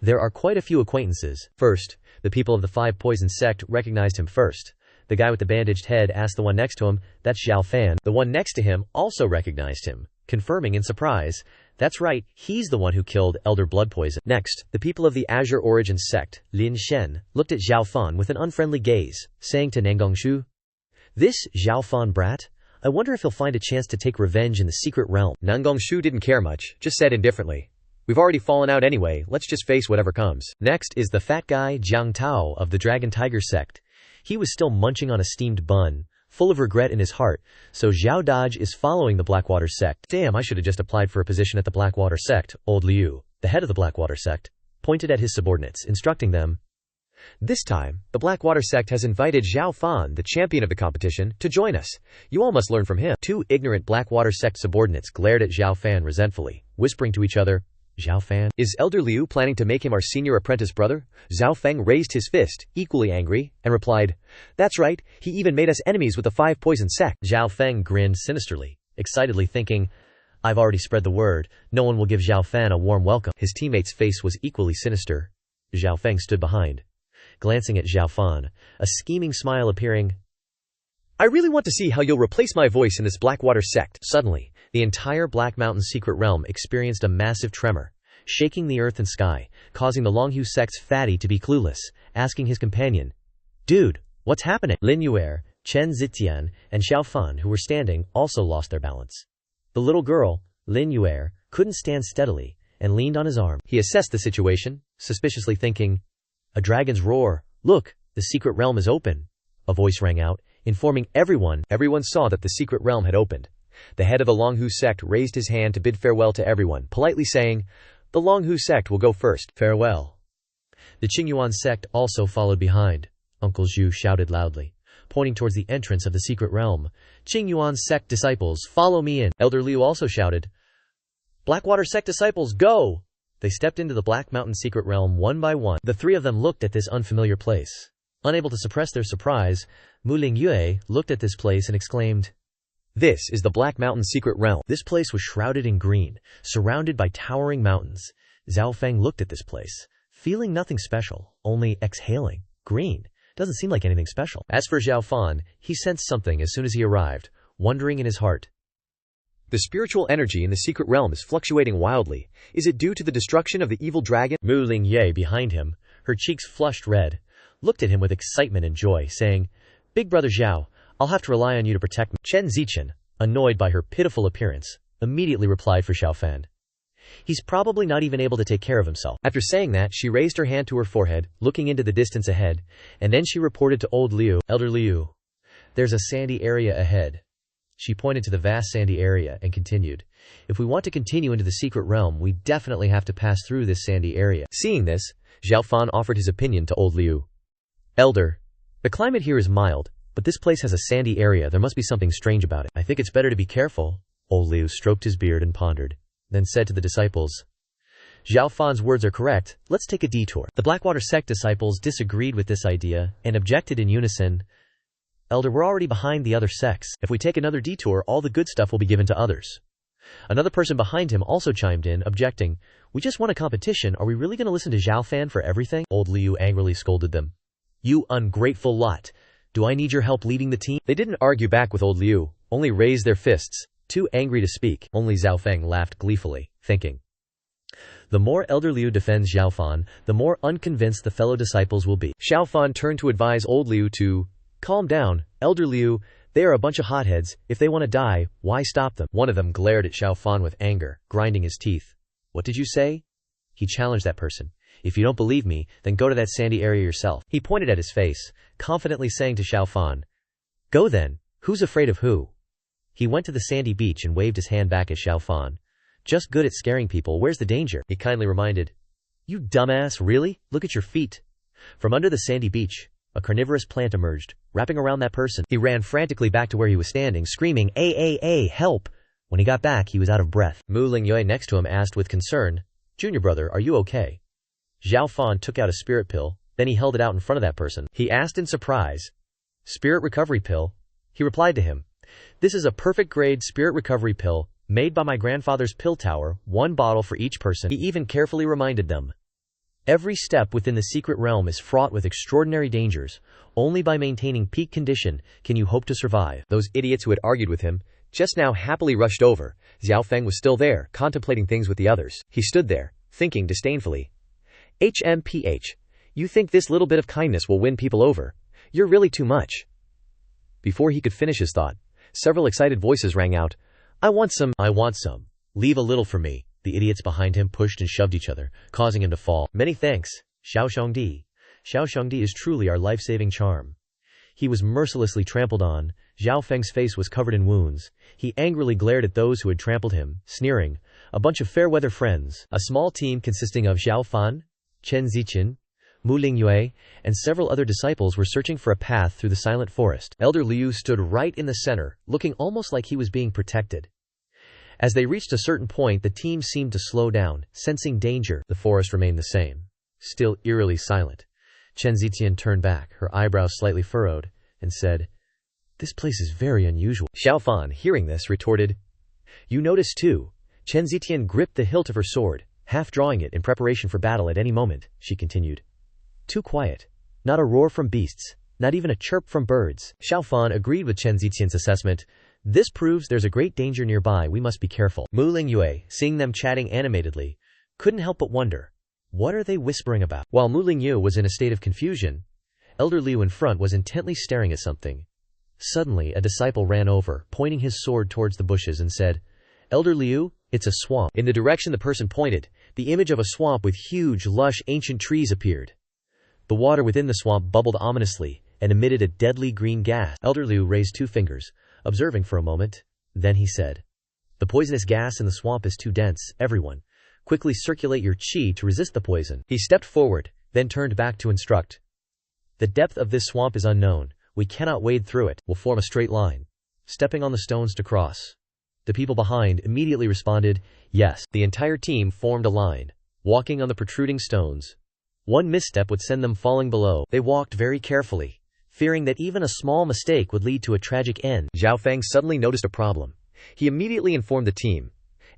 [SPEAKER 1] There are quite a few acquaintances. First, the people of the Five Poison sect recognized him first. The guy with the bandaged head asked the one next to him, "That's Xiao Fan." The one next to him also recognized him, confirming in surprise, "That's right, he's the one who killed Elder Blood Poison." Next, the people of the Azure Origin sect, Lin Shen, looked at Xiao Fan with an unfriendly gaze, saying to Nangongshu, "This Xiao Fan brat? I wonder if he'll find a chance to take revenge in the secret realm."
[SPEAKER 2] Nangongshu didn't care much, just said indifferently, "We've already fallen out anyway, let's just face whatever comes."
[SPEAKER 1] Next is the fat guy Jiang Tao of the Dragon Tiger sect. He was still munching on a steamed bun, full of regret in his heart, so Xiao Dodge is following the Blackwater sect. "Damn, I should have just applied for a position at the Blackwater sect." Old Liu, the head of the Blackwater sect, pointed at his subordinates, instructing them.
[SPEAKER 2] This time, the Blackwater sect has invited Xiao Fan, the champion of the competition, to join us. You all must learn from him. Two ignorant Blackwater sect subordinates glared at Xiao Fan resentfully, whispering to each other, "Xiao Fan? Is Elder Liu planning to make him our senior apprentice brother?" Zhao Feng raised his fist, equally angry, and replied, "That's right, he even made us enemies with the Five Poison sect."
[SPEAKER 1] Zhao Feng grinned sinisterly, excitedly thinking, "I've already spread the word, no one will give Xiao Fan a warm welcome." His teammate's face was equally sinister. Zhao Feng stood behind, glancing at Xiao Fan, a scheming smile appearing.
[SPEAKER 2] "I really want to see how you'll replace my voice in this Blackwater sect."
[SPEAKER 1] Suddenly, the entire Black Mountain secret realm experienced a massive tremor, shaking the earth and sky, causing the Longhu sect's fatty to be clueless, asking his companion, "Dude, what's happening?" Lin Yuer, Chen Zitian, and Xiao Fan, who were standing, also lost their balance. The little girl, Lin Yuer, couldn't stand steadily, and leaned on his arm. He assessed the situation, suspiciously thinking, "A dragon's roar, look, the secret realm is open." A voice rang out, informing everyone.
[SPEAKER 2] Everyone saw that the secret realm had opened. The head of the Longhu sect raised his hand to bid farewell to everyone, politely saying, "The Longhu sect will go first.
[SPEAKER 1] Farewell." The Qingyuan sect also followed behind. Uncle Zhu shouted loudly, pointing towards the entrance of the secret realm. "Qingyuan sect disciples, follow me in." Elder Liu also shouted, "Blackwater sect disciples, go!" They stepped into the Black Mountain secret realm one by one. The three of them looked at this unfamiliar place. Unable to suppress their surprise, Mu Lingyue looked at this place and exclaimed,
[SPEAKER 2] "This is the Black Mountain secret realm."
[SPEAKER 1] This place was shrouded in green, surrounded by towering mountains. Zhao Feng looked at this place, feeling nothing special, only exhaling. Green. Doesn't seem like anything special. As for Xiao Fan, he sensed something as soon as he arrived, wondering in his heart.
[SPEAKER 2] The spiritual energy in the secret realm is fluctuating wildly. Is it due to the destruction of the evil dragon?
[SPEAKER 1] Mu Lingye, behind him, her cheeks flushed red, looked at him with excitement and joy, saying, "Big brother Zhao, I'll have to rely on you to protect me." Chen Zichen, annoyed by her pitiful appearance, immediately replied for Xiao Fan. "He's probably not even able to take care of himself." After saying that, she raised her hand to her forehead, looking into the distance ahead, and then she reported to Old Liu, "Elder Liu, there's a sandy area ahead." She pointed to the vast sandy area and continued, "If we want to continue into the secret realm, we definitely have to pass through this sandy area." Seeing this, Xiao Fan offered his opinion to Old Liu. "Elder, the climate here is mild, but this place has a sandy area. There must be something strange about it. I think it's better to be careful." Old Liu stroked his beard and pondered, then said to the disciples, "Xiao Fan's words are correct. Let's take a detour." The Blackwater sect disciples disagreed with this idea and objected in unison. "Elder, we're already behind the other sects. If we take another detour, all the good stuff will be given to others." Another person behind him also chimed in, objecting, "We just won a competition. Are we really going to listen to Xiao Fan for everything?" Old Liu angrily scolded them. "You ungrateful lot. Do I need your help leading the team?" They didn't argue back with Old Liu, only raised their fists, too angry to speak. Only Zhao Feng laughed gleefully, thinking. The more Elder Liu defends Xiao Fan, the more unconvinced the fellow disciples will be.
[SPEAKER 2] Xiao Fan turned to advise old Liu to calm down. Elder Liu, they are a bunch of hotheads. If they want to die, why stop them?
[SPEAKER 1] One of them glared at Xiao Fan with anger, grinding his teeth. What did you say? He challenged that person. If you don't believe me, then go to that sandy area yourself. He pointed at his face, confidently saying to Xiao Fan, Go then, who's afraid of who? He went to the sandy beach and waved his hand back at Xiao Fan. Just good at scaring people, where's the danger? He kindly reminded. You dumbass, really? Look at your feet. From under the sandy beach, a carnivorous plant emerged, wrapping around that person. He ran frantically back to where he was standing, screaming, help! When he got back, he was out of breath. Mu Lingyue next to him asked with concern, Junior brother, are you okay? Xiao Fan took out a spirit pill, then he held it out in front of that person. He asked in surprise, Spirit recovery pill? He replied to him, This is a perfect grade spirit recovery pill, made by my grandfather's pill tower, 1 bottle for each person. He even carefully reminded them. Every step within the secret realm is fraught with extraordinary dangers. Only by maintaining peak condition can you hope to survive.
[SPEAKER 2] Those idiots who had argued with him just now happily rushed over. Xiao Feng was still there, contemplating things with the others. He stood there, thinking disdainfully. HMPH, you think this little bit of kindness will win people over? You're really too much. Before he could finish his thought, several excited voices rang out. I want some. Leave a little for me. The idiots behind him pushed and shoved each other, causing him to fall.
[SPEAKER 1] Many thanks, Xiao Shangdi. Xiao Shangdi is truly our life-saving charm. He was mercilessly trampled on. Xiao Feng's face was covered in wounds. He angrily glared at those who had trampled him, sneering. A bunch of fair-weather friends, a small team consisting of Xiao Fan, Chen Ziqian, Mu Lingyue, and several other disciples were searching for a path through the silent forest. Elder Liu stood right in the center, looking almost like he was being protected. As they reached a certain point, the team seemed to slow down, sensing danger. The forest remained the same, still eerily silent. Chen Ziqian turned back, her eyebrows slightly furrowed, and said, This place is very unusual.
[SPEAKER 2] Xiao Fan, hearing this, retorted, You notice too. Chen Ziqian gripped the hilt of her sword, half drawing it in preparation for battle at any moment, she continued. Too quiet. Not a roar from beasts, not even a chirp from birds.
[SPEAKER 1] Xiao Fan agreed with Chen Ziqian's assessment. This proves there's a great danger nearby, we must be careful. Mu Lingyue, seeing them chatting animatedly, couldn't help but wonder, what are they whispering about? While Mu Lingyue was in a state of confusion, Elder Liu in front was intently staring at something. Suddenly, a disciple ran over, pointing his sword towards the bushes and said, Elder Liu, it's a swamp. In the direction the person pointed, the image of a swamp with huge, lush, ancient trees appeared. The water within the swamp bubbled ominously and emitted a deadly green gas. Elder Liu raised 2 fingers, observing for a moment. Then he said, The poisonous gas in the swamp is too dense. Everyone, quickly circulate your qi to resist the poison. He stepped forward, then turned back to instruct. The depth of this swamp is unknown. We cannot wade through it. We'll form a straight line, stepping on the stones to cross. The people behind immediately responded, Yes. The entire team formed a line, walking on the protruding stones. One misstep would send them falling below. They walked very carefully, fearing that even a small mistake would lead to a tragic end.
[SPEAKER 2] Xiao Feng suddenly noticed a problem. He immediately informed the team.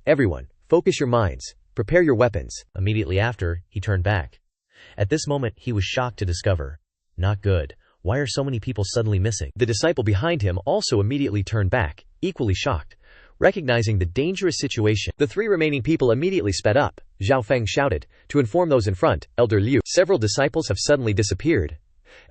[SPEAKER 2] Everyone, focus your minds. Prepare your weapons.
[SPEAKER 1] Immediately after, he turned back. At this moment, he was shocked to discover. Not good. Why are so many people suddenly missing?
[SPEAKER 2] The disciple behind him also immediately turned back, equally shocked. Recognizing the dangerous situation, the 3 remaining people immediately sped up. Xiao Feng shouted, to inform those in front, Elder Liu. Several disciples have suddenly disappeared.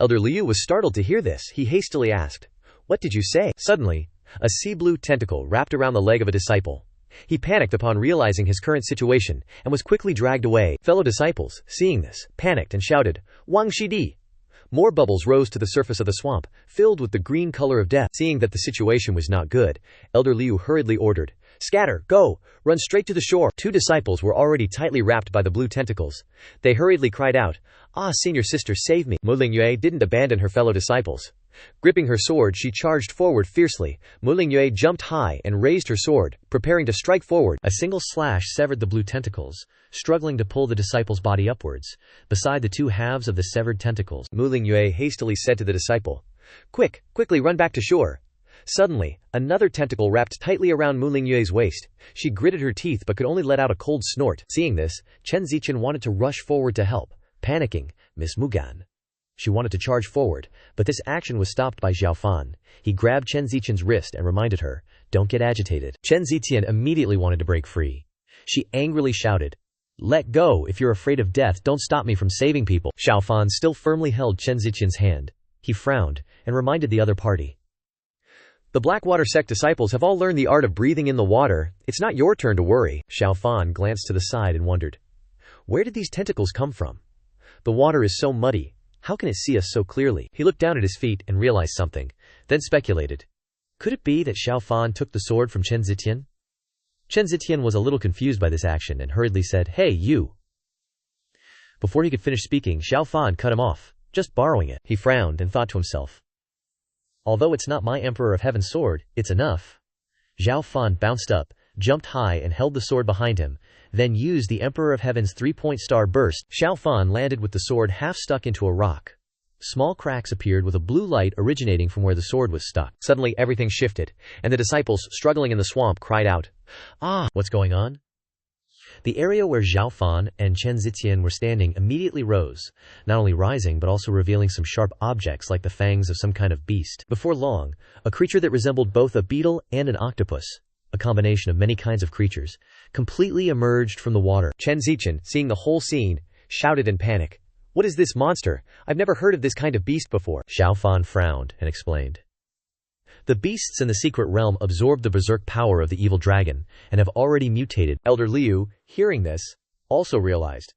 [SPEAKER 2] Elder Liu was startled to hear this. He hastily asked, What did you say? Suddenly, a sea-blue tentacle wrapped around the leg of a disciple. He panicked upon realizing his current situation, and was quickly dragged away. Fellow disciples, seeing this, panicked and shouted, Wang Shidi! More bubbles rose to the surface of the swamp, filled with the green color of death. Seeing that the situation was not good, Elder Liu hurriedly ordered, Scatter, go, run straight to the shore. 2 disciples were already tightly wrapped by the blue tentacles. They hurriedly cried out, Ah, senior sister, save me. Mu Lingyue didn't abandon her fellow disciples. Gripping her sword, she charged forward fiercely. Mu Lingyue jumped high and raised her sword, preparing to strike forward.
[SPEAKER 1] A single slash severed the blue tentacles, struggling to pull the disciple's body upwards. Beside the 2 halves of the severed tentacles,
[SPEAKER 2] Mu Lingyue hastily said to the disciple, Quickly run back to shore. Suddenly, another tentacle wrapped tightly around Mu Lingyue's waist. She gritted her teeth but could only let out a cold snort. Seeing this, Chen Ziqian wanted to rush forward to help. Panicking, Miss Mugan. She wanted to charge forward, but this action was stopped by Xiao Fan. He grabbed Chen Ziqian's wrist and reminded her, Don't get agitated. Chen Ziqian immediately wanted to break free.
[SPEAKER 1] She angrily shouted, "Let go! If you're afraid of death, don't stop me from saving people." Xiao Fan still firmly held Chen Ziqian's hand. He frowned, and reminded the other party.
[SPEAKER 2] The Blackwater sect disciples have all learned the art of breathing in the water. It's not your turn to worry.
[SPEAKER 1] Xiao Fan glanced to the side and wondered, where did these tentacles come from? The water is so muddy. How can it see us so clearly? He looked down at his feet and realized something, then speculated. Could it be that Xiao Fan took the sword from Chen Ziqian? Chen Ziqian was a little confused by this action and hurriedly said, "Hey, you!" Before he could finish speaking, Xiao Fan cut him off. "Just borrowing it." He frowned and thought to himself, although it's not my Emperor of Heaven's sword, it's enough. Xiao Fan bounced up, jumped high and held the sword behind him, then used the Emperor of Heaven's three-point star burst. Xiao Fan landed with the sword half stuck into a rock. Small cracks appeared with a blue light originating from where the sword was stuck. Suddenly everything shifted, and the disciples, struggling in the swamp, cried out, "Ah! What's going on?" The area where Xiao Fan and Chen Ziqian were standing immediately rose, not only rising but also revealing some sharp objects like the fangs of some kind of beast. Before long, a creature that resembled both a beetle and an octopus, a combination of many kinds of creatures, completely emerged from the water.
[SPEAKER 2] Chen Ziqian, seeing the whole scene, shouted in panic, "What is this monster? I've never heard of this kind of beast before."
[SPEAKER 1] Xiao Fan frowned and explained. The beasts in the secret realm absorbed the berserk power of the evil dragon, and have already mutated.
[SPEAKER 2] Elder Liu, hearing this, also realized.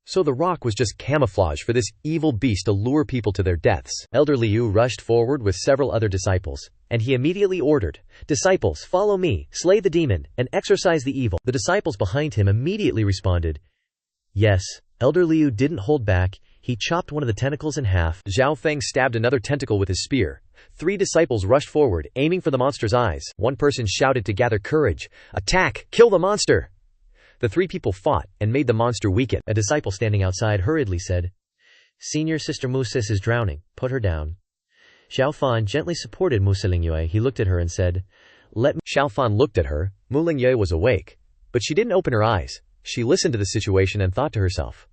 [SPEAKER 2] So the rock was just camouflage for this evil beast to lure people to their deaths.
[SPEAKER 1] Elder Liu rushed forward with several other disciples, and he immediately ordered, "Disciples, follow me, slay the demon, and exorcise the evil." The disciples behind him immediately responded, "Yes." Elder Liu didn't hold back. He chopped one of the tentacles in half.
[SPEAKER 2] Zhao Feng stabbed another tentacle with his spear. 3 disciples rushed forward, aiming for the monster's eyes. One person shouted to gather courage, "Attack! Kill the monster!" The 3 people fought, and made the monster weaken.
[SPEAKER 1] A disciple standing outside hurriedly said, "Senior Sister Musis is drowning. Put her down." Xiao Fan gently supported Mu Lingyue. He looked at her and said, "Let me."
[SPEAKER 2] Xiao Fan looked at her. Mu Lingyue was awake, but she didn't open her eyes. She listened to the situation and thought to herself,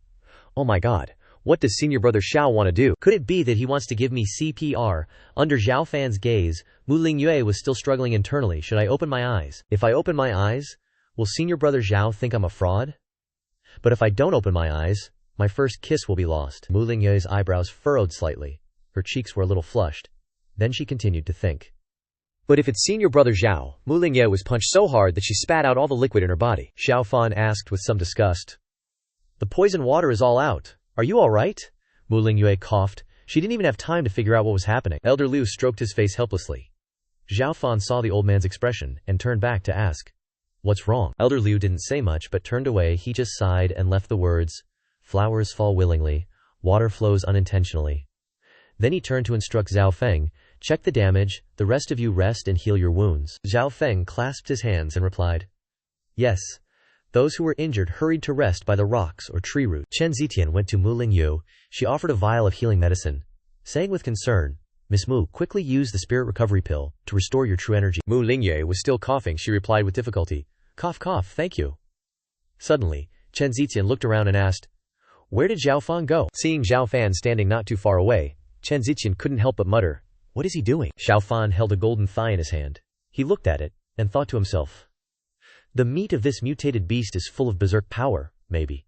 [SPEAKER 2] "Oh my god, what does senior brother Xiao want to do?
[SPEAKER 1] Could it be that he wants to give me CPR?" Under Xiao Fan's gaze, Mu Lingyue was still struggling internally. "Should I open my eyes? If I open my eyes, will senior brother Xiao think I'm a fraud? But if I don't open my eyes, my first kiss will be lost." Mu Lingyue's eyebrows furrowed slightly. Her cheeks were a little flushed. Then she continued to think.
[SPEAKER 2] But if it's senior brother Xiao, Mu Lingyue was punched so hard that she spat out all the liquid in her body.
[SPEAKER 1] Xiao Fan asked with some disgust, "The poison water is all out. Are you all right?" Mu Lingyue coughed. She didn't even have time to figure out what was happening. Elder Liu stroked his face helplessly. Xiao Fan saw the old man's expression and turned back to ask, "What's wrong?" Elder Liu didn't say much but turned away. He just sighed and left the words, "Flowers fall willingly, water flows unintentionally." Then he turned to instruct Zhao Feng, "Check the damage, the rest of you rest and heal your wounds." Zhao Feng clasped his hands and replied, "Yes." Those who were injured hurried to rest by the rocks or tree roots. Chen Ziqian went to Mu Lingyu. She offered a vial of healing medicine, saying with concern, "Miss Mu, quickly use the spirit recovery pill to restore your true energy."
[SPEAKER 2] Mu Lingyu was still coughing. She replied with difficulty,
[SPEAKER 1] "Cough, cough, thank you." Suddenly, Chen Ziqian looked around and asked, "Where did Xiao Fan go?"
[SPEAKER 2] Seeing Xiao Fan standing not too far away, Chen Ziqian couldn't help but mutter, "What is he doing?"
[SPEAKER 1] Xiao Fan held a golden thigh in his hand. He looked at it, and thought to himself, "The meat of this mutated beast is full of berserk power, maybe."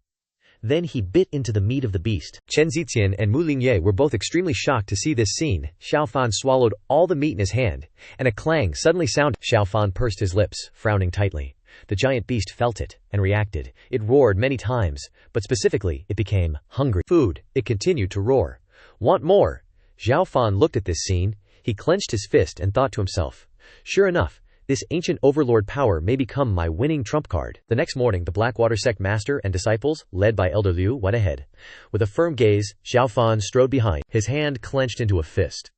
[SPEAKER 1] Then he bit into the meat of the beast.
[SPEAKER 2] Chen Ziqian and Mu Lingye were both extremely shocked to see this scene. Xiao Fan swallowed all the meat in his hand, and a clang suddenly sounded. Xiao Fan pursed his lips, frowning tightly. The giant beast felt it, and reacted. It roared many times, but specifically, it became hungry. Food. It continued to roar. "Want more?" Xiao Fan looked at this scene. He clenched his fist and thought to himself, "Sure enough, this ancient overlord power may become my winning trump card." The next morning, the Blackwater sect master and disciples, led by Elder Liu, went ahead. With a firm gaze, Xiao Fan strode behind, his hand clenched into a fist.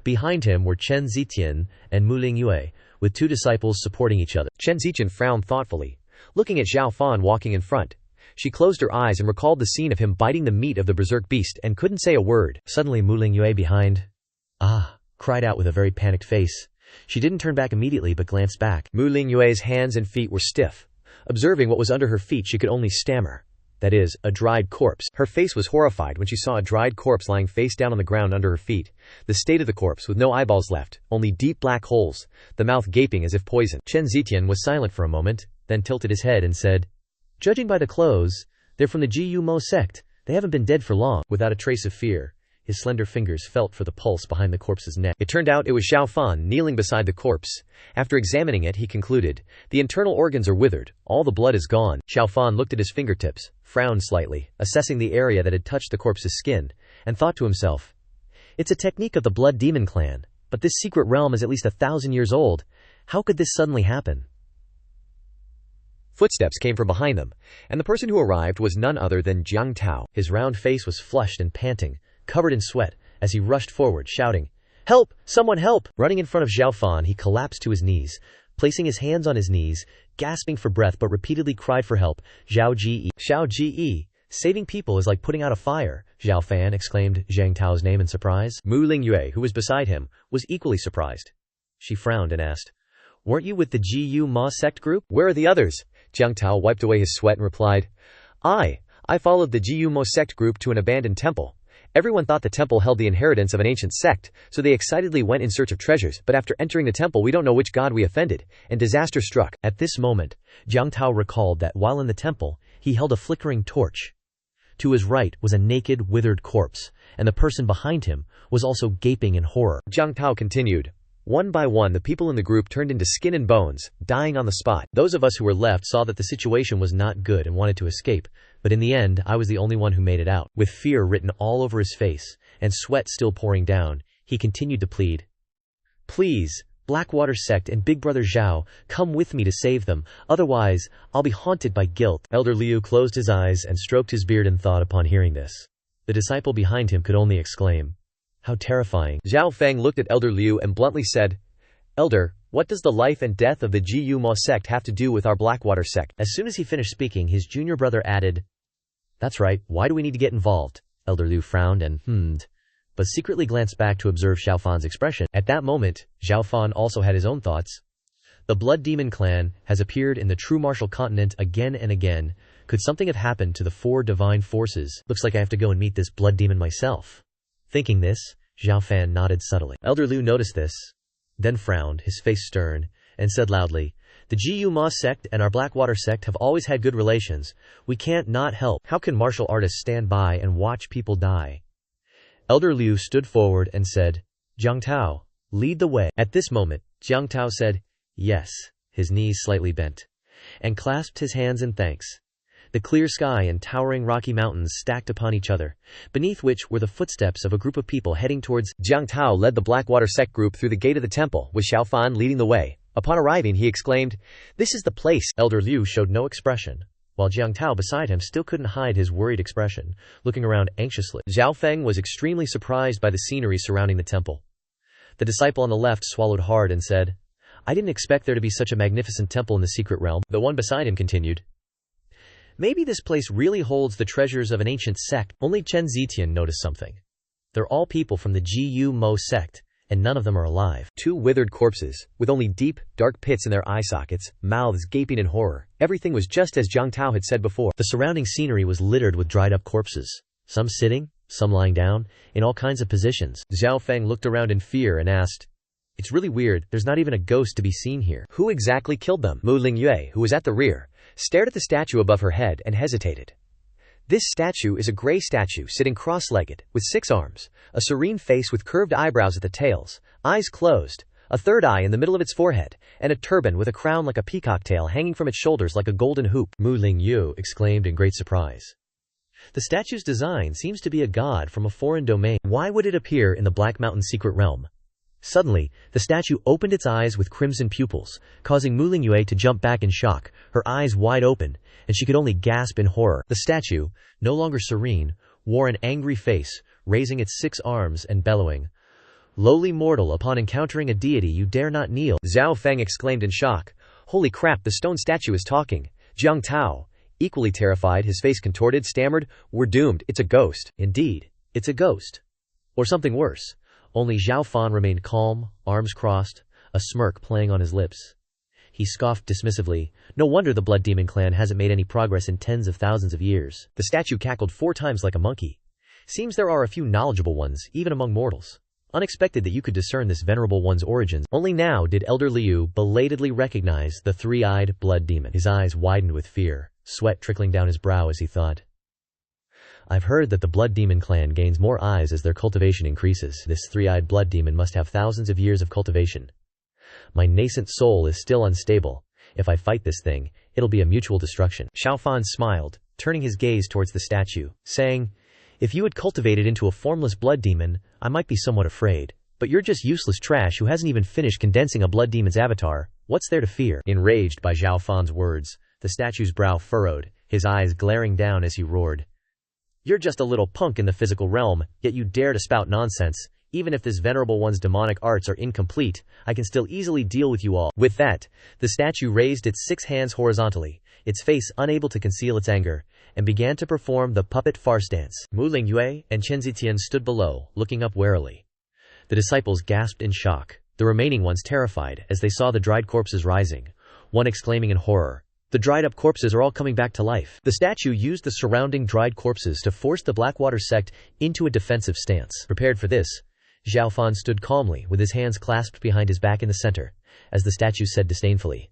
[SPEAKER 2] Behind him were Chen Ziqian and Mu Lingyue, with 2 disciples supporting each other. Chen Ziqian frowned thoughtfully, looking at Xiao Fan walking in front. She closed her eyes and recalled the scene of him biting the meat of the berserk beast and couldn't say a word. Suddenly Mu Lingyue behind, "Ah!" cried out with a very panicked face. She didn't turn back immediately but glanced back. Mu Lingyue's hands and feet were stiff. Observing what was under her feet, she could only stammer. That is, a dried corpse. Her face was horrified when she saw a dried corpse lying face down on the ground under her feet. The state of the corpse, with no eyeballs left, only deep black holes, the mouth gaping as if poisoned. Chen Ziqian was silent for a moment,
[SPEAKER 1] then tilted his head and said, "Judging by the clothes, they're from the Gu Mo sect. They haven't been dead for long." Without a trace of fear, his slender fingers felt for the pulse behind the corpse's neck. It turned out it was Xiao Fan kneeling beside the corpse. After examining it, he concluded, "The internal organs are withered. All the blood is gone." Xiao Fan looked at his fingertips, frowned slightly, assessing the area that had touched the corpse's skin, and thought to himself, "It's a technique of the Blood Demon clan, but this secret realm is at least 1,000 years old. How could this suddenly happen?" Footsteps came from behind them, and the person who arrived was none other than Jiang Tao. His round face was flushed and panting, covered in sweat, as he rushed forward, shouting, "Help! Someone help!" Running in front of Xiao Fan, he collapsed to his knees, placing his hands on his knees, gasping for breath but repeatedly cried for help. "Xiao Ji, Xiao Ji, saving people is like putting out a fire," Xiao Fan exclaimed Jiang Tao's name in surprise. Mu Lingyue, who was beside him, was equally surprised. She frowned and asked, "Weren't you with the Gu Ma sect group? Where are the others?" Jiang Tao wiped away his sweat and replied, I followed the Gu Mo sect group to an abandoned temple. Everyone thought the temple held the inheritance of an ancient sect, so they excitedly went in search of treasures, but after entering the temple we don't know which god we offended, and disaster struck." At this moment, Jiang Tao recalled that while in the temple, he held a flickering torch. To his right was a naked, withered corpse, and the person behind him was also gaping in horror. Jiang Tao continued, "One by one the people in the group turned into skin and bones, dying on the spot. Those of us who were left saw that the situation was not good and wanted to escape, but in the end I was the only one who made it out." With fear written all over his face, and sweat still pouring down, he continued to plead, "Please, Blackwater sect and Big Brother Zhao, come with me to save them, otherwise I'll be haunted by guilt." Elder Liu closed his eyes and stroked his beard in thought upon hearing this. The disciple behind him could only exclaim, "How terrifying." Zhao Feng looked at Elder Liu and bluntly said, "Elder, what does the life and death of the Gu Ma sect have to do with our Blackwater sect?" As soon as he finished speaking, his junior brother added, "That's right, why do we need to get involved?" Elder Liu frowned and hummed, but secretly glanced back to observe Xiao Fan's expression. At that moment, Xiao Fan also had his own thoughts. The Blood Demon clan has appeared in the true martial continent again and again. Could something have happened to the 4 divine forces? Looks like I have to go and meet this blood demon myself. Thinking this, Xiao Fan nodded subtly. Elder Liu noticed this, then frowned, his face stern, and said loudly, "The Gu Ma sect and our Blackwater sect have always had good relations. We can't not help. How can martial artists stand by and watch people die?" Elder Liu stood forward and said, "Jiang Tao, lead the way." At this moment, Jiang Tao said, "Yes," his knees slightly bent, and clasped his hands in thanks. The clear sky and towering rocky mountains stacked upon each other, beneath which were the footsteps of a group of people heading towards. Jiang Tao led the Blackwater sect group through the gate of the temple, with Xiao Fan leading the way. Upon arriving, he exclaimed, "This is the place." Elder Liu showed no expression, while Jiang Tao beside him still couldn't hide his worried expression, looking around anxiously. Xiao Feng was extremely surprised by the scenery surrounding the temple. The disciple on the left swallowed hard and said, "I didn't expect there to be such a magnificent temple in the secret realm." The one beside him continued, "Maybe this place really holds the treasures of an ancient sect." Only Chen Zitian noticed something. They're all people from the Gu Mo sect, and none of them are alive. 2 withered corpses, with only deep, dark pits in their eye sockets, mouths gaping in horror. Everything was just as Jiang Tao had said before. The surrounding scenery was littered with dried-up corpses, some sitting, some lying down, in all kinds of positions. Xiao Feng looked around in fear and asked, "It's really weird, there's not even a ghost to be seen here. Who exactly killed them?" Mu Lingyue, who was at the rear, stared at the statue above her head and hesitated. This statue is a gray statue sitting cross-legged, with 6 arms, a serene face with curved eyebrows at the tails, eyes closed, a third eye in the middle of its forehead, and a turban with a crown like a peacock tail hanging from its shoulders like a golden hoop. Mu Lingyu exclaimed in great surprise. The statue's design seems to be a god from a foreign domain. Why would it appear in the Black Mountain secret realm? Suddenly, the statue opened its eyes with crimson pupils, causing Mu Lingyue to jump back in shock, her eyes wide open, and she could only gasp in horror. The statue, no longer serene, wore an angry face, raising its 6 arms and bellowing, "Lowly mortal, upon encountering a deity you dare not kneel." Xiao Feng exclaimed in shock, "Holy crap, the stone statue is talking." Jiang Tao, equally terrified, his face contorted, stammered, "We're doomed, it's a ghost." Indeed, it's a ghost. Or something worse. Only Xiao Fan remained calm, arms crossed, a smirk playing on his lips. He scoffed dismissively, "No wonder the Blood Demon clan hasn't made any progress in tens of thousands of years." The statue cackled 4 times like a monkey. "Seems there are a few knowledgeable ones, even among mortals. Unexpected that you could discern this venerable one's origins. Only now did Elder Liu belatedly recognize the three-eyed blood demon. His eyes widened with fear, sweat trickling down his brow as he thought. I've heard that the blood demon clan gains more eyes as their cultivation increases. This three-eyed blood demon must have thousands of years of cultivation. My nascent soul is still unstable. If I fight this thing, it'll be a mutual destruction. Xiao Fan smiled, turning his gaze towards the statue, saying, if you had cultivated into a formless blood demon, I might be somewhat afraid. But you're just useless trash who hasn't even finished condensing a blood demon's avatar. What's there to fear? Enraged by Xiao Fan's words, the statue's brow furrowed, his eyes glaring down as he roared. You're just a little punk in the physical realm, yet you dare to spout nonsense. Even if this venerable one's demonic arts are incomplete, I can still easily deal with you all. With that, the statue raised its 6 hands horizontally, its face unable to conceal its anger, and began to perform the puppet farce dance. Mu Lingyue and Chen Zitian stood below, looking up warily. The disciples gasped in shock, the remaining ones terrified as they saw the dried corpses rising, one exclaiming in horror, the dried-up corpses are all coming back to life. The statue used the surrounding dried corpses to force the Blackwater sect into a defensive stance. Prepared for this, Xiao Fan stood calmly, with his hands clasped behind his back in the center, as the statue said disdainfully.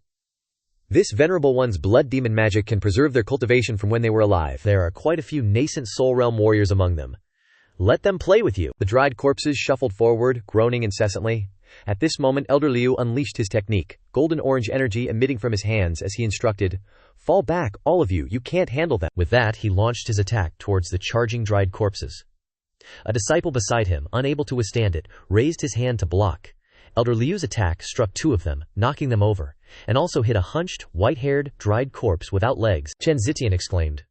[SPEAKER 1] This venerable one's blood demon magic can preserve their cultivation from when they were alive. There are quite a few nascent soul realm warriors among them. Let them play with you. The dried corpses shuffled forward, groaning incessantly. At this moment Elder Liu unleashed his technique, golden-orange energy emitting from his hands as he instructed, fall back, all of you, you can't handle them. With that he launched his attack towards the charging dried corpses. A disciple beside him, unable to withstand it, raised his hand to block. Elder Liu's attack struck 2 of them, knocking them over, and also hit a hunched, white-haired, dried corpse without legs. Chen Zitian exclaimed.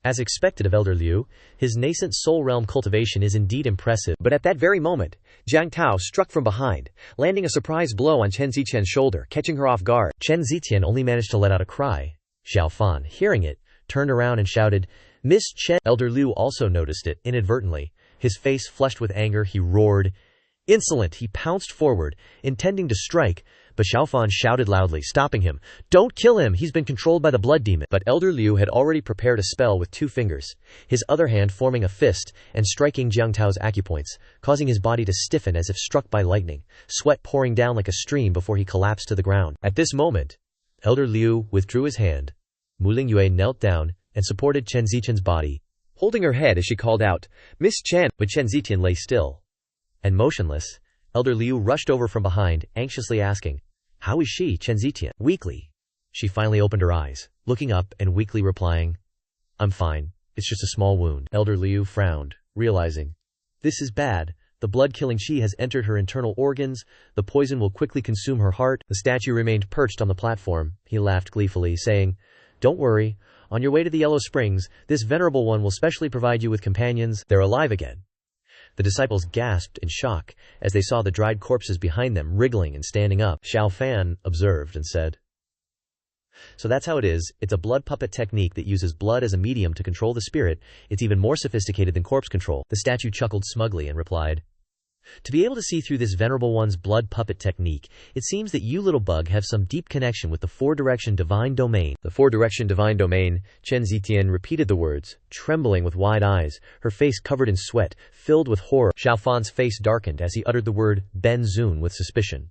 [SPEAKER 1] As expected of Elder Liu, his nascent soul realm cultivation is indeed impressive, but at that very moment, Jiang Tao struck from behind, landing a surprise blow on Chen Zitian's shoulder, catching her off guard. Chen Zitian only managed to let out a cry. Xiao Fan, hearing it, turned around and shouted, Miss Chen. Elder Liu also noticed it, inadvertently. His face flushed with anger, he roared. Insolent, he pounced forward, intending to strike, but Xiao Fan shouted loudly, stopping him. Don't kill him, he's been controlled by the blood demon. But Elder Liu had already prepared a spell with 2 fingers, his other hand forming a fist and striking Jiang Tao's acupoints, causing his body to stiffen as if struck by lightning, sweat pouring down like a stream before he collapsed to the ground. At this moment, Elder Liu withdrew his hand. Mu Lingyue knelt down and supported Chen Zitian's body, holding her head as she called out, Miss Chen, but Chen Zitian lay still and motionless. Elder Liu rushed over from behind, anxiously asking, how is she, Chen Zitian? Weakly. She finally opened her eyes, looking up and weakly replying, I'm fine, it's just a small wound. Elder Liu frowned, realizing, this is bad, the blood-killing qi has entered her internal organs, the poison will quickly consume her heart. The statue remained perched on the platform. He laughed gleefully, saying, don't worry, on your way to the Yellow Springs, this venerable one will specially provide you with companions. They're alive again. The disciples gasped in shock as they saw the dried corpses behind them wriggling and standing up. Xiao Fan observed and said, so that's how it is. It's a blood puppet technique that uses blood as a medium to control the spirit. It's even more sophisticated than corpse control. The statue chuckled smugly and replied, to be able to see through this venerable one's blood puppet technique, it seems that you, little bug, have some deep connection with the 4-direction divine domain. The 4-direction divine domain, Chen Zitian repeated the words, trembling with wide eyes, her face covered in sweat, filled with horror. Xiao Fan's face darkened as he uttered the word Ben Zun with suspicion.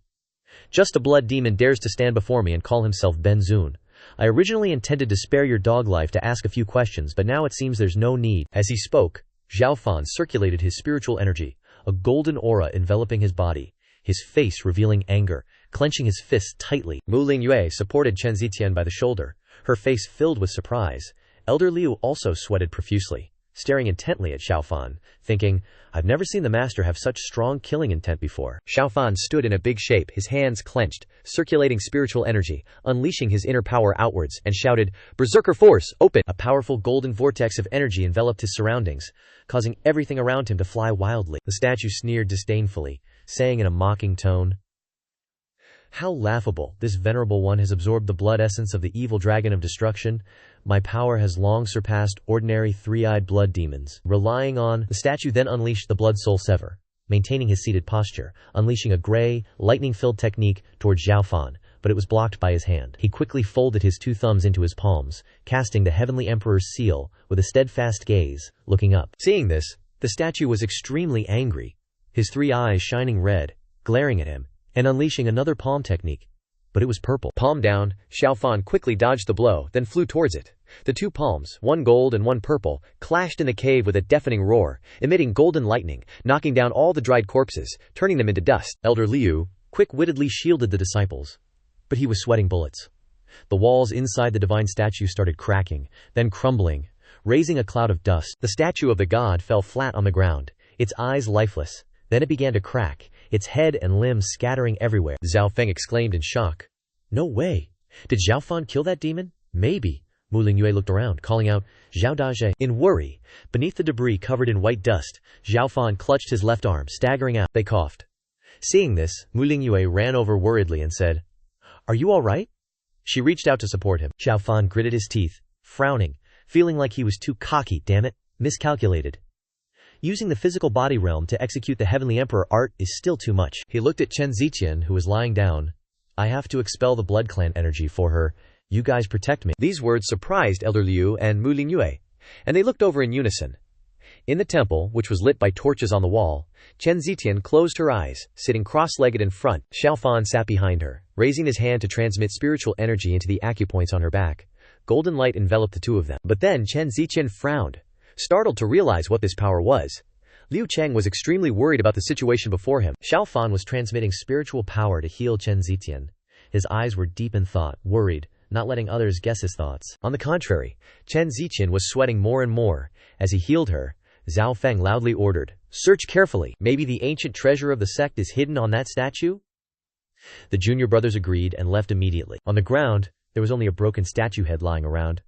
[SPEAKER 1] Just a blood demon dares to stand before me and call himself Ben Zun. I originally intended to spare your dog life to ask a few questions, but now it seems there's no need. As he spoke, Xiao Fan circulated his spiritual energy, a golden aura enveloping his body, his face revealing anger, clenching his fists tightly. Mu Lingyue supported Chen Zitian by the shoulder, her face filled with surprise. Elder Liu also sweated profusely, staring intently at Xiao Fan, thinking, I've never seen the master have such strong killing intent before. Xiao Fan stood in a big shape, his hands clenched, circulating spiritual energy, unleashing his inner power outwards, and shouted, Berserker Force, open! A powerful golden vortex of energy enveloped his surroundings, causing everything around him to fly wildly. The statue sneered disdainfully, saying in a mocking tone, how laughable, this venerable one has absorbed the blood essence of the evil dragon of destruction. My power has long surpassed ordinary 3-eyed blood demons. Relying on, the statue then unleashed the blood soul sever, maintaining his seated posture, unleashing a gray, lightning-filled technique towards Xiao Fan, but it was blocked by his hand. He quickly folded his 2 thumbs into his palms, casting the Heavenly Emperor's seal, with a steadfast gaze, looking up. Seeing this, the statue was extremely angry. his 3 eyes shining red, glaring at him, and unleashing another palm technique. But it was purple.
[SPEAKER 2] Palm down, Xiao Fan quickly dodged the blow, then flew towards it. The 2 palms, one gold and one purple, clashed in the cave with a deafening roar, emitting golden lightning, knocking down all the dried corpses, turning them into dust.
[SPEAKER 1] Elder Liu quick-wittedly shielded the disciples, but he was sweating bullets. The walls inside the divine statue started cracking, then crumbling, raising a cloud of dust. The statue of the god fell flat on the ground, its eyes lifeless. Then it began to crack, its head and limbs scattering everywhere.
[SPEAKER 2] Xiao Feng exclaimed in shock.
[SPEAKER 1] No way. Did Xiao Fan kill that demon? Maybe. Mu Lingyue looked around, calling out, Xiao Daje. In worry, beneath the debris covered in white dust, Xiao Fan clutched his left arm, staggering out. They coughed. Seeing this, Mu Lingyue ran over worriedly and said, Are you all right? She reached out to support him. Xiao Fan gritted his teeth, frowning, feeling like he was too cocky, damn it, miscalculated. Using the physical body realm to execute the Heavenly Emperor art is still too much. He looked at Xianxia, who was lying down. I have to expel the blood clan energy for her. You guys protect me.
[SPEAKER 2] These words surprised Elder Liu and Mu Lingyue, and they looked over in unison. In the temple, which was lit by torches on the wall, Xianxia closed her eyes, sitting cross-legged in front. Xiao Fan sat behind her, raising his hand to transmit spiritual energy into the acupoints on her back. Golden light enveloped the 2 of them. But then Xianxia frowned, startled to realize what this power was. Liu Cheng was extremely worried about the situation before him.
[SPEAKER 1] Xiao Fan was transmitting spiritual power to heal Xianxia. His eyes were deep in thought, worried, not letting others guess his thoughts.
[SPEAKER 2] On the contrary, Xianxia was sweating more and more. As he healed her, Xiao Feng loudly ordered, Search carefully. Maybe the ancient treasure of the sect is hidden on that statue?
[SPEAKER 1] The junior brothers agreed and left immediately. On the ground, there was only a broken statue head lying around.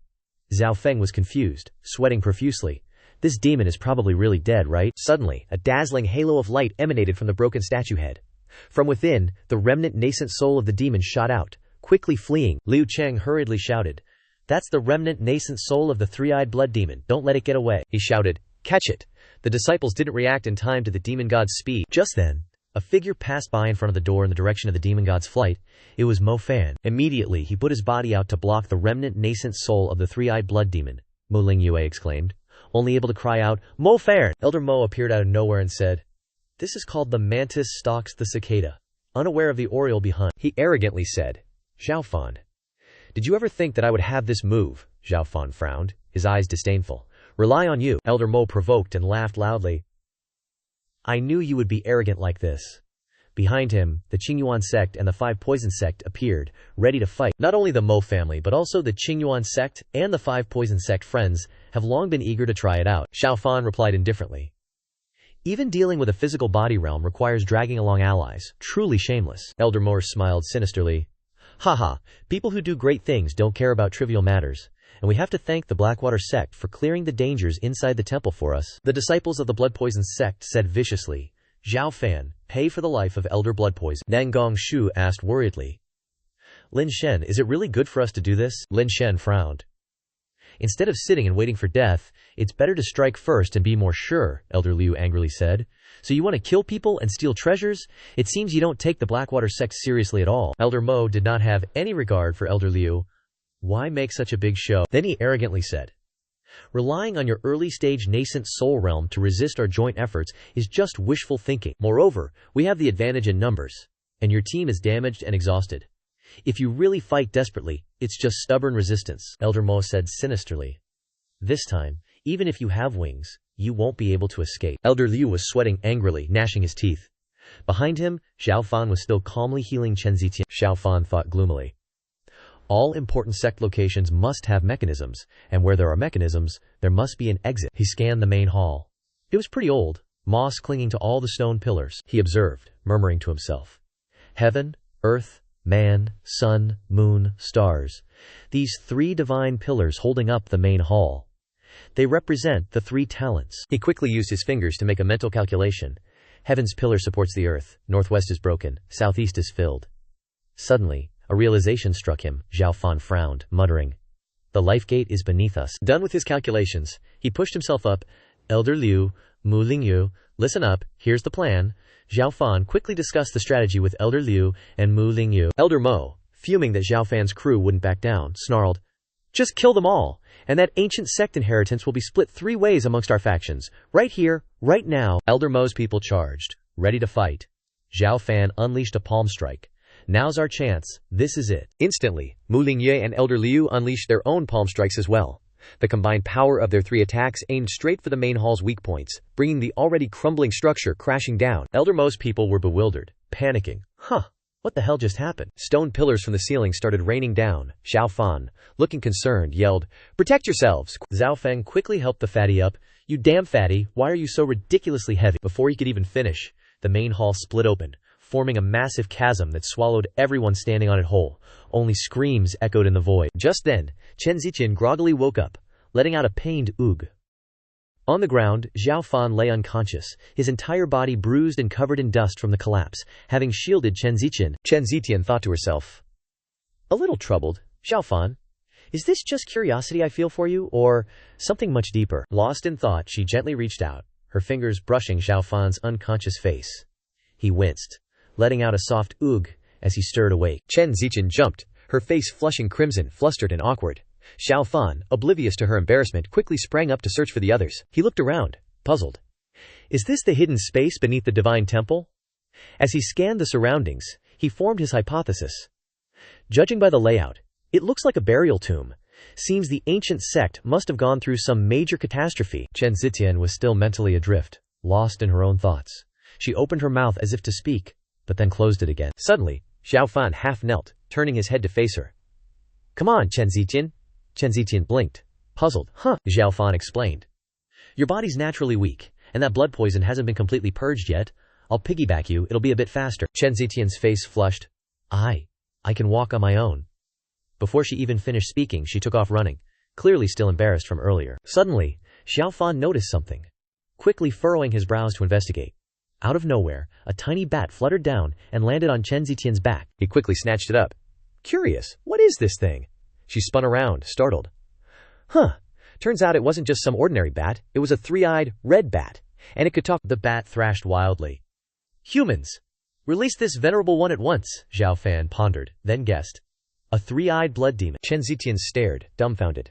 [SPEAKER 1] Xiao Feng was confused, sweating profusely. This demon is probably really dead, right?
[SPEAKER 2] Suddenly, a dazzling halo of light emanated from the broken statue head. From within, the remnant nascent soul of the demon shot out, quickly fleeing.
[SPEAKER 1] Liu Cheng hurriedly shouted, That's the remnant nascent soul of the 3-eyed blood demon. Don't let it get away.
[SPEAKER 2] He shouted, Catch it. The disciples didn't react in time to the demon god's speed.
[SPEAKER 1] Just then, a figure passed by in front of the door in the direction of the demon god's flight. It was Mo Fan. Immediately, he put his body out to block the remnant nascent soul of the 3-eyed blood demon. Mu Lingyue exclaimed, only able to cry out, Mo Fan! Elder Mo appeared out of nowhere and said, This is called the mantis stalks the cicada, unaware of the oriole behind.
[SPEAKER 2] He arrogantly said, Xiao Fan. Did you ever think that I would have this move? Xiao Fan frowned, his eyes disdainful. Rely on you.
[SPEAKER 1] Elder Mo provoked and laughed loudly. I knew you would be arrogant like this. Behind him, the Qingyuan sect and the 5 Poison sect appeared, ready to fight. Not only the Mo family but also the Qingyuan sect and the 5 Poison sect friends have long been eager to try it out.
[SPEAKER 2] Xiao Fan replied indifferently.
[SPEAKER 1] Even dealing with a physical body realm requires dragging along allies. Truly shameless.
[SPEAKER 2] Elder Mo smiled sinisterly.
[SPEAKER 1] Haha, people who do great things don't care about trivial matters. And we have to thank the Blackwater sect for clearing the dangers inside the temple for us. The disciples of the Blood Poison sect said viciously, Xiao Fan, pay for the life of Elder Blood Poison.
[SPEAKER 2] Nang Gongshu asked worriedly,
[SPEAKER 1] Lin Shen, is it really good for us to do this?
[SPEAKER 2] Lin Shen frowned.
[SPEAKER 1] Instead of sitting and waiting for death, it's better to strike first and be more sure, Elder Liu angrily said. So you want to kill people and steal treasures? It seems you don't take the Blackwater sect seriously at all.
[SPEAKER 2] Elder Mo did not have any regard for Elder Liu.
[SPEAKER 1] Why make such a big show?
[SPEAKER 2] Then he arrogantly said,
[SPEAKER 1] Relying on your early-stage nascent soul realm to resist our joint efforts is just wishful thinking. Moreover, we have the advantage in numbers, and your team is damaged and exhausted. If you really fight desperately, it's just stubborn resistance, Elder Mo said sinisterly. This time, even if you have wings, you won't be able to escape.
[SPEAKER 2] Elder Liu was sweating angrily, gnashing his teeth.
[SPEAKER 1] Behind him, Xiao Fan was still calmly healing Xianxia.
[SPEAKER 2] Xiao Fan thought gloomily. All important sect locations must have mechanisms, and where there are mechanisms, there must be an exit.
[SPEAKER 1] He scanned the main hall. It was pretty old, moss clinging to all the stone pillars.
[SPEAKER 2] He observed, murmuring to himself.
[SPEAKER 1] Heaven, earth, man, sun, moon, stars. These 3 divine pillars holding up the main hall. They represent the 3 talents.
[SPEAKER 2] He quickly used his fingers to make a mental calculation.
[SPEAKER 1] Heaven's pillar supports the earth, northwest is broken, southeast is filled. Suddenly, a realization struck him. Xiao Fan frowned, muttering, The life gate is beneath us.
[SPEAKER 2] Done with his calculations, he pushed himself up.
[SPEAKER 1] Elder Liu, Mu Lingyue, listen up, here's the plan. Xiao Fan quickly discussed the strategy with Elder Liu and Mu Lingyue.
[SPEAKER 2] Elder Mo, fuming that Xiao Fan's crew wouldn't back down, snarled, Just kill them all, and that ancient sect inheritance will be split 3 ways amongst our factions. Right here, right now.
[SPEAKER 1] Elder Mo's people charged, ready to fight. Xiao Fan unleashed a palm strike. Now's our chance, this is it.
[SPEAKER 2] Instantly, Mu Lingye and Elder Liu unleashed their own palm strikes as well. The combined power of their 3 attacks aimed straight for the main hall's weak points, bringing the already crumbling structure crashing down.
[SPEAKER 1] Eldermost people were bewildered, panicking. What the hell just happened?
[SPEAKER 2] Stone pillars from the ceiling started raining down. Xiao Fan, looking concerned, yelled, "Protect yourselves!"
[SPEAKER 1] Xiao Feng quickly helped the fatty up. You damn fatty, why are you so ridiculously heavy? Before he could even finish, the main hall split open, forming a massive chasm that swallowed everyone standing on it whole. Only screams echoed in the void. Just then, Chen Ziqian groggily woke up, letting out a pained oog. On the ground, Xiao Fan lay unconscious, his entire body bruised and covered in dust from the collapse, having shielded Chen Ziqian.
[SPEAKER 2] Chen Ziqian thought to herself,
[SPEAKER 1] a little troubled. Xiao Fan, is this just curiosity I feel for you, or something much deeper? Lost in thought, she gently reached out, her fingers brushing Xiao Fan's unconscious face. He winced, letting out a soft oog as he stirred awake.
[SPEAKER 2] Chen Ziqian jumped, her face flushing crimson, flustered and awkward. Xiao Fan, oblivious to her embarrassment, quickly sprang up to search for the others.
[SPEAKER 1] He looked around, puzzled. Is this the hidden space beneath the divine temple? As he scanned the surroundings, he formed his hypothesis. Judging by the layout, it looks like a burial tomb. Seems the ancient sect must have gone through some major catastrophe. Chen Ziqian was still mentally adrift, lost in her own thoughts. She opened her mouth as if to speak, but then closed it again.
[SPEAKER 2] Suddenly, Xiao Fan half knelt, turning his head to face her.
[SPEAKER 1] Come on, Chen Ziqian. Chen Ziqian blinked, puzzled. Xiao Fan explained. Your body's naturally weak, and that blood poison hasn't been completely purged yet. I'll piggyback you, it'll be a bit faster. Chen Ziqian's face flushed. I can walk on my own. Before she even finished speaking, she took off running, clearly still embarrassed from earlier. Suddenly, Xiao Fan noticed something, quickly furrowing his brows to investigate. Out of nowhere, a tiny bat fluttered down and landed on Chen Ziqian's back.
[SPEAKER 2] He quickly snatched it up. Curious, what is this thing? She spun around, startled. Turns out it wasn't just some ordinary bat, it was a 3-eyed, red bat, and it could talk.
[SPEAKER 1] The bat thrashed wildly. Humans! Release this venerable one at once, Xiao Fan pondered, then guessed. A 3-eyed blood demon.
[SPEAKER 2] Chen Ziqian stared, dumbfounded.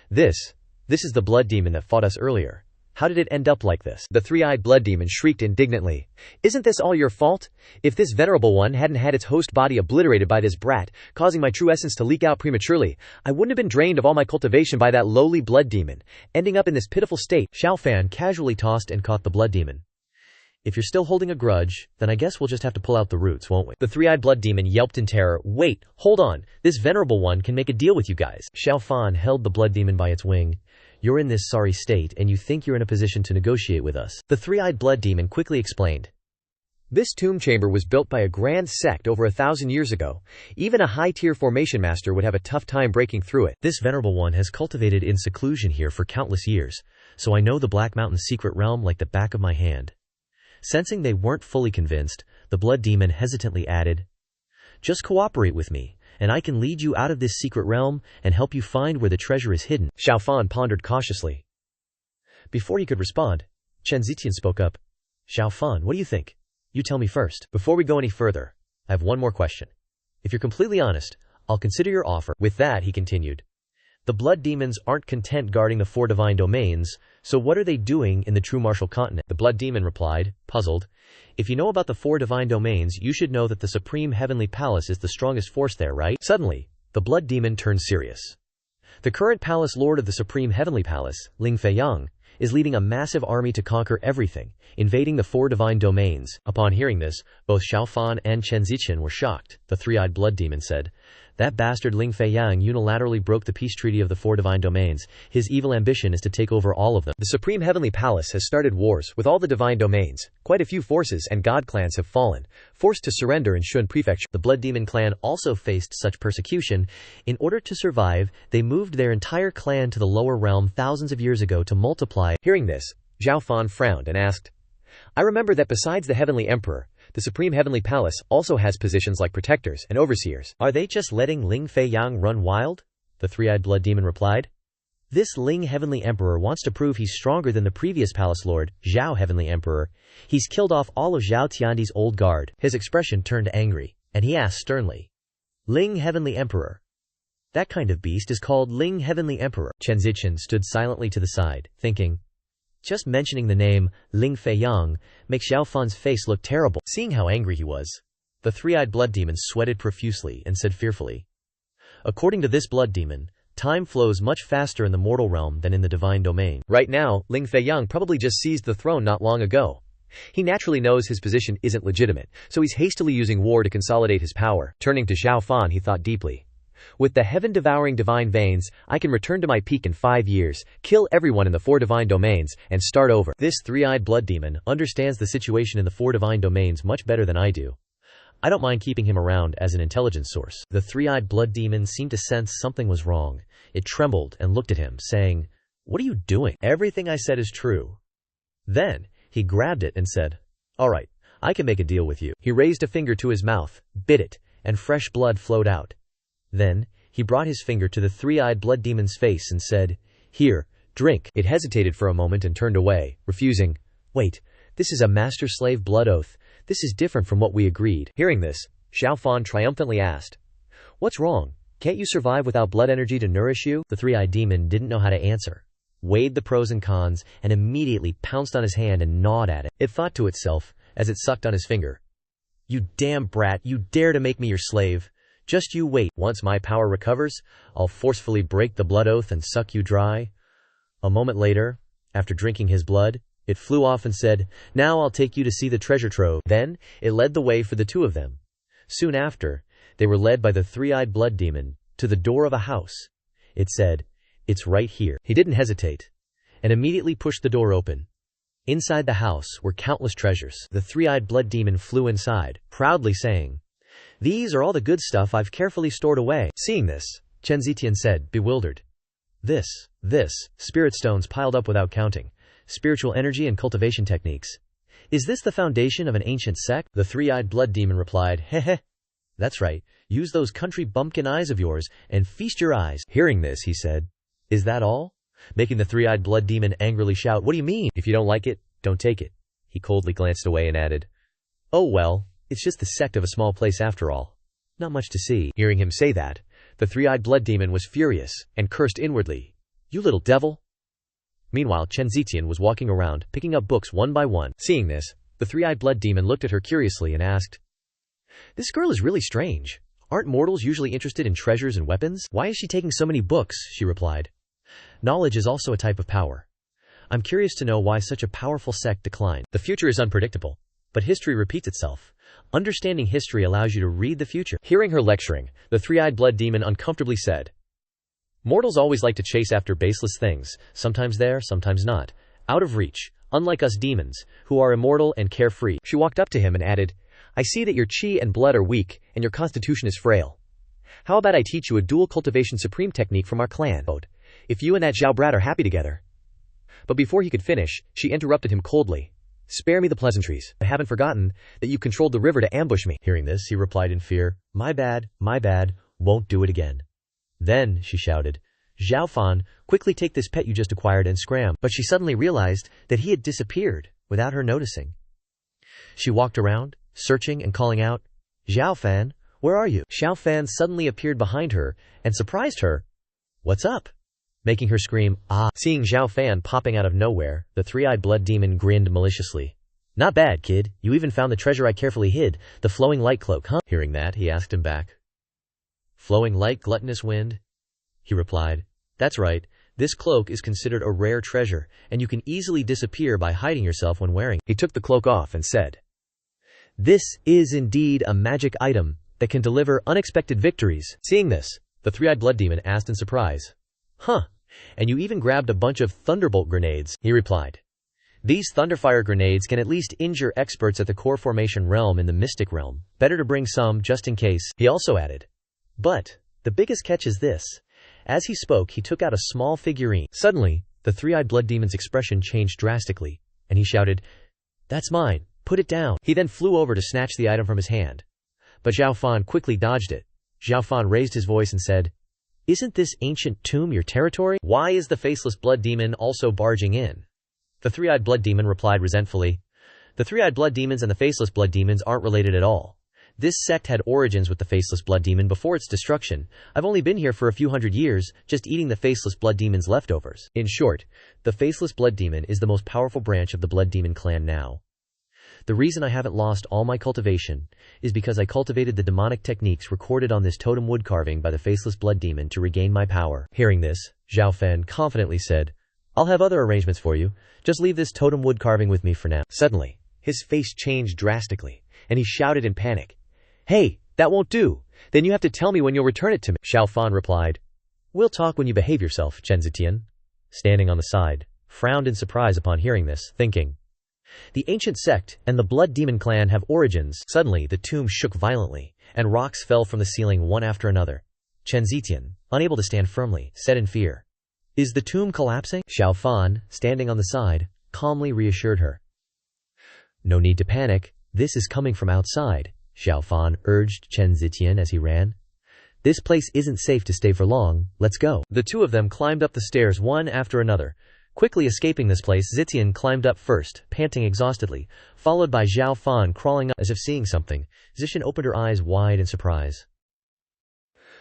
[SPEAKER 2] This is the blood demon that fought us earlier. How did it end up like this? The 3-eyed blood demon shrieked indignantly. Isn't this all your fault? If this venerable one hadn't had its host body obliterated by this brat, causing my true essence to leak out prematurely, I wouldn't have been drained of all my cultivation by that lowly blood demon, ending up in this pitiful state.
[SPEAKER 1] Xiao Fan casually tossed and caught the blood demon. If you're still holding a grudge, then I guess we'll just have to pull out the roots, won't we? The 3-eyed blood demon yelped in terror. Wait, hold on, this venerable one can make a deal with you guys. Xiao Fan held the blood demon by its wing. You're in this sorry state and you think you're in a position to negotiate with us. The 3-eyed blood demon quickly explained.
[SPEAKER 2] This tomb chamber was built by a grand sect over 1,000 years ago. Even a high-tier formation master would have a tough time breaking through it.
[SPEAKER 1] This venerable one has cultivated in seclusion here for countless years, so I know the Black Mountain's secret realm like the back of my hand. Sensing they weren't fully convinced, the blood demon hesitantly added, just cooperate with me, and I can lead you out of this secret realm and help you find where the treasure is hidden.
[SPEAKER 2] Xiao Fan pondered cautiously.
[SPEAKER 1] Before he could respond, Chen Ziqian spoke up. Xiao Fan, what do you think? You tell me first. Before we go any further, I have one more question. If you're completely honest, I'll consider your offer. With that, he continued. The blood demons aren't content guarding the 4 divine domains, so what are they doing in the true martial continent? The blood demon replied, puzzled. If you know about the 4 divine domains, you should know that the supreme heavenly palace is the strongest force there, right? Suddenly, the blood demon turned serious. The current palace lord of the supreme heavenly palace, Ling Feiyang, is leading a massive army to conquer everything, invading the 4 divine domains. Upon hearing this, both Xiao Fan and Chen Ziqian were shocked. The 3-eyed blood demon said, that bastard Ling Feiyang unilaterally broke the peace treaty of the 4 divine domains. His evil ambition is to take over all of them.
[SPEAKER 2] The Supreme Heavenly Palace has started wars with all the divine domains. Quite a few forces and god clans have fallen, forced to surrender in Shun Prefecture.
[SPEAKER 1] The Blood Demon clan also faced such persecution. In order to survive, they moved their entire clan to the lower realm thousands of years ago to multiply.
[SPEAKER 2] Hearing this, Xiao Fan frowned and asked, I remember that besides the Heavenly Emperor, the Supreme Heavenly Palace also has positions like protectors and overseers.
[SPEAKER 1] Are they just letting Ling Feiyang run wild? The 3-eyed blood demon replied. This Ling Heavenly Emperor wants to prove he's stronger than the previous palace lord, Zhao Heavenly Emperor. He's killed off all of Zhao Tiandi's old guard. His expression turned angry, and he asked sternly, Ling Heavenly Emperor. That kind of beast is called Ling Heavenly Emperor. Chen Ziqian stood silently to the side, thinking, Just mentioning the name Ling Feiyang makes Xiao Fan's face look terrible. Seeing how angry he was, the three-eyed blood demon sweated profusely and said fearfully, "According to this blood demon, time flows much faster in the mortal realm than in the divine domain." Right now, Ling Feiyang probably just seized the throne not long ago. He naturally knows his position isn't legitimate, so he's hastily using war to consolidate his power. Turning to Xiao Fan, he thought deeply. With the Heaven Devouring Divine Veins, I can return to my peak in 5 years, kill everyone in the 4 divine domains, and start over. This three-eyed blood demon understands the situation in the 4 divine domains much better than I do. I don't mind keeping him around as an intelligence source. The three-eyed blood demon seemed to sense something was wrong. It trembled and looked at him, saying, "What are you doing? Everything I said is true." Then, he grabbed it and said, "All right, I can make a deal with you." He raised a finger to his mouth, bit it, and fresh blood flowed out. Then, he brought his finger to the three-eyed blood demon's face and said, "Here, drink." It hesitated for a moment and turned away, refusing. "Wait, this is a master-slave blood oath. This is different from what we agreed." Hearing this, Xiao Fan triumphantly asked, "What's wrong? Can't you survive without blood energy to nourish you?" The three-eyed demon didn't know how to answer, weighed the pros and cons, and immediately pounced on his hand and gnawed at it. It thought to itself, as it sucked on his finger, "You damn brat, you dare to make me your slave. Just you wait. Once my power recovers, I'll forcefully break the blood oath and suck you dry." A moment later, after drinking his blood, it flew off and said, "Now I'll take you to see the treasure trove." Then, it led the way for the two of them. Soon after, they were led by the three-eyed blood demon to the door of a house. It said, "It's right here." He didn't hesitate, and immediately pushed the door open. Inside the house were countless treasures. The three-eyed blood demon flew inside, proudly saying, "These are all the good stuff I've carefully stored away." Seeing this, Xianxia said, bewildered, This, spirit stones piled up without counting, spiritual energy and cultivation techniques. Is this the foundation of an ancient sect?" The three-eyed blood demon replied, "Heh. That's right, use those country bumpkin eyes of yours and feast your eyes." Hearing this, he said, "Is that all?" Making the three-eyed blood demon angrily shout, "What do you mean? If you don't like it, don't take it." He coldly glanced away and added, "Oh well, it's just the sect of a small place after all. Not much to see." Hearing him say that, the three-eyed blood demon was furious and cursed inwardly, "You little devil." Meanwhile, Xianxia was walking around, picking up books one by one. Seeing this, the three-eyed blood demon looked at her curiously and asked, "This girl is really strange. Aren't mortals usually interested in treasures and weapons? Why is she taking so many books?" She replied, "Knowledge is also a type of power. I'm curious to know why such a powerful sect declined. The future is unpredictable, but history repeats itself. Understanding history allows you to read the future." Hearing her lecturing, the three-eyed blood demon uncomfortably said, "Mortals always like to chase after baseless things, sometimes there, sometimes not, out of reach, unlike us demons, who are immortal and carefree." She walked up to him and added, "I see that your chi and blood are weak, and your constitution is frail. How about I teach you a dual cultivation supreme technique from our clan, if you and that Zhao brat are happy together?" But before he could finish, she interrupted him coldly, "Spare me the pleasantries. I haven't forgotten that you controlled the river to ambush me." Hearing this, he replied in fear, my bad, won't do it again." Then, she shouted, "Xiao Fan, quickly take this pet you just acquired and scram." But she suddenly realized that he had disappeared, without her noticing. She walked around, searching and calling out, "Xiao Fan, where are you?" Xiao Fan suddenly appeared behind her, and surprised her. "What's up?" Making her scream, "Ah!" Seeing Xiao Fan popping out of nowhere, the three-eyed blood demon grinned maliciously. "Not bad, kid. You even found the treasure I carefully hid, the flowing light cloak, huh?" Hearing that, he asked him back. "Flowing light, gluttonous wind?" He replied, "That's right. This cloak is considered a rare treasure, and you can easily disappear by hiding yourself when wearing it." He took the cloak off and said, "This is indeed a magic item that can deliver unexpected victories." Seeing this, the three-eyed blood demon asked in surprise, "Huh, and you even grabbed a bunch of thunderbolt grenades?" He replied, "These thunderfire grenades can at least injure experts at the core formation realm in the mystic realm. Better to bring some just in case." He also added, "But the biggest catch is this." As he spoke, he took out a small figurine. Suddenly, the three-eyed blood demon's expression changed drastically, and he shouted, "That's mine, put it down." He then flew over to snatch the item from his hand. But Xiao Fan quickly dodged it. Xiao Fan raised his voice and said, "Isn't this ancient tomb your territory? Why is the faceless blood demon also barging in?" The three-eyed blood demon replied resentfully, "The three-eyed blood demons and the faceless blood demons aren't related at all. This sect had origins with the faceless blood demon before its destruction. I've only been here for a few hundred years, just eating the faceless blood demon's leftovers. In short, the faceless blood demon is the most powerful branch of the blood demon clan now. The reason I haven't lost all my cultivation is because I cultivated the demonic techniques recorded on this totem wood carving by the faceless blood demon to regain my power. Hearing this, Xiao Fan confidently said, I'll have other arrangements for you. Just leave this totem wood carving with me for now. Suddenly, his face changed drastically, and he shouted in panic, Hey, that won't do. Then you have to tell me when you'll return it to me. Xiao Fan replied, We'll talk when you behave yourself, Chen Zitian. Standing on the side, frowned in surprise upon hearing this, thinking, The ancient sect and the blood demon clan have origins. Suddenly, the tomb shook violently, and rocks fell from the ceiling one after another. Chen Zitian, unable to stand firmly, said in fear, Is the tomb collapsing? Xiao Fan, standing on the side, calmly reassured her. No need to panic. This is coming from outside, Xiao Fan urged Chen Zitian as he ran. This place isn't safe to stay for long, let's go. The two of them climbed up the stairs one after another. Quickly escaping this place, Zitian climbed up first, panting exhaustedly, followed by Xiao Fan crawling up as if seeing something. Zitian opened her eyes wide in surprise.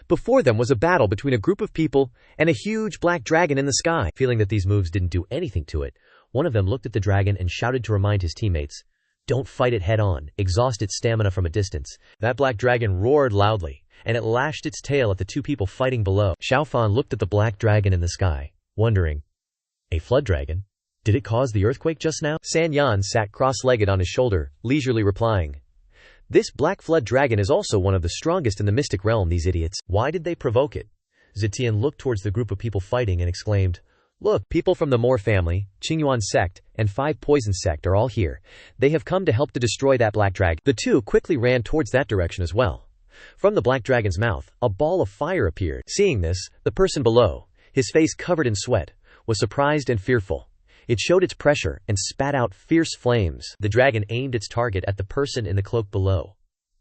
[SPEAKER 1] Before them was a battle between a group of people and a huge black dragon in the sky. Feeling that these moves didn't do anything to it, one of them looked at the dragon and shouted to remind his teammates, Don't fight it head-on, exhaust its stamina from a distance. That black dragon roared loudly, and it lashed its tail at the two people fighting below. Xiao Fan looked at the black dragon in the sky, wondering, A flood dragon? Did it cause the earthquake just now? San Yan sat cross-legged on his shoulder, leisurely replying, This black flood dragon is also one of the strongest in the mystic realm, these idiots. Why did they provoke it? Zitian looked towards the group of people fighting and exclaimed, Look, people from the Moor family, Qingyuan sect, and Five Poison sect are all here. They have come to help to destroy that black dragon. The two quickly ran towards that direction as well. From the black dragon's mouth, a ball of fire appeared. Seeing this, the person below, his face covered in sweat, was surprised and fearful. It showed its pressure and spat out fierce flames. The dragon aimed its target at the person in the cloak below.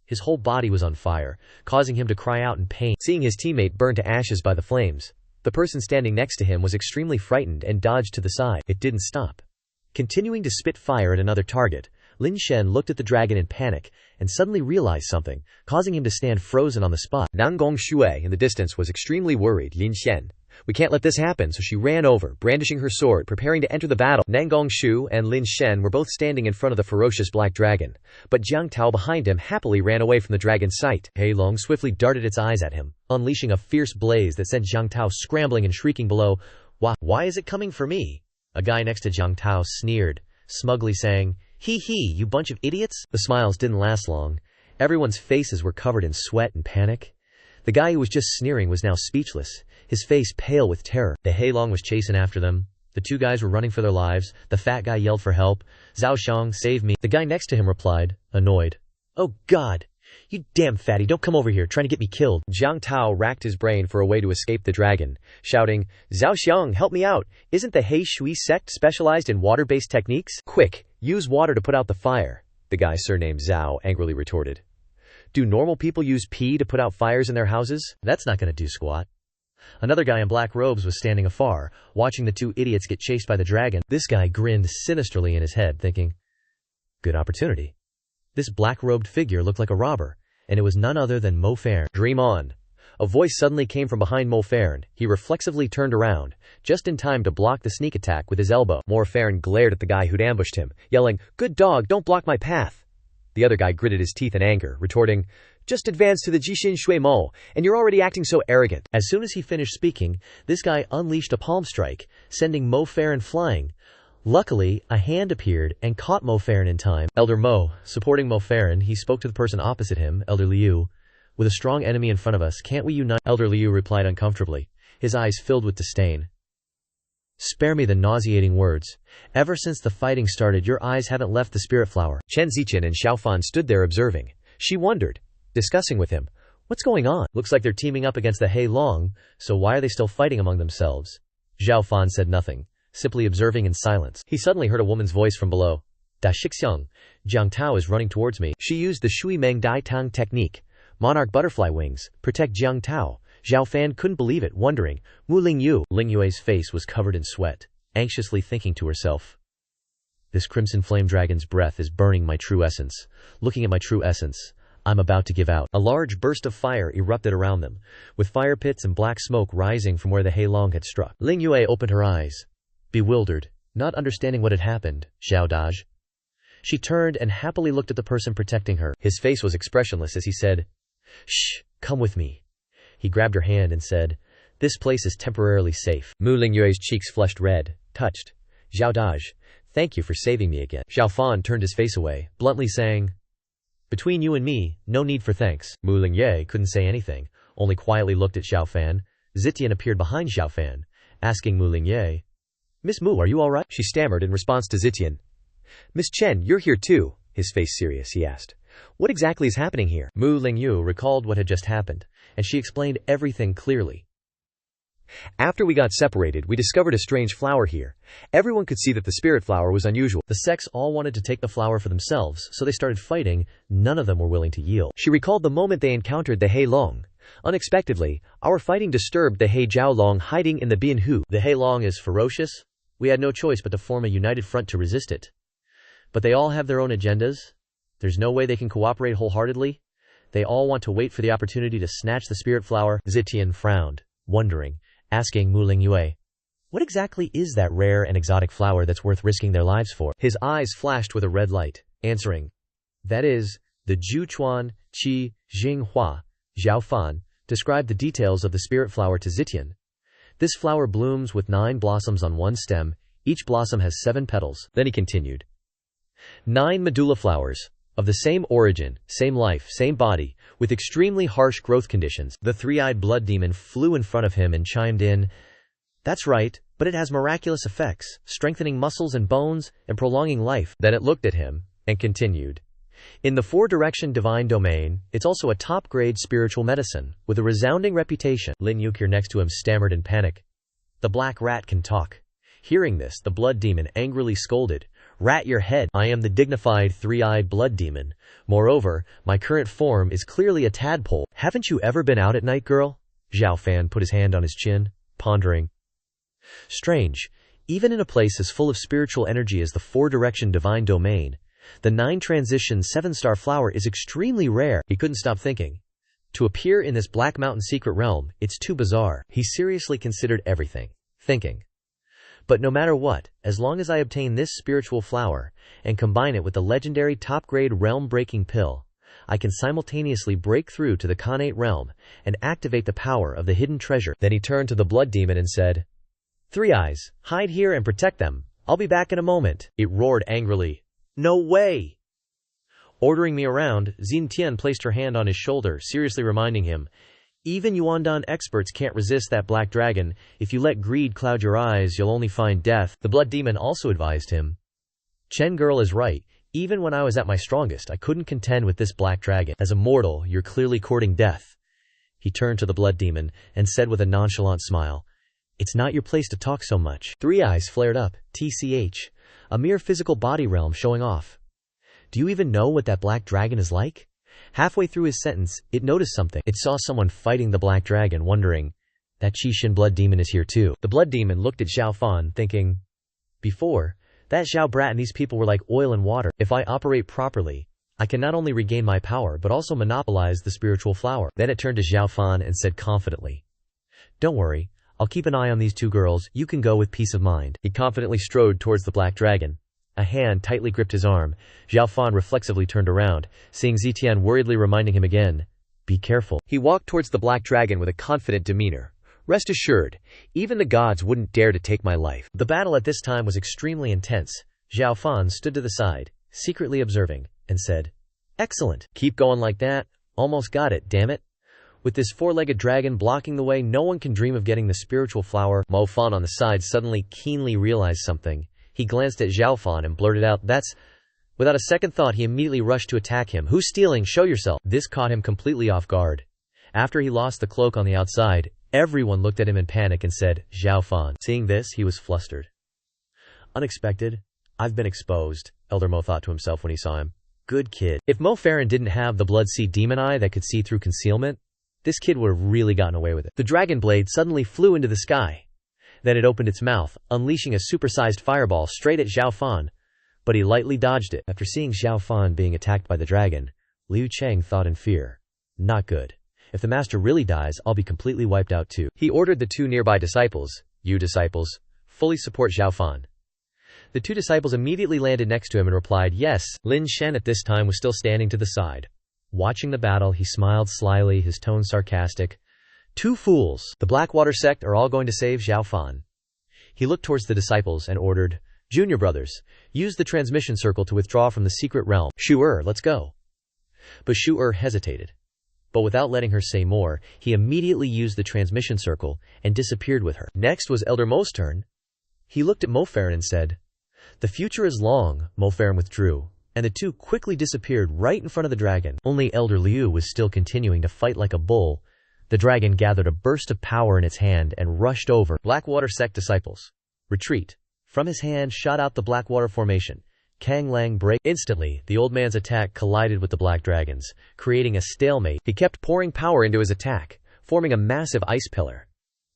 [SPEAKER 1] His whole body was on fire, causing him to cry out in pain. Seeing his teammate burn to ashes by the flames, the person standing next to him was extremely frightened and dodged to the side. It didn't stop. Continuing to spit fire at another target, Lin Shen looked at the dragon in panic and suddenly realized something, causing him to stand frozen on the spot. Nangong Shui in the distance was extremely worried. Lin Shen, we can't let this happen, so she ran over, brandishing her sword, preparing to enter the battle. Nangong Shu and Lin Shen were both standing in front of the ferocious black dragon, but Jiang Tao behind him happily ran away from the dragon's sight. Hei Long swiftly darted its eyes at him, unleashing a fierce blaze that sent Jiang Tao scrambling and shrieking below. Why is it coming for me? A guy next to Jiang Tao sneered, smugly saying, Hee hee, you bunch of idiots. The smiles didn't last long. Everyone's faces were covered in sweat and panic. The guy who was just sneering was now speechless, his face pale with terror. The Hei Long was chasing after them. The two guys were running for their lives. The fat guy yelled for help. Zhao Xiang, save me. The guy next to him replied, annoyed, Oh God, you damn fatty, don't come over here trying to get me killed. Jiang Tao racked his brain for a way to escape the dragon, shouting, Zhao Xiang, help me out. Isn't the Hei Shui sect specialized in water-based techniques? Quick, use water to put out the fire. The guy surnamed Zhao angrily retorted. Do normal people use pee to put out fires in their houses? That's not going to do squat. Another guy in black robes was standing afar, watching the two idiots get chased by the dragon. This guy grinned sinisterly in his head, thinking, Good opportunity. This black-robed figure looked like a robber, and it was none other than Mo Fern. Dream on. A voice suddenly came from behind Mo Fern. He reflexively turned around, just in time to block the sneak attack with his elbow. Mo Fern glared at the guy who'd ambushed him, yelling, Good dog, don't block my path. The other guy gritted his teeth in anger, retorting, Just advance to the Jixin Shui Mo, and you're already acting so arrogant. As soon as he finished speaking, this guy unleashed a palm strike, sending Mo Fern flying. Luckily, a hand appeared and caught Mo Fern in time. Elder Mo, supporting Mo Fern, he spoke to the person opposite him, Elder Liu. With a strong enemy in front of us, can't we unite? Elder Liu replied uncomfortably, his eyes filled with disdain. Spare me the nauseating words. Ever since the fighting started, your eyes haven't left the spirit flower. Chen Zichen and Xiao Fan stood there observing. She wondered, discussing with him, What's going on? Looks like they're teaming up against the Hei Long, so why are they still fighting among themselves? Xiao Fan said nothing, simply observing in silence. He suddenly heard a woman's voice from below. Da Shixiang, Jiang Tao is running towards me. She used the Shui Meng Dai Tang technique. Monarch butterfly wings, protect Jiang Tao. Xiao Fan couldn't believe it, wondering, Wu Lingyu. Lingyue's face was covered in sweat, anxiously thinking to herself, This crimson flame dragon's breath is burning my true essence. Looking at my true essence, I'm about to give out. A large burst of fire erupted around them, with fire pits and black smoke rising from where the Heilong had struck. Lin Yue opened her eyes, bewildered, not understanding what had happened. Xiao Daj. She turned and happily looked at the person protecting her. His face was expressionless as he said, "Shh, come with me." He grabbed her hand and said, "This place is temporarily safe." Mu Lingyue's cheeks flushed red, touched. "Xiao Daj, thank you for saving me again." Xiao Fan turned his face away, bluntly saying, "Between you and me, no need for thanks." Mu Lingyue couldn't say anything, only quietly looked at Xiao Fan. Zitian appeared behind Xiao Fan, asking Mu Lingyue, "Miss Mu, are you all right?" She stammered in response to Zitian. "Miss Chen, you're here too." His face serious, he asked, "What exactly is happening here?" Mu Lingyu recalled what had just happened, and she explained everything clearly. "After we got separated, we discovered a strange flower here. Everyone could see that the spirit flower was unusual. The sects all wanted to take the flower for themselves, so they started fighting. None of them were willing to yield." She recalled the moment they encountered the Hei Long. "Unexpectedly, our fighting disturbed the Hei Jiao Long hiding in the Bianhu. The Hei Long is ferocious. We had no choice but to form a united front to resist it. But they all have their own agendas. There's no way they can cooperate wholeheartedly. They all want to wait for the opportunity to snatch the spirit flower." Zitian frowned, wondering, asking Mu Lingyue, "What exactly is that rare and exotic flower that's worth risking their lives for?" His eyes flashed with a red light, answering, "That is, the Zhuchuan Qi Jinghua." Xiao Fan described the details of the spirit flower to Zitian. "This flower blooms with 9 blossoms on one stem. Each blossom has 7 petals." Then he continued, 9 medulla flowers, of the same origin, same life, same body, with extremely harsh growth conditions. The three-eyed blood demon flew in front of him and chimed in, "That's right, but it has miraculous effects, strengthening muscles and bones, and prolonging life." Then it looked at him, and continued, "In the 4-direction divine domain, it's also a top-grade spiritual medicine, with a resounding reputation." Lin Yukir next to him stammered in panic, "The black rat can talk." Hearing this, the blood demon angrily scolded, "Rat your head! I am the dignified 3-eyed blood demon. Moreover, my current form is clearly a tadpole." "Haven't you ever been out at night, girl?" Xiao Fan put his hand on his chin, pondering. Strange, even in a place as full of spiritual energy as the 4-direction divine domain, the 9-transition 7-star flower is extremely rare. He couldn't stop thinking. To appear in this Black Mountain secret realm, it's too bizarre. He seriously considered everything, thinking, "But no matter what, as long as I obtain this spiritual flower, and combine it with the legendary top-grade realm-breaking pill, I can simultaneously break through to the Khanate realm, and activate the power of the hidden treasure." Then he turned to the blood demon and said, "Three Eyes, hide here and protect them. I'll be back in a moment." It roared angrily, "No way!" Ordering me around, Xin Tian placed her hand on his shoulder, seriously reminding him, "Even Yuandan experts can't resist that black dragon. If you let greed cloud your eyes, you'll only find death." The blood demon also advised him, "Chen girl is right. Even when I was at my strongest, I couldn't contend with this black dragon. As a mortal, you're clearly courting death." He turned to the blood demon and said with a nonchalant smile, "It's not your place to talk so much." Three Eyes flared up, TCH, a mere physical body realm showing off. "Do you even know what that black dragon is like?" Halfway through his sentence, it noticed something. It saw someone fighting the black dragon, wondering, "That Qixin blood demon is here too." The blood demon looked at Xiao Fan, thinking, "Before, that Xiao brat and these people were like oil and water. If I operate properly, I can not only regain my power but also monopolize the spiritual flower." Then it turned to Xiao Fan and said confidently, "Don't worry, I'll keep an eye on these 2 girls. You can go with peace of mind." He confidently strode towards the black dragon. A hand tightly gripped his arm. Xiao Fan reflexively turned around, seeing Zitian worriedly reminding him again, "Be careful." He walked towards the black dragon with a confident demeanor. "Rest assured, even the gods wouldn't dare to take my life." The battle at this time was extremely intense. Xiao Fan stood to the side, secretly observing, and said, "Excellent. Keep going like that. Almost got it, damn it." With this 4-legged dragon blocking the way, no one can dream of getting the spiritual flower. Mo Fan on the side suddenly keenly realized something. He glanced at Xiao Fan and blurted out, "That's—" Without a second thought, he immediately rushed to attack him. "Who's stealing? Show yourself." This caught him completely off guard. After he lost the cloak on the outside, everyone looked at him in panic and said, "Xiao Fan." Seeing this, he was flustered. "Unexpected. I've been exposed," Elder Mo thought to himself when he saw him. "Good kid." If Mo Farron didn't have the Blood Sea demon eye that could see through concealment, this kid would have really gotten away with it. The dragon blade suddenly flew into the sky. Then it opened its mouth, unleashing a supersized fireball straight at Xiao Fan, but he lightly dodged it. After seeing Xiao Fan being attacked by the dragon, Liu Cheng thought in fear. Not good. If the master really dies, I'll be completely wiped out too.
[SPEAKER 2] He ordered the 2 nearby disciples, "You disciples, fully support Xiao Fan." The 2 disciples immediately landed next to him and replied, "Yes." Lin Shen at this time was still standing to the side. Watching the battle, he smiled slyly, his tone sarcastic. 2 fools. The Blackwater sect are all going to save Xiao Fan. He looked towards the disciples and ordered, "Junior brothers, use the transmission circle to withdraw from the secret realm. Shu-Er, let's go." But Shu-Er hesitated. But without letting her say more, he immediately used the transmission circle and disappeared with her. Next was Elder Mo's turn. He looked at Mofarin and said, "The future is long." Mofarin withdrew, and the 2 quickly disappeared right in front of the dragon. Only Elder Liu was still continuing to fight like a bull. The dragon gathered a burst of power in its hand and rushed over. Blackwater sect disciples, retreat. From his hand shot out the Blackwater formation. Kang Lang break. Instantly, the old man's attack collided with the black dragon's, creating a stalemate. He kept pouring power into his attack, forming a massive ice pillar.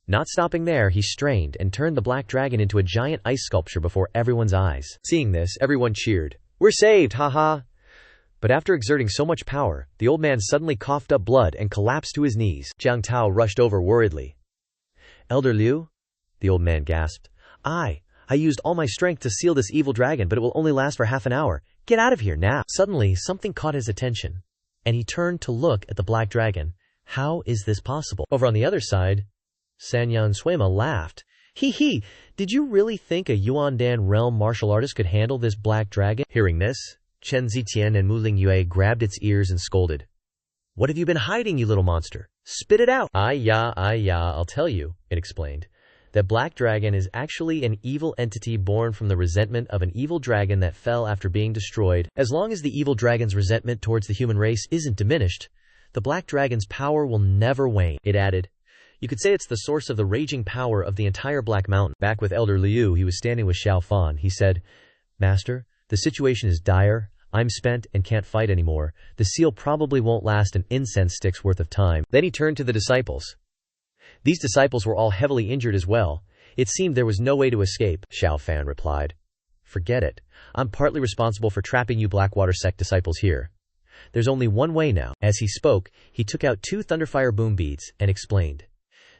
[SPEAKER 2] Not stopping there, he strained and turned the black dragon into a giant ice sculpture before everyone's eyes. Seeing this, everyone cheered. "We're saved, haha!" But after exerting so much power, the old man suddenly coughed up blood and collapsed to his knees. Jiang Tao rushed over worriedly. "Elder Liu?" the old man gasped. I used all my strength to seal this evil dragon, but it will only last for half an hour. Get out of here now." Suddenly, something caught his attention, and he turned to look at the black dragon. How is this possible? Over on the other side, Sanyan Suema laughed. He, did you really think a Yuandan realm martial artist could handle this black dragon?" Hearing this, Chen Zitian and Mu Lingyue grabbed its ears and scolded. "What have you been hiding, you little monster? Spit it out!" Yeah, I'll tell you," it explained. That black dragon is actually an evil entity born from the resentment of an evil dragon that fell after being destroyed. As long as the evil dragon's resentment towards the human race isn't diminished, the black dragon's power will never wane. It added, "You could say it's the source of the raging power of the entire Black Mountain." Back with Elder Liu, he was standing with Xiao Fan. He said, "Master, the situation is dire. I'm spent and can't fight anymore. The seal probably won't last an incense stick's worth of time." Then he turned to the disciples. These disciples were all heavily injured as well. It seemed there was no way to escape. Xiao Fan replied, "Forget it. I'm partly responsible for trapping you Blackwater sect disciples here. There's only one way now." As he spoke, he took out 2 Thunderfire boom beads and explained,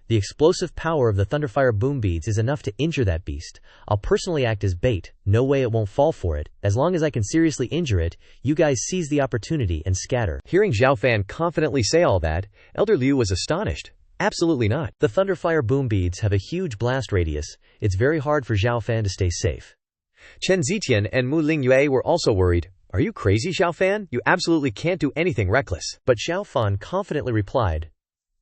[SPEAKER 2] "The explosive power of the Thunderfire boom beads is enough to injure that beast. I'll personally act as bait. No way it won't fall for it. As long as I can seriously injure it, you guys seize the opportunity and scatter." Hearing Xiao Fan confidently say all that, Elder Liu was astonished. Absolutely not. The Thunderfire boom beads have a huge blast radius. It's very hard for Xiao Fan to stay safe. Chen Zitian and Mu Lingyue were also worried. "Are you crazy, Xiao Fan? You absolutely can't do anything reckless." But Xiao Fan confidently replied,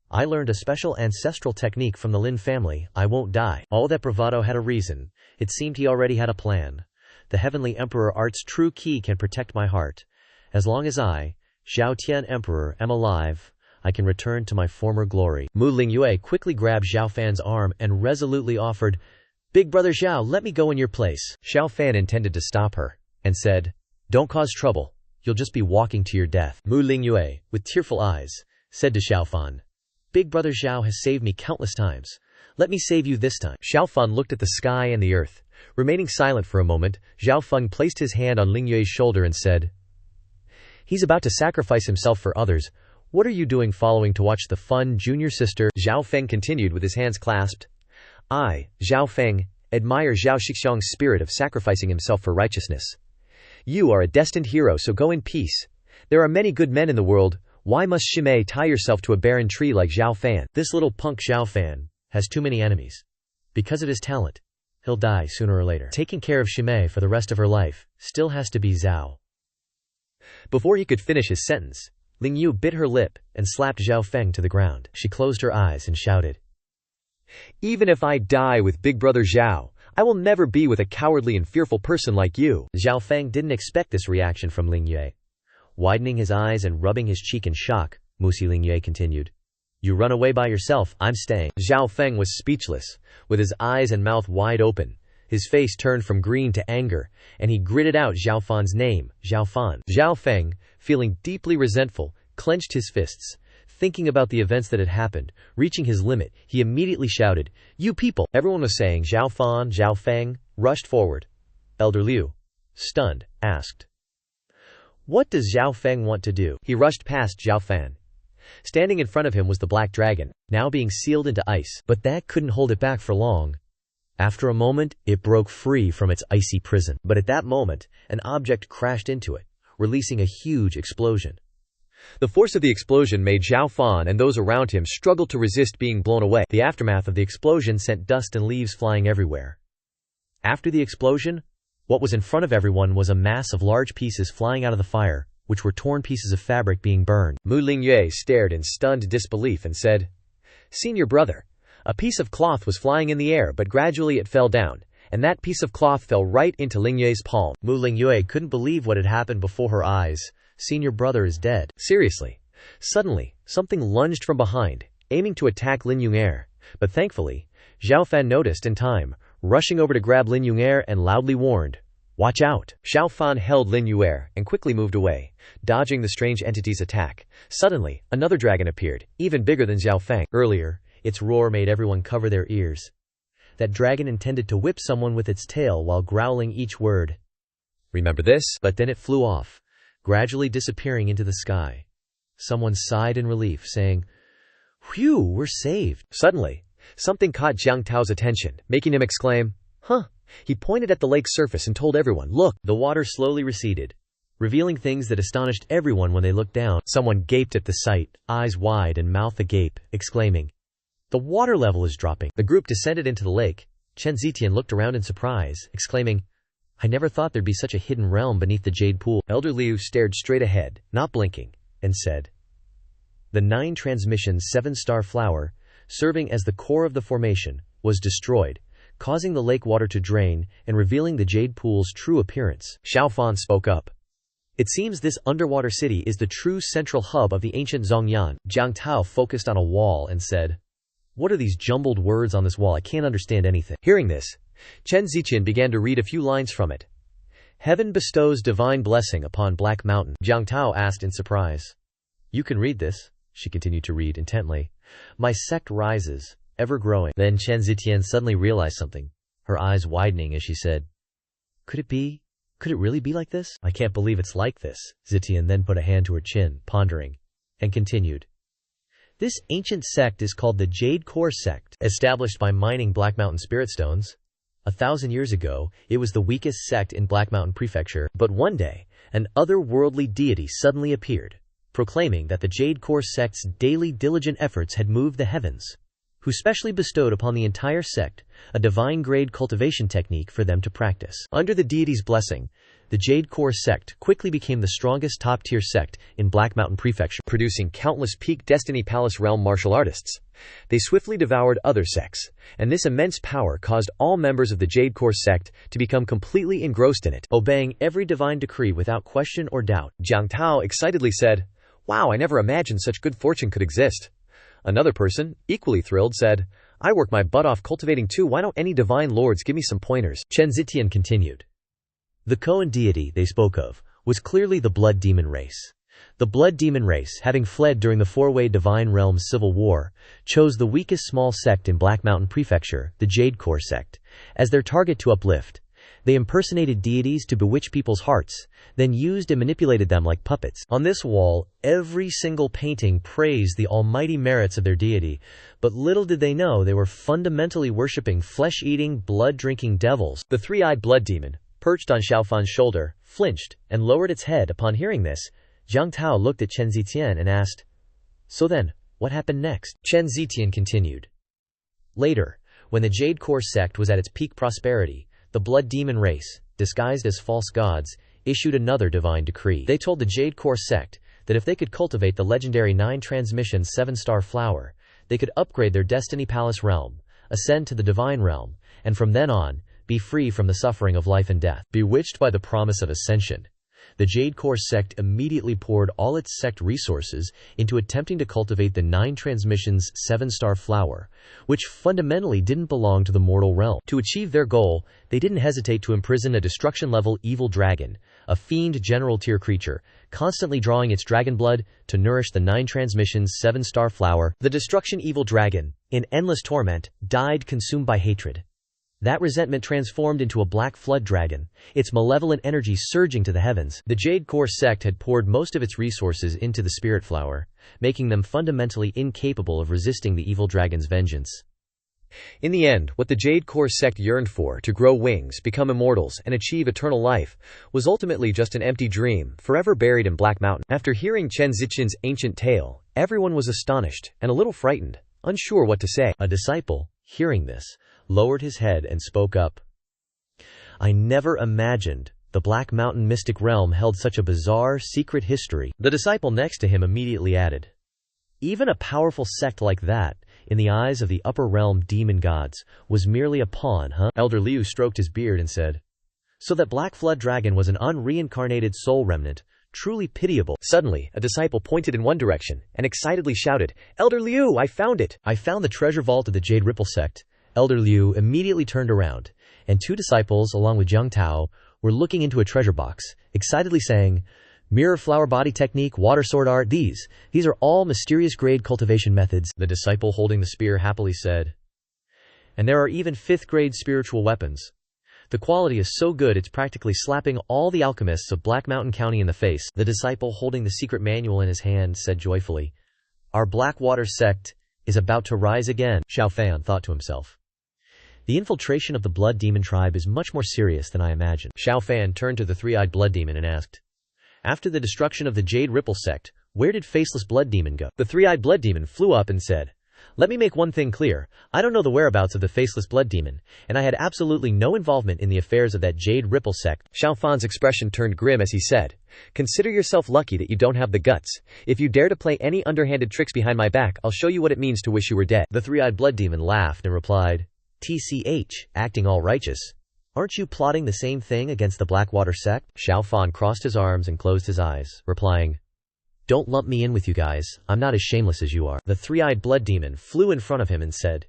[SPEAKER 2] "I learned a special ancestral technique from the Lin family. I won't die." All that bravado had a reason. It seemed he already had a plan. The Heavenly Emperor Art's true key can protect my heart. As long as I, Xiao Tian Emperor, am alive, I can return to my former glory. Mu Lingyue quickly grabbed Xiao Fan's arm and resolutely offered, "Big brother Xiao, let me go in your place." Xiao Fan intended to stop her, and said, "Don't cause trouble. You'll just be walking to your death." Mu Lingyue, with tearful eyes, said to Xiao Fan, "Big brother Xiao has saved me countless times. Let me save you this time." Xiao Fan looked at the sky and the earth. Remaining silent for a moment, Xiao Fan placed his hand on Lingyue's shoulder and said, "He's about to sacrifice himself for others. What are you doing following to watch the fun, junior sister?" Xiao Feng continued with his hands clasped. "I, Xiao Feng, admire Zhao Xixiang's spirit of sacrificing himself for righteousness. You are a destined hero, so go in peace. There are many good men in the world. Why must Shimei tie yourself to a barren tree like Xiao Fan? This little punk Xiao Fan has too many enemies. Because of his talent, he'll die sooner or later. Taking care of Shimei for the rest of her life still has to be Zhao." Before he could finish his sentence, Ling Yu bit her lip and slapped Xiao Feng to the ground. She closed her eyes and shouted, "Even if I die with Big Brother Zhao, I will never be with a cowardly and fearful person like you." Xiao Feng didn't expect this reaction from Ling Yue. Widening his eyes and rubbing his cheek in shock, Musi Ling Yue continued, "You run away by yourself, I'm staying." Xiao Feng was speechless, with his eyes and mouth wide open. His face turned from green to anger, and he gritted out Xiao Fan's name, Xiao Fan. Xiao Feng, feeling deeply resentful, clenched his fists. Thinking about the events that had happened, reaching his limit, he immediately shouted, "You people!" Everyone was saying Xiao Fan, Xiao Feng, rushed forward. Elder Liu, stunned, asked,
[SPEAKER 1] What does Xiao Feng want to do?
[SPEAKER 2] He rushed past Xiao Fan. Standing in front of him was the black dragon, now being sealed into ice.
[SPEAKER 1] But that couldn't hold it back for long. After a moment, it broke free from its icy prison. But at that moment, an object crashed into it, releasing a huge explosion.
[SPEAKER 2] The force of the explosion made Xiao Fan and those around him struggle to resist being blown away.
[SPEAKER 1] The aftermath of the explosion sent dust and leaves flying everywhere. After the explosion, what was in front of everyone was a mass of large pieces flying out of the fire, which were torn pieces of fabric being burned.
[SPEAKER 2] Mu Lingyue stared in stunned disbelief and said, "Senior brother, a piece of cloth was flying in the air, but gradually it fell down, and that piece of cloth fell right into Lingyue's palm."
[SPEAKER 1] Mu Lingyue couldn't believe what had happened before her eyes. Senior brother is dead.
[SPEAKER 2] Seriously. Suddenly, something lunged from behind, aiming to attack Lin Yun'er, but thankfully, Xiao Fan noticed in time, rushing over to grab Lin Yun'er and loudly warned, "Watch out!" Xiao Fan held Lin Yun'er and quickly moved away, dodging the strange entity's attack. Suddenly, another dragon appeared, even bigger than Xiao Feng.
[SPEAKER 1] Earlier, its roar made everyone cover their ears. That dragon intended to whip someone with its tail while growling each word.
[SPEAKER 2] "Remember this?"
[SPEAKER 1] But then it flew off, gradually disappearing into the sky. Someone sighed in relief, saying, "Phew, we're saved."
[SPEAKER 2] Suddenly, something caught Jiang Tao's attention, making him exclaim, "Huh?" He pointed at the lake's surface and told everyone, "Look."
[SPEAKER 1] The water slowly receded, revealing things that astonished everyone when they looked down. Someone gaped at the sight, eyes wide and mouth agape, exclaiming, "The water level is dropping." The group descended into the lake. Chen Zitian looked around in surprise, exclaiming, "I never thought there'd be such a hidden realm beneath the jade pool."
[SPEAKER 2] Elder Liu stared straight ahead, not blinking,
[SPEAKER 1] and said, "The 9 transmission 7-star flower, serving as the core of the formation, was destroyed, causing the lake water to drain and revealing the jade pool's true appearance."
[SPEAKER 2] Xiao Fan spoke up.
[SPEAKER 1] "It seems this underwater city is the true central hub of the ancient Zhongyan." Jiang Tao focused on a wall and said, "What are these jumbled words on this wall? I can't understand anything."
[SPEAKER 2] Hearing this, Chen Ziqian began to read a few lines from it.
[SPEAKER 1] "Heaven bestows divine blessing upon Black Mountain." Jiang Tao asked in surprise. "You can read this?" She continued to read intently. "My sect rises, ever growing." Then Chen Zitian suddenly realized something, her eyes widening as she said, Could it really be like this? I can't believe it's like this." Zitian then put a hand to her chin, pondering, and continued. "This ancient sect is called the Jade Core Sect, established by mining Black Mountain spirit stones. 1,000 years ago, it was the weakest sect in Black Mountain Prefecture, but one day, an otherworldly deity suddenly appeared, proclaiming that the Jade Core Sect's daily diligent efforts had moved the heavens, who specially bestowed upon the entire sect a divine-grade cultivation technique for them to practice. Under the deity's blessing, the Jade Core Sect quickly became the strongest top-tier sect in Black Mountain Prefecture,
[SPEAKER 2] producing countless peak Destiny Palace realm martial artists. They swiftly devoured other sects, and this immense power caused all members of the Jade Core Sect to become completely engrossed in it,
[SPEAKER 1] obeying every divine decree without question or doubt."
[SPEAKER 2] Jiang Tao excitedly said, "Wow, I never imagined such good fortune could exist." Another person, equally thrilled, said, "I work my butt off cultivating too. Why don't any divine lords give me some pointers?"
[SPEAKER 1] Chen Zitian continued. "The Koan deity they spoke of was clearly the Blood Demon race. The Blood Demon race, having fled during the four-way Divine Realms civil war, chose the weakest small sect in Black Mountain Prefecture, the Jade Core sect, as their target to uplift. They impersonated deities to bewitch people's hearts, then used and manipulated them like puppets. On this wall, every single painting praised the almighty merits of their deity, but little did they know they were fundamentally worshipping flesh-eating, blood-drinking devils."
[SPEAKER 2] The three-eyed blood demon, perched on Xiao Fan's shoulder, flinched, and lowered its head. Upon hearing this, Jiang Tao looked at Chen Zitian and asked, "So then, what happened next?"
[SPEAKER 1] Chen Zitian continued. "Later, when the Jade Core sect was at its peak prosperity, the Blood Demon race, disguised as false gods, issued another divine decree. They told the Jade Core sect that if they could cultivate the legendary 9-transmission 7-star flower, they could upgrade their Destiny Palace realm, ascend to the divine realm, and from then on, be free from the suffering of life and death." Bewitched by the promise of ascension, the Jade Core sect immediately poured all its sect resources into attempting to cultivate the 9-transmissions 7-star flower, which fundamentally didn't belong to the mortal realm. To achieve their goal, they didn't hesitate to imprison a destruction-level evil dragon, a fiend general-tier creature, constantly drawing its dragon blood to nourish the 9-transmissions 7-star flower. The destruction evil dragon, in endless torment, died consumed by hatred. That resentment transformed into a black flood dragon, its malevolent energy surging to the heavens. The Jade Core sect had poured most of its resources into the spirit flower, making them fundamentally incapable of resisting the evil dragon's vengeance.
[SPEAKER 2] In the end, what the Jade Core sect yearned for, to grow wings, become immortals, and achieve eternal life, was ultimately just an empty dream, forever buried in Black Mountain. After hearing Chen Zichen's ancient tale, everyone was astonished, and a little frightened, unsure what to say.
[SPEAKER 1] A disciple, hearing this, lowered his head and spoke up. I never imagined the Black Mountain mystic realm held such a bizarre, secret history. The disciple next to him immediately added, even a powerful sect like that, in the eyes of the upper realm demon gods, was merely a pawn, huh? Elder Liu stroked his beard and said, so that Black Flood Dragon was an unreincarnated soul remnant, truly pitiable.
[SPEAKER 2] Suddenly, a disciple pointed in one direction, and excitedly shouted, Elder Liu, I found it!
[SPEAKER 1] I found the treasure vault of the Jade Ripple sect. Elder Liu immediately turned around, and two disciples, along with Jiang Tao, were looking into a treasure box, excitedly saying, mirror flower body technique, water sword art, these are all mysterious grade cultivation methods. The disciple holding the spear happily said, and there are even 5th grade spiritual weapons. The quality is so good it's practically slapping all the alchemists of Black Mountain County in the face. The disciple holding the secret manual in his hand said joyfully, our Blackwater sect is about to rise again. Xiao Fan thought to himself, the infiltration of the Blood Demon tribe is much more serious than I imagined. Xiao Fan turned to the three-eyed Blood Demon and asked, after the destruction of the Jade Ripple sect, where did Faceless Blood Demon go? The three-eyed Blood Demon flew up and said, let me make one thing clear, I don't know the whereabouts of the Faceless Blood Demon, and I had absolutely no involvement in the affairs of that Jade Ripple sect.
[SPEAKER 2] Xiao Fan's expression turned grim as he said, consider yourself lucky that you don't have the guts. If you dare to play any underhanded tricks behind my back, I'll show you what it means to wish you were dead.
[SPEAKER 1] The three-eyed Blood Demon laughed and replied, TCH, acting all righteous. Aren't you plotting the same thing against the Blackwater sect? Xiao Fan crossed his arms and closed his eyes, replying, don't lump me in with you guys, I'm not as shameless as you are. The three-eyed Blood Demon flew in front of him and said,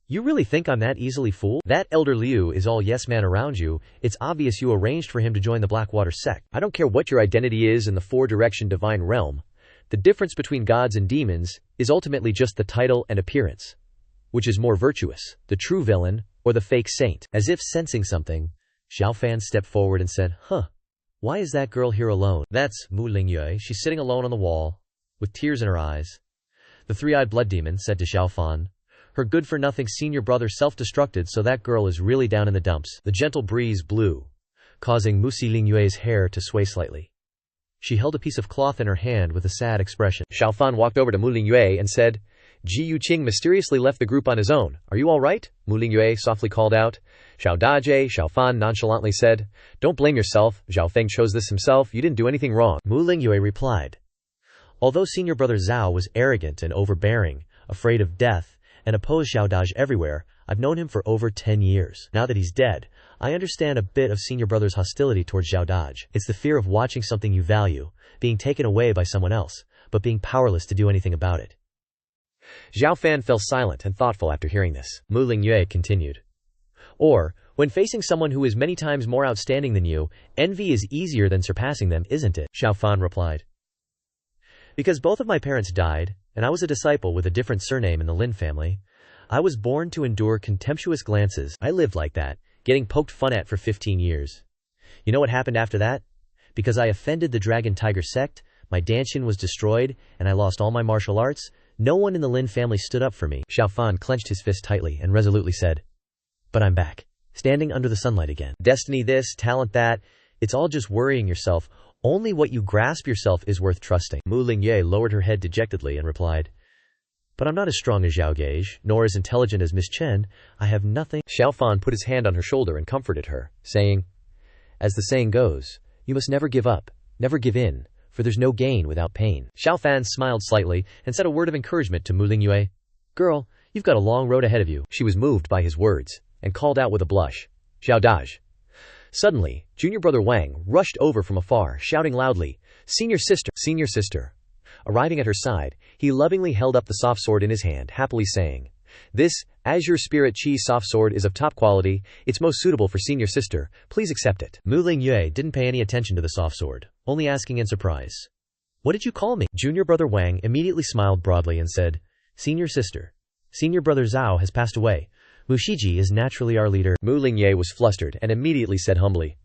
[SPEAKER 1] you really think I'm that easily fooled? That Elder Liu is all yes man around you, it's obvious you arranged for him to join the Blackwater sect.
[SPEAKER 2] I don't care what your identity is in the four-direction divine realm, the difference between gods and demons is ultimately just the title and appearance. Which is more virtuous, the true villain, or the fake saint? As if sensing something, Xiao Fan stepped forward and said, why is that girl here alone? That's Mu Lingyue, she's sitting alone on the wall, with tears in her eyes. The three-eyed Blood Demon said to Xiao Fan, her good-for-nothing senior brother self-destructed, so that girl is really down in the dumps. The gentle breeze blew, causing Mu Lingyue's hair to sway slightly. She held a piece of cloth in her hand with a sad expression. Xiao Fan walked over to Mu Lingyue and said, Ji Yuqing mysteriously left the group on his own. Are you all right? Mu Lingyue softly called out. Xiao Daje, Xiao Fan nonchalantly said, don't blame yourself. Zhao Feng chose this himself. You didn't do anything wrong.
[SPEAKER 1] Mu Lingyue replied, although senior brother Zhao was arrogant and overbearing, afraid of death, and opposed Xiao Daj everywhere, I've known him for over 10 years. Now that he's dead, I understand a bit of senior brother's hostility towards Xiao Daj. It's the fear of watching something you value, being taken away by someone else, but being powerless to do anything about it.
[SPEAKER 2] Xiao Fan fell silent and thoughtful after hearing this.
[SPEAKER 1] Mu Lingyue continued, or, when facing someone who is many times more outstanding than you, envy is easier than surpassing them, isn't it? Xiao Fan replied, because both of my parents died, and I was a disciple with a different surname in the Lin family, I was born to endure contemptuous glances. I lived like that, getting poked fun at for 15 years. You know what happened after that? Because I offended the Dragon Tiger sect, my Dantian was destroyed, and I lost all my martial arts, no one in the Lin family stood up for me. Xiao Fan clenched his fist tightly and resolutely said, but I'm back, standing under the sunlight again. Destiny this, talent that, it's all just worrying yourself. Only what you grasp yourself is worth trusting. Mu Lingyue lowered her head dejectedly and replied, but I'm not as strong as Zhao Gage, nor as intelligent as Miss Chen. I have nothing. Xiao Fan put his hand on her shoulder and comforted her, saying, as the saying goes, you must never give up, never give in, for there's no gain without pain. Xiao Fan smiled slightly and said a word of encouragement to Mu Lingyue. Girl, you've got a long road ahead of you. She was moved by his words, and called out with a blush, Xiao Daj. Suddenly, junior brother Wang rushed over from afar, shouting loudly, senior sister, senior sister. Arriving at her side, he lovingly held up the soft sword in his hand, happily saying, this, Azure Spirit Chi soft sword is of top quality, it's most suitable for senior sister, please accept it. Mu Lingyue didn't pay any attention to the soft sword, only asking in surprise, what did you call me? Junior brother Wang immediately smiled broadly and said, senior sister. Senior brother Zhao has passed away. Mushiji is naturally our leader.
[SPEAKER 2] Mu Lingye was flustered and immediately said humbly,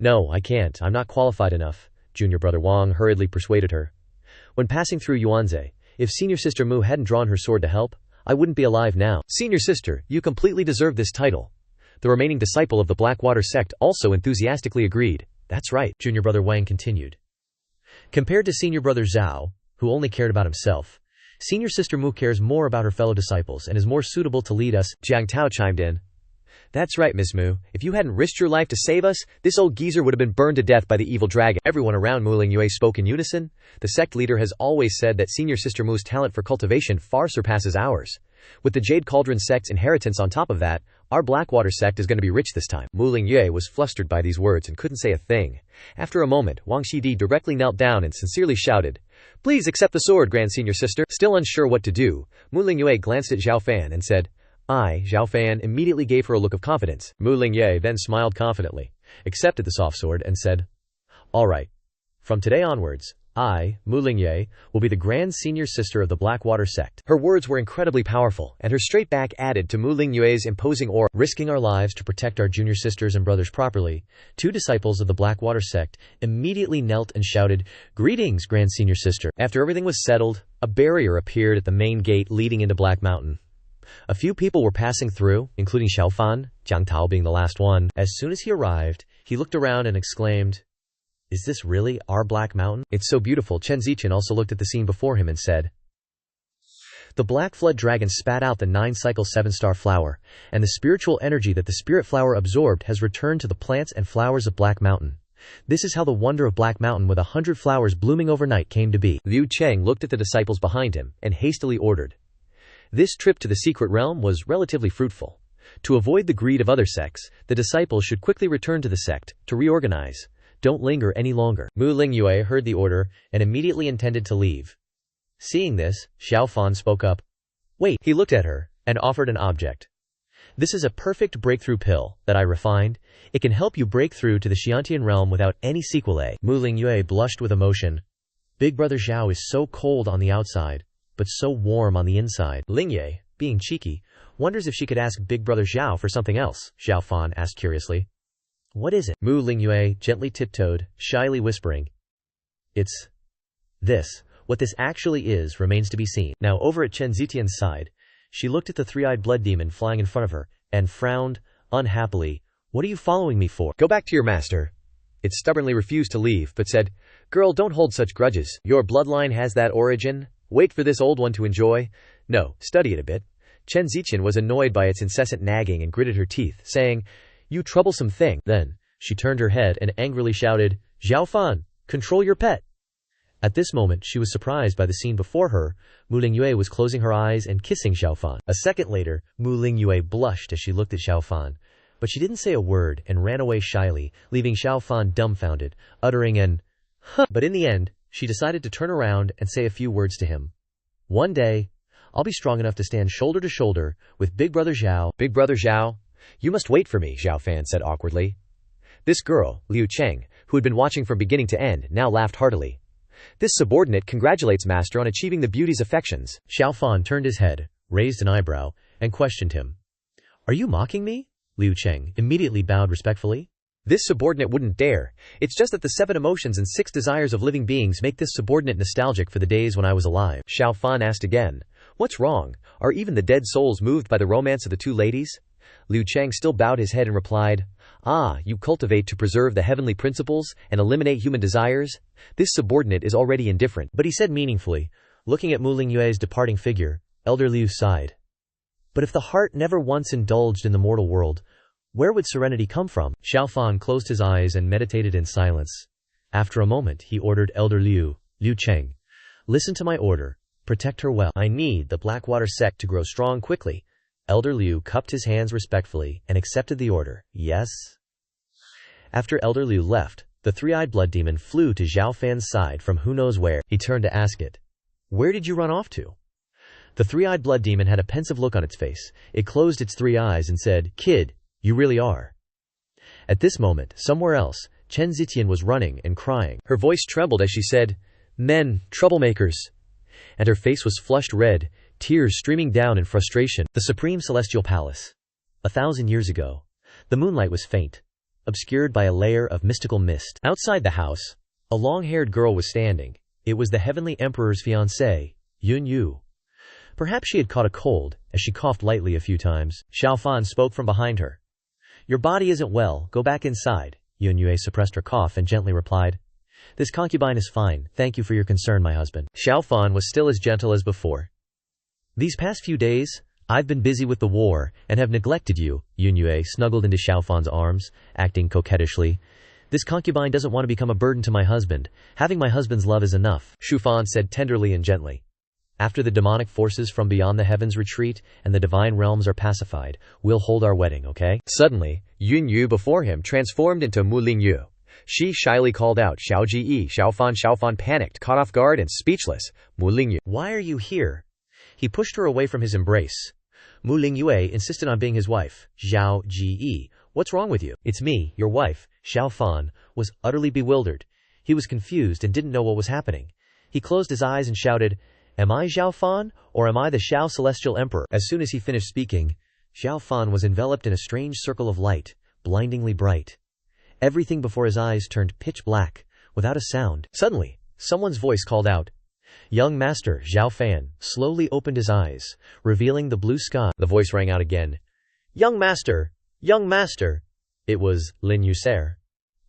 [SPEAKER 2] "No, I can't. I'm not qualified enough." Junior brother Wang hurriedly persuaded her. When passing through Yuanze, if senior sister Mu hadn't drawn her sword to help, I wouldn't be alive now. Senior sister, you completely deserve this title. The remaining disciple of the Blackwater sect also enthusiastically agreed. That's right,
[SPEAKER 1] Junior brother Wang continued. Compared to senior brother Zhao, who only cared about himself, senior sister Mu cares more about her fellow disciples and is more suitable to lead us.
[SPEAKER 2] Jiang Tao chimed in. That's right, Miss Mu. If you hadn't risked your life to save us, this old geezer would have been burned to death by the evil dragon. Everyone around Mu Lingyue spoke in unison. The sect leader has always said that senior sister Mu's talent for cultivation far surpasses ours. With the Jade Cauldron sect's inheritance on top of that, our Blackwater sect is going to be rich this time. Mu Lingyue was flustered by these words and couldn't say a thing. After a moment, Wang Shidi directly knelt down and sincerely shouted, "Please accept the sword, Grand Senior Sister." Still unsure what to do, Mu Lingyue glanced at Xiao Fan and said, "I." Xiao Fan immediately gave her a look of confidence. Mu Lingye then smiled confidently, accepted the soft sword, and said, "All right. From today onwards, I, Mu Lingye, will be the Grand Senior Sister of the Blackwater sect." Her words were incredibly powerful, and her straight back added to Mu Lingyue's imposing aura.
[SPEAKER 1] Risking our lives to protect our junior sisters and brothers properly, 2 disciples of the Blackwater sect immediately knelt and shouted, "Greetings, Grand Senior Sister."
[SPEAKER 2] After everything was settled, a barrier appeared at the main gate leading into Black Mountain. A few people were passing through, including Xiao Fan, Jiang Tao being the last one.
[SPEAKER 1] As soon as he arrived, he looked around and exclaimed, "Is this really our Black Mountain?"
[SPEAKER 2] "It's so beautiful." Chen Ziqian also looked at the scene before him and said,
[SPEAKER 1] "The Black Flood Dragon spat out the 9-cycle 7-star flower, and the spiritual energy that the spirit flower absorbed has returned to the plants and flowers of Black Mountain. This is how the wonder of Black Mountain with 100 flowers blooming overnight came to be."
[SPEAKER 2] Liu Cheng looked at the disciples behind him and hastily ordered. This trip to the secret realm was relatively fruitful. To avoid the greed of other sects, the disciples should quickly return to the sect, to reorganize. Don't linger any longer.
[SPEAKER 1] Mu Lingyue heard the order and immediately intended to leave. Seeing this, Xiao Fan spoke up. "Wait." He looked at her and offered an object. "This is a perfect breakthrough pill that I refined. It can help you break through to the Xiantian realm without any sequelae." Mu Lingyue blushed with emotion. Big brother Zhao is so cold on the outside, but so warm on the inside. Lingye, being cheeky, wonders if she could ask big brother Zhao for something else. Xiao Fan asked curiously. "What is it?" Mu Lingyue gently tiptoed, shyly whispering. "It's this. What this actually is remains to be seen." Now over at Chen Zitian's side, she looked at the 3-eyed blood demon flying in front of her, and frowned, unhappily. "What are you following me for?"
[SPEAKER 2] "Go back to your master." It stubbornly refused to leave, but said, "Girl, don't hold such grudges. Your bloodline has that origin. Wait for this old one to enjoy. No, study it a bit." Chen Ziqian was annoyed by its incessant nagging and gritted her teeth, saying, "You troublesome thing." Then, she turned her head and angrily shouted, "Xiao Fan, control your pet." At this moment, she was surprised by the scene before her. Mu Lingyue was closing her eyes and kissing Xiao Fan. A second later, Mu Lingyue blushed as she looked at Xiao Fan, but she didn't say a word and ran away shyly, leaving Xiao Fan dumbfounded, uttering an "huh." But in the end, she decided to turn around and say a few words to him. "One day, I'll be strong enough to stand shoulder to shoulder with Big Brother Zhao." "Big Brother Zhao? You must wait for me," Xiao Fan said awkwardly. This girl, Liu Cheng, who had been watching from beginning to end, now laughed heartily. This subordinate congratulates master on achieving the beauty's affections.
[SPEAKER 1] Xiao Fan turned his head, raised an eyebrow, and questioned him. "Are you mocking me?" Liu Cheng immediately bowed respectfully.
[SPEAKER 2] This subordinate wouldn't dare. It's just that the 7 emotions and 6 desires of living beings make this subordinate nostalgic for the days when I was alive. Xiao Fan asked again, "What's wrong? Are even the dead souls moved by the romance of the 2 ladies?" Liu Cheng still bowed his head and replied, "Ah, you cultivate to preserve the heavenly principles and eliminate human desires?" This subordinate is already indifferent.
[SPEAKER 1] But he said meaningfully, looking at Mu Lingyue's departing figure, Elder Liu sighed. "But if the heart never once indulged in the mortal world, where would serenity come from?" Xiao Fan closed his eyes and meditated in silence. After a moment, he ordered Elder Liu Cheng, "Listen to my order. Protect her well. I need the Blackwater sect to grow strong quickly." Elder Liu cupped his hands respectfully and accepted the order. "Yes." After Elder Liu left, the 3-eyed blood demon flew to Xiao Fan's side from who knows where. He turned to ask it, "Where did you run off to?" The 3-eyed blood demon had a pensive look on its face. It closed its 3 eyes and said, "Kid, you really are." At this moment, somewhere else, Chen Zitian was running and crying. Her voice trembled as she said, "Men, troublemakers." And her face was flushed red, tears streaming down in frustration. The Supreme Celestial Palace. 1,000 years ago. The moonlight was faint, obscured by a layer of mystical mist. Outside the house, a long-haired girl was standing. It was the Heavenly Emperor's fiancée, Yun Yu. Perhaps she had caught a cold, as she coughed lightly a few times. Xiao Fan spoke from behind her. Your body isn't well, go back inside. Yun Yu suppressed her cough and gently replied. This concubine is fine, thank you for your concern, my husband. Xiao Fan was still as gentle as before. These past few days, I've been busy with the war, and have neglected you. Yun Yu snuggled into Xiao Fan's arms, acting coquettishly. This concubine doesn't want to become a burden to my husband. Having my husband's love is enough, Xu Fan said tenderly and gently. After the demonic forces from beyond the heavens retreat, and the divine realms are pacified, we'll hold our wedding, okay? Suddenly, Yun Yu before him transformed into Mu Lingyu. She shyly called out, Xiao Ji. Xiao Fan panicked, caught off guard and speechless. Mu Lingyu. Why are you here? He pushed her away from his embrace. Mu Lingyue insisted on being his wife. Xiao Ji. What's wrong with you? It's me, your wife. Xiao Fan was utterly bewildered. He was confused and didn't know what was happening. He closed his eyes and shouted, Am I Xiao Fan, or am I the Xiao Celestial Emperor? As soon as he finished speaking, Xiao Fan was enveloped in a strange circle of light, blindingly bright. Everything before his eyes turned pitch black, without a sound. Suddenly, someone's voice called out. Young master, Xiao Fan, slowly opened his eyes, revealing the blue sky. The voice rang out again. Young master! Young master! It was Lin Yuser.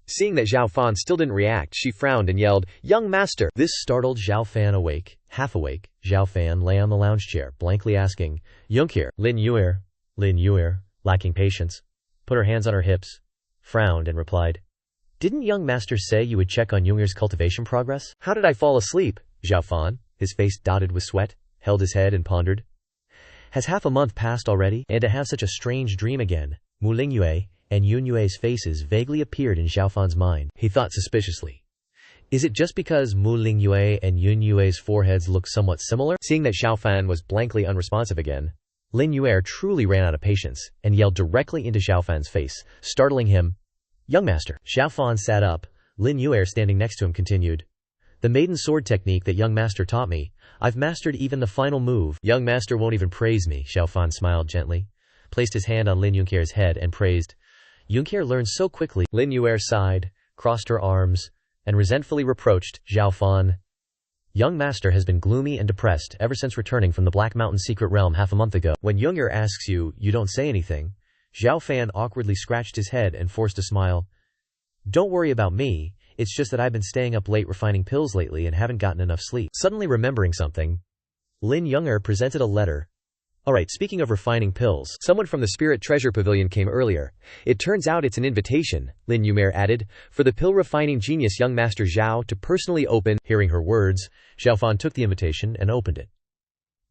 [SPEAKER 1] Seeing that Xiao Fan still didn't react, she frowned and yelled, Young master! This startled Xiao Fan awake. Half awake, Xiao Fan lay on the lounge chair, blankly asking, Yunkir, Lin Yuer, lacking patience, put her hands on her hips, frowned and replied, Didn't young master say you would check on Yungir's cultivation progress? How did I fall asleep? Xiao Fan, his face dotted with sweat, held his head and pondered. Has half a month passed already? And to have such a strange dream again? Mu Lingyue and Yun Yue's faces vaguely appeared in Xiao Fan's mind. He thought suspiciously. Is it just because Mu Lingyue and Yun Yue's foreheads look somewhat similar? Seeing that Xiao Fan was blankly unresponsive again, Lin Yuer truly ran out of patience and yelled directly into Xiao Fan's face, startling him. Young master. Xiao Fan sat up. Lin Yuer standing next to him continued. The maiden sword technique that young master taught me, I've mastered even the final move. Young master won't even praise me, Xiao Fan smiled gently, placed his hand on Lin Yunkir's head and praised. Yunkir learned so quickly. Lin Yuer sighed, crossed her arms, and resentfully reproached Xiao Fan. Young master has been gloomy and depressed ever since returning from the Black Mountain secret realm half a month ago. When Yunkir asks you, you don't say anything. Xiao Fan awkwardly scratched his head and forced a smile. Don't worry about me. It's just that I've been staying up late refining pills lately and haven't gotten enough sleep. Suddenly remembering something, Lin Yunger presented a letter. Alright, speaking of refining pills, someone from the Spirit Treasure Pavilion came earlier. It turns out it's an invitation, Lin Yumer added, for the pill refining genius young master Zhao to personally open. Hearing her words, Xiao Fan took the invitation and opened it.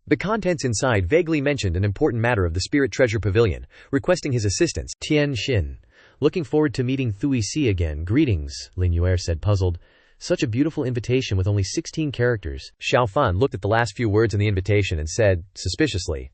[SPEAKER 1] The contents inside vaguely mentioned an important matter of the Spirit Treasure Pavilion, requesting his assistance. Tian Xin. Looking forward to meeting Thui Si again. Greetings, Lin Yuer said puzzled. Such a beautiful invitation with only 16 characters. Xiao Fan looked at the last few words in the invitation and said, suspiciously,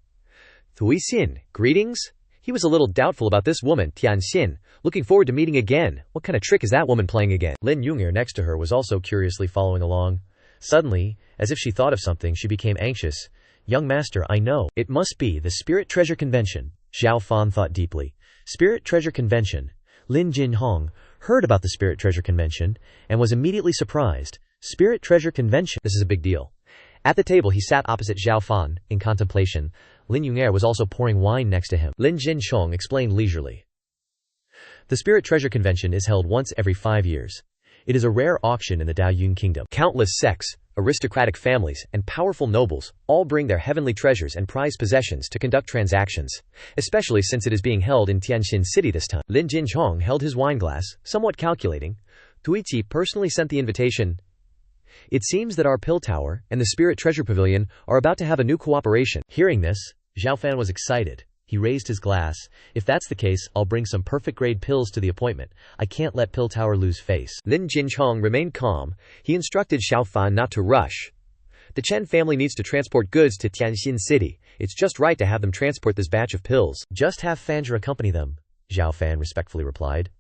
[SPEAKER 1] Thui Xin, greetings? He was a little doubtful about this woman, Tian Xin. Looking forward to meeting again. What kind of trick is that woman playing again? Lin Yunger next to her was also curiously following along. Suddenly, as if she thought of something, she became anxious. Young master, I know. It must be the Spirit Treasure Convention. Xiao Fan thought deeply. Spirit Treasure Convention. Lin Jinhong heard about the Spirit Treasure Convention and was immediately surprised. Spirit Treasure Convention. This is a big deal. At the table he sat opposite Xiao Fan, in contemplation. Lin Yunger was also pouring wine next to him. Lin Jinchong explained leisurely. The Spirit Treasure Convention is held once every 5 years. It is a rare auction in the Daoyun Kingdom. Countless sects, aristocratic families, and powerful nobles all bring their heavenly treasures and prized possessions to conduct transactions, especially since it is being held in Tianjin City this time. Lin Jinchong held his wine glass, somewhat calculating. Tuichi personally sent the invitation. It seems that our pill tower and the Spirit Treasure Pavilion are about to have a new cooperation. Hearing this, Xiao Fan was excited. He raised his glass. If that's the case, I'll bring some perfect-grade pills to the appointment. I can't let Pill Tower lose face. Lin Jinchong remained calm. He instructed Xiao Fan not to rush. The Chen family needs to transport goods to Tianjin City. It's just right to have them transport this batch of pills. Just have Fanjar accompany them, Xiao Fan respectfully replied.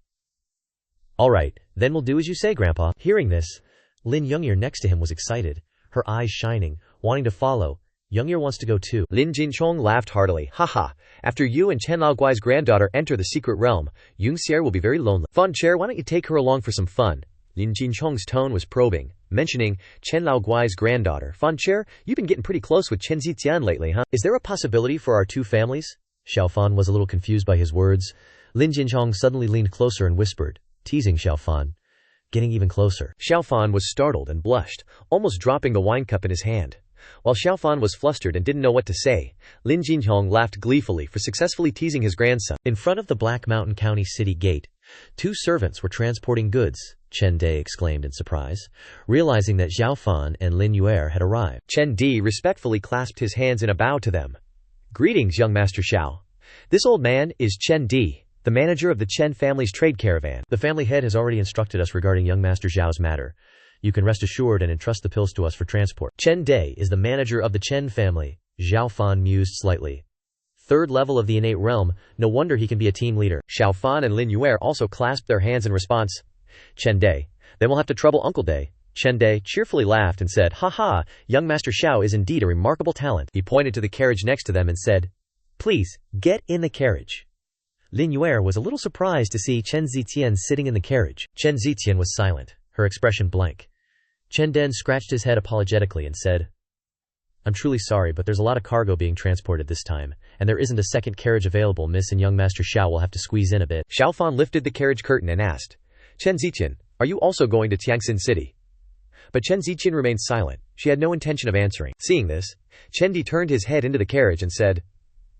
[SPEAKER 1] All right, then we'll do as you say, Grandpa. Hearing this, Lin Youngyer next to him was excited, her eyes shining, wanting to follow. Youngyear wants to go too.
[SPEAKER 2] Lin Jinchong laughed heartily. Haha, after you and Chen Laoguai's granddaughter enter the secret realm, Yunxier will be very lonely. Fan Chair, why don't you take her along for some fun? Lin Jinchong's tone was probing, mentioning Chen Laoguai's granddaughter. Fan Chair, you've been getting pretty close with Chen Zijian lately, huh?
[SPEAKER 1] Is there a possibility for our two families? Xiao Fan was a little confused by his words. Lin Jinchong suddenly leaned closer and whispered, teasing Xiao Fan, getting even closer.
[SPEAKER 2] Xiao Fan was startled and blushed, almost dropping the wine cup in his hand. While Xiao Fan was flustered and didn't know what to say, Lin Jinchong laughed gleefully for successfully teasing his grandson.
[SPEAKER 1] In front of the Black Mountain County city gate, two servants were transporting goods, Chen Dai exclaimed in surprise, realizing that Xiao Fan and Lin Yuer had arrived.
[SPEAKER 2] Chen Di respectfully clasped his hands in a bow to them. Greetings, young Master Xiao. This old man is Chen Di, the manager of the Chen family's trade caravan.
[SPEAKER 1] The family head has already instructed us regarding young Master Xiao's matter. You can rest assured and entrust the pills to us for transport. Chen Dai is the manager of the Chen family, Xiao Fan mused slightly. Third level of the innate realm, no wonder he can be a team leader.
[SPEAKER 2] Xiao Fan and Lin Yuer also clasped their hands in response. Chen Dai, then we'll have to trouble Uncle Dai. Chen Dai cheerfully laughed and said, haha, young Master Xiao is indeed a remarkable talent. He pointed to the carriage next to them and said, please, get in the carriage.
[SPEAKER 1] Lin Yuer was a little surprised to see Chen Zijian sitting in the carriage. Chen Zijian was silent, her expression blank. Chen Den scratched his head apologetically and said, I'm truly sorry, but there's a lot of cargo being transported this time, and there isn't a second carriage available. Miss and young Master Xiao will have to squeeze in a bit.
[SPEAKER 2] Xiao Fan lifted the carriage curtain and asked, Chen Zijian, are you also going to Tiangxin City? But Chen Zijian remained silent. She had no intention of answering. Seeing this, Chen Di turned his head into the carriage and said,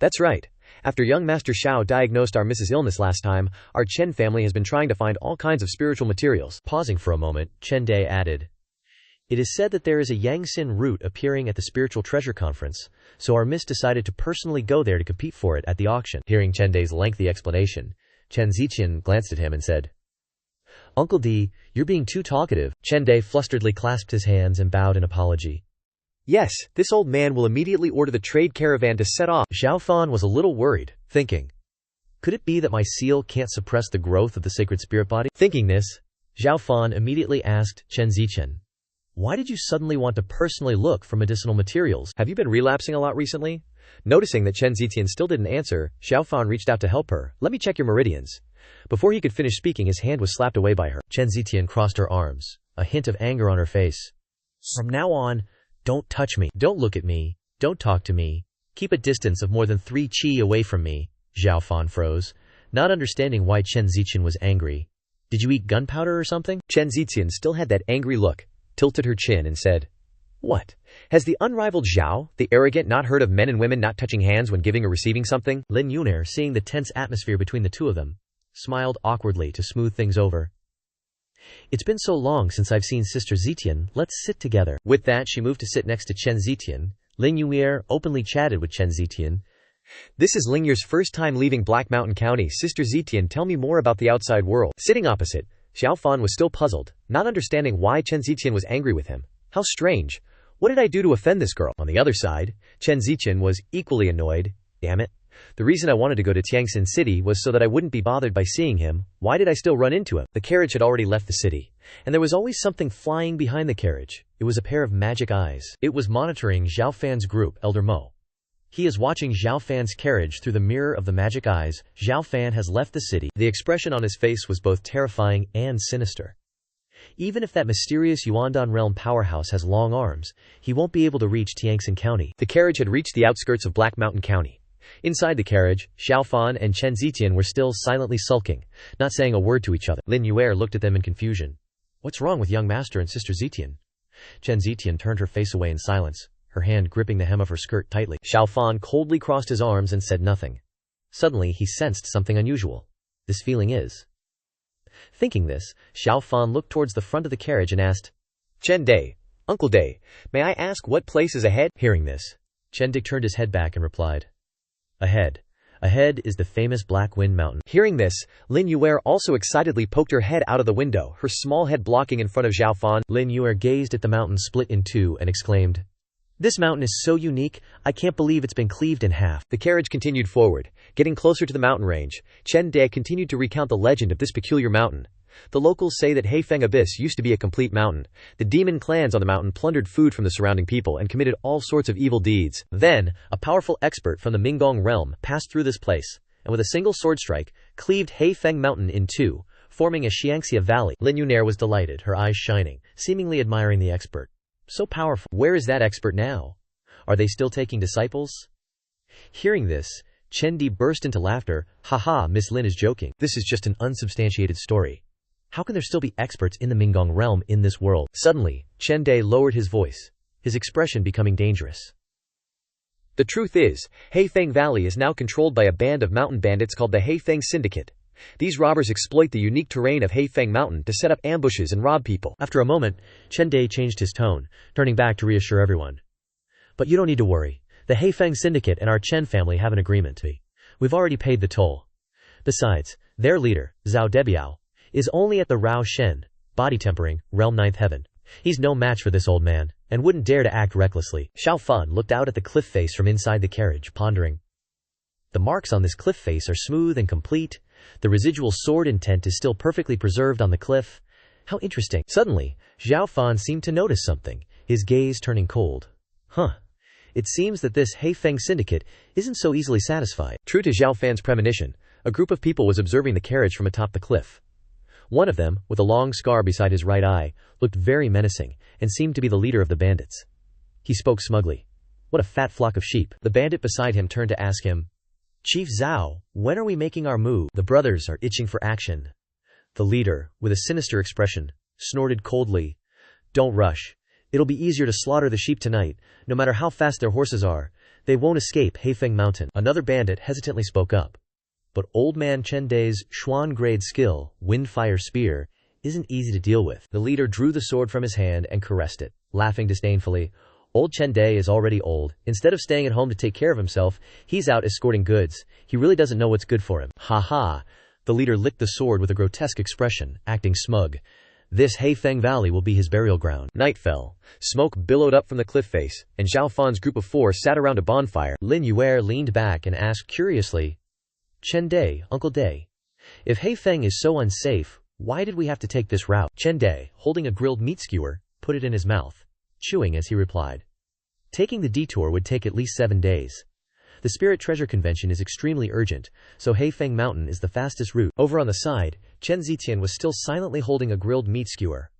[SPEAKER 2] that's right. After young Master Xiao diagnosed our Mrs. Illness last time, our Chen family has been trying to find all kinds of spiritual materials.
[SPEAKER 1] Pausing for a moment, Chen Dai added, it is said that there is a Yangxin root appearing at the Spiritual Treasure Conference, so our miss decided to personally go there to compete for it at the auction.
[SPEAKER 2] Hearing Chen Dai's lengthy explanation, Chen Zijian glanced at him and said,
[SPEAKER 1] Uncle D, you're being too talkative. Chen Dai flusteredly clasped his hands and bowed in apology.
[SPEAKER 2] Yes, this old man will immediately order the trade caravan to set off.
[SPEAKER 1] Xiao Fan was a little worried, thinking, could it be that my seal can't suppress the growth of the sacred spirit body? Thinking this, Xiao Fan immediately asked Chen Zijian, why did you suddenly want to personally look for medicinal materials?
[SPEAKER 2] Have you been relapsing a lot recently? Noticing that Chen Zijian still didn't answer, Xiao Fan reached out to help her. Let me check your meridians. Before he could finish speaking, his hand was slapped away by her.
[SPEAKER 1] Chen Zijian crossed her arms, a hint of anger on her face. From now on, don't touch me. Don't look at me. Don't talk to me. Keep a distance of more than 3 qi away from me. Xiao Fan froze, not understanding why Chen Zijian was angry. Did you eat gunpowder or something?
[SPEAKER 2] Chen Zijian still had that angry look, tilted her chin and said, what? Has the unrivaled Zhao, the arrogant, not heard of men and women not touching hands when giving or receiving something?
[SPEAKER 1] Lin Yuner, seeing the tense atmosphere between the two of them, smiled awkwardly to smooth things over. It's been so long since I've seen Sister Zijian, let's sit together. With that, she moved to sit next to Chen Zijian. Lin Yuer openly chatted with Chen Zijian.
[SPEAKER 2] This is Lingyer's first time leaving Black Mountain County. Sister Zijian, tell me more about the outside world. Sitting opposite, Xiao Fan was still puzzled, not understanding why Chen Zijian was angry with him. How strange. What did I do to offend this girl? On the other side, Chen Zijian was equally annoyed. Damn it. The reason I wanted to go to Tiangxin City was so that I wouldn't be bothered by seeing him. Why did I still run into him? The carriage had already left the city, and there was always something flying behind the carriage. It was a pair of magic eyes. It was monitoring Xiao Fan's group, Elder Mo. He is watching Xiao Fan's carriage through the mirror of the magic eyes. Xiao Fan has left the city. The expression on his face was both terrifying and sinister. Even if that mysterious Yuandan realm powerhouse has long arms, he won't be able to reach Tiangxin County. The carriage had reached the outskirts of Black Mountain County. Inside the carriage, Xiao Fan and Chen Zijian were still silently sulking, not saying a word to each other. Lin Yuer looked at them in confusion. What's wrong with young master and Sister Zijian? Chen Zijian turned her face away in silence, her hand gripping the hem of her skirt tightly. Xiao Fan coldly crossed his arms and said nothing. Suddenly, he sensed something unusual. This feeling is. Thinking this, Xiao Fan looked towards the front of the carriage and asked, Chen Dai, Uncle Dai, may I ask what place is ahead? Hearing this, Chen Dai turned his head back and replied, Ahead. Ahead is the famous Black Wind Mountain. Hearing this, Lin Yuer also excitedly poked her head out of the window, her small head blocking in front of Xiao Fan. Lin Yuer gazed at the mountain split in two and exclaimed, This mountain is so unique, I can't believe it's been cleaved in half. The carriage continued forward, getting closer to the mountain range. Chen Dai continued to recount the legend of this peculiar mountain. The locals say that Heifeng Abyss used to be a complete mountain. The demon clans on the mountain plundered food from the surrounding people and committed all sorts of evil deeds. Then, a powerful expert from the Mingong realm passed through this place, and with a single sword strike, cleaved Heifeng Mountain in two, forming a Xianxia valley. Lin Yunair was delighted, her eyes shining, seemingly admiring the expert. So powerful. Where is that expert now? Are they still taking disciples? Hearing this, Chen Di burst into laughter. Haha, Miss Lin is joking. This is just an unsubstantiated story. How can there still be experts in the Mingong realm in this world? Suddenly, Chen Di lowered his voice, his expression becoming dangerous. The truth is, Heifeng Valley is now controlled by a band of mountain bandits called the Heifeng Syndicate. These robbers exploit the unique terrain of Heifeng Mountain to set up ambushes and rob people.
[SPEAKER 1] After a moment, Chen Di changed his tone, turning back to reassure everyone. But you don't need to worry. The Heifeng Syndicate and our Chen family have an agreement. We've already paid the toll. Besides, their leader, Zhao Debiao, is only at the Rao Shen, body tempering, realm 9th heaven. He's no match for this old man, and wouldn't dare to act recklessly. Xiao Fan looked out at the cliff face from inside the carriage, pondering. The marks on this cliff face are smooth and complete. The residual sword intent is still perfectly preserved on the cliff. How interesting. Suddenly, Xiao Fan seemed to notice something, his gaze turning cold. It seems that this Heifeng Syndicate isn't so easily satisfied. True to Xiao Fan's premonition, a group of people was observing the carriage from atop the cliff. One of them, with a long scar beside his right eye, looked very menacing, and seemed to be the leader of the bandits. He spoke smugly. What a fat flock of sheep. The bandit beside him turned to ask him, Chief Zhao, when are we making our move? The brothers are itching for action. The leader, with a sinister expression, snorted coldly. Don't rush. It'll be easier to slaughter the sheep tonight, no matter how fast their horses are. They won't escape Heifeng Mountain. Another bandit hesitantly spoke up. But old man Chen Dai's Xuan grade skill, wind-fire spear, isn't easy to deal with. The leader drew the sword from his hand and caressed it, laughing disdainfully. Old Chen Dai is already old. Instead of staying at home to take care of himself, he's out escorting goods. He really doesn't know what's good for him. Ha ha. The leader licked the sword with a grotesque expression, acting smug. This Heifeng Valley will be his burial ground. Night fell. Smoke billowed up from the cliff face, and Xiao Fan's group of 4 sat around a bonfire. Lin Yuer leaned back and asked curiously, Chen Dai, Uncle Dai, if Heifeng is so unsafe, why did we have to take this route? Chen Dai, holding a grilled meat skewer, put it in his mouth, chewing as he replied. Taking the detour would take at least 7 days. The Spirit Treasure Convention is extremely urgent, so Heifeng Mountain is the fastest route. Over on the side, Chen Zitian was still silently holding a grilled meat skewer.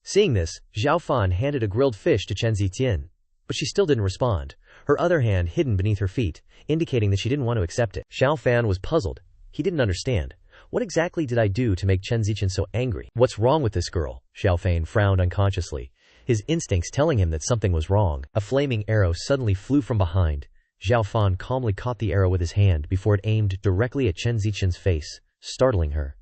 [SPEAKER 1] Seeing this, Xiao Fan handed a grilled fish to Chen Zitian, but she still didn't respond, her other hand hidden beneath her feet, indicating that she didn't want to accept it. Xiao Fan was puzzled. He didn't understand. What exactly did I do to make Chen Zitian so angry? What's wrong with this girl? Xiao Fan frowned unconsciously, his instincts telling him that something was wrong. A flaming arrow suddenly flew from behind. Xiao Fan calmly caught the arrow with his hand before it aimed directly at Chen Zitian's face, startling her.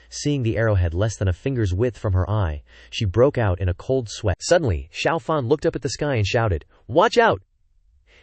[SPEAKER 1] Seeing the arrowhead less than a finger's width from her eye, she broke out in a cold sweat. Suddenly, Xiao Fan looked up at the sky and shouted, Watch out!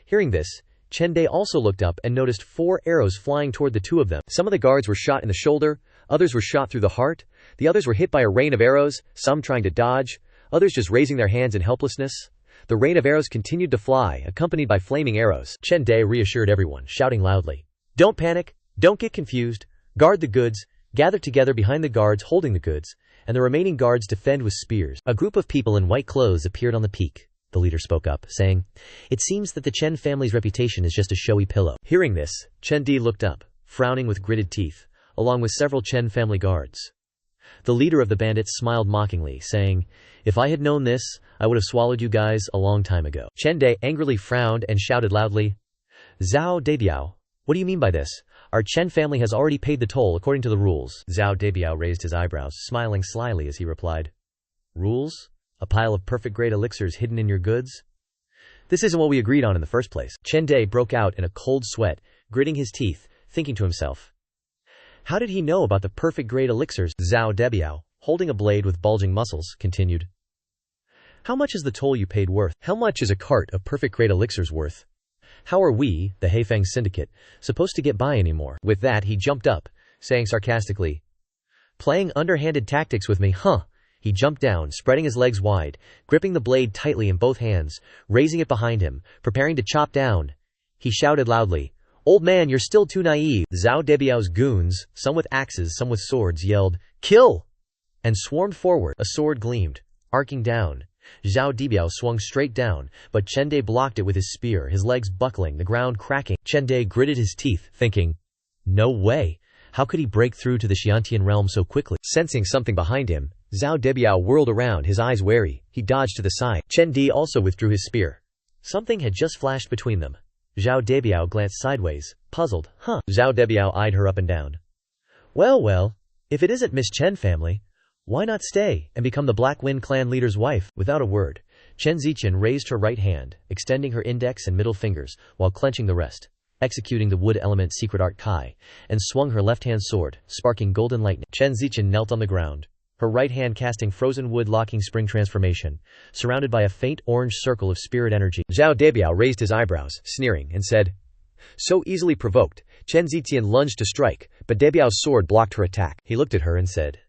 [SPEAKER 1] Hearing this, Chen Dai also looked up and noticed 4 arrows flying toward the 2 of them. Some of the guards were shot in the shoulder, others were shot through the heart, the others were hit by a rain of arrows, some trying to dodge, others just raising their hands in helplessness. The rain of arrows continued to fly, accompanied by flaming arrows. Chen Dai reassured everyone, shouting loudly, Don't panic, don't get confused, guard the goods, gather together behind the guards holding the goods, and the remaining guards defend with spears. A group of people in white clothes appeared on the peak. The leader spoke up, saying, It seems that the Chen family's reputation is just a showy pillow. Hearing this, Chen Di looked up, frowning with gritted teeth, along with several Chen family guards. The leader of the bandits smiled mockingly, saying, If I had known this, I would have swallowed you guys a long time ago. Chen Dai angrily frowned and shouted loudly, Zhao Debiao, what do you mean by this? Our Chen family has already paid the toll according to the rules. Zhao Debiao raised his eyebrows, smiling slyly as he replied, Rules? A pile of perfect-grade elixirs hidden in your goods? This isn't what we agreed on in the first place. Chen Dai broke out in a cold sweat, gritting his teeth, thinking to himself. How did he know about the perfect-grade elixirs? Zhao Debiao, holding a blade with bulging muscles, continued. How much is the toll you paid worth? How much is a cart of perfect-grade elixirs worth? How are we, the Heifeng Syndicate, supposed to get by anymore? With that he jumped up, saying sarcastically, Playing underhanded tactics with me, huh? He jumped down, spreading his legs wide, gripping the blade tightly in both hands, raising it behind him, preparing to chop down. He shouted loudly, Old man, you're still too naive. Zhao Debiao's goons, some with axes, some with swords, yelled, "Kill!" and swarmed forward. A sword gleamed, arcing down. Zhao Debiao swung straight down, but Chende blocked it with his spear, his legs buckling, the ground cracking. Chende gritted his teeth, thinking, no way. How could he break through to the Xiantian realm so quickly? Sensing something behind him, Zhao Debiao whirled around, his eyes wary. He dodged to the side. Chende also withdrew his spear. Something had just flashed between them. Zhao Debiao glanced sideways, puzzled. Zhao Debiao eyed her up and down. Well, if it isn't Miss Chen family, why not stay and become the Black Wind clan leader's wife? Without a word, Chen Ziqian raised her right hand, extending her index and middle fingers, while clenching the rest, executing the wood element secret art Kai, and swung her left-hand sword, sparking golden lightning. Chen Ziqian knelt on the ground, her right hand casting frozen wood locking spring transformation, surrounded by a faint orange circle of spirit energy. Zhao Debiao raised his eyebrows, sneering, and said, so easily provoked. Chen Ziqian lunged to strike, but Debiao's sword blocked her attack. He looked at her and said,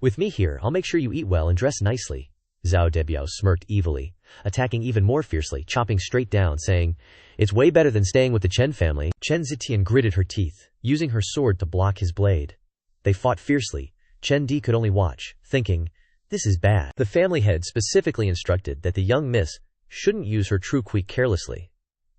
[SPEAKER 1] with me here, I'll make sure you eat well and dress nicely. Zhao Debiao smirked evilly, attacking even more fiercely, chopping straight down, saying, it's way better than staying with the Chen family. Chen Ziqian gritted her teeth, using her sword to block his blade. They fought fiercely. Chen Di could only watch, thinking, this is bad. The family head specifically instructed that the young miss shouldn't use her true quirk carelessly.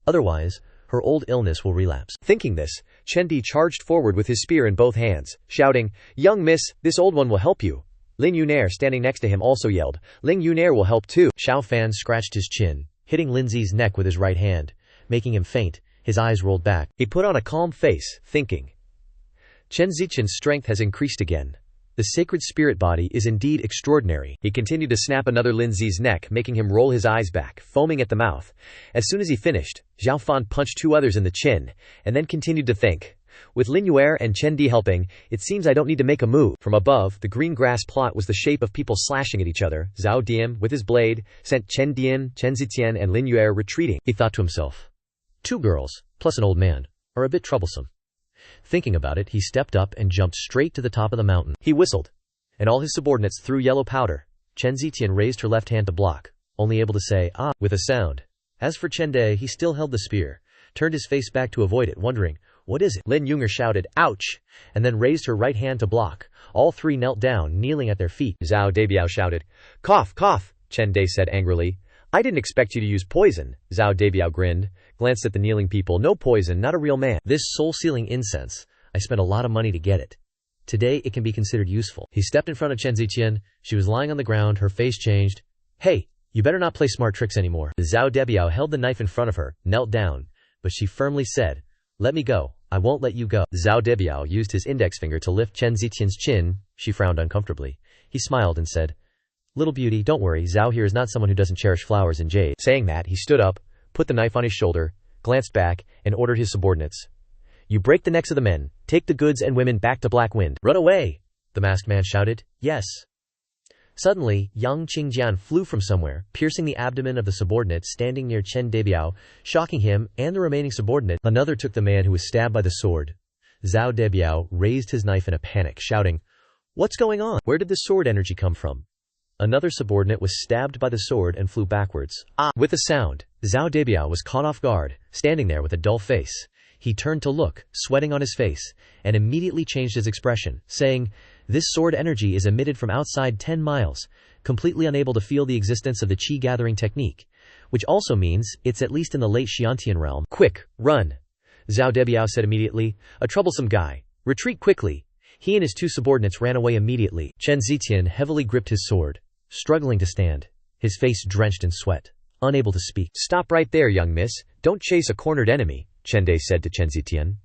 [SPEAKER 1] Otherwise, her old illness will relapse. Thinking this, Chen Di charged forward with his spear in both hands, shouting, young miss, this old one will help you. Lin Yunair standing next to him also yelled, Ling Yunair will help too. Xiao Fan scratched his chin, hitting Linzi's neck with his right hand, making him faint. His eyes rolled back. He put on a calm face, thinking, Chen Ziqian's strength has increased again. The sacred spirit body is indeed extraordinary. He continued to snap another Linzi's neck, making him roll his eyes back, foaming at the mouth. As soon as he finished, Xiao Fan punched 2 others in the chin, and then continued to think, with Lin Yuer and Chen Di helping, it seems I don't need to make a move. From above, the green grass plot was the shape of people slashing at each other. Zhao Dian, with his blade, sent Chen Dian, Chen Ziqian and Lin Yuer retreating. He thought to himself, 2 girls, plus an old man, are a bit troublesome. Thinking about it, he stepped up and jumped straight to the top of the mountain. He whistled, and all his subordinates threw yellow powder. Chen Ziqian raised her left hand to block, only able to say, ah, with a sound. As for Chen De, he still held the spear, turned his face back to avoid it, wondering, what is it? Lin Yunger shouted, ouch, and then raised her right hand to block. All 3 knelt down, kneeling at their feet. Zhao Debiao shouted, cough, cough, Chen De said angrily. I didn't expect you to use poison. Zhao Debiao grinned, glanced at the kneeling people. No poison, not a real man. This soul-sealing incense, I spent a lot of money to get it. Today it can be considered useful. He stepped in front of Chen Ziqian. She was lying on the ground, her face changed. Hey, you better not play smart tricks anymore. Zhao Debiao held the knife in front of her, knelt down, but she firmly said, let me go. I won't let you go. Zhao Debiao used his index finger to lift Chen Ziqian's chin. She frowned uncomfortably. He smiled and said, little beauty, don't worry, Zhao here is not someone who doesn't cherish flowers and jade. Saying that, he stood up, put the knife on his shoulder, glanced back, and ordered his subordinates. You break the necks of the men, take the goods and women back to Black Wind. Run away! The masked man shouted. Yes. Suddenly, Yang Qingjian flew from somewhere, piercing the abdomen of the subordinate standing near Chen Debiao, shocking him and the remaining subordinate. Another took the man who was stabbed by the sword. Zhao Debiao raised his knife in a panic, shouting, what's going on? Where did the sword energy come from? Another subordinate was stabbed by the sword and flew backwards. Ah! With a sound, Zhao Debiao was caught off guard, standing there with a dull face. He turned to look, sweating on his face, and immediately changed his expression, saying, this sword energy is emitted from outside 10 miles, completely unable to feel the existence of the qi gathering technique, which also means it's at least in the late Xiantian realm. Quick, run! Zhao Debiao said immediately. A troublesome guy. Retreat quickly. He and his 2 subordinates ran away immediately. Chen Ziqian heavily gripped his sword, struggling to stand, his face drenched in sweat, unable to speak. Stop right there, young miss. Don't chase a cornered enemy, Chen De said to Chen Ziqian,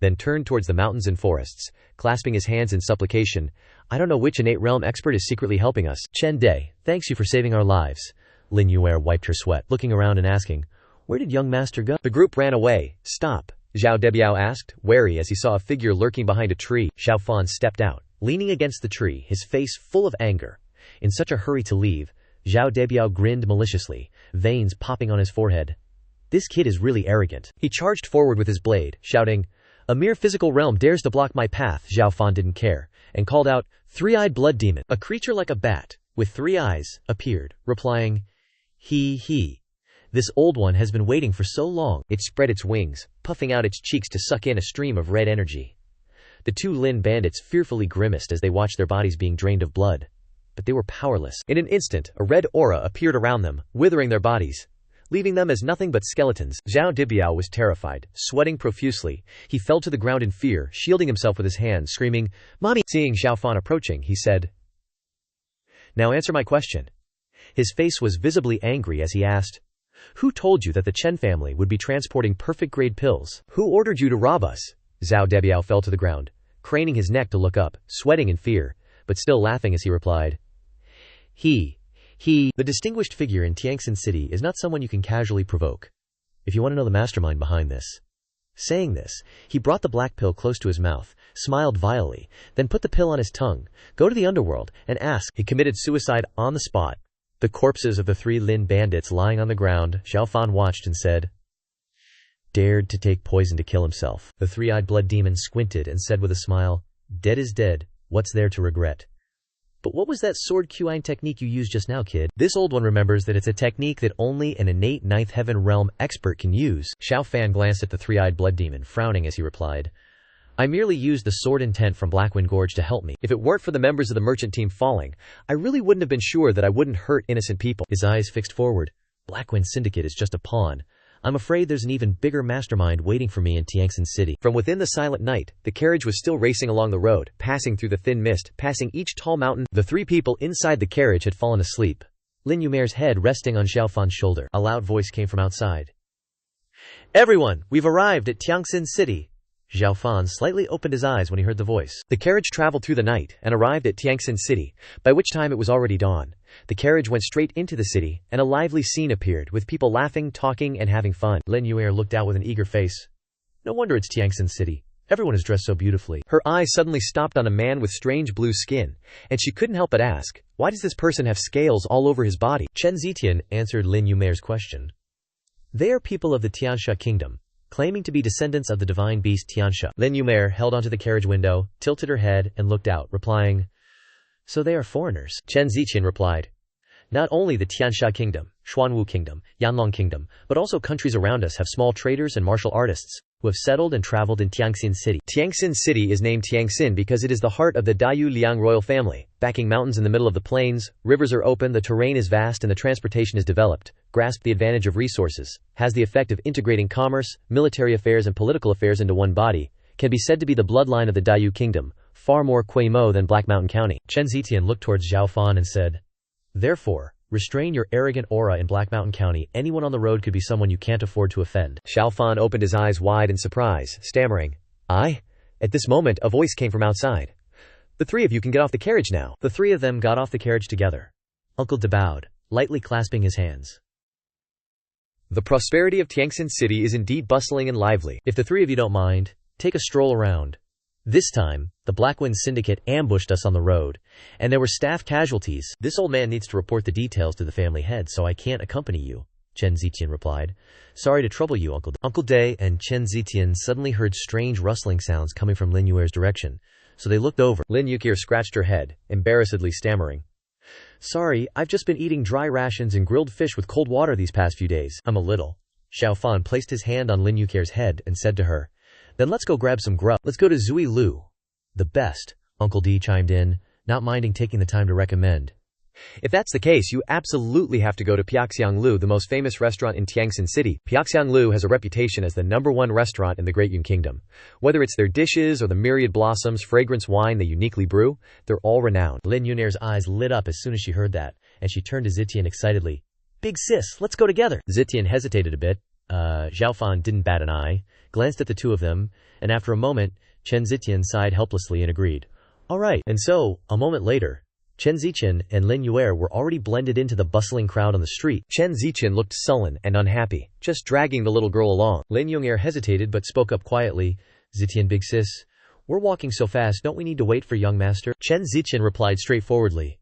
[SPEAKER 1] then turned towards the mountains and forests, clasping his hands in supplication. I don't know which innate realm expert is secretly helping us. Chen De, thanks you for saving our lives. Lin Yuer wiped her sweat, looking around and asking, where did young master go? The group ran away. Stop, Zhao Debiao asked, wary as he saw a figure lurking behind a tree. Xiao Fan stepped out, leaning against the tree, his face full of anger. In such a hurry to leave, Zhao Debiao grinned maliciously, veins popping on his forehead. This kid is really arrogant. He charged forward with his blade, shouting, a mere physical realm dares to block my path. Xiao Fan didn't care, and called out, 3-eyed blood demon. A creature like a bat, with 3 eyes, appeared, replying, he. This old one has been waiting for so long.
[SPEAKER 2] It spread its wings, puffing out its cheeks to suck in a stream of red energy. The two Lin bandits fearfully grimaced as they watched their bodies being drained of blood. But they were powerless. In an instant, a red aura appeared around them, withering their bodies, leaving them as nothing but skeletons. Zhao Dibiao was terrified, sweating profusely. He fell to the ground in fear, shielding himself with his hands, screaming, "Mommy!" Seeing Xiao Fan approaching, he said, "Now answer my question." His face was visibly angry as he asked, "Who told you that the Chen family would be transporting perfect-grade pills? Who ordered you to rob us?" Zhao Debiao fell to the ground, craning his neck to look up, sweating in fear, but still laughing as he replied, He, the distinguished figure in Xianxia City is not someone you can casually provoke. If you want to know the mastermind behind this." Saying this, he brought the black pill close to his mouth, smiled vilely, then put the pill on his tongue, "Go to the underworld, and ask." He committed suicide on the spot. The corpses of the 3 Lin bandits lying on the ground, Xiao Fan watched and said, "Dared to take poison to kill himself." The 3-eyed blood demon squinted and said with a smile, "Dead is dead, what's there to regret?" "But what was that sword Qine technique you used just now, kid?" This old one remembers that it's a technique that only an innate 9th heaven realm expert can use. Xiao Fan glanced at the 3-eyed blood demon, frowning as he replied, "I merely used the sword intent from Blackwind Gorge to help me. If it weren't for the members of the merchant team falling, I really wouldn't have been sure that I wouldn't hurt innocent people." His eyes fixed forward. "Blackwind Syndicate is just a pawn. I'm afraid there's an even bigger mastermind waiting for me in Xianxia City." From within the silent night, the carriage was still racing along the road, passing through the thin mist, passing each tall mountain. The 3 people inside the carriage had fallen asleep, Lin Yumeir's head resting on Xiao Fan's shoulder. A loud voice came from outside. "Everyone, we've arrived at Xianxia City." Xiao Fan slightly opened his eyes when he heard the voice. The carriage traveled through the night and arrived at Xianxia City, by which time it was already dawn. The carriage went straight into the city, and a lively scene appeared, with people laughing, talking, and having fun. Lin Yumeir looked out with an eager face. "No wonder it's Xianxia City. Everyone is dressed so beautifully." Her eyes suddenly stopped on a man with strange blue skin, and she couldn't help but ask, "Why does this person have scales all over his body?" Chen Zitian answered Lin Yumeir's question. "They are people of the Xianxia kingdom, claiming to be descendants of the divine beast Xianxia." Lin Yumeir held onto the carriage window, tilted her head, and looked out, replying, "So they are foreigners." Chen Ziqian replied, "Not only the Xianxia kingdom, Xuanwu kingdom, Yanlong kingdom, but also countries around us have small traders and martial artists who have settled and traveled in Xianxia City." Xianxia City is named Xianxin because it is the heart of the Daiyu Liang royal family, backing mountains in the middle of the plains. Rivers are open, the terrain is vast, and the transportation is developed. Grasp the advantage of resources, has the effect of integrating commerce, military affairs, and political affairs into one body, can be said to be the bloodline of the Daiyu kingdom, far more Kuei-mo than Black Mountain County. Chen Zitian looked towards Xiao Fan and said, "Therefore, restrain your arrogant aura in Black Mountain County. Anyone on the road could be someone you can't afford to offend." Xiao Fan opened his eyes wide in surprise, stammering, "I?" At this moment, a voice came from outside. "The 3 of you can get off the carriage now." The 3 of them got off the carriage together. Uncle De bowed, lightly clasping his hands. The prosperity of Xianxia City is indeed bustling and lively. If the 3 of you don't mind, take a stroll around. This time, the Blackwind Syndicate ambushed us on the road, and there were staff casualties. This old man needs to report the details to the family head, so I can't accompany you," Chen Zitian replied. "Sorry to trouble you, Uncle." Uncle De and Chen Zitian suddenly heard strange rustling sounds coming from Lin Yuer's direction, so they looked over. Lin Yukier scratched her head, embarrassedly stammering, "Sorry, I've just been eating dry rations and grilled fish with cold water these past few days. I'm a little." Xiao Fan placed his hand on Lin Yukier's head and said to her, "Then let's go grab some grub. Let's go to Zui Lu." "The best," Uncle D chimed in, not minding taking the time to recommend. "If that's the case, you absolutely have to go to Piaxiang Lu, the most famous restaurant in Xianxia City." Piaxiang Lu has a reputation as the #1 restaurant in the Great Yun Kingdom. Whether it's their dishes or the myriad blossoms fragrance wine they uniquely brew, they're all renowned. Lin Yuner's eyes lit up as soon as she heard that, and she turned to Zitian excitedly. "Big sis, let's go together." Zitian hesitated a bit. Xiao Fan didn't bat an eye, glanced at the 2 of them, and after a moment, Chen Zitian sighed helplessly and agreed. "All right." And so, a moment later, Chen Ziqian and Lin Yuer were already blended into the bustling crowd on the street. Chen Ziqian looked sullen and unhappy, just dragging the little girl along. Lin Yuer hesitated but spoke up quietly. "Zitian, big sis, we're walking so fast, don't we need to wait for young master?" Chen Ziqian replied straightforwardly.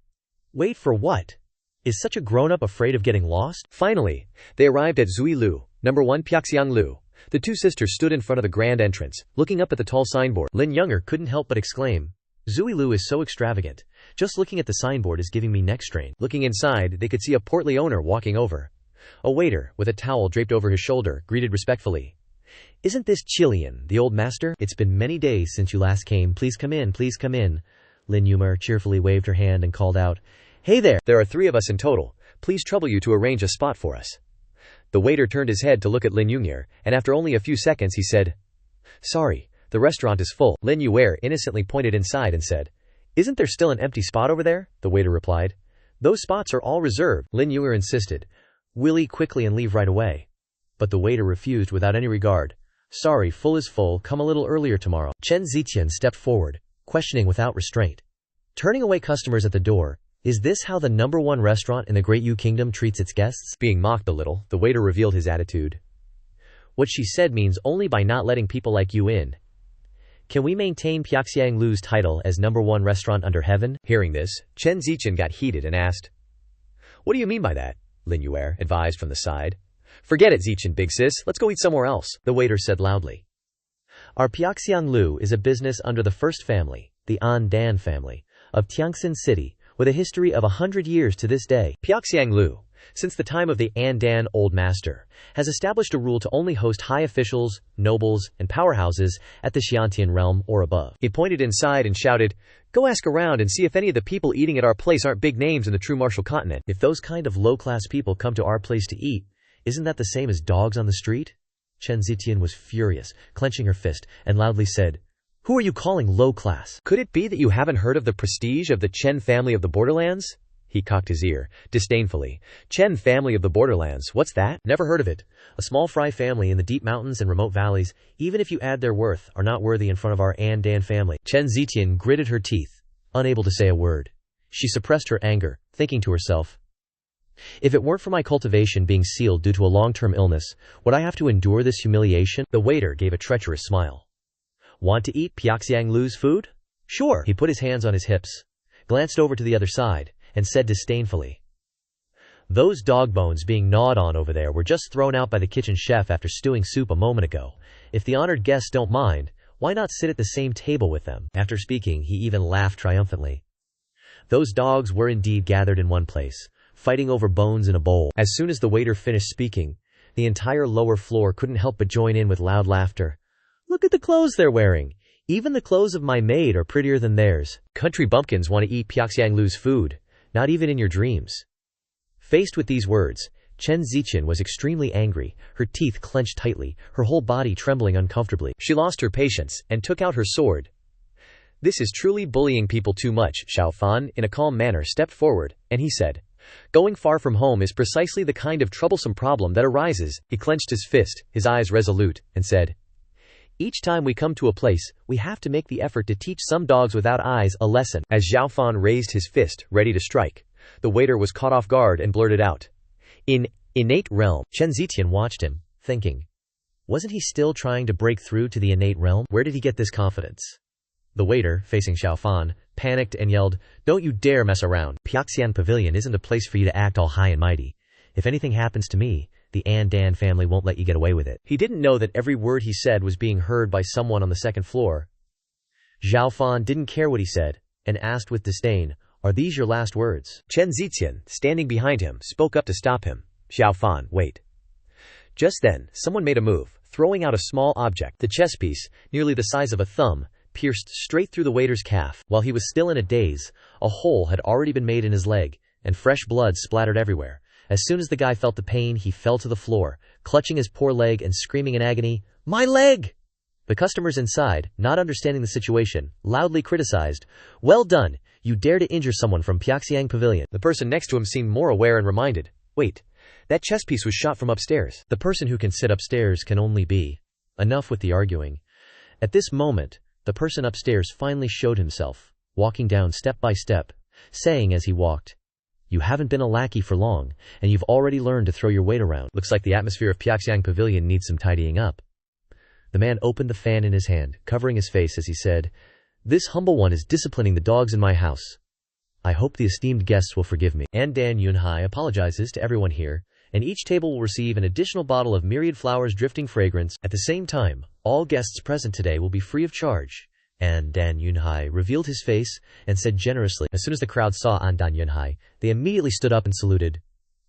[SPEAKER 2] "Wait for what? Is such a grown-up afraid of getting lost?" Finally, they arrived at Zui Lu, #1 Piaxiang Lu. The 2 sisters stood in front of the grand entrance, looking up at the tall signboard. Lin Yunger couldn't help but exclaim, "Zui Lu is so extravagant. Just looking at the signboard is giving me neck strain." Looking inside, they could see a portly owner walking over. A waiter, with a towel draped over his shoulder, greeted respectfully. "Isn't this Chilean, the old master?"
[SPEAKER 1] "It's been many days since you last came. Please come in, please come in." Lin Yum'er cheerfully waved her hand and called out,
[SPEAKER 2] "Hey there! There are 3 of us in total. Please trouble you to arrange a spot for us." The waiter turned his head to look at Lin Yum'er, and after only a few seconds he said, "Sorry, the restaurant is full." Lin Yum'er innocently pointed inside and said, "Isn't there still an empty spot over there?" The waiter replied, "Those spots are all reserved."
[SPEAKER 1] Lin Yum'er insisted, "Will eat quickly and leave right away." But the waiter refused without any regard. "Sorry, full is full, come a little earlier tomorrow." Chen Ziqian stepped forward, questioning without restraint, turning away customers at the door. "Is this how the #1 restaurant in the Great Yu Kingdom treats its guests?"
[SPEAKER 2] Being mocked a little, the waiter revealed his attitude.
[SPEAKER 1] "What she said means only by not letting people like you in. Can we maintain Pyongyanglu's title as #1 restaurant under heaven?"
[SPEAKER 2] Hearing this, Chen Ziqian got heated and asked, "What do you mean by that?" Lin Yum'er advised from the side. "Forget it, Ziqian, big sis. Let's go eat somewhere else," the waiter said loudly.
[SPEAKER 1] "Our Pyongyanglu is a business under the first family, the An Dan family, of Tiangxin City, with a history of 100 years to this day."
[SPEAKER 2] Pyongyanglu, since the time of the An Dan Old Master, has established a rule to only host high officials, nobles, and powerhouses at the Xiantian realm or above. He pointed inside and shouted, "Go ask around and see if any of the people eating at our place aren't big names in the true martial continent."
[SPEAKER 1] "If those kind of low-class people come to our place to eat, isn't that the same as dogs on the street?" Chen Ziqian was furious, clenching her fist, and loudly said, "Who are you calling low-class?"
[SPEAKER 2] "Could it be that you haven't heard of the prestige of the Chen family of the borderlands?" He cocked his ear, disdainfully. "Chen family of the borderlands, what's that?"
[SPEAKER 1] "Never heard of it. A small fry family in the deep mountains and remote valleys, even if you add their worth, are not worthy in front of our An Dan family." Chen Ziqian gritted her teeth, unable to say a word. She suppressed her anger, thinking to herself, "If it weren't for my cultivation being sealed due to a long-term illness, would I have to endure this humiliation?" The waiter gave a treacherous smile. "Want to eat Pyongyanglu's food?" "Sure." He put his hands on his hips, glanced over to the other side, and said disdainfully, "Those dog bones being gnawed on over there were just thrown out by the kitchen chef after stewing soup a moment ago. If the honored guests don't mind, why not sit at the same table with them?" After speaking, he even laughed triumphantly. Those dogs were indeed gathered in one place, fighting over bones in a bowl. As soon as the waiter finished speaking, the entire lower floor couldn't help but join in with loud laughter. "Look at the clothes they're wearing. Even the clothes of my maid are prettier than theirs. Country bumpkins want to eat Pyongyanglu's food. Not even in your dreams." Faced with these words, Chen Ziqian was extremely angry, her teeth clenched tightly, her whole body trembling uncomfortably. She lost her patience, and took out her sword. "This is truly bullying people too much." Xiao Fan, in a calm manner, stepped forward, and he said, "Going far from home is precisely the kind of troublesome problem that arises." He clenched his fist, his eyes resolute, and said, "Each time we come to a place, we have to make the effort to teach some dogs without eyes a lesson." As Xiao Fan raised his fist, ready to strike, the waiter was caught off guard and blurted out, "In innate realm." Chen Ziqian watched him, thinking, wasn't he still trying to break through to the innate realm? Where did he get this confidence? The waiter, facing Xiao Fan, panicked and yelled, "Don't you dare mess around. Pyongyang Pavilion isn't a place for you to act all high and mighty. If anything happens to me, the An Dan family won't let you get away with it." He didn't know that every word he said was being heard by someone on the second floor. Xiao Fan didn't care what he said, and asked with disdain, "Are these your last words?"
[SPEAKER 2] Chen Ziqian, standing behind him, spoke up to stop him. "Xiao Fan, wait." Just then, someone made a move, throwing out a small object. The chess piece, nearly the size of a thumb, pierced straight through the waiter's calf. While he was still in a daze, a hole had already been made in his leg, and fresh blood splattered everywhere. As soon as the guy felt the pain, he fell to the floor, clutching his poor leg and screaming in agony, "My leg!" The customers inside, not understanding the situation, loudly criticized, "Well done, you dare to injure someone from Pyongyang Pavilion." The person next to him seemed more aware and reminded, "Wait, that chess piece was shot from upstairs." The person who can sit upstairs can only be. Enough with the arguing. At this moment, the person upstairs finally showed himself, walking down step by step, saying as he walked, "You haven't been a lackey for long, and you've already learned to throw your weight around. Looks like the atmosphere of Pyongyang Pavilion needs some tidying up." The man opened the fan in his hand, covering his face as he said, "This humble one is disciplining the dogs in my house. I hope the esteemed guests will forgive me." And Dan Yunhai apologizes to everyone here, and each table will receive an additional bottle of myriad flowers drifting fragrance. At the same time, all guests present today will be free of charge. And Dan Yunhai revealed his face and said generously. As soon as the crowd saw An Dan Yunhai, they immediately stood up and saluted.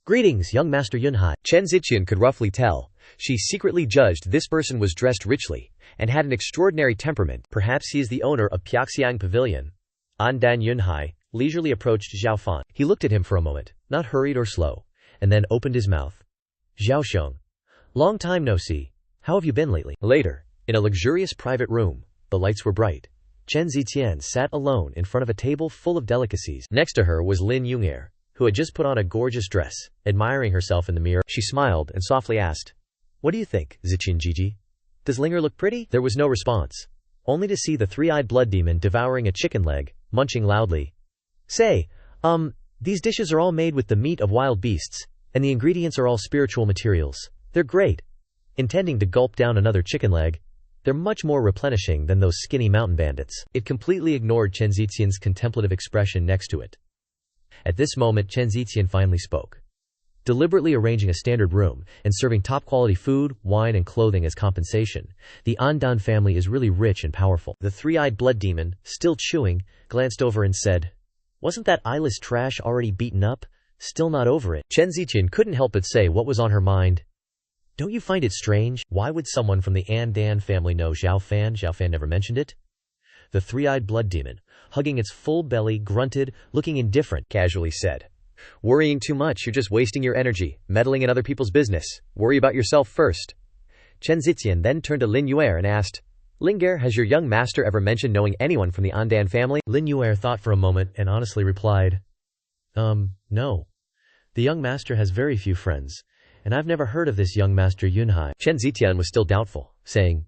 [SPEAKER 1] Greetings, young Master Yunhai.
[SPEAKER 2] Chen Ziqian could roughly tell. She secretly judged this person was dressed richly, and had an extraordinary temperament.
[SPEAKER 1] Perhaps he is the owner of Piaxiang Pavilion. Andan Yunhai leisurely approached Xiao Fan. He looked at him for a moment, not hurried or slow, and then opened his mouth. Xiaoxiong. Long time no see. How have you been lately? Later, in a luxurious private room, the lights were bright. Chen Ziqian sat alone in front of a table full of delicacies. Next to her was Lin Yun'er, who had just put on a gorgeous dress, admiring herself in the mirror. She smiled and softly asked, "What do you think, Ziqian Jiji? Does Linger look pretty?" There was no response, only to see the three-eyed blood demon devouring a chicken leg, munching loudly. Say, these dishes are all made with the meat of wild beasts, and the ingredients are all spiritual materials. They're great. Intending to gulp down another chicken leg, they're much more replenishing than those skinny mountain bandits. It completely ignored Chen Ziqian's contemplative expression next to it. At this moment Chen Ziqian finally spoke. Deliberately arranging a standard room, and serving top-quality food, wine and clothing as compensation, the Andan family is really rich and powerful. The three-eyed blood demon, still chewing, glanced over and said, "Wasn't that eyeless trash already beaten up? Still not over it?" Chen Ziqian couldn't help but say what was on her mind. "Don't you find it strange? Why would someone from the Andan family know Xiao Fan? Xiao Fan never mentioned it." The three-eyed blood demon, hugging its full belly, grunted, looking indifferent, casually said, "Worrying too much, you're just wasting your energy, meddling in other people's business. Worry about yourself first." Chen Ziqian then turned to Lin Yun'er and asked, "Linger, has your young master ever mentioned knowing anyone from the Andan family?" Lin Yun'er thought for a moment and honestly replied, No. The young master has very few friends, and I've never heard of this young Master Yunhai." Chen Ziqian was still doubtful, saying,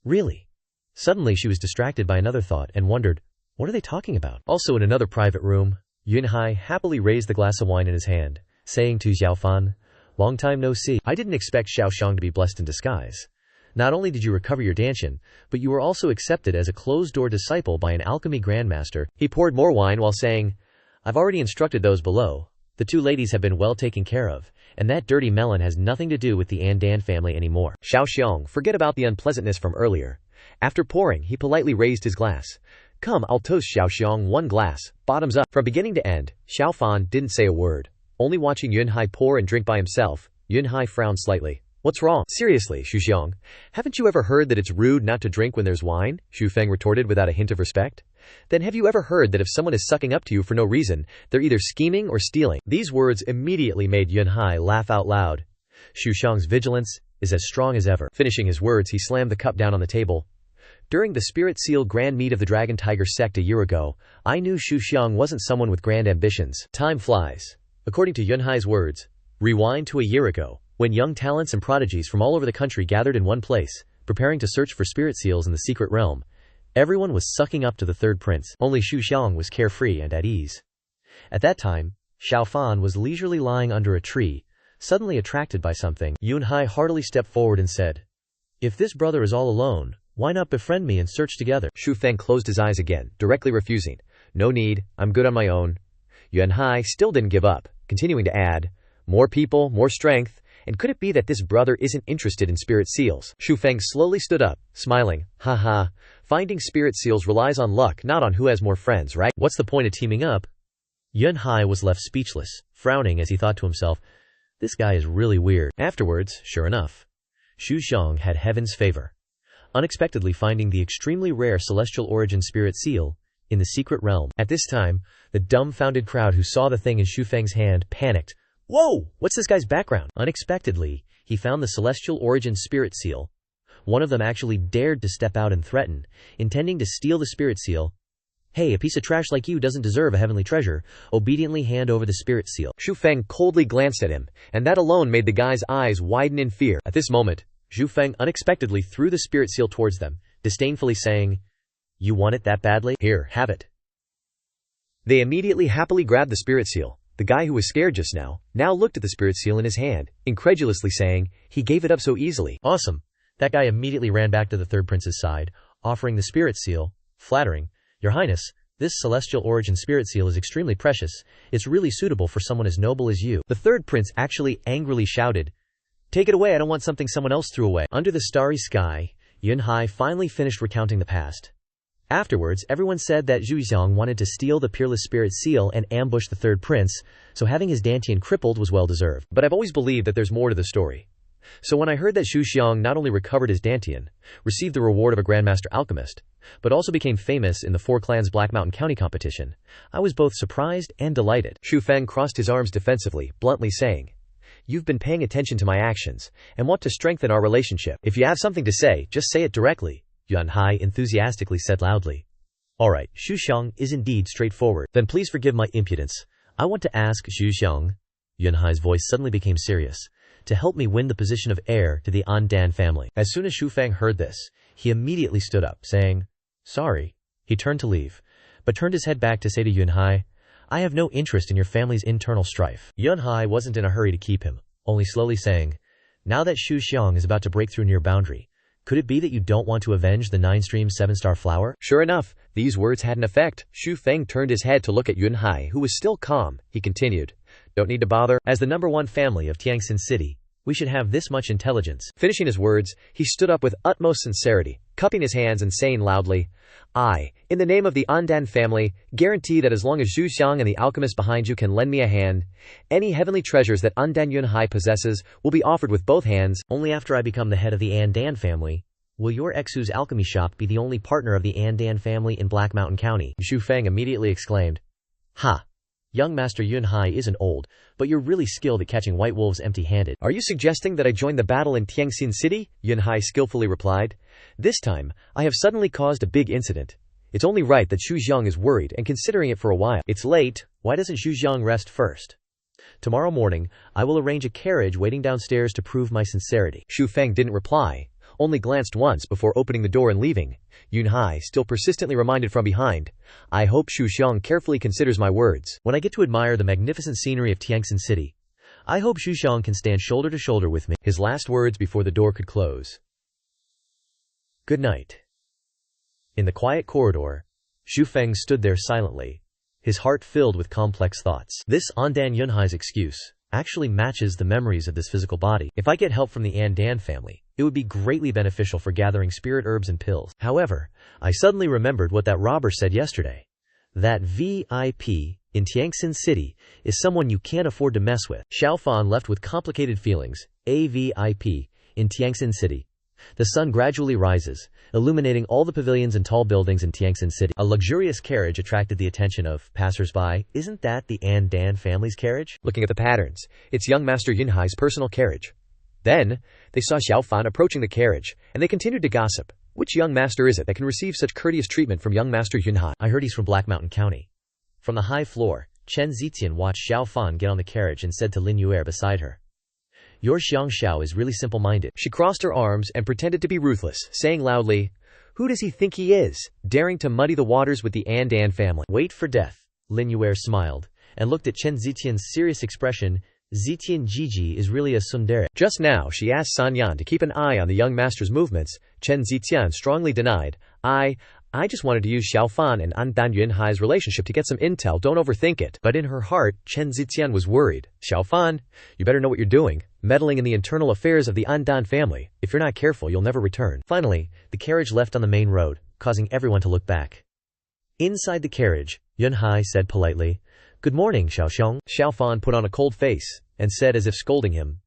[SPEAKER 1] "Really?" Suddenly she was distracted by another thought and wondered, what are they talking about? Also in another private room, Yunhai happily raised the glass of wine in his hand, saying to Xiao Fan, "Long time no see. I didn't expect Xiaoxiong to be blessed in disguise. Not only did you recover your Dantian, but you were also accepted as a closed-door disciple by an alchemy grandmaster." He poured more wine while saying, "I've already instructed those below. The two ladies have been well taken care of, and that dirty melon has nothing to do with the Andan family anymore." Xiaoxiong, forget about the unpleasantness from earlier. After pouring, he politely raised his glass. "Come, I'll toast Xiaoxiong one glass, bottoms up." From beginning to end, Xiao Fan didn't say a word, only watching Yunhai pour and drink by himself. Yunhai frowned slightly. "What's wrong? Seriously, Xuxiong, haven't you ever heard that it's rude not to drink when there's wine?" Xu Feng retorted without a hint of respect. "Then have you ever heard that if someone is sucking up to you for no reason, they're either scheming or stealing?" These words immediately made Yunhai laugh out loud. Xuxiong's vigilance is as strong as ever. Finishing his words, he slammed the cup down on the table. "During the Spirit Seal Grand Meet of the Dragon Tiger sect a year ago, I knew Xuxiong wasn't someone with grand ambitions. Time flies." According to Yunhai's words, rewind to a year ago, when young talents and prodigies from all over the country gathered in one place, preparing to search for spirit seals in the secret realm. Everyone was sucking up to the third prince. Only Xuxiong was carefree and at ease. At that time, Xiao Fan was leisurely lying under a tree, suddenly attracted by something. Yunhai heartily stepped forward and said, "If this brother is all alone, why not befriend me and search together?" Xu Feng closed his eyes again, directly refusing. "No need, I'm good on my own." Yunhai still didn't give up, continuing to add, "More people, more strength, and could it be that this brother isn't interested in spirit seals?" Xu Feng slowly stood up, smiling, "Haha, finding spirit seals relies on luck, not on who has more friends, right? What's the point of teaming up?" Yunhai was left speechless, frowning as he thought to himself, this guy is really weird. Afterwards, sure enough, Xuxiong had heaven's favor, unexpectedly finding the extremely rare celestial origin spirit seal in the secret realm. At this time, the dumbfounded crowd who saw the thing in Xu Feng's hand panicked. "Whoa! What's this guy's background?" Unexpectedly, he found the celestial origin spirit seal. One of them actually dared to step out and threaten, intending to steal the spirit seal. "Hey, a piece of trash like you doesn't deserve a heavenly treasure. Obediently hand over the spirit seal." Xu Feng coldly glanced at him, and that alone made the guy's eyes widen in fear. At this moment, Xu Feng unexpectedly threw the spirit seal towards them, disdainfully saying, "You want it that badly? Here, have it." They immediately happily grabbed the spirit seal. The guy who was scared just now looked at the spirit seal in his hand, incredulously saying, "He gave it up so easily." Awesome. That guy immediately ran back to the third prince's side, offering the spirit seal, flattering, "Your Highness, this celestial origin spirit seal is extremely precious. It's really suitable for someone as noble as you." The third prince actually angrily shouted, "Take it away, I don't want something someone else threw away." Under the starry sky, Yunhai finally finished recounting the past. Afterwards, everyone said that Zhu Xiang wanted to steal the Peerless Spirit seal and ambush the third prince, so having his Dantian crippled was well deserved.
[SPEAKER 2] But I've always believed that there's more to the story. So when I heard that Zhu Xiang not only recovered his Dantian, received the reward of a Grandmaster Alchemist, but also became famous in the Four Clans Black Mountain County competition, I was both surprised and delighted.
[SPEAKER 1] Xu Feng crossed his arms defensively, bluntly saying, "You've been paying attention to my actions, and want to strengthen our relationship. If you have something to say, just say it directly," Yuan Hai enthusiastically said loudly. "Alright, Xu Xiang is indeed straightforward. Then please forgive my impudence. I want to ask Xu Xiang," Yuan Hai's voice suddenly became serious, "to help me win the position of heir to the An Dan family." As soon as Xu Feng heard this, he immediately stood up, saying, "Sorry." He turned to leave, but turned his head back to say to Yuan Hai, "I have no interest in your family's internal strife." Yuan Hai wasn't in a hurry to keep him, only slowly saying, "Now that Xu Xiang is about to break through near boundary, could it be that you don't want to avenge the 9-stream 7-star flower?"
[SPEAKER 2] Sure enough, these words had an effect. Xu Feng turned his head to look at Yuan Hai, who was still calm. He continued, "Don't need to bother.
[SPEAKER 1] As the #1 family of Tiangxin City, we should have this much intelligence."
[SPEAKER 2] Finishing his words, he stood up with utmost sincerity, cupping his hands and saying loudly, "I, in the name of the Andan family, guarantee that as long as Zhu Xiang and the alchemist behind you can lend me a hand, any heavenly treasures that Andan Yuan Hai possesses will be offered with both hands.
[SPEAKER 1] Only after I become the head of the Andan family will your Exu's alchemy shop be the only partner of the Andan family in Black Mountain County."
[SPEAKER 2] Xu Feng immediately exclaimed,
[SPEAKER 1] "Ha! Young Master Yuan Hai isn't old, but you're really skilled at catching white wolves empty-handed."
[SPEAKER 2] "Are you suggesting that I join the battle in Tiangxin City?" Yuan Hai skillfully replied. "This time, I have suddenly caused a big incident. It's only right that Xu Xiang is worried and considering it for a while."
[SPEAKER 1] "It's late. Why doesn't Xu Xiang rest first? Tomorrow morning, I will arrange a carriage waiting downstairs to prove my sincerity."
[SPEAKER 2] Xu Feng didn't reply, only glanced once before opening the door and leaving. Yuan Hai still persistently reminded from behind, "I hope Xu Xiang carefully considers my words.
[SPEAKER 1] When I get to admire the magnificent scenery of Tiangxin City, I hope Xu Xiang can stand shoulder to shoulder with me."
[SPEAKER 2] His last words before the door could close.
[SPEAKER 1] Good night. In the quiet corridor, Xu Feng stood there silently, his heart filled with complex thoughts. This Andan Yuan Hai's excuse actually matches the memories of this physical body. If I get help from the Andan family, it would be greatly beneficial for gathering spirit herbs and pills. However, I suddenly remembered what that robber said yesterday. That VIP in Tiangxin City is someone you can't afford to mess with. Xiao Fan left with complicated feelings. A VIP in Tiangxin City. The sun gradually rises, illuminating all the pavilions and tall buildings in Tiangxin City. A luxurious carriage attracted the attention of passers-by. Isn't that the Andan family's carriage?
[SPEAKER 2] Looking at the patterns, it's young Master Yuan Hai's personal carriage. Then, they saw Xiao Fan approaching the carriage, and they continued to gossip. Which young master is it that can receive such courteous treatment from young Master Yuan Hai?
[SPEAKER 1] I heard he's from Black Mountain County. From the high floor, Chen Zitian watched Xiao Fan get on the carriage and said to Lin Yuer beside her, "Your Xianxia is really simple-minded."
[SPEAKER 2] She crossed her arms and pretended to be ruthless, saying loudly, "Who does he think he is, daring to muddy the waters with the Andan family?"
[SPEAKER 1] "Wait for death." Lin Yuer smiled, and looked at Chen Zitian's serious expression. "Zitian Jiji is really a tsundere."
[SPEAKER 2] Just now, she asked San Yan to keep an eye on the young master's movements. Chen Zitian strongly denied, I just wanted to use Xiao Fan and Andan Yuan Hai's relationship to get some intel, don't overthink it." But in her heart, Chen Zitian was worried. "Xiao Fan, you better know what you're doing, meddling in the internal affairs of the Andan family. If you're not careful, you'll never return."
[SPEAKER 1] Finally, the carriage left on the main road, causing everyone to look back. Inside the carriage, Yuan Hai said politely, "Good morning, Xiao Xiang."
[SPEAKER 2] Xiao Fan put on a cold face, and said as if scolding him,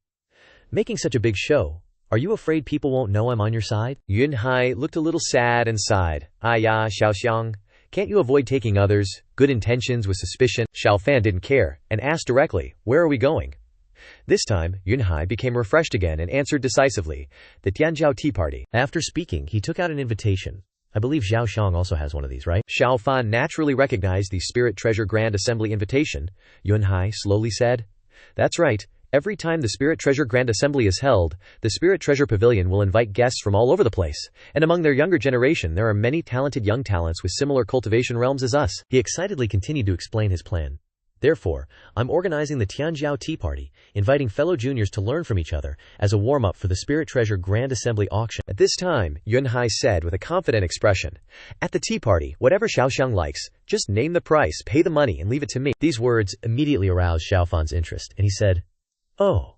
[SPEAKER 1] "Making such a big show. Are you afraid people won't know I'm on your side?"
[SPEAKER 2] Yuan Hai looked a little sad and sighed. "Ya, Xiao Xiang, can't you avoid taking others' good intentions with suspicion?" Xiao Fan didn't care, and asked directly, "Where are we going?" This time, Yuan Hai became refreshed again and answered decisively, "The Tianjiao Tea Party."
[SPEAKER 1] After speaking, he took out an invitation. I believe Xiao Xiang also has one of these, right?
[SPEAKER 2] Xiao Fan naturally recognized the Spirit Treasure Grand Assembly invitation. Yuan Hai slowly said, "That's right. Every time the Spirit Treasure Grand Assembly is held, the Spirit Treasure Pavilion will invite guests from all over the place, and among their younger generation there are many talented young talents with similar cultivation realms as us."
[SPEAKER 1] He excitedly continued to explain his plan. "Therefore, I'm organizing the Tianjiao Tea Party, inviting fellow juniors to learn from each other, as a warm-up for the Spirit Treasure Grand Assembly auction."
[SPEAKER 2] At this time, Yuan Hai said with a confident expression, "At the tea party, whatever Xiao Xiang likes, just name the price, pay the money, and leave it to me."
[SPEAKER 1] These words immediately aroused Xiao Fan's interest, and he said, "Oh,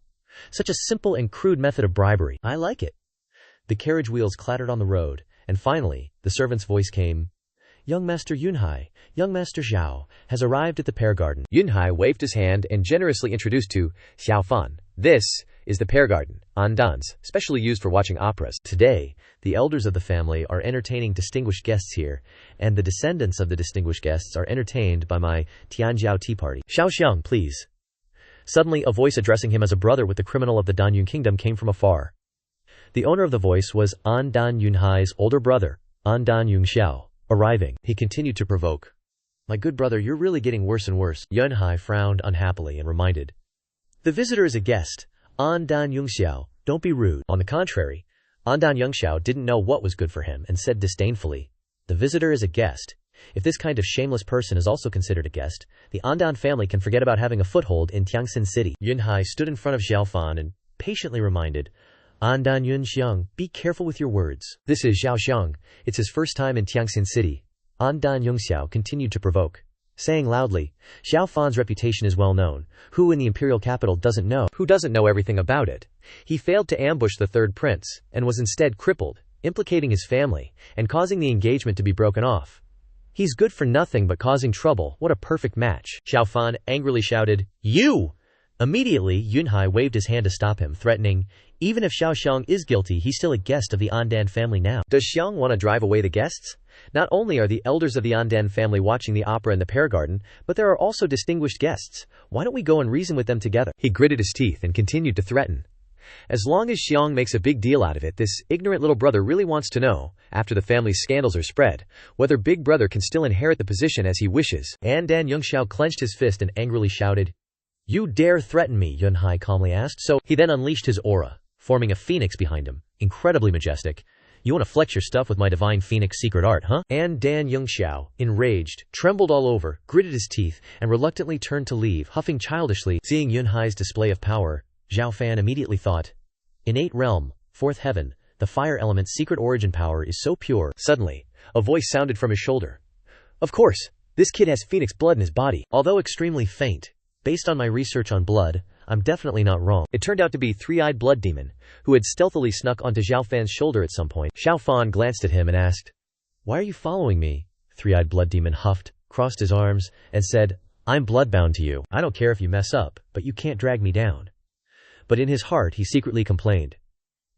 [SPEAKER 1] such a simple and crude method of bribery. I like it." The carriage wheels clattered on the road, and finally, the servant's voice came, Young Master Yunhai, Young Master Xiao, has arrived at the pear garden.
[SPEAKER 2] Yunhai waved his hand and generously introduced to Xiao Fan. This is the pear garden, Andans, specially used for watching operas.
[SPEAKER 1] Today, the elders of the family are entertaining distinguished guests here, and the descendants of the distinguished guests are entertained by my Tianjiao tea party. Xiao Xiang, please. Suddenly, a voice addressing him as a brother with the criminal of the Danyun kingdom came from afar. The owner of the voice was An Dan Yunhai's older brother, An Dan Yunxiao. Arriving, he continued to provoke. My good brother, you're really getting worse and worse. Yunhai frowned unhappily and reminded. The visitor is a guest. An Dan Yunxiao, don't be rude. On the contrary, An Dan Yunxiao didn't know what was good for him and said disdainfully, the visitor is a guest. If this kind of shameless person is also considered a guest, the Andan family can forget about having a foothold in Tiangxin City. Yunhai stood in front of Xiao Fan and patiently reminded, Andan Yunxiang, be careful with your words. This is Xiao Xiang. It's his first time in Tiangxin City. Andan Yunxiao continued to provoke, saying loudly, Xiao Fan's reputation is well known. Who in the imperial capital doesn't know?
[SPEAKER 2] Who doesn't know everything about it? He failed to ambush the third prince, and was instead crippled, implicating his family, and causing the engagement to be broken off. He's good for nothing but causing trouble. What a perfect match. Xiao Fan angrily shouted, You! Immediately, Yunhai waved his hand to stop him, threatening, even if Xiao Xiang is guilty, he's still a guest of the Andan family now. Does Xiang want to drive away the guests? Not only are the elders of the Andan family watching the opera in the pear garden, but there are also distinguished guests. Why don't we go and reason with them together? He gritted his teeth and continued to threaten. As long as Xiang makes a big deal out of it, this ignorant little brother really wants to know, after the family's scandals are spread, whether Big Brother can still inherit the position as he wishes. Andan Yunxiao clenched his fist and angrily shouted, You dare threaten me? Yunhai calmly asked. So, he then unleashed his aura, forming a phoenix behind him, incredibly majestic. You want to flex your stuff with my divine phoenix secret art, huh? Andan Yunxiao, enraged, trembled all over, gritted his teeth, and reluctantly turned to leave, huffing childishly. Seeing Yunhai's display of power, Xiao Fan immediately thought, Innate realm, fourth heaven, the fire element's secret origin power is so pure. Suddenly, a voice sounded from his shoulder. Of course, this kid has phoenix blood in his body. Although extremely faint, based on my research on blood, I'm definitely not wrong. It turned out to be Three-Eyed Blood Demon, who had stealthily snuck onto Xiao Fan's shoulder at some point. Xiao Fan glanced at him and asked, Why are you following me? Three-Eyed Blood Demon huffed, crossed his arms, and said, I'm bloodbound to you. I don't care if you mess up, but you can't drag me down. But in his heart he secretly complained,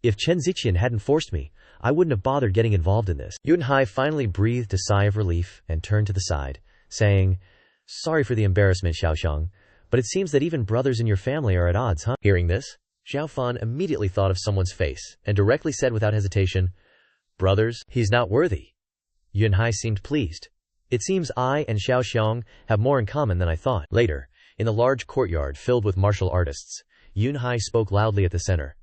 [SPEAKER 2] If Chen Ziqian hadn't forced me, I wouldn't have bothered getting involved in this. Yunhai finally breathed a sigh of relief and turned to the side, saying, Sorry for the embarrassment, Xiao Xiang, but it seems that even brothers in your family are at odds, huh? Hearing this, Xiao Fan immediately thought of someone's face, and directly said without hesitation, Brothers, he's not worthy. Yunhai seemed pleased. It seems I and Xiao Xiang have more in common than I thought. Later, in the large courtyard filled with martial artists, Yunhai spoke loudly at the center.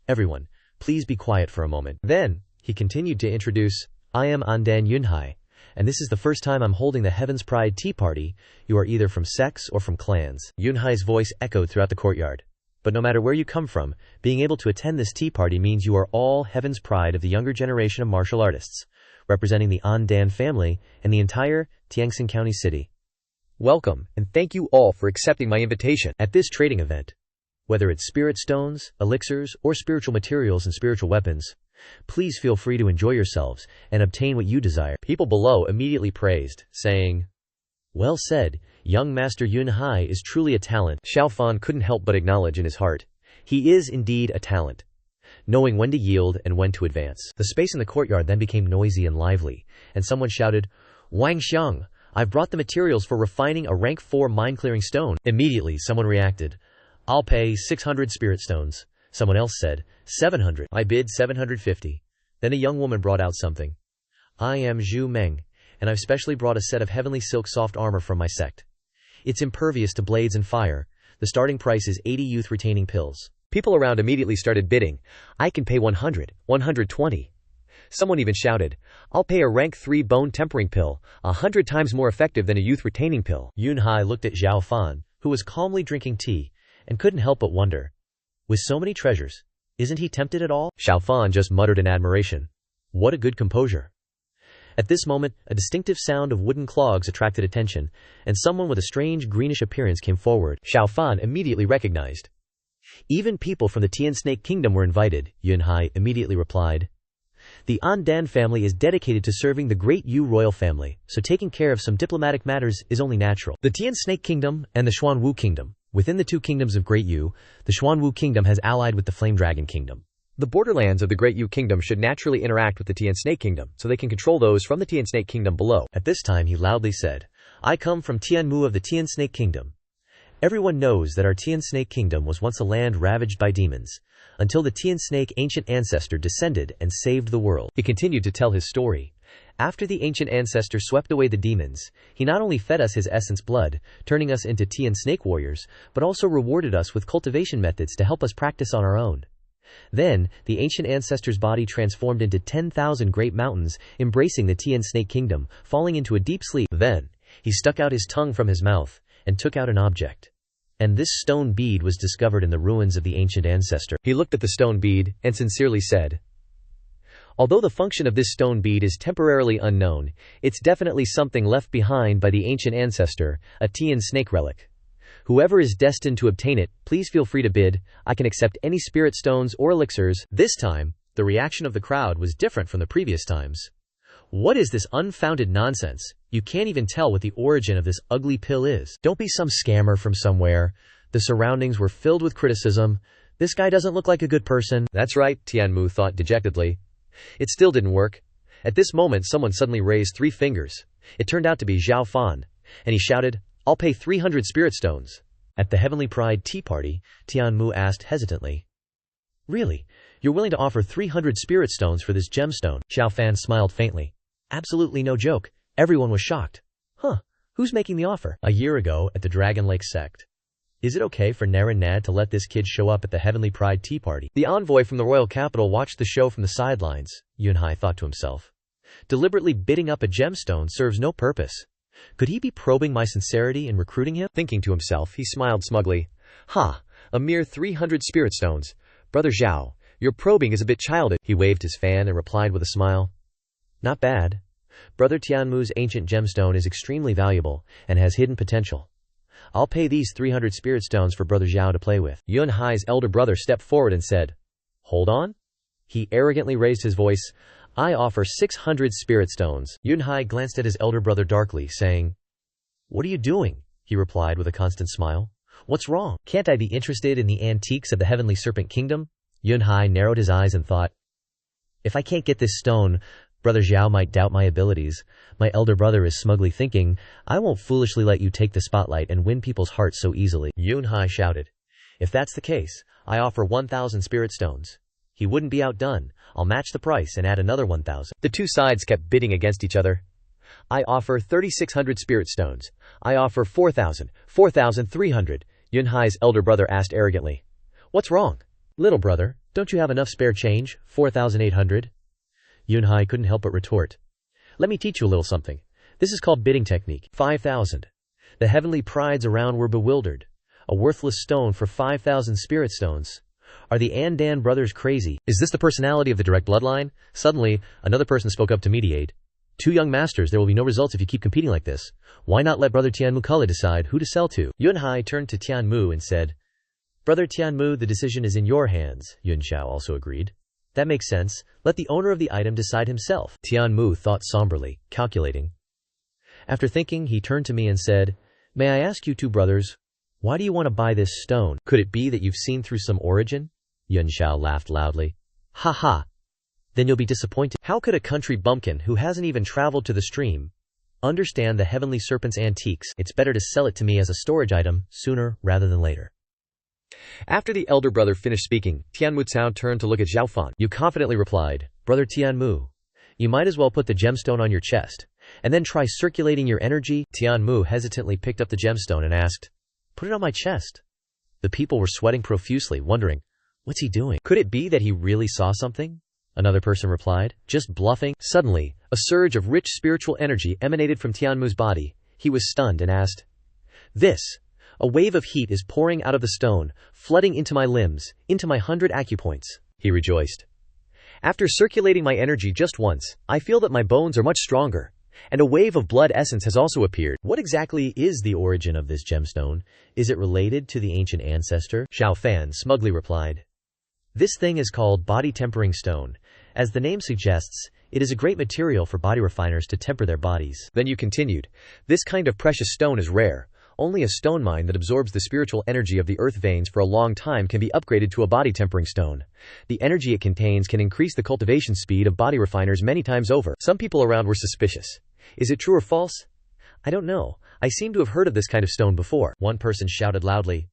[SPEAKER 2] Everyone, please be quiet for a moment. Then, he continued to introduce, I am Andan Yunhai, and this is the first time I'm holding the Heaven's Pride Tea Party. You are either from sects or from clans. Yunhai's voice echoed throughout the courtyard. But no matter where you come from, being able to attend this tea party means you are all Heaven's Pride of the younger generation of martial artists, representing the Andan family and the entire Tiangxin County city. Welcome, and thank you all for accepting my invitation at this trading event. Whether it's spirit stones, elixirs, or spiritual materials and spiritual weapons, please feel free to enjoy yourselves and obtain what you desire. People below immediately praised, saying, Well said, young Master Yunhai is truly a talent. Xiao Fan couldn't help but acknowledge in his heart, he is indeed a talent, knowing when to yield and when to advance. The space in the courtyard then became noisy and lively, and someone shouted, Wang Xiang, I've brought the materials for refining a rank 4 mind-clearing stone. Immediately someone reacted, I'll pay 600 spirit stones. Someone else said, 700. I bid 750. Then a young woman brought out something. I am Zhu Meng, and I've specially brought a set of heavenly silk soft armor from my sect. It's impervious to blades and fire. The starting price is 80 youth retaining pills. People around immediately started bidding. I can pay 100, 120. Someone even shouted, I'll pay a rank 3 bone tempering pill, 100 times more effective than a youth retaining pill. Yunhai looked at Xiao Fan, who was calmly drinking tea, and couldn't help but wonder, with so many treasures, isn't he tempted at all? Xiao Fan just muttered in admiration. What a good composure. At this moment, a distinctive sound of wooden clogs attracted attention, and someone with a strange greenish appearance came forward. Xiao Fan immediately recognized. Even people from the Tian Snake Kingdom were invited, Yunhai immediately replied.
[SPEAKER 1] The An Dan family is dedicated to serving the Great Yu royal family, so taking care of some diplomatic matters is only natural. The Tian Snake Kingdom and the Xuanwu Kingdom. Within the two kingdoms of Great Yu, the Xuanwu Kingdom has allied with the Flame Dragon Kingdom. The borderlands of the Great Yu Kingdom should naturally interact with the Tian Snake Kingdom, so they can control those from the Tian Snake Kingdom below. At this time he loudly said, I come from Tianmu of the Tian Snake Kingdom. Everyone knows that our Tian Snake Kingdom was once a land ravaged by demons, until the Tian Snake ancient ancestor descended and saved the world. He continued to tell his story. After the ancient ancestor swept away the demons, he not only fed us his essence blood, turning us into Tian Snake warriors, but also rewarded us with cultivation methods to help us practice on our own. Then, the ancient ancestor's body transformed into 10,000 great mountains, embracing the Tian Snake Kingdom, falling into a deep sleep. Then, he stuck out his tongue from his mouth, and took out an object. And this stone bead was discovered in the ruins of the ancient ancestor. He looked at the stone bead, and sincerely said, although the function of this stone bead is temporarily unknown, it's definitely something left behind by the ancient ancestor, a Tian Snake relic. Whoever is destined to obtain it, please feel free to bid. I can accept any spirit stones or elixirs. This time, the reaction of the crowd was different from the previous times. What is this unfounded nonsense? You can't even tell what the origin of this ugly pill is. Don't be some scammer from somewhere. The surroundings were filled with criticism. This guy doesn't look like a good person. That's right, Tianmu thought dejectedly. It still didn't work. At this moment someone suddenly raised 3 fingers. It turned out to be Xiao Fan, and he shouted, I'll pay 300 spirit stones. At the Heavenly Pride tea party, Tianmu asked hesitantly, really? You're willing to offer 300 spirit stones for this gemstone? Xiao Fan smiled faintly. Absolutely no joke. Everyone was shocked. Huh, who's making the offer? A year ago, at the Dragon Lake sect. Is it okay for Naren Nad to let this kid show up at the Heavenly Pride tea party? The envoy from the royal capital watched the show from the sidelines, Yunhai thought to himself. Deliberately bidding up a gemstone serves no purpose. Could he be probing my sincerity in recruiting him? Thinking to himself, he smiled smugly. Ha, a mere 300 spirit stones. Brother Zhao, your probing is a bit childish. He waved his fan and replied with a smile. Not bad. Brother Tianmu's ancient gemstone is extremely valuable and has hidden potential. I'll pay these 300 spirit stones for Brother Zhao to play with. Yunhai's elder brother stepped forward and said, hold on? He arrogantly raised his voice. I offer 600 spirit stones. Yunhai glanced at his elder brother darkly, saying, what are you doing? He replied with a constant smile. What's wrong? Can't I be interested in the antiques of the Heavenly Serpent Kingdom? Yunhai narrowed his eyes and thought, if I can't get this stone, Brother Zhao might doubt my abilities. My elder brother is smugly thinking, I won't foolishly let you take the spotlight and win people's hearts so easily. Yunhai shouted, if that's the case, I offer 1,000 spirit stones. He wouldn't be outdone. I'll match the price and add another 1,000. The two sides kept bidding against each other. I offer 3,600 spirit stones. I offer 4,000, 4,300. Yunhai's elder brother asked arrogantly. What's wrong? Little brother, don't you have enough spare change? 4,800? Yunhai couldn't help but retort. Let me teach you a little something. This is called bidding technique. 5,000. The heavenly prides around were bewildered. A worthless stone for 5,000 spirit stones. Are the Andan brothers crazy? Is this the personality of the direct bloodline? Suddenly, another person spoke up to mediate. 2 young masters, there will be no results if you keep competing like this. Why not let Brother Tianmu Kule decide who to sell to? Yunhai turned to Tianmu and said, Brother Tianmu, the decision is in your hands. Yunxiao also agreed. That makes sense. Let the owner of the item decide himself. Tianmu thought somberly, calculating. After thinking, he turned to me and said, May I ask you 2 brothers, why do you want to buy this stone? Could it be that you've seen through some origin? Yunxiao laughed loudly. Ha ha. Then you'll be disappointed. How could a country bumpkin who hasn't even traveled to the stream understand the Heavenly Serpent's antiques? It's better to sell it to me as a storage item, sooner rather than later. After the elder brother finished speaking, Tianmu Cao turned to look at Xiao Fan. You confidently replied, Brother Tianmu, you might as well put the gemstone on your chest, and then try circulating your energy. Tianmu hesitantly picked up the gemstone and asked, Put it on my chest. The people were sweating profusely, wondering, what's he doing? Could it be that he really saw something? Another person replied, just bluffing. Suddenly, a surge of rich spiritual energy emanated from Tianmu's body. He was stunned and asked, A wave of heat is pouring out of the stone, flooding into my limbs, into my 100 acupoints. He rejoiced. After circulating my energy just once, I feel that my bones are much stronger, and a wave of blood essence has also appeared. What exactly is the origin of this gemstone? Is it related to the ancient ancestor? Xiao Fan smugly replied. This thing is called body tempering stone, As the name suggests, it is a great material for body refiners to temper their bodies.
[SPEAKER 2] Then you continued, this kind of precious stone is rare. Only a stone mine that absorbs the spiritual energy of the earth veins for a long time can be upgraded to a body tempering stone. The energy it contains can increase the cultivation speed of body refiners many times over. Some people around were suspicious. Is it true or false?
[SPEAKER 1] I don't know. I seem to have heard of this kind of stone before. One person shouted loudly.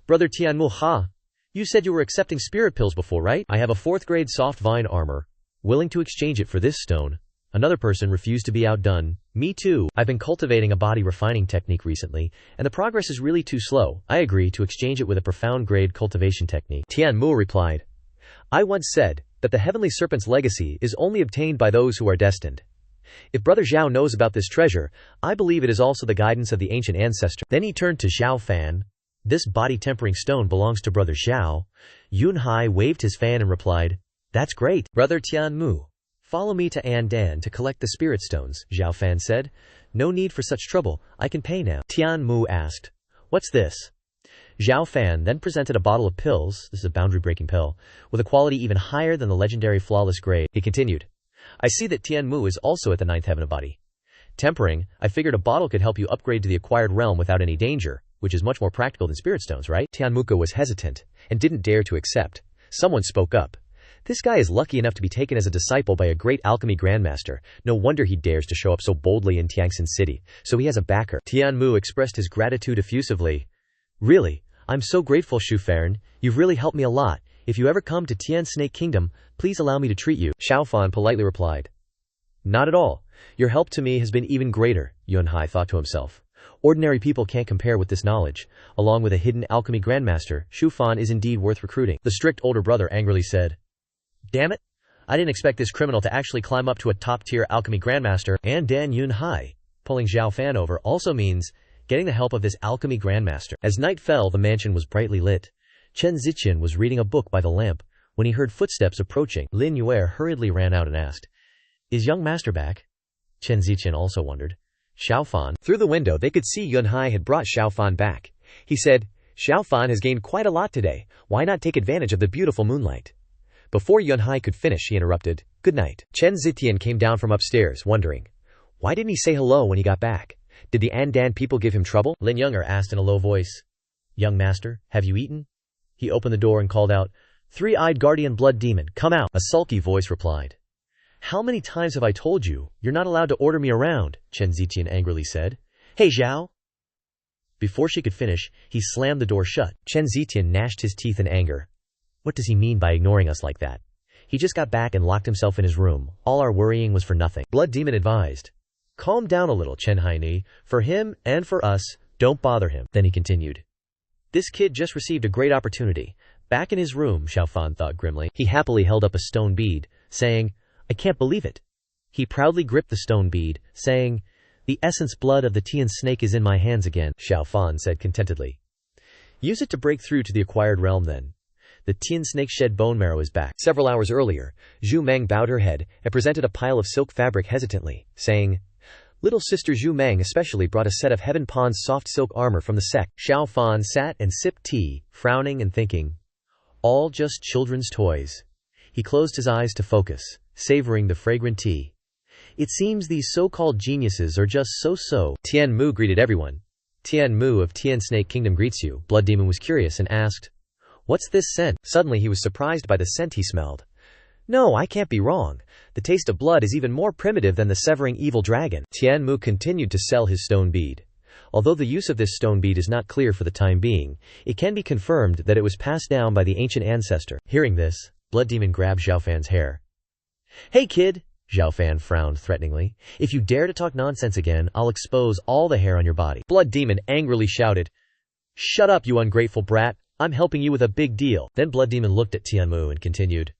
[SPEAKER 1] Brother Tianmu, ha! You said you were accepting spirit pills before, right? I have a 4th grade soft vine armor. Willing to exchange it for this stone. Another person refused to be outdone. Me too. I've been cultivating a body refining technique recently, and the progress is really too slow. I agree to exchange it with a profound grade cultivation technique.
[SPEAKER 2] Tianmu replied, I once said that the heavenly serpent's legacy is only obtained by those who are destined. If Brother Xiao knows about this treasure, I believe it is also the guidance of the ancient ancestor.
[SPEAKER 1] Then he turned to Xiao Fan. This body tempering stone belongs to Brother Xiao. Yunhai waved his fan and replied, That's great. Brother Tianmu, follow me to Andan to collect the spirit stones, Xiao Fan said. No need for such trouble, I can pay now. Tianmu asked, What's this? Xiao Fan then presented a bottle of pills, this is a boundary-breaking pill, with a quality even higher than the legendary flawless grade. He continued, I see that Tianmu is also at the 9th heaven of body tempering. I figured a bottle could help you upgrade to the acquired realm without any danger, which is much more practical than spirit stones, right?
[SPEAKER 2] Tianmuka was hesitant, and didn't dare to accept. Someone spoke up. This guy is lucky enough to be taken as a disciple by a great alchemy grandmaster. No wonder he dares to show up so boldly in Tiangxin City. So he has a backer.
[SPEAKER 1] Tianmu expressed his gratitude effusively. Really, I'm so grateful, Shufarin. You've really helped me a lot. If you ever come to Tian Snake Kingdom, please allow me to treat you.
[SPEAKER 2] Xiao Fan politely replied. Not at all. Your help to me has been even greater, Yunhai thought to himself. Ordinary people can't compare with this knowledge. Along with a hidden alchemy grandmaster, Shu Fan is indeed worth recruiting. The strict older brother angrily said.
[SPEAKER 1] Damn it! I didn't expect this criminal to actually climb up to a top-tier alchemy grandmaster. And Dan Yunhai, pulling Xiao Fan over, also means getting the help of this alchemy grandmaster. As night fell, the mansion was brightly lit. Chen Ziqian was reading a book by the lamp when he heard footsteps approaching. Lin Yue hurriedly ran out and asked, Is young master back? Chen Ziqian also wondered. Xiao Fan.
[SPEAKER 2] Through the window they could see Yunhai had brought Xiao Fan back. He said, Xiao Fan has gained quite a lot today. Why not take advantage of the beautiful moonlight? Before Yunhai could finish, he interrupted. Good night. Chen Ziqian came down from upstairs, wondering. Why didn't he say hello when he got back? Did the Andan people give him trouble?
[SPEAKER 1] Lin Younger asked in a low voice. Young master, have you eaten? He opened the door and called out, Three-eyed guardian blood demon, come out. A sulky voice replied. How many times have I told you, you're not allowed to order me around, Chen Ziqian angrily said. Hey Zhao! Before she could finish, he slammed the door shut.
[SPEAKER 2] Chen Ziqian gnashed his teeth in anger.
[SPEAKER 1] What does he mean by ignoring us like that? He just got back and locked himself in his room. All our worrying was for nothing. Blood Demon advised. Calm down a little, Chen Haini. For him and for us, don't bother him. Then he continued. This kid just received a great opportunity. Back in his room, Xiao Fan thought grimly. He happily held up a stone bead, saying, I can't believe it. He proudly gripped the stone bead, saying, The essence blood of the Tian snake is in my hands again, Xiao Fan said contentedly. Use it to break through to the acquired realm then. The Tian snake shed bone marrow is back.
[SPEAKER 2] Several hours earlier, Zhu Meng bowed her head and presented a pile of silk fabric hesitantly, saying, Little sister Zhu Meng especially brought a set of Heaven Pawn's soft silk armor from the sect.
[SPEAKER 1] Xiao Fan sat and sipped tea, frowning and thinking. All just children's toys. He closed his eyes to focus, savoring the fragrant tea. It seems these so-called geniuses are just so-so.
[SPEAKER 2] Tian Mu greeted everyone.
[SPEAKER 1] Tian Mu of Tian Snake Kingdom greets you. Blood Demon was curious and asked, What's this scent?
[SPEAKER 2] Suddenly he was surprised by the scent he smelled. No, I can't be wrong. The taste of blood is even more primitive than the severing evil dragon.
[SPEAKER 1] Tian Mu continued to sell his stone bead. Although the use of this stone bead is not clear for the time being, it can be confirmed that it was passed down by the ancient ancestor. Hearing this, Blood Demon grabbed Xiao Fan's hair. Hey kid, Xiao Fan frowned threateningly. If you dare to talk nonsense again, I'll expose all the hair on your body. Blood Demon angrily shouted. Shut up, you ungrateful brat. I'm helping you with a big deal. Then Blood Demon looked at Tianmu and continued.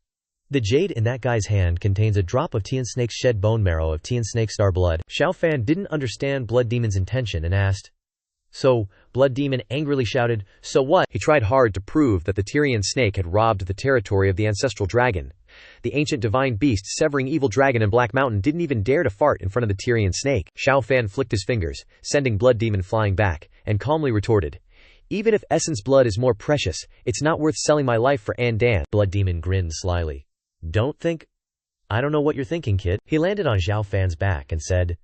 [SPEAKER 1] The jade in that guy's hand contains a drop of Tian Snake's shed bone marrow of Tian Snake star blood. Xiao Fan didn't understand Blood Demon's intention and asked. So, Blood Demon angrily shouted, So what?
[SPEAKER 2] He tried hard to prove that the Tyrian snake had robbed the territory of the ancestral dragon. The ancient divine beast severing evil dragon in Black Mountain didn't even dare to fart in front of the Tyrian snake. Xiao Fan flicked his fingers, sending Blood Demon flying back, and calmly retorted. Even if essence blood is more precious, it's not worth selling my life for Andan.
[SPEAKER 1] Blood Demon grinned slyly. Don't think I don't know what you're thinking, kid. He landed on Xiao Fan's back and said,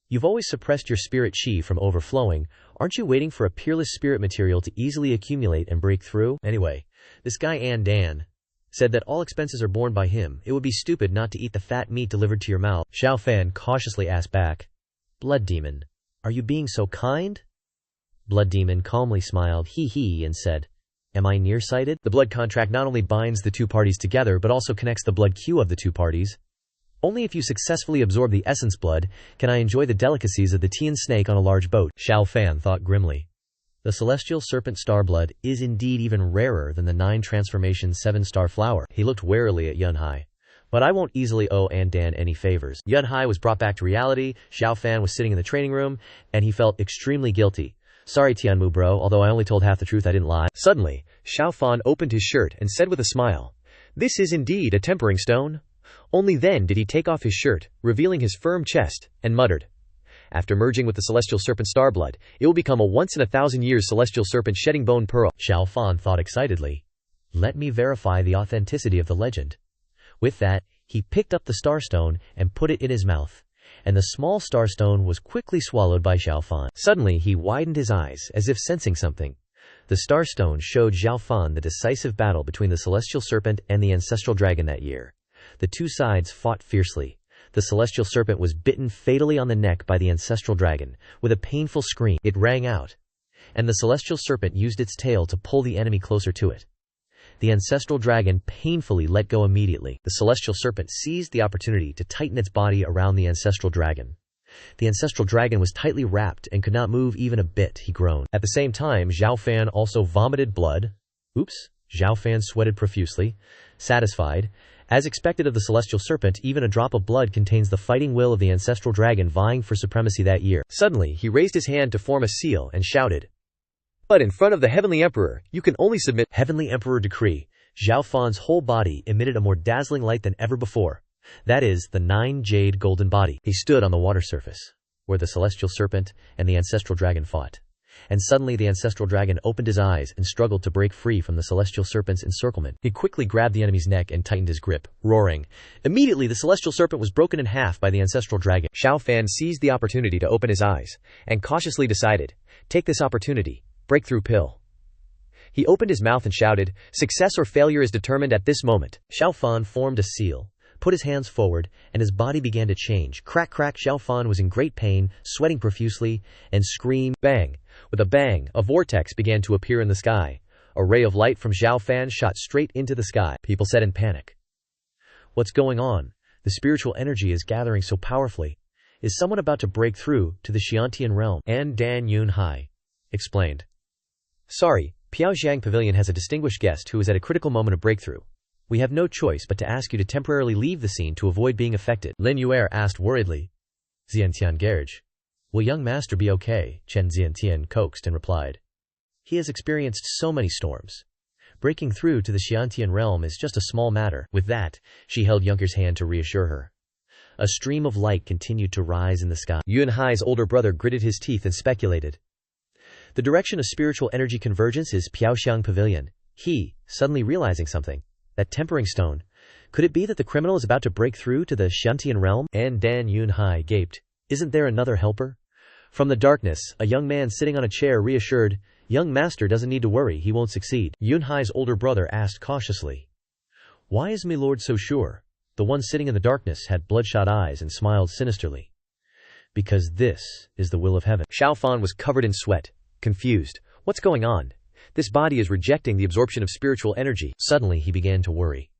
[SPEAKER 1] You've always suppressed your spirit chi from overflowing. Aren't you waiting for a peerless spirit material to easily accumulate and break through? Anyway, this guy Dan said that all expenses are borne by him. It would be stupid not to eat the fat meat delivered to your mouth. Xiao Fan cautiously asked back, Blood Demon, are you being so kind? Blood Demon calmly smiled hee and said, Am I nearsighted? The blood contract not only binds the two parties together but also connects the blood queue of the two parties. Only if you successfully absorb the essence blood can I enjoy the delicacies of the Tian snake on a large boat. Xiao Fan thought grimly. The celestial serpent star blood is indeed even rarer than the 9 transformation 7-star flower. He looked warily at Yunhai. But I won't easily owe Dan any favors. Yunhai was brought back to reality. Xiao Fan was sitting in the training room, and he felt extremely guilty. Sorry Tianmu bro, although I only told half the truth, I didn't lie. Suddenly, Xiao Fan opened his shirt and said with a smile, This is indeed a tempering stone. Only then did he take off his shirt, revealing his firm chest, and muttered, After merging with the celestial serpent star blood, it will become a once-in-a-thousand-years celestial serpent shedding bone pearl. Xiao Fan thought excitedly, Let me verify the authenticity of the legend. With that, he picked up the starstone and put it in his mouth, and the small starstone was quickly swallowed by Xiao Fan. Suddenly he widened his eyes, as if sensing something. The starstone showed Xiao Fan the decisive battle between the celestial serpent and the ancestral dragon that year. The two sides fought fiercely. The celestial serpent was bitten fatally on the neck by the ancestral dragon. With a painful scream, it rang out, and the celestial serpent used its tail to pull the enemy closer to it. The ancestral dragon painfully let go immediately. The celestial serpent seized the opportunity to tighten its body around the ancestral dragon. The ancestral dragon was tightly wrapped and could not move even a bit. He groaned. At the same time, Xiao Fan also vomited blood. Oops. Xiao Fan sweated profusely, satisfied. As expected of the celestial serpent, even a drop of blood contains the fighting will of the ancestral dragon vying for supremacy that year. Suddenly, he raised his hand to form a seal and shouted, But in front of the Heavenly Emperor, you can only submit. Heavenly Emperor decree. Xiao Fan's whole body emitted a more dazzling light than ever before. That is, the 9 jade golden body. He stood on the water surface, where the celestial serpent and the ancestral dragon fought. And suddenly the ancestral dragon opened his eyes and struggled to break free from the celestial serpent's encirclement. He quickly grabbed the enemy's neck and tightened his grip, roaring. Immediately the celestial serpent was broken in half by the ancestral dragon. Xiao Fan seized the opportunity to open his eyes, and cautiously decided, Take this opportunity. Breakthrough pill. He opened his mouth and shouted, Success or failure is determined at this moment. Xiao Fan formed a seal, put his hands forward, and his body began to change. Crack crack. Xiao Fan was in great pain, sweating profusely, and screamed. Bang. With a bang, a vortex began to appear in the sky. A ray of light from Xiao Fan shot straight into the sky. People said in panic, What's going on? The spiritual energy is gathering so powerfully. Is someone about to break through to the Xiantian realm? And Dan Yunhai explained, Sorry, Piaoxiang Pavilion has a distinguished guest who is at a critical moment of breakthrough. We have no choice but to ask you to temporarily leave the scene to avoid being affected. Lin Yue asked worriedly. Xiantian Garage. Will young master be okay? Chen Xiantian coaxed and replied. He has experienced so many storms. Breaking through to the Xiantian realm is just a small matter. With that, she held Yunker's hand to reassure her. A stream of light continued to rise in the sky. Yunhai's older brother gritted his teeth and speculated. The direction of spiritual energy convergence is Piaoxiang Pavilion. He, suddenly realizing something. That tempering stone. Could it be that the criminal is about to break through to the Xiantian realm? And Dan Yunhai gaped. Isn't there another helper? From the darkness, a young man sitting on a chair reassured, Young master doesn't need to worry, he won't succeed. Yunhai's older brother asked cautiously. Why is my lord so sure? The one sitting in the darkness had bloodshot eyes and smiled sinisterly. Because this is the will of heaven. Xiao Fan was covered in sweat, confused. What's going on? This body is rejecting the absorption of spiritual energy. Suddenly he began to worry.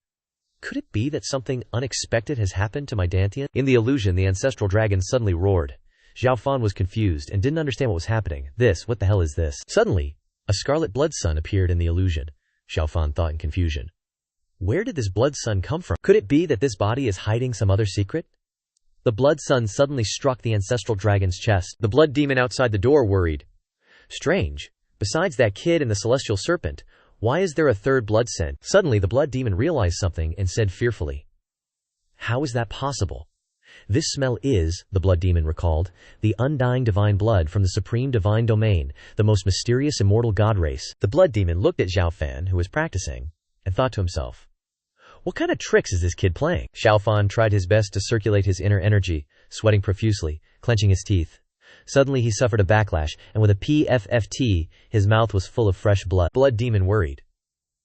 [SPEAKER 1] Could it be that something unexpected has happened to my Dantian? In the illusion, the ancestral dragon suddenly roared. Xiao Fan was confused and didn't understand what was happening. What the hell is this? Suddenly, a scarlet blood sun appeared in the illusion. Xiao Fan thought in confusion. Where did this blood sun come from? Could it be that this body is hiding some other secret? The blood sun suddenly struck the ancestral dragon's chest. The blood demon outside the door worried. Strange. Besides that kid and the celestial serpent, why is there a third blood scent? Suddenly the blood demon realized something and said fearfully. How is that possible? This smell is, the blood demon recalled, the undying divine blood from the supreme divine domain, the most mysterious immortal god race. The blood demon looked at Xiao Fan, who was practicing, and thought to himself, What kind of tricks is this kid playing? Xiao Fan tried his best to circulate his inner energy, sweating profusely, clenching his teeth. Suddenly he suffered a backlash, and with a PFFT, his mouth was full of fresh blood. Blood Demon worried.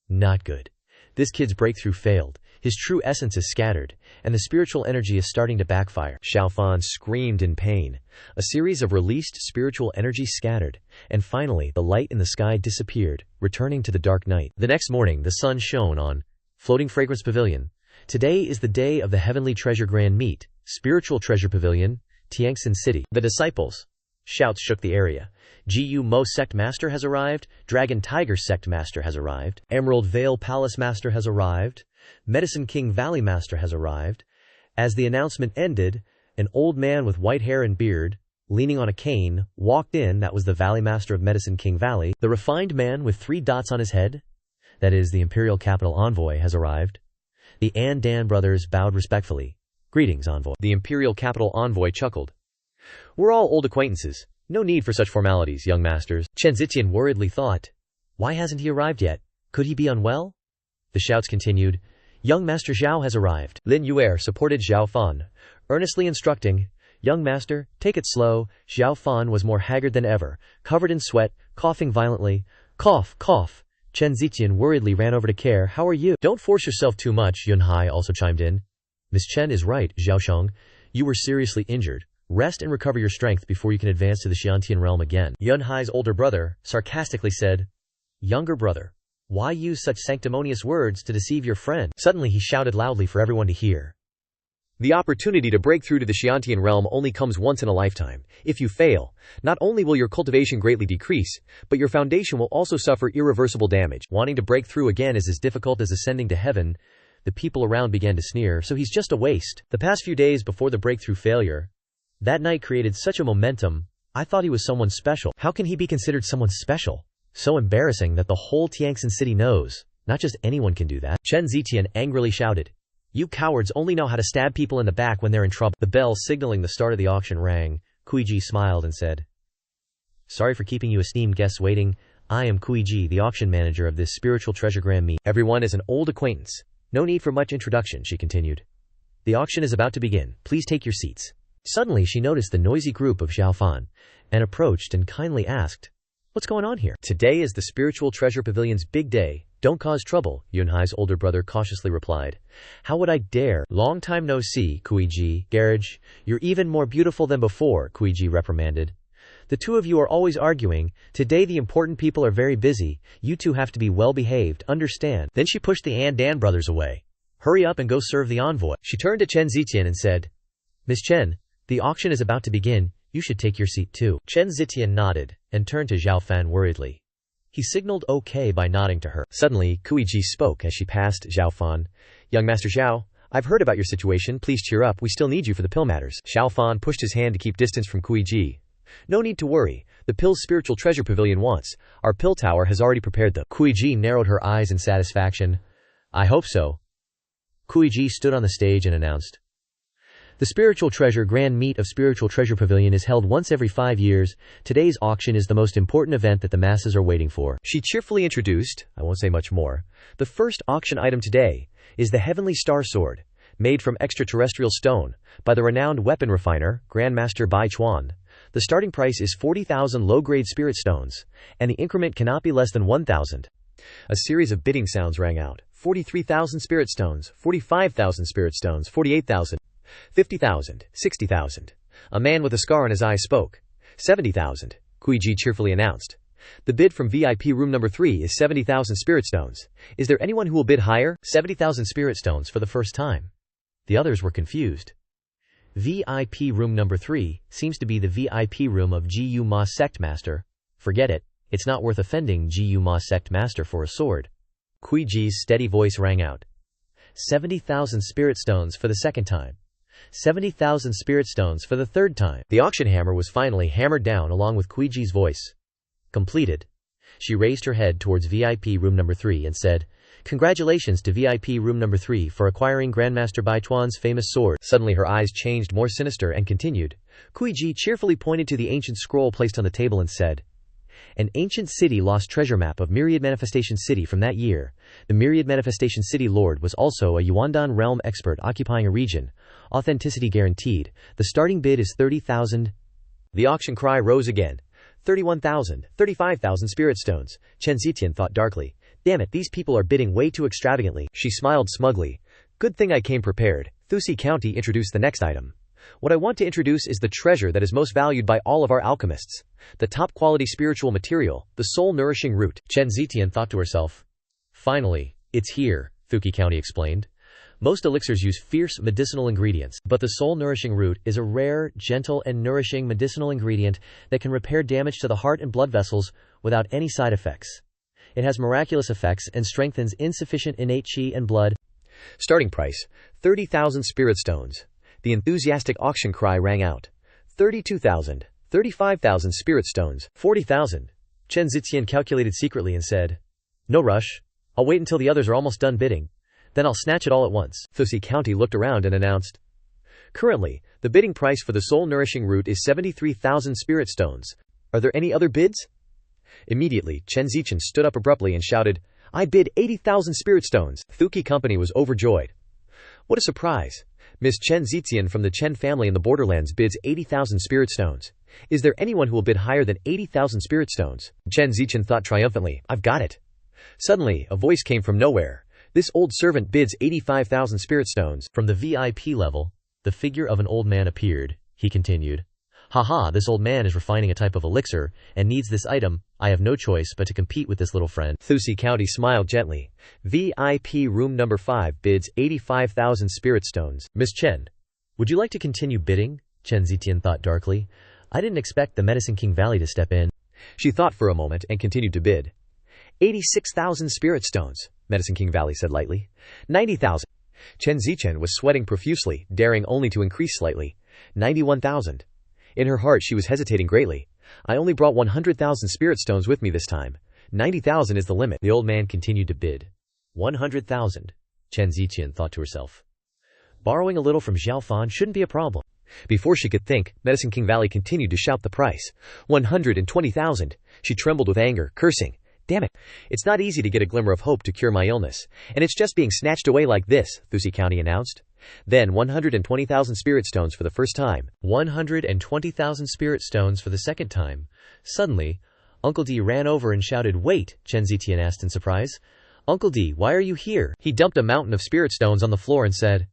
[SPEAKER 1] Not good. This kid's breakthrough failed. His true essence is scattered, and the spiritual energy is starting to backfire. Xiao Fan screamed in pain. A series of released spiritual energy scattered, and finally the light in the sky disappeared, returning to the dark night. The next morning the sun shone on Floating Fragrance Pavilion. Today is the day of the Heavenly Treasure Grand Meet, Spiritual Treasure Pavilion, Tianxin City. The disciples. Shouts shook the area. Gu Mo Sect Master has arrived. Dragon Tiger Sect Master has arrived. Emerald Vale Palace Master has arrived. Medicine King Valley Master has arrived. As the announcement ended, an old man with white hair and beard, leaning on a cane, walked in. That was the Valley Master of Medicine King Valley. The refined man with 3 dots on his head, that is, the Imperial Capital Envoy, has arrived. The An Dan brothers bowed respectfully. Greetings, Envoy. The Imperial Capital Envoy chuckled. We're all old acquaintances. No need for such formalities, young masters. Chen Zitian worriedly thought. Why hasn't he arrived yet? Could he be unwell? The shouts continued. Young Master Zhao has arrived. Lin Yuer supported Xiao Fan, earnestly instructing, Young Master, take it slow. Xiao Fan was more haggard than ever, covered in sweat, coughing violently. Cough, cough. Chen Zitian worriedly ran over to care. How are you? Don't force yourself too much, Yun Hai also chimed in. Miss Chen is right, Xiaosheng. You were seriously injured. Rest and recover your strength before you can advance to the Xiantian realm again. Yun Hai's older brother sarcastically said, Younger brother, why use such sanctimonious words to deceive your friend? Suddenly he shouted loudly for everyone to hear. The opportunity to break through to the Xiantian realm only comes once in a lifetime. If you fail, not only will your cultivation greatly decrease, but your foundation will also suffer irreversible damage. Wanting to break through again is as difficult as ascending to heaven. The people around began to sneer, so he's just a waste. The past few days before the breakthrough failure, that night created such a momentum. I thought he was someone special. How can he be considered someone special? So embarrassing that the whole Tianxin city knows. Not just anyone can do that. Chen Zitian angrily shouted. You cowards only know how to stab people in the back when they're in trouble. The bell signaling the start of the auction rang. Kuiji smiled and said, Sorry for keeping you esteemed guests waiting. I am Kuiji, the auction manager of this spiritual treasure grand meet. Everyone is an old acquaintance. No need for much introduction, she continued. The auction is about to begin. Please take your seats. Suddenly she noticed the noisy group of Xiao Fan, and approached and kindly asked, What's going on here? Today is the Spiritual Treasure Pavilion's big day. Don't cause trouble, Yunhai's older brother cautiously replied. How would I dare? Long time no see, Kuiji. Garage, you're even more beautiful than before, Kuiji reprimanded. The two of you are always arguing. Today the important people are very busy. You two have to be well behaved, understand? Then she pushed the An Dan brothers away. Hurry up and go serve the envoy. She turned to Chen Zitian and said, Miss Chen, the auction is about to begin. You should take your seat too. Chen Zitian nodded, and turned to Xiao Fan worriedly. He signaled okay by nodding to her. Suddenly, Kuiji spoke as she passed Xiao Fan. Young Master Xiao, I've heard about your situation. Please cheer up. We still need you for the pill matters. Xiao Fan pushed his hand to keep distance from Kuiji. No need to worry. The pill's spiritual treasure pavilion wants. Our pill tower has already prepared them. Kuiji narrowed her eyes in satisfaction. I hope so. Kuiji stood on the stage and announced. The Spiritual Treasure Grand Meet of Spiritual Treasure Pavilion is held once every 5 years. Today's auction is the most important event that the masses are waiting for. She cheerfully introduced, I won't say much more. The first auction item today is the Heavenly Star Sword, made from extraterrestrial stone, by the renowned weapon refiner, Grandmaster Bai Chuan. The starting price is 40,000 low-grade spirit stones, and the increment cannot be less than 1,000. A series of bidding sounds rang out. 43,000 spirit stones, 45,000 spirit stones, 48,000. 50,000, 60,000. A man with a scar on his eye spoke. 70,000, Kuiji cheerfully announced. The bid from VIP room number 3 is 70,000 spirit stones. Is there anyone who will bid higher? 70,000 spirit stones for the first time. The others were confused. VIP room number 3 seems to be the VIP room of Gu Ma Sect Master. Forget it. It's not worth offending Gu Ma Sect Master for a sword. Kuiji's steady voice rang out. 70,000 spirit stones for the second time. 70,000 spirit stones for the third time. The auction hammer was finally hammered down along with Kuiji's voice. Completed. She raised her head towards VIP room number 3 and said, Congratulations to VIP room number 3 for acquiring Grandmaster Bai Chuan's famous sword. Suddenly her eyes changed more sinister and continued. Kuiji cheerfully pointed to the ancient scroll placed on the table and said, An ancient city lost treasure map of Myriad Manifestation City from that year. The Myriad Manifestation City Lord was also a Yuandan realm expert occupying a region. Authenticity guaranteed. The starting bid is 30,000. The auction cry rose again. 31,000, 35,000 spirit stones. Chen Zitian thought darkly. Damn it, these people are bidding way too extravagantly. She smiled smugly. Good thing I came prepared. Thusi County introduced the next item. What I want to introduce is the treasure that is most valued by all of our alchemists. The top quality spiritual material, the soul-nourishing root. Chen Zitian thought to herself. Finally, it's here, Thuki County explained. Most elixirs use fierce medicinal ingredients, but the soul-nourishing root is a rare, gentle, and nourishing medicinal ingredient that can repair damage to the heart and blood vessels without any side effects. It has miraculous effects and strengthens insufficient innate chi and blood. Starting price, 30,000 spirit stones. The enthusiastic auction cry rang out. 32,000, 35,000 spirit stones, 40,000. Chen Zitian calculated secretly and said, No rush. I'll wait until the others are almost done bidding. Then I'll snatch it all at once. Thusi County looked around and announced. Currently, the bidding price for the soul-nourishing root is 73,000 spirit stones. Are there any other bids? Immediately, Chen Zitian stood up abruptly and shouted, I bid 80,000 spirit stones. Thuki Company was overjoyed. What a surprise. Miss Chen Zitian from the Chen family in the borderlands bids 80,000 spirit stones. Is there anyone who will bid higher than 80,000 spirit stones? Chen Zitian thought triumphantly, I've got it. Suddenly, a voice came from nowhere. This old servant bids 85,000 spirit stones. From the VIP level, the figure of an old man appeared. He continued, Haha, this old man is refining a type of elixir and needs this item. I have no choice but to compete with this little friend. Thusi County smiled gently. VIP room number 5 bids 85,000 spirit stones. Miss Chen, would you like to continue bidding? Chen Zitian thought darkly. I didn't expect the Medicine King Valley to step in. She thought for a moment and continued to bid. 86,000 spirit stones, Medicine King Valley said lightly. 90,000. Chen Zitian was sweating profusely, daring only to increase slightly. 91,000. In her heart she was hesitating greatly. I only brought 100,000 spirit stones with me this time. 90,000 is the limit. The old man continued to bid. 100,000. Chen Zitian thought to herself. Borrowing a little from Xiao Fan shouldn't be a problem. Before she could think, Medicine King Valley continued to shout the price. 120,000. She trembled with anger, cursing. Damn it. It's not easy to get a glimmer of hope to cure my illness. And it's just being snatched away like this, Thusi County announced. Then 120,000 spirit stones for the first time. 120,000 spirit stones for the second time. Suddenly, Uncle D ran over and shouted, Wait, Chen Zitian asked in surprise. Uncle D, why are you here? He dumped a mountain of spirit stones on the floor and said,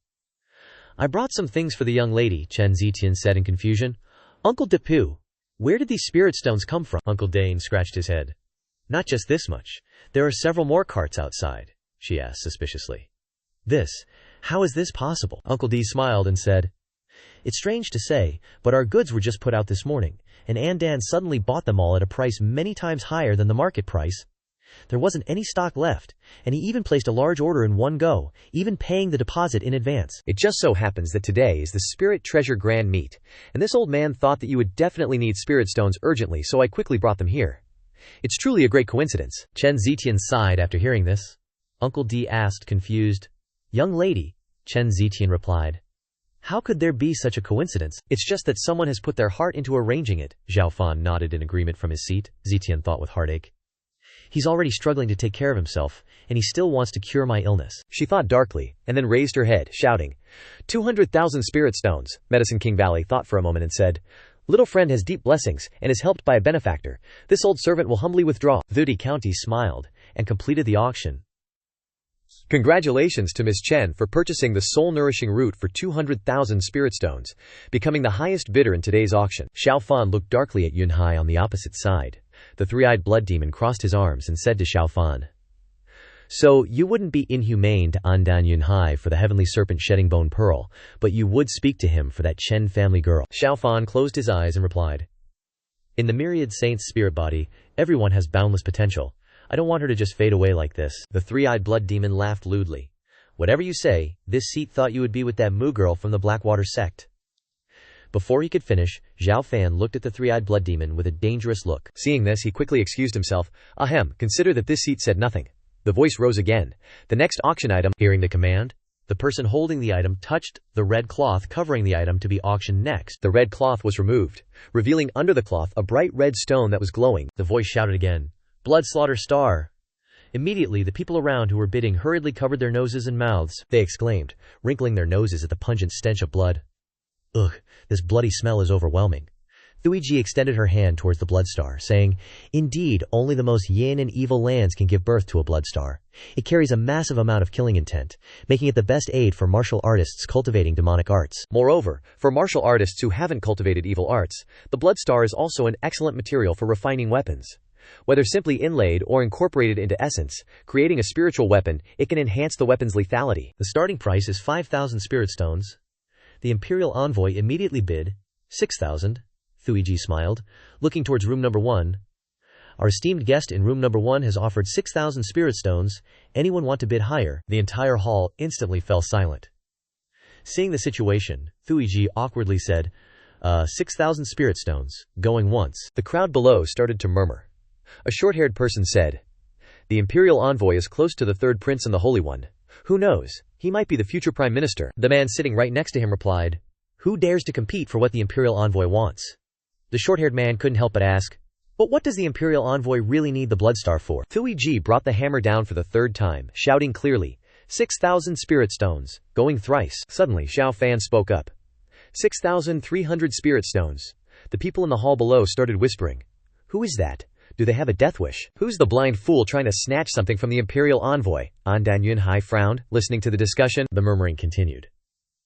[SPEAKER 1] I brought some things for the young lady, Chen Zitian said in confusion. Uncle Depu, where did these spirit stones come from? Uncle Dane scratched his head. Not just this much. There are several more carts outside, she asked suspiciously. How is this possible? Uncle D smiled and said, It's strange to say, but our goods were just put out this morning, and Andan suddenly bought them all at a price many times higher than the market price. There wasn't any stock left, and he even placed a large order in one go, even paying the deposit in advance. It just so happens that today is the Spirit Treasure Grand Meet, and this old man thought that you would definitely need spirit stones urgently, so I quickly brought them here. It's truly a great coincidence. Chen Zitian sighed after hearing this. Uncle D asked, confused. Young lady, Chen Zitian replied. How could there be such a coincidence? It's just that someone has put their heart into arranging it. Xiao Fan nodded in agreement from his seat, Zitian thought with heartache. He's already struggling to take care of himself, and he still wants to cure my illness. She thought darkly, and then raised her head, shouting, 200,000 spirit stones. Medicine King Valley thought for a moment and said, Little friend has deep blessings, and is helped by a benefactor. This old servant will humbly withdraw. Thuti County smiled, and completed the auction. Congratulations to Miss Chen for purchasing the soul-nourishing root for 200,000 spirit stones, becoming the highest bidder in today's auction. Xiao Fan looked darkly at Yunhai on the opposite side. The three-eyed blood demon crossed his arms and said to Xiao Fan, So, you wouldn't be inhumane to Andan Yunhai for the heavenly serpent shedding bone pearl, but you would speak to him for that Chen family girl. Xiao Fan closed his eyes and replied, In the myriad saints' spirit body, everyone has boundless potential. I don't want her to just fade away like this. The three-eyed blood demon laughed lewdly. Whatever you say, this seat thought you would be with that moo girl from the Blackwater sect. Before he could finish, Xiao Fan looked at the three-eyed blood demon with a dangerous look. Seeing this, he quickly excused himself. Ahem, consider that this seat said nothing. The voice rose again. The next auction item. Hearing the command, the The person holding the item touched the red cloth covering the item to be auctioned next.
[SPEAKER 2] The red cloth was removed, revealing under the cloth a bright red stone that was glowing.
[SPEAKER 1] The voice shouted again, "Blood Slaughter Star!" Immediately, the people around who were bidding hurriedly covered their noses and mouths.
[SPEAKER 2] They exclaimed, wrinkling their noses at the pungent stench of blood.
[SPEAKER 1] "Ugh, this bloody smell is overwhelming."
[SPEAKER 2] Thuiji extended her hand towards the blood star, saying, "Indeed, only the most yin and evil lands can give birth to a blood star. It carries a massive amount of killing intent, making it the best aid for martial artists cultivating demonic arts.
[SPEAKER 1] Moreover, for martial artists who haven't cultivated evil arts, the blood star is also an excellent material for refining weapons. Whether simply inlaid or incorporated into essence, creating a spiritual weapon, it can enhance the weapon's lethality.
[SPEAKER 2] The starting price is 5,000 spirit stones." The imperial envoy immediately bid 6,000. Thuiji smiled, looking towards room number 1. "Our esteemed guest in room number 1 has offered 6,000 spirit stones. Anyone want to bid higher?"
[SPEAKER 1] The entire hall instantly fell silent. Seeing the situation, Thuiji awkwardly said, 6,000 spirit stones, going once."
[SPEAKER 2] The crowd below started to murmur. A short-haired person said, "The imperial envoy is close to the third prince and the Holy One. Who knows, he might be the future prime minister."
[SPEAKER 1] The man sitting right next to him replied, "Who dares to compete for what the imperial envoy wants?" The short-haired man couldn't help but ask, "But what does the imperial envoy really need the blood star for?"
[SPEAKER 2] Thuiji brought the hammer down for the third time, shouting clearly, 6,000 spirit stones, going thrice. Suddenly Xiao Fan spoke up. 6,300 spirit stones. The people in the hall below started whispering, "Who is that? Do they have a death wish? Who's the blind fool trying to snatch something from the imperial envoy?" An Dan Yunhai frowned, listening to the discussion.
[SPEAKER 1] The murmuring continued.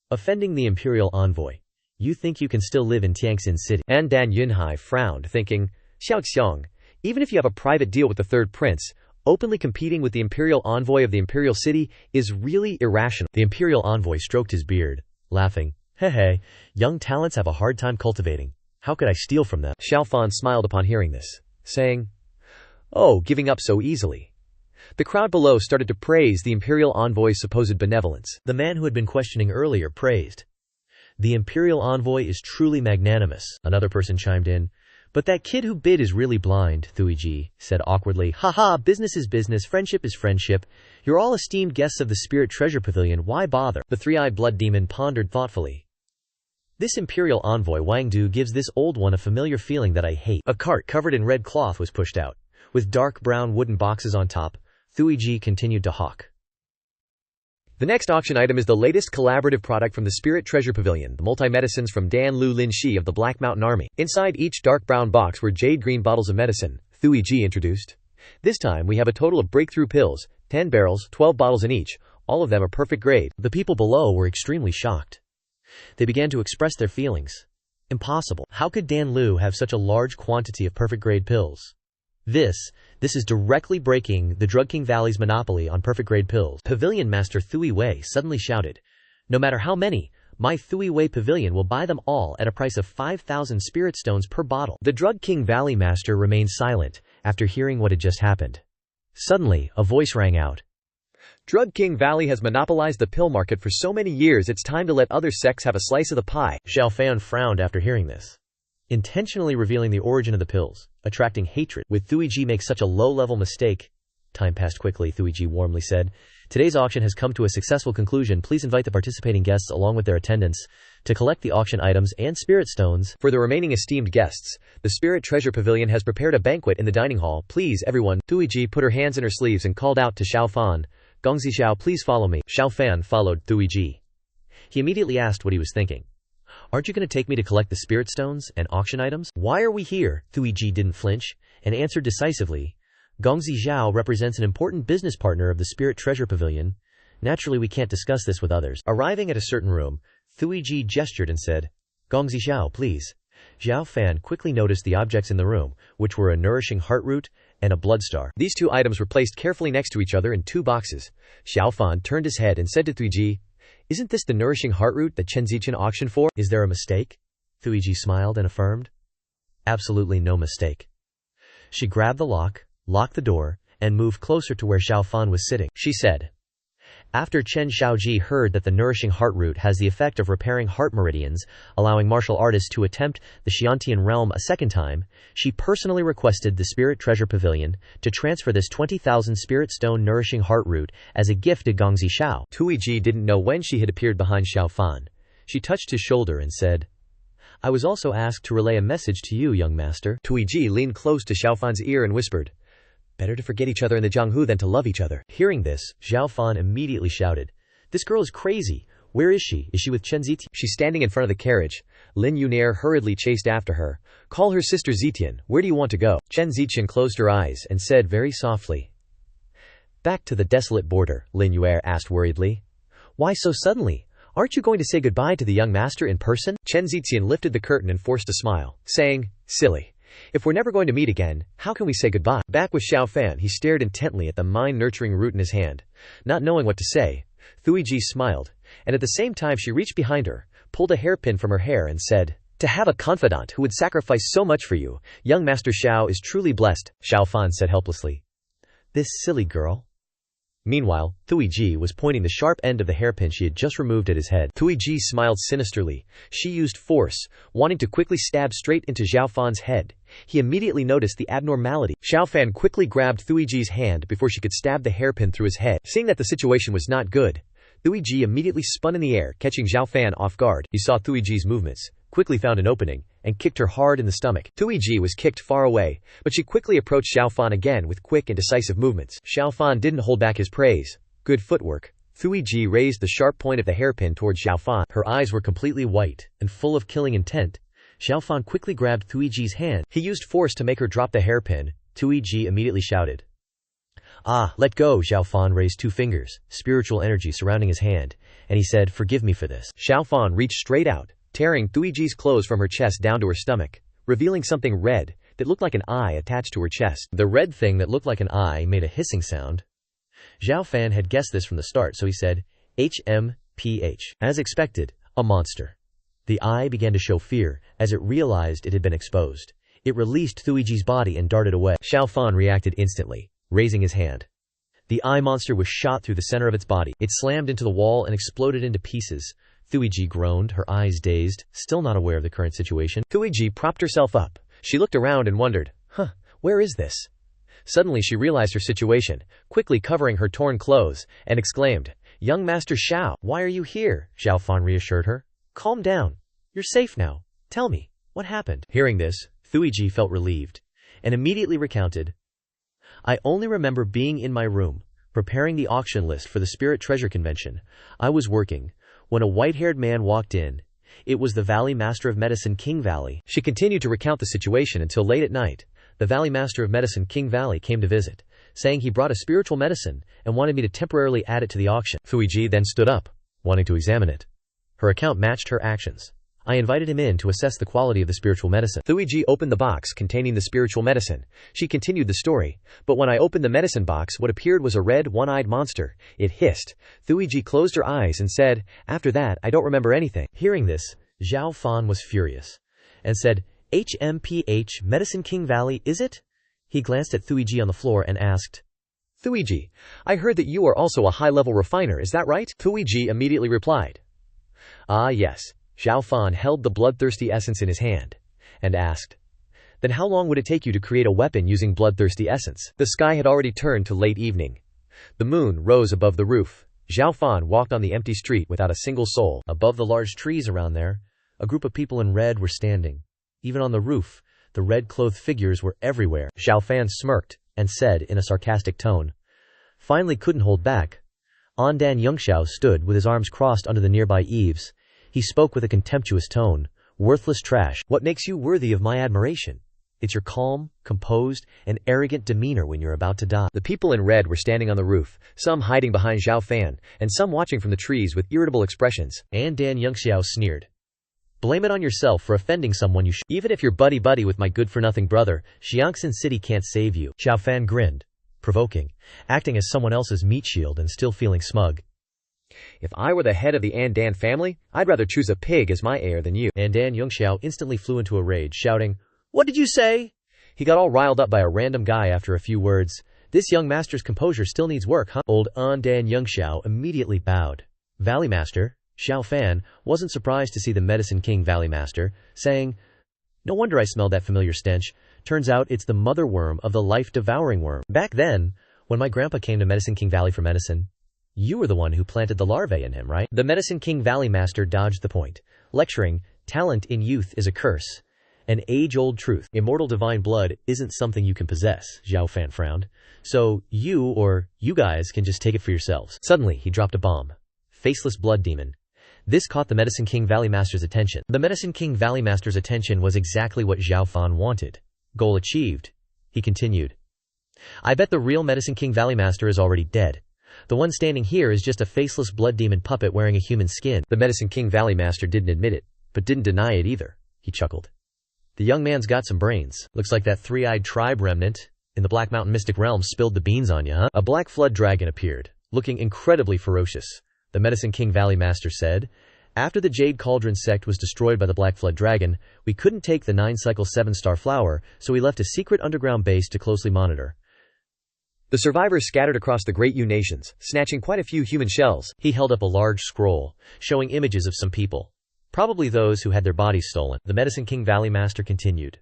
[SPEAKER 1] "Offending the imperial envoy. You think you can still live in Tianxin City?"
[SPEAKER 2] An Dan Yunhai frowned, thinking, Xiaoxiang, even if you have a private deal with the third prince, openly competing with the imperial envoy of the imperial city is really irrational.
[SPEAKER 1] The imperial envoy stroked his beard, laughing, "Hey, young talents have a hard time cultivating. How could I steal from them?"
[SPEAKER 2] Xiao Fan smiled upon hearing this, saying, "Oh, giving up so easily." The crowd below started to praise the imperial envoy's supposed benevolence.
[SPEAKER 1] The man who had been questioning earlier praised, "The imperial envoy is truly magnanimous." Another person chimed in, "But that kid who bid is really blind." Thuiji said awkwardly, "Haha, business is business, friendship is friendship. You're all esteemed guests of the Spirit Treasure Pavilion, why bother?"
[SPEAKER 2] The three-eyed blood demon pondered thoughtfully.
[SPEAKER 1] "This imperial envoy Wangdu gives this old one a familiar feeling that I hate."
[SPEAKER 2] A cart covered in red cloth was pushed out, with dark brown wooden boxes on top. Thuiji continued to hawk. The next auction item is the latest collaborative product from the Spirit Treasure Pavilion, the multi-medicines from Dan Lu Lin Shi of the Black Mountain Army. Inside each dark brown box were jade green bottles of medicine, Thuiji introduced. This time we have a total of breakthrough pills, 10 barrels, 12 bottles in each. All of them are perfect grade.
[SPEAKER 1] The people below were extremely shocked. They began to express their feelings. Impossible. How could Dan Lu have such a large quantity of perfect grade pills? This is directly breaking the Drug King Valley's monopoly on perfect grade pills. Pavilion Master Thui Wei suddenly shouted, "No matter how many, my Thui Wei Pavilion will buy them all at a price of 5,000 spirit stones per bottle." The Drug King Valley Master remained silent after hearing what had just happened. Suddenly, a voice rang out.
[SPEAKER 2] "Drug King Valley has monopolized the pill market for so many years, it's time to let other sects have a slice of the pie."
[SPEAKER 1] Xiao Fan frowned after hearing this, intentionally revealing the origin of the pills, attracting hatred. "Would Thuiji make such a low-level mistake?" Time passed quickly, Thuiji warmly said. "Today's auction has come to a successful conclusion. Please invite the participating guests along with their attendants to collect the auction items and spirit stones."
[SPEAKER 2] For the remaining esteemed guests, the Spirit Treasure Pavilion has prepared a banquet in the dining hall. "Please, everyone." Thuiji put her hands in her sleeves and called out to Xiao Fan, "Gongzi Xiao, please follow me."
[SPEAKER 1] Xiao Fan followed Thuiji. He immediately asked what he was thinking. "Aren't you going to take me to collect the spirit stones and auction items?" "Why are we here?" Thuiji didn't flinch, and answered decisively. "Gongzi Zhao represents an important business partner of the Spirit Treasure Pavilion. Naturally we can't discuss this with others." Arriving at a certain room, Thuiji gestured and said, "Gongzi Zhao, please." Xiao Fan quickly noticed the objects in the room, which were a nourishing heartroot and a blood star.
[SPEAKER 2] These two items were placed carefully next to each other in 2 boxes. Xiao Fan turned his head and said to Thuiji, "Isn't this the nourishing heartroot that Chen Zichen auctioned for?"
[SPEAKER 1] "Is there a mistake?" Thuiji smiled and affirmed. "Absolutely no mistake." She grabbed the lock, locked the door, and moved closer to where Xiao Fan was sitting. She said, After Chen Xiaoji heard that the nourishing heart root has the effect of repairing heart meridians, allowing martial artists to attempt the Xiantian realm a second time, she personally requested the Spirit Treasure Pavilion to transfer this 20,000 spirit stone nourishing heart root as a gift to Gongzi Xiao.
[SPEAKER 2] Tuiji didn't know when she had appeared behind Xiao Fan. She touched his shoulder and said, "I was also asked to relay a message to you, young master." Tuiji leaned close to Xiao Fan's ear and whispered, "Better to forget each other in the Jianghu than to love each other."
[SPEAKER 1] Hearing this, Xiao Fan immediately shouted, "This girl is crazy. Where is she? Is she with Chen Zitian?"
[SPEAKER 2] She's standing in front of the carriage. Lin Yunair hurriedly chased after her. "Call her sister Zitian. Where do you want to go?" Chen Zitian closed her eyes and said very softly, "Back to the desolate border," Lin Yunair asked worriedly. "Why so suddenly? Aren't you going to say goodbye to the young master in person?" Chen Zitian lifted the curtain and forced a smile, saying, "Silly. If we're never going to meet again, how can we say goodbye?" Back with Xiao Fan, he stared intently at the mind-nurturing root in his hand. Not knowing what to say, Thuiji smiled, and at the same time she reached behind her, pulled a hairpin from her hair and said, "To have a confidant who would sacrifice so much for you, young Master Xiao is truly blessed," Xiao Fan said helplessly.
[SPEAKER 1] "This silly girl."
[SPEAKER 2] Meanwhile, Thuiji was pointing the sharp end of the hairpin she had just removed at his head. Thuiji smiled sinisterly. She used force, wanting to quickly stab straight into Xiao Fan's head. He immediately noticed the abnormality. Xiao Fan quickly grabbed Thuiji's hand before she could stab the hairpin through his head. Seeing that the situation was not good, Thuiji immediately spun in the air, catching Xiao Fan off guard. He saw Thuiji's movements, quickly found an opening, and kicked her hard in the stomach. Thuiji was kicked far away, but she quickly approached Xiao Fan again with quick and decisive movements. Xiao Fan didn't hold back his praise. "Good footwork." Thuiji raised the sharp point of the hairpin towards Xiao Fan.
[SPEAKER 1] Her eyes were completely white and full of killing intent. Xiao Fan quickly grabbed Thuiji's hand.
[SPEAKER 2] He used force to make her drop the hairpin.
[SPEAKER 1] Thuiji immediately shouted, "Ah, let go!" Xiao Fan raised two fingers, spiritual energy surrounding his hand, and he said, "Forgive me for this."
[SPEAKER 2] Xiao Fan reached straight out, tearing Thuiji's clothes from her chest down to her stomach, revealing something red that looked like an eye attached to her chest.
[SPEAKER 1] The red thing that looked like an eye made a hissing sound. Xiao Fan had guessed this from the start, so he said, "HMPH." As expected, a monster. The eye began to show fear as it realized it had been exposed. It released Thuiji's body and darted away. Xiao Fan reacted instantly, raising his hand. The eye monster was shot through the center of its body. It slammed into the wall and exploded into pieces. Thuiji groaned, her eyes dazed, still not aware of the current situation.
[SPEAKER 2] Thuiji propped herself up. She looked around and wondered, where is this? Suddenly she realized her situation, quickly covering her torn clothes, and exclaimed, "Young Master Xiao, why are you here?"
[SPEAKER 1] Xiao Fan reassured her. "Calm down. You're safe now. Tell me, what happened?" Hearing this, Thuiji felt relieved, and immediately recounted, "I only remember being in my room, preparing the auction list for the Spirit Treasure Convention. I was working, when a white-haired man walked in. It was the Valley Master of Medicine, King Valley."
[SPEAKER 2] She continued to recount the situation until late at night. The Valley Master of Medicine, King Valley, came to visit, saying he brought a spiritual medicine and wanted me to temporarily add it to the auction.
[SPEAKER 1] Thuiji then stood up, wanting to examine it. Her account matched her actions. I invited him in to assess the quality of the spiritual medicine.
[SPEAKER 2] Thuiji opened the box containing the spiritual medicine. She continued the story. "But when I opened the medicine box, what appeared was a red, one-eyed monster. It hissed." Thuiji closed her eyes and said, "After that, I don't remember anything."
[SPEAKER 1] Hearing this, Xiao Fan was furious, and said, "HMPH, Medicine King Valley, is it?" He glanced at Thuiji on the floor and asked,
[SPEAKER 2] "Thuiji, I heard that you are also a high-level refiner, is that right?" Thuiji immediately replied, "Ah yes." Xiao Fan held the bloodthirsty essence in his hand, and asked, "Then how long would it take you to create a weapon using bloodthirsty essence?" The sky had already turned to late evening. The moon rose above the roof. Xiao Fan walked on the empty street without a single soul.
[SPEAKER 1] Above the large trees around there, a group of people in red were standing. Even on the roof, the red-clothed figures were everywhere. Xiao Fan smirked and said in a sarcastic tone, finally couldn't hold back. Ondan Yungxiao stood with his arms crossed under the nearby eaves. He spoke with a contemptuous tone, "Worthless trash. What makes you worthy of my admiration? It's your calm, composed, and arrogant demeanor when you're about to die."
[SPEAKER 2] The people in red were standing on the roof, some hiding behind Xiao Fan, and some watching from the trees with irritable expressions.
[SPEAKER 1] Ondan Yungxiao sneered, "Blame it on yourself for offending someone you Even if you're buddy-buddy with my good-for-nothing brother, Xianxia City can't save you." Xiao Fan grinned, provoking, acting as someone else's meat shield and still feeling smug.
[SPEAKER 2] "If I were the head of the Andan family, I'd rather choose a pig as my heir than you."
[SPEAKER 1] Ondan Yungxiao instantly flew into a rage, shouting, "What did you say?" He got all riled up by a random guy after a few words. This young master's composure still needs work, huh? Old Dan Xiao immediately bowed. Valley Master, Xiao Fan, wasn't surprised to see the Medicine King Valley Master, saying, "No wonder I smelled that familiar stench. Turns out it's the mother worm of the life-devouring worm. Back then, when my grandpa came to Medicine King Valley for medicine, you were the one who planted the larvae in him, right?" The Medicine King Valley Master dodged the point, lecturing, "Talent in youth is a curse. An age-old truth. Immortal divine blood isn't something you can possess," Xiao Fan frowned. "So you guys can just take it for yourselves." Suddenly, he dropped a bomb. Faceless blood demon. This caught the Medicine King Valley Master's attention. The Medicine King Valley Master's attention was exactly what Xiao Fan wanted. Goal achieved. He continued. "I bet the real Medicine King Valley Master is already dead. The one standing here is just a faceless blood demon puppet wearing a human skin." The Medicine King Valley Master didn't admit it, but didn't deny it either. He chuckled. "The young man's got some brains. Looks like that three-eyed tribe remnant in the Black Mountain Mystic Realm spilled the beans on you, huh?" A black flood dragon appeared, looking incredibly ferocious. The Medicine King Valley Master said, "After the Jade Cauldron sect was destroyed by the Black Flood Dragon, we couldn't take the 9-cycle 7-star flower, so we left a secret underground base to closely monitor. The survivors scattered across the Great U nations, snatching quite a few human shells." He held up a large scroll, showing images of some people. Probably those who had their bodies stolen. The Medicine King Valley Master continued.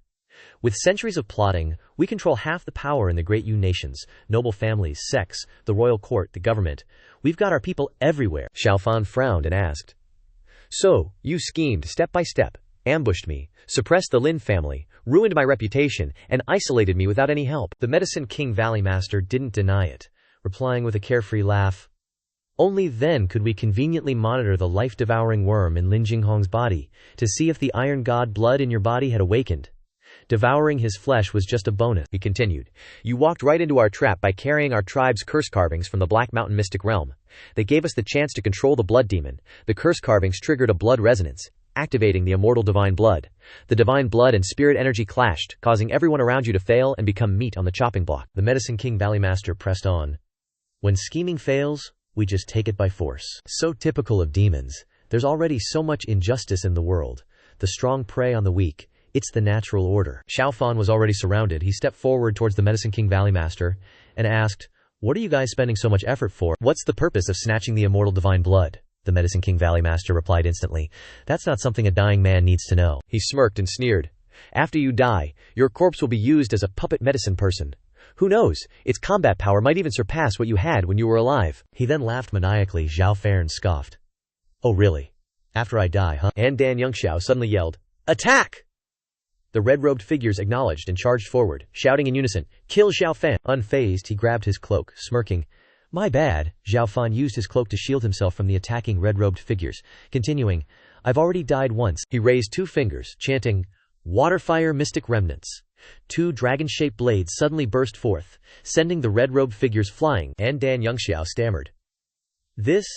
[SPEAKER 1] "With centuries of plotting, we control half the power in the Great U nations, noble families, sects, the royal court, the government. We've got our people everywhere." Xiao Fan frowned and asked, "So, you schemed step by step, ambushed me, suppressed the Lin family, ruined my reputation, and isolated me without any help?" The Medicine King Valley Master didn't deny it, replying with a carefree laugh. "Only then could we conveniently monitor the life-devouring worm in Lin Jinghong's body to see if the Iron God blood in your body had awakened. Devouring his flesh was just a bonus." He continued. "You walked right into our trap by carrying our tribe's curse carvings from the Black Mountain Mystic Realm. They gave us the chance to control the blood demon. The curse carvings triggered a blood resonance, activating the immortal divine blood. The divine blood and spirit energy clashed, causing everyone around you to fail and become meat on the chopping block." The Medicine King Valley Master pressed on. "When scheming fails, we just take it by force. So typical of demons. There's already so much injustice in the world. The strong prey on the weak. It's the natural order." Xiao Fan was already surrounded. He stepped forward towards the Medicine King Valley Master and asked, "What are you guys spending so much effort for? What's the purpose of snatching the immortal divine blood?" The Medicine King Valley Master replied instantly, "That's not something a dying man needs to know." He smirked and sneered. "After you die, your corpse will be used as a puppet medicine person. Who knows, its combat power might even surpass what you had when you were alive." He then laughed maniacally. Xiao Fan scoffed. "Oh really? After I die, huh?" And Dan Xiao suddenly yelled, "Attack!" The red-robed figures acknowledged and charged forward, shouting in unison, "Kill Xiao Fan!" Unfazed, he grabbed his cloak, smirking. "My bad." Xiao Fan used his cloak to shield himself from the attacking red-robed figures, continuing, "I've already died once." He raised 2 fingers, chanting, "Waterfire Mystic Remnants." 2 dragon-shaped blades suddenly burst forth, sending the red-robed figures flying, and Dan Xiao stammered, Isn't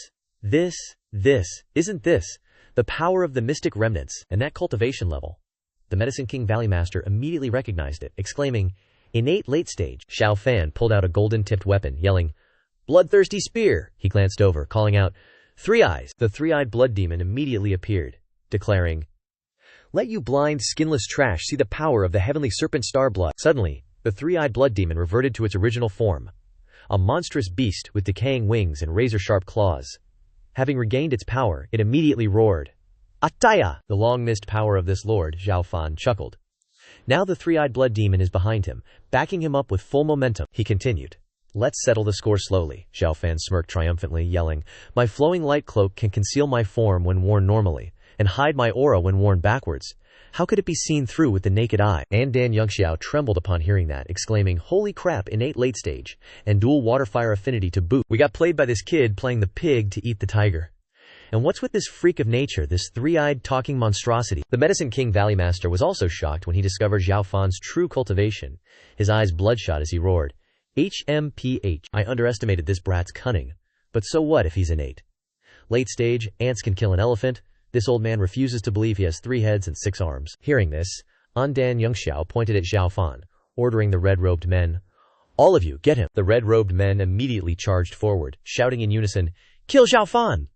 [SPEAKER 1] this the power of the Mystic Remnants and that cultivation level?" The Medicine King Valley Master immediately recognized it, exclaiming, "Innate late stage." Xiao Fan pulled out a golden-tipped weapon, yelling, "Bloodthirsty spear!" He glanced over, calling out, "Three eyes!" The three-eyed blood demon immediately appeared, declaring, "Let you blind, skinless trash see the power of the heavenly serpent star blood." Suddenly, the three-eyed blood demon reverted to its original form, a monstrous beast with decaying wings and razor-sharp claws. Having regained its power, it immediately roared, "Ataya!" The long-missed power of this lord, Xiao Fan chuckled. Now the three-eyed blood demon is behind him, backing him up with full momentum. He continued, "Let's settle the score slowly." Xiao Fan smirked triumphantly, yelling, "My flowing light cloak can conceal my form when worn normally, and hide my aura when worn backwards. How could it be seen through with the naked eye?" And Dan Xiao trembled upon hearing that, exclaiming, "Holy crap, innate late stage, and dual water-fire affinity to boot. We got played by this kid playing the pig to eat the tiger. And what's with this freak of nature, this three-eyed talking monstrosity?" The Medicine King Valley Master was also shocked when he discovered Xiao Fan's true cultivation, his eyes bloodshot as he roared, "HMPH! I underestimated this brat's cunning. But so what if he's innate? Late stage, ants can kill an elephant. This old man refuses to believe he has 3 heads and 6 arms." Hearing this, Dan Xiao pointed at Xiao Fan, ordering the red-robed men, "All of you, get him!" The red-robed men immediately charged forward, shouting in unison, "Kill Xiao Fan!"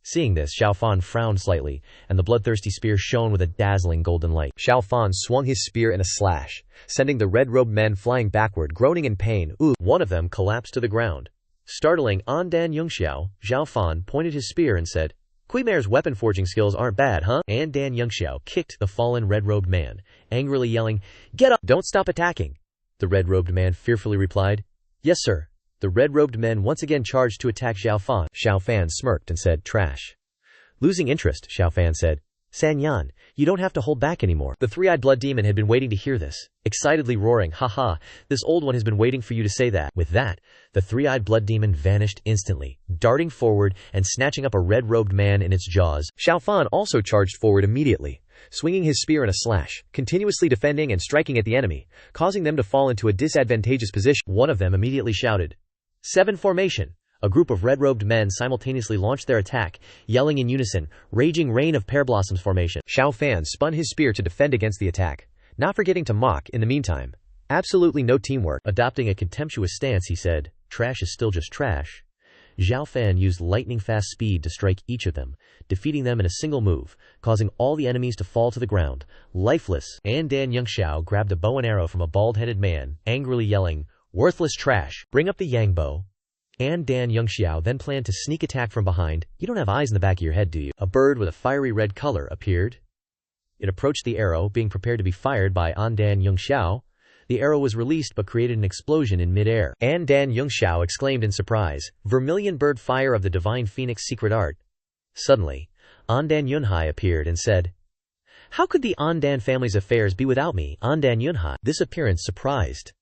[SPEAKER 1] Seeing this, Xiao Fan frowned slightly, and the bloodthirsty spear shone with a dazzling golden light.
[SPEAKER 2] Xiao Fan swung his spear in a slash, sending the red-robed men flying backward, groaning in pain. Ooh!
[SPEAKER 1] One of them collapsed to the ground. Startling Andan Yungxiao, Xiao Fan pointed his spear and said, "Quimer's weapon forging skills aren't bad, huh?" Andan Yungxiao kicked the fallen red-robed man, angrily yelling, "Get up! Don't stop attacking!" The red-robed man fearfully replied, "Yes, sir." The red-robed men once again charged to attack Xiao Fan.
[SPEAKER 2] Xiao Fan smirked and said, "Trash."
[SPEAKER 1] Losing interest, Xiao Fan said, "San Yan, you don't have to hold back anymore." The three-eyed blood demon had been waiting to hear this, excitedly roaring, "Ha, this old one has been waiting for you to say that." With that, the three-eyed blood demon vanished instantly, darting forward and snatching up a red-robed man in its jaws.
[SPEAKER 2] Xiao Fan also charged forward immediately, swinging his spear in a slash, continuously defending and striking at the enemy, causing them to fall into a disadvantageous position.
[SPEAKER 1] One of them immediately shouted, "Seven formation!" A group of red-robed men simultaneously launched their attack, yelling in unison, "Raging Rain of Pear Blossoms formation."
[SPEAKER 2] Xiao Fan spun his spear to defend against the attack, not forgetting to mock in the meantime. Absolutely no teamwork.
[SPEAKER 1] Adopting a contemptuous stance, he said, "Trash is still just trash." Xiao Fan used lightning-fast speed to strike each of them, defeating them in a single move, causing all the enemies to fall to the ground, lifeless. Andan Yungxiao grabbed a bow and arrow from a bald-headed man, angrily yelling, "Worthless trash! Bring up the yang bow." Andan Yungxiao then planned to sneak attack from behind. "You don't have eyes in the back of your head, do you?" A bird with a fiery red color appeared. It approached the arrow, being prepared to be fired by Andan Yungxiao. The arrow was released but created an explosion in mid-air. Andan Yungxiao exclaimed in surprise, "Vermilion bird fire of the divine phoenix secret art." Suddenly, Andan Yunhai appeared and said, "How could the Andan family's affairs be without me, Andan Yunhai?" This appearance surprised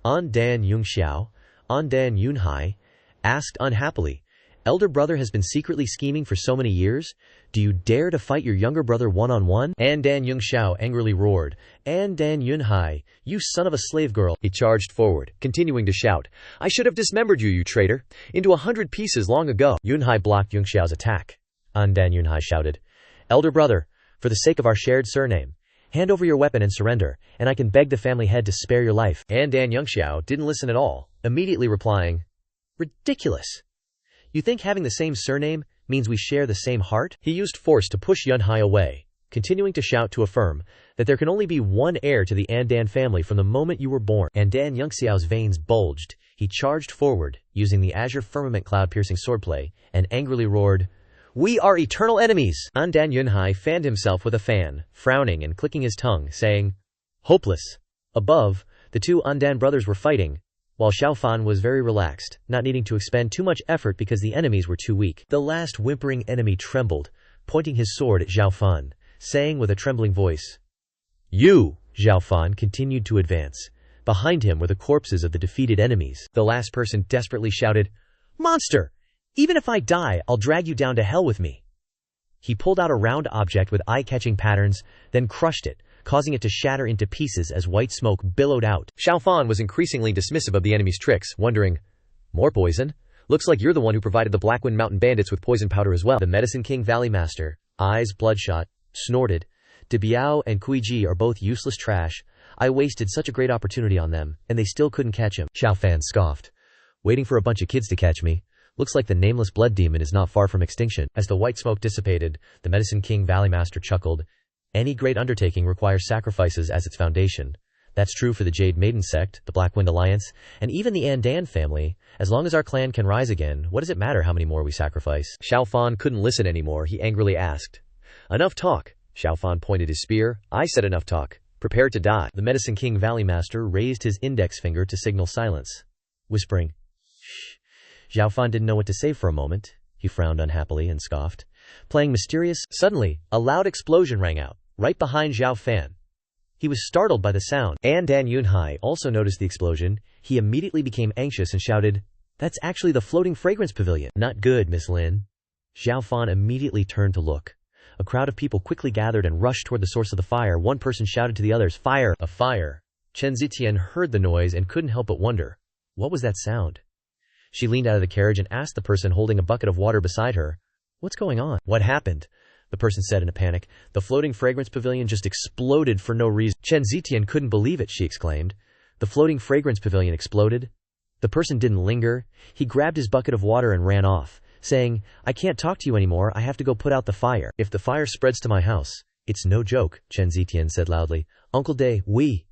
[SPEAKER 1] Andan Yungxiao. Andan Yunhai asked unhappily, "Elder brother has been secretly scheming for so many years? Do you dare to fight your younger brother one-on-one?" Andan Yungxiao angrily roared, "Andan Yunhai, you son of a slave girl!"
[SPEAKER 2] He charged forward, continuing to shout, "I should have dismembered you, you traitor, into 100 pieces long ago."
[SPEAKER 1] Yunhai blocked Yungxiao's attack. Andan Yunhai shouted, "Elder brother, for the sake of our shared surname, hand over your weapon and surrender, and I can beg the family head to spare your life." Andan Yungxiao didn't listen at all, immediately replying, "Ridiculous! You think having the same surname means we share the same heart?" He used force to push Yunhai away, continuing to shout to affirm that there can only be one heir to the Andan family from the moment you were born. Andan Yungxiao's veins bulged. He charged forward, using the azure firmament cloud-piercing swordplay, and angrily roared, "We are eternal enemies!" Andan Yunhai fanned himself with a fan, frowning and clicking his tongue, saying, "Hopeless." Above, the two Andan brothers were fighting, while Xiao Fan was very relaxed, not needing to expend too much effort because the enemies were too weak. The last whimpering enemy trembled, pointing his sword at Xiao Fan, saying with a trembling voice, "You!" Xiao Fan continued to advance. Behind him were the corpses of the defeated enemies. The last person desperately shouted, "Monster! Even if I die, I'll drag you down to hell with me." He pulled out a round object with eye-catching patterns, then crushed it, causing it to shatter into pieces as white smoke billowed out.
[SPEAKER 2] Xiao Fan was increasingly dismissive of the enemy's tricks, wondering, "More poison? Looks like you're the one who provided the Blackwind Mountain bandits with poison powder as well."
[SPEAKER 1] The Medicine King Valley Master, eyes bloodshot, snorted, "Debiao and Kuiji are both useless trash. I wasted such a great opportunity on them, and they still couldn't catch him." Xiao Fan scoffed, "Waiting for a bunch of kids to catch me. Looks like the nameless blood demon is not far from extinction." As the white smoke dissipated, the Medicine King Valley Master chuckled, "Any great undertaking requires sacrifices as its foundation. That's true for the Jade Maiden sect, the Blackwind Alliance, and even the Andan family. As long as our clan can rise again, what does it matter how many more we sacrifice?"
[SPEAKER 2] Xiao Fan couldn't listen anymore. He angrily asked, "Enough talk." Xiao Fan pointed his spear. "I said enough talk. Prepare to die."
[SPEAKER 1] The Medicine King Valley Master raised his index finger to signal silence, whispering, "Shh." Xiao Fan didn't know what to say for a moment. He frowned unhappily and scoffed, playing mysterious. Suddenly, a loud explosion rang out, right behind Xiao Fan. He was startled by the sound. Andan Yunhai also noticed the explosion. He immediately became anxious and shouted, "That's actually the floating fragrance pavilion." "Not good, Miss Lin." Xiao Fan immediately turned to look. A crowd of people quickly gathered and rushed toward the source of the fire. One person shouted to the others, "Fire! A fire!" Chen Zitian heard the noise and couldn't help but wonder, what was that sound? She leaned out of the carriage and asked the person holding a bucket of water beside her, "What's going on?" "What happened?" the person said in a panic. "The floating fragrance pavilion just exploded for no reason." Chen Zitian couldn't believe it, she exclaimed. "The floating fragrance pavilion exploded?" The person didn't linger. He grabbed his bucket of water and ran off, saying, I can't talk to you anymore, I have to go put out the fire. If the fire spreads to my house, it's no joke, Chen Zitian said loudly. Uncle Day, we.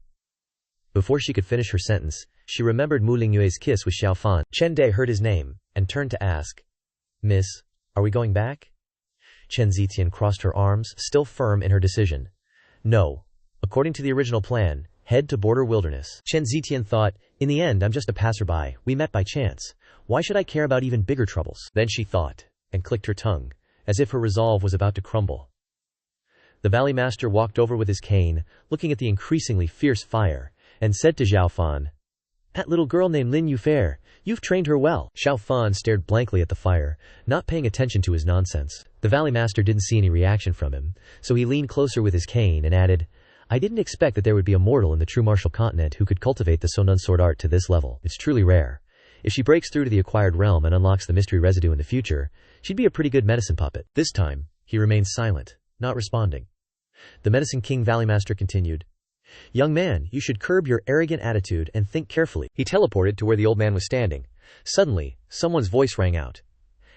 [SPEAKER 1] Before she could finish her sentence, she remembered Mu Lingyue's kiss with Xiao Fan. Chen Day heard his name, and turned to ask, Miss, are we going back? Chen Zitian crossed her arms, still firm in her decision. No. According to the original plan, head to border wilderness. Chen Zitian thought, in the end I'm just a passerby, we met by chance. Why should I care about even bigger troubles? Then she thought, and clicked her tongue, as if her resolve was about to crumble. The Valley Master walked over with his cane, looking at the increasingly fierce fire, and said to Xiao Fan, That little girl named Lin Yu Fair, you've trained her well. Xiao Fan stared blankly at the fire, not paying attention to his nonsense. The Valley Master didn't see any reaction from him, so he leaned closer with his cane and added, I didn't expect that there would be a mortal in the true martial continent who could cultivate the Sonun sword art to this level. It's truly rare. If she breaks through to the acquired realm and unlocks the mystery residue in the future, she'd be a pretty good medicine puppet. This time, he remained silent, not responding. The Medicine King Valley Master continued, Young man, you should curb your arrogant attitude and think carefully. He teleported to where the old man was standing. Suddenly, someone's voice rang out.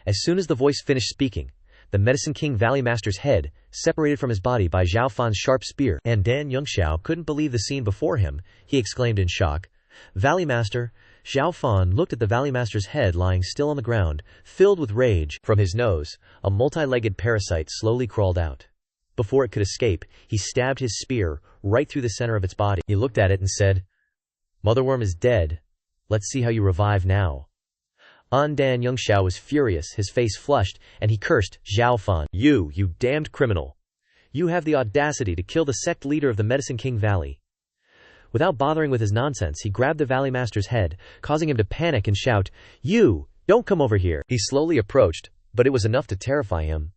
[SPEAKER 1] As soon as the voice finished speaking, the Medicine King Valley Master's head, separated from his body by Xiao Fan's sharp spear, and Dan Yongxiao couldn't believe the scene before him. He exclaimed in shock, Valley Master. Xiao Fan looked at the Valley Master's head lying still on the ground, filled with rage. From his nose, a multi-legged parasite slowly crawled out. Before it could escape, he stabbed his spear right through the center of its body. He looked at it and said, Motherworm is dead. Let's see how you revive now. Dan Yongxiao was furious, his face flushed, and he cursed, Xiao Fan, you damned criminal. You have the audacity to kill the sect leader of the Medicine King Valley. Without bothering with his nonsense, he grabbed the Valley Master's head, causing him to panic and shout, You, don't come over here. He slowly approached, but it was enough to terrify him.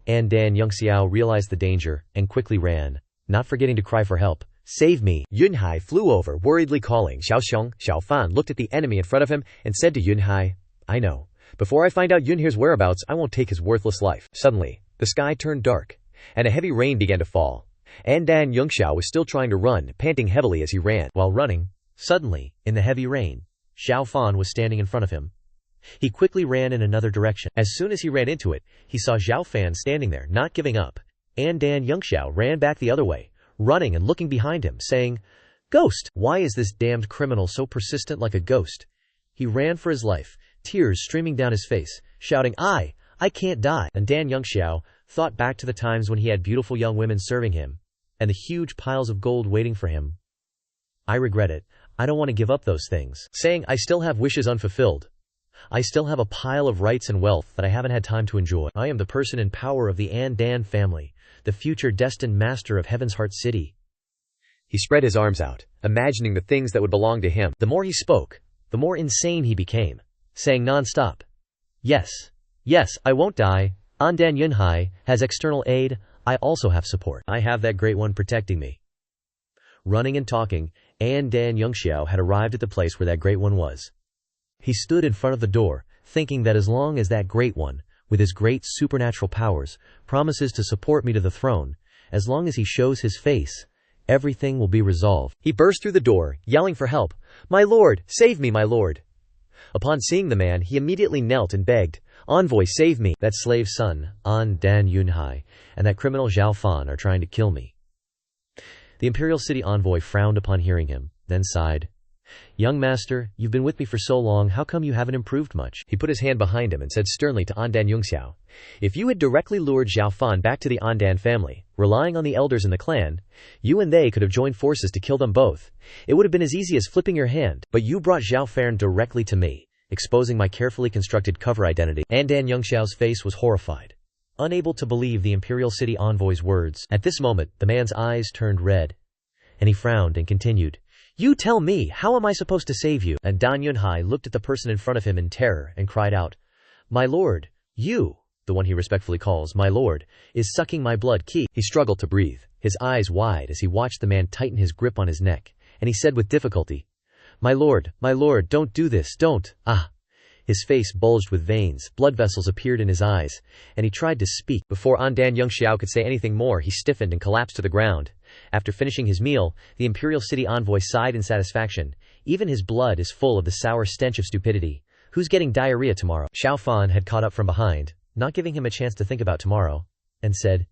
[SPEAKER 1] Dan Yongxiao realized the danger, and quickly ran, not forgetting to cry for help. Save me. Yunhai flew over, worriedly calling. Xiao Fan looked at the enemy in front of him and said to Yunhai, I know. Before I find out Yunhe's whereabouts, I won't take his worthless life. Suddenly, the sky turned dark, and a heavy rain began to fall. Dan Yongxiao was still trying to run, panting heavily as he ran. While running, suddenly, in the heavy rain, Xiao Fan was standing in front of him. He quickly ran in another direction. As soon as he ran into it, he saw Xiao Fan standing there, not giving up. Dan Yongxiao ran back the other way, running and looking behind him, saying, Ghost! Why is this damned criminal so persistent like a ghost? He ran for his life, tears streaming down his face, shouting, I can't die. And Dan Yongxiao thought back to the times when he had beautiful young women serving him, and the huge piles of gold waiting for him. I regret it. I don't want to give up those things. Saying, I still have wishes unfulfilled. I still have a pile of rights and wealth that I haven't had time to enjoy. I am the person in power of the Dan family, the future destined master of Heaven's Heart City. He spread his arms out, imagining the things that would belong to him. The more he spoke, the more insane he became, saying non-stop, Yes, I won't die. Dan Yunhai has external aid. I also have support. I have that Great One protecting me. Running and talking, Dan Yongxiao had arrived at the place where that Great One was. He stood in front of the door, thinking that as long as that Great One, with his great supernatural powers, promises to support me to the throne, as long as he shows his face, everything will be resolved. He burst through the door, yelling for help. My lord, save me, my lord. Upon seeing the man, he immediately knelt and begged, Envoy, save me. That slave son, Dan Yunhai, and that criminal Xiao Fan are trying to kill me. The Imperial City envoy frowned upon hearing him, then sighed. Young master, you've been with me for so long, how come you haven't improved much? He put his hand behind him and said sternly to Dan Yongxiao, If you had directly lured Xiao Fan back to the Dan family, relying on the elders in the clan, you and they could have joined forces to kill them both. It would have been as easy as flipping your hand, but you brought Xiao Fan directly to me, exposing my carefully constructed cover identity. Dan Yongxiao's face was horrified, unable to believe the Imperial City envoy's words. At this moment, the man's eyes turned red, and he frowned and continued, You tell me, how am I supposed to save you? And Dan Yunhai looked at the person in front of him in terror and cried out, My lord, you, the one he respectfully calls my lord, is sucking my blood key. He struggled to breathe, his eyes wide as he watched the man tighten his grip on his neck, and he said with difficulty, My lord, don't do this, don't. His face bulged with veins, blood vessels appeared in his eyes, and he tried to speak. Before Dan Yongxiao could say anything more, he stiffened and collapsed to the ground. After finishing his meal, the Imperial City envoy sighed in satisfaction. Even his blood is full of the sour stench of stupidity. Who's getting diarrhea tomorrow? Xiao Fan had caught up from behind, not giving him a chance to think about tomorrow, and said,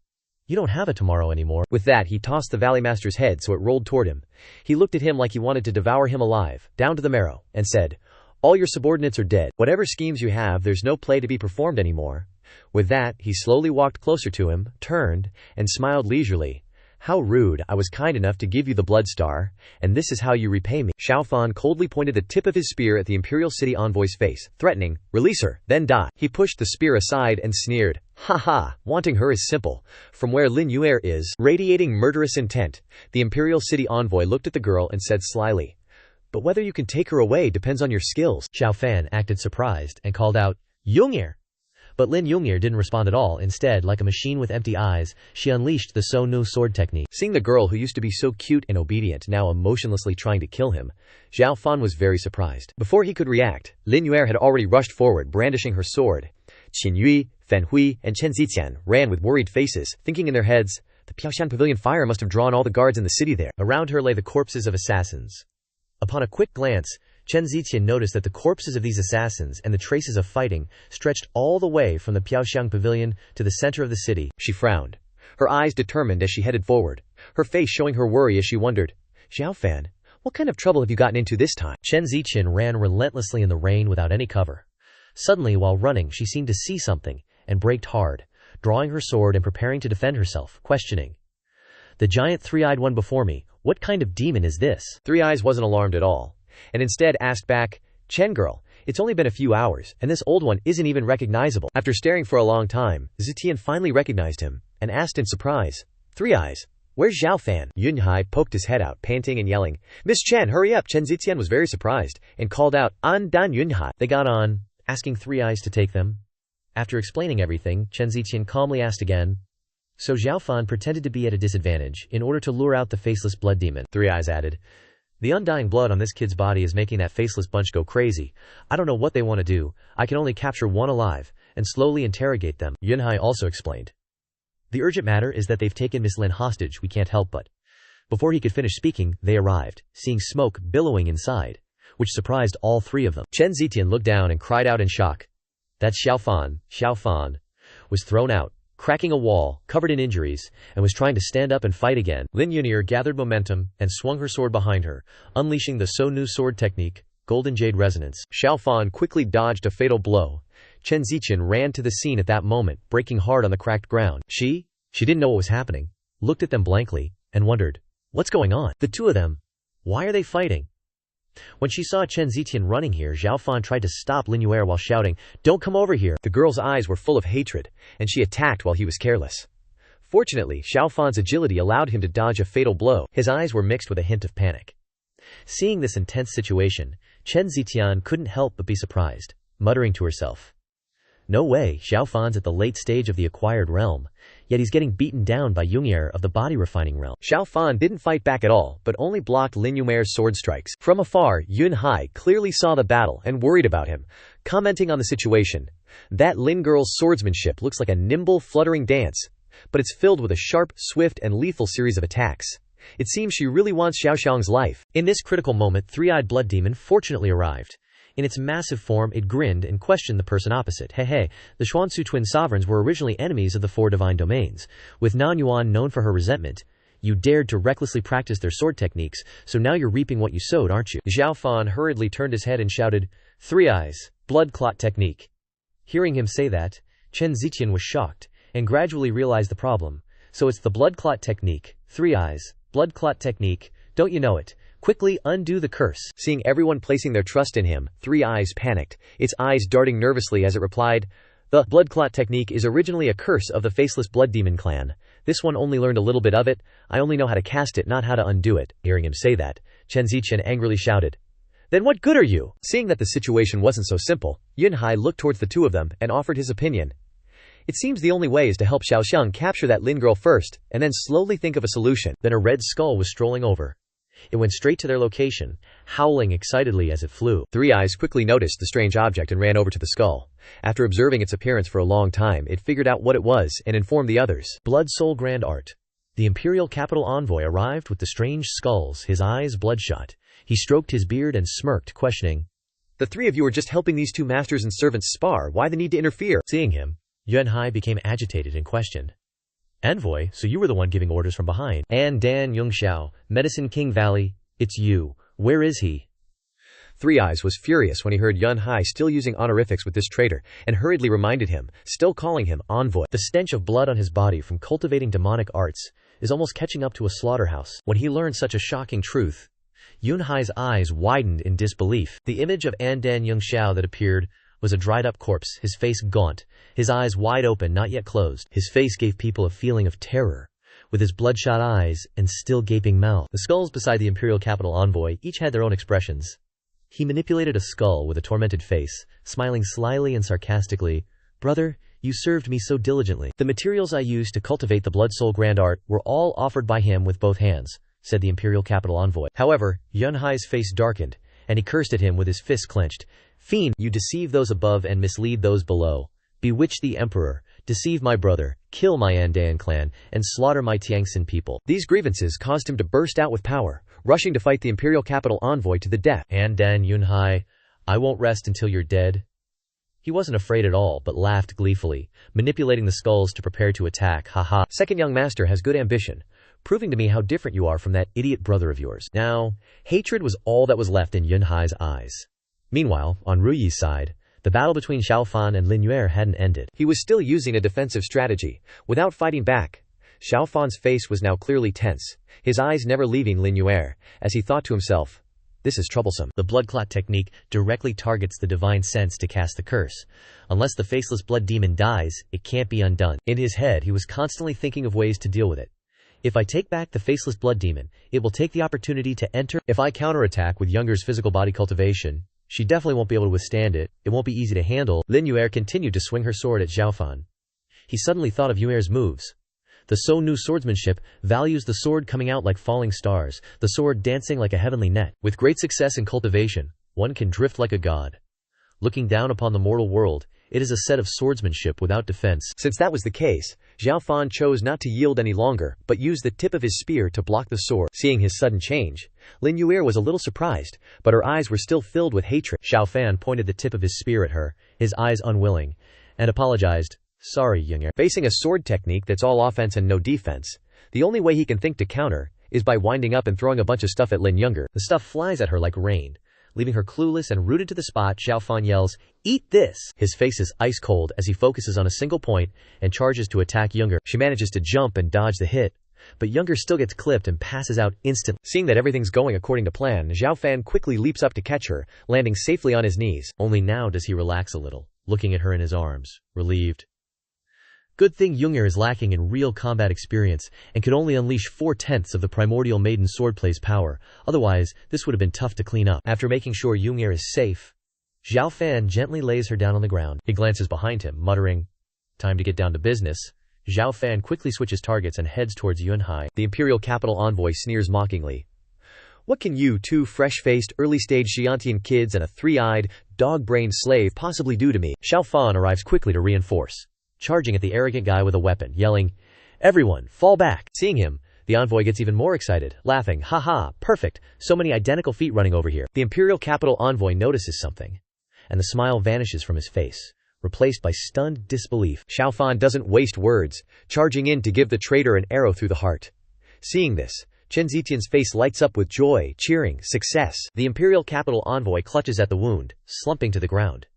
[SPEAKER 1] "You don't have a tomorrow anymore."
[SPEAKER 2] With that, he tossed the Valley Master's head so it rolled toward him. He looked at him like he wanted to devour him alive, down to the marrow, and said, "All your subordinates are dead. Whatever schemes you have, there's no play to be performed anymore." With that, he slowly walked closer to him, turned, and smiled leisurely. "How rude. I was kind enough to give you the blood star, and this is how you repay me." Xiao Fan coldly pointed the tip of his spear at the Imperial City envoy's face, threatening, "Release her, then die." He pushed the spear aside and sneered, "Ha ha, wanting her is simple. From where Lin Yuer is," radiating murderous intent, the Imperial City envoy looked at the girl and said slyly, "But whether you can take her away depends on your skills."
[SPEAKER 1] Xiao Fan acted surprised and called out, "Yungyir!" But Lin Yungyir didn't respond at all. Instead, like a machine with empty eyes, she unleashed the So Nu sword technique.
[SPEAKER 2] Seeing the girl who used to be so cute and obedient now emotionlessly trying to kill him, Xiao Fan was very surprised. Before he could react, Lin Yuer had already rushed forward, brandishing her sword. Qin Yui, Fan Hui, and Chen Ziqian ran with worried faces, thinking in their heads, the Piaoshan Pavilion fire must have drawn all the guards in the city there.
[SPEAKER 1] Around her lay the corpses of assassins. Upon a quick glance, Chen Ziqian noticed that the corpses of these assassins and the traces of fighting stretched all the way from the Piaoxiang Pavilion to the center of the city.
[SPEAKER 2] She frowned, her eyes determined as she headed forward, her face showing her worry as she wondered, "Xiao Fan, what kind of trouble have you gotten into this time?"
[SPEAKER 1] Chen Ziqian ran relentlessly in the rain without any cover. Suddenly, while running, she seemed to see something and braked hard, drawing her sword and preparing to defend herself, questioning, "The giant three-eyed one before me, what kind of demon is this?"
[SPEAKER 2] Three Eyes wasn't alarmed at all, and instead asked back, "Chen girl, it's only been a few hours, and this old one isn't even recognizable." After staring for a long time, Zitian finally recognized him, and asked in surprise, "Three Eyes, where's Xiao Fan?" Yunhai poked his head out, panting and yelling, "Miss Chen, hurry up!" Chen Zitian was very surprised, and called out, "An Dan Yunhai."
[SPEAKER 1] They got on, asking Three Eyes to take them. After explaining everything, Chen Zitian calmly asked again, "So Xiao Fan pretended to be at a disadvantage, in order to lure out the faceless blood demon." Three Eyes added, "The undying blood on this kid's body is making that faceless bunch go crazy. I don't know what they want to do. I can only capture one alive, and slowly interrogate them." Yunhai also explained, "The urgent matter is that they've taken Miss Lin hostage. We can't help but." Before he could finish speaking, they arrived, seeing smoke billowing inside, which surprised all three of them. Chen Zitian looked down and cried out in shock. That's Xiao Fan. Xiao Fan was thrown out, cracking a wall, covered in injuries, and was trying to stand up and fight again. Lin Yunir gathered momentum and swung her sword behind her, unleashing the So Nu sword technique, Golden Jade Resonance. Xiao Fan quickly dodged a fatal blow. Chen Ziqian ran to the scene at that moment, breaking hard on the cracked ground. She didn't know what was happening, looked at them blankly, and wondered, what's going on? The two of them, why are they fighting? When she saw Chen Zitian running here, Xiao Fan tried to stop Lin Yuer while shouting, "Don't come over here!" The girl's eyes were full of hatred, and she attacked while he was careless. Fortunately, Xiao Fan's agility allowed him to dodge a fatal blow. His eyes were mixed with a hint of panic. Seeing this intense situation, Chen Zitian couldn't help but be surprised, muttering to herself, "No way, Xiao Fan's at the late stage of the acquired realm, yet he's getting beaten down by Yungyir of the body refining realm." Xiao Fan didn't fight back at all, but only blocked Lin Yuer's sword strikes. From afar, Yun Hai clearly saw the battle and worried about him, commenting on the situation. "That Lin girl's swordsmanship looks like a nimble, fluttering dance, but it's filled with a sharp, swift, and lethal series of attacks. It seems she really wants Xiaoxiang's life." In this critical moment, Three-Eyed Blood Demon fortunately arrived. In its massive form, it grinned and questioned the person opposite. Hey, the Xuansu twin sovereigns were originally enemies of the four divine domains. With Nanyuan known for her resentment, you dared to recklessly practice their sword techniques, so now you're reaping what you sowed, aren't you? Xiao Fan hurriedly turned his head and shouted, "Three Eyes, blood clot technique." Hearing him say that, Chen Ziqian was shocked, and gradually realized the problem. So it's the blood clot technique, Three Eyes, blood clot technique, don't you know it? Quickly undo the curse. Seeing everyone placing their trust in him, Three Eyes panicked, its eyes darting nervously as it replied, "The blood clot technique is originally a curse of the faceless blood demon clan. This one only learned a little bit of it. I only know how to cast it, not how to undo it." Hearing him say that, Chen Ziqian angrily shouted, "Then what good are you?" Seeing that the situation wasn't so simple, Yun Hai looked towards the two of them and offered his opinion. "It seems the only way is to help Xiaoxiang capture that Lin girl first, and then slowly think of a solution." Then a red skull was strolling over. It went straight to their location, howling excitedly as it flew. Three Eyes quickly noticed the strange object and ran over to the skull. After observing its appearance for a long time, it figured out what it was and informed the others. Blood Soul Grand Art. The Imperial Capital Envoy arrived with the strange skulls, his eyes bloodshot. He stroked his beard and smirked, questioning,
[SPEAKER 2] The three of you are just helping these two masters and servants spar. Why the need to interfere?
[SPEAKER 1] Seeing him, Yunhai became agitated and questioned. Envoy, so you were the one giving orders from behind.
[SPEAKER 2] And Dan Yungxiao, Medicine King Valley, it's you. Where is he? Three Eyes was furious when he heard Yunhai still using honorifics with this traitor, and hurriedly reminded him, still calling him envoy.
[SPEAKER 1] The stench of blood on his body from cultivating demonic arts is almost catching up to a slaughterhouse. When he learned such a shocking truth, Yunhai's eyes widened in disbelief. The image of Andan Yungxiao that appeared was a dried-up corpse, his face gaunt, his eyes wide open, not yet closed. His face gave people a feeling of terror, with his bloodshot eyes and still gaping mouth. The skulls beside the imperial capital envoy each had their own expressions. He manipulated a skull with a tormented face, smiling slyly and sarcastically. Brother, you served me so diligently. The materials I used to cultivate the blood soul grand art were all offered by him with both hands, said the imperial capital envoy. However, Yunhai's face darkened, and he cursed at him with his fists clenched. Fiend, you deceive those above and mislead those below. Bewitch the emperor, deceive my brother, kill my Andan clan, and slaughter my Xianxia people. These grievances caused him to burst out with power, rushing to fight the imperial capital envoy to the death. Andan Yunhai, I won't rest until you're dead. He wasn't afraid at all, but laughed gleefully, manipulating the skulls to prepare to attack. Haha.
[SPEAKER 2] Second young master has good ambition, proving to me how different you are from that idiot brother of yours.
[SPEAKER 1] Now, hatred was all that was left in Yunhai's eyes. Meanwhile, on Ruyi's side, the battle between Xiao Fan and Lin Yue hadn't ended.
[SPEAKER 2] He was still using a defensive strategy, without fighting back. Xiao Fan's face was now clearly tense, his eyes never leaving Lin Yue, as he thought to himself, this is troublesome.
[SPEAKER 1] The blood clot technique directly targets the divine sense to cast the curse. Unless the faceless blood demon dies, it can't be undone. In his head, he was constantly thinking of ways to deal with it. If I take back the faceless blood demon, it will take the opportunity to enter. If I counterattack with Younger's physical body cultivation, she definitely won't be able to withstand it. It won't be easy to handle. Lin Yue continued to swing her sword at Xiao Fan. He suddenly thought of Yue's moves. The so new swordsmanship values the sword coming out like falling stars, the sword dancing like a heavenly net. With great success in cultivation, one can drift like a god. Looking down upon the mortal world, it is a set of swordsmanship without defense.
[SPEAKER 2] Since that was the case, Xiao Fan chose not to yield any longer, but used the tip of his spear to block the sword. Seeing his sudden change, Lin Yue was a little surprised, but her eyes were still filled with hatred.
[SPEAKER 1] Xiao Fan pointed the tip of his spear at her, his eyes unwilling, and apologized. Sorry, Younger.
[SPEAKER 2] Facing a sword technique that's all offense and no defense, the only way he can think to counter is by winding up and throwing a bunch of stuff at Lin Younger.
[SPEAKER 1] The stuff flies at her like rain, leaving her clueless and rooted to the spot. Xiao Fan yells, "Eat this!" His face is ice cold as he focuses on a single point and charges to attack Younger. She manages to jump and dodge the hit, but Younger still gets clipped and passes out instantly.
[SPEAKER 2] Seeing that everything's going according to plan, Xiao Fan quickly leaps up to catch her, landing safely on his knees.
[SPEAKER 1] Only now does he relax a little, looking at her in his arms, relieved. Good thing Younger is lacking in real combat experience and could only unleash 4/10 of the primordial maiden swordplay's power, otherwise this would have been tough to clean up. After making sure Younger is safe, Xiao Fan gently lays her down on the ground. He glances behind him, muttering, "Time to get down to business." Xiao Fan quickly switches targets and heads towards Yunhai.
[SPEAKER 2] The imperial capital envoy sneers mockingly. What can you two fresh-faced, early-stage Xiantian kids and a three-eyed, dog-brained slave possibly do to me?
[SPEAKER 1] Xiao Fan arrives quickly to reinforce, charging at the arrogant guy with a weapon, yelling, "Everyone, fall back!" Seeing him, the envoy gets even more excited, laughing, "Haha, perfect, so many identical feet running over here." The imperial capital envoy notices something, and the smile vanishes from his face, replaced by stunned disbelief.
[SPEAKER 2] Xiao Fan doesn't waste words, charging in to give the traitor an arrow through the heart. Seeing this, Chen Zitian's face lights up with joy, cheering, success.
[SPEAKER 1] The imperial capital envoy clutches at the wound, slumping to the ground.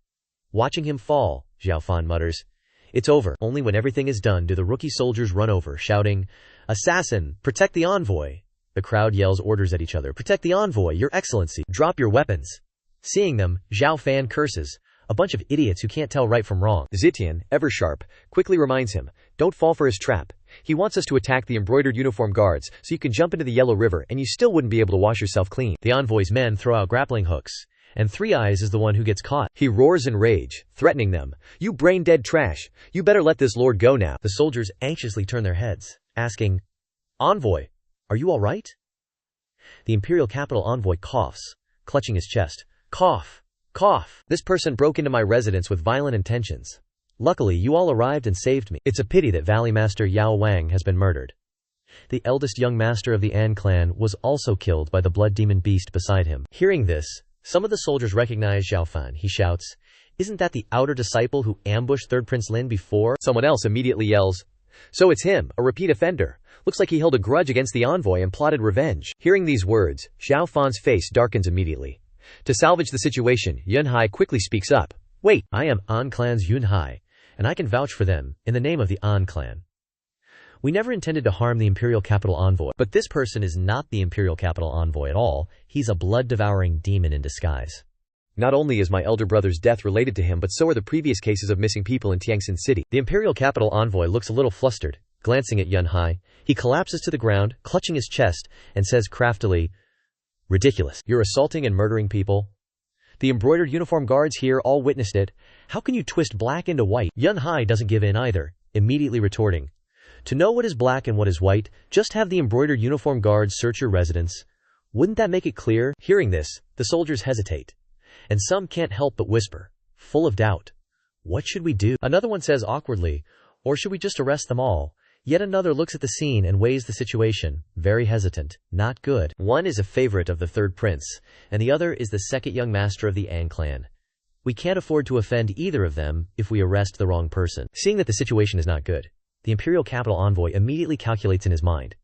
[SPEAKER 1] Watching him fall, Xiao Fan mutters, "It's over." Only when everything is done do the rookie soldiers run over, shouting, "Assassin, protect the envoy!" The crowd yells orders at each other, "Protect the envoy, your excellency! Drop your weapons!" Seeing them, Xiao Fan curses, "A bunch of idiots who can't tell right from wrong."
[SPEAKER 2] Zitian, ever sharp, quickly reminds him, "Don't fall for his trap. He wants us to attack the embroidered uniform guards, so you can jump into the Yellow River and you still wouldn't be able to wash yourself clean."
[SPEAKER 1] The envoy's men throw out grappling hooks, and Three Eyes is the one who gets caught.
[SPEAKER 2] He roars in rage, threatening them, "You brain-dead trash! You better let this lord go now."
[SPEAKER 1] The soldiers anxiously turn their heads, asking, "Envoy, are you all right?" The imperial capital envoy coughs, clutching his chest. "Cough, cough. This person broke into my residence with violent intentions. Luckily, you all arrived and saved me. It's a pity that Valley Master Yao Wang has been murdered." The eldest young master of the An clan was also killed by the blood demon beast beside him. Hearing this, Some of the soldiers recognize Xiao Fan. He shouts, "Isn't that the outer disciple who ambushed Third Prince Lin before?"
[SPEAKER 2] Someone else immediately yells, "So it's him, a repeat offender. Looks like he held a grudge against the envoy and plotted revenge." Hearing these words, Xiao Fan's face darkens immediately. To salvage the situation, Yunhai quickly speaks up.
[SPEAKER 1] "Wait, I am An Clan's Yunhai, and I can vouch for them, in the name of the An Clan. We never intended to harm the Imperial Capital Envoy, but this person is not the Imperial Capital Envoy at all. He's a blood-devouring demon in disguise.
[SPEAKER 2] Not only is my elder brother's death related to him, but so are the previous cases of missing people in Tiangxin City."
[SPEAKER 1] The Imperial Capital Envoy looks a little flustered. Glancing at Yunhai, he collapses to the ground, clutching his chest, and says craftily, "Ridiculous. You're assaulting and murdering people. The embroidered uniform guards here all witnessed it. How can you twist black into white?" Yunhai doesn't give in either, immediately retorting, "To know what is black and what is white, just have the embroidered uniform guards search your residence. Wouldn't that make it clear?" Hearing this, the soldiers hesitate, and some can't help but whisper, full of doubt, "What should we do?" Another one says awkwardly, "Or should we just arrest them all?" Yet another looks at the scene and weighs the situation, very hesitant. Not good. One is a favorite of the third prince, and the other is the second young master of the An clan. We can't afford to offend either of them if we arrest the wrong person. Seeing that the situation is not good, the Imperial Capital Envoy immediately calculates in his mind,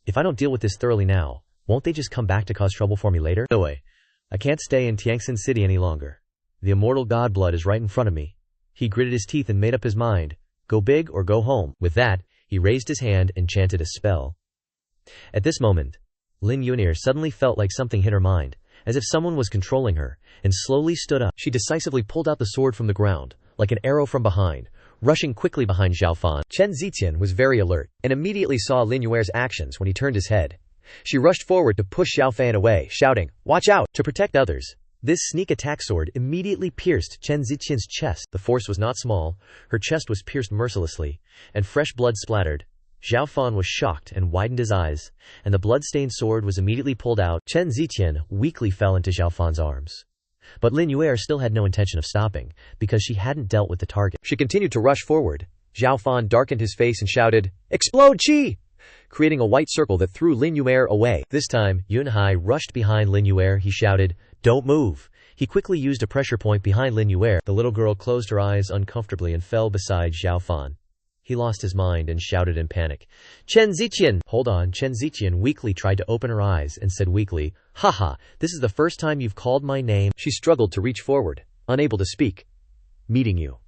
[SPEAKER 1] "If I don't deal with this thoroughly now, won't they just come back to cause trouble for me later? No way. I can't stay in Tiangxin City any longer. The immortal god blood is right in front of me." He gritted his teeth and made up his mind. Go big or go home. With that, he raised his hand and chanted a spell. At this moment, Lin Yunir suddenly felt like something hit her mind, as if someone was controlling her, and slowly stood up. She decisively pulled out the sword from the ground, like an arrow from behind, rushing quickly behind Xiao Fan.
[SPEAKER 2] Chen Ziqian was very alert, and immediately saw Lin Yuer's actions when he turned his head. She rushed forward to push Xiao Fan away, shouting, "Watch out!"
[SPEAKER 1] To protect others, this sneak attack sword immediately pierced Chen Ziqian's chest. The force was not small, her chest was pierced mercilessly, and fresh blood splattered. Xiao Fan was shocked and widened his eyes, and the blood-stained sword was immediately pulled out. Chen Ziqian weakly fell into Xiao Fan's arms. But Lin Yuer still had no intention of stopping, because she hadn't dealt with the target.
[SPEAKER 2] She continued to rush forward. Xiao Fan darkened his face and shouted, "Explode Qi!" creating a white circle that threw Lin Yuer away.
[SPEAKER 1] This time, Yunhai rushed behind Lin Yuer. He shouted, "Don't move." He quickly used a pressure point behind Lin Yuer. The little girl closed her eyes uncomfortably and fell beside Xiao Fan. He lost his mind and shouted in panic, "Chen Ziqian!" Hold on. Chen Ziqian weakly tried to open her eyes and said weakly, "Haha, this is the first time you've called my name."
[SPEAKER 2] She struggled to reach forward, unable to speak. "Meeting you."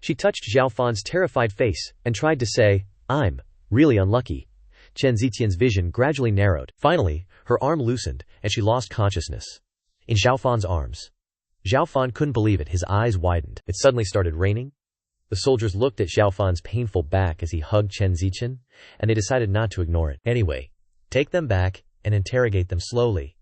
[SPEAKER 2] She touched Xiao Fan's terrified face and tried to say, "I'm really unlucky." Chen Ziqian's vision gradually narrowed. Finally, her arm loosened, and she lost consciousness. In Xiao Fan's arms. Xiao Fan couldn't believe it. His eyes widened. It suddenly started raining. The soldiers looked at Xiao Fan's painful back as he hugged Chen Ziqian, and they decided not to ignore it. "Anyway, take them back and interrogate them slowly."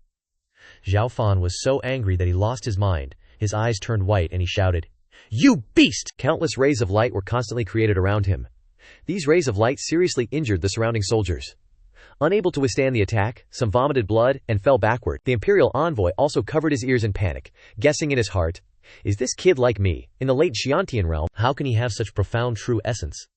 [SPEAKER 2] Xiao Fan was so angry that he lost his mind. His eyes turned white and he shouted, "You beast!" Countless rays of light were constantly created around him. These rays of light seriously injured the surrounding soldiers. Unable to withstand the attack, some vomited blood and fell backward. The Imperial Envoy also covered his ears in panic, guessing in his heart, "Is this kid like me, in the late Xiantian realm?
[SPEAKER 1] How can he have such profound true essence?"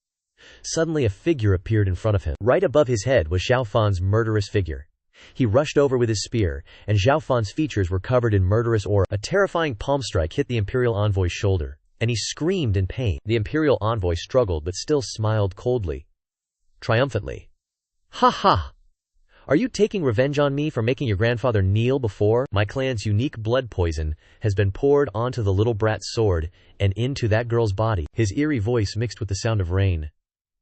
[SPEAKER 1] Suddenly a figure appeared in front of him. Right above his head was Xiao Fan's murderous figure. He rushed over with his spear, and Xiao Fan's features were covered in murderous aura. A terrifying palm strike hit the Imperial Envoy's shoulder, and he screamed in pain. The Imperial Envoy struggled but still smiled coldly, triumphantly. "Ha ha! Are you taking revenge on me for making your grandfather kneel before? My clan's unique blood poison has been poured onto the little brat's sword and into that girl's body." His eerie voice mixed with the sound of rain.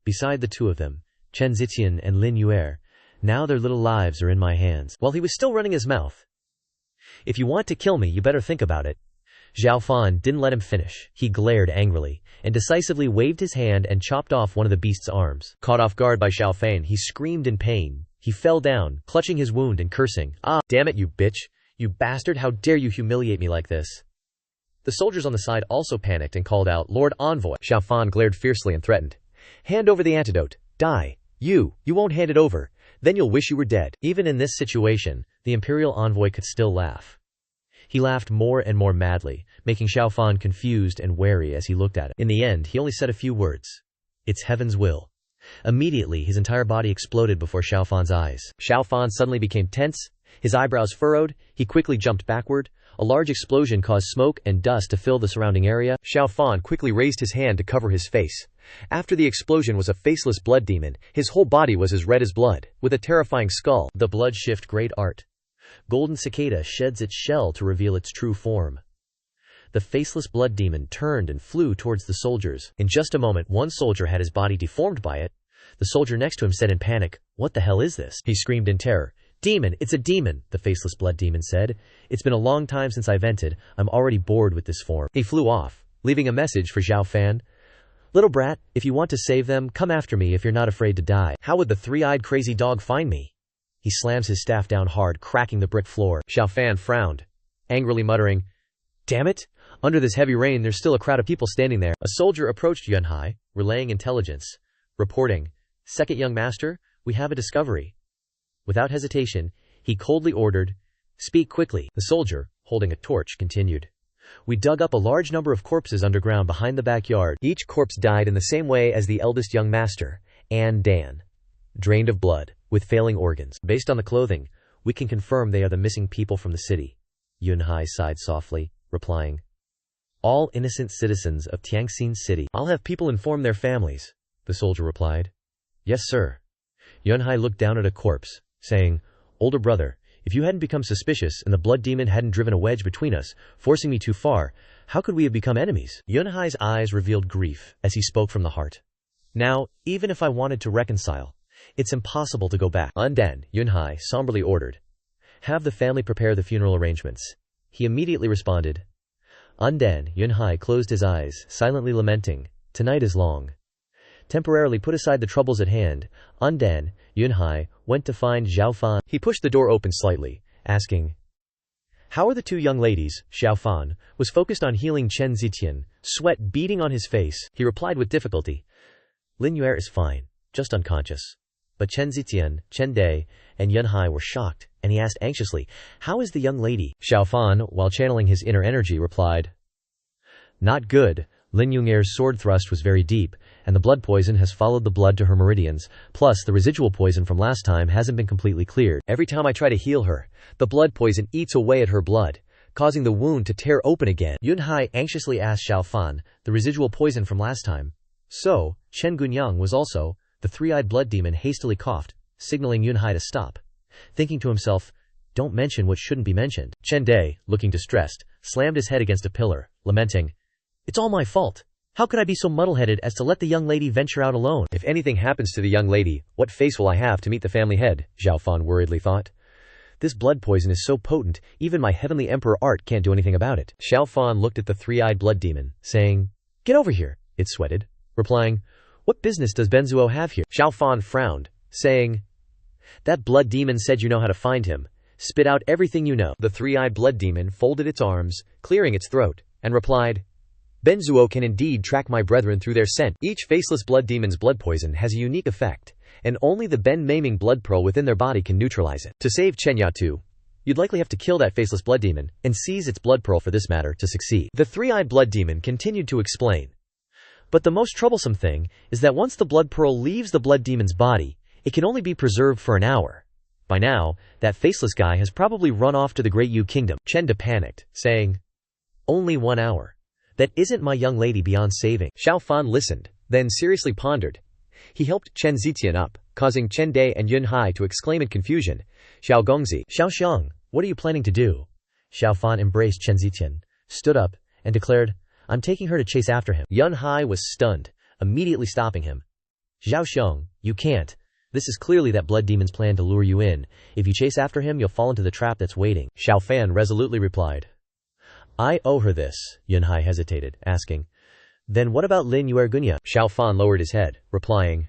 [SPEAKER 1] Beside the two of them, Chen Ziqian and Lin Yuer, now their little lives are in my hands. While he was still running his mouth, "If you want to kill me, you better think about it." Xiao Fan didn't let him finish. He glared angrily, and decisively waved his hand and chopped off one of the beast's arms. Caught off guard by Xiao Fan, he screamed in pain. He fell down, clutching his wound and cursing, "Ah, damn it, you bitch! You bastard, how dare you humiliate me like this!" The soldiers on the side also panicked and called out, "Lord Envoy!" Xiao Fan glared fiercely and threatened, "Hand over the antidote. Die. You won't hand it over. Then you'll wish you were dead." Even in this situation, the Imperial Envoy could still laugh. He laughed more and more madly, making Xiao Fan confused and wary as he looked at it. In the end, he only said a few words. "It's heaven's will." Immediately, his entire body exploded before Xiao Fan's eyes. Xiao Fan suddenly became tense,
[SPEAKER 2] His eyebrows furrowed, he quickly jumped backward. A large explosion caused smoke and dust to fill the surrounding area. Xiao Fan quickly raised his hand to cover his face. After the explosion was a faceless blood demon. His whole body was as red as blood, with a terrifying skull.
[SPEAKER 1] The blood shift great art. Golden cicada sheds its shell to reveal its true form. The faceless blood demon turned and flew towards the soldiers. In just a moment, one soldier had his body deformed by it. The soldier next to him said in panic, "What the hell is this?" He screamed in terror. "Demon, it's a demon," the faceless blood demon said. "It's been a long time since I've entered. I'm already bored with this form." He flew off, leaving a message for Xiao Fan. "Little brat, if you want to save them, come after me if you're not afraid to die." "How would the three-eyed crazy dog find me?" He slams his staff down hard, cracking the brick floor. Xiao Fan frowned, angrily muttering, "Damn it! Under this heavy rain, there's still a crowd of people standing there." A soldier approached Yunhai, relaying intelligence, reporting, "Second young master, we have a discovery." Without hesitation, he coldly ordered, "Speak quickly." The soldier, holding a torch, continued, "We dug up a large number of corpses underground behind the backyard. Each corpse died in the same way as the eldest young master, Dan, drained of blood, with failing organs. Based on the clothing, we can confirm they are the missing people from the city." Yunhai sighed softly, replying, "All innocent citizens of Tiangxin City." "I'll have people inform their families," the soldier replied. "Yes, sir." Yunhai looked down at a corpse, saying, "Older brother, if you hadn't become suspicious and the blood demon hadn't driven a wedge between us, forcing me too far, how could we have become enemies?" Yunhai's eyes revealed grief as he spoke from the heart. "Now, even if I wanted to reconcile, it's impossible to go back." "Undan," Yunhai somberly ordered. "Have the family prepare the funeral arrangements." He immediately responded. Undan, Yunhai closed his eyes, silently lamenting, "Tonight is long." Temporarily put aside the troubles at hand, Undan, Yunhai, went to find Xiao Fan. He pushed the door open slightly, asking, "How are the two young ladies?" Xiao Fan was focused on healing Chen Zitian, sweat beading on his face. He replied with difficulty, "Lin Yue is fine, just unconscious." But Chen Zitian, Chen Dai, and Yunhai were shocked, and he asked anxiously, "How is the young lady?" Xiao Fan, while channeling his inner energy, replied, "Not good. Lin Yue's sword thrust was very deep, and the blood poison has followed the blood to her meridians, plus the residual poison from last time hasn't been completely cleared. Every time I try to heal her, the blood poison eats away at her blood, causing the wound to tear open again." Yunhai anxiously asked Xiao Fan, "The residual poison from last time?" "So, Chen Gunyang was also..." The three-eyed blood demon hastily coughed, signaling Yunhai to stop, thinking to himself, "Don't mention what shouldn't be mentioned." Chen Dai, looking distressed, slammed his head against a pillar, lamenting, "It's all my fault. How could I be so muddle-headed as to let the young lady venture out alone? If anything happens to the young lady, what face will I have to meet the family head?" Xiao Fan worriedly thought. "This blood poison is so potent, even my heavenly emperor art can't do anything about it." Xiao Fan looked at the three-eyed blood demon, saying, "Get over here." It sweated, replying, "What business does Benzuo have here?" Xiao Fan frowned, saying, "That blood demon said you know how to find him. Spit out everything you know." The three-eyed blood demon folded its arms, clearing its throat, and replied, "Benzuo can indeed track my brethren through their scent. Each faceless blood demon's blood poison has a unique effect, and only the Ben-maiming blood pearl within their body can neutralize it. To save Chenya too, you'd likely have to kill that faceless blood demon, and seize its blood pearl for this matter to succeed." The three-eyed blood demon continued to explain. "But the most troublesome thing is that once the blood pearl leaves the blood demon's body, it can only be preserved for an hour. By now, that faceless guy has probably run off to the Great Yu Kingdom." Chenda panicked, saying, "Only 1 hour? That isn't my young lady beyond saving." Xiao Fan listened, then seriously pondered. He helped Chen Zitian up, causing Chen Dai and Yunhai to exclaim in confusion, "Xiao Gongzi, Xiao Xiang, what are you planning to do?" Xiao Fan embraced Chen Zitian, stood up, and declared, "I'm taking her to chase after him." Yunhai was stunned, immediately stopping him. "Xiao Xiang, you can't. This is clearly that blood demon's plan to lure you in. If you chase after him, you'll fall into the trap that's waiting." Xiao Fan resolutely replied, "I owe her this." Yunhai hesitated, asking, "Then what about Lin Yuergunya?" Xiao Fan lowered his head, replying,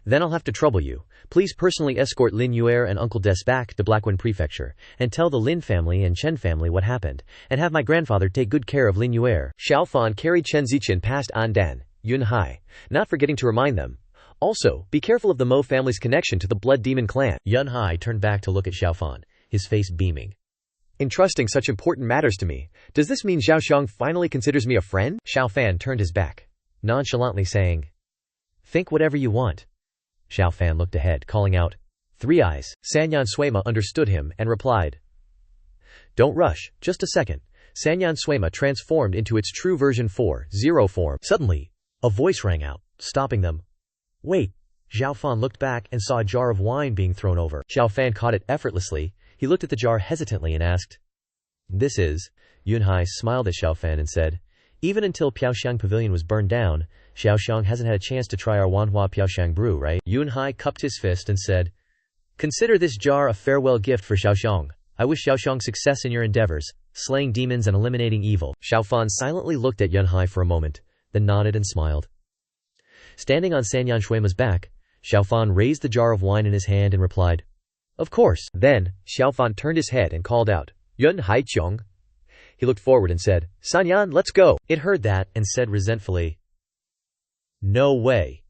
[SPEAKER 1] "Then I'll have to trouble you. Please personally escort Lin Yuer and Uncle Des back to Blackwind Prefecture, and tell the Lin family and Chen family what happened, and have my grandfather take good care of Lin Yuer." Xiao Fan carried Chen Ziqian past Andan, Yunhai, not forgetting to remind them, "Also, be careful of the Mo family's connection to the Blood Demon clan." Yunhai turned back to look at Xiao Fan, his face beaming. "Entrusting such important matters to me, does this mean Xiao Xiang finally considers me a friend?" Xiao Fan turned his back, nonchalantly saying, "Think whatever you want." Xiao Fan looked ahead, calling out,
[SPEAKER 2] 3 eyes. Sanyan Suema understood him and replied, "Don't rush, just a second." Sanyan Suema transformed into its true version 4.0 form.
[SPEAKER 1] Suddenly, a voice rang out, stopping them. "Wait." Xiao Fan looked back and saw a jar of wine being thrown over.
[SPEAKER 2] Xiao Fan caught it effortlessly. He looked at the jar hesitantly and asked, "This is?" Yunhai smiled at Xiao Fan and said, "Even until Piaoxiang Pavilion was burned down, Xiaoxiang hasn't had a chance to try our Manhwa Piaoxiang brew, right?" Yunhai cupped his fist and said, "Consider this jar a farewell gift for Xiaoxiang. I wish Xiaoxiang success in your endeavors, slaying demons and eliminating evil." Xiao Fan silently looked at Yunhai for a moment, then nodded and smiled. Standing on Sanyan Shuema's back, Xiao Fan raised the jar of wine in his hand and replied, "Of course." Then, Xiao Fan turned his head and called out, "Yunhai Qiong." He looked forward and said, "Sanyan, let's go." It heard that and said resentfully, "No way.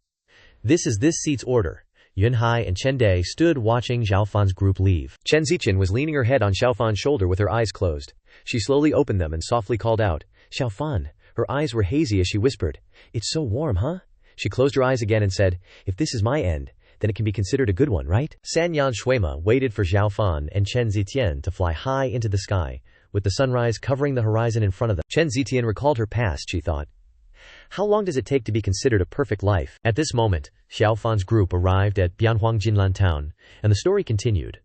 [SPEAKER 2] This is this seat's order." Yunhai and Chen Dai stood watching Xiao Fan's group leave. Chen Ziqian was leaning her head on Xiao Fan's shoulder with her eyes closed. She slowly opened them and softly called out, "Xiao Fan." Her eyes were hazy as she whispered, "It's so warm, huh?" She closed her eyes again and said, "If this is my end, then it can be considered a good one, right?" Sanyan Shuema waited for Xiao Fan and Chen Zitian to fly high into the sky, with the sunrise covering the horizon in front of them. Chen Zitian recalled her past, she thought. How long does it take to be considered a perfect life? At this moment, Xiao Fan's group arrived at Bianhuang Jinlan town, and the story continued.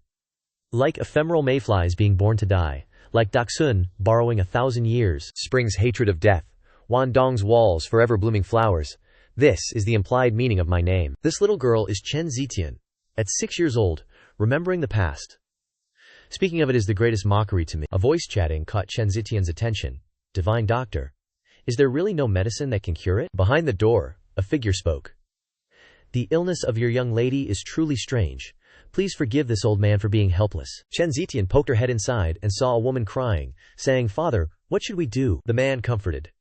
[SPEAKER 2] Like ephemeral mayflies being born to die, like Daksun borrowing 1,000 years, spring's hatred of death, Wandong's walls forever blooming flowers. This is the implied meaning of my name. This little girl is Chen Zitian, at 6 years old, remembering the past. Speaking of it is the greatest mockery to me. A voice chatting caught Chen Zitian's attention. Divine doctor. Is there really no medicine that can cure it? Behind the door, a figure spoke. The illness of your young lady is truly strange. Please forgive this old man for being helpless. Chen Zitian poked her head inside and saw a woman crying, saying, "Father, what should we do?" The man comforted.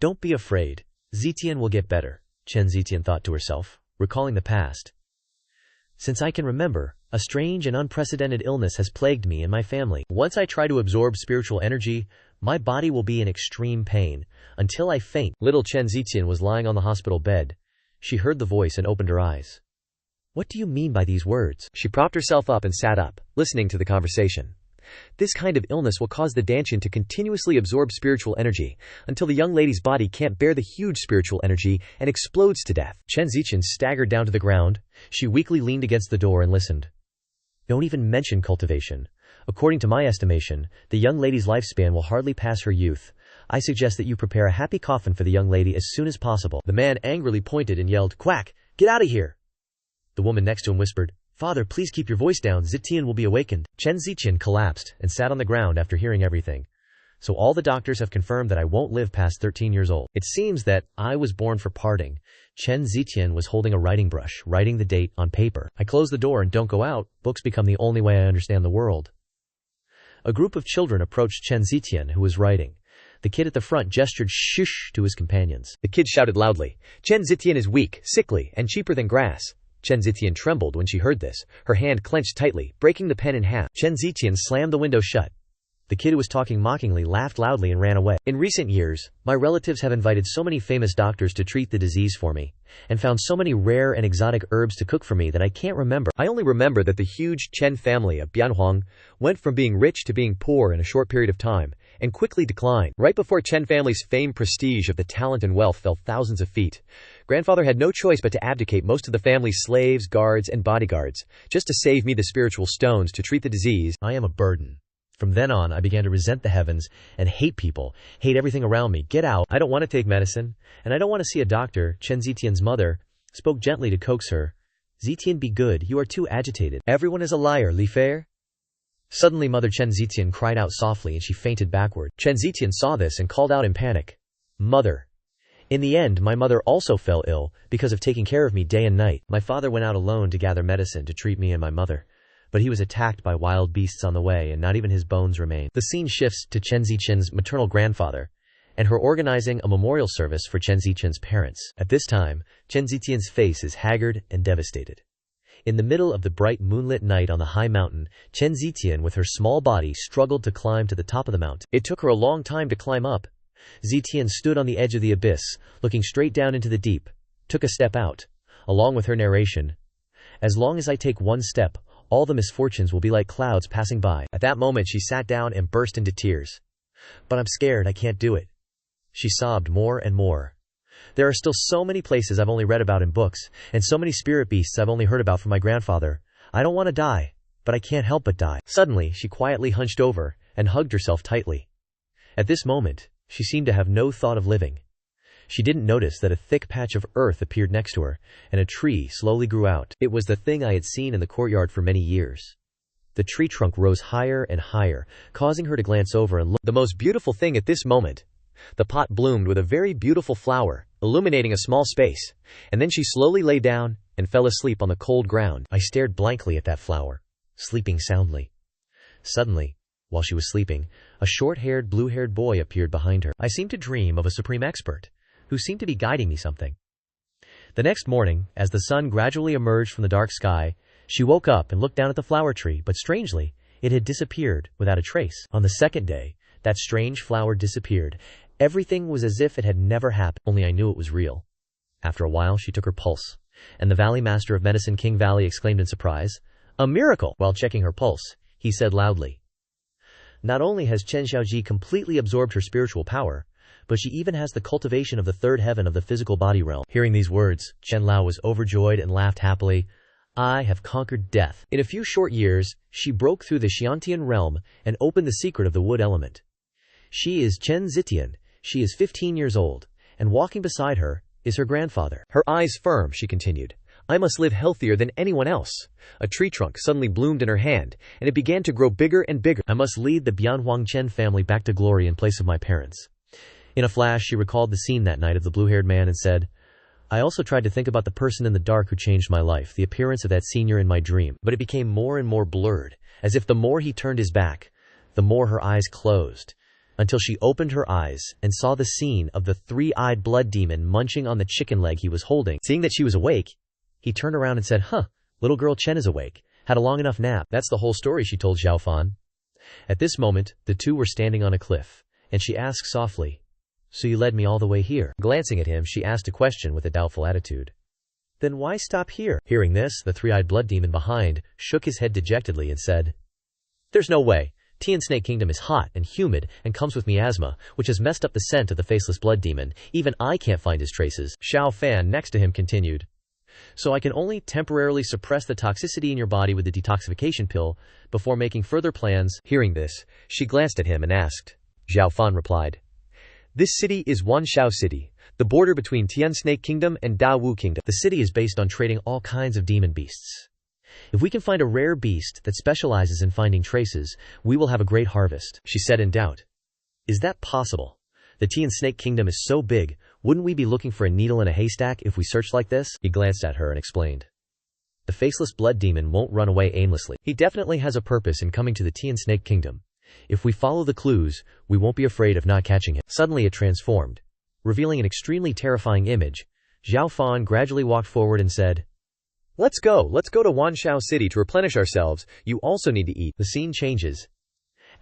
[SPEAKER 2] "Don't be afraid. Zitian will get better," Chen Zitian thought to herself, recalling the past. Since I can remember, a strange and unprecedented illness has plagued me and my family. Once I try to absorb spiritual energy, my body will be in extreme pain, until I faint. Little Chen Zitian was lying on the hospital bed. She heard the voice and opened her eyes. What do you mean by these words? She propped herself up and sat up, listening to the conversation. This kind of illness will cause the Dantian to continuously absorb spiritual energy, until the young lady's body can't bear the huge spiritual energy and explodes to death. Chen Zitian staggered down to the ground. She weakly leaned against the door and listened. Don't even mention cultivation. According to my estimation, the young lady's lifespan will hardly pass her youth. I suggest that you prepare a happy coffin for the young lady as soon as possible. The man angrily pointed and yelled, "Quack! Get out of here!" The woman next to him whispered, "Father, please keep your voice down. Zitian will be awakened." Chen Zitian collapsed and sat on the ground after hearing everything. So all the doctors have confirmed that I won't live past 13 years old. It seems that I was born for parting. Chen Zitian was holding a writing brush, writing the date on paper. I close the door and don't go out. Books become the only way I understand the world. A group of children approached Chen Zitian, who was writing. The kid at the front gestured shush to his companions. The kid shouted loudly, "Chen Zitian is weak, sickly, and cheaper than grass." Chen Zitian trembled when she heard this. Her hand clenched tightly, breaking the pen in half. Chen Zitian slammed the window shut. The kid who was talking mockingly laughed loudly and ran away. In recent years, my relatives have invited so many famous doctors to treat the disease for me, and found so many rare and exotic herbs to cook for me that I can't remember. I only remember that the huge Chen family of Bianhuang went from being rich to being poor in a short period of time, and quickly declined. Right before Chen family's fame, prestige of the talent and wealth fell thousands of feet, grandfather had no choice but to abdicate most of the family's slaves, guards, and bodyguards, just to save me the spiritual stones to treat the disease. I am a burden. From then on, I began to resent the heavens and hate people, hate everything around me. Get out. I don't want to take medicine, and I don't want to see a doctor. Chen Zitian's mother spoke gently to coax her. Zitian, be good. You are too agitated. Everyone is a liar, Li Fair. Suddenly, Mother Chen Zitian cried out softly and she fainted backward. Chen Zitian saw this and called out in panic, "Mother." In the end, my mother also fell ill because of taking care of me day and night. My father went out alone to gather medicine to treat me and my mother, but he was attacked by wild beasts on the way and not even his bones remain. The scene shifts to Chen Zitian's maternal grandfather and her organizing a memorial service for Chen Zitian's parents. At this time, Chen Zitian's face is haggard and devastated. In the middle of the bright moonlit night on the high mountain, Chen Zitian with her small body struggled to climb to the top of the mountain. It took her a long time to climb up. Zitian stood on the edge of the abyss, looking straight down into the deep, took a step out, along with her narration.
[SPEAKER 1] As long as I take one step, all the misfortunes will be like clouds passing by. At that moment she sat down and burst into tears. But I'm scared, I can't do it. She sobbed more and more. There are still so many places I've only read about in books, and so many spirit beasts I've only heard about from my grandfather. I don't want to die, but I can't help but die. Suddenly, she quietly hunched over and hugged herself tightly. At this moment, she seemed to have no thought of living. She didn't notice that a thick patch of earth appeared next to her, and a tree slowly grew out. It was the thing I had seen in the courtyard for many years. The tree trunk rose higher and higher, causing her to glance over and look. The most beautiful thing at this moment. The pot bloomed with a very beautiful flower, illuminating a small space, and then she slowly lay down and fell asleep on the cold ground. I stared blankly at that flower, sleeping soundly. Suddenly, while she was sleeping, a short-haired, blue-haired boy appeared behind her. I seemed to dream of a supreme expert, who seemed to be guiding me something. The next morning, as the sun gradually emerged from the dark sky, she woke up and looked down at the flower tree, but strangely, it had disappeared without a trace. On the second day, that strange flower disappeared. Everything was as if it had never happened, only I knew it was real. After a while, she took her pulse, and the Valley Master of Medicine, King Valley, exclaimed in surprise, "A miracle!" While checking her pulse, he said loudly, "Not only has Chen Xiaoji completely absorbed her spiritual power, but she even has the cultivation of the third heaven of the physical body realm." Hearing these words, Chen Lao was overjoyed and laughed happily. "I have conquered death." In a few short years, she broke through the Xiantian realm and opened the secret of the wood element. She is Chen Zitian. She is 15 years old, and walking beside her is her grandfather. Her eyes firm, she continued. "I must live healthier than anyone else." A tree trunk suddenly bloomed in her hand, and it began to grow bigger and bigger. "I must lead the Bianhuang Chen family back to glory in place of my parents." In a flash, she recalled the scene that night of the blue-haired man and said, "I also tried to think about the person in the dark who changed my life, the appearance of that senior in my dream, but it became more and more blurred, as if the more he turned his back, the more her eyes closed, until she opened her eyes and saw the scene of the three-eyed blood demon munching on the chicken leg he was holding. Seeing that she was awake, he turned around and said, Little girl Chen is awake. Had a long enough nap." That's the whole story, she told Xiao Fan. At this moment, the two were standing on a cliff, and she asked softly, "So you led me all the way here?" Glancing at him, she asked a question with a doubtful attitude. "Then why stop here?" Hearing this, the three-eyed blood demon behind shook his head dejectedly and said, "There's no way. Tian Snake Kingdom is hot and humid and comes with miasma, which has messed up the scent of the faceless blood demon. Even I can't find his traces." Xiao Fan next to him continued, "So I can only temporarily suppress the toxicity in your body with the detoxification pill before making further plans." Hearing this, she glanced at him and asked. Xiao Fan replied, "This city is Wanshao City, the border between Tian Snake Kingdom and Dawu Kingdom. The city is based on trading all kinds of demon beasts. If we can find a rare beast that specializes in finding traces, we will have a great harvest." She said in doubt, "Is that possible? The Tian Snake Kingdom is so big, wouldn't we be looking for a needle in a haystack if we searched like this?" He glanced at her and explained, "The faceless blood demon won't run away aimlessly. He definitely has a purpose in coming to the Tian Snake Kingdom. If we follow the clues, we won't be afraid of not catching him." Suddenly it transformed, revealing an extremely terrifying image. Xiao Fan gradually walked forward and said, Let's go to Wanshao City to replenish ourselves. You also need to eat." The scene changes.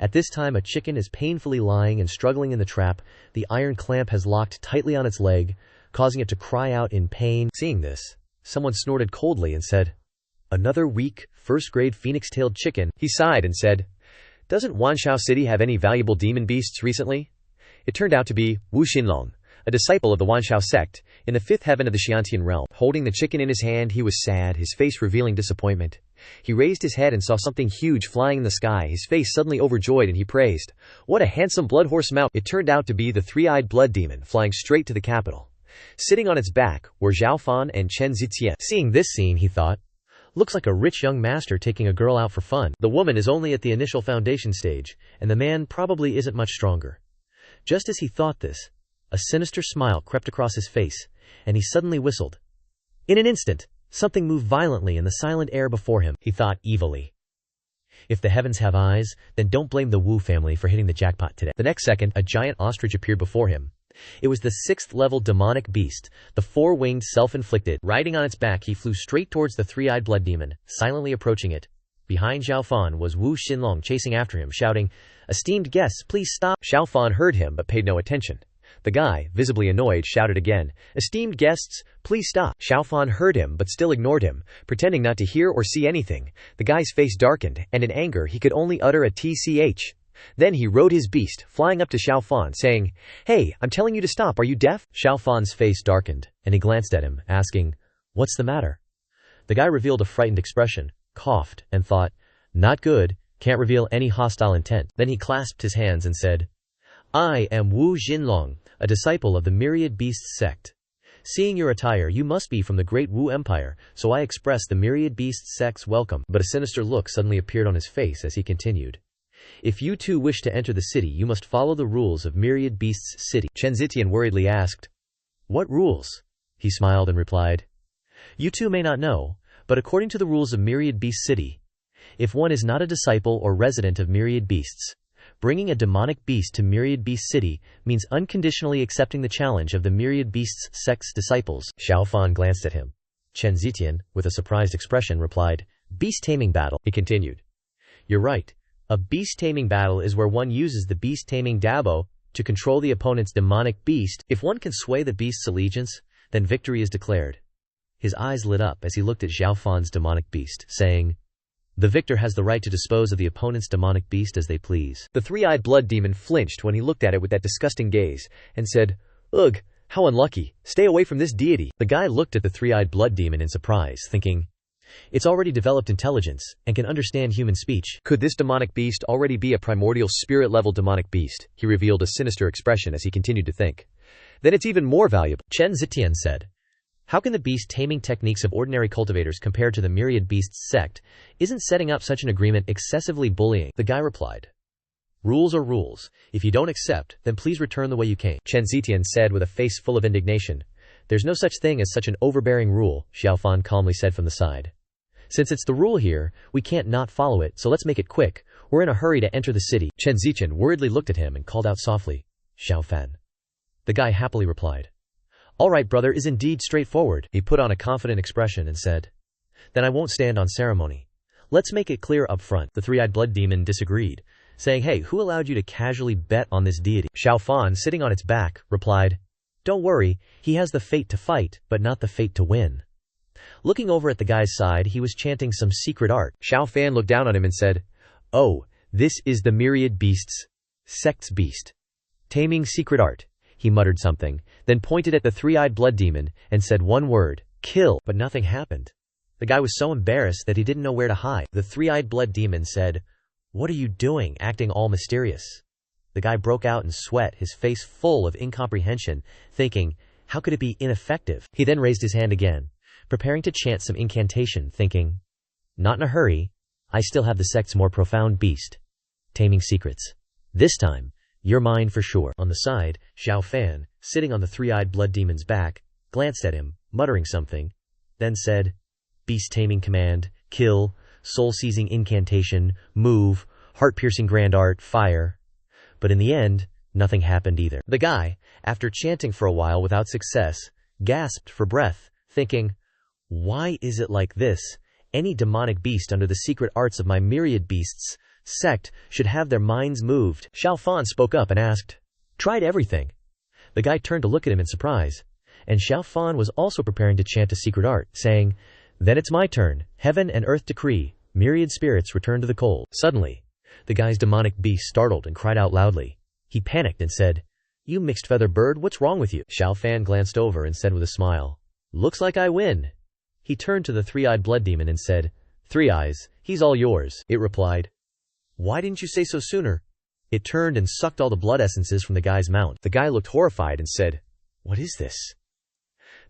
[SPEAKER 1] At this time, a chicken is painfully lying and struggling in the trap. The iron clamp has locked tightly on its leg, causing it to cry out in pain. Seeing this, someone snorted coldly and said, "Another weak, first-grade phoenix-tailed chicken." He sighed and said, "Doesn't Wanshao City have any valuable demon beasts recently?" It turned out to be Wu Xinlong, a disciple of the Wanshao sect, in the fifth heaven of the Xiantian realm. Holding the chicken in his hand, he was sad, his face revealing disappointment. He raised his head and saw something huge flying in the sky, his face suddenly overjoyed, and he praised, "What a handsome blood horse mount!" It turned out to be the three-eyed blood demon flying straight to the capital. Sitting on its back were Xiao Fan and Chen Zitian. Seeing this scene, he thought, "Looks like a rich young master taking a girl out for fun. The woman is only at the initial foundation stage, and the man probably isn't much stronger." Just as he thought this, a sinister smile crept across his face, and he suddenly whistled. In an instant, something moved violently in the silent air before him. He thought evilly, "If the heavens have eyes, then don't blame the Wu family for hitting the jackpot today." The next second, a giant ostrich appeared before him. It was the 6th-level demonic beast, the four-winged self-inflicted. Riding on its back, he flew straight towards the three-eyed blood demon, silently approaching it. Behind Xiao Fan was Wu Xinlong chasing after him, shouting, "Esteemed guests, please stop." Xiao Fan heard him but paid no attention.
[SPEAKER 2] The guy, visibly annoyed, shouted again, "Esteemed guests, please stop." Xiao Fan heard him but still ignored him, pretending not to hear or see anything. The guy's face darkened, and in anger he could only utter a tch. Then he rode his beast, flying up to Xiao Fan, saying, "Hey, I'm telling you to stop, are you deaf?" Xiao Fan's face darkened, and he glanced at him, asking, "What's the matter?" The guy revealed a frightened expression, coughed, and thought, "Not good, can't reveal any hostile intent." Then he clasped his hands and said, "I am Wu Jinlong, a disciple of the Myriad Beasts sect. Seeing your attire, you must be from the great Wu Empire, so I express the Myriad Beasts sect's welcome." But a sinister look suddenly appeared on his face as he continued, "If you too wish to enter the city, you must follow the rules of Myriad Beasts city." Xianxia worriedly asked, "What rules?" He smiled and replied, "You too may not know, but according to the rules of Myriad Beast city, if one is not a disciple or resident of Myriad Beasts, bringing a demonic beast to Myriad Beast city means unconditionally accepting the challenge of the Myriad Beasts sect's disciples." Xiao Fan glanced at him. Xianxia, with a surprised expression, replied, "Beast taming battle." He continued, "You're right. A beast taming battle is where one uses the beast taming dabo to control the opponent's demonic beast. If one can sway the beast's allegiance, then victory is declared." His eyes lit up as he looked at Xiao Fan's demonic beast, saying, "The victor has the right to dispose of the opponent's demonic beast as they please." The three-eyed blood demon flinched when he looked at it with that disgusting gaze, and said, "Ugh, how unlucky. Stay away from this deity." The guy looked at the three-eyed blood demon in surprise, thinking, "It's already developed intelligence, and can understand human speech. Could this demonic beast already be a primordial spirit-level demonic beast?" He revealed a sinister expression as he continued to think. "Then it's even more valuable." Chen Zitian said, "How can the beast taming techniques of ordinary cultivators compare to the Myriad Beasts sect? Isn't setting up such an agreement excessively bullying?" The guy replied, "Rules are rules. If you don't accept, then please return the way you came." Chen Zitian said with a face full of indignation, "There's no such thing as such an overbearing rule," Xiao Fan calmly said from the side. "Since it's the rule here, we can't not follow it, so let's make it quick. We're in a hurry to enter the city." Chen Zitian worriedly looked at him and called out softly, "Xiao Fan." The guy happily replied, "All right, brother, is indeed straightforward." He put on a confident expression and said, "Then I won't stand on ceremony. Let's make it clear up front." The three-eyed blood demon disagreed, saying, "Hey, who allowed you to casually bet on this deity?" Xiao Fan, sitting on its back, replied, "Don't worry, he has the fate to fight, but not the fate to win." Looking over at the guy's side, he was chanting some secret art. Xiao Fan looked down on him and said, "Oh, this is the Myriad Beasts sect's beast. Taming secret art." He muttered something, then pointed at the three-eyed blood demon, and said one word, "Kill," but nothing happened. The guy was so embarrassed that he didn't know where to hide. The three-eyed blood demon said, "What are you doing?" acting all mysterious. The guy broke out in sweat, his face full of incomprehension, thinking, how could it be ineffective? He then raised his hand again, preparing to chant some incantation, thinking, "Not in a hurry. I still have the sect's more profound beast. Taming secrets. This time, you're mine for sure." On the side, Xiao Fan, sitting on the three-eyed blood demon's back, glanced at him, muttering something, then said, "Beast taming command, kill, soul-seizing incantation, move, heart-piercing grand art, fire." But in the end, nothing happened either. The guy, after chanting for a while without success, gasped for breath, thinking, "Why is it like this? Any demonic beast under the secret arts of my Myriad Beasts sect should have their minds moved." Xiao Fan spoke up and asked, "Tried everything?" The guy turned to look at him in surprise, and Xiao Fan was also preparing to chant a secret art, saying, "Then it's my turn. Heaven and earth decree, myriad spirits return to the cold." Suddenly, the guy's demonic beast startled and cried out loudly. He panicked and said, "You mixed feather bird, what's wrong with you?" Xiao Fan glanced over and said with a smile, "Looks like I win." He turned to the three-eyed blood demon and said, "Three Eyes, he's all yours." It replied, "Why didn't you say so sooner?" It turned and sucked all the blood essences from the guy's mouth. The guy looked horrified and said, "What is this?"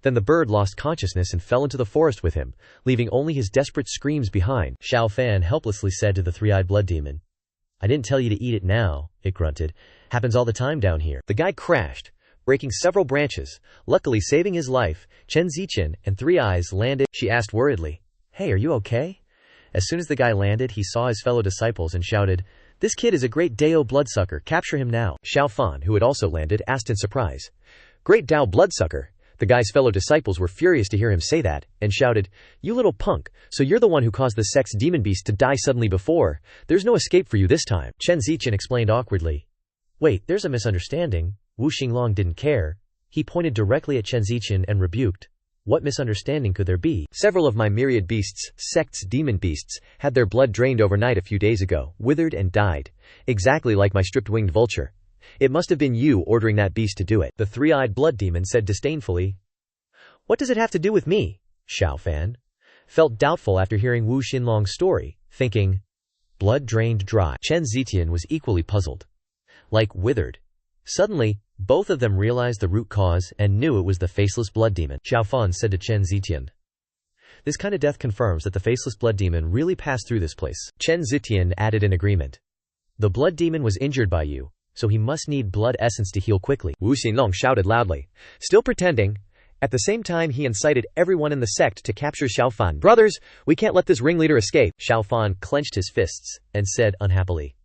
[SPEAKER 2] Then the bird lost consciousness and fell into the forest with him, leaving only his desperate screams behind. Xiao Fan helplessly said to the three-eyed blood demon, "I didn't tell you to eat it now," it grunted. "Happens all the time down here." The guy crashed, breaking several branches, luckily saving his life. Chen Zichen and Three Eyes landed. She asked worriedly, "Hey, are you okay?" As soon as the guy landed, he saw his fellow disciples and shouted, "This kid is a great Dao bloodsucker, capture him now." Xiao Fan, who had also landed, asked in surprise, "Great Dao bloodsucker?" The guy's fellow disciples were furious to hear him say that, and shouted, "You little punk, so you're the one who caused the sect's demon beast to die suddenly before. There's no escape for you this time." Chen Zichen explained awkwardly, "Wait, there's a misunderstanding.
[SPEAKER 1] Wu Xinglong didn't care. He pointed directly at Chen Ziqian and rebuked. What misunderstanding could there be?
[SPEAKER 2] Several of my myriad beasts, sect's demon beasts, had their blood drained overnight a few days ago, withered and died. Exactly like my stripped-winged vulture. It must have been you ordering that beast to do it.
[SPEAKER 1] The three-eyed blood demon said disdainfully. What does it have to do with me? Xiao Fan felt doubtful after hearing Wu Xinlong's story, thinking, blood drained dry. Chen Ziqian was equally puzzled. Like withered. Suddenly, both of them realized the root cause and knew it was the faceless blood demon. Xiao Fan said to Chen Ziqian. This kind of death confirms that the faceless blood demon really passed through this place. Chen Ziqian added in agreement. The blood demon was injured by you, so he must need blood essence to heal quickly.
[SPEAKER 2] Wu Xinlong shouted loudly, still pretending. At the same time he incited everyone in the sect to capture Xiao Fan. Brothers, we can't let this ringleader escape.
[SPEAKER 1] Xiao Fan clenched his fists and said unhappily.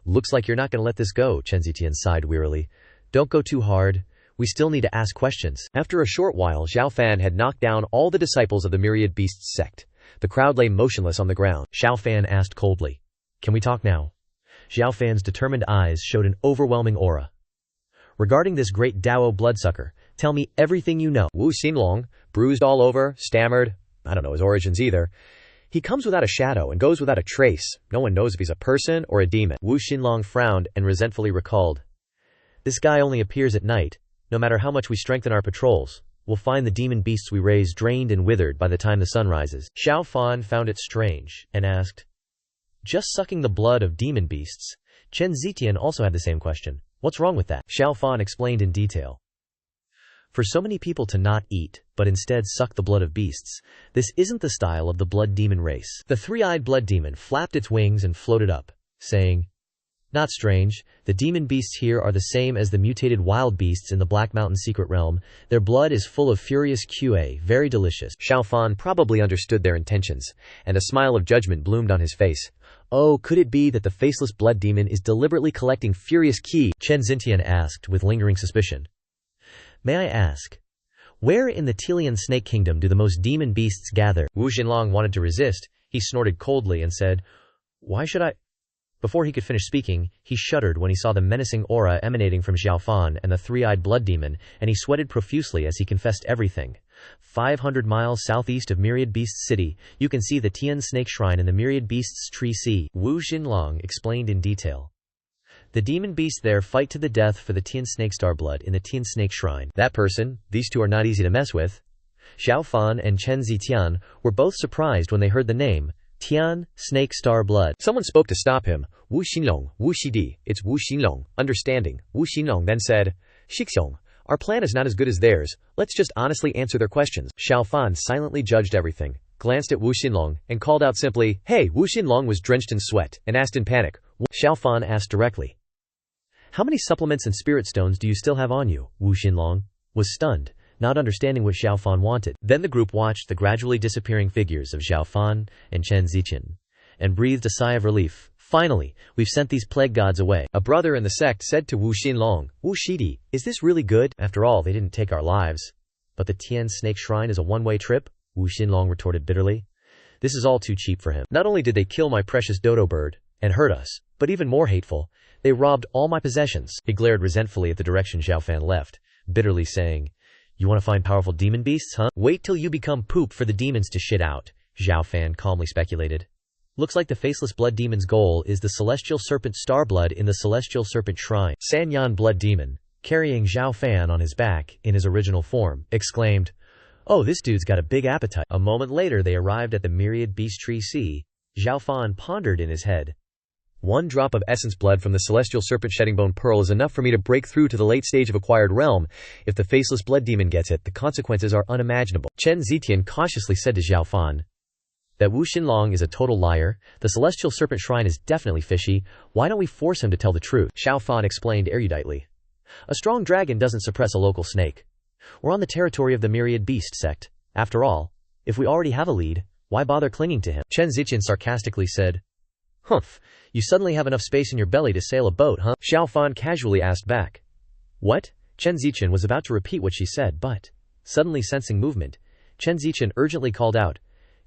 [SPEAKER 1] Looks like you're not going to let this go, Chen Ziqian sighed wearily. Don't go too hard. We still need to ask questions.
[SPEAKER 2] After a short while, Xiao Fan had knocked down all the disciples of the Myriad Beasts sect. The crowd lay motionless on the ground.
[SPEAKER 1] Xiao Fan asked coldly. Can we talk now? Xiao Fan's determined eyes showed an overwhelming aura. Regarding this great Dao bloodsucker, tell me everything you know.
[SPEAKER 2] Wu Xinlong, bruised all over, stammered. I don't know his origins either. He comes without a shadow and goes without a trace. No one knows if he's a person or a demon.
[SPEAKER 1] Wu Xinlong frowned and resentfully recalled. This guy only appears at night. No matter how much we strengthen our patrols, we'll find the demon beasts we raise drained and withered by the time the sun rises. Xiao Fan found it strange and asked, just sucking the blood of demon beasts? Chen Ziqian also had the same question. What's wrong with that? Xiao Fan explained in detail. For so many people to not eat, but instead suck the blood of beasts, this isn't the style of the blood demon race. The three-eyed blood demon flapped its wings and floated up, saying, not strange, the demon beasts here are the same as the mutated wild beasts in the Black Mountain secret realm. Their blood is full of furious QA, very delicious.
[SPEAKER 2] Xiao Fan probably understood their intentions, and a smile of judgment bloomed on his face. Oh, could it be that the faceless blood demon is deliberately collecting furious ki?
[SPEAKER 1] Chen Ziqian asked with lingering suspicion. May I ask, where in the Telian snake kingdom do the most demon beasts gather? Wu Xinlong wanted to resist. He snorted coldly and said, why should I? Before he could finish speaking, he shuddered when he saw the menacing aura emanating from Xiao Fan and the three-eyed blood demon, and he sweated profusely as he confessed everything. 500 miles southeast of Myriad Beasts City, you can see the Tian Snake Shrine in the Myriad Beasts Tree Sea. Wu Xinlong explained in detail. The demon beasts there fight to the death for the Tian Snake Star blood in the Tian Snake Shrine. That person, these two are not easy to mess with. Xiao Fan and Chen Ziqian were both surprised when they heard the name, Tian Snake Star blood.
[SPEAKER 2] Someone spoke to stop him. Wu Xinlong, Wu Shidi, it's Wu Xinlong. Understanding, Wu Xinlong then said, Xixiong, our plan is not as good as theirs. Let's just honestly answer their questions. Xiao Fan silently judged everything, glanced at Wu Xinlong, and called out simply, hey! Wu Xinlong was drenched in sweat, and asked in panic.
[SPEAKER 1] Xiao Fan asked directly. How many supplements and spirit stones do you still have on you? Wu Xinlong was stunned, not understanding what Xiao Fan wanted. Then the group watched the gradually disappearing figures of Xiao Fan and Chen Ziqian, and breathed a sigh of relief. Finally, we've sent these plague gods away.
[SPEAKER 2] A brother in the sect said to Wu Xinlong, Wu Shidi, is this really good?
[SPEAKER 1] After all, they didn't take our lives. But the Tian Snake Shrine is a one-way trip? Wu Xinlong retorted bitterly. This is all too cheap for him. Not only did they kill my precious dodo bird, and hurt us, but even more hateful, they robbed all my possessions. He glared resentfully at the direction Xiao Fan left, bitterly saying, you want to find powerful demon beasts, huh? Wait till you become poop for the demons to shit out, Xiao Fan calmly speculated. Looks like the faceless blood demon's goal is the celestial serpent star blood in the celestial serpent shrine. Sanyan blood demon, carrying Xiao Fan on his back in his original form, exclaimed, oh, this dude's got a big appetite. A moment later they arrived at the Myriad Beast Tree Sea. Xiao Fan pondered in his head. One drop of essence blood from the celestial serpent shedding bone pearl is enough for me to break through to the late stage of acquired realm. If the faceless blood demon gets it, the consequences are unimaginable. Chen Ziqian cautiously said to Xiao Fan, that Wu Xinlong is a total liar. The celestial serpent shrine is definitely fishy. Why don't we force him to tell the truth? Xiao Fan explained eruditely. A strong dragon doesn't suppress a local snake. We're on the territory of the Myriad Beast sect. After all, if we already have a lead, why bother clinging to him? Chen Ziqian sarcastically said, humph, you suddenly have enough space in your belly to sail a boat, huh? Xiao Fan casually asked back. What? Chen Ziqian was about to repeat what she said, but, suddenly sensing movement, Chen Ziqian urgently called out,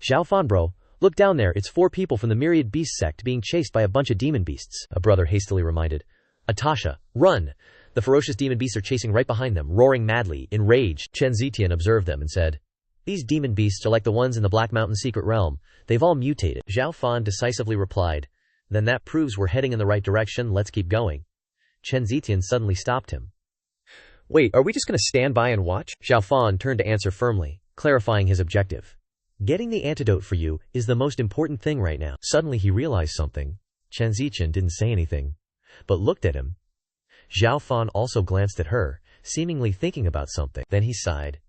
[SPEAKER 1] Xiao Fan bro, look down there, it's 4 people from the Myriad Beast sect being chased by a bunch of demon beasts. A brother hastily reminded. Atasha, run! The ferocious demon beasts are chasing right behind them, roaring madly, enraged. Chen Zitian observed them and said, "These demon beasts are like the ones in the Black Mountain secret realm. They've all mutated." Xiao Fan decisively replied, "Then that proves we're heading in the right direction, let's keep going." Chen Zitian suddenly stopped him.
[SPEAKER 2] "Wait, are we just gonna stand by and watch?"
[SPEAKER 1] Xiao Fan turned to answer firmly, clarifying his objective. "Getting the antidote for you is the most important thing right now." Suddenly he realized something. Chen Zitian didn't say anything, but looked at him. Xiao Fan also glanced at her, seemingly thinking about something. Then he sighed.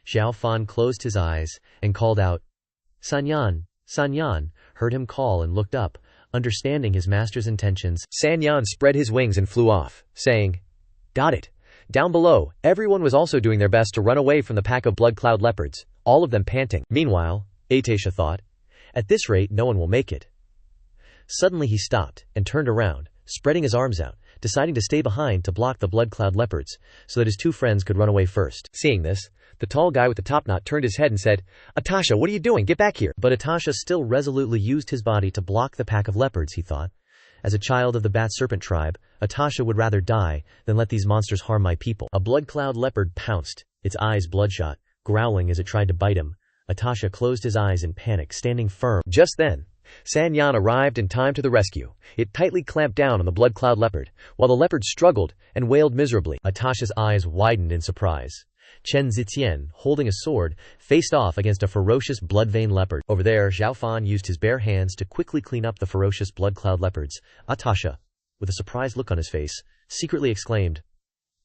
[SPEAKER 1] Xiao Fan closed his eyes and called out, "Sanyan, Sanyan," heard him call and looked up, understanding his master's intentions.
[SPEAKER 2] Sanyan spread his wings and flew off, saying, "Got it." Down below, everyone was also doing their best to run away from the pack of blood cloud leopards, all of them panting.
[SPEAKER 1] Meanwhile, Atasha thought, "At this rate, no one will make it." Suddenly he stopped and turned around, spreading his arms out, deciding to stay behind to block the blood cloud leopards, so that his two friends could run away first.
[SPEAKER 2] Seeing this, the tall guy with the top knot turned his head and said, "Atasha, what are you doing? Get back here."
[SPEAKER 1] But Atasha still resolutely used his body to block the pack of leopards, he thought. As a child of the bat-serpent tribe, Atasha would rather die than let these monsters harm my people. A blood cloud leopard pounced, its eyes bloodshot, growling as it tried to bite him. Atasha closed his eyes in panic, standing firm.
[SPEAKER 2] Just then, Sanyan arrived in time to the rescue. It tightly clamped down on the blood cloud leopard, while the leopard struggled and wailed miserably.
[SPEAKER 1] Atasha's eyes widened in surprise. Chen Zitian, holding a sword, faced off against a ferocious blood-vein leopard. Over there, Xiao Fan used his bare hands to quickly clean up the ferocious blood cloud leopards. Atasha, with a surprised look on his face, secretly exclaimed,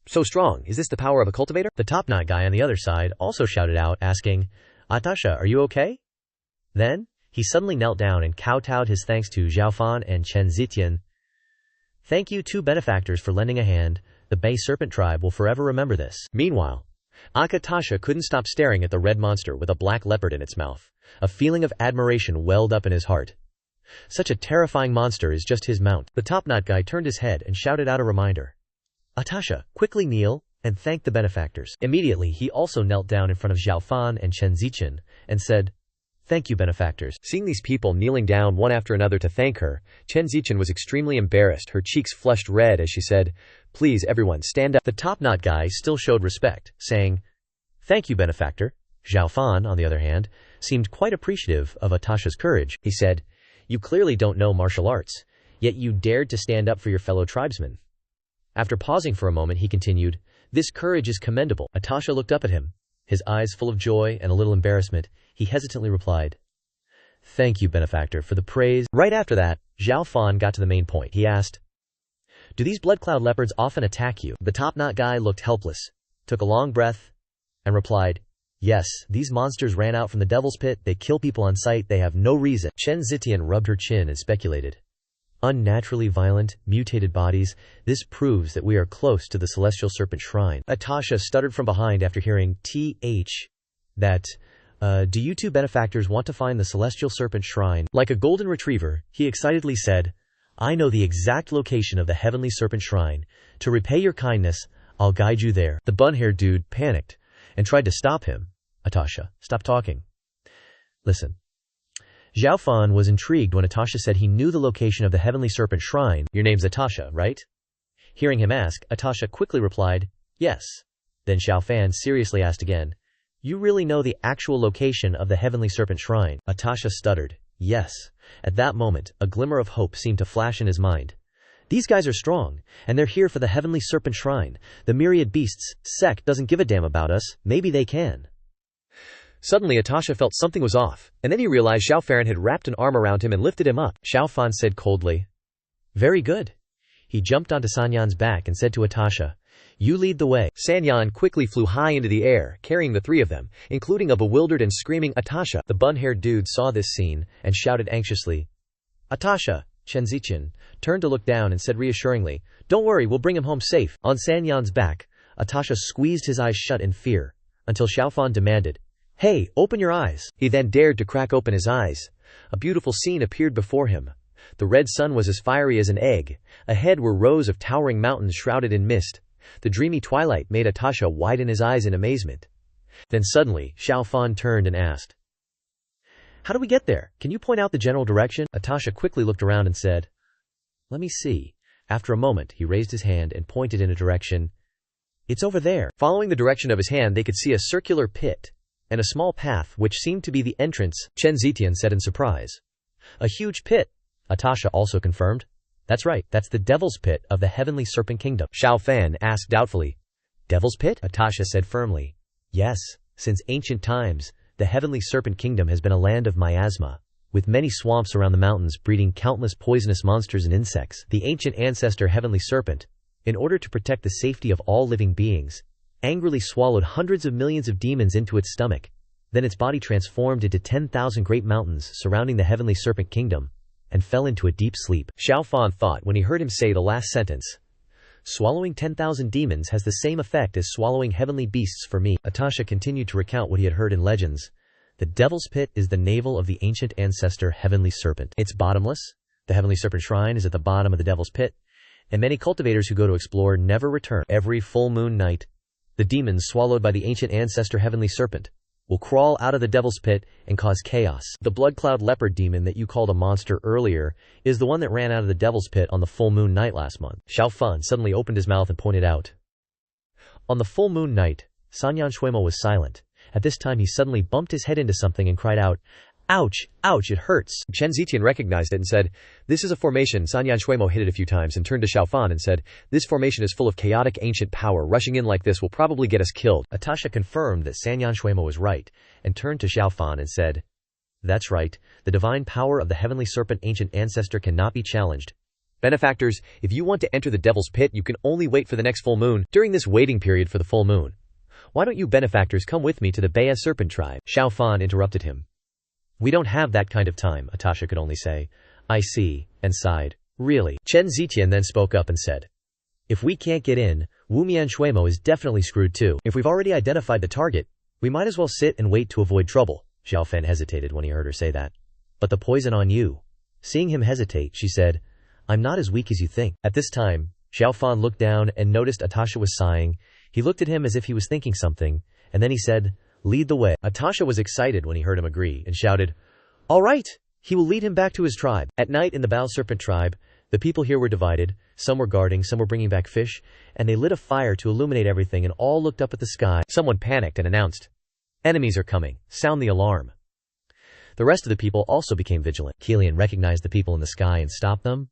[SPEAKER 2] "So strong, is this the power of a cultivator?"
[SPEAKER 1] The top-knot guy on the other side also shouted out, asking, "Atasha, are you okay?" Then, he suddenly knelt down and kowtowed his thanks to Xiao Fan and Chen Zitian. "Thank you, two benefactors, for lending a hand. The Bay Serpent tribe will forever remember this."
[SPEAKER 2] Meanwhile, Atasha couldn't stop staring at the red monster with a black leopard in its mouth.
[SPEAKER 1] A feeling of admiration welled up in his heart. Such a terrifying monster is just his mount. The top-knot guy turned his head and shouted out a reminder. "Atasha, quickly kneel and thank the benefactors." Immediately, he also knelt down in front of Xiao Fan and Chen Zitian and said, "Thank you, benefactors."
[SPEAKER 2] Seeing these people kneeling down one after another to thank her, Chen Zitian was extremely embarrassed. Her cheeks flushed red as she said, "Please, everyone, stand up."
[SPEAKER 1] The top-knot guy still showed respect, saying, "Thank you, benefactor." Xiao Fan, on the other hand, seemed quite appreciative of Atasha's courage. He said, "You clearly don't know martial arts, yet you dared to stand up for your fellow tribesmen." After pausing for a moment, he continued, "This courage is commendable." Atasha looked up at him, his eyes full of joy and a little embarrassment. He hesitantly replied, "Thank you, benefactor, for the praise." Right after that, Xiao Fan got to the main point. He asked, "Do these blood cloud leopards often attack you?" The top-knot guy looked helpless, took a long breath, and replied, "Yes, these monsters ran out from the devil's pit. They kill people on sight. They have no reason." Chen Zitian rubbed her chin and speculated, "Unnaturally violent, mutated bodies. This proves that we are close to the celestial serpent shrine." Atasha stuttered from behind after hearing do you two benefactors want to find the celestial serpent shrine?" Like a golden retriever, he excitedly said, "I know the exact location of the heavenly serpent shrine. To repay your kindness, I'll guide you there." The bun-haired dude panicked and tried to stop him. "Atasha, stop talking. Listen." Xiao Fan was intrigued when Atasha said he knew the location of the heavenly serpent shrine. "Your name's Atasha, right?" Hearing him ask, Atasha quickly replied, "Yes." Then Xiao Fan seriously asked again, "You really know the actual location of the heavenly serpent shrine?" Atasha stuttered, "Yes." At that moment, a glimmer of hope seemed to flash in his mind. These guys are strong, and they're here for the heavenly serpent shrine. The myriad beasts sect doesn't give a damn about us. Maybe they can.
[SPEAKER 2] Suddenly Atasha felt something was off, and then he realized Xiao Fan had wrapped an arm around him and lifted him up.
[SPEAKER 1] Xiao Fan said coldly, "Very good." He jumped onto Sanyan's back and said to Atasha, "You lead the way."
[SPEAKER 2] Sanyan quickly flew high into the air, carrying the three of them, including a bewildered and screaming Atasha.
[SPEAKER 1] The bun-haired dude saw this scene and shouted anxiously, "Atasha!" Chen Zitian turned to look down and said reassuringly, "Don't worry, we'll bring him home safe." On Sanyan's back, Atasha squeezed his eyes shut in fear, until Xiao Fan demanded, "Hey, open your eyes." He then dared to crack open his eyes. A beautiful scene appeared before him. The red sun was as fiery as an egg. Ahead were rows of towering mountains shrouded in mist. The dreamy twilight made Atasha widen his eyes in amazement. Then suddenly, Xiao Fan turned and asked, "How do we get there? Can you point out the general direction?" Atasha quickly looked around and said, "Let me see. After a moment, he raised his hand and pointed in a direction. "It's over there."
[SPEAKER 2] Following the direction of his hand, they could see a circular pit and a small path which seemed to be the entrance, Chen Zitian said in surprise.
[SPEAKER 1] "A huge pit," Atasha also confirmed. "That's right, that's the Devil's Pit of the Heavenly Serpent Kingdom."
[SPEAKER 2] Xiao Fan asked doubtfully.
[SPEAKER 1] "Devil's Pit?" Atasha said firmly. "Yes, since ancient times, the Heavenly Serpent Kingdom has been a land of miasma, with many swamps around the mountains breeding countless poisonous monsters and insects. The ancient ancestor Heavenly Serpent, in order to protect the safety of all living beings, angrily swallowed hundreds of millions of demons into its stomach. Then its body transformed into 10,000 great mountains surrounding the Heavenly Serpent Kingdom, and fell into a deep sleep."
[SPEAKER 2] Xiao Fan thought when he heard him say the last sentence.
[SPEAKER 1] "Swallowing 10,000 demons has the same effect as swallowing heavenly beasts for me." Atasha continued to recount what he had heard in legends. "The Devil's Pit is the navel of the ancient ancestor Heavenly Serpent. It's bottomless. The Heavenly Serpent Shrine is at the bottom of the Devil's Pit, and many cultivators who go to explore never return. Every full moon night, the demons swallowed by the ancient ancestor Heavenly Serpent will crawl out of the Devil's Pit and cause chaos. The blood cloud leopard demon that you called a monster earlier is the one that ran out of the Devil's Pit on the full moon night last month." Xiao Fan suddenly opened his mouth and pointed out. On the full moon night, Sanyan Shuimo was silent. At this time he suddenly bumped his head into something and cried out, "Ouch, ouch, it hurts."
[SPEAKER 2] Chen Zitian recognized it and said, "This is a formation." Sanyan Shuimo hit it a few times and turned to Xiao Fan and said, "This formation is full of chaotic ancient power. Rushing in like this will probably get us killed."
[SPEAKER 1] Atasha confirmed that Sanyan Shuimo was right, and turned to Xiao Fan and said, "That's right, the divine power of the Heavenly Serpent ancient ancestor cannot be challenged.
[SPEAKER 2] Benefactors, if you want to enter the Devil's Pit, you can only wait for the next full moon. During this waiting period for the full moon, why don't you benefactors come with me to the Baya Serpent tribe?"
[SPEAKER 1] Xiao Fan interrupted him. "We don't have that kind of time," Atasha could only say. "I see," and sighed. "Really?" Chen Zitian then spoke up and said, "If we can't get in, Wumian Shuimo is definitely screwed too. If we've already identified the target, we might as well sit and wait to avoid trouble." Xiao Fan hesitated when he heard her say that. "But the poison on you." Seeing him hesitate, she said, "I'm not as weak as you think." At this time, Xiao Fan looked down and noticed Atasha was sighing. He looked at him as if he was thinking something, and then he said, "Lead the way." Atasha was excited when he heard him agree, and shouted, "All right, he will lead him back to his tribe." At night in the Bao Serpent tribe, the people here were divided. Some were guarding, some were bringing back fish, and they lit a fire to illuminate everything and all looked up at the sky. Someone panicked and announced, "Enemies are coming, sound the alarm." The rest of the people also became vigilant. Kilian recognized the people in the sky and stopped them.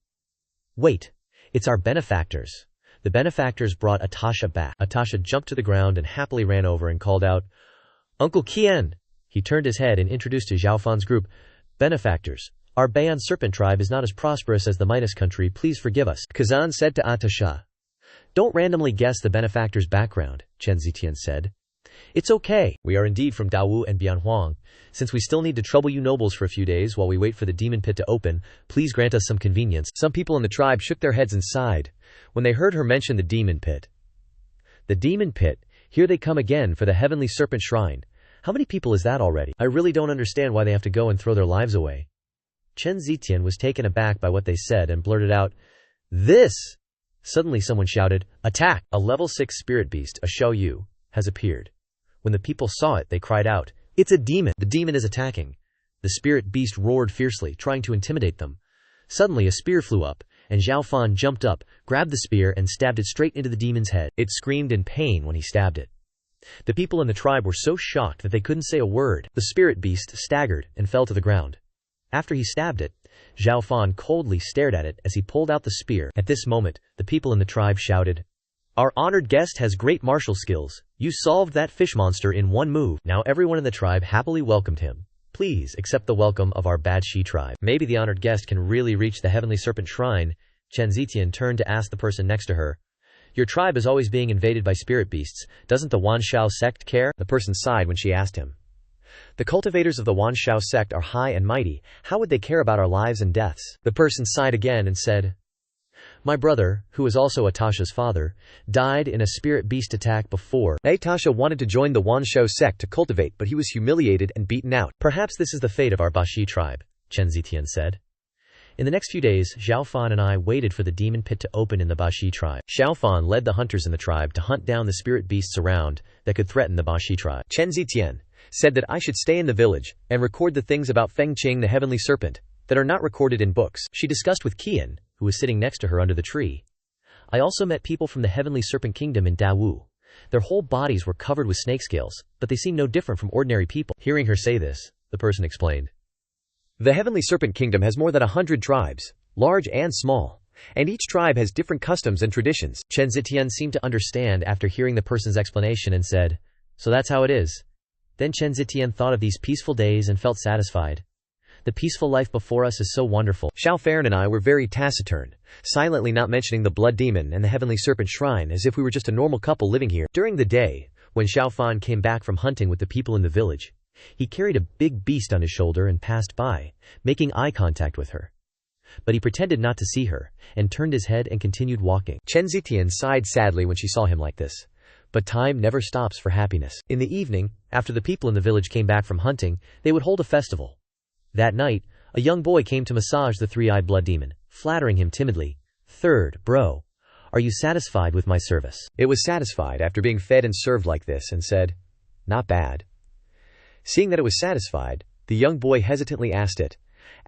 [SPEAKER 1] "Wait, it's our benefactors." The benefactors brought Atasha back. Atasha jumped to the ground and happily ran over and called out, "Uncle Qian!" He turned his head and introduced to Xiao Fan's group, "Benefactors, our Bayan Serpent tribe is not as prosperous as the Midas country, please forgive us." Kazan said to Atasha. "Don't randomly guess the benefactor's background," Chen Zitian said. "It's okay. We are indeed from Dawu and Bianhuang. Since we still need to trouble you nobles for a few days while we wait for the demon pit to open, please grant us some convenience." Some people in the tribe shook their heads and sighed when they heard her mention the demon pit. The demon pit, here they come again for the Heavenly Serpent Shrine. How many people is that already? I really don't understand why they have to go and throw their lives away. Chen Zitian was taken aback by what they said and blurted out, "This!" Suddenly someone shouted, "Attack!" A level 6 spirit beast, a Xiao Yu, has appeared. When the people saw it, they cried out, "It's a demon! The demon is attacking!" The spirit beast roared fiercely, trying to intimidate them. Suddenly a spear flew up, and Xiao Fan jumped up, grabbed the spear and stabbed it straight into the demon's head. It screamed in pain when he stabbed it. The people in the tribe were so shocked that they couldn't say a word. The spirit beast staggered and fell to the ground. After he stabbed it, Xiao Fan coldly stared at it as he pulled out the spear. At this moment, the people in the tribe shouted, "Our honored guest has great martial skills. You solved that fish monster in one move." Now everyone in the tribe happily welcomed him. "Please accept the welcome of our Bad Shi tribe. Maybe the honored guest can really reach the Heavenly Serpent Shrine." Chen Zitian turned to ask the person next to her, "Your tribe is always being invaded by spirit beasts. Doesn't the Wanshao sect care?" The person sighed when she asked him. "The cultivators of the Wanshao sect are high and mighty. How would they care about our lives and deaths?" The person sighed again and said, "My brother, who is also Atasha's father, died in a spirit beast attack before. Atasha wanted to join the Wanshao sect to cultivate, but he was humiliated and beaten out. Perhaps this is the fate of our Bashi tribe," Chen Zitian said. In the next few days, Xiao Fan and I waited for the demon pit to open in the Bashi tribe. Xiao Fan led the hunters in the tribe to hunt down the spirit beasts around that could threaten the Bashi tribe. Chen Zitian said that I should stay in the village and record the things about Feng Qing the Heavenly Serpent that are not recorded in books. She discussed with Qian, who was sitting next to her under the tree. I also met people from the Heavenly Serpent Kingdom in Dawu. Their whole bodies were covered with snake scales, but they seemed no different from ordinary people. Hearing her say this, the person explained.
[SPEAKER 2] The Heavenly Serpent Kingdom has more than 100 tribes, large and small, and each tribe has different customs and traditions.
[SPEAKER 1] Chen Zitian seemed to understand after hearing the person's explanation and said, "So that's how it is." Then Chen Zitian thought of these peaceful days and felt satisfied. The peaceful life before us is so wonderful.
[SPEAKER 2] Xiao Fan and I were very taciturn, silently not mentioning the blood demon and the Heavenly Serpent Shrine as if we were just a normal couple living here. During the day, when Xiao Fan came back from hunting with the people in the village, he carried a big beast on his shoulder and passed by, making eye contact with her. But he pretended not to see her, and turned his head and continued walking.
[SPEAKER 1] Chen Zitian sighed sadly when she saw him like this. But time never stops for happiness. In the evening, after the people in the village came back from hunting, they would hold a festival. That night, a young boy came to massage the three-eyed blood demon, flattering him timidly. "Third, bro, are you satisfied with my service?"
[SPEAKER 2] It was satisfied after being fed and served like this and said, "Not bad." Seeing that it was satisfied, the young boy hesitantly asked it,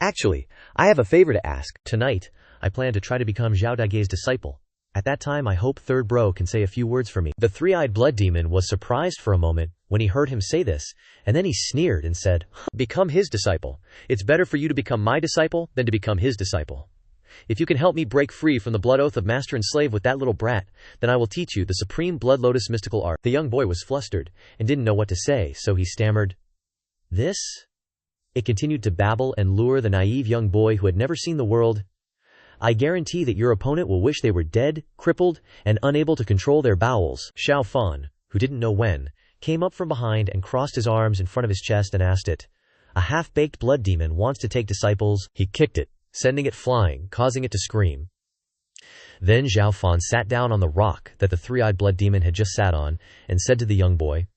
[SPEAKER 2] "Actually, I have a favor to ask.
[SPEAKER 1] Tonight, I plan to try to become Zhao Dage's disciple. At that time I hope third bro can say a few words for me." The three-eyed blood demon was surprised for a moment when he heard him say this, and then he sneered and said,
[SPEAKER 2] "Become his disciple. It's better for you to become my disciple than to become his disciple. If you can help me break free from the blood oath of master and slave with that little brat, then I will teach you the supreme blood lotus mystical art."
[SPEAKER 1] The young boy was flustered and didn't know what to say, so he stammered, "This?" It continued to babble and lure the naive young boy who had never seen the world. "I guarantee that your opponent will wish they were dead, crippled, and unable to control their bowels." Xiao Fan, who didn't know when, came up from behind and crossed his arms in front of his chest and asked it, "A half-baked blood demon wants to take disciples?" He kicked it, sending it flying, causing it to scream. Then Xiao Fan sat down on the rock that the three-eyed blood demon had just sat on, and said to the young boy,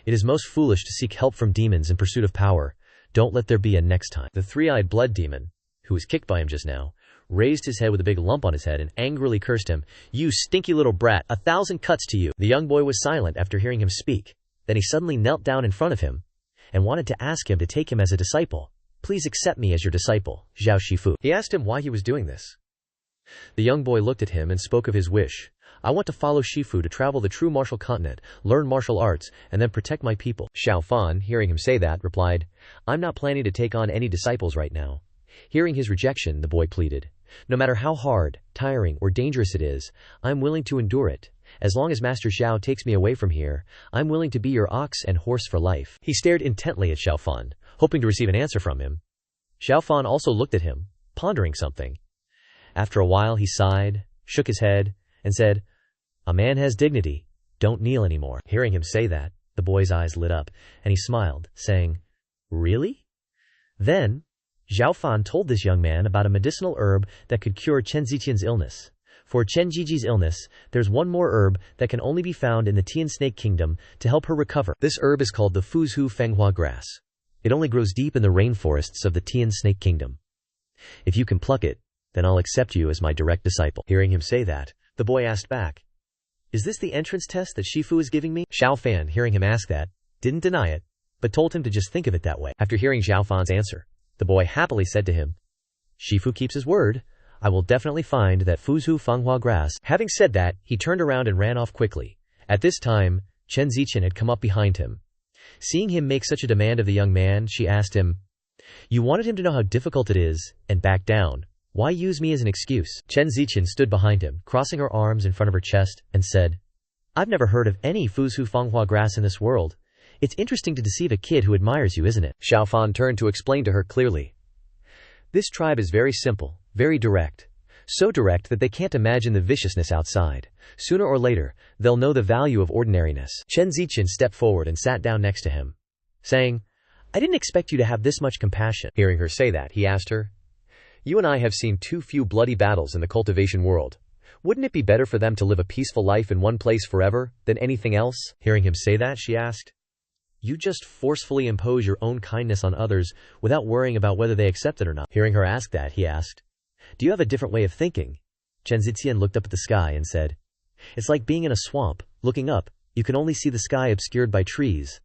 [SPEAKER 1] "It is most foolish to seek help from demons in pursuit of power. Don't let there be a next time." The three-eyed blood demon, who was kicked by him just now, raised his head with a big lump on his head and angrily cursed him, "You stinky little brat, 1,000 cuts to you." The young boy was silent after hearing him speak. Then he suddenly knelt down in front of him and wanted to ask him to take him as a disciple. "Please accept me as your disciple, Zhao Shifu." He asked him why he was doing this. The young boy looked at him and spoke of his wish. "I want to follow Shifu to travel the true martial continent, learn martial arts, and then protect my people." Xiao Fan, hearing him say that, replied, "I'm not planning to take on any disciples right now." Hearing his rejection, the boy pleaded, "No matter how hard, tiring, or dangerous it is, I'm willing to endure it. As long as Master Xiao takes me away from here, I'm willing to be your ox and horse for life." He stared intently at Xiao Fan, hoping to receive an answer from him. Xiao Fan also looked at him, pondering something. After a while he sighed, shook his head, and said, "A man has dignity. Don't kneel anymore." Hearing him say that, the boy's eyes lit up, and he smiled, saying, "Really?" Then, Xiao Fan told this young man about a medicinal herb that could cure Chen Zitian's illness. For Chen Jiji's illness, there's one more herb that can only be found in the Tian Snake Kingdom to help her recover. This herb is called the Fuzhu Fenghua grass. It only grows deep in the rainforests of the Tian Snake Kingdom. If you can pluck it, then I'll accept you as my direct disciple. Hearing him say that, the boy asked back, "Is this the entrance test that Shifu is giving me?" Xiao Fan, hearing him ask that, didn't deny it, but told him to just think of it that way. After hearing Xiao Fan's answer, the boy happily said to him, "Shifu keeps his word. I will definitely find that Fuzhu Fenghua grass." Having said that, he turned around and ran off quickly. At this time, Chen Zichen had come up behind him. Seeing him make such a demand of the young man, she asked him, "You wanted him to know how difficult it is, and back down. Why use me as an excuse?" Chen Zichen stood behind him, crossing her arms in front of her chest, and said, "I've never heard of any Fuzhu Fenghua grass in this world. It's interesting to deceive a kid who admires you, isn't it?" Xiao Fan turned to explain to her clearly. "This tribe is very simple, very direct. So direct that they can't imagine the viciousness outside. Sooner or later, they'll know the value of ordinariness." Chen Zichen stepped forward and sat down next to him, saying, "I didn't expect you to have this much compassion." Hearing her say that, he asked her, "You and I have seen too few bloody battles in the cultivation world. Wouldn't it be better for them to live a peaceful life in one place forever than anything else?" Hearing him say that, she asked, "You just forcefully impose your own kindness on others without worrying about whether they accept it or not." Hearing her ask that, he asked, "Do you have a different way of thinking?" Chen Zixian looked up at the sky and said, "It's like being in a swamp. Looking up, you can only see the sky obscured by trees.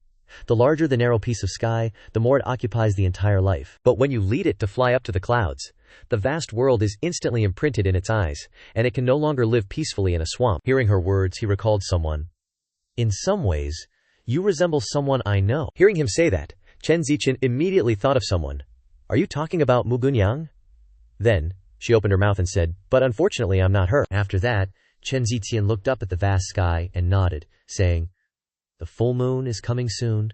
[SPEAKER 1] The larger the narrow piece of sky, the more it occupies the entire life. But when you lead it to fly up to the clouds,
[SPEAKER 2] The vast world is instantly imprinted in its eyes, and it can no longer live peacefully in a swamp. Hearing her words, he recalled someone.
[SPEAKER 1] In some ways, you resemble someone I know.
[SPEAKER 2] Hearing him say that, Chen Ziqian immediately thought of someone. Are you talking about Mu Gunyang? Then, she opened her mouth and said, but unfortunately I'm not her.
[SPEAKER 1] After that, Chen Ziqian looked up at the vast sky and nodded, saying, the full moon is coming soon.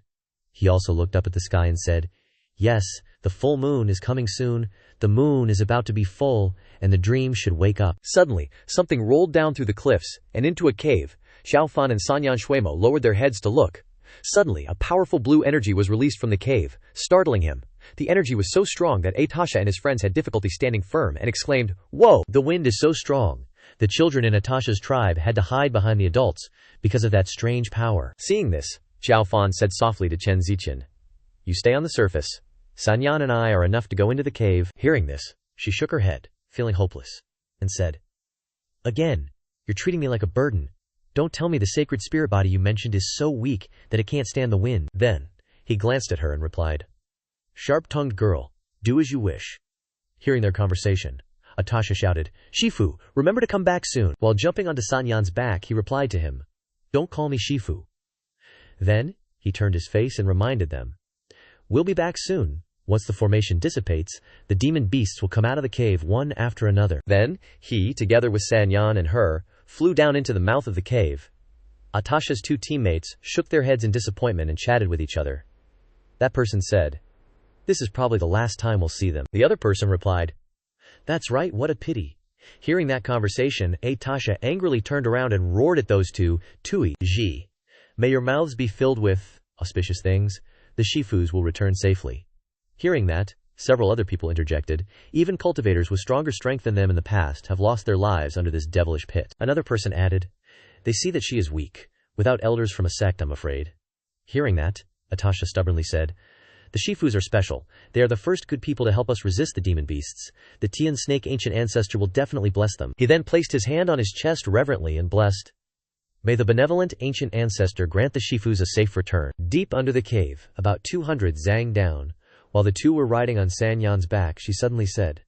[SPEAKER 1] He also looked up at the sky and said, yes, the full moon is coming soon. The moon is about to be full, and the dream should wake up.
[SPEAKER 2] Suddenly, something rolled down through the cliffs and into a cave. Xiao Fan and Sanyan Shuimo lowered their heads to look. Suddenly, a powerful blue energy was released from the cave, startling him. The energy was so strong that Atasha and his friends had difficulty standing firm and exclaimed, whoa!
[SPEAKER 1] The wind is so strong. The children in Atasha's tribe had to hide behind the adults because of that strange power.
[SPEAKER 2] Seeing this, Xiao Fan said softly to Chen Ziqian, you stay on the surface. Sanyan and I are enough to go into the cave.
[SPEAKER 1] Hearing this, she shook her head, feeling hopeless, and said, again, you're treating me like a burden. Don't tell me the sacred spirit body you mentioned is so weak that it can't stand the wind.
[SPEAKER 2] Then, he glanced at her and replied,
[SPEAKER 1] sharp-tongued girl, do as you wish.
[SPEAKER 2] Hearing their conversation, Atasha shouted, Shifu, remember to come back soon. While jumping onto Sanyan's back, he replied to him, don't call me Shifu. Then, he turned his face and reminded them, we'll be back soon. Once the formation dissipates, the demon beasts will come out of the cave one after another. Then, he, together with Sanyan and her, flew down into the mouth of the cave. Atasha's two teammates shook their heads in disappointment and chatted with each other. That person said, this is probably the last time we'll see them. The other person replied, that's right, what a pity. Hearing that conversation, Atasha angrily turned around and roared at those two, Tui, Ji. May your mouths be filled with auspicious things. The Shifus will return safely. Hearing that, several other people interjected, even cultivators with stronger strength than them in the past have lost their lives under this devilish pit. Another person added, they see that she is weak, without elders from a sect, I'm afraid. Hearing that, Atasha stubbornly said, the Shifus are special. They are the first good people to help us resist the demon beasts. The Tian Snake ancient ancestor will definitely bless them. He then placed his hand on his chest reverently and blessed. May the benevolent ancient ancestor grant the Shifus a safe return. Deep under the cave, about 200 zang down, while the two were riding on Sanyan's back, she suddenly said,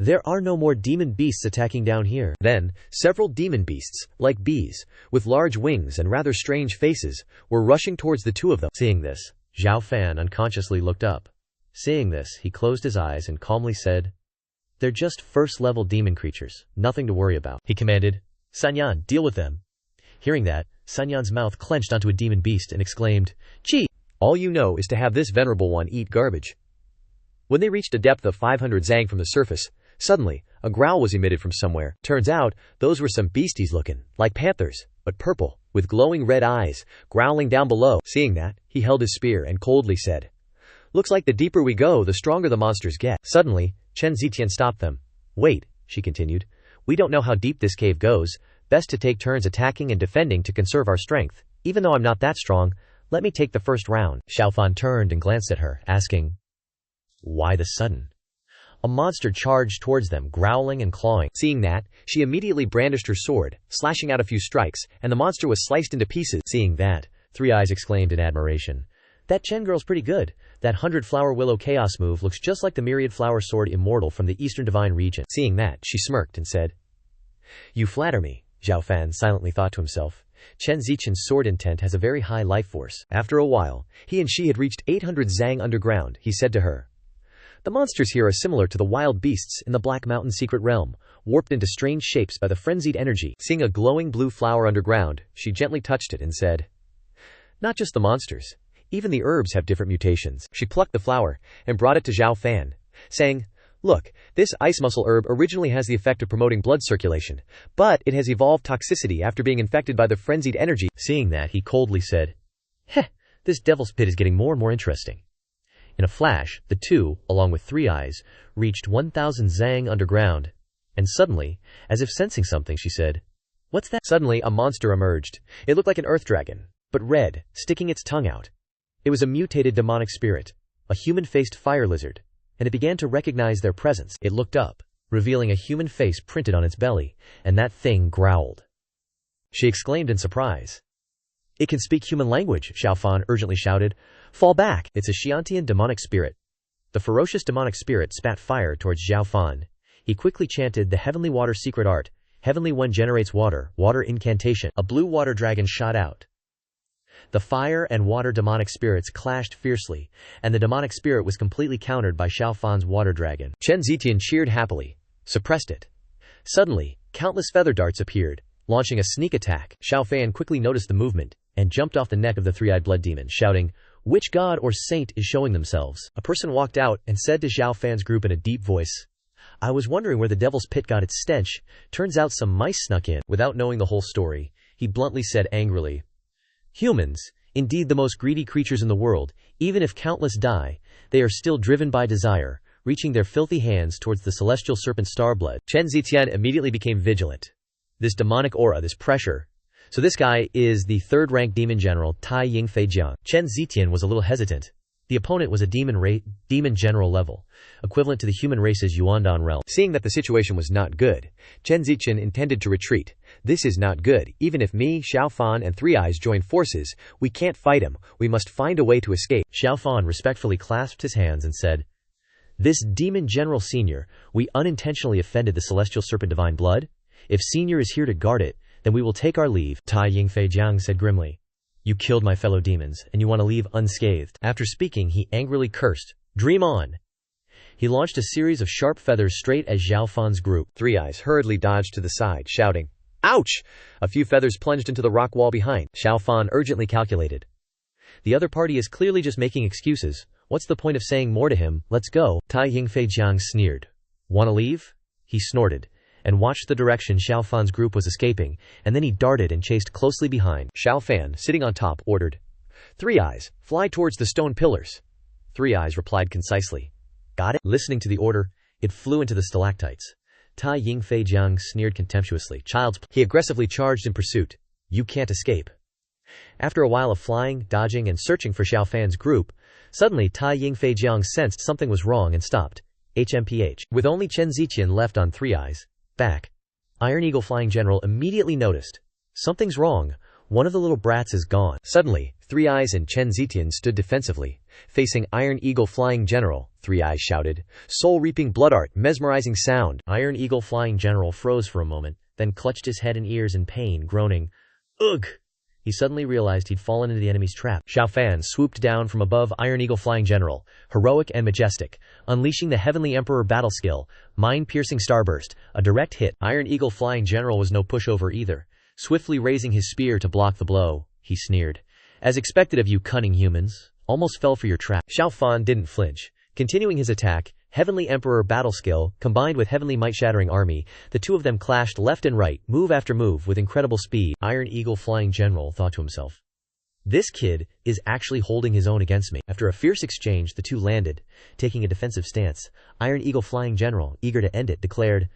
[SPEAKER 2] there are no more demon beasts attacking down here. Then, several demon beasts, like bees, with large wings and rather strange faces, were rushing towards the two of them. Seeing this, Xiao Fan unconsciously looked up. Seeing this, he closed his eyes and calmly said, they're just first-level demon creatures, nothing to worry about. He commanded, Sanyan, deal with them. Hearing that, Sanyan's mouth clenched onto a demon beast and exclaimed, Chi! All you know is to have this venerable one eat garbage. When they reached a depth of 500 zang from the surface, suddenly, a growl was emitted from somewhere. Turns out, those were some beasties looking like panthers, but purple, with glowing red eyes, growling down below. Seeing that, he held his spear and coldly said, looks like the deeper we go, the stronger the monsters get. Suddenly, Chen Ziqian stopped them. Wait, she continued, we don't know how deep this cave goes. Best to take turns attacking and defending to conserve our strength. Even though I'm not that strong, let me take the first round. Xiao Fan turned and glanced at her, asking, why the sudden? A monster charged towards them, growling and clawing. Seeing that, she immediately brandished her sword, slashing out a few strikes, and the monster was sliced into pieces. Seeing that, Three Eyes exclaimed in admiration, that Chen girl's pretty good. That 100-flower willow chaos move looks just like the myriad flower sword immortal from the Eastern Divine region. Seeing that, she smirked and said, you flatter me. Xiao Fan silently thought to himself, Chen Ziqian's sword intent has a very high life force. After a while, he and she had reached 800 zang underground. He said to her, the monsters here are similar to the wild beasts in the Black Mountain secret realm, warped into strange shapes by the frenzied energy. Seeing a glowing blue flower underground, she gently touched it and said, not just the monsters, even the herbs have different mutations. She plucked the flower and brought it to Xiao Fan, saying, look, this ice mussel herb originally has the effect of promoting blood circulation, but it has evolved toxicity after being infected by the frenzied energy. Seeing that, he coldly said, heh, this devil's pit is getting more and more interesting. In a flash, the two, along with Three Eyes, reached 1,000 zang underground, and suddenly, as if sensing something, she said, what's that? Suddenly, a monster emerged. It looked like an earth dragon, but red, sticking its tongue out. It was a mutated demonic spirit, a human-faced fire lizard, and it began to recognize their presence. It looked up, revealing a human face printed on its belly, and that thing growled. She exclaimed in surprise. It can speak human language, Xiao Fan urgently shouted. Fall back, it's a Xiantian demonic spirit.
[SPEAKER 1] The ferocious demonic spirit spat fire towards Xiao Fan. He quickly chanted the heavenly water secret art. Heavenly one generates water, water incantation. A blue water dragon shot out. The fire and water demonic spirits clashed fiercely, and the demonic spirit was completely countered by Xiao Fan's water dragon.
[SPEAKER 2] Chen Zetian cheered happily, suppressed it. Suddenly, countless feather darts appeared, launching a sneak attack. Xiao Fan quickly noticed the movement, and jumped off the neck of the three-eyed blood demon, shouting, "Which god or saint is showing themselves?" A person walked out and said to Xiao Fan's group in a deep voice, "I was wondering where the devil's pit got its stench. Turns out some mice snuck in." Without knowing the whole story, he bluntly said angrily, "Humans, indeed the most greedy creatures in the world, even if countless die, they are still driven by desire, reaching their filthy hands towards the celestial serpent Starblood." Chen Zetian immediately became vigilant. This demonic aura, this pressure. So this guy is the third-rank demon general Tai Yingfei Jiang. Chen Zetian was a little hesitant. The opponent was a demon general level, equivalent to the human race's Yuandan realm. Seeing that the situation was not good, Chen Zetian intended to retreat. "This is not good. Even if me, Xiao Fan, and Three Eyes join forces, we can't fight him. We must find a way to escape." Xiao Fan respectfully clasped his hands and said, "This demon general senior, we unintentionally offended the celestial serpent divine blood. If senior is here to guard it, then we will take our leave." Tai Yingfei Jiang said grimly, "You killed my fellow demons, and you want to leave unscathed." After speaking, he angrily cursed, "Dream on!" He launched a series of sharp feathers straight at Xiao Fan's group. Three Eyes hurriedly dodged to the side, shouting, "Ouch!" A few feathers plunged into the rock wall behind. Xiao Fan urgently calculated, "The other party is clearly just making excuses. What's the point of saying more to him? Let's go." Tai Yingfei Jiang sneered. "Wanna leave?" He snorted, and watched the direction Xiao Fan's group was escaping, and then he darted and chased closely behind. Xiao Fan, sitting on top, ordered, "Three Eyes, fly towards the stone pillars." Three Eyes replied concisely, "Got it." Listening to the order, it flew into the stalactites. Tai Yingfei Jiang sneered contemptuously. "Child's play." He aggressively charged in pursuit. "You can't escape." After a while of flying, dodging, and searching for Xiao Fan's group, suddenly Tai Yingfei Jiang sensed something was wrong and stopped. HMPH. With only Chen Zetian left on Three Eyes' back, Iron Eagle Flying General immediately noticed. Something's wrong. One of the little brats is gone. Suddenly, Three Eyes and Chen Zetian stood defensively, facing Iron Eagle Flying General. Three Eyes shouted, "Soul-reaping blood art, mesmerizing sound." Iron Eagle Flying General froze for a moment, then clutched his head and ears in pain, groaning, "Ugh!" He suddenly realized he'd fallen into the enemy's trap. Xiao Fan swooped down from above Iron Eagle Flying General, heroic and majestic, unleashing the Heavenly Emperor battle skill, Mind-Piercing Starburst, a direct hit. Iron Eagle Flying General was no pushover either. Swiftly raising his spear to block the blow, he sneered, "As expected of you cunning humans, almost fell for your trap." Xiao Fan didn't flinch. Continuing his attack, Heavenly Emperor battle skill, combined with Heavenly Might-Shattering Army, the two of them clashed left and right, move after move with incredible speed. Iron Eagle Flying General thought to himself, "This kid is actually holding his own against me." After a fierce exchange, the two landed, taking a defensive stance. Iron Eagle Flying General, eager to end it, declared,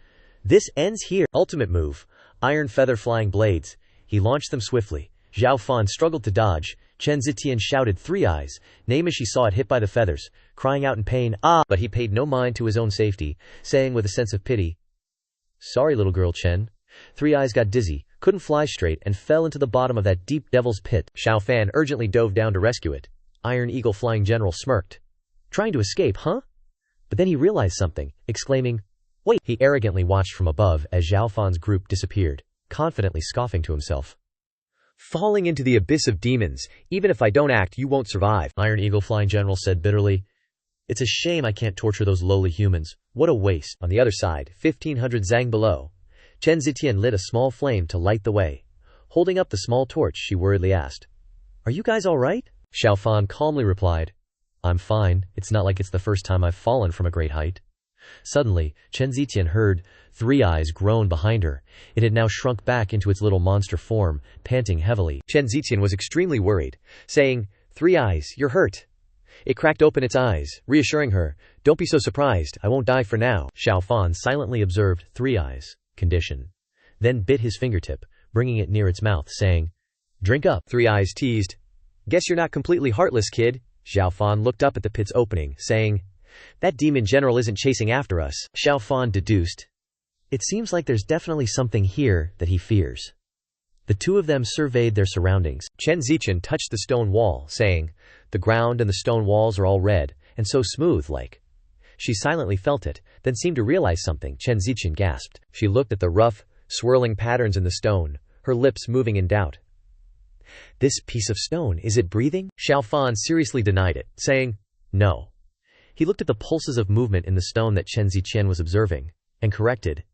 [SPEAKER 2] "This ends here." Ultimate move, Iron Feather Flying Blades. He launched them swiftly. Xiao Fan struggled to dodge. Chen Zetian shouted Three Eyes' name as she saw it hit by the feathers, crying out in pain, "Ah!" But he paid no mind to his own safety, saying with a sense of pity, "Sorry, little girl Chen." Three Eyes got dizzy, couldn't fly straight, and fell into the bottom of that deep devil's pit. Xiao Fan urgently dove down to rescue it. Iron Eagle Flying General smirked. "Trying to escape, huh?" But then he realized something, exclaiming, "Wait!" He arrogantly watched from above as Xiao Fan's group disappeared, confidently scoffing to himself, "Falling into the abyss of demons, even if I don't act, you won't survive." Iron Eagle Flying General said bitterly, "It's a shame I can't torture those lowly humans. What a waste." On the other side, 1500 zang below, Chen Zetian lit a small flame to light the way. Holding up the small torch, she worriedly asked, "Are you guys all right?" Xiao Fan calmly replied, "I'm fine. It's not like it's the first time I've fallen from a great height." Suddenly, Chen Zetian heard Three Eyes groan behind her. It had now shrunk back into its little monster form, panting heavily. Chen Zetian was extremely worried, saying, "Three Eyes, you're hurt." It cracked open its eyes, reassuring her, "Don't be so surprised, I won't die for now." Xiao Fan silently observed Three Eyes' condition, then bit his fingertip, bringing it near its mouth, saying, "Drink up." Three Eyes teased, "Guess you're not completely heartless, kid." Xiao Fan looked up at the pit's opening, saying, "That demon general isn't chasing after us." Xiao Fan deduced, "It seems like there's definitely something here that he fears." The two of them surveyed their surroundings. Chen Zetian touched the stone wall, saying, "The ground and the stone walls are all red, and so smooth like She silently felt it, then seemed to realize something. Chen Ziqian gasped. She looked at the rough, swirling patterns in the stone, her lips moving in doubt. This piece of stone, is it breathing? Xiao Fan seriously denied it, saying, no. He looked at the pulses of movement in the stone that Chen Ziqian was observing, and corrected.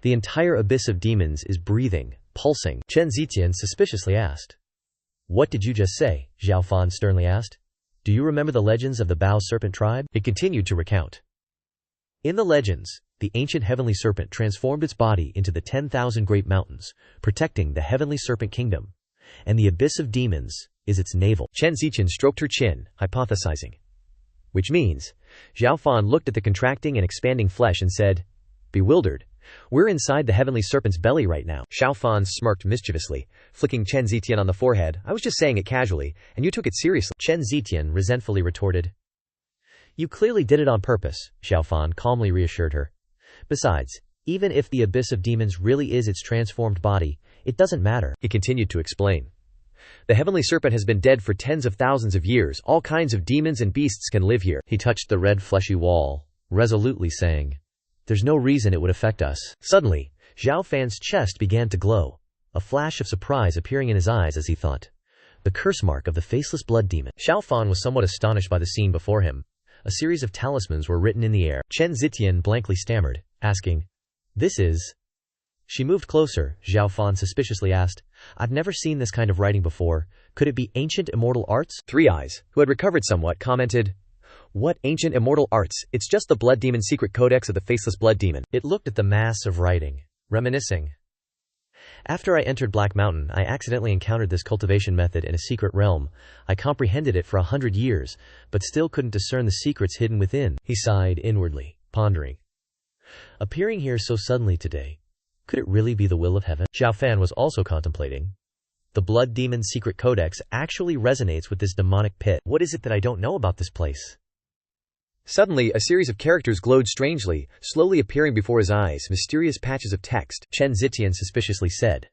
[SPEAKER 2] The entire abyss of demons is breathing, pulsing. Chen Ziqian suspiciously asked. What did you just say? Xiao Fan sternly asked. Do you remember the legends of the Bao Serpent tribe? It continued to recount. In the legends, the ancient heavenly serpent transformed its body into the 10,000 great mountains, protecting the heavenly serpent kingdom, and the abyss of demons is its navel. Chen Ziqian stroked her chin, hypothesizing. Which means, Xiao Fan looked at the contracting and expanding flesh and said, bewildered, we're inside the heavenly serpent's belly right now. Xiao Fan smirked mischievously, flicking Chen Ziqian on the forehead. I was just saying it casually, and you took it seriously. Chen Ziqian resentfully retorted. You clearly did it on purpose, Xiao Fan calmly reassured her. Besides, even if the abyss of demons really is its transformed body, it doesn't matter. He continued to explain. The heavenly serpent has been dead for tens of thousands of years. All kinds of demons and beasts can live here. He touched the red fleshy wall, resolutely saying, there's no reason it would affect us. Suddenly, Xiao Fan's chest began to glow, a flash of surprise appearing in his eyes as he thought. The curse mark of the faceless blood demon. Xiao Fan was somewhat astonished by the scene before him. A series of talismans were written in the air. Chen Ziqian blankly stammered, asking, this is... She moved closer. Xiao Fan suspiciously asked, I've never seen this kind of writing before. Could it be ancient immortal arts? Three Eyes, who had recovered somewhat, commented, what ancient immortal arts? It's just the blood demon secret codex of the faceless blood demon. It looked at the mass of writing, reminiscing. After I entered Black Mountain, I accidentally encountered this cultivation method in a secret realm. I comprehended it for 100 years, but still couldn't discern the secrets hidden within. He sighed inwardly, pondering. Appearing here so suddenly today, could it really be the will of heaven? Xiao Fan was also contemplating. The blood demon secret codex actually resonates with this demonic pit. What is it that I don't know about this place? Suddenly, a series of characters glowed strangely, slowly appearing before his eyes, mysterious patches of text. Chen Ziqian suspiciously said.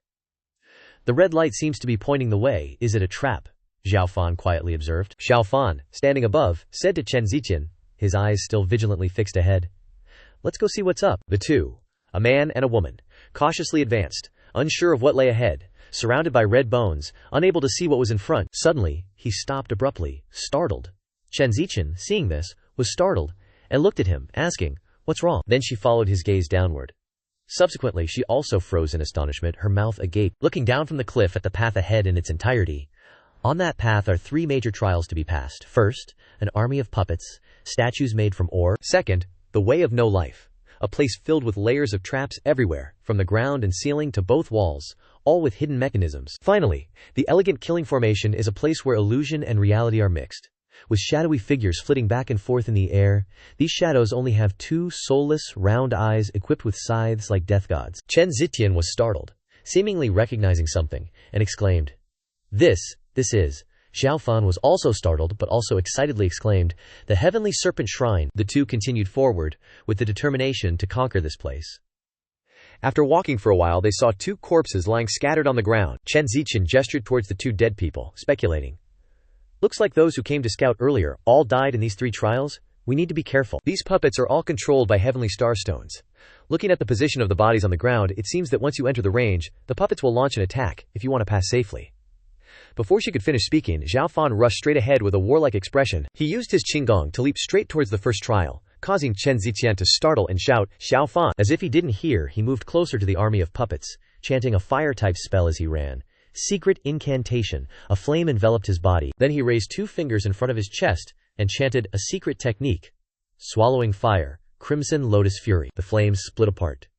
[SPEAKER 2] The red light seems to be pointing the way. Is it a trap? Xiao Fan quietly observed. Xiao Fan, standing above, said to Chen Ziqian, his eyes still vigilantly fixed ahead. Let's go see what's up. The two, a man and a woman, cautiously advanced, unsure of what lay ahead, surrounded by red bones, unable to see what was in front. Suddenly, he stopped abruptly, startled. Chen Ziqian, seeing this, was startled, and looked at him, asking, what's wrong? Then she followed his gaze downward. Subsequently, she also froze in astonishment, her mouth agape, looking down from the cliff at the path ahead in its entirety. On that path are three major trials to be passed. First, an army of puppets, statues made from ore. Second, the way of no life, a place filled with layers of traps everywhere, from the ground and ceiling to both walls, all with hidden mechanisms. Finally, the elegant killing formation is a place where illusion and reality are mixed, with shadowy figures flitting back and forth in the air. These shadows only have two soulless, round eyes equipped with scythes like death gods. Chen Ziqian was startled, seemingly recognizing something, and exclaimed, This is... Xiao Fan was also startled but also excitedly exclaimed, the heavenly serpent shrine. The two continued forward, with the determination to conquer this place. After walking for a while they saw two corpses lying scattered on the ground. Chen Ziqian gestured towards the two dead people, speculating. Looks like those who came to scout earlier all died in these three trials. We need to be careful. These puppets are all controlled by heavenly starstones. Looking at the position of the bodies on the ground, it seems that once you enter the range, the puppets will launch an attack, if you want to pass safely. Before she could finish speaking, Xiao Fan rushed straight ahead with a warlike expression. He used his qinggong to leap straight towards the first trial, causing Chen Ziqian to startle and shout, Xiao Fan! As if he didn't hear, he moved closer to the army of puppets, chanting a fire-type spell as he ran. Secret incantation. A flame enveloped his body. Then he raised two fingers in front of his chest and chanted a secret technique. Swallowing fire. Crimson lotus fury. The flames split apart,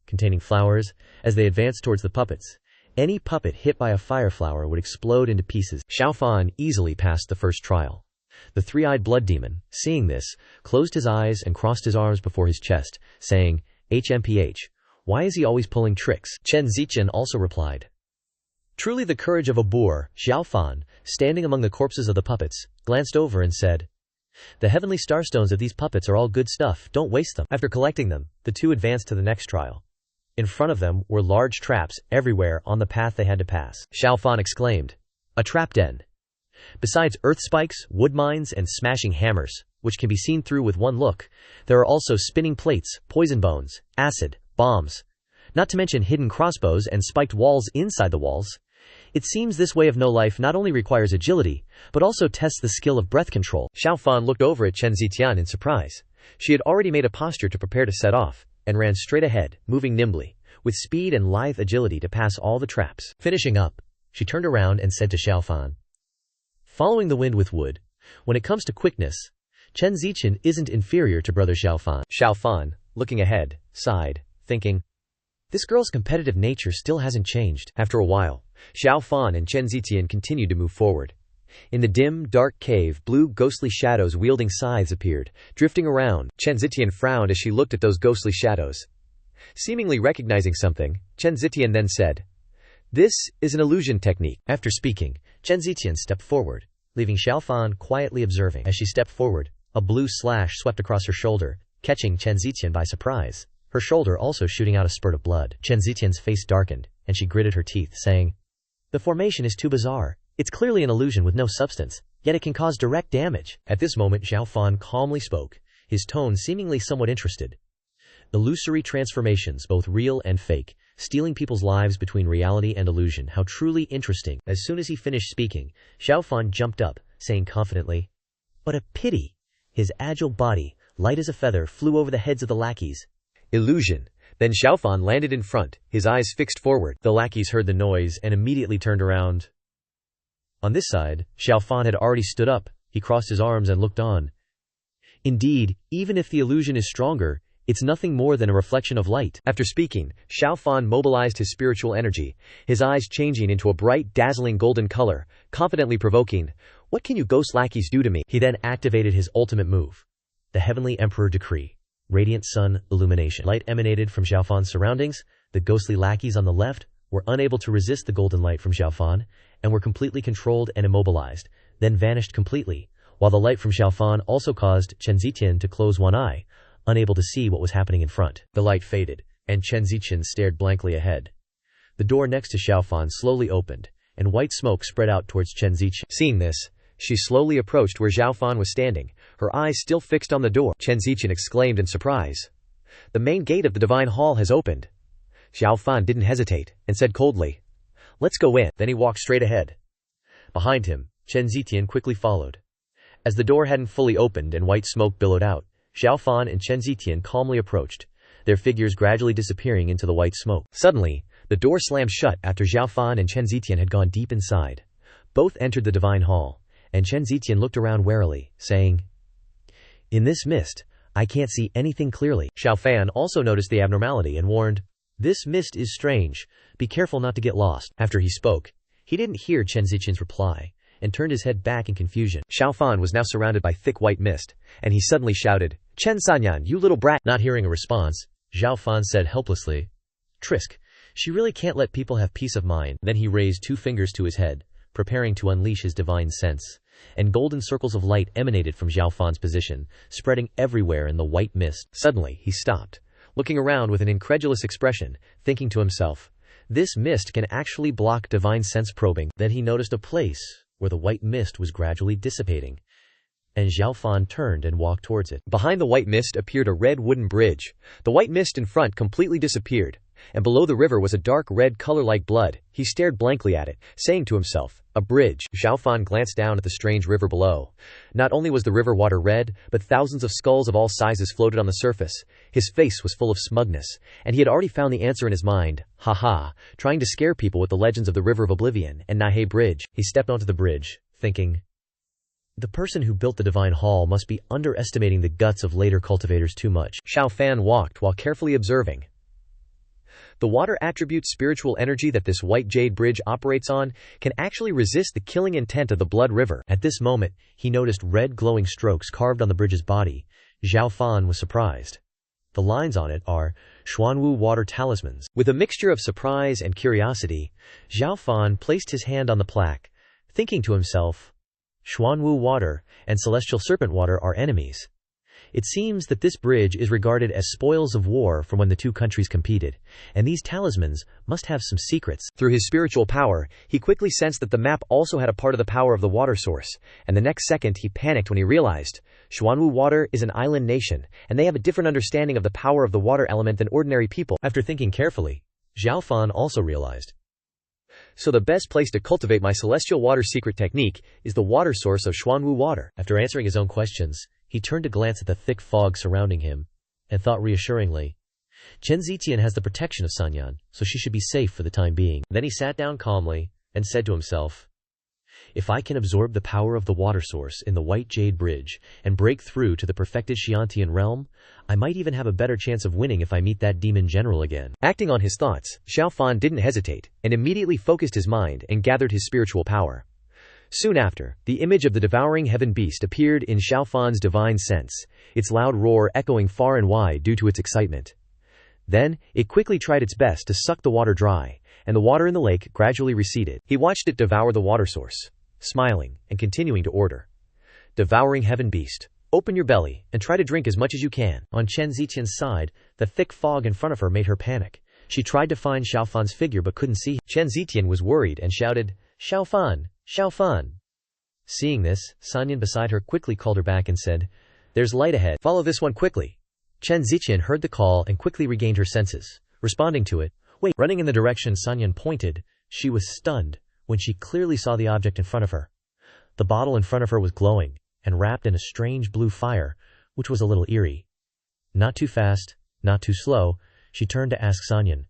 [SPEAKER 2] containing flowers, as they advanced towards the puppets. Any puppet hit by a fire flower would explode into pieces. Xiao Fan easily passed the first trial. The three-eyed blood demon, seeing this, closed his eyes and crossed his arms before his chest, saying, HMPH. Why is he always pulling tricks? Chen Ziqian also replied. Truly the courage of a boor. Xiao Fan, standing among the corpses of the puppets, glanced over and said, the heavenly starstones of these puppets are all good stuff, don't waste them. After collecting them, the two advanced to the next trial. In front of them were large traps everywhere on the path they had to pass. Xiao Fan exclaimed, a trap den. Besides earth spikes, wood mines, and smashing hammers,
[SPEAKER 1] which can be seen through with one look. There are also spinning plates, poison bones, acid, bombs, not to mention hidden crossbows and spiked walls inside the walls. It seems this way of no life not only requires agility, but also tests the skill of breath control.
[SPEAKER 2] Xiao Fan looked over at Chen Zitian in surprise. She had already made a posture to prepare to set off, and ran straight ahead, moving nimbly, with speed and lithe agility to pass all the traps.
[SPEAKER 1] Finishing up, she turned around and said to Xiao Fan, "Following the wind with wood, when it comes to quickness, Chen Zichen isn't inferior to brother Xiao Fan."
[SPEAKER 2] Xiao Fan, looking ahead, sighed, thinking,
[SPEAKER 1] this girl's competitive nature still hasn't changed.
[SPEAKER 2] After a while, Xiao Fan and Chen Zitian continued to move forward. In the dim, dark cave, blue ghostly shadows wielding scythes appeared, drifting around. Chen Zitian frowned as she looked at those ghostly shadows. Seemingly recognizing something, Chen Zitian then said, "This is an illusion technique."
[SPEAKER 1] After speaking, Chen Zitian stepped forward, leaving Xiao Fan quietly observing. As she stepped forward, a blue slash swept across her shoulder, catching Chen Zitian by surprise, her shoulder also shooting out a spurt of blood. Chen Zitian's face darkened, and she gritted her teeth, saying, "The formation is too bizarre. It's clearly an illusion with no substance, yet it can cause direct damage." At this moment Xiao Fan calmly spoke, his tone seemingly somewhat interested. "Illusory transformations, both real and fake, stealing people's lives between reality and illusion. How truly interesting." As soon as he finished speaking, Xiao Fan jumped up, saying confidently, "What a pity." His agile body, light as a feather, flew over the heads of the lackeys.
[SPEAKER 2] Illusion. Then Xiao Fan landed in front, his eyes fixed forward.
[SPEAKER 1] The lackeys heard the noise and immediately turned around. On this side, Xiao Fan had already stood up. He crossed his arms and looked on. Indeed, even if the illusion is stronger, it's nothing more than a reflection of light.
[SPEAKER 2] After speaking, Xiao Fan mobilized his spiritual energy, his eyes changing into a bright, dazzling golden color, confidently provoking, "What can you ghost lackeys do to me?"
[SPEAKER 1] He then activated his ultimate move, the Heavenly Emperor Decree. Radiant sun illumination. Light emanated from Xiao Fan's surroundings. The ghostly lackeys on the left were unable to resist the golden light from Xiao Fan, and were completely controlled and immobilized, then vanished completely, while the light from Xiao Fan also caused Chen Zitian to close one eye, unable to see what was happening in front. The light faded, and Chen Zitian stared blankly ahead. The door next to Xiao Fan slowly opened, and white smoke spread out towards Chen Zitian.
[SPEAKER 2] Seeing this, she slowly approached where Xiao Fan was standing, her eyes still fixed on the door. Chen Zitian exclaimed in surprise, "The main gate of the divine hall has opened." Xiao Fan didn't hesitate, and said coldly, "Let's go in." Then he walked straight ahead. Behind him, Chen Zitian quickly followed. As the door hadn't fully opened and white smoke billowed out, Xiao Fan and Chen Zitian calmly approached, their figures gradually disappearing into the white smoke. Suddenly, the door slammed shut after Xiao Fan and Chen Zitian had gone deep inside. Both entered the divine hall, and Chen Zitian looked around warily, saying, "In this mist, I can't see anything clearly." Xiao Fan also noticed the abnormality and warned, "This mist is strange. Be careful not to get lost." After he spoke, he didn't hear Chen Zitian's reply, and turned his head back in confusion. Xiao Fan was now surrounded by thick white mist, and he suddenly shouted, "Chen Sanyan, you little brat!"
[SPEAKER 1] Not hearing a response, Xiao Fan said helplessly, "Trisk, she really can't let people have peace of mind." Then he raised 2 fingers to his head, preparing to unleash his divine sense, and golden circles of light emanated from Xiao Fan's position, spreading everywhere in the white mist. Suddenly, he stopped, looking around with an incredulous expression, thinking to himself, "This mist can actually block divine sense probing." Then he noticed a place where the white mist was gradually dissipating, and Xiao Fan turned and walked towards it. Behind the white mist appeared a red wooden bridge. The white mist in front completely disappeared, and below the river was a dark red color like blood. He stared blankly at it, saying to himself, "A bridge." Xiao Fan glanced down at the strange river below. Not only was the river water red, but thousands of skulls of all sizes floated on the surface. His face was full of smugness, and he had already found the answer in his mind. Ha, trying to scare people with the legends of the River of Oblivion and Nahei Bridge. He stepped onto the bridge, thinking, the person who built the divine hall must be underestimating the guts of later cultivators too much. Xiao Fan walked while carefully observing. The water attribute spiritual energy that this white jade bridge operates on can actually resist the killing intent of the blood river. At this moment, he noticed red glowing strokes carved on the bridge's body. Xiao Fan was surprised. The lines on it are Xuanwu water talismans. With a mixture of surprise and curiosity, Xiao Fan placed his hand on the plaque, thinking to himself, Xuanwu water and celestial serpent water are enemies. It seems that this bridge is regarded as spoils of war from when the two countries competed, and these talismans must have some secrets.
[SPEAKER 2] Through his spiritual power, he quickly sensed that the map also had a part of the power of the water source, and the next second he panicked when he realized Xuanwu water is an island nation, and they have a different understanding of the power of the water element than ordinary people.
[SPEAKER 1] After thinking carefully, Xiao Fan also realized.
[SPEAKER 2] So the best place to cultivate my celestial water secret technique is the water source of Xuanwu water.
[SPEAKER 1] After answering his own questions, he turned to glance at the thick fog surrounding him, and thought reassuringly, Chen Zitian has the protection of Sanyan, so she should be safe for the time being. Then he sat down calmly, and said to himself, if I can absorb the power of the water source in the White Jade Bridge, and break through to the perfected Xiantian realm, I might even have a better chance of winning if I meet that demon general again.
[SPEAKER 2] Acting on his thoughts, Xiao Fan didn't hesitate, and immediately focused his mind and gathered his spiritual power. Soon after, the image of the devouring heaven beast appeared in Xiao Fan's divine sense, its loud roar echoing far and wide due to its excitement. Then, it quickly tried its best to suck the water dry, and the water in the lake gradually receded. He watched it devour the water source, smiling and continuing to order, devouring heaven beast, open your belly and try to drink as much as you can.
[SPEAKER 1] On Chen Zitian's side, the thick fog in front of her made her panic. She tried to find Xiao Fan's figure but couldn't see him.
[SPEAKER 2] Chen Zitian was worried and shouted,
[SPEAKER 1] Xiao Fan, Xiao Fan. Seeing this, Sanyan beside her quickly called her back and said, there's light ahead, follow this one quickly. Chen Zitian heard the call and quickly regained her senses. Responding to it, wait, running in the direction Sanyan pointed, she was stunned when she clearly saw the object in front of her. The bottle in front of her was glowing, and wrapped in a strange blue fire, which was a little eerie. Not too fast, not too slow, she turned to ask Sanyan,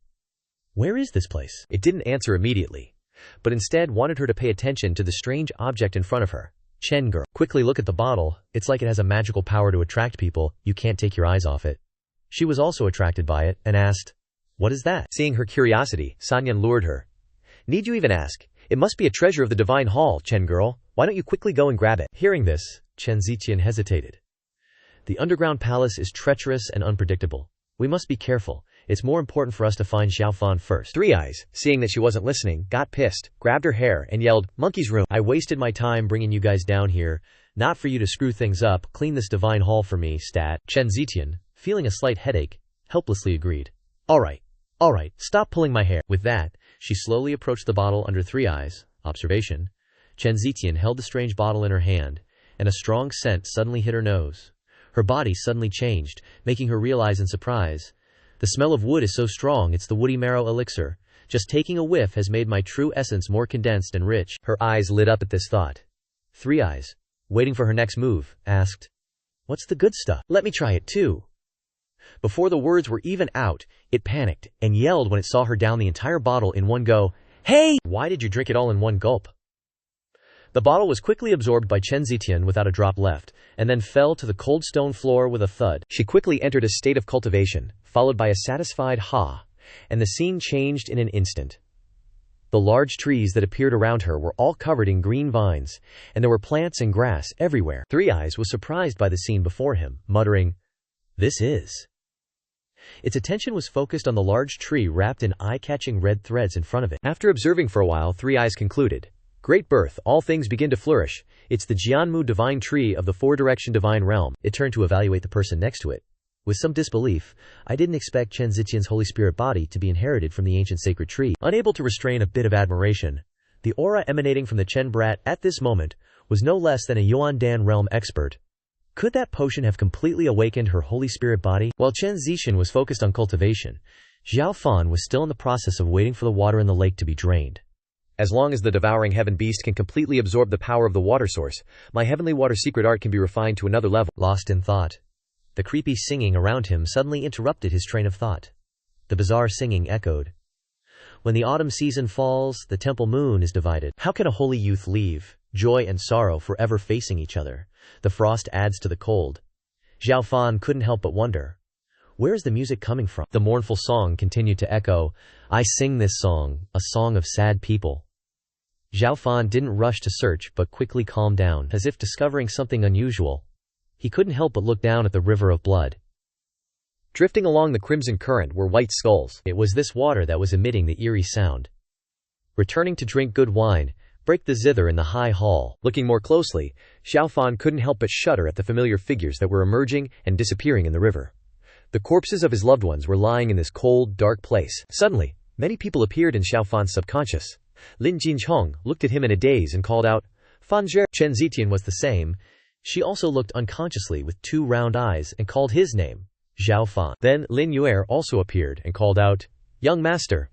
[SPEAKER 1] where is this place?
[SPEAKER 2] It didn't answer immediately, but instead wanted her to pay attention to the strange object in front of her.
[SPEAKER 1] Chen girl, quickly look at the bottle, it's like it has a magical power to attract people, you can't take your eyes off it. She was also attracted by it, and asked, what is that?
[SPEAKER 2] Seeing her curiosity, Sanyan lured her. Need you even ask? It must be a treasure of the divine hall, Chen girl. Why don't you quickly go and grab it?
[SPEAKER 1] Hearing this, Chen Zitian hesitated. The underground palace is treacherous and unpredictable. We must be careful. It's more important for us to find Xiao Fan first.
[SPEAKER 2] Three Eyes, seeing that she wasn't listening, got pissed, grabbed her hair, and yelled, monkey's room.
[SPEAKER 1] I wasted my time bringing you guys down here, not for you to screw things up. Clean this divine hall for me, stat. Chen Zitian, feeling a slight headache, helplessly agreed. Alright, stop pulling my hair. With that, she slowly approached the bottle under Three Eyes. Observation. Chen Zitian held the strange bottle in her hand, and a strong scent suddenly hit her nose. Her body suddenly changed, making her realize in surprise. The smell of wood is so strong, it's the woody marrow elixir. Just taking a whiff has made my true essence more condensed and rich.
[SPEAKER 2] Her eyes lit up at this thought.
[SPEAKER 1] Three Eyes, waiting for her next move, asked, what's the good stuff? Let me try it too. Before the words were even out, it panicked and yelled when it saw her down the entire bottle in one go. Hey! Why did you drink it all in one gulp? The bottle was quickly absorbed by Chen Zitian without a drop left, and then fell to the cold stone floor with a thud.
[SPEAKER 2] She quickly entered a state of cultivation, followed by a satisfied ha, and the scene changed in an instant. The large trees that appeared around her were all covered in green vines, and there were plants and grass everywhere.
[SPEAKER 1] Three Eyes was surprised by the scene before him, muttering, this is. Its attention was focused on the large tree wrapped in eye-catching red threads in front of it.
[SPEAKER 2] After observing for a while, Three Eyes concluded, great birth, all things begin to flourish. It's the Jianmu divine tree of the four-direction divine realm.
[SPEAKER 1] It turned to evaluate the person next to it. With some disbelief, I didn't expect Chen Zitian's Holy Spirit body to be inherited from the ancient sacred tree. Unable to restrain a bit of admiration, the aura emanating from the Chen brat at this moment was no less than a Yuan Dan realm expert. Could that potion have completely awakened her Holy Spirit body? While Chen Zitian was focused on cultivation, Xiao Fan was still in the process of waiting for the water in the lake to be drained.
[SPEAKER 2] As long as the devouring heaven beast can completely absorb the power of the water source, my heavenly water secret art can be refined to another level.
[SPEAKER 1] Lost in thought, the creepy singing around him suddenly interrupted his train of thought. The bizarre singing echoed. When the autumn season falls, the temple moon is divided. How can a holy youth leave, joy and sorrow forever facing each other? The frost adds to the cold. Xiao Fan couldn't help but wonder, where is the music coming from? The mournful song continued to echo. I sing this song, a song of sad people. Xiao Fan didn't rush to search but quickly calmed down, as if discovering something unusual. He couldn't help but look down at the river of blood.
[SPEAKER 2] Drifting along the crimson current were white skulls.
[SPEAKER 1] It was this water that was emitting the eerie sound. Returning to drink good wine,
[SPEAKER 2] break the zither in the high hall. Looking more closely, Xiao Fan couldn't help but shudder at the familiar figures that were emerging and disappearing in the river. The corpses of his loved ones were lying in this cold, dark place. Suddenly, many people appeared in Xiao Fan's subconscious. Lin Jinchong looked at him in a daze and called out, "Fan Zhe."
[SPEAKER 1] Chen Zitian was the same. She also looked unconsciously with 2 round eyes and called his name, Xiao Fan.
[SPEAKER 2] Then Lin Yue also appeared and called out, "Young master."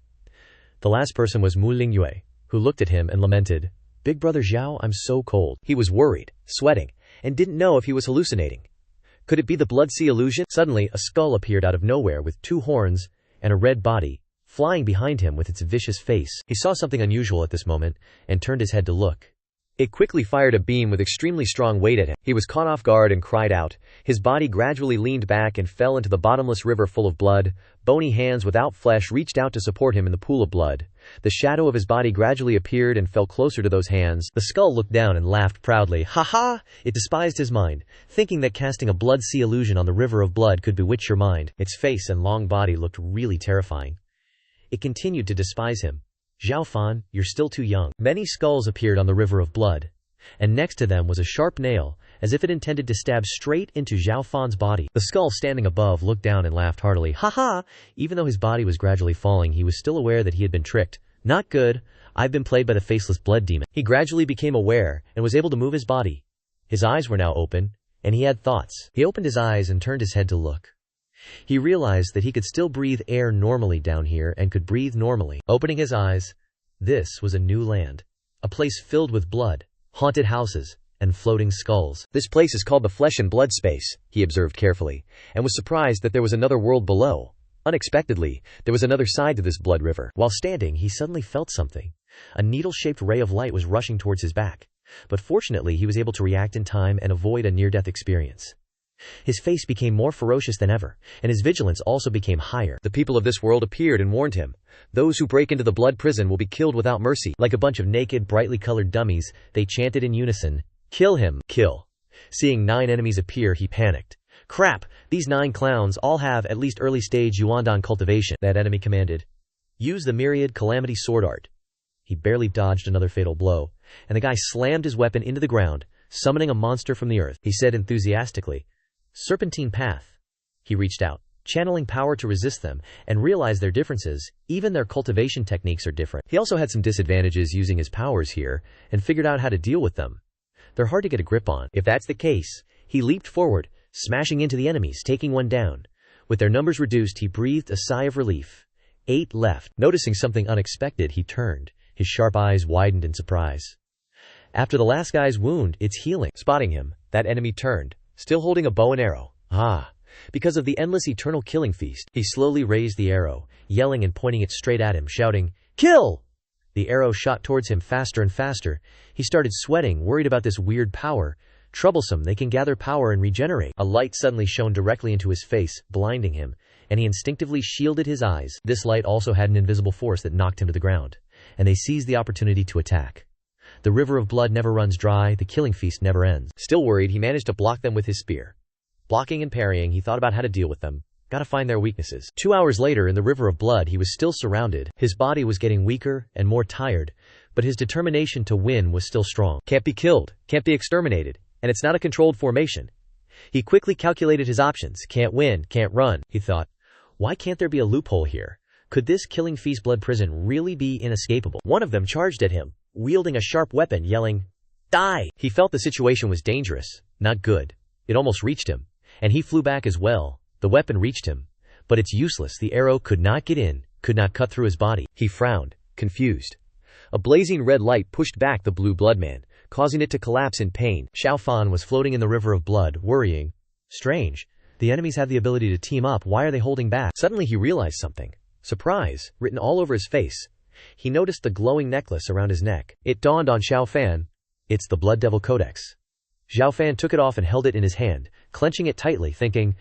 [SPEAKER 1] The last person was Mu Lingyue, who looked at him and lamented, "Big brother Xiao, I'm so cold."
[SPEAKER 2] He was worried, sweating, and didn't know if he was hallucinating. Could it be the blood sea illusion?
[SPEAKER 1] Suddenly, a skull appeared out of nowhere with 2 horns and a red body, flying behind him with its vicious face. He saw something unusual at this moment and turned his head to look.
[SPEAKER 2] It quickly fired a beam with extremely strong weight at him. He was caught off guard and cried out. His body gradually leaned back and fell into the bottomless river full of blood. Bony hands without flesh reached out to support him in the pool of blood. The shadow of his body gradually appeared and fell closer to those hands.
[SPEAKER 1] The skull looked down and laughed proudly. Ha ha! It despised his mind, thinking that casting a blood sea illusion on the river of blood could bewitch your mind. Its face and long body looked really terrifying. It continued to despise him. "Xiao Fan, you're still too young." Many skulls appeared on the river of blood, and next to them was a sharp nail, as if it intended to stab straight into Xiao Fan's body. The skull standing above looked down and laughed heartily. Ha ha! Even though his body was gradually falling, he was still aware that he had been tricked. "Not good. I've been played by the faceless blood demon." He gradually became aware and was able to move his body. His eyes were now open, and he had thoughts. He opened his eyes and turned his head to look. He realized that he could still breathe air normally down here and could breathe normally. Opening his eyes, this was a new land. A place filled with blood, haunted houses, and floating skulls.
[SPEAKER 2] "This place is called the Flesh and Blood Space," he observed carefully, and was surprised that there was another world below. Unexpectedly, there was another side to this blood river.
[SPEAKER 1] While standing, he suddenly felt something. A needle-shaped ray of light was rushing towards his back, but fortunately he was able to react in time and avoid a near-death experience. His face became more ferocious than ever, and his vigilance also became higher.
[SPEAKER 2] The people of this world appeared and warned him. "Those who break into the blood prison will be killed without mercy."
[SPEAKER 1] Like a bunch of naked, brightly colored dummies, they chanted in unison, "Kill him, kill." Seeing 9 enemies appear, he panicked. "Crap, these 9 clowns all have at least early-stage Yuandan cultivation," that enemy commanded. "Use the myriad calamity sword art." He barely dodged another fatal blow, and the guy slammed his weapon into the ground, summoning a monster from the earth. He said enthusiastically, "Serpentine path." He reached out, channeling power to resist them, and realized their differences. Even their cultivation techniques are different. He also had some disadvantages using his powers here, and figured out how to deal with them. They're hard to get a grip on. If that's the case, he leaped forward, smashing into the enemies, taking one down. With their numbers reduced, he breathed a sigh of relief. 8 left. Noticing something unexpected, he turned. His sharp eyes widened in surprise. After the last guy's wound, it's healing. Spotting him, that enemy turned, still holding a bow and arrow. Because of the endless eternal killing feast, he slowly raised the arrow, yelling and pointing it straight at him, shouting, "Kill!" The arrow shot towards him faster and faster. He started sweating, worried about this weird power. Troublesome, they can gather power and regenerate. A light suddenly shone directly into his face, blinding him, and he instinctively shielded his eyes. This light also had an invisible force that knocked him to the ground, and they seized the opportunity to attack. The river of blood never runs dry, the killing feast never ends. Still worried, he managed to block them with his spear. Blocking and parrying, he thought about how to deal with them. Gotta find their weaknesses. 2 hours later, in the river of blood, he was still surrounded. His body was getting weaker and more tired, but his determination to win was still strong. Can't be killed, can't be exterminated, and it's not a controlled formation. He quickly calculated his options. Can't win, can't run, he thought. Why can't there be a loophole here? Could this killing feast blood prison really be inescapable? One of them charged at him, wielding a sharp weapon, yelling, "Die!" He felt the situation was dangerous, not good. It almost reached him, and he flew back as well. The weapon reached him, but it's useless. The arrow could not get in, could not cut through his body. He frowned, confused. A blazing red light pushed back the blue blood man, causing it to collapse in pain. Xiao Fan was floating in the river of blood, worrying. Strange. The enemies have the ability to team up. Why are they holding back? Suddenly he realized something. Surprise, written all over his face. He noticed the glowing necklace around his neck. It dawned on Xiao Fan. It's the Blood Devil Codex. Xiao Fan took it off and held it in his hand, clenching it tightly, thinking,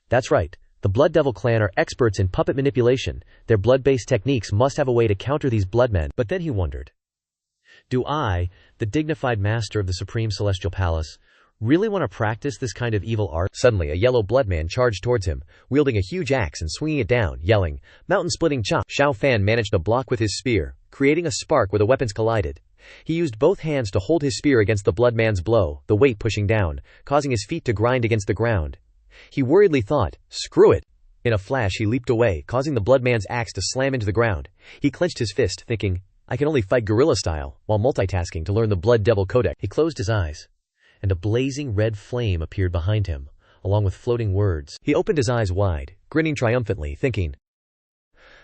[SPEAKER 1] "That's right. The Blood Devil clan are experts in puppet manipulation. Their blood-based techniques must have a way to counter these bloodmen." But then he wondered, do I, the dignified master of the Supreme Celestial Palace, really want to practice this kind of evil art? Suddenly, a yellow bloodman charged towards him, wielding a huge axe and swinging it down, yelling, "Mountain-splitting chop!" Xiao Fan managed to block with his spear,
[SPEAKER 2] creating a spark where the weapons collided. He used both hands to hold his spear against the blood man's blow, the weight pushing down, causing his feet to grind against the ground. He worriedly thought, "Screw it." In a flash he leaped away, causing the blood man's axe to slam into the ground. He clenched his fist, thinking, "I can only fight guerrilla style," while multitasking to learn the Blood Devil Codex.
[SPEAKER 1] He closed his eyes, and a blazing red flame appeared behind him, along with floating words.
[SPEAKER 2] He opened his eyes wide, grinning triumphantly, thinking,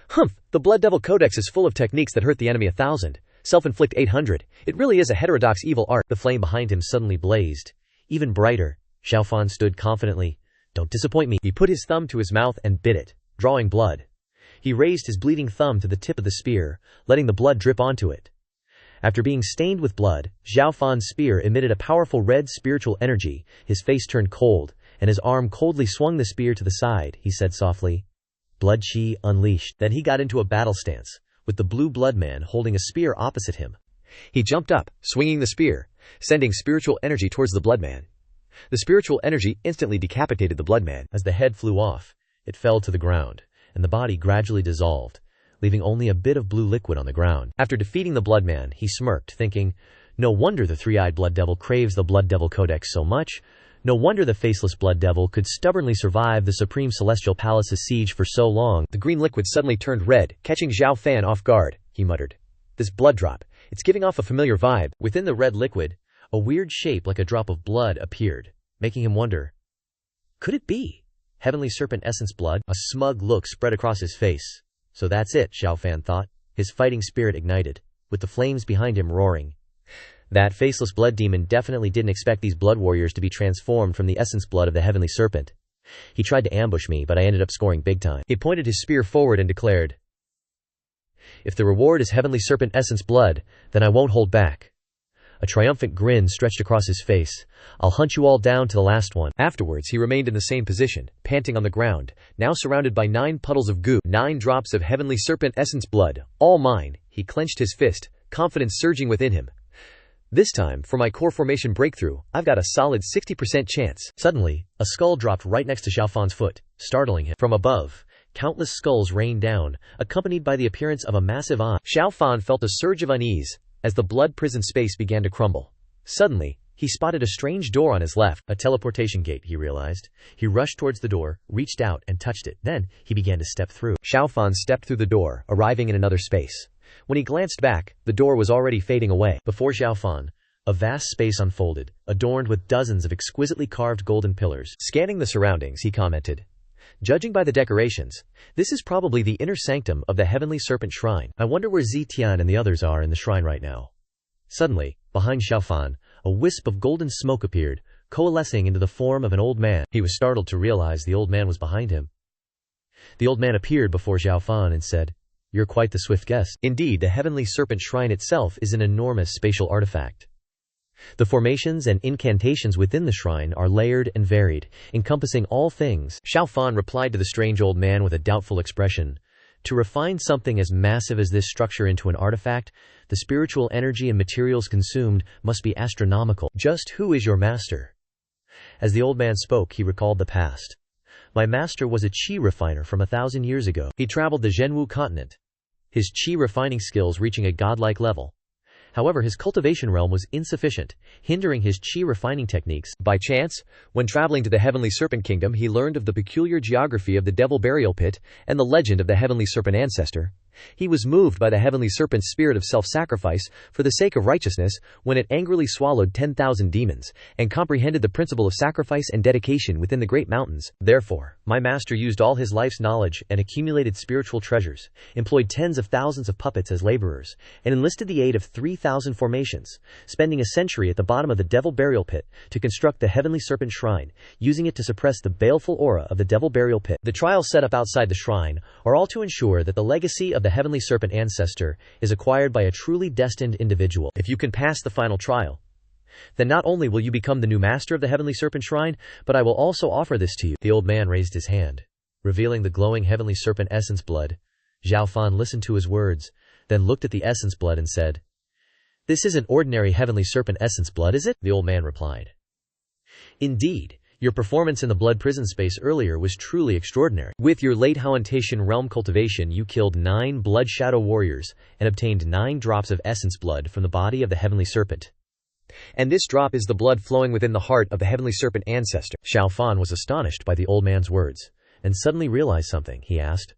[SPEAKER 2] "Humph, the Blood Devil Codex is full of techniques that hurt the enemy 1,000. Self-inflict 800. It really is a heterodox evil art."
[SPEAKER 1] The flame behind him suddenly blazed, even brighter. Xiao Fan stood confidently. "Don't disappoint me."
[SPEAKER 2] He put his thumb to his mouth and bit it, drawing blood.
[SPEAKER 1] He raised his bleeding thumb to the tip of the spear, letting the blood drip onto it. After being stained with blood, Xiao Fan's spear emitted a powerful red spiritual energy. His face turned cold, and his arm coldly swung the spear to the side. He said softly, "Blood Chi unleashed." Then he got into a battle stance, with the blue blood man holding a spear opposite him.
[SPEAKER 2] He jumped up, swinging the spear, sending spiritual energy towards the blood man. The spiritual energy instantly decapitated the blood man.
[SPEAKER 1] As the head flew off, it fell to the ground, and the body gradually dissolved, leaving only a bit of blue liquid on the ground. After defeating the blood man, he smirked, thinking, "No wonder the three-eyed blood devil craves the Blood Devil Codex so much. No wonder the faceless blood devil could stubbornly survive the Supreme Celestial Palace's siege for so long."
[SPEAKER 2] The green liquid suddenly turned red, catching Xiao Fan off guard. He muttered, "This blood drop, it's giving off a familiar vibe."
[SPEAKER 1] Within the red liquid, a weird shape like a drop of blood appeared, making him wonder, could it be Heavenly Serpent Essence blood? A smug look spread across his face. So that's it, Xiao Fan thought, his fighting spirit ignited, with the flames behind him roaring. That faceless blood demon definitely didn't expect these blood warriors to be transformed from the essence blood of the Heavenly Serpent. He tried to ambush me, but I ended up scoring big time.
[SPEAKER 2] He pointed his spear forward and declared,
[SPEAKER 1] "If the reward is Heavenly Serpent Essence blood, then I won't hold back." A triumphant grin stretched across his face. "I'll hunt you all down to the last one."
[SPEAKER 2] Afterwards he remained in the same position, panting on the ground, now surrounded by 9 puddles of goo, 9 drops of Heavenly Serpent Essence blood, all mine. He clenched his fist, confidence surging within him. "This time, for my core formation breakthrough, I've got a solid 60% chance."
[SPEAKER 1] Suddenly, a skull dropped right next to Xiao Fan's foot, startling him. From above, countless skulls rained down, accompanied by the appearance of a massive eye.
[SPEAKER 2] Xiao Fan felt a surge of unease as the blood prison space began to crumble. Suddenly, he spotted a strange door on his left.
[SPEAKER 1] A teleportation gate, he realized. He rushed towards the door, reached out and touched it. Then, he began to step through.
[SPEAKER 2] Xiao Fan stepped through the door, arriving in another space. When he glanced back, the door was already fading away.
[SPEAKER 1] Before Xiao Fan, a vast space unfolded, adorned with dozens of exquisitely carved golden pillars.
[SPEAKER 2] Scanning the surroundings, he commented, "Judging by the decorations, this is probably the inner sanctum of the Heavenly Serpent Shrine.
[SPEAKER 1] I wonder where Zitian and the others are in the shrine right now." Suddenly, behind Xiao Fan, a wisp of golden smoke appeared, coalescing into the form of an old man. He was startled to realize the old man was behind him. The old man appeared before Xiao Fan and said, "You're quite the swift guest."
[SPEAKER 2] Indeed, the Heavenly Serpent Shrine itself is an enormous spatial artifact.
[SPEAKER 1] The formations and incantations within the shrine are layered and varied, encompassing all things.
[SPEAKER 2] Xiao Fan replied to the strange old man with a doubtful expression.
[SPEAKER 1] To refine something as massive as this structure into an artifact, the spiritual energy and materials consumed must be astronomical. Just who is your master? As the old man spoke, he recalled the past. My master was a qi refiner from 1,000 years ago. He traveled the Zhenwu continent, his qi refining skills reaching a godlike level. However, his cultivation realm was insufficient, hindering his qi refining techniques.
[SPEAKER 2] By chance, when traveling to the Heavenly Serpent Kingdom, he learned of the peculiar geography of the Devil Burial Pit and the legend of the Heavenly Serpent Ancestor. He was moved by the Heavenly Serpent's spirit of self-sacrifice for the sake of righteousness when it angrily swallowed 10,000 demons, and comprehended the principle of sacrifice and dedication within the great mountains.
[SPEAKER 1] Therefore, my master used all his life's knowledge and accumulated spiritual treasures, employed tens of thousands of puppets as laborers, and enlisted the aid of 3,000 formations, spending a century at the bottom of the Devil Burial Pit to construct the Heavenly Serpent Shrine, using it to suppress the baleful aura of the Devil Burial Pit. The trials set up outside the shrine are all to ensure that the legacy of the Heavenly Serpent Ancestor is acquired by a truly destined individual. If you can pass the final trial, then not only will you become the new master of the Heavenly Serpent Shrine, but I will also offer this to you. The old man raised his hand, revealing the glowing Heavenly Serpent Essence blood. Xiao Fan listened to his words, then looked at the essence blood and said, "This isn't ordinary Heavenly Serpent Essence blood, is it?" The old man replied, "Indeed, Your performance in the blood prison space earlier was truly extraordinary. With your late Hauntation realm cultivation, you killed 9 blood shadow warriors and obtained 9 drops of essence blood from the body of the heavenly serpent.
[SPEAKER 2] And this drop is the blood flowing within the heart of the heavenly serpent ancestor.
[SPEAKER 1] Xiao Fan was astonished by the old man's words, and suddenly realized something. He asked,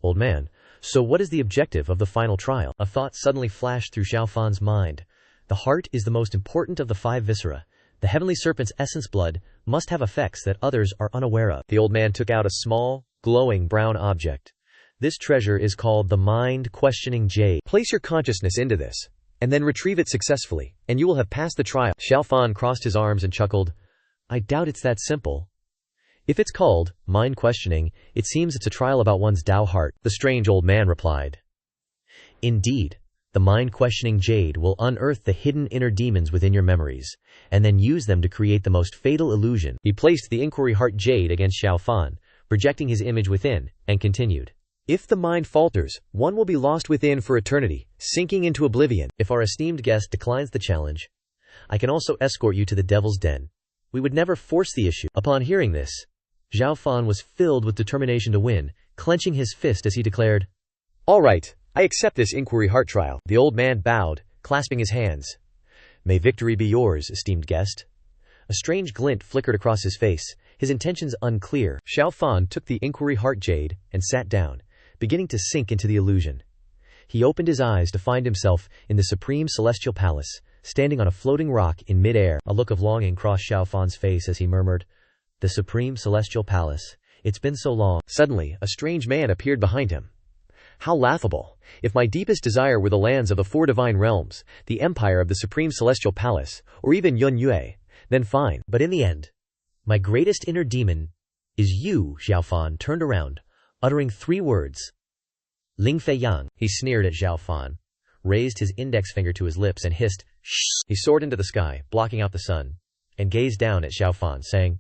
[SPEAKER 1] "Old man, so what is the objective of the final trial?" A thought suddenly flashed through Xiao Fan's mind. The heart is the most important of the 5 viscera. The heavenly serpent's essence blood must have effects that others are unaware of.
[SPEAKER 2] The old man took out a small, glowing brown object.
[SPEAKER 1] This treasure is called the mind-questioning jade.
[SPEAKER 2] Place your consciousness into this, and then retrieve it successfully, and you will have passed the trial.
[SPEAKER 1] Xiao Fan crossed his arms and chuckled. I doubt it's that simple. If it's called mind-questioning, it seems it's a trial about one's Tao heart, the strange old man replied. Indeed. The mind-questioning jade will unearth the hidden inner demons within your memories, and then use them to create the most fatal illusion.
[SPEAKER 2] He placed the inquiry heart jade against Xiao Fan, projecting his image within, and continued. If the mind falters, one will be lost within for eternity, sinking into oblivion.
[SPEAKER 1] If our esteemed guest declines the challenge, I can also escort you to the devil's den. We would never force the issue. Upon hearing this, Xiao Fan was filled with determination to win, clenching his fist as he declared,
[SPEAKER 2] All right. I accept this inquiry heart trial.
[SPEAKER 1] The old man bowed, clasping his hands. May victory be yours, esteemed guest. A strange glint flickered across his face, his intentions unclear.
[SPEAKER 2] Xiao Fan took the inquiry heart jade and sat down, beginning to sink into the illusion.
[SPEAKER 1] He opened his eyes to find himself in the supreme celestial palace, standing on a floating rock in mid-air. A look of longing crossed Xiao Fan's face as he murmured, The supreme celestial palace. It's been so long.
[SPEAKER 2] Suddenly, a strange man appeared behind him. How laughable! If my deepest desire were the lands of the 4 divine realms, the empire of the supreme celestial palace, or even Yun Yue, then fine.
[SPEAKER 1] But in the end, my greatest inner demon is you. Xiao Fan turned around, uttering 3 words. Ling Fei Yang. He sneered at Xiao Fan, raised his index finger to his lips and hissed, Shh! He soared into the sky, blocking out the sun, and gazed down at Xiao Fan, saying,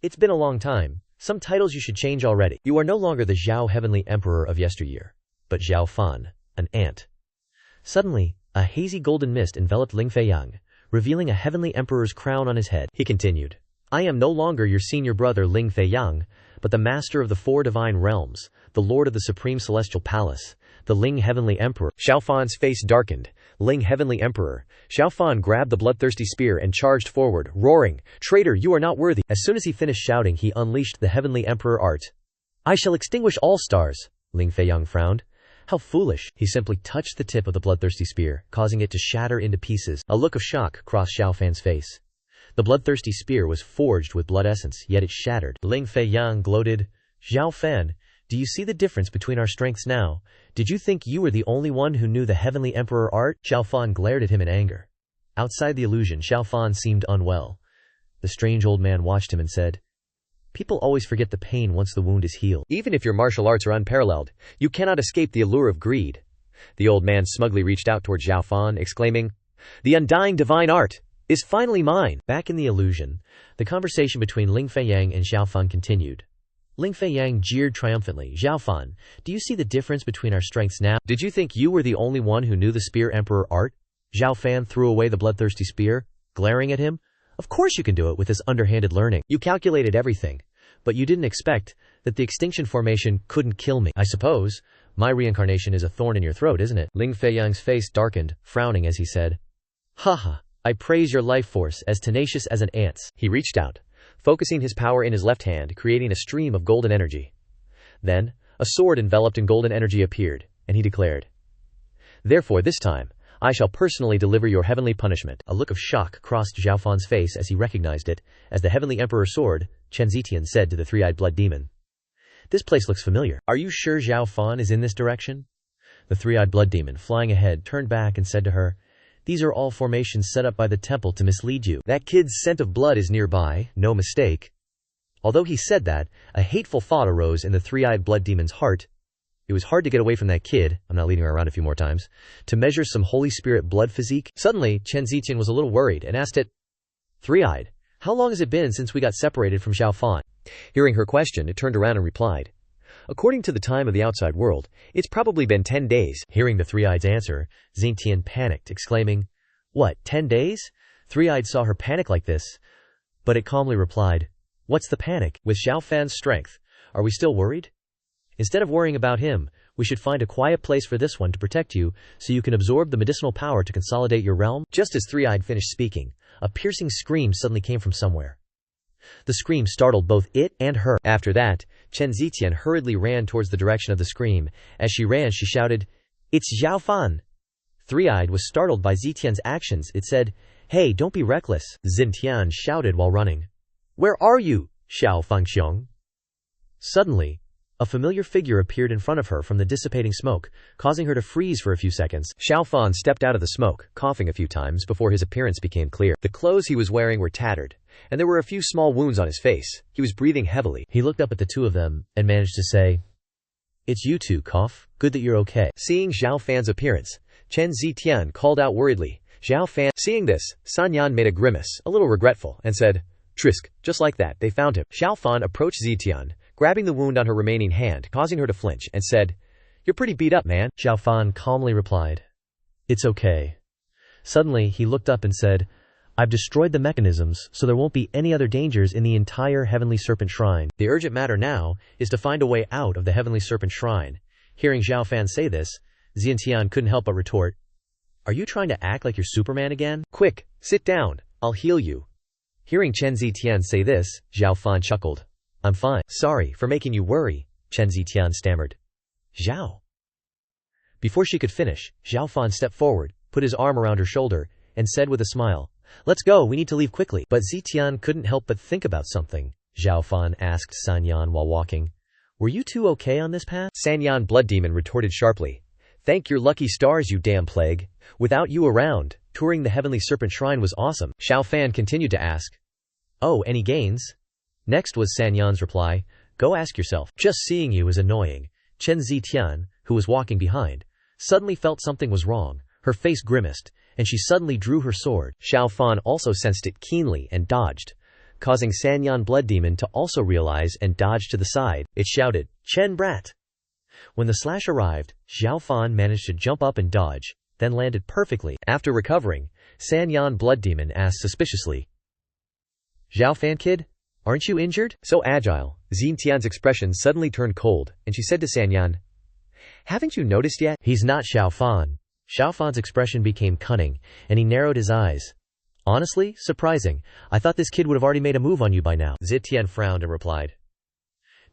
[SPEAKER 1] It's been a long time. Some titles you should change already. You are no longer the Zhao Heavenly Emperor of yesteryear, but Xiao Fan, an ant. Suddenly, a hazy golden mist enveloped Ling Fei Yang, revealing a heavenly emperor's crown on his head. He continued, I am no longer your senior brother Ling Fei Yang, but the master of the 4 divine realms, the lord of the supreme celestial palace, the Ling Heavenly Emperor.
[SPEAKER 2] Xiao Fan's face darkened. Ling Heavenly Emperor. Xiao Fan grabbed the bloodthirsty spear and charged forward, roaring, Traitor, you are not worthy.
[SPEAKER 1] As soon as he finished shouting, he unleashed the Heavenly Emperor art. I shall extinguish all stars. Ling Fei Yang frowned. How foolish. He simply touched the tip of the bloodthirsty spear, causing it to shatter into pieces. A look of shock crossed Xiao Fan's face. The bloodthirsty spear was forged with blood essence, yet it shattered. Ling Fei Yang gloated. Xiao Fan, do you see the difference between our strengths now? Did you think you were the only one who knew the Heavenly Emperor art? Xiao Fan glared at him in anger. Outside the illusion, Xiao Fan seemed unwell. The strange old man watched him and said, People always forget the pain once the wound is healed.
[SPEAKER 2] Even if your martial arts are unparalleled, you cannot escape the allure of greed. The old man smugly reached out toward Xiao Fan, exclaiming, The undying divine art is finally mine.
[SPEAKER 1] Back in the illusion, the conversation between Ling Fei Yang and Xiao Fan continued. Ling Fei Yang jeered triumphantly. Xiao Fan, do you see the difference between our strengths now? Did you think you were the only one who knew the Spear Emperor art? Xiao Fan threw away the bloodthirsty spear, glaring at him. Of course you can do it with this underhanded learning. You calculated everything, but you didn't expect that the extinction formation couldn't kill me. I suppose my reincarnation is a thorn in your throat, isn't it? Ling Fei Yang's face darkened, frowning as he said, Haha, I praise your life force, as tenacious as an ant's.
[SPEAKER 2] He reached out, focusing his power in his left hand, creating a stream of golden energy. Then, a sword enveloped in golden energy appeared, and he declared, Therefore this time, I shall personally deliver your heavenly punishment.
[SPEAKER 1] A look of shock crossed Xiao Fan's face as he recognized it as the Heavenly Emperor's sword. Xianxia said to the 3-eyed blood demon, This place looks familiar. Are you sure Xiao Fan is in this direction? The 3-eyed blood demon, flying ahead, turned back and said to her, These are all formations set up by the temple to mislead you. That kid's scent of blood is nearby, no mistake. Although he said that, a hateful thought arose in the 3-eyed blood demon's heart. It was hard to get away from that kid, I'm not leading her around a few more times, to measure some Holy Spirit blood physique. Suddenly, Xianxia was a little worried and asked it, 3-eyed, how long has it been since we got separated from Xiao Fan?
[SPEAKER 2] Hearing her question, it turned around and replied, According to the time of the outside world, it's probably been 10 days.
[SPEAKER 1] Hearing the 3-eyed's answer, Xianxia panicked, exclaiming, What, 10 days? 3-eyed saw her panic like this, but it calmly replied, What's the panic? With Xiao Fan's strength, are we still worried? Instead of worrying about him, we should find a quiet place for this one to protect you, so you can absorb the medicinal power to consolidate your realm. Just as Three-Eyed finished speaking, a piercing scream suddenly came from somewhere. The scream startled both it and her. After that, Chen Zitian hurriedly ran towards the direction of the scream. As she ran, she shouted, "It's Xiao Fan!" Three-Eyed was startled by Zitian's actions. It said, "Hey, don't be reckless," Zitian shouted while running. "Where are you, Xiao Fangxiong?" Suddenly, a familiar figure appeared in front of her from the dissipating smoke, causing her to freeze for a few seconds. Xiao Fan stepped out of the smoke, coughing a few times before his appearance became clear. The clothes he was wearing were tattered, and there were a few small wounds on his face. He was breathing heavily. He looked up at the two of them and managed to say, "It's you two, cough. Good that you're okay." Seeing Xiao Fan's appearance, Chen Zitian called out worriedly, "Xiao Fan." Seeing this, San Yan made a grimace, a little regretful, and said, "Trisk." Just like that, they found him. Xiao Fan approached Zitian, grabbing the wound on her remaining hand, causing her to flinch, and said, "You're pretty beat up, man." Xiao Fan calmly replied, "It's okay." Suddenly, he looked up and said, "I've destroyed the mechanisms, so there won't be any other dangers in the entire Heavenly Serpent Shrine. The urgent matter now is to find a way out of the Heavenly Serpent Shrine." Hearing Xiao Fan say this, Xianxia couldn't help but retort, "Are you trying to act like you're Superman again? Quick, sit down, I'll heal you." Hearing Chen Zitian say this, Xiao Fan chuckled. "I'm fine. Sorry for making you worry," Chen Zitian stammered. "Xiao." Before she could finish, Xiao Fan stepped forward, put his arm around her shoulder, and said with a smile, "Let's go, we need to leave quickly." But Zitian couldn't help but think about something. Xiao Fan asked San Yan while walking, "Were you two okay on this path?" San Yan Blood Demon retorted sharply, "Thank your lucky stars, you damn plague. Without you around, touring the Heavenly Serpent Shrine was awesome." Xiao Fan continued to ask, "Oh, any gains?" Next was San Yan's reply, "Go ask yourself. Just seeing you is annoying." Chen Zitian, who was walking behind, suddenly felt something was wrong. Her face grimaced, and she suddenly drew her sword. Xiao Fan also sensed it keenly and dodged, causing San Yan Blood Demon to also realize and dodge to the side. It shouted, "Chen Brat!" When the slash arrived, Xiao Fan managed to jump up and dodge, then landed perfectly. After recovering, San Yan Blood Demon asked suspiciously, "Xiao Fan kid? Aren't you injured?" So agile, Xintian's expression suddenly turned cold, and she said to San Yan, "Haven't you noticed yet? He's not Xiao Fan." Xiao Fan's expression became cunning, and he narrowed his eyes. "Honestly, surprising. I thought this kid would have already made a move on you by now." Zitian frowned and replied,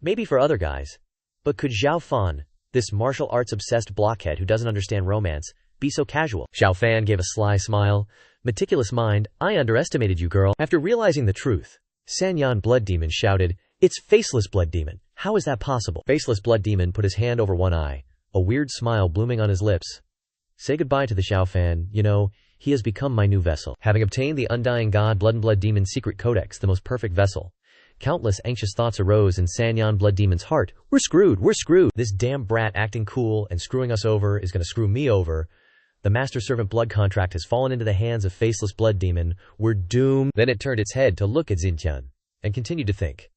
[SPEAKER 1] "Maybe for other guys. But could Xiao Fan, this martial arts-obsessed blockhead who doesn't understand romance, be so casual?" Xiao Fan gave a sly smile. "Meticulous mind, I underestimated you, girl." After realizing the truth, San Yan Blood Demon shouted, "It's Faceless Blood Demon. How is that possible?" Faceless Blood Demon put his hand over one eye, a weird smile blooming on his lips. "Say goodbye to the Xiao Fan. You know, he has become my new vessel." Having obtained the Undying God Blood and Blood Demon secret codex, the most perfect vessel, countless anxious thoughts arose in San Yan Blood Demon's heart. We're screwed. This damn brat acting cool and screwing us over is going to screw me over. The master-servant blood contract has fallen into the hands of Faceless Blood Demon. We're doomed. Then it turned its head to look at Xintian, and continued to think.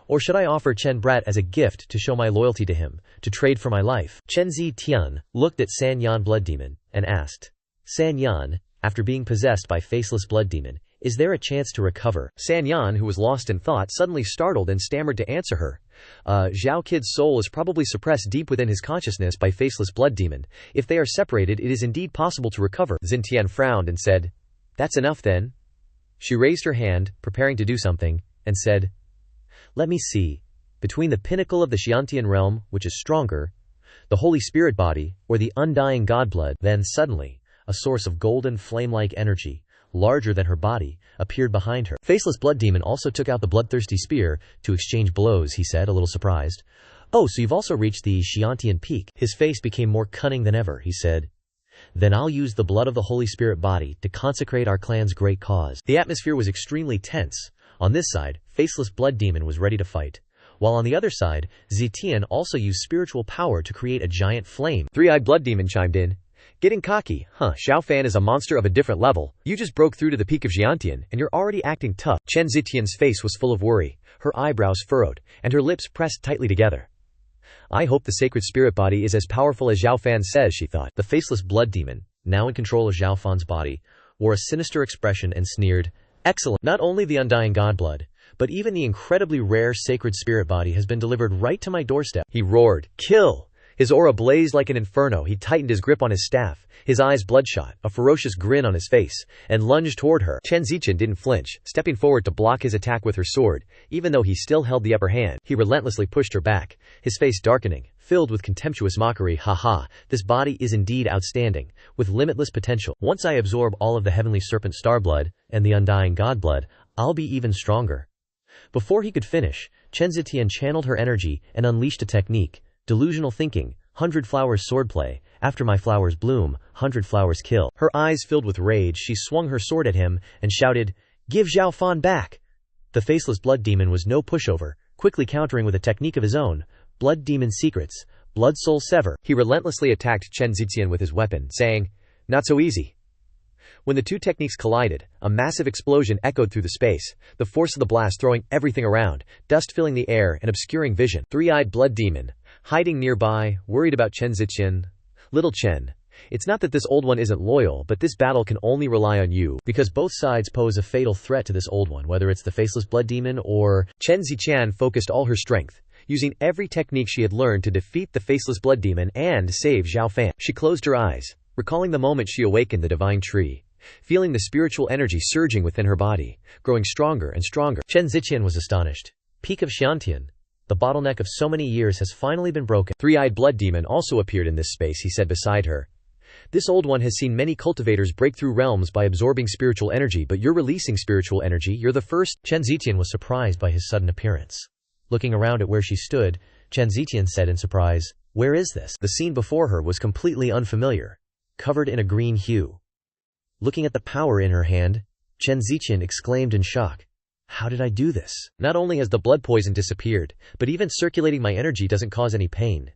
[SPEAKER 1] Or should I offer Chen Brat as a gift to show my loyalty to him, to trade for my life? Chen Zitian looked at San Yan Blood Demon, and asked, "San Yan, after being possessed by Faceless Blood Demon, is there a chance to recover?" San Yan, who was lost in thought, suddenly startled and stammered to answer her. Xiao Kid's soul is probably suppressed deep within his consciousness by Faceless Blood Demon. If they are separated, it is indeed possible to recover." Xintian frowned and said, "That's enough then." She raised her hand, preparing to do something, and said, "Let me see. Between the pinnacle of the Xiantian realm, which is stronger, the Holy Spirit body, or the Undying God Blood." Then suddenly, a source of golden flame-like energy, larger than her body, appeared behind her. Faceless Blood Demon also took out the bloodthirsty spear to exchange blows, he said, a little surprised. "Oh, so you've also reached the Xiantian peak." His face became more cunning than ever, he said. "Then I'll use the blood of the Holy Spirit body to consecrate our clan's great cause." The atmosphere was extremely tense. On this side, Faceless Blood Demon was ready to fight, while on the other side, Zitian also used spiritual power to create a giant flame. Three-Eyed Blood Demon chimed in, "Getting cocky, huh? Xiao Fan is a monster of a different level. You just broke through to the peak of Xiantian, and you're already acting tough." Chen Zitian's face was full of worry, her eyebrows furrowed, and her lips pressed tightly together. "I hope the sacred spirit body is as powerful as Xiao Fan says," she thought. The Faceless Blood Demon, now in control of Xiao Fan's body, wore a sinister expression and sneered, "Excellent. Not only the Undying God Blood, but even the incredibly rare sacred spirit body has been delivered right to my doorstep. He roared, "Kill!" His aura blazed like an inferno. He tightened his grip on his staff, his eyes bloodshot, a ferocious grin on his face, and lunged toward her. Chen Ziqian didn't flinch, stepping forward to block his attack with her sword. Even though he still held the upper hand, he relentlessly pushed her back, his face darkening, filled with contemptuous mockery. "Ha, this body is indeed outstanding, with limitless potential. Once I absorb all of the heavenly serpent star blood and the undying god blood, I'll be even stronger." Before he could finish, Chen Ziqian channeled her energy and unleashed a technique: delusional thinking, 100 flowers swordplay, after my flowers bloom, 100 flowers kill. Her eyes filled with rage, she swung her sword at him and shouted, "Give Xiao Fan back!" The faceless blood demon was no pushover, quickly countering with a technique of his own: blood demon secrets, blood soul sever. He relentlessly attacked Chen Ziqian with his weapon, saying, "Not so easy." When the two techniques collided, a massive explosion echoed through the space, the force of the blast throwing everything around, dust filling the air and obscuring vision. Three-eyed blood demon, hiding nearby, worried about Chen Ziqian. "Little Chen, it's not that this old one isn't loyal, but this battle can only rely on you, because both sides pose a fatal threat to this old one, whether it's the faceless blood demon or..." Chen Ziqian focused all her strength, using every technique she had learned to defeat the faceless blood demon and save Xiao Fan. She closed her eyes, recalling the moment she awakened the divine tree, feeling the spiritual energy surging within her body, growing stronger and stronger. Chen Ziqian was astonished. Peak of Xiantian, the bottleneck of so many years, has finally been broken. Three-eyed blood demon also appeared in this space, he said beside her. "This old one has seen many cultivators break through realms by absorbing spiritual energy, but you're releasing spiritual energy. You're the first." Chen Ziqian was surprised by his sudden appearance. Looking around at where she stood, Chen Ziqian said in surprise, "Where is this?" The scene before her was completely unfamiliar, covered in a green hue. Looking at the power in her hand, Chen Ziqian exclaimed in shock, "How did I do this? Not only has the blood poison disappeared, but even circulating my energy doesn't cause any pain.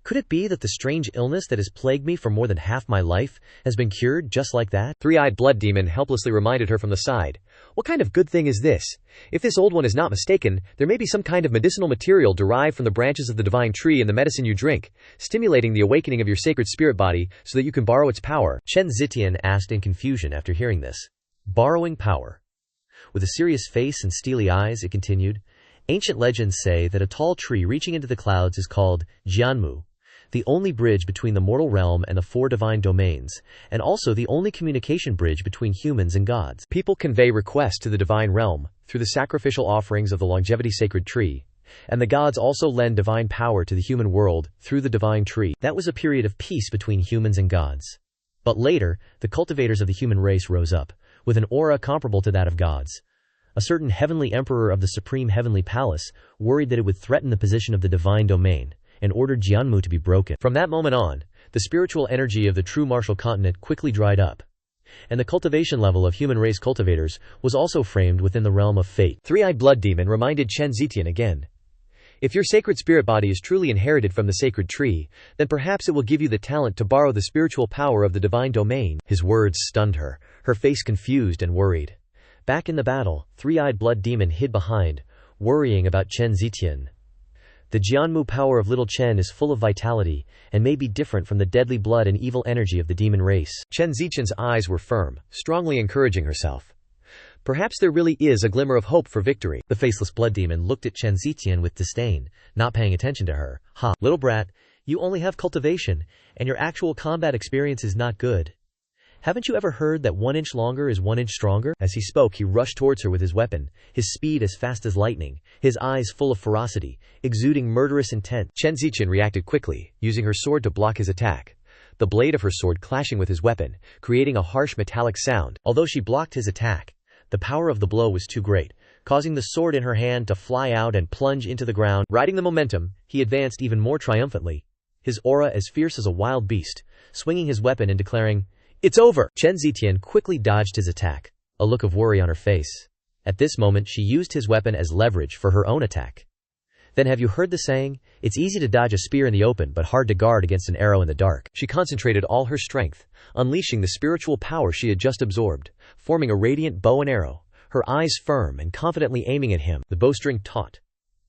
[SPEAKER 1] Could it be that the strange illness that has plagued me for more than half my life has been cured just like that?" Three-eyed blood demon helplessly reminded her from the side, "What kind of good thing is this? If this old one is not mistaken, there may be some kind of medicinal material derived from the branches of the divine tree in the medicine you drink, stimulating the awakening of your sacred spirit body so that you can borrow its power." Chen Ziqian asked in confusion after hearing this. "Borrowing power?" With a serious face and steely eyes, it continued, "Ancient legends say that a tall tree reaching into the clouds is called Jianmu, the only bridge between the mortal realm and the four divine domains, and also the only communication bridge between humans and gods. People convey requests to the divine realm through the sacrificial offerings of the longevity sacred tree, and the gods also lend divine power to the human world through the divine tree." That was a period of peace between humans and gods. But later, the cultivators of the human race rose up, with an aura comparable to that of gods. A certain heavenly emperor of the supreme heavenly palace worried that it would threaten the position of the divine domain, and ordered Jianmu to be broken. From that moment on, the spiritual energy of the true martial continent quickly dried up, and the cultivation level of human race cultivators was also framed within the realm of fate. Three-eyed blood demon reminded Chen Ziqian again, "If your sacred spirit body is truly inherited from the sacred tree, then perhaps it will give you the talent to borrow the spiritual power of the divine domain." His words stunned her, her face confused and worried. Back in the battle, three-eyed blood demon hid behind, worrying about Chen Ziqian. The Jianmu power of little Chen is full of vitality, and may be different from the deadly blood and evil energy of the demon race. Chen Ziqian's eyes were firm, strongly encouraging herself. Perhaps there really is a glimmer of hope for victory. The faceless blood demon looked at Chen Ziqian with disdain, not paying attention to her. "Ha, little brat, you only have cultivation, and your actual combat experience is not good. Haven't you ever heard that 1 inch longer is 1 inch stronger?" As he spoke, he rushed towards her with his weapon, his speed as fast as lightning, his eyes full of ferocity, exuding murderous intent. Chen Ziqian reacted quickly, using her sword to block his attack, the blade of her sword clashing with his weapon, creating a harsh metallic sound. Although she blocked his attack, the power of the blow was too great, causing the sword in her hand to fly out and plunge into the ground. Riding the momentum, he advanced even more triumphantly, his aura as fierce as a wild beast, swinging his weapon and declaring, "It's over!" Chen Ziqian quickly dodged his attack, a look of worry on her face. At this moment, she used his weapon as leverage for her own attack. "Then have you heard the saying, it's easy to dodge a spear in the open but hard to guard against an arrow in the dark?" She concentrated all her strength, unleashing the spiritual power she had just absorbed, forming a radiant bow and arrow, her eyes firm and confidently aiming at him, the bowstring taut.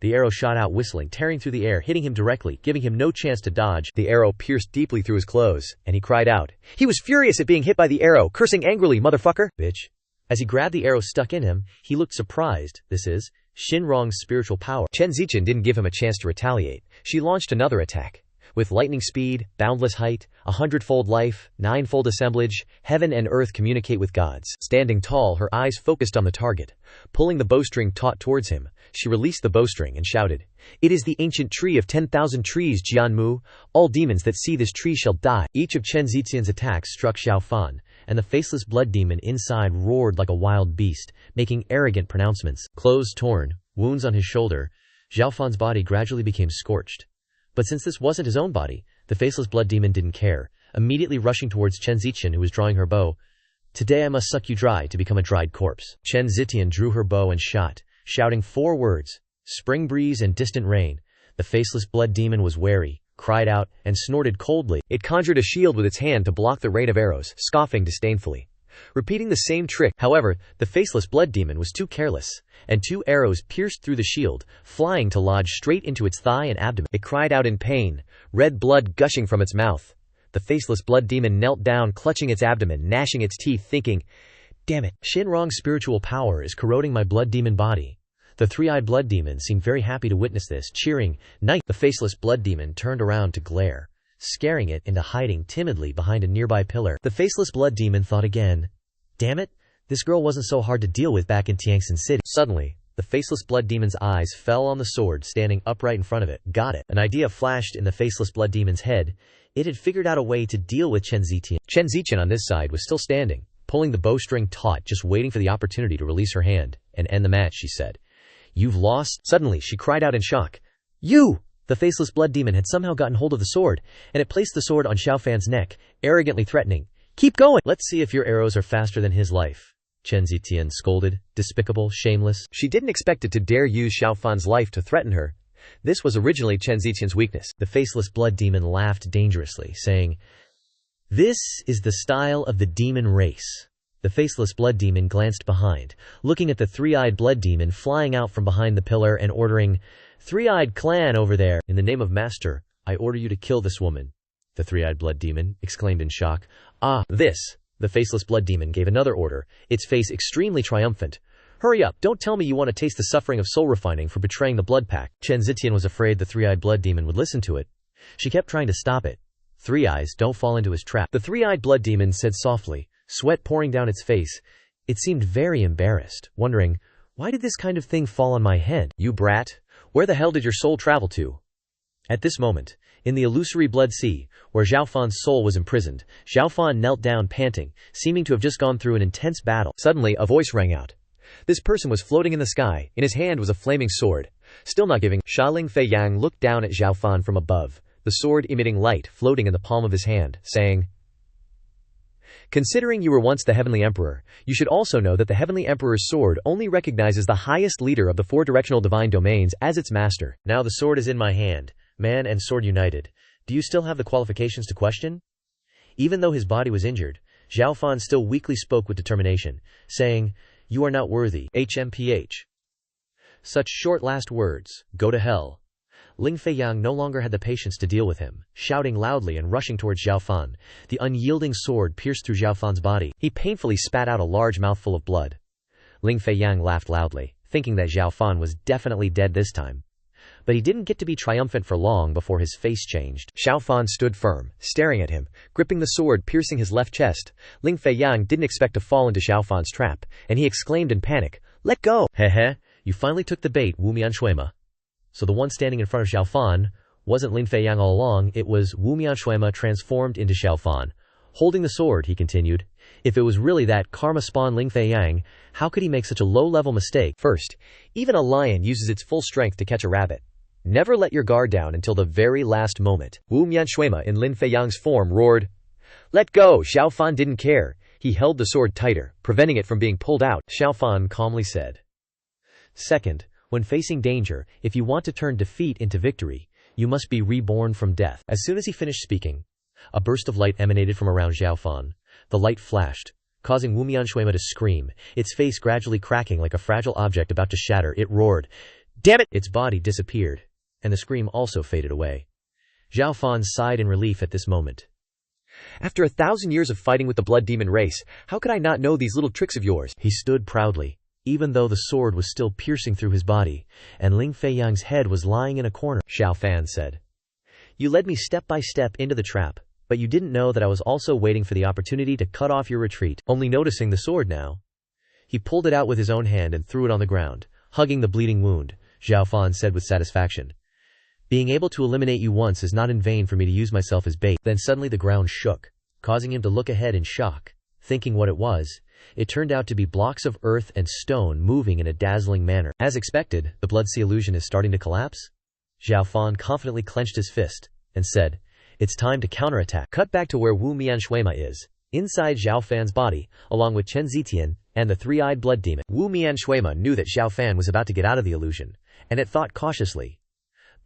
[SPEAKER 1] The arrow shot out whistling, tearing through the air, hitting him directly, giving him no chance to dodge. The arrow pierced deeply through his clothes, and he cried out. He was furious at being hit by the arrow, cursing angrily, "Motherfucker! Bitch! As he grabbed the arrow stuck in him, he looked surprised. This is Shinrong's spiritual power.
[SPEAKER 2] Chen Zichen didn't give him a chance to retaliate. She launched another attack. With lightning speed, boundless height, 100-fold life, 9-fold assemblage, heaven and earth communicate with gods. Standing tall, her eyes focused on the target. Pulling the bowstring taut towards him, she released the bowstring and shouted, "It is the ancient tree of 10,000 trees, Jianmu. All demons that see this tree shall die." Each of Chen Zixian's attacks struck Xiao Fan, and the faceless blood demon inside roared like a wild beast, making arrogant pronouncements. Clothes torn, wounds on his shoulder, Xiao Fan's body gradually became scorched. But since this wasn't his own body, the faceless blood demon didn't care, immediately rushing towards Chen Zixian, who was drawing her bow. "Today I must suck you dry to become a dried corpse." Chen Zixian drew her bow and shot, shouting 4 words, "Spring breeze and distant rain." The faceless blood demon was wary, cried out, and snorted coldly. It conjured a shield with its hand to block the rain of arrows, scoffing disdainfully. Repeating the same trick, however, the faceless blood demon was too careless, and 2 arrows pierced through the shield, flying to lodge straight into its thigh and abdomen. It cried out in pain, red blood gushing from its mouth. The faceless blood demon knelt down, clutching its abdomen, gnashing its teeth, thinking, "Damn it, Shinrong's spiritual power is corroding my blood demon body." The 3-eyed blood demon seemed very happy to witness this, cheering, "Knight!" The faceless blood demon turned around to glare, scaring it into hiding timidly behind a nearby pillar. The faceless blood demon thought again, "Damn it, this girl wasn't so hard to deal with back in Tiangxin City." Suddenly, the faceless blood demon's eyes fell on the sword standing upright in front of it. Got it. An idea flashed in the faceless blood demon's head. It had figured out a way to deal with Chen Zixian. Chen Zixian on this side was still standing, pulling the bowstring taut, just waiting for the opportunity to release her hand and end the match. She said, "You've lost." Suddenly, she cried out in shock, "You!" The faceless blood demon had somehow gotten hold of the sword, and it placed the sword on Xiao Fan's neck, arrogantly threatening, "Keep going! Let's see if your arrows are faster than his life." Chen Zixian scolded, "Despicable, shameless." She didn't expect it to dare use Xiao Fan's life to threaten her. This was originally Chen Zixian's weakness. The faceless blood demon laughed dangerously, saying, "This is the style of the demon race." The faceless blood demon glanced behind, looking at the 3-eyed blood demon flying out from behind the pillar and ordering, "3-eyed clan over there, in the name of Master, I order you to kill this woman." The 3-eyed blood demon exclaimed in shock, "Ah, this!" The faceless blood demon gave another order, its face extremely triumphant. "Hurry up, don't tell me you want to taste the suffering of soul refining for betraying the blood pact." Chen Zixian was afraid the 3-eyed blood demon would listen to it. She kept trying to stop it. "3 eyes, don't fall into his trap." The 3-eyed blood demon said softly, sweat pouring down its face. It seemed very embarrassed, wondering, "Why did this kind of thing fall on my head? You brat, where the hell did your soul travel to?" At this moment, in the illusory blood sea, where Xiao Fan's soul was imprisoned, Xiao Fan knelt down panting, seeming to have just gone through an intense battle. Suddenly, a voice rang out. This person was floating in the sky. In his hand was a flaming sword. Still not giving, Sha Ling Fei Yang looked down at Xiao Fan from above, the sword emitting light floating in the palm of his hand, saying, "Considering you were once the Heavenly Emperor, you should also know that the Heavenly Emperor's sword only recognizes the highest leader of the 4 directional divine domains as its master. Now the sword is in my hand, man and sword united. Do you still have the qualifications to question?" Even though his body was injured, Xiao Fan still weakly spoke with determination, saying, "You are not worthy, HMPH." Such short last words, "Go to hell." Ling Fei Yang no longer had the patience to deal with him, shouting loudly and rushing towards Xiao Fan. The unyielding sword pierced through Xiao Fan's body. He painfully spat out a large mouthful of blood. Ling Fei Yang laughed loudly, thinking that Xiao Fan was definitely dead this time. But he didn't get to be triumphant for long before his face changed. Xiao Fan stood firm, staring at him, gripping the sword piercing his left chest. Ling Fei Yang didn't expect to fall into Xiao Fan's trap, and he exclaimed in panic, "Let go!" "Heh, you finally took the bait, Wu Mianshuima." So the one standing in front of Xiao Fan wasn't Ling Fei Yang all along, it was Wu Mianshuima transformed into Xiao Fan. Holding the sword, he continued, "If it was really that karma spawn Ling Fei Yang, how could he make such a low-level mistake? First, even a lion uses its full strength to catch a rabbit. Never let your guard down until the very last moment." Wu Mianshuima in Lin Fei Yang's form roared, "Let go!" Xiao Fan didn't care. He held the sword tighter, preventing it from being pulled out. Xiao Fan calmly said, "Second, when facing danger, if you want to turn defeat into victory, you must be reborn from death." As soon as he finished speaking, a burst of light emanated from around Xiao Fan. The light flashed, causing Wu Mianshuima to scream, its face gradually cracking like a fragile object about to shatter. It roared, "Damn it!" Its body disappeared, and the scream also faded away. Xiao Fan sighed in relief at this moment. After 1,000 years of fighting with the blood demon race, how could I not know these little tricks of yours?
[SPEAKER 1] He stood proudly, even though the sword was still piercing through his body, and Ling Feiyang's head was lying in a corner.
[SPEAKER 2] Xiao Fan said.
[SPEAKER 1] You led me step by step into the trap, but you didn't know that I was also waiting for the opportunity to cut off your retreat. Only noticing the sword now, he pulled it out with his own hand and threw it on the ground, hugging the bleeding wound. Xiao Fan said with satisfaction. Being able to eliminate you once is not in vain for me to use myself as bait. Then suddenly the ground shook, causing him to look ahead in shock, thinking what it was. It turned out to be blocks of earth and stone moving in a dazzling manner. As expected, the Blood Sea illusion is starting to collapse? Xiao Fan confidently clenched his fist and said, it's time to counterattack. Cut back to where Wu Mianshuima is, inside Xiao Fan's body, along with Chen Zitian and the three-eyed blood demon. Wu Mianshuima knew that Xiao Fan was about to get out of the illusion, and it thought cautiously,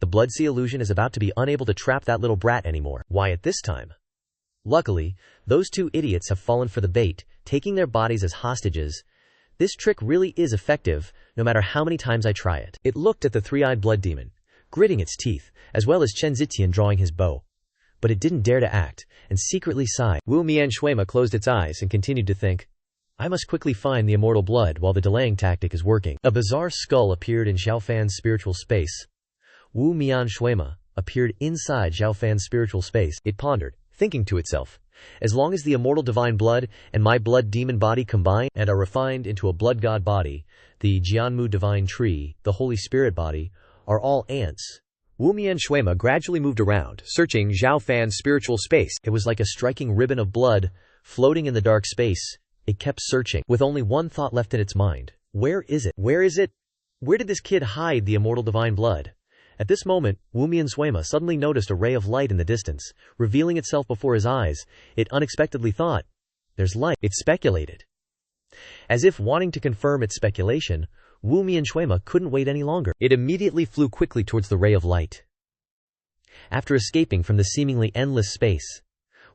[SPEAKER 1] the Blood Sea illusion is about to be unable to trap that little brat anymore. Why at this time? Luckily, those two idiots have fallen for the bait, taking their bodies as hostages. This trick really is effective, no matter how many times I try it. It looked at the three-eyed blood demon, gritting its teeth, as well as Chen Zitian drawing his bow. But it didn't dare to act, and secretly sighed. Wu Mianshuima closed its eyes and continued to think, I must quickly find the immortal blood while the delaying tactic is working. A bizarre skull appeared in Xiao Fan's spiritual space. Wu Mianshuima appeared inside Xiao Fan's spiritual space. It pondered, thinking to itself, as long as the immortal divine blood and my blood demon body combine and are refined into a blood god body, the Jianmu divine tree, the Holy Spirit body, are all ants. Wu Mianshuima gradually moved around, searching Xiao Fan's spiritual space. It was like a striking ribbon of blood, floating in the dark space. It kept searching, with only one thought left in its mind. Where is it? Where is it? Where did this kid hide the immortal divine blood? At this moment, Wu Mianshuima suddenly noticed a ray of light in the distance, revealing itself before his eyes. It unexpectedly thought, there's light. It speculated. As if wanting to confirm its speculation, Wu Mianshuima couldn't wait any longer. It immediately flew quickly towards the ray of light. After escaping from the seemingly endless space,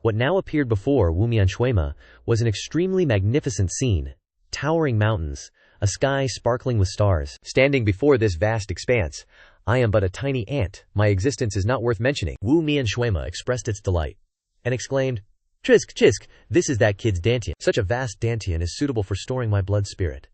[SPEAKER 1] what now appeared before Wu Mianshuima was an extremely magnificent scene. Towering mountains, a sky sparkling with stars. Standing before this vast expanse, I am but a tiny ant. My existence is not worth mentioning. Wu Mianshuima expressed its delight and exclaimed, Chisk, chisk, this is that kid's Dantian. Such a vast Dantian is suitable for storing my blood spirit.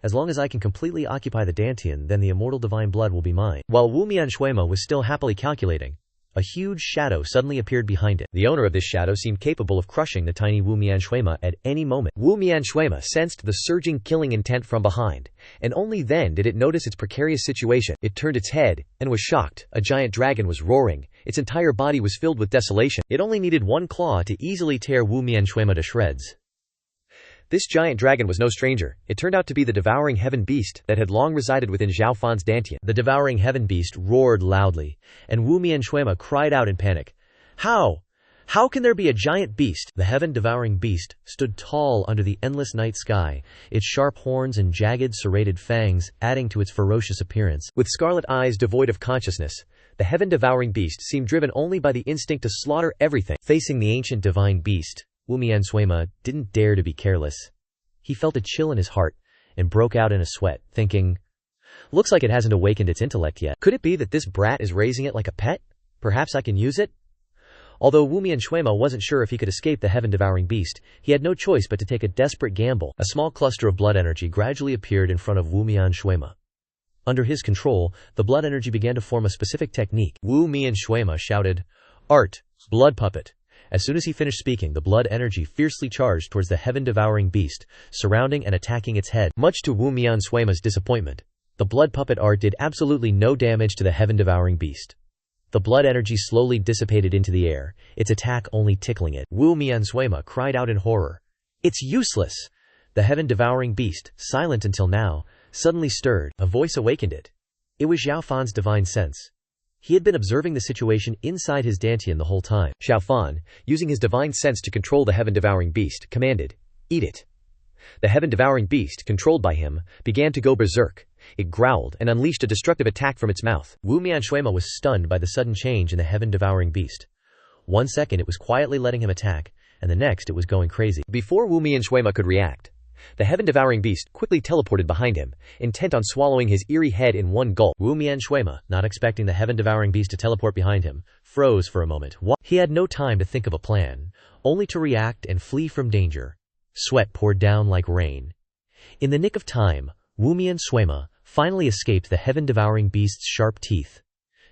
[SPEAKER 1] As long as I can completely occupy the Dantian, then the immortal divine blood will be mine. While Wu Mianshuima was still happily calculating, a huge shadow suddenly appeared behind it. The owner of this shadow seemed capable of crushing the tiny Wu Mianshuima at any moment. Wu Mianshuima sensed the surging killing intent from behind, and only then did it notice its precarious situation. It turned its head, and was shocked. A giant dragon was roaring. Its entire body was filled with desolation. It only needed one claw to easily tear Wu Mianshuima to shreds. This giant dragon was no stranger. It turned out to be the devouring Heaven Beast that had long resided within Xiao Fan's Dantian. The devouring Heaven Beast roared loudly, and Wu Mianshuima cried out in panic. How? How can there be a giant beast? The Heaven Devouring Beast stood tall under the endless night sky, its sharp horns and jagged serrated fangs adding to its ferocious appearance. With scarlet eyes devoid of consciousness, the Heaven Devouring Beast seemed driven only by the instinct to slaughter everything. Facing the ancient divine beast, Wu Mianshuima didn't dare to be careless. He felt a chill in his heart and broke out in a sweat, thinking, looks like it hasn't awakened its intellect yet. Could it be that this brat is raising it like a pet? Perhaps I can use it? Although Wu Mianshuima wasn't sure if he could escape the Heaven Devouring Beast, he had no choice but to take a desperate gamble. A small cluster of blood energy gradually appeared in front of Wu Mianshuima. Under his control, the blood energy began to form a specific technique. Wu Mianshuima shouted, Art, blood puppet. As soon as he finished speaking, the blood energy fiercely charged towards the Heaven Devouring Beast, surrounding and attacking its head. Much to Wu Mianshuima's disappointment, the blood puppet art did absolutely no damage to the Heaven Devouring Beast. The blood energy slowly dissipated into the air, its attack only tickling it. Wu Mianshuima cried out in horror. It's useless! The Heaven Devouring Beast, silent until now, suddenly stirred. A voice awakened it. It was Xiao Fan's divine sense. He had been observing the situation inside his Dantian the whole time. Xiao Fan, using his divine sense to control the Heaven Devouring Beast, commanded, Eat it. The Heaven Devouring Beast, controlled by him, began to go berserk. It growled and unleashed a destructive attack from its mouth. Wu Mianshuima was stunned by the sudden change in the Heaven Devouring Beast. 1 second it was quietly letting him attack, and the next it was going crazy. Before Wu Mianshuima could react,
[SPEAKER 2] The Heaven Devouring Beast quickly teleported behind him, intent on swallowing his eerie head in one gulp.
[SPEAKER 1] Wu Mianshuima, not expecting the Heaven Devouring Beast to teleport behind him, froze for a moment. He had no time to think of a plan, only to react and flee from danger. Sweat poured down like rain. In the nick of time, Wu Mianshuima finally escaped the Heaven Devouring Beast's sharp teeth.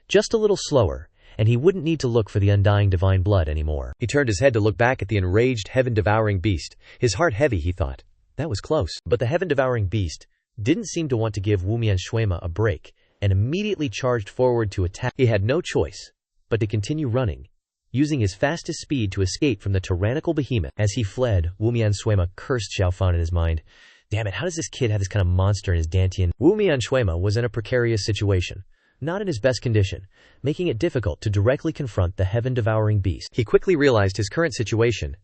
[SPEAKER 1] Just a little slower, and he wouldn't need to look for the undying divine blood anymore.
[SPEAKER 2] He turned his head to look back at the enraged Heaven Devouring Beast, his heart heavy. He thought, that was close.
[SPEAKER 1] But the Heaven Devouring Beast didn't seem to want to give Wu Mianshuima a break, and immediately charged forward to attack. He had no choice but to continue running, using his fastest speed to escape from the tyrannical behemoth. As he fled, Wu Mianshuima cursed Xiao Fan in his mind. Damn it, how does this kid have this kind of monster in his Dantian? Wu Mianshuima was in a precarious situation, not in his best condition, making it difficult to directly confront the Heaven Devouring Beast.
[SPEAKER 2] He quickly realized his current situation.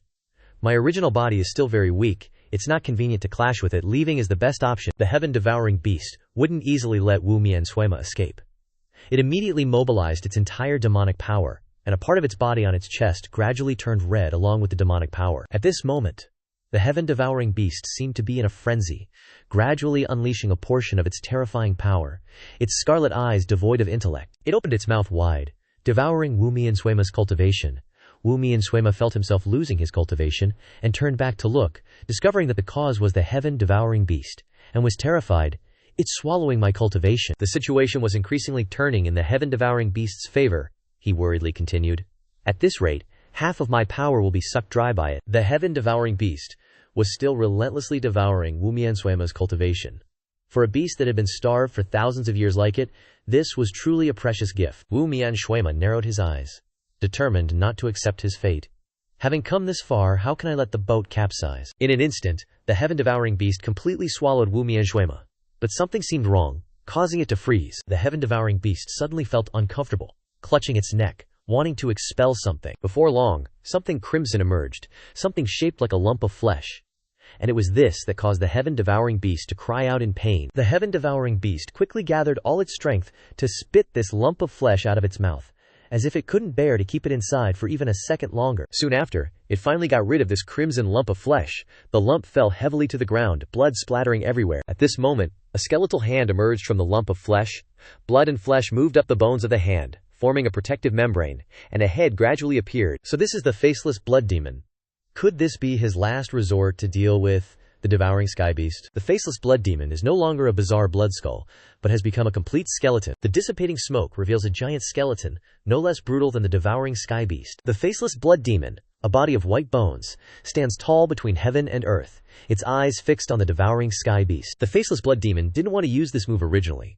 [SPEAKER 1] My original body is still very weak, it's not convenient to clash with it, leaving is the best option. The Heaven Devouring Beast wouldn't easily let Wu Mianshuima escape. It immediately mobilized its entire demonic power, and a part of its body on its chest gradually turned red along with the demonic power. At this moment, the Heaven Devouring Beast seemed to be in a frenzy, gradually unleashing a portion of its terrifying power, its scarlet eyes devoid of intellect. It opened its mouth wide, devouring Wu Mianshuima's cultivation. Wu Mianshuima felt himself losing his cultivation, and turned back to look, discovering that the cause was the Heaven Devouring Beast, and was terrified. It's swallowing my cultivation.
[SPEAKER 2] The situation was increasingly turning in the Heaven Devouring Beast's favor, he worriedly continued.
[SPEAKER 1] At this rate, half of my power will be sucked dry by it. The Heaven Devouring Beast was still relentlessly devouring Wu Mianshuima's cultivation. For a beast that had been starved for thousands of years like it, this was truly a precious gift. Wu Mianshuima narrowed his eyes, determined not to accept his fate. Having come this far, how can I let the boat capsize? In an instant, the Heaven Devouring Beast completely swallowed Wu Mianshuima. But something seemed wrong, causing it to freeze. The Heaven Devouring Beast suddenly felt uncomfortable, clutching its neck, wanting to expel something. Before long, something crimson emerged, something shaped like a lump of flesh. And it was this that caused the Heaven Devouring Beast to cry out in pain. The Heaven Devouring Beast quickly gathered all its strength to spit this lump of flesh out of its mouth, as if it couldn't bear to keep it inside for even a second longer.
[SPEAKER 2] Soon after, it finally got rid of this crimson lump of flesh. The lump fell heavily to the ground, blood splattering everywhere. At this moment, a skeletal hand emerged from the lump of flesh. Blood and flesh moved up the bones of the hand, forming a protective membrane, and a head gradually appeared.
[SPEAKER 1] So this is the faceless blood demon. Could this be his last resort to deal with the devouring sky beast? The faceless blood demon is no longer a bizarre blood skull, but has become a complete skeleton. The dissipating smoke reveals a giant skeleton, no less brutal than the devouring sky beast. The faceless blood demon, a body of white bones, stands tall between heaven and earth, its eyes fixed on the devouring sky beast. The faceless blood demon didn't want to use this move originally,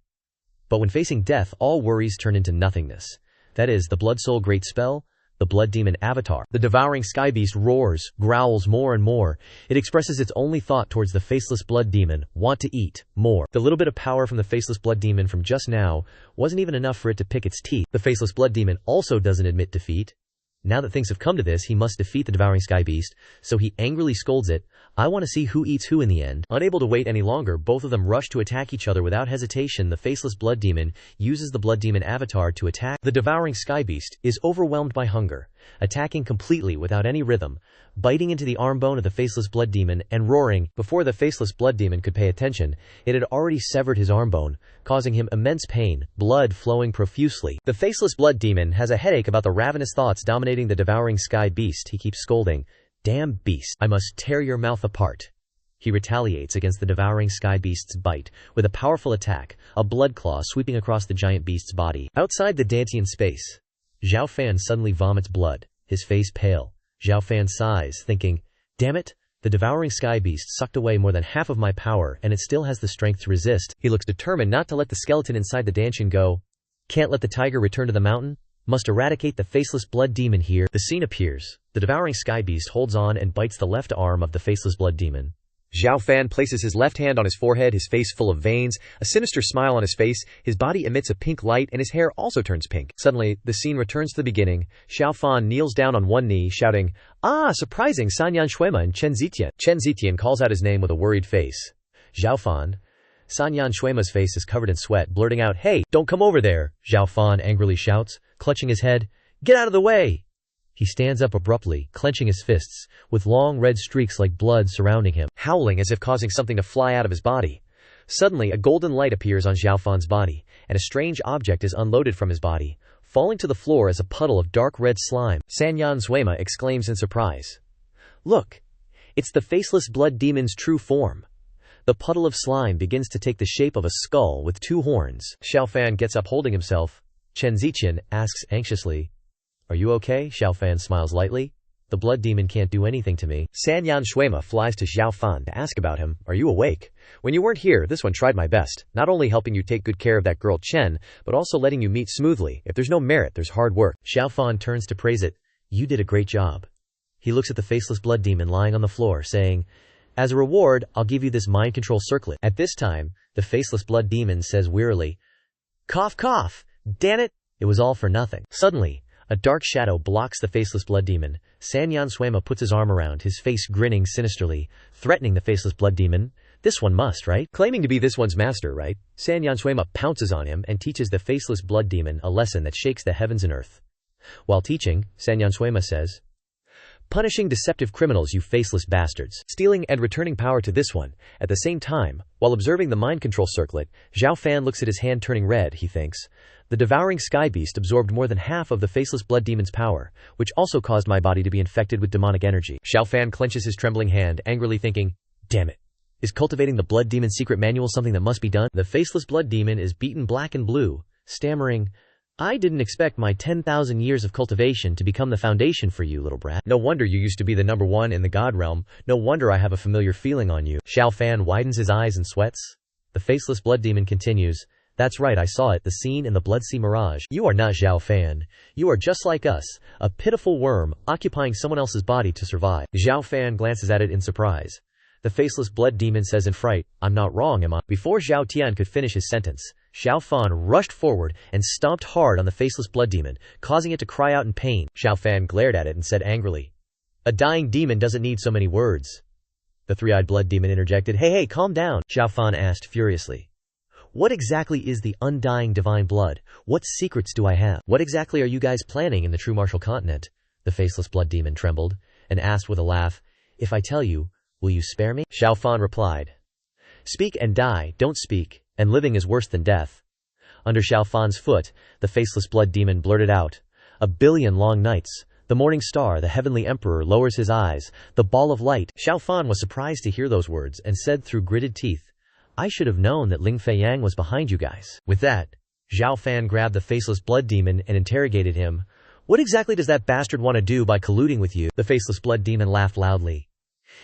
[SPEAKER 1] but when facing death, all worries turn into nothingness. That is, the blood soul great spell, the blood demon avatar. The devouring sky beast roars, growls more and more. It expresses its only thought towards the faceless blood demon, want to eat more. The little bit of power from the faceless blood demon from just now wasn't even enough for it to pick its teeth. The faceless blood demon also doesn't admit defeat. Now that things have come to this, he must defeat the devouring sky beast, so he angrily scolds it. I want to see who eats who in the end. Unable to wait any longer, both of them rush to attack each other without hesitation. The faceless blood demon uses the blood demon avatar to attack. The devouring sky beast is overwhelmed by hunger, attacking completely without any rhythm, biting into the arm bone of the faceless blood demon and roaring. Before the faceless blood demon could pay attention, it had already severed his arm bone, causing him immense pain, blood flowing profusely. The faceless blood demon has a headache about the ravenous thoughts dominating the devouring sky beast. He keeps scolding, "Damn beast, I must tear your mouth apart." He retaliates against the devouring sky beast's bite with a powerful attack, a blood claw sweeping across the giant beast's body. Outside the Dantian space, Xiao Fan suddenly vomits blood, his face pale. Xiao Fan sighs, thinking, damn it, the devouring sky beast sucked away more than half of my power and it still has the strength to resist. He looks determined not to let the skeleton inside the Dantian go. Can't let the tiger return to the mountain? Must eradicate the faceless blood demon here. The scene appears. The devouring sky beast holds on and bites the left arm of the faceless blood demon.
[SPEAKER 2] Xiao Fan places his left hand on his forehead, his face full of veins, a sinister smile on his face, his body emits a pink light and his hair also turns pink. Suddenly, the scene returns to the beginning. Xiao Fan kneels down on one knee, shouting, "Ah, surprising, Xianxia and Chen Zitian." Chen Zitian calls out his name with a worried face. Xiao Fan. Xianxia's face is covered in sweat, blurting out, "Hey, don't come over there!" Xiao Fan angrily shouts, clutching his head. "Get out of the way!"
[SPEAKER 1] He stands up abruptly, clenching his fists, with long red streaks like blood surrounding him,
[SPEAKER 2] howling as if causing something to fly out of his body. Suddenly, a golden light appears on Xiao Fan's body, and a strange object is unloaded from his body, falling to the floor as a puddle of dark red slime.
[SPEAKER 1] Xianxia exclaims in surprise. "Look! It's the faceless blood demon's true form." The puddle of slime begins to take the shape of a skull with 2 horns.
[SPEAKER 2] Xiao Fan gets up holding himself.
[SPEAKER 1] Xianxia asks anxiously, "Are you okay?" Xiao Fan smiles lightly. "The blood demon can't do anything to me."
[SPEAKER 2] Xianxia flies to Xiao Fan to ask about him. "Are you awake? When you weren't here, this one tried my best, not only helping you take good care of that girl Chen, but also letting you meet smoothly. If there's no merit, there's hard work."
[SPEAKER 1] Xiao Fan turns to praise it. "You did a great job." He looks at the faceless blood demon lying on the floor, saying, "As a reward, I'll give you this mind control circlet." At this time, the faceless blood demon says wearily, "Cough, cough! Damn it! It was all for nothing." Suddenly, a dark shadow blocks the faceless blood demon. Xianxia puts his arm around his face, grinning sinisterly, threatening the faceless blood demon. "This one must, right?"
[SPEAKER 2] Claiming to be this one's master, right?
[SPEAKER 1] Xianxia pounces on him and teaches the faceless blood demon a lesson that shakes the heavens and earth. While teaching, Xianxia says, "Punishing deceptive criminals, you faceless bastards."
[SPEAKER 2] Stealing and returning power to this one. At the same time, while observing the mind control circlet, Xiao Fan looks at his hand turning red. He thinks, "The devouring sky beast absorbed more than half of the faceless blood demon's power, which also caused my body to be infected with demonic energy."
[SPEAKER 1] Xiao Fan clenches his trembling hand, angrily thinking, "Damn it. Is cultivating the blood demon's secret manual something that must be done?" The faceless blood demon is beaten black and blue, stammering, "I didn't expect my 10,000 years of cultivation to become the foundation for you, little brat.
[SPEAKER 2] No wonder you used to be the #1 in the god realm. No wonder I have a familiar feeling on you."
[SPEAKER 1] Xiao Fan widens his eyes and sweats. The faceless blood demon continues, "That's right, I saw it, the scene in the Blood Sea Mirage. You are not Xiao Fan. You are just like us, a pitiful worm, occupying someone else's body to survive."
[SPEAKER 2] Xiao Fan glances at it in surprise.
[SPEAKER 1] The faceless blood demon says in fright, "I'm not wrong, am I?" Before Xiao Tian could finish his sentence, Xiao Fan rushed forward and stomped hard on the faceless blood demon, causing it to cry out in pain. Xiao Fan glared at it and said angrily, "A dying demon doesn't need so many words." The 3-eyed blood demon interjected, Hey, calm down." Xiao Fan asked furiously, "What exactly is the undying divine blood? What secrets do I have? What exactly are you guys planning in the true martial continent?" The faceless blood demon trembled and asked with a laugh, "If I tell you, will you spare me?" Xiao Fan replied, "Speak and die, don't speak, and living is worse than death." Under Xiao Fan's foot, the faceless blood demon blurted out, "A billion long nights. The morning star, the heavenly emperor, lowers his eyes. The ball of light." Xiao Fan was surprised to hear those words and said through gritted teeth, "I should have known that Ling Feiyang was behind you guys." With that, Xiao Fan grabbed the faceless blood demon and interrogated him. "What exactly does that bastard want to do by colluding with you?" The faceless blood demon laughed loudly.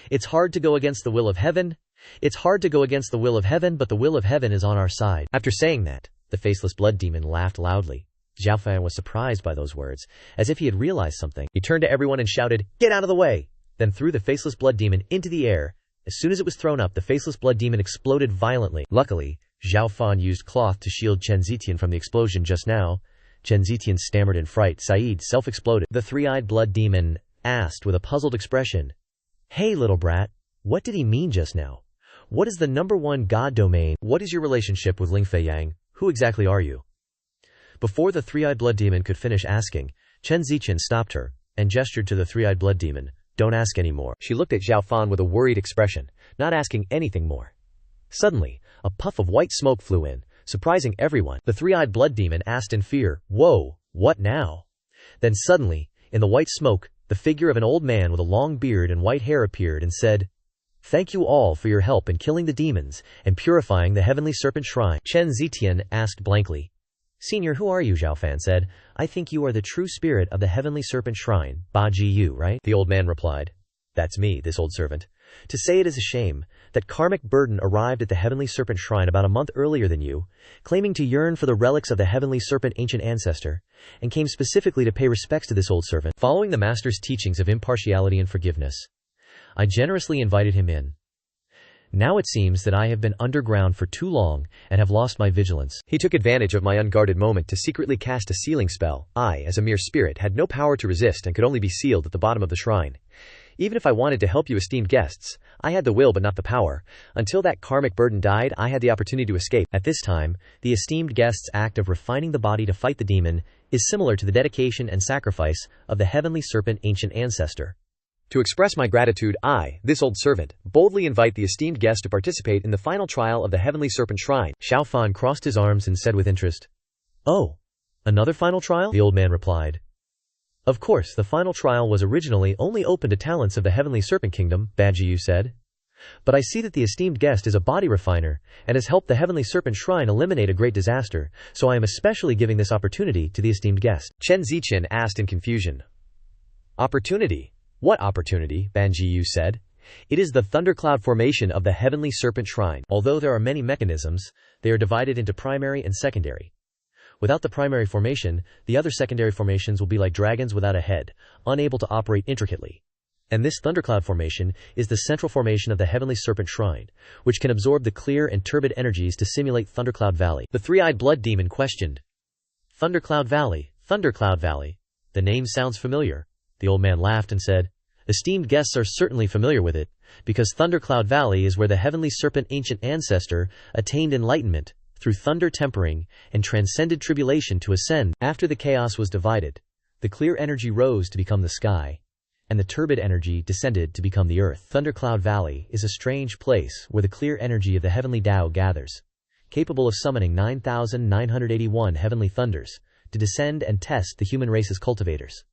[SPEAKER 1] "It's hard to go against the will of heaven. It's hard to go against the will of heaven, but the will of heaven is on our side." After saying that, the faceless blood demon laughed loudly. Xiao Fan was surprised by those words, as if he had realized something. He turned to everyone and shouted, "Get out of the way!" Then threw the faceless blood demon into the air. As soon as it was thrown up, the faceless blood demon exploded violently. Luckily, Xiao Fan used cloth to shield Chen Zitian from the explosion just now. Chen Zitian stammered in fright. "Said self-exploded." The 3-eyed blood demon asked with a puzzled expression, "Hey, little brat, what did he mean just now? What is the #1 god domain? What is your relationship with Ling Feiyang? Who exactly are you?" Before the 3-eyed blood demon could finish asking, Chen Zitian stopped her and gestured to the 3-eyed blood demon, "Don't ask anymore." She looked at Xiao Fan with a worried expression, not asking anything more. Suddenly, a puff of white smoke flew in, surprising everyone. The 3-eyed blood demon asked in fear, "Whoa, what now?" Then suddenly, in the white smoke, the figure of an old man with a long beard and white hair appeared and said, "Thank you all for your help in killing the demons and purifying the heavenly serpent shrine." Chen Zitian asked blankly, "Senior, who are you?" Xiao Fan said, "I think you are the true spirit of the heavenly serpent shrine, Ba Ji Yu, right?" The old man replied, "That's me, this old servant. To say it is a shame, that karmic burden arrived at the heavenly serpent shrine about a month earlier than you, claiming to yearn for the relics of the heavenly serpent ancient ancestor, and came specifically to pay respects to this old servant. Following the master's teachings of impartiality and forgiveness, I generously invited him in. Now it seems that I have been underground for too long and have lost my vigilance. He took advantage of my unguarded moment to secretly cast a sealing spell. I, as a mere spirit, had no power to resist and could only be sealed at the bottom of the shrine.
[SPEAKER 2] Even if I wanted to help you esteemed guests, I had the will but not the power. Until that karmic burden died, I had the opportunity to escape. At this time, the esteemed guest's act of refining the body to fight the demon is similar to the dedication and sacrifice of the heavenly serpent ancient ancestor. To express my gratitude, I, this old servant, boldly invite the esteemed guest to participate in the final trial of the heavenly serpent shrine.
[SPEAKER 1] Xiao Fan crossed his arms and said with interest, "Oh, another final trial?" The old man replied. "Of course, the final trial was originally only open to talents of the heavenly serpent kingdom," Banjiyu said. "But I see that the esteemed guest is a body refiner and has helped the heavenly serpent shrine eliminate a great disaster, so I am especially giving this opportunity to the esteemed guest."
[SPEAKER 2] Chen Ziqian asked in confusion. "Opportunity? What opportunity?" Banjiyu said. "It is the thundercloud formation of the heavenly serpent shrine.
[SPEAKER 1] Although there are many mechanisms, they are divided into primary and secondary. Without the primary formation, the other secondary formations will be like dragons without a head, unable to operate intricately. And this thundercloud formation is the central formation of the heavenly serpent shrine, which can absorb the clear and turbid energies to simulate Thundercloud Valley."
[SPEAKER 2] The three-eyed blood demon questioned.
[SPEAKER 1] Thundercloud Valley, Thundercloud Valley. The name sounds familiar. The old man laughed and said, "Esteemed guests are certainly familiar with it, because Thundercloud Valley is where the heavenly serpent ancient ancestor attained enlightenment through thunder tempering and transcended tribulation to ascend. After the chaos was divided, the clear energy rose to become the sky, and the turbid energy descended to become the earth. Thundercloud Valley is a strange place where the clear energy of the heavenly Tao gathers, capable of summoning 9,981 heavenly thunders to descend and test the human race's cultivators,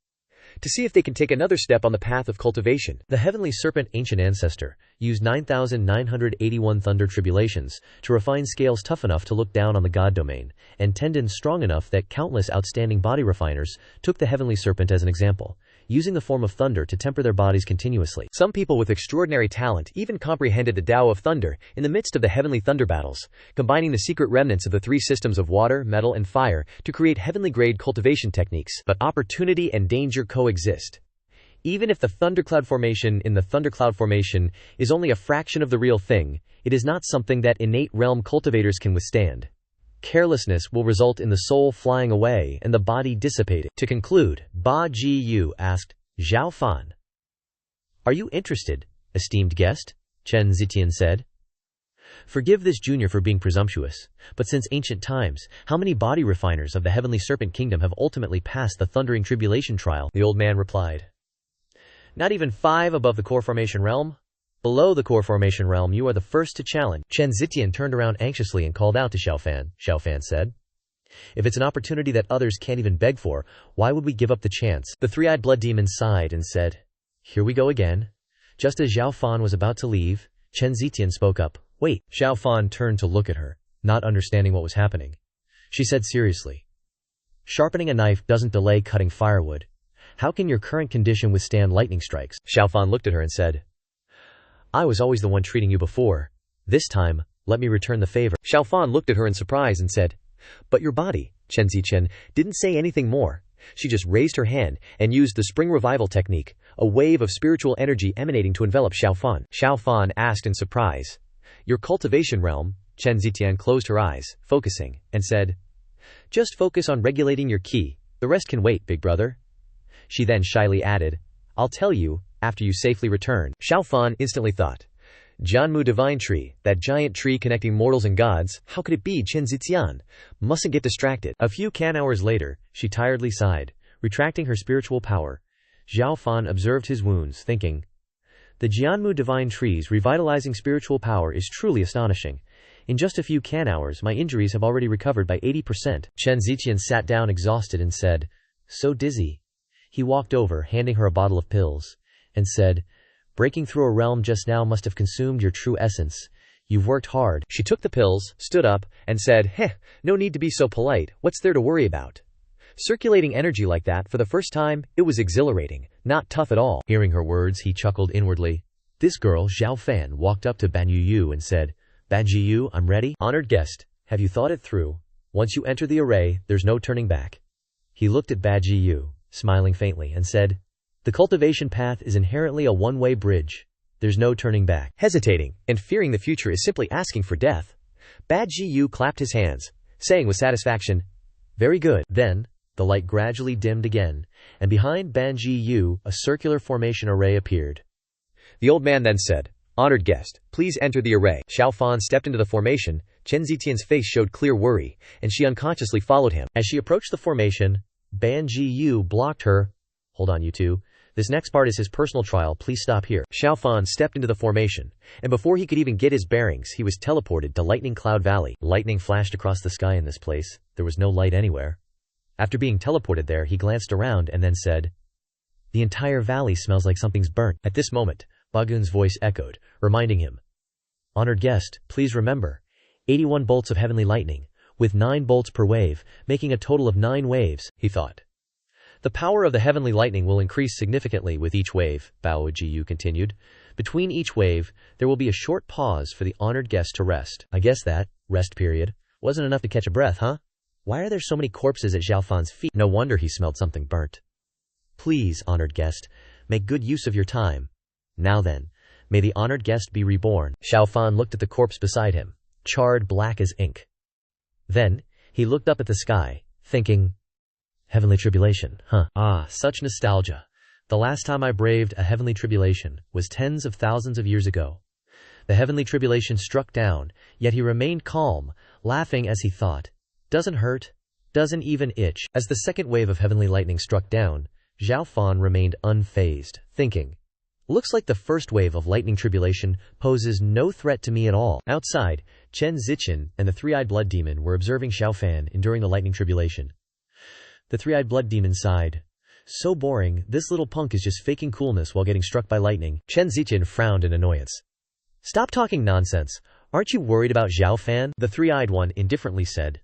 [SPEAKER 2] to see if they can take another step on the path of cultivation.
[SPEAKER 1] The heavenly serpent ancient ancestor used 9,981 thunder tribulations to refine scales tough enough to look down on the god domain, and tendons strong enough that countless outstanding body refiners took the heavenly serpent as an example, using the form of thunder to temper their bodies continuously.
[SPEAKER 2] Some people with extraordinary talent even comprehended the Tao of thunder in the midst of the heavenly thunder battles, combining the secret remnants of the three systems of water, metal, and fire to create heavenly-grade cultivation techniques. But opportunity and danger coexist. Even if the thundercloud formation in the thundercloud formation is only a fraction of the real thing, it is not something that innate realm cultivators can withstand. Carelessness will result in the soul flying away and the body dissipating.
[SPEAKER 1] To conclude, Ba Ji Yu asked, "Xiao Fan, are you interested, esteemed guest?" Chen Zitian said. "Forgive this junior for being presumptuous, but since ancient times, how many body refiners of the heavenly serpent kingdom have ultimately passed the thundering tribulation trial?"
[SPEAKER 2] The old man replied.
[SPEAKER 1] "Not even 5 above the core formation realm? Below the core formation realm, you are the first to challenge." Chen Zitian turned around anxiously and called out to Xiao Fan. Xiao Fan said, "If it's an opportunity that others can't even beg for, why would we give up the chance?"
[SPEAKER 2] The three-eyed blood demon sighed and said,
[SPEAKER 1] "Here we go again." Just as Xiao Fan was about to leave, Chen Zitian spoke up. "Wait." Xiao Fan turned to look at her, not understanding what was happening. She said seriously, "Sharpening a knife doesn't delay cutting firewood. How can your current condition withstand lightning strikes?"
[SPEAKER 2] Xiao Fan looked at her and said,
[SPEAKER 1] "I was always the one treating you before. This time, let me return the favor."
[SPEAKER 2] Xiao Fan looked at her in surprise and said, "But your body." Chen Ziqian didn't say anything more. She just raised her hand and used the spring revival technique, a wave of spiritual energy emanating to envelop Xiao Fan. Xiao Fan asked in surprise, "Your cultivation realm?" Chen Zitian closed her eyes, focusing, and said, "Just focus on regulating your ki. The rest can wait, big brother." She then shyly added, "I'll tell you after you safely return." Xiao Fan instantly thought, Jianmu divine tree, that giant tree connecting mortals and gods, how could it be Chen Ziqian? Mustn't get distracted. A few hours later, she tiredly sighed, retracting her spiritual power. Xiao Fan observed his wounds, thinking, "The Jianmu divine tree's revitalizing spiritual power is truly astonishing. In just a few hours, my injuries have already recovered by 80%. Chen Ziqian sat down exhausted and said, "So dizzy." He walked over, handing her a bottle of pills, and said, "Breaking through a realm just now must have consumed your true essence. You've worked hard." She took the pills, stood up, and said, "No need to be so polite. What's there to worry about?" Circulating energy like that for the first time, it was exhilarating, not tough at all. Hearing her words, he chuckled inwardly. This girl, Xiao Fan, walked up to Banyu and said, "Banjiyu, I'm ready." "Honored guest, have you thought it through? Once you enter the array, there's no turning back." He looked at Banjiyu, smiling faintly, and said, "The cultivation path is inherently a one-way bridge. There's no turning back." Hesitating and fearing the future is simply asking for death, Banjiyu clapped his hands, saying with satisfaction, "Very good." Then, the light gradually dimmed again, and behind Banjiyu, a circular formation array appeared. The old man then said, "Honored guest, please enter the array." Xiao Fan stepped into the formation. Chen Zitian's face showed clear worry, and she unconsciously followed him.
[SPEAKER 1] As she approached the formation, Ban Ji blocked her. "Hold on, you two. This next part is his personal trial, please stop here."
[SPEAKER 2] Xiao Fan stepped into the formation, and before he could even get his bearings, he was teleported to Lightning Cloud Valley.
[SPEAKER 1] Lightning flashed across the sky in this place. There was no light anywhere. After being teleported there, he glanced around and then said, "The entire valley smells like something's burnt." At this moment, Bagun's voice echoed, reminding him, "Honored guest, please remember, 81 bolts of heavenly lightning, with 9 bolts per wave, making a total of 9 waves," he thought. "The power of the heavenly lightning will increase significantly with each wave," Bao Jiyu continued. "Between each wave, there will be a short pause for the honored guest to rest." I guess that rest period wasn't enough to catch a breath, huh? Why are there so many corpses at Xiao Fan's feet? No wonder he smelled something burnt. "Please, honored guest, make good use of your time. Now then, may the honored guest be reborn." Xiao Fan looked at the corpse beside him, charred black as ink. Then, he looked up at the sky, thinking, "Heavenly tribulation, huh? Ah, such nostalgia. The last time I braved a heavenly tribulation was tens of thousands of years ago." The heavenly tribulation struck down, yet he remained calm, laughing as he thought, "Doesn't hurt, doesn't even itch." As the second wave of heavenly lightning struck down, Xiao Fan remained unfazed, thinking, "Looks like the first wave of lightning tribulation poses no threat to me at all." Outside, Chen Zichen and the three-eyed blood demon were observing Xiao Fan enduring the lightning tribulation. The three-eyed blood demon sighed. "So boring, this little punk is just faking coolness while getting struck by lightning." Chen Zichen frowned in annoyance. "Stop talking nonsense. Aren't you worried about Xiao Fan?" the three-eyed one indifferently said.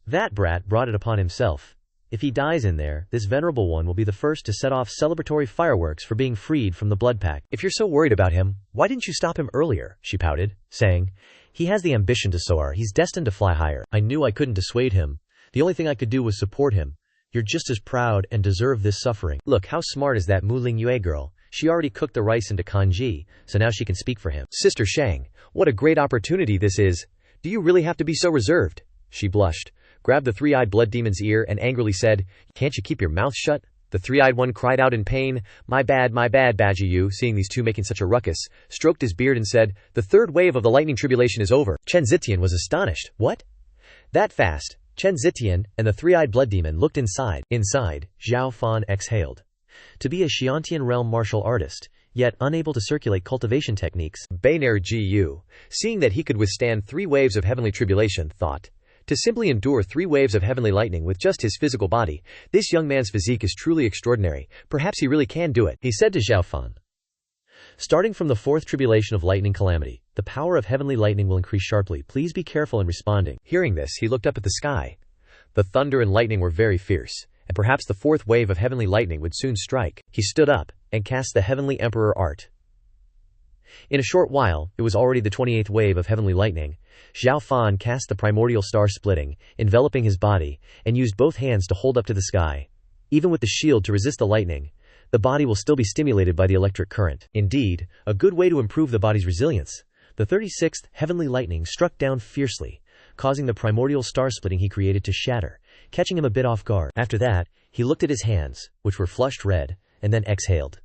[SPEAKER 1] "That brat brought it upon himself. If he dies in there, this venerable one will be the first to set off celebratory fireworks for being freed from the blood pact." "If you're so worried about him, why didn't you stop him earlier?" she pouted, saying, "He has the ambition to soar. He's destined to fly higher." "I knew I couldn't dissuade him. The only thing I could do was support him. You're just as proud and deserve this suffering. Look, how smart is that Mu Lingyue girl? She already cooked the rice into kanji, so now she can speak for him." "Sister Shang, what a great opportunity this is. Do you really have to be so reserved?" She blushed, grabbed the three-eyed blood demon's ear and angrily said, "Can't you keep your mouth shut?" The three-eyed one cried out in pain, my bad, Bajiyu," seeing these two making such a ruckus, stroked his beard and said, "The third wave of the lightning tribulation is over." Chen Zitian was astonished. "What? That fast?" Chen Zitian and the three-eyed blood demon looked inside. Inside, Xiao Fan exhaled. To be a Xiantian realm martial artist, yet unable to circulate cultivation techniques, Bainer Gu, seeing that he could withstand 3 waves of heavenly tribulation, thought, to simply endure 3 waves of heavenly lightning with just his physical body, this young man's physique is truly extraordinary. Perhaps he really can do it, he said to Xiao Fan. Starting from the 4th tribulation of lightning calamity, the power of heavenly lightning will increase sharply. Please be careful in responding. Hearing this, he looked up at the sky. The thunder and lightning were very fierce, and perhaps the 4th wave of heavenly lightning would soon strike. He stood up and cast the heavenly emperor art. In a short while, it was already the 28th wave of heavenly lightning. Xiao Fan cast the primordial star splitting, enveloping his body, and used both hands to hold up to the sky. Even with the shield to resist the lightning, the body will still be stimulated by the electric current. Indeed, a good way to improve the body's resilience. The 36th heavenly lightning struck down fiercely, causing the primordial star splitting he created to shatter, catching him a bit off guard. After that, he looked at his hands, which were flushed red, and then exhaled.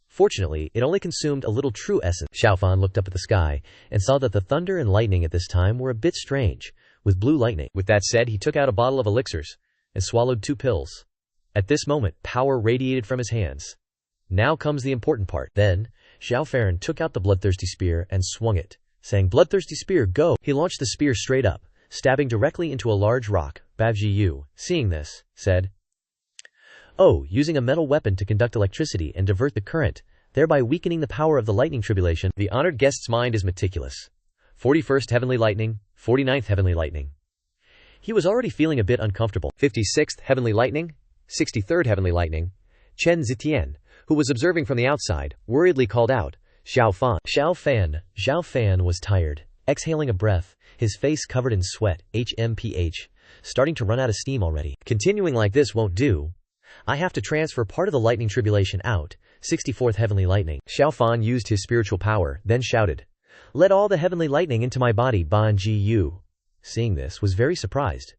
[SPEAKER 1] Fortunately, it only consumed a little true essence. Xiao Fan looked up at the sky, and saw that the thunder and lightning at this time were a bit strange, with blue lightning. With that said, he took out a bottle of elixirs, and swallowed 2 pills. At this moment, power radiated from his hands. Now comes the important part. Then, Xiao Fan took out the bloodthirsty spear and swung it, saying, "Bloodthirsty spear, go!" He launched the spear straight up, stabbing directly into a large rock. Bavji Yu, seeing this, said, "Oh, using a metal weapon to conduct electricity and divert the current, thereby weakening the power of the lightning tribulation." The honored guest's mind is meticulous. 41st heavenly lightning, 49th heavenly lightning. He was already feeling a bit uncomfortable. 56th heavenly lightning, 63rd heavenly lightning. Chen Zitian, who was observing from the outside, worriedly called out, "Xiao Fan." Xiao Fan was tired, exhaling a breath, his face covered in sweat, starting to run out of steam already. Continuing like this won't do. I have to transfer part of the lightning tribulation out. 64th heavenly lightning. Xiao Fan used his spiritual power, then shouted, "Let all the heavenly lightning into my body." Ban Ji Yu, seeing this, was very surprised.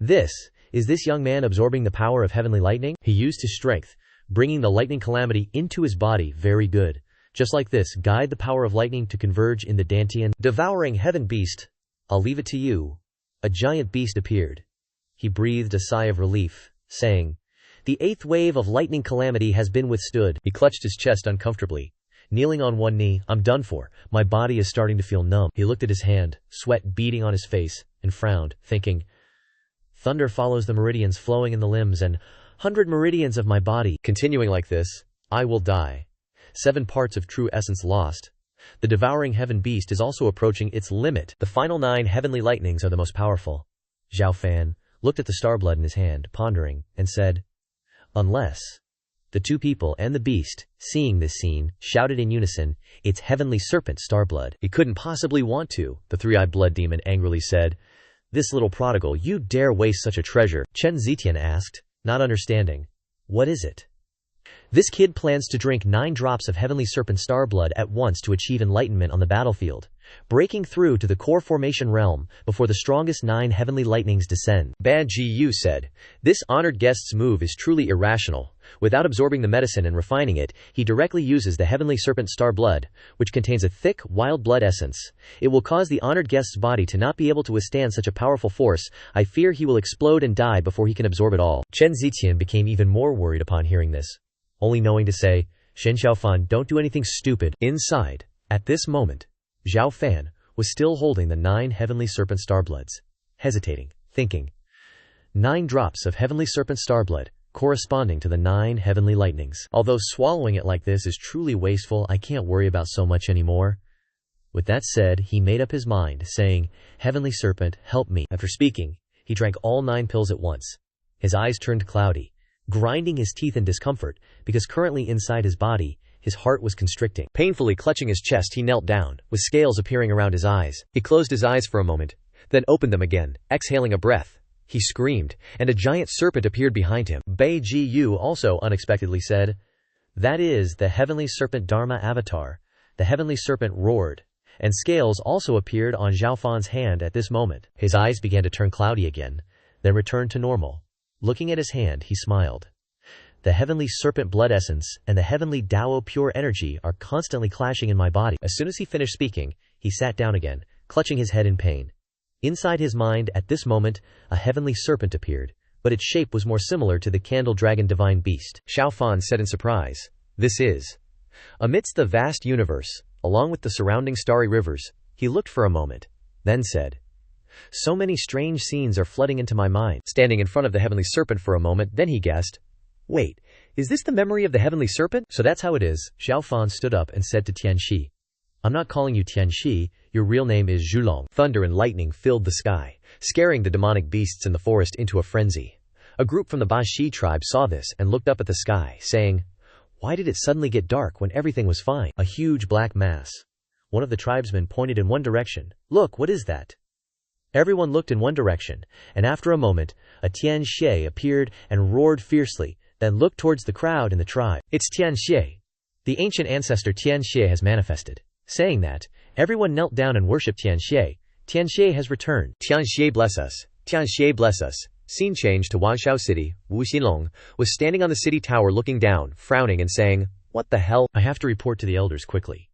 [SPEAKER 1] Is this young man absorbing the power of heavenly lightning? He used his strength, bringing the lightning calamity into his body. Very good. Just like this, guide the power of lightning to converge in the Dantian. Devouring Heaven Beast, I'll leave it to you. A giant beast appeared. He breathed a sigh of relief, saying, "The 8th wave of lightning calamity has been withstood." He clutched his chest uncomfortably. Kneeling on one knee, "I'm done for. My body is starting to feel numb." He looked at his hand, sweat beading on his face, and frowned, thinking, "Thunder follows the meridians flowing in the limbs and 100 meridians of my body. Continuing like this, I will die. 7 parts of true essence lost." The devouring heaven beast is also approaching its limit. The final 9 heavenly lightnings are the most powerful. Xiao Fan looked at the starblood in his hand, pondering, and said, "Unless." The 2 people and the beast, seeing this scene, shouted in unison, "It's heavenly serpent starblood." "He couldn't possibly want to," the 3-eyed blood demon angrily said. "This little prodigal, you dare waste such a treasure?" Chen Zitian asked, not understanding. "What is it?" "This kid plans to drink 9 drops of heavenly serpent star blood at once to achieve enlightenment on the battlefield, breaking through to the core formation realm before the strongest 9 heavenly lightnings descend." Ban Ji said, "This honored guest's move is truly irrational. Without absorbing the medicine and refining it, he directly uses the heavenly serpent star blood, which contains a thick, wild blood essence. It will cause the honored guest's body to not be able to withstand such a powerful force. I fear he will explode and die before he can absorb it all." Chen Zitian became even more worried upon hearing this, only knowing to say, "Xiao Fan, don't do anything stupid." Inside, at this moment, Xiao Fan was still holding the 9 heavenly serpent starbloods, hesitating, thinking. 9 drops of heavenly serpent starblood, corresponding to the 9 heavenly lightnings. Although swallowing it like this is truly wasteful, I can't worry about so much anymore. With that said, he made up his mind, saying, "Heavenly serpent, help me." After speaking, he drank all 9 pills at once. His eyes turned cloudy, grinding his teeth in discomfort, because currently inside his body, his heart was constricting. Painfully clutching his chest, he knelt down, with scales appearing around his eyes. He closed his eyes for a moment, then opened them again, exhaling a breath. He screamed, and a giant serpent appeared behind him. Bei Ji also unexpectedly said, "That is the heavenly serpent Dharma avatar." The heavenly serpent roared, and scales also appeared on Xiao Fan's hand at this moment. His eyes began to turn cloudy again, then returned to normal. Looking at his hand, he smiled. "The heavenly serpent blood essence and the heavenly Dao pure energy are constantly clashing in my body." As soon as he finished speaking, he sat down again, clutching his head in pain. Inside his mind, at this moment, a heavenly serpent appeared, but its shape was more similar to the candle dragon divine beast. Xiao Fan said in surprise, "This is." Amidst the vast universe, along with the surrounding starry rivers, he looked for a moment, then said, "So many strange scenes are flooding into my mind." Standing in front of the heavenly serpent for a moment, then he guessed, "Wait, is this the memory of the heavenly serpent?" "So that's how it is." Xiao Fan stood up and said to Tianxi, "I'm not calling you Tianxi, your real name is Zhulong." Thunder and lightning filled the sky, scaring the demonic beasts in the forest into a frenzy. A group from the Bashi tribe saw this and looked up at the sky, saying, "Why did it suddenly get dark when everything was fine?" A huge black mass. One of the tribesmen pointed in one direction. "Look, what is that?" Everyone looked in one direction, and after a moment, a Tianxia appeared and roared fiercely, then looked towards the crowd in the tribe. "It's Xianxia. The ancient ancestor Xianxia has manifested." Saying that, everyone knelt down and worshipped Xianxia. "Xianxia has returned. Xianxia bless us. Xianxia bless us." Scene changed to Wanshao City. Wu Xinlong was standing on the city tower looking down, frowning and saying, "What the hell? I have to report to the elders quickly."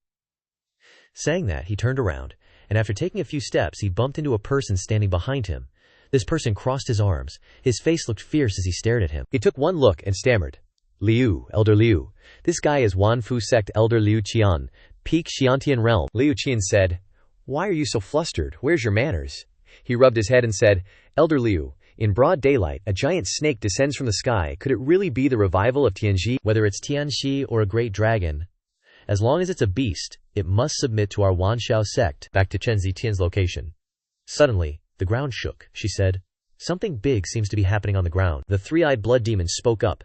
[SPEAKER 1] Saying that, he turned around, and after taking a few steps, he bumped into a person standing behind him. This person crossed his arms. His face looked fierce as he stared at him. He took one look and stammered, "Liu, Elder Liu. This guy is Wanfu sect Elder Liu Qian, peak Xiantian realm." Liu Qian said, "Why are you so flustered? Where's your manners?" He rubbed his head and said, "Elder Liu, in broad daylight, a giant snake descends from the sky. Could it really be the revival of Tianxi? Whether it's Tianxi or a great dragon, as long as it's a beast, it must submit to our Wanshao sect." Back to Chen Zitian's location. Suddenly, the ground shook. She said, "Something big seems to be happening on the ground." The 3-eyed blood demon spoke up.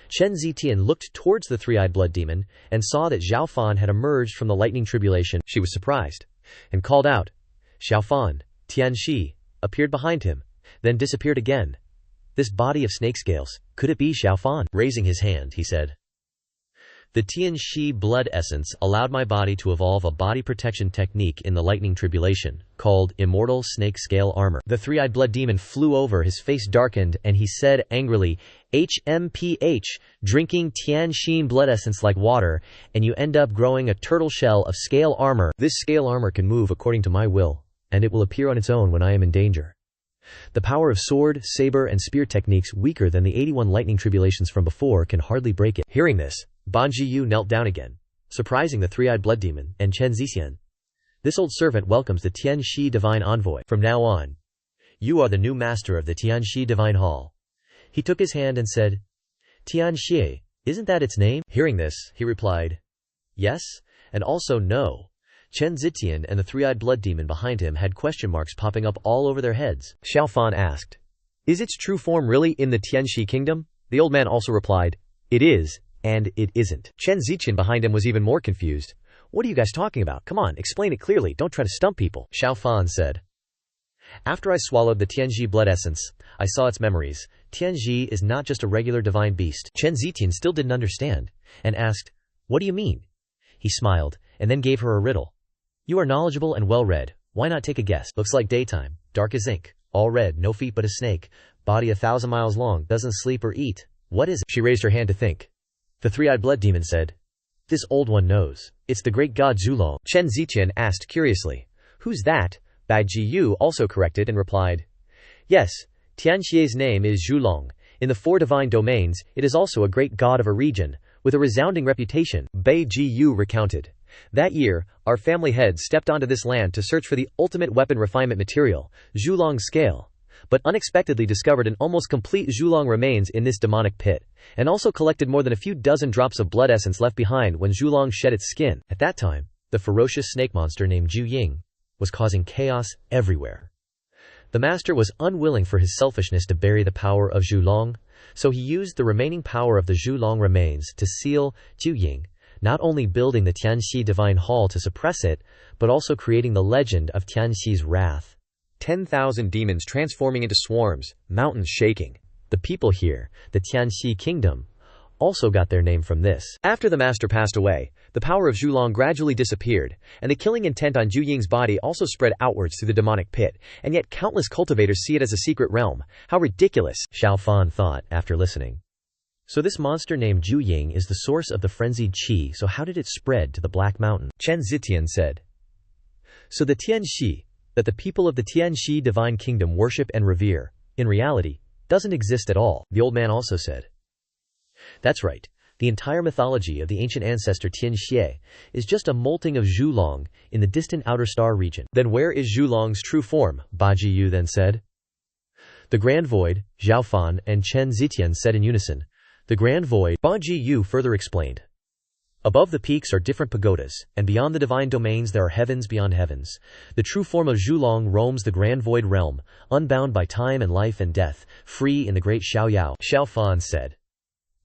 [SPEAKER 1] Chen Zitian looked towards the 3-eyed blood demon and saw that Xiao Fan had emerged from the lightning tribulation. She was surprised and called out, "Xiao Fan." Tianxi appeared behind him, then disappeared again. This body of snake scales, could it be Xiao Fan? Raising his hand, he said, The Xianxia blood essence allowed my body to evolve a body protection technique in the lightning tribulation, called immortal snake scale armor. The three-eyed blood demon flew over, his face darkened, and he said angrily, HMPH, drinking Xianxia blood essence like water, and you end up growing a turtle shell of scale armor. This scale armor can move according to my will, and it will appear on its own when I am in danger. The power of sword, saber, and spear techniques weaker than the 81 lightning tribulations from before can hardly break it. Hearing this, Ban Jiyu knelt down again, surprising the three-eyed blood demon, and Chen Zixian. This old servant welcomes the Tianxia divine envoy. From now on, you are the new master of the Tianxia divine hall. He took his hand and said, Tianxia, isn't that its name? Hearing this, he replied, yes, and also no. Chen Zixian and the three-eyed blood demon behind him had question marks popping up all over their heads. Xiao Fan asked, is its true form really in the Tianxia kingdom? The old man also replied, it is, and it isn't. Chen Zixian behind him was even more confused. What are you guys talking about? Come on, explain it clearly, don't try to stump people. Xiao Fan said, after I swallowed the Tianxia blood essence, I saw its memories. Tianxia is not just a regular divine beast. Chen Zixian still didn't understand, and asked, what do you mean? He smiled, and then gave her a riddle. You are knowledgeable and well-read. Why not take a guess? Looks like daytime, dark as ink, all red, no feet but a snake, body 1,000 miles long, doesn't sleep or eat. What is it? She raised her hand to think. The three-eyed blood demon said, this old one knows. It's the great god Zhulong. Chen Zixian asked curiously, who's that? Bai Jiyu also corrected and replied, yes, Tianxia's name is Zhulong. In the 4 divine domains, it is also a great god of a region, with a resounding reputation. Bai Jiyu recounted. That year, our family heads stepped onto this land to search for the ultimate weapon refinement material, Zhulong's scale, but unexpectedly discovered an almost complete Zhulong remains in this demonic pit, and also collected more than a few dozen drops of blood essence left behind when Zhulong shed its skin. At that time, the ferocious snake monster named Zhu Ying was causing chaos everywhere. The master was unwilling for his selfishness to bury the power of Zhulong, so he used the remaining power of the Zhulong remains to seal Zhu Ying, not only building the Tianxia divine hall to suppress it, but also creating the legend of Tianxia's wrath. 10,000 demons transforming into swarms, mountains shaking. The people here, the Tianxia kingdom, also got their name from this. After the master passed away, the power of Zhulong gradually disappeared, and the killing intent on Zhu Ying's body also spread outwards through the demonic pit, and yet countless cultivators see it as a secret realm. How ridiculous, Xiao Fan thought after listening. So this monster named Zhu Ying is the source of the frenzied qi, so how did it spread to the Black Mountain? Chen Zixian said. So the Tianxia, that the people of the Tianxia divine kingdom worship and revere, in reality, doesn't exist at all. The old man also said. That's right. The entire mythology of the ancient ancestor Tianxia is just a molting of Zhulong in the distant outer star region. Then where is Zhulong's true form? Ba Jiyu then said. The Grand Void, Xiao Fan and Chen Zixian said in unison. The Grand Void, Ba Jiyu further explained. Above the peaks are different pagodas, and beyond the divine domains there are heavens beyond heavens. The true form of Zhulong roams the Grand Void realm, unbound by time and life and death, free in the great Xiaoyao. Xiao Fan said.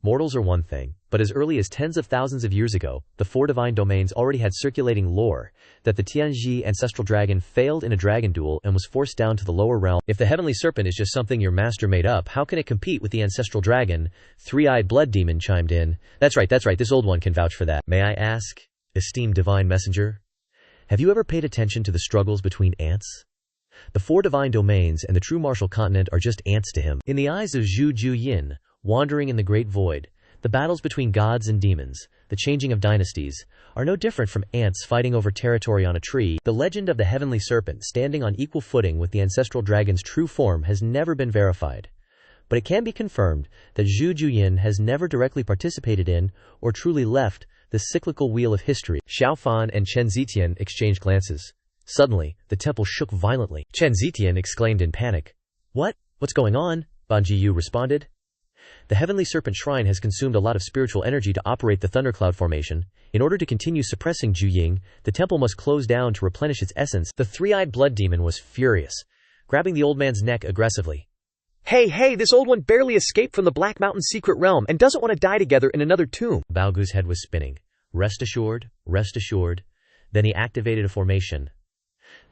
[SPEAKER 1] Mortals are one thing, but as early as tens of thousands of years ago, the 4 divine domains already had circulating lore that the Tianxia ancestral dragon failed in a dragon duel and was forced down to the lower realm. If the heavenly serpent is just something your master made up, how can it compete with the ancestral dragon? Three-eyed blood demon chimed in. That's right, this old one can vouch for that. May I ask, esteemed divine messenger, have you ever paid attention to the struggles between ants? The 4 divine domains and the true martial continent are just ants to him. In the eyes of Zhu Yin, wandering in the great void, the battles between gods and demons, the changing of dynasties, are no different from ants fighting over territory on a tree. The legend of the heavenly serpent standing on equal footing with the ancestral dragon's true form has never been verified. But it can be confirmed that Zhu Yin has never directly participated in, or truly left, the cyclical wheel of history. Xiao Fan and Chen Zixian exchanged glances. Suddenly, the temple shook violently. Chen Zixian exclaimed in panic. What's going on? Ban Jiyu responded. The heavenly serpent shrine has consumed a lot of spiritual energy to operate the thundercloud formation. In order to continue suppressing Zhu Ying, the temple must close down to replenish its essence. The three-eyed blood demon was furious, grabbing the old man's neck aggressively. Hey, this old one barely escaped from the Black Mountain secret realm and doesn't want to die together in another tomb. Baogu's head was spinning. Rest assured. Then he activated a formation.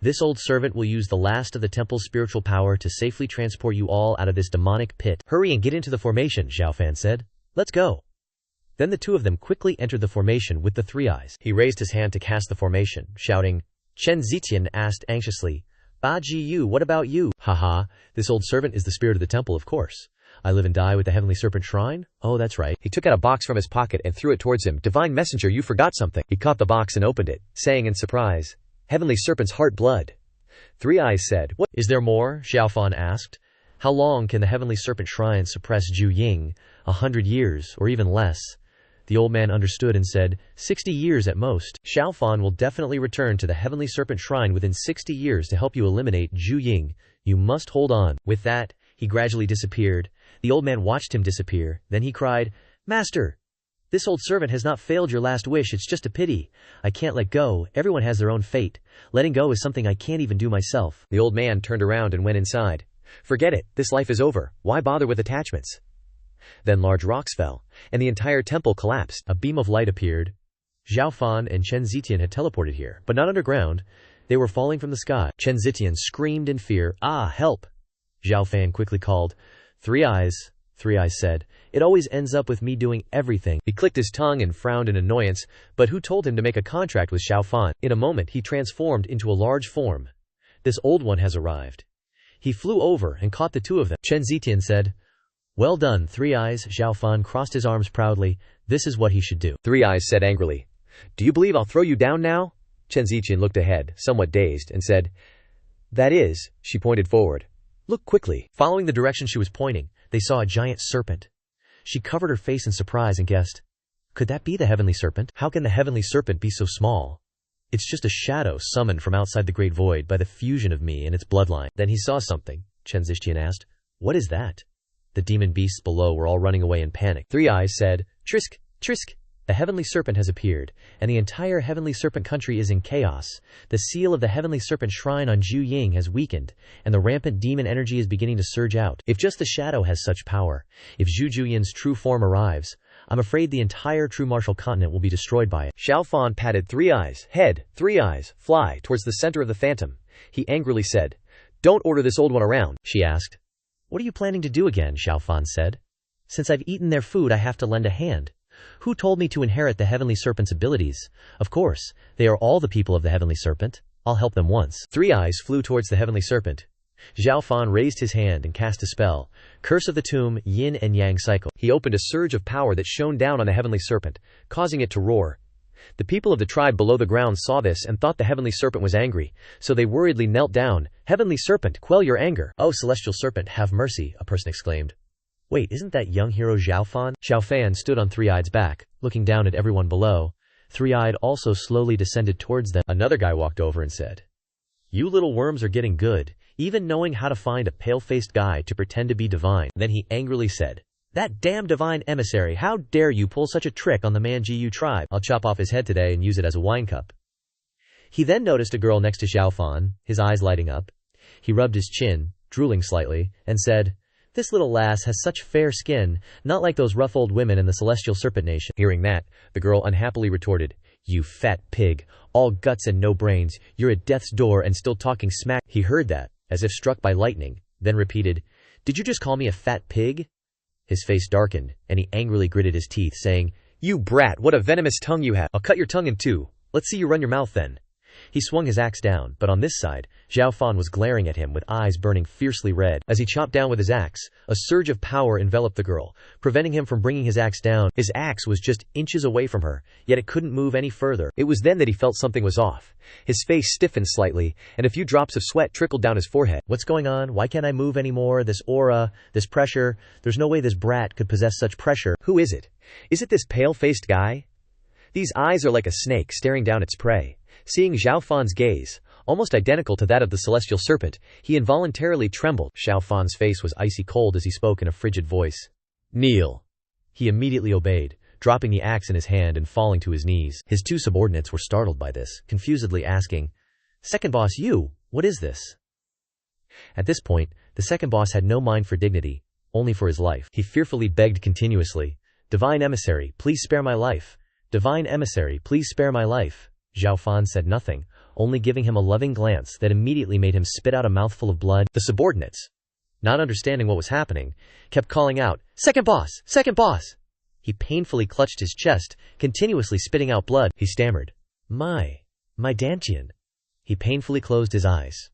[SPEAKER 1] This old servant will use the last of the temple's spiritual power to safely transport you all out of this demonic pit. Hurry and get into the formation, Xiao Fan said. Let's go. Then the two of them quickly entered the formation with the three eyes. He raised his hand to cast the formation, shouting. Chen Zitian asked anxiously, Ba Ji Yu, what about you? Haha, this old servant is the spirit of the temple, of course. I live and die with the Heavenly Serpent Shrine? Oh, that's right.
[SPEAKER 2] He took out a box from his pocket and threw it towards him. Divine Messenger, you forgot something. He caught the box and opened it, saying in surprise, Heavenly Serpent's heart blood. Three Eyes said, What?
[SPEAKER 1] Is there more? Xiao Fan asked. How long can the Heavenly Serpent Shrine suppress Ju Ying? 100 years, or even less. The old man understood and said, 60 years at most. Xiao Fan will definitely return to the Heavenly Serpent Shrine within 60 years to help you eliminate Ju Ying. You must hold on. With that, he gradually disappeared. The old man watched him disappear. Then he cried, Master! This old servant has not failed your last wish. It's just a pity. I can't let go. Everyone has their own fate. Letting go is something I can't even do myself.
[SPEAKER 2] The old man turned around and went inside. Forget it. This life is over. Why bother with attachments? Then large rocks fell, and the entire temple collapsed.
[SPEAKER 1] A beam of light appeared. Xiao Fan and Chen Zitian had teleported here, but not underground. They were falling from the sky. Chen Zitian screamed in fear, Ah, help! Xiao Fan quickly called, Three Eyes. Three Eyes said, It always ends up with me doing everything.
[SPEAKER 2] He clicked his tongue and frowned in annoyance, but who told him to make a contract with Xiao Fan?
[SPEAKER 1] In a moment he transformed into a large form. This old one has arrived. He flew over and caught the two of them. Chen Zitian said, Well done, Three Eyes. Xiao Fan crossed his arms proudly. This is what he should do.
[SPEAKER 2] Three Eyes said angrily, Do you believe I'll throw you down now? Chen Zitian looked ahead, somewhat dazed, and said, That is, she pointed forward. Look quickly.
[SPEAKER 1] Following the direction she was pointing, they saw a giant serpent. She covered her face in surprise and guessed, Could that be the Heavenly Serpent? How can the Heavenly Serpent be so small? It's just a shadow summoned from outside the Great Void by the fusion of me and its bloodline. Then he saw something. Chen Zitian asked, What is that? The demon beasts below were all running away in panic. Three Eyes said, Trisk, Trisk! The Heavenly Serpent has appeared, and the entire Heavenly Serpent country is in chaos. The seal of the Heavenly Serpent Shrine on Ju Ying has weakened, and the rampant demon energy is beginning to surge out. If just the shadow has such power, if Zhu Juyan's true form arrives, I'm afraid the entire true martial continent will be destroyed by it.
[SPEAKER 2] Xiao Fan patted Three Eyes' head. Three Eyes, fly towards the center of the phantom. He angrily said, Don't order this old one around.
[SPEAKER 1] She asked, What are you planning to do again? Xiao Fan said. Since I've eaten their food, I have to lend a hand. Who told me to inherit the Heavenly Serpent's abilities? Of course, they are all the people of the Heavenly Serpent. I'll help them once. Three Eyes flew towards the Heavenly Serpent. Xiao Fan raised his hand and cast a spell. Curse of the Tomb, Yin and Yang Cycle. He opened a surge of power that shone down on the Heavenly Serpent, causing it to roar. The people of the tribe below the ground saw this and thought the Heavenly Serpent was angry, so they worriedly knelt down. Heavenly Serpent, quell your anger. Oh, Celestial Serpent, have mercy, a person exclaimed. Wait, isn't that young hero Xiao Fan? Xiao Fan stood on Three Eyed's back, looking down at everyone below. Three Eyed also slowly descended towards them. Another guy walked over and said, You little worms are getting good, even knowing how to find a pale-faced guy to pretend to be divine. Then he angrily said, That damn divine emissary, how dare you pull such a trick on the Man-Ji-Yu tribe? I'll chop off his head today and use it as a wine cup. He then noticed a girl next to Xiao Fan, his eyes lighting up. He rubbed his chin, drooling slightly, and said, This little lass has such fair skin, not like those rough old women in the Celestial Serpent Nation. Hearing that, the girl unhappily retorted, You fat pig, all guts and no brains, you're at death's door and still talking smack. He heard that, as if struck by lightning, then repeated, Did you just call me a fat pig? His face darkened, and he angrily gritted his teeth, saying, You brat, what a venomous tongue you have. I'll cut your tongue in two. Let's see you run your mouth then. He swung his axe down, but on this side, Xiao Fan was glaring at him with eyes burning fiercely red. As he chopped down with his axe, a surge of power enveloped the girl, preventing him from bringing his axe down. His axe was just inches away from her, yet it couldn't move any further. It was then that he felt something was off. His face stiffened slightly, and a few drops of sweat trickled down his forehead. What's going on? Why can't I move anymore? This aura, this pressure. There's no way this brat could possess such pressure. Who is it? Is it this pale-faced guy? These eyes are like a snake staring down its prey. Seeing Xiao Fan's gaze, almost identical to that of the Celestial Serpent, he involuntarily trembled. Xiao Fan's face was icy cold as he spoke in a frigid voice. Kneel. He immediately obeyed, dropping the axe in his hand and falling to his knees. His two subordinates were startled by this, confusedly asking, Second boss, you, what is this? At this point, the second boss had no mind for dignity, only for his life. He fearfully begged continuously, Divine Emissary, please spare my life. Divine Emissary, please spare my life. Xiao Fan said nothing, only giving him a loving glance that immediately made him spit out a mouthful of blood. The subordinates, not understanding what was happening, kept calling out, Second boss! Second boss! He painfully clutched his chest, continuously spitting out blood. He stammered, My Dantian. He painfully closed his eyes.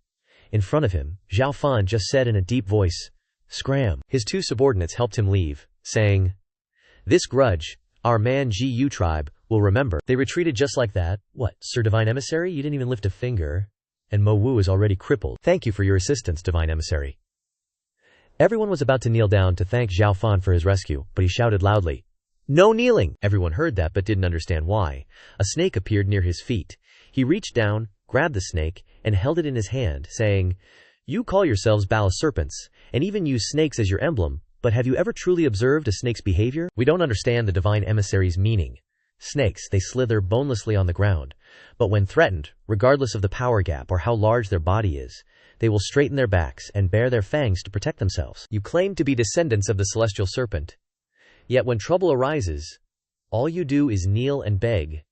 [SPEAKER 1] In front of him, Xiao Fan just said in a deep voice, Scram. His two subordinates helped him leave, saying, This grudge, our man Gu tribe, will remember. They retreated just like that. What, Sir Divine Emissary? You didn't even lift a finger. And Mo Wu is already crippled. Thank you for your assistance, Divine Emissary. Everyone was about to kneel down to thank Xiao Fan for his rescue, but he shouted loudly, No kneeling! Everyone heard that but didn't understand why. A snake appeared near his feet. He reached down, grabbed the snake, and held it in his hand, saying, You call yourselves Bala serpents, and even use snakes as your emblem, but have you ever truly observed a snake's behavior? We don't understand the Divine Emissary's meaning. Snakes, they slither bonelessly on the ground, but when threatened, regardless of the power gap or how large their body is, they will straighten their backs and bare their fangs to protect themselves. You claim to be descendants of the celestial serpent. Yet when trouble arises, all you do is kneel and beg.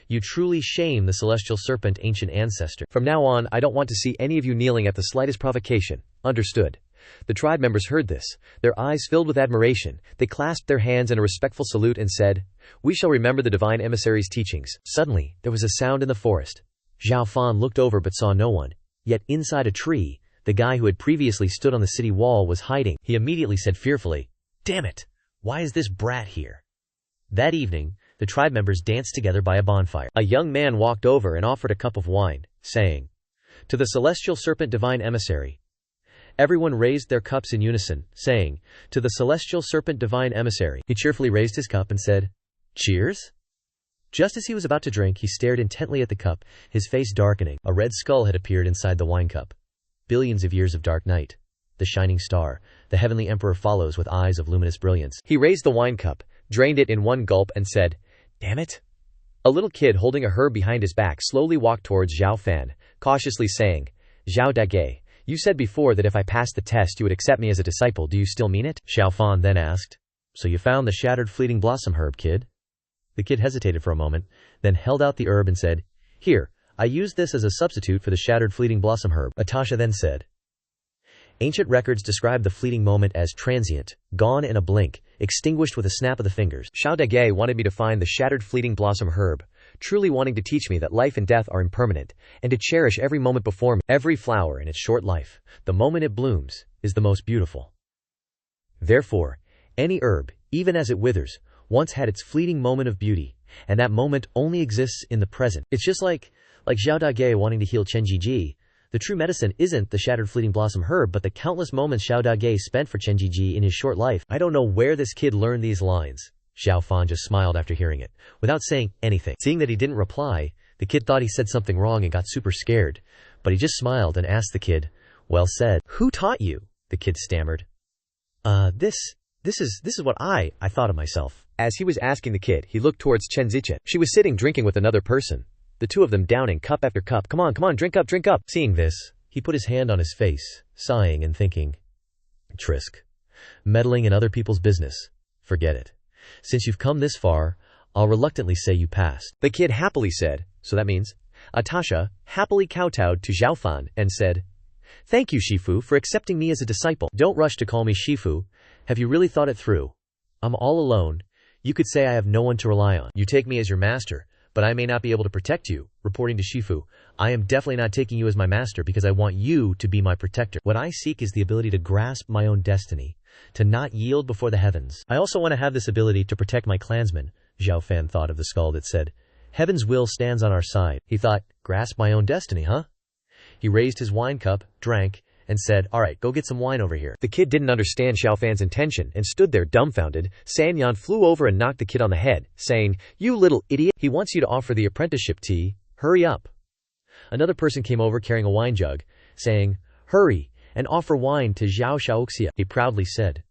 [SPEAKER 1] You truly shame the celestial serpent ancient ancestor. From now on, I don't want to see any of you kneeling at the slightest provocation. Understood. The tribe members heard this. Their eyes filled with admiration. They clasped their hands in a respectful salute and said, We shall remember the Divine Emissary's teachings. Suddenly, there was a sound in the forest. Xiao Fan looked over but saw no one. Yet inside a tree, the guy who had previously stood on the city wall was hiding. He immediately said fearfully, Damn it! Why is this brat here? That evening, the tribe members danced together by a bonfire. A young man walked over and offered a cup of wine, saying, To the celestial serpent Divine Emissary. Everyone raised their cups in unison, saying, To the celestial serpent Divine Emissary. He cheerfully raised his cup and said, Cheers? Just as he was about to drink, he stared intently at the cup, his face darkening. A red skull had appeared inside the wine cup. Billions of years of dark night. The shining star, the heavenly emperor follows with eyes of luminous brilliance. He raised the wine cup, drained it in one gulp and said, Damn it. A little kid holding a herb behind his back slowly walked towards Xiao Fan, cautiously saying, Xiao Dage, you said before that if I passed the test you would accept me as a disciple. Do you still mean it? Xiao Fan then asked, So you found the shattered fleeting blossom herb, kid? The kid hesitated for a moment, then held out the herb and said, Here, I used this as a substitute for the shattered fleeting blossom herb. Atasha then said, Ancient records describe the fleeting moment as transient, gone in a blink, extinguished with a snap of the fingers. Xiao Dage wanted me to find the shattered fleeting blossom herb, truly wanting to teach me that life and death are impermanent, and to cherish every moment before me. Every flower in its short life, the moment it blooms, is the most beautiful. Therefore, any herb, even as it withers, once had its fleeting moment of beauty, and that moment only exists in the present. It's just like Xiao Dage wanting to heal Chen Jiji. The true medicine isn't the shattered fleeting blossom herb but the countless moments Xiao Dage spent for Chen Jiji in his short life. I don't know where this kid learned these lines. Xiao Fan just smiled after hearing it, without saying anything. Seeing that he didn't reply, the kid thought he said something wrong and got super scared, but he just smiled and asked the kid, Well said. Who taught you? The kid stammered. This is what I thought of myself. As he was asking the kid, he looked towards Chen Zichen. She was sitting drinking with another person. The two of them downing cup after cup. Come on, drink up. Seeing this, he put his hand on his face, sighing and thinking, Trisk. Meddling in other people's business. Forget it. Since you've come this far, I'll reluctantly say you passed. The kid happily said, So that means? Atasha happily kowtowed to Xiao Fan and said, Thank you, Shifu, for accepting me as a disciple. Don't rush to call me Shifu. Have you really thought it through? I'm all alone. You could say I have no one to rely on. You take me as your master, but I may not be able to protect you. Reporting to Shifu, I am definitely not taking you as my master because I want you to be my protector. What I seek is the ability to grasp my own destiny, to not yield before the heavens. I also want to have this ability to protect my clansmen. Xiao Fan thought of the skull that said, Heaven's will stands on our side. He thought, grasp my own destiny, huh? He raised his wine cup, drank, and said, All right, go get some wine over here. The kid didn't understand Xiao Fan's intention and stood there dumbfounded. San Yan flew over and knocked the kid on the head, saying, You little idiot. He wants you to offer the apprenticeship tea. Hurry up. Another person came over carrying a wine jug, saying, Hurry, and offer wine to Xianxia. He proudly said,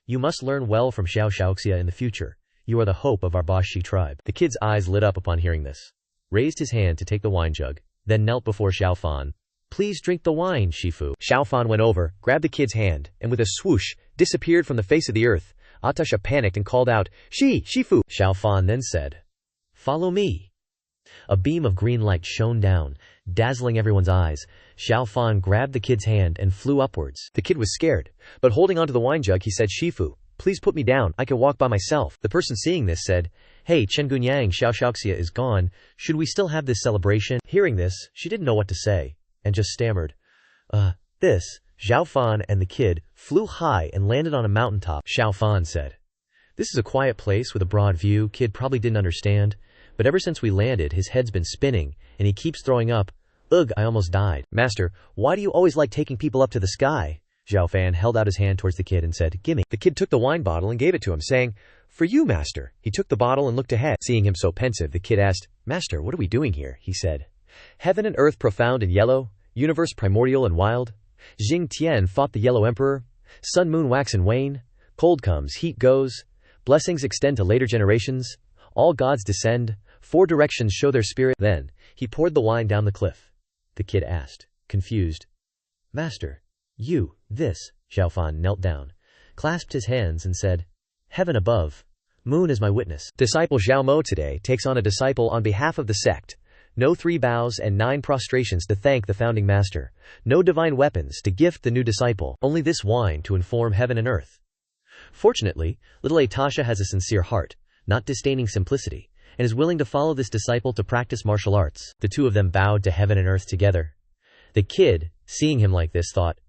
[SPEAKER 1] You must learn well from Xianxia in the future. You are the hope of our Bashi tribe. The kid's eyes lit up upon hearing this, raised his hand to take the wine jug, then knelt before Xiao Fan. Please drink the wine, Shifu. Xiao Fan went over, grabbed the kid's hand, and with a swoosh, disappeared from the face of the earth. Atasha panicked and called out, Shifu. Xiao Fan then said, Follow me. A beam of green light shone down, dazzling everyone's eyes. Xiao Fan grabbed the kid's hand and flew upwards. The kid was scared, but holding onto the wine jug he said, Shifu,
[SPEAKER 2] Please put me down, I can walk by myself. The person seeing this said, Hey, Chengunyang, Xianxia is gone. Should we still have this celebration? Hearing this, she didn't know what to say, and just stammered. This. Xiao Fan and the kid flew high and landed on a mountaintop. Xiao Fan said, This is a quiet place with a broad view. Kid probably didn't understand, but ever since we landed, his head's been spinning, and he keeps throwing up. Ugh, I almost died. Master, why do you always like taking people up to the sky? Xiao Fan held out his hand towards the kid and said, Gimme. The kid took the wine bottle and gave it to him, saying, For you, master. He took the bottle and looked ahead. Seeing him so pensive, the kid asked, Master, what are we doing here? He said, Heaven and earth profound and yellow, universe primordial and wild. Jing Tian fought the Yellow Emperor. Sun moon wax and wane. Cold comes, heat goes. Blessings extend to later generations. All gods descend. 4 directions show their spirit. Then, he poured the wine down the cliff. The kid asked, confused, Master, this. Xiao Fan knelt down, clasped his hands and said, Heaven above. Moon is my witness. Disciple Xiao Mo today takes on a disciple on behalf of the sect. No 3 bows and 9 prostrations to thank the founding master. No divine weapons to gift the new disciple. Only this wine to inform heaven and earth. Fortunately, little Atasha has a sincere heart, not disdaining simplicity, and is willing to follow this disciple to practice martial arts. The 2 of them bowed to heaven and earth together. The kid, seeing him like this, thought,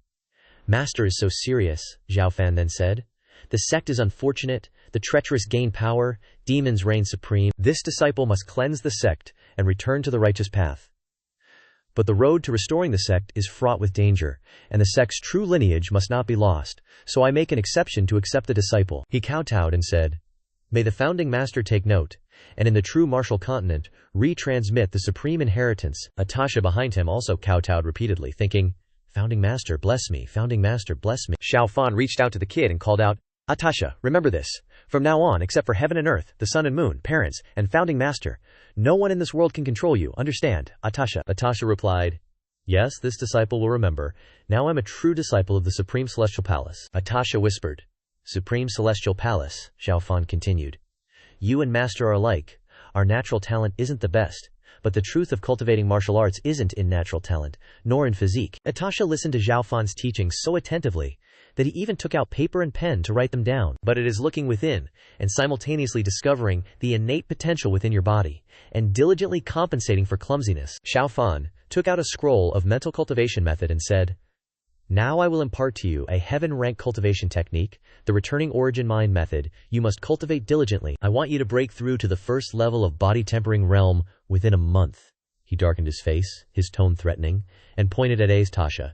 [SPEAKER 2] Master is so serious, Xiao Fan then said. The sect is unfortunate, the treacherous gain power, demons reign supreme. This disciple must cleanse the sect and return to the righteous path. But the road to restoring the sect is fraught with danger, and the sect's true lineage must not be lost, so I make an exception to accept the disciple. He kowtowed and said, May the founding master take note, and in the true martial continent, retransmit the supreme inheritance. Atasha behind him also kowtowed repeatedly, thinking, Founding master, bless me, founding master, bless me. Xiao Fan reached out to the kid and called out, Atasha, remember this. From now on, except for heaven and earth, the sun and moon, parents, and founding master, no one in this world can control you, understand, Atasha? Atasha replied, Yes, this disciple will remember. Now I'm a true disciple of the Supreme Celestial Palace. Atasha whispered, Supreme Celestial Palace, Xiao Fan continued. You and master are alike. Our natural talent isn't the best, but the truth of cultivating martial arts isn't in natural talent, nor in physique. Atasha listened to Xiao Fan's teachings so attentively that he even took out paper and pen to write them down. But it is looking within, and simultaneously discovering the innate potential within your body, and diligently compensating for clumsiness. Xiao Fan took out a scroll of mental cultivation method and said, Now I will impart to you a heaven rank cultivation technique, the returning origin mind method. You must cultivate diligently. I want you to break through to the first level of body tempering realm within a month. He darkened his face, his tone threatening, and pointed at Atasha.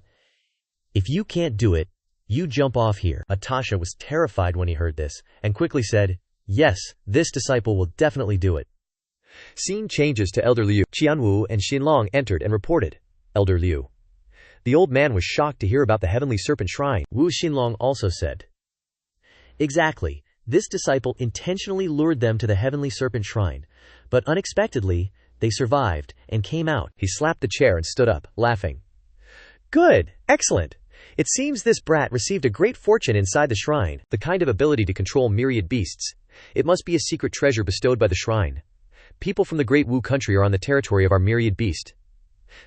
[SPEAKER 2] If you can't do it, you jump off here. Atasha was terrified when he heard this, and quickly said, Yes, this disciple will definitely do it. Scene changes to Elder Liu. Qianwu and Xinlong entered and reported. Elder Liu. The old man was shocked to hear about the Heavenly Serpent Shrine. Wu Xinlong also said, Exactly. This disciple intentionally lured them to the Heavenly Serpent Shrine, but unexpectedly, they survived and came out. He slapped the chair and stood up, laughing. Good! Excellent! It seems this brat received a great fortune inside the shrine, the kind of ability to control myriad beasts. It must be a secret treasure bestowed by the shrine. People from the great Wu country are on the territory of our myriad beast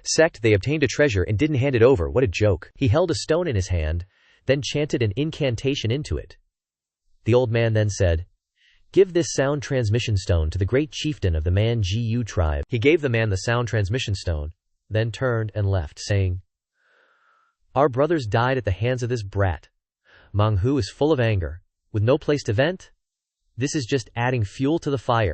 [SPEAKER 2] sect. They obtained a treasure and didn't hand it over. What a joke. He held a stone in his hand, then chanted an incantation into it. The old man then said, Give this sound transmission stone to the great chieftain of the Man Gu tribe. He gave the man the sound transmission stone, then turned and left, saying, Our brothers died at the hands of this brat. Manhua is full of anger, with no place to vent. This is just adding fuel to the fire.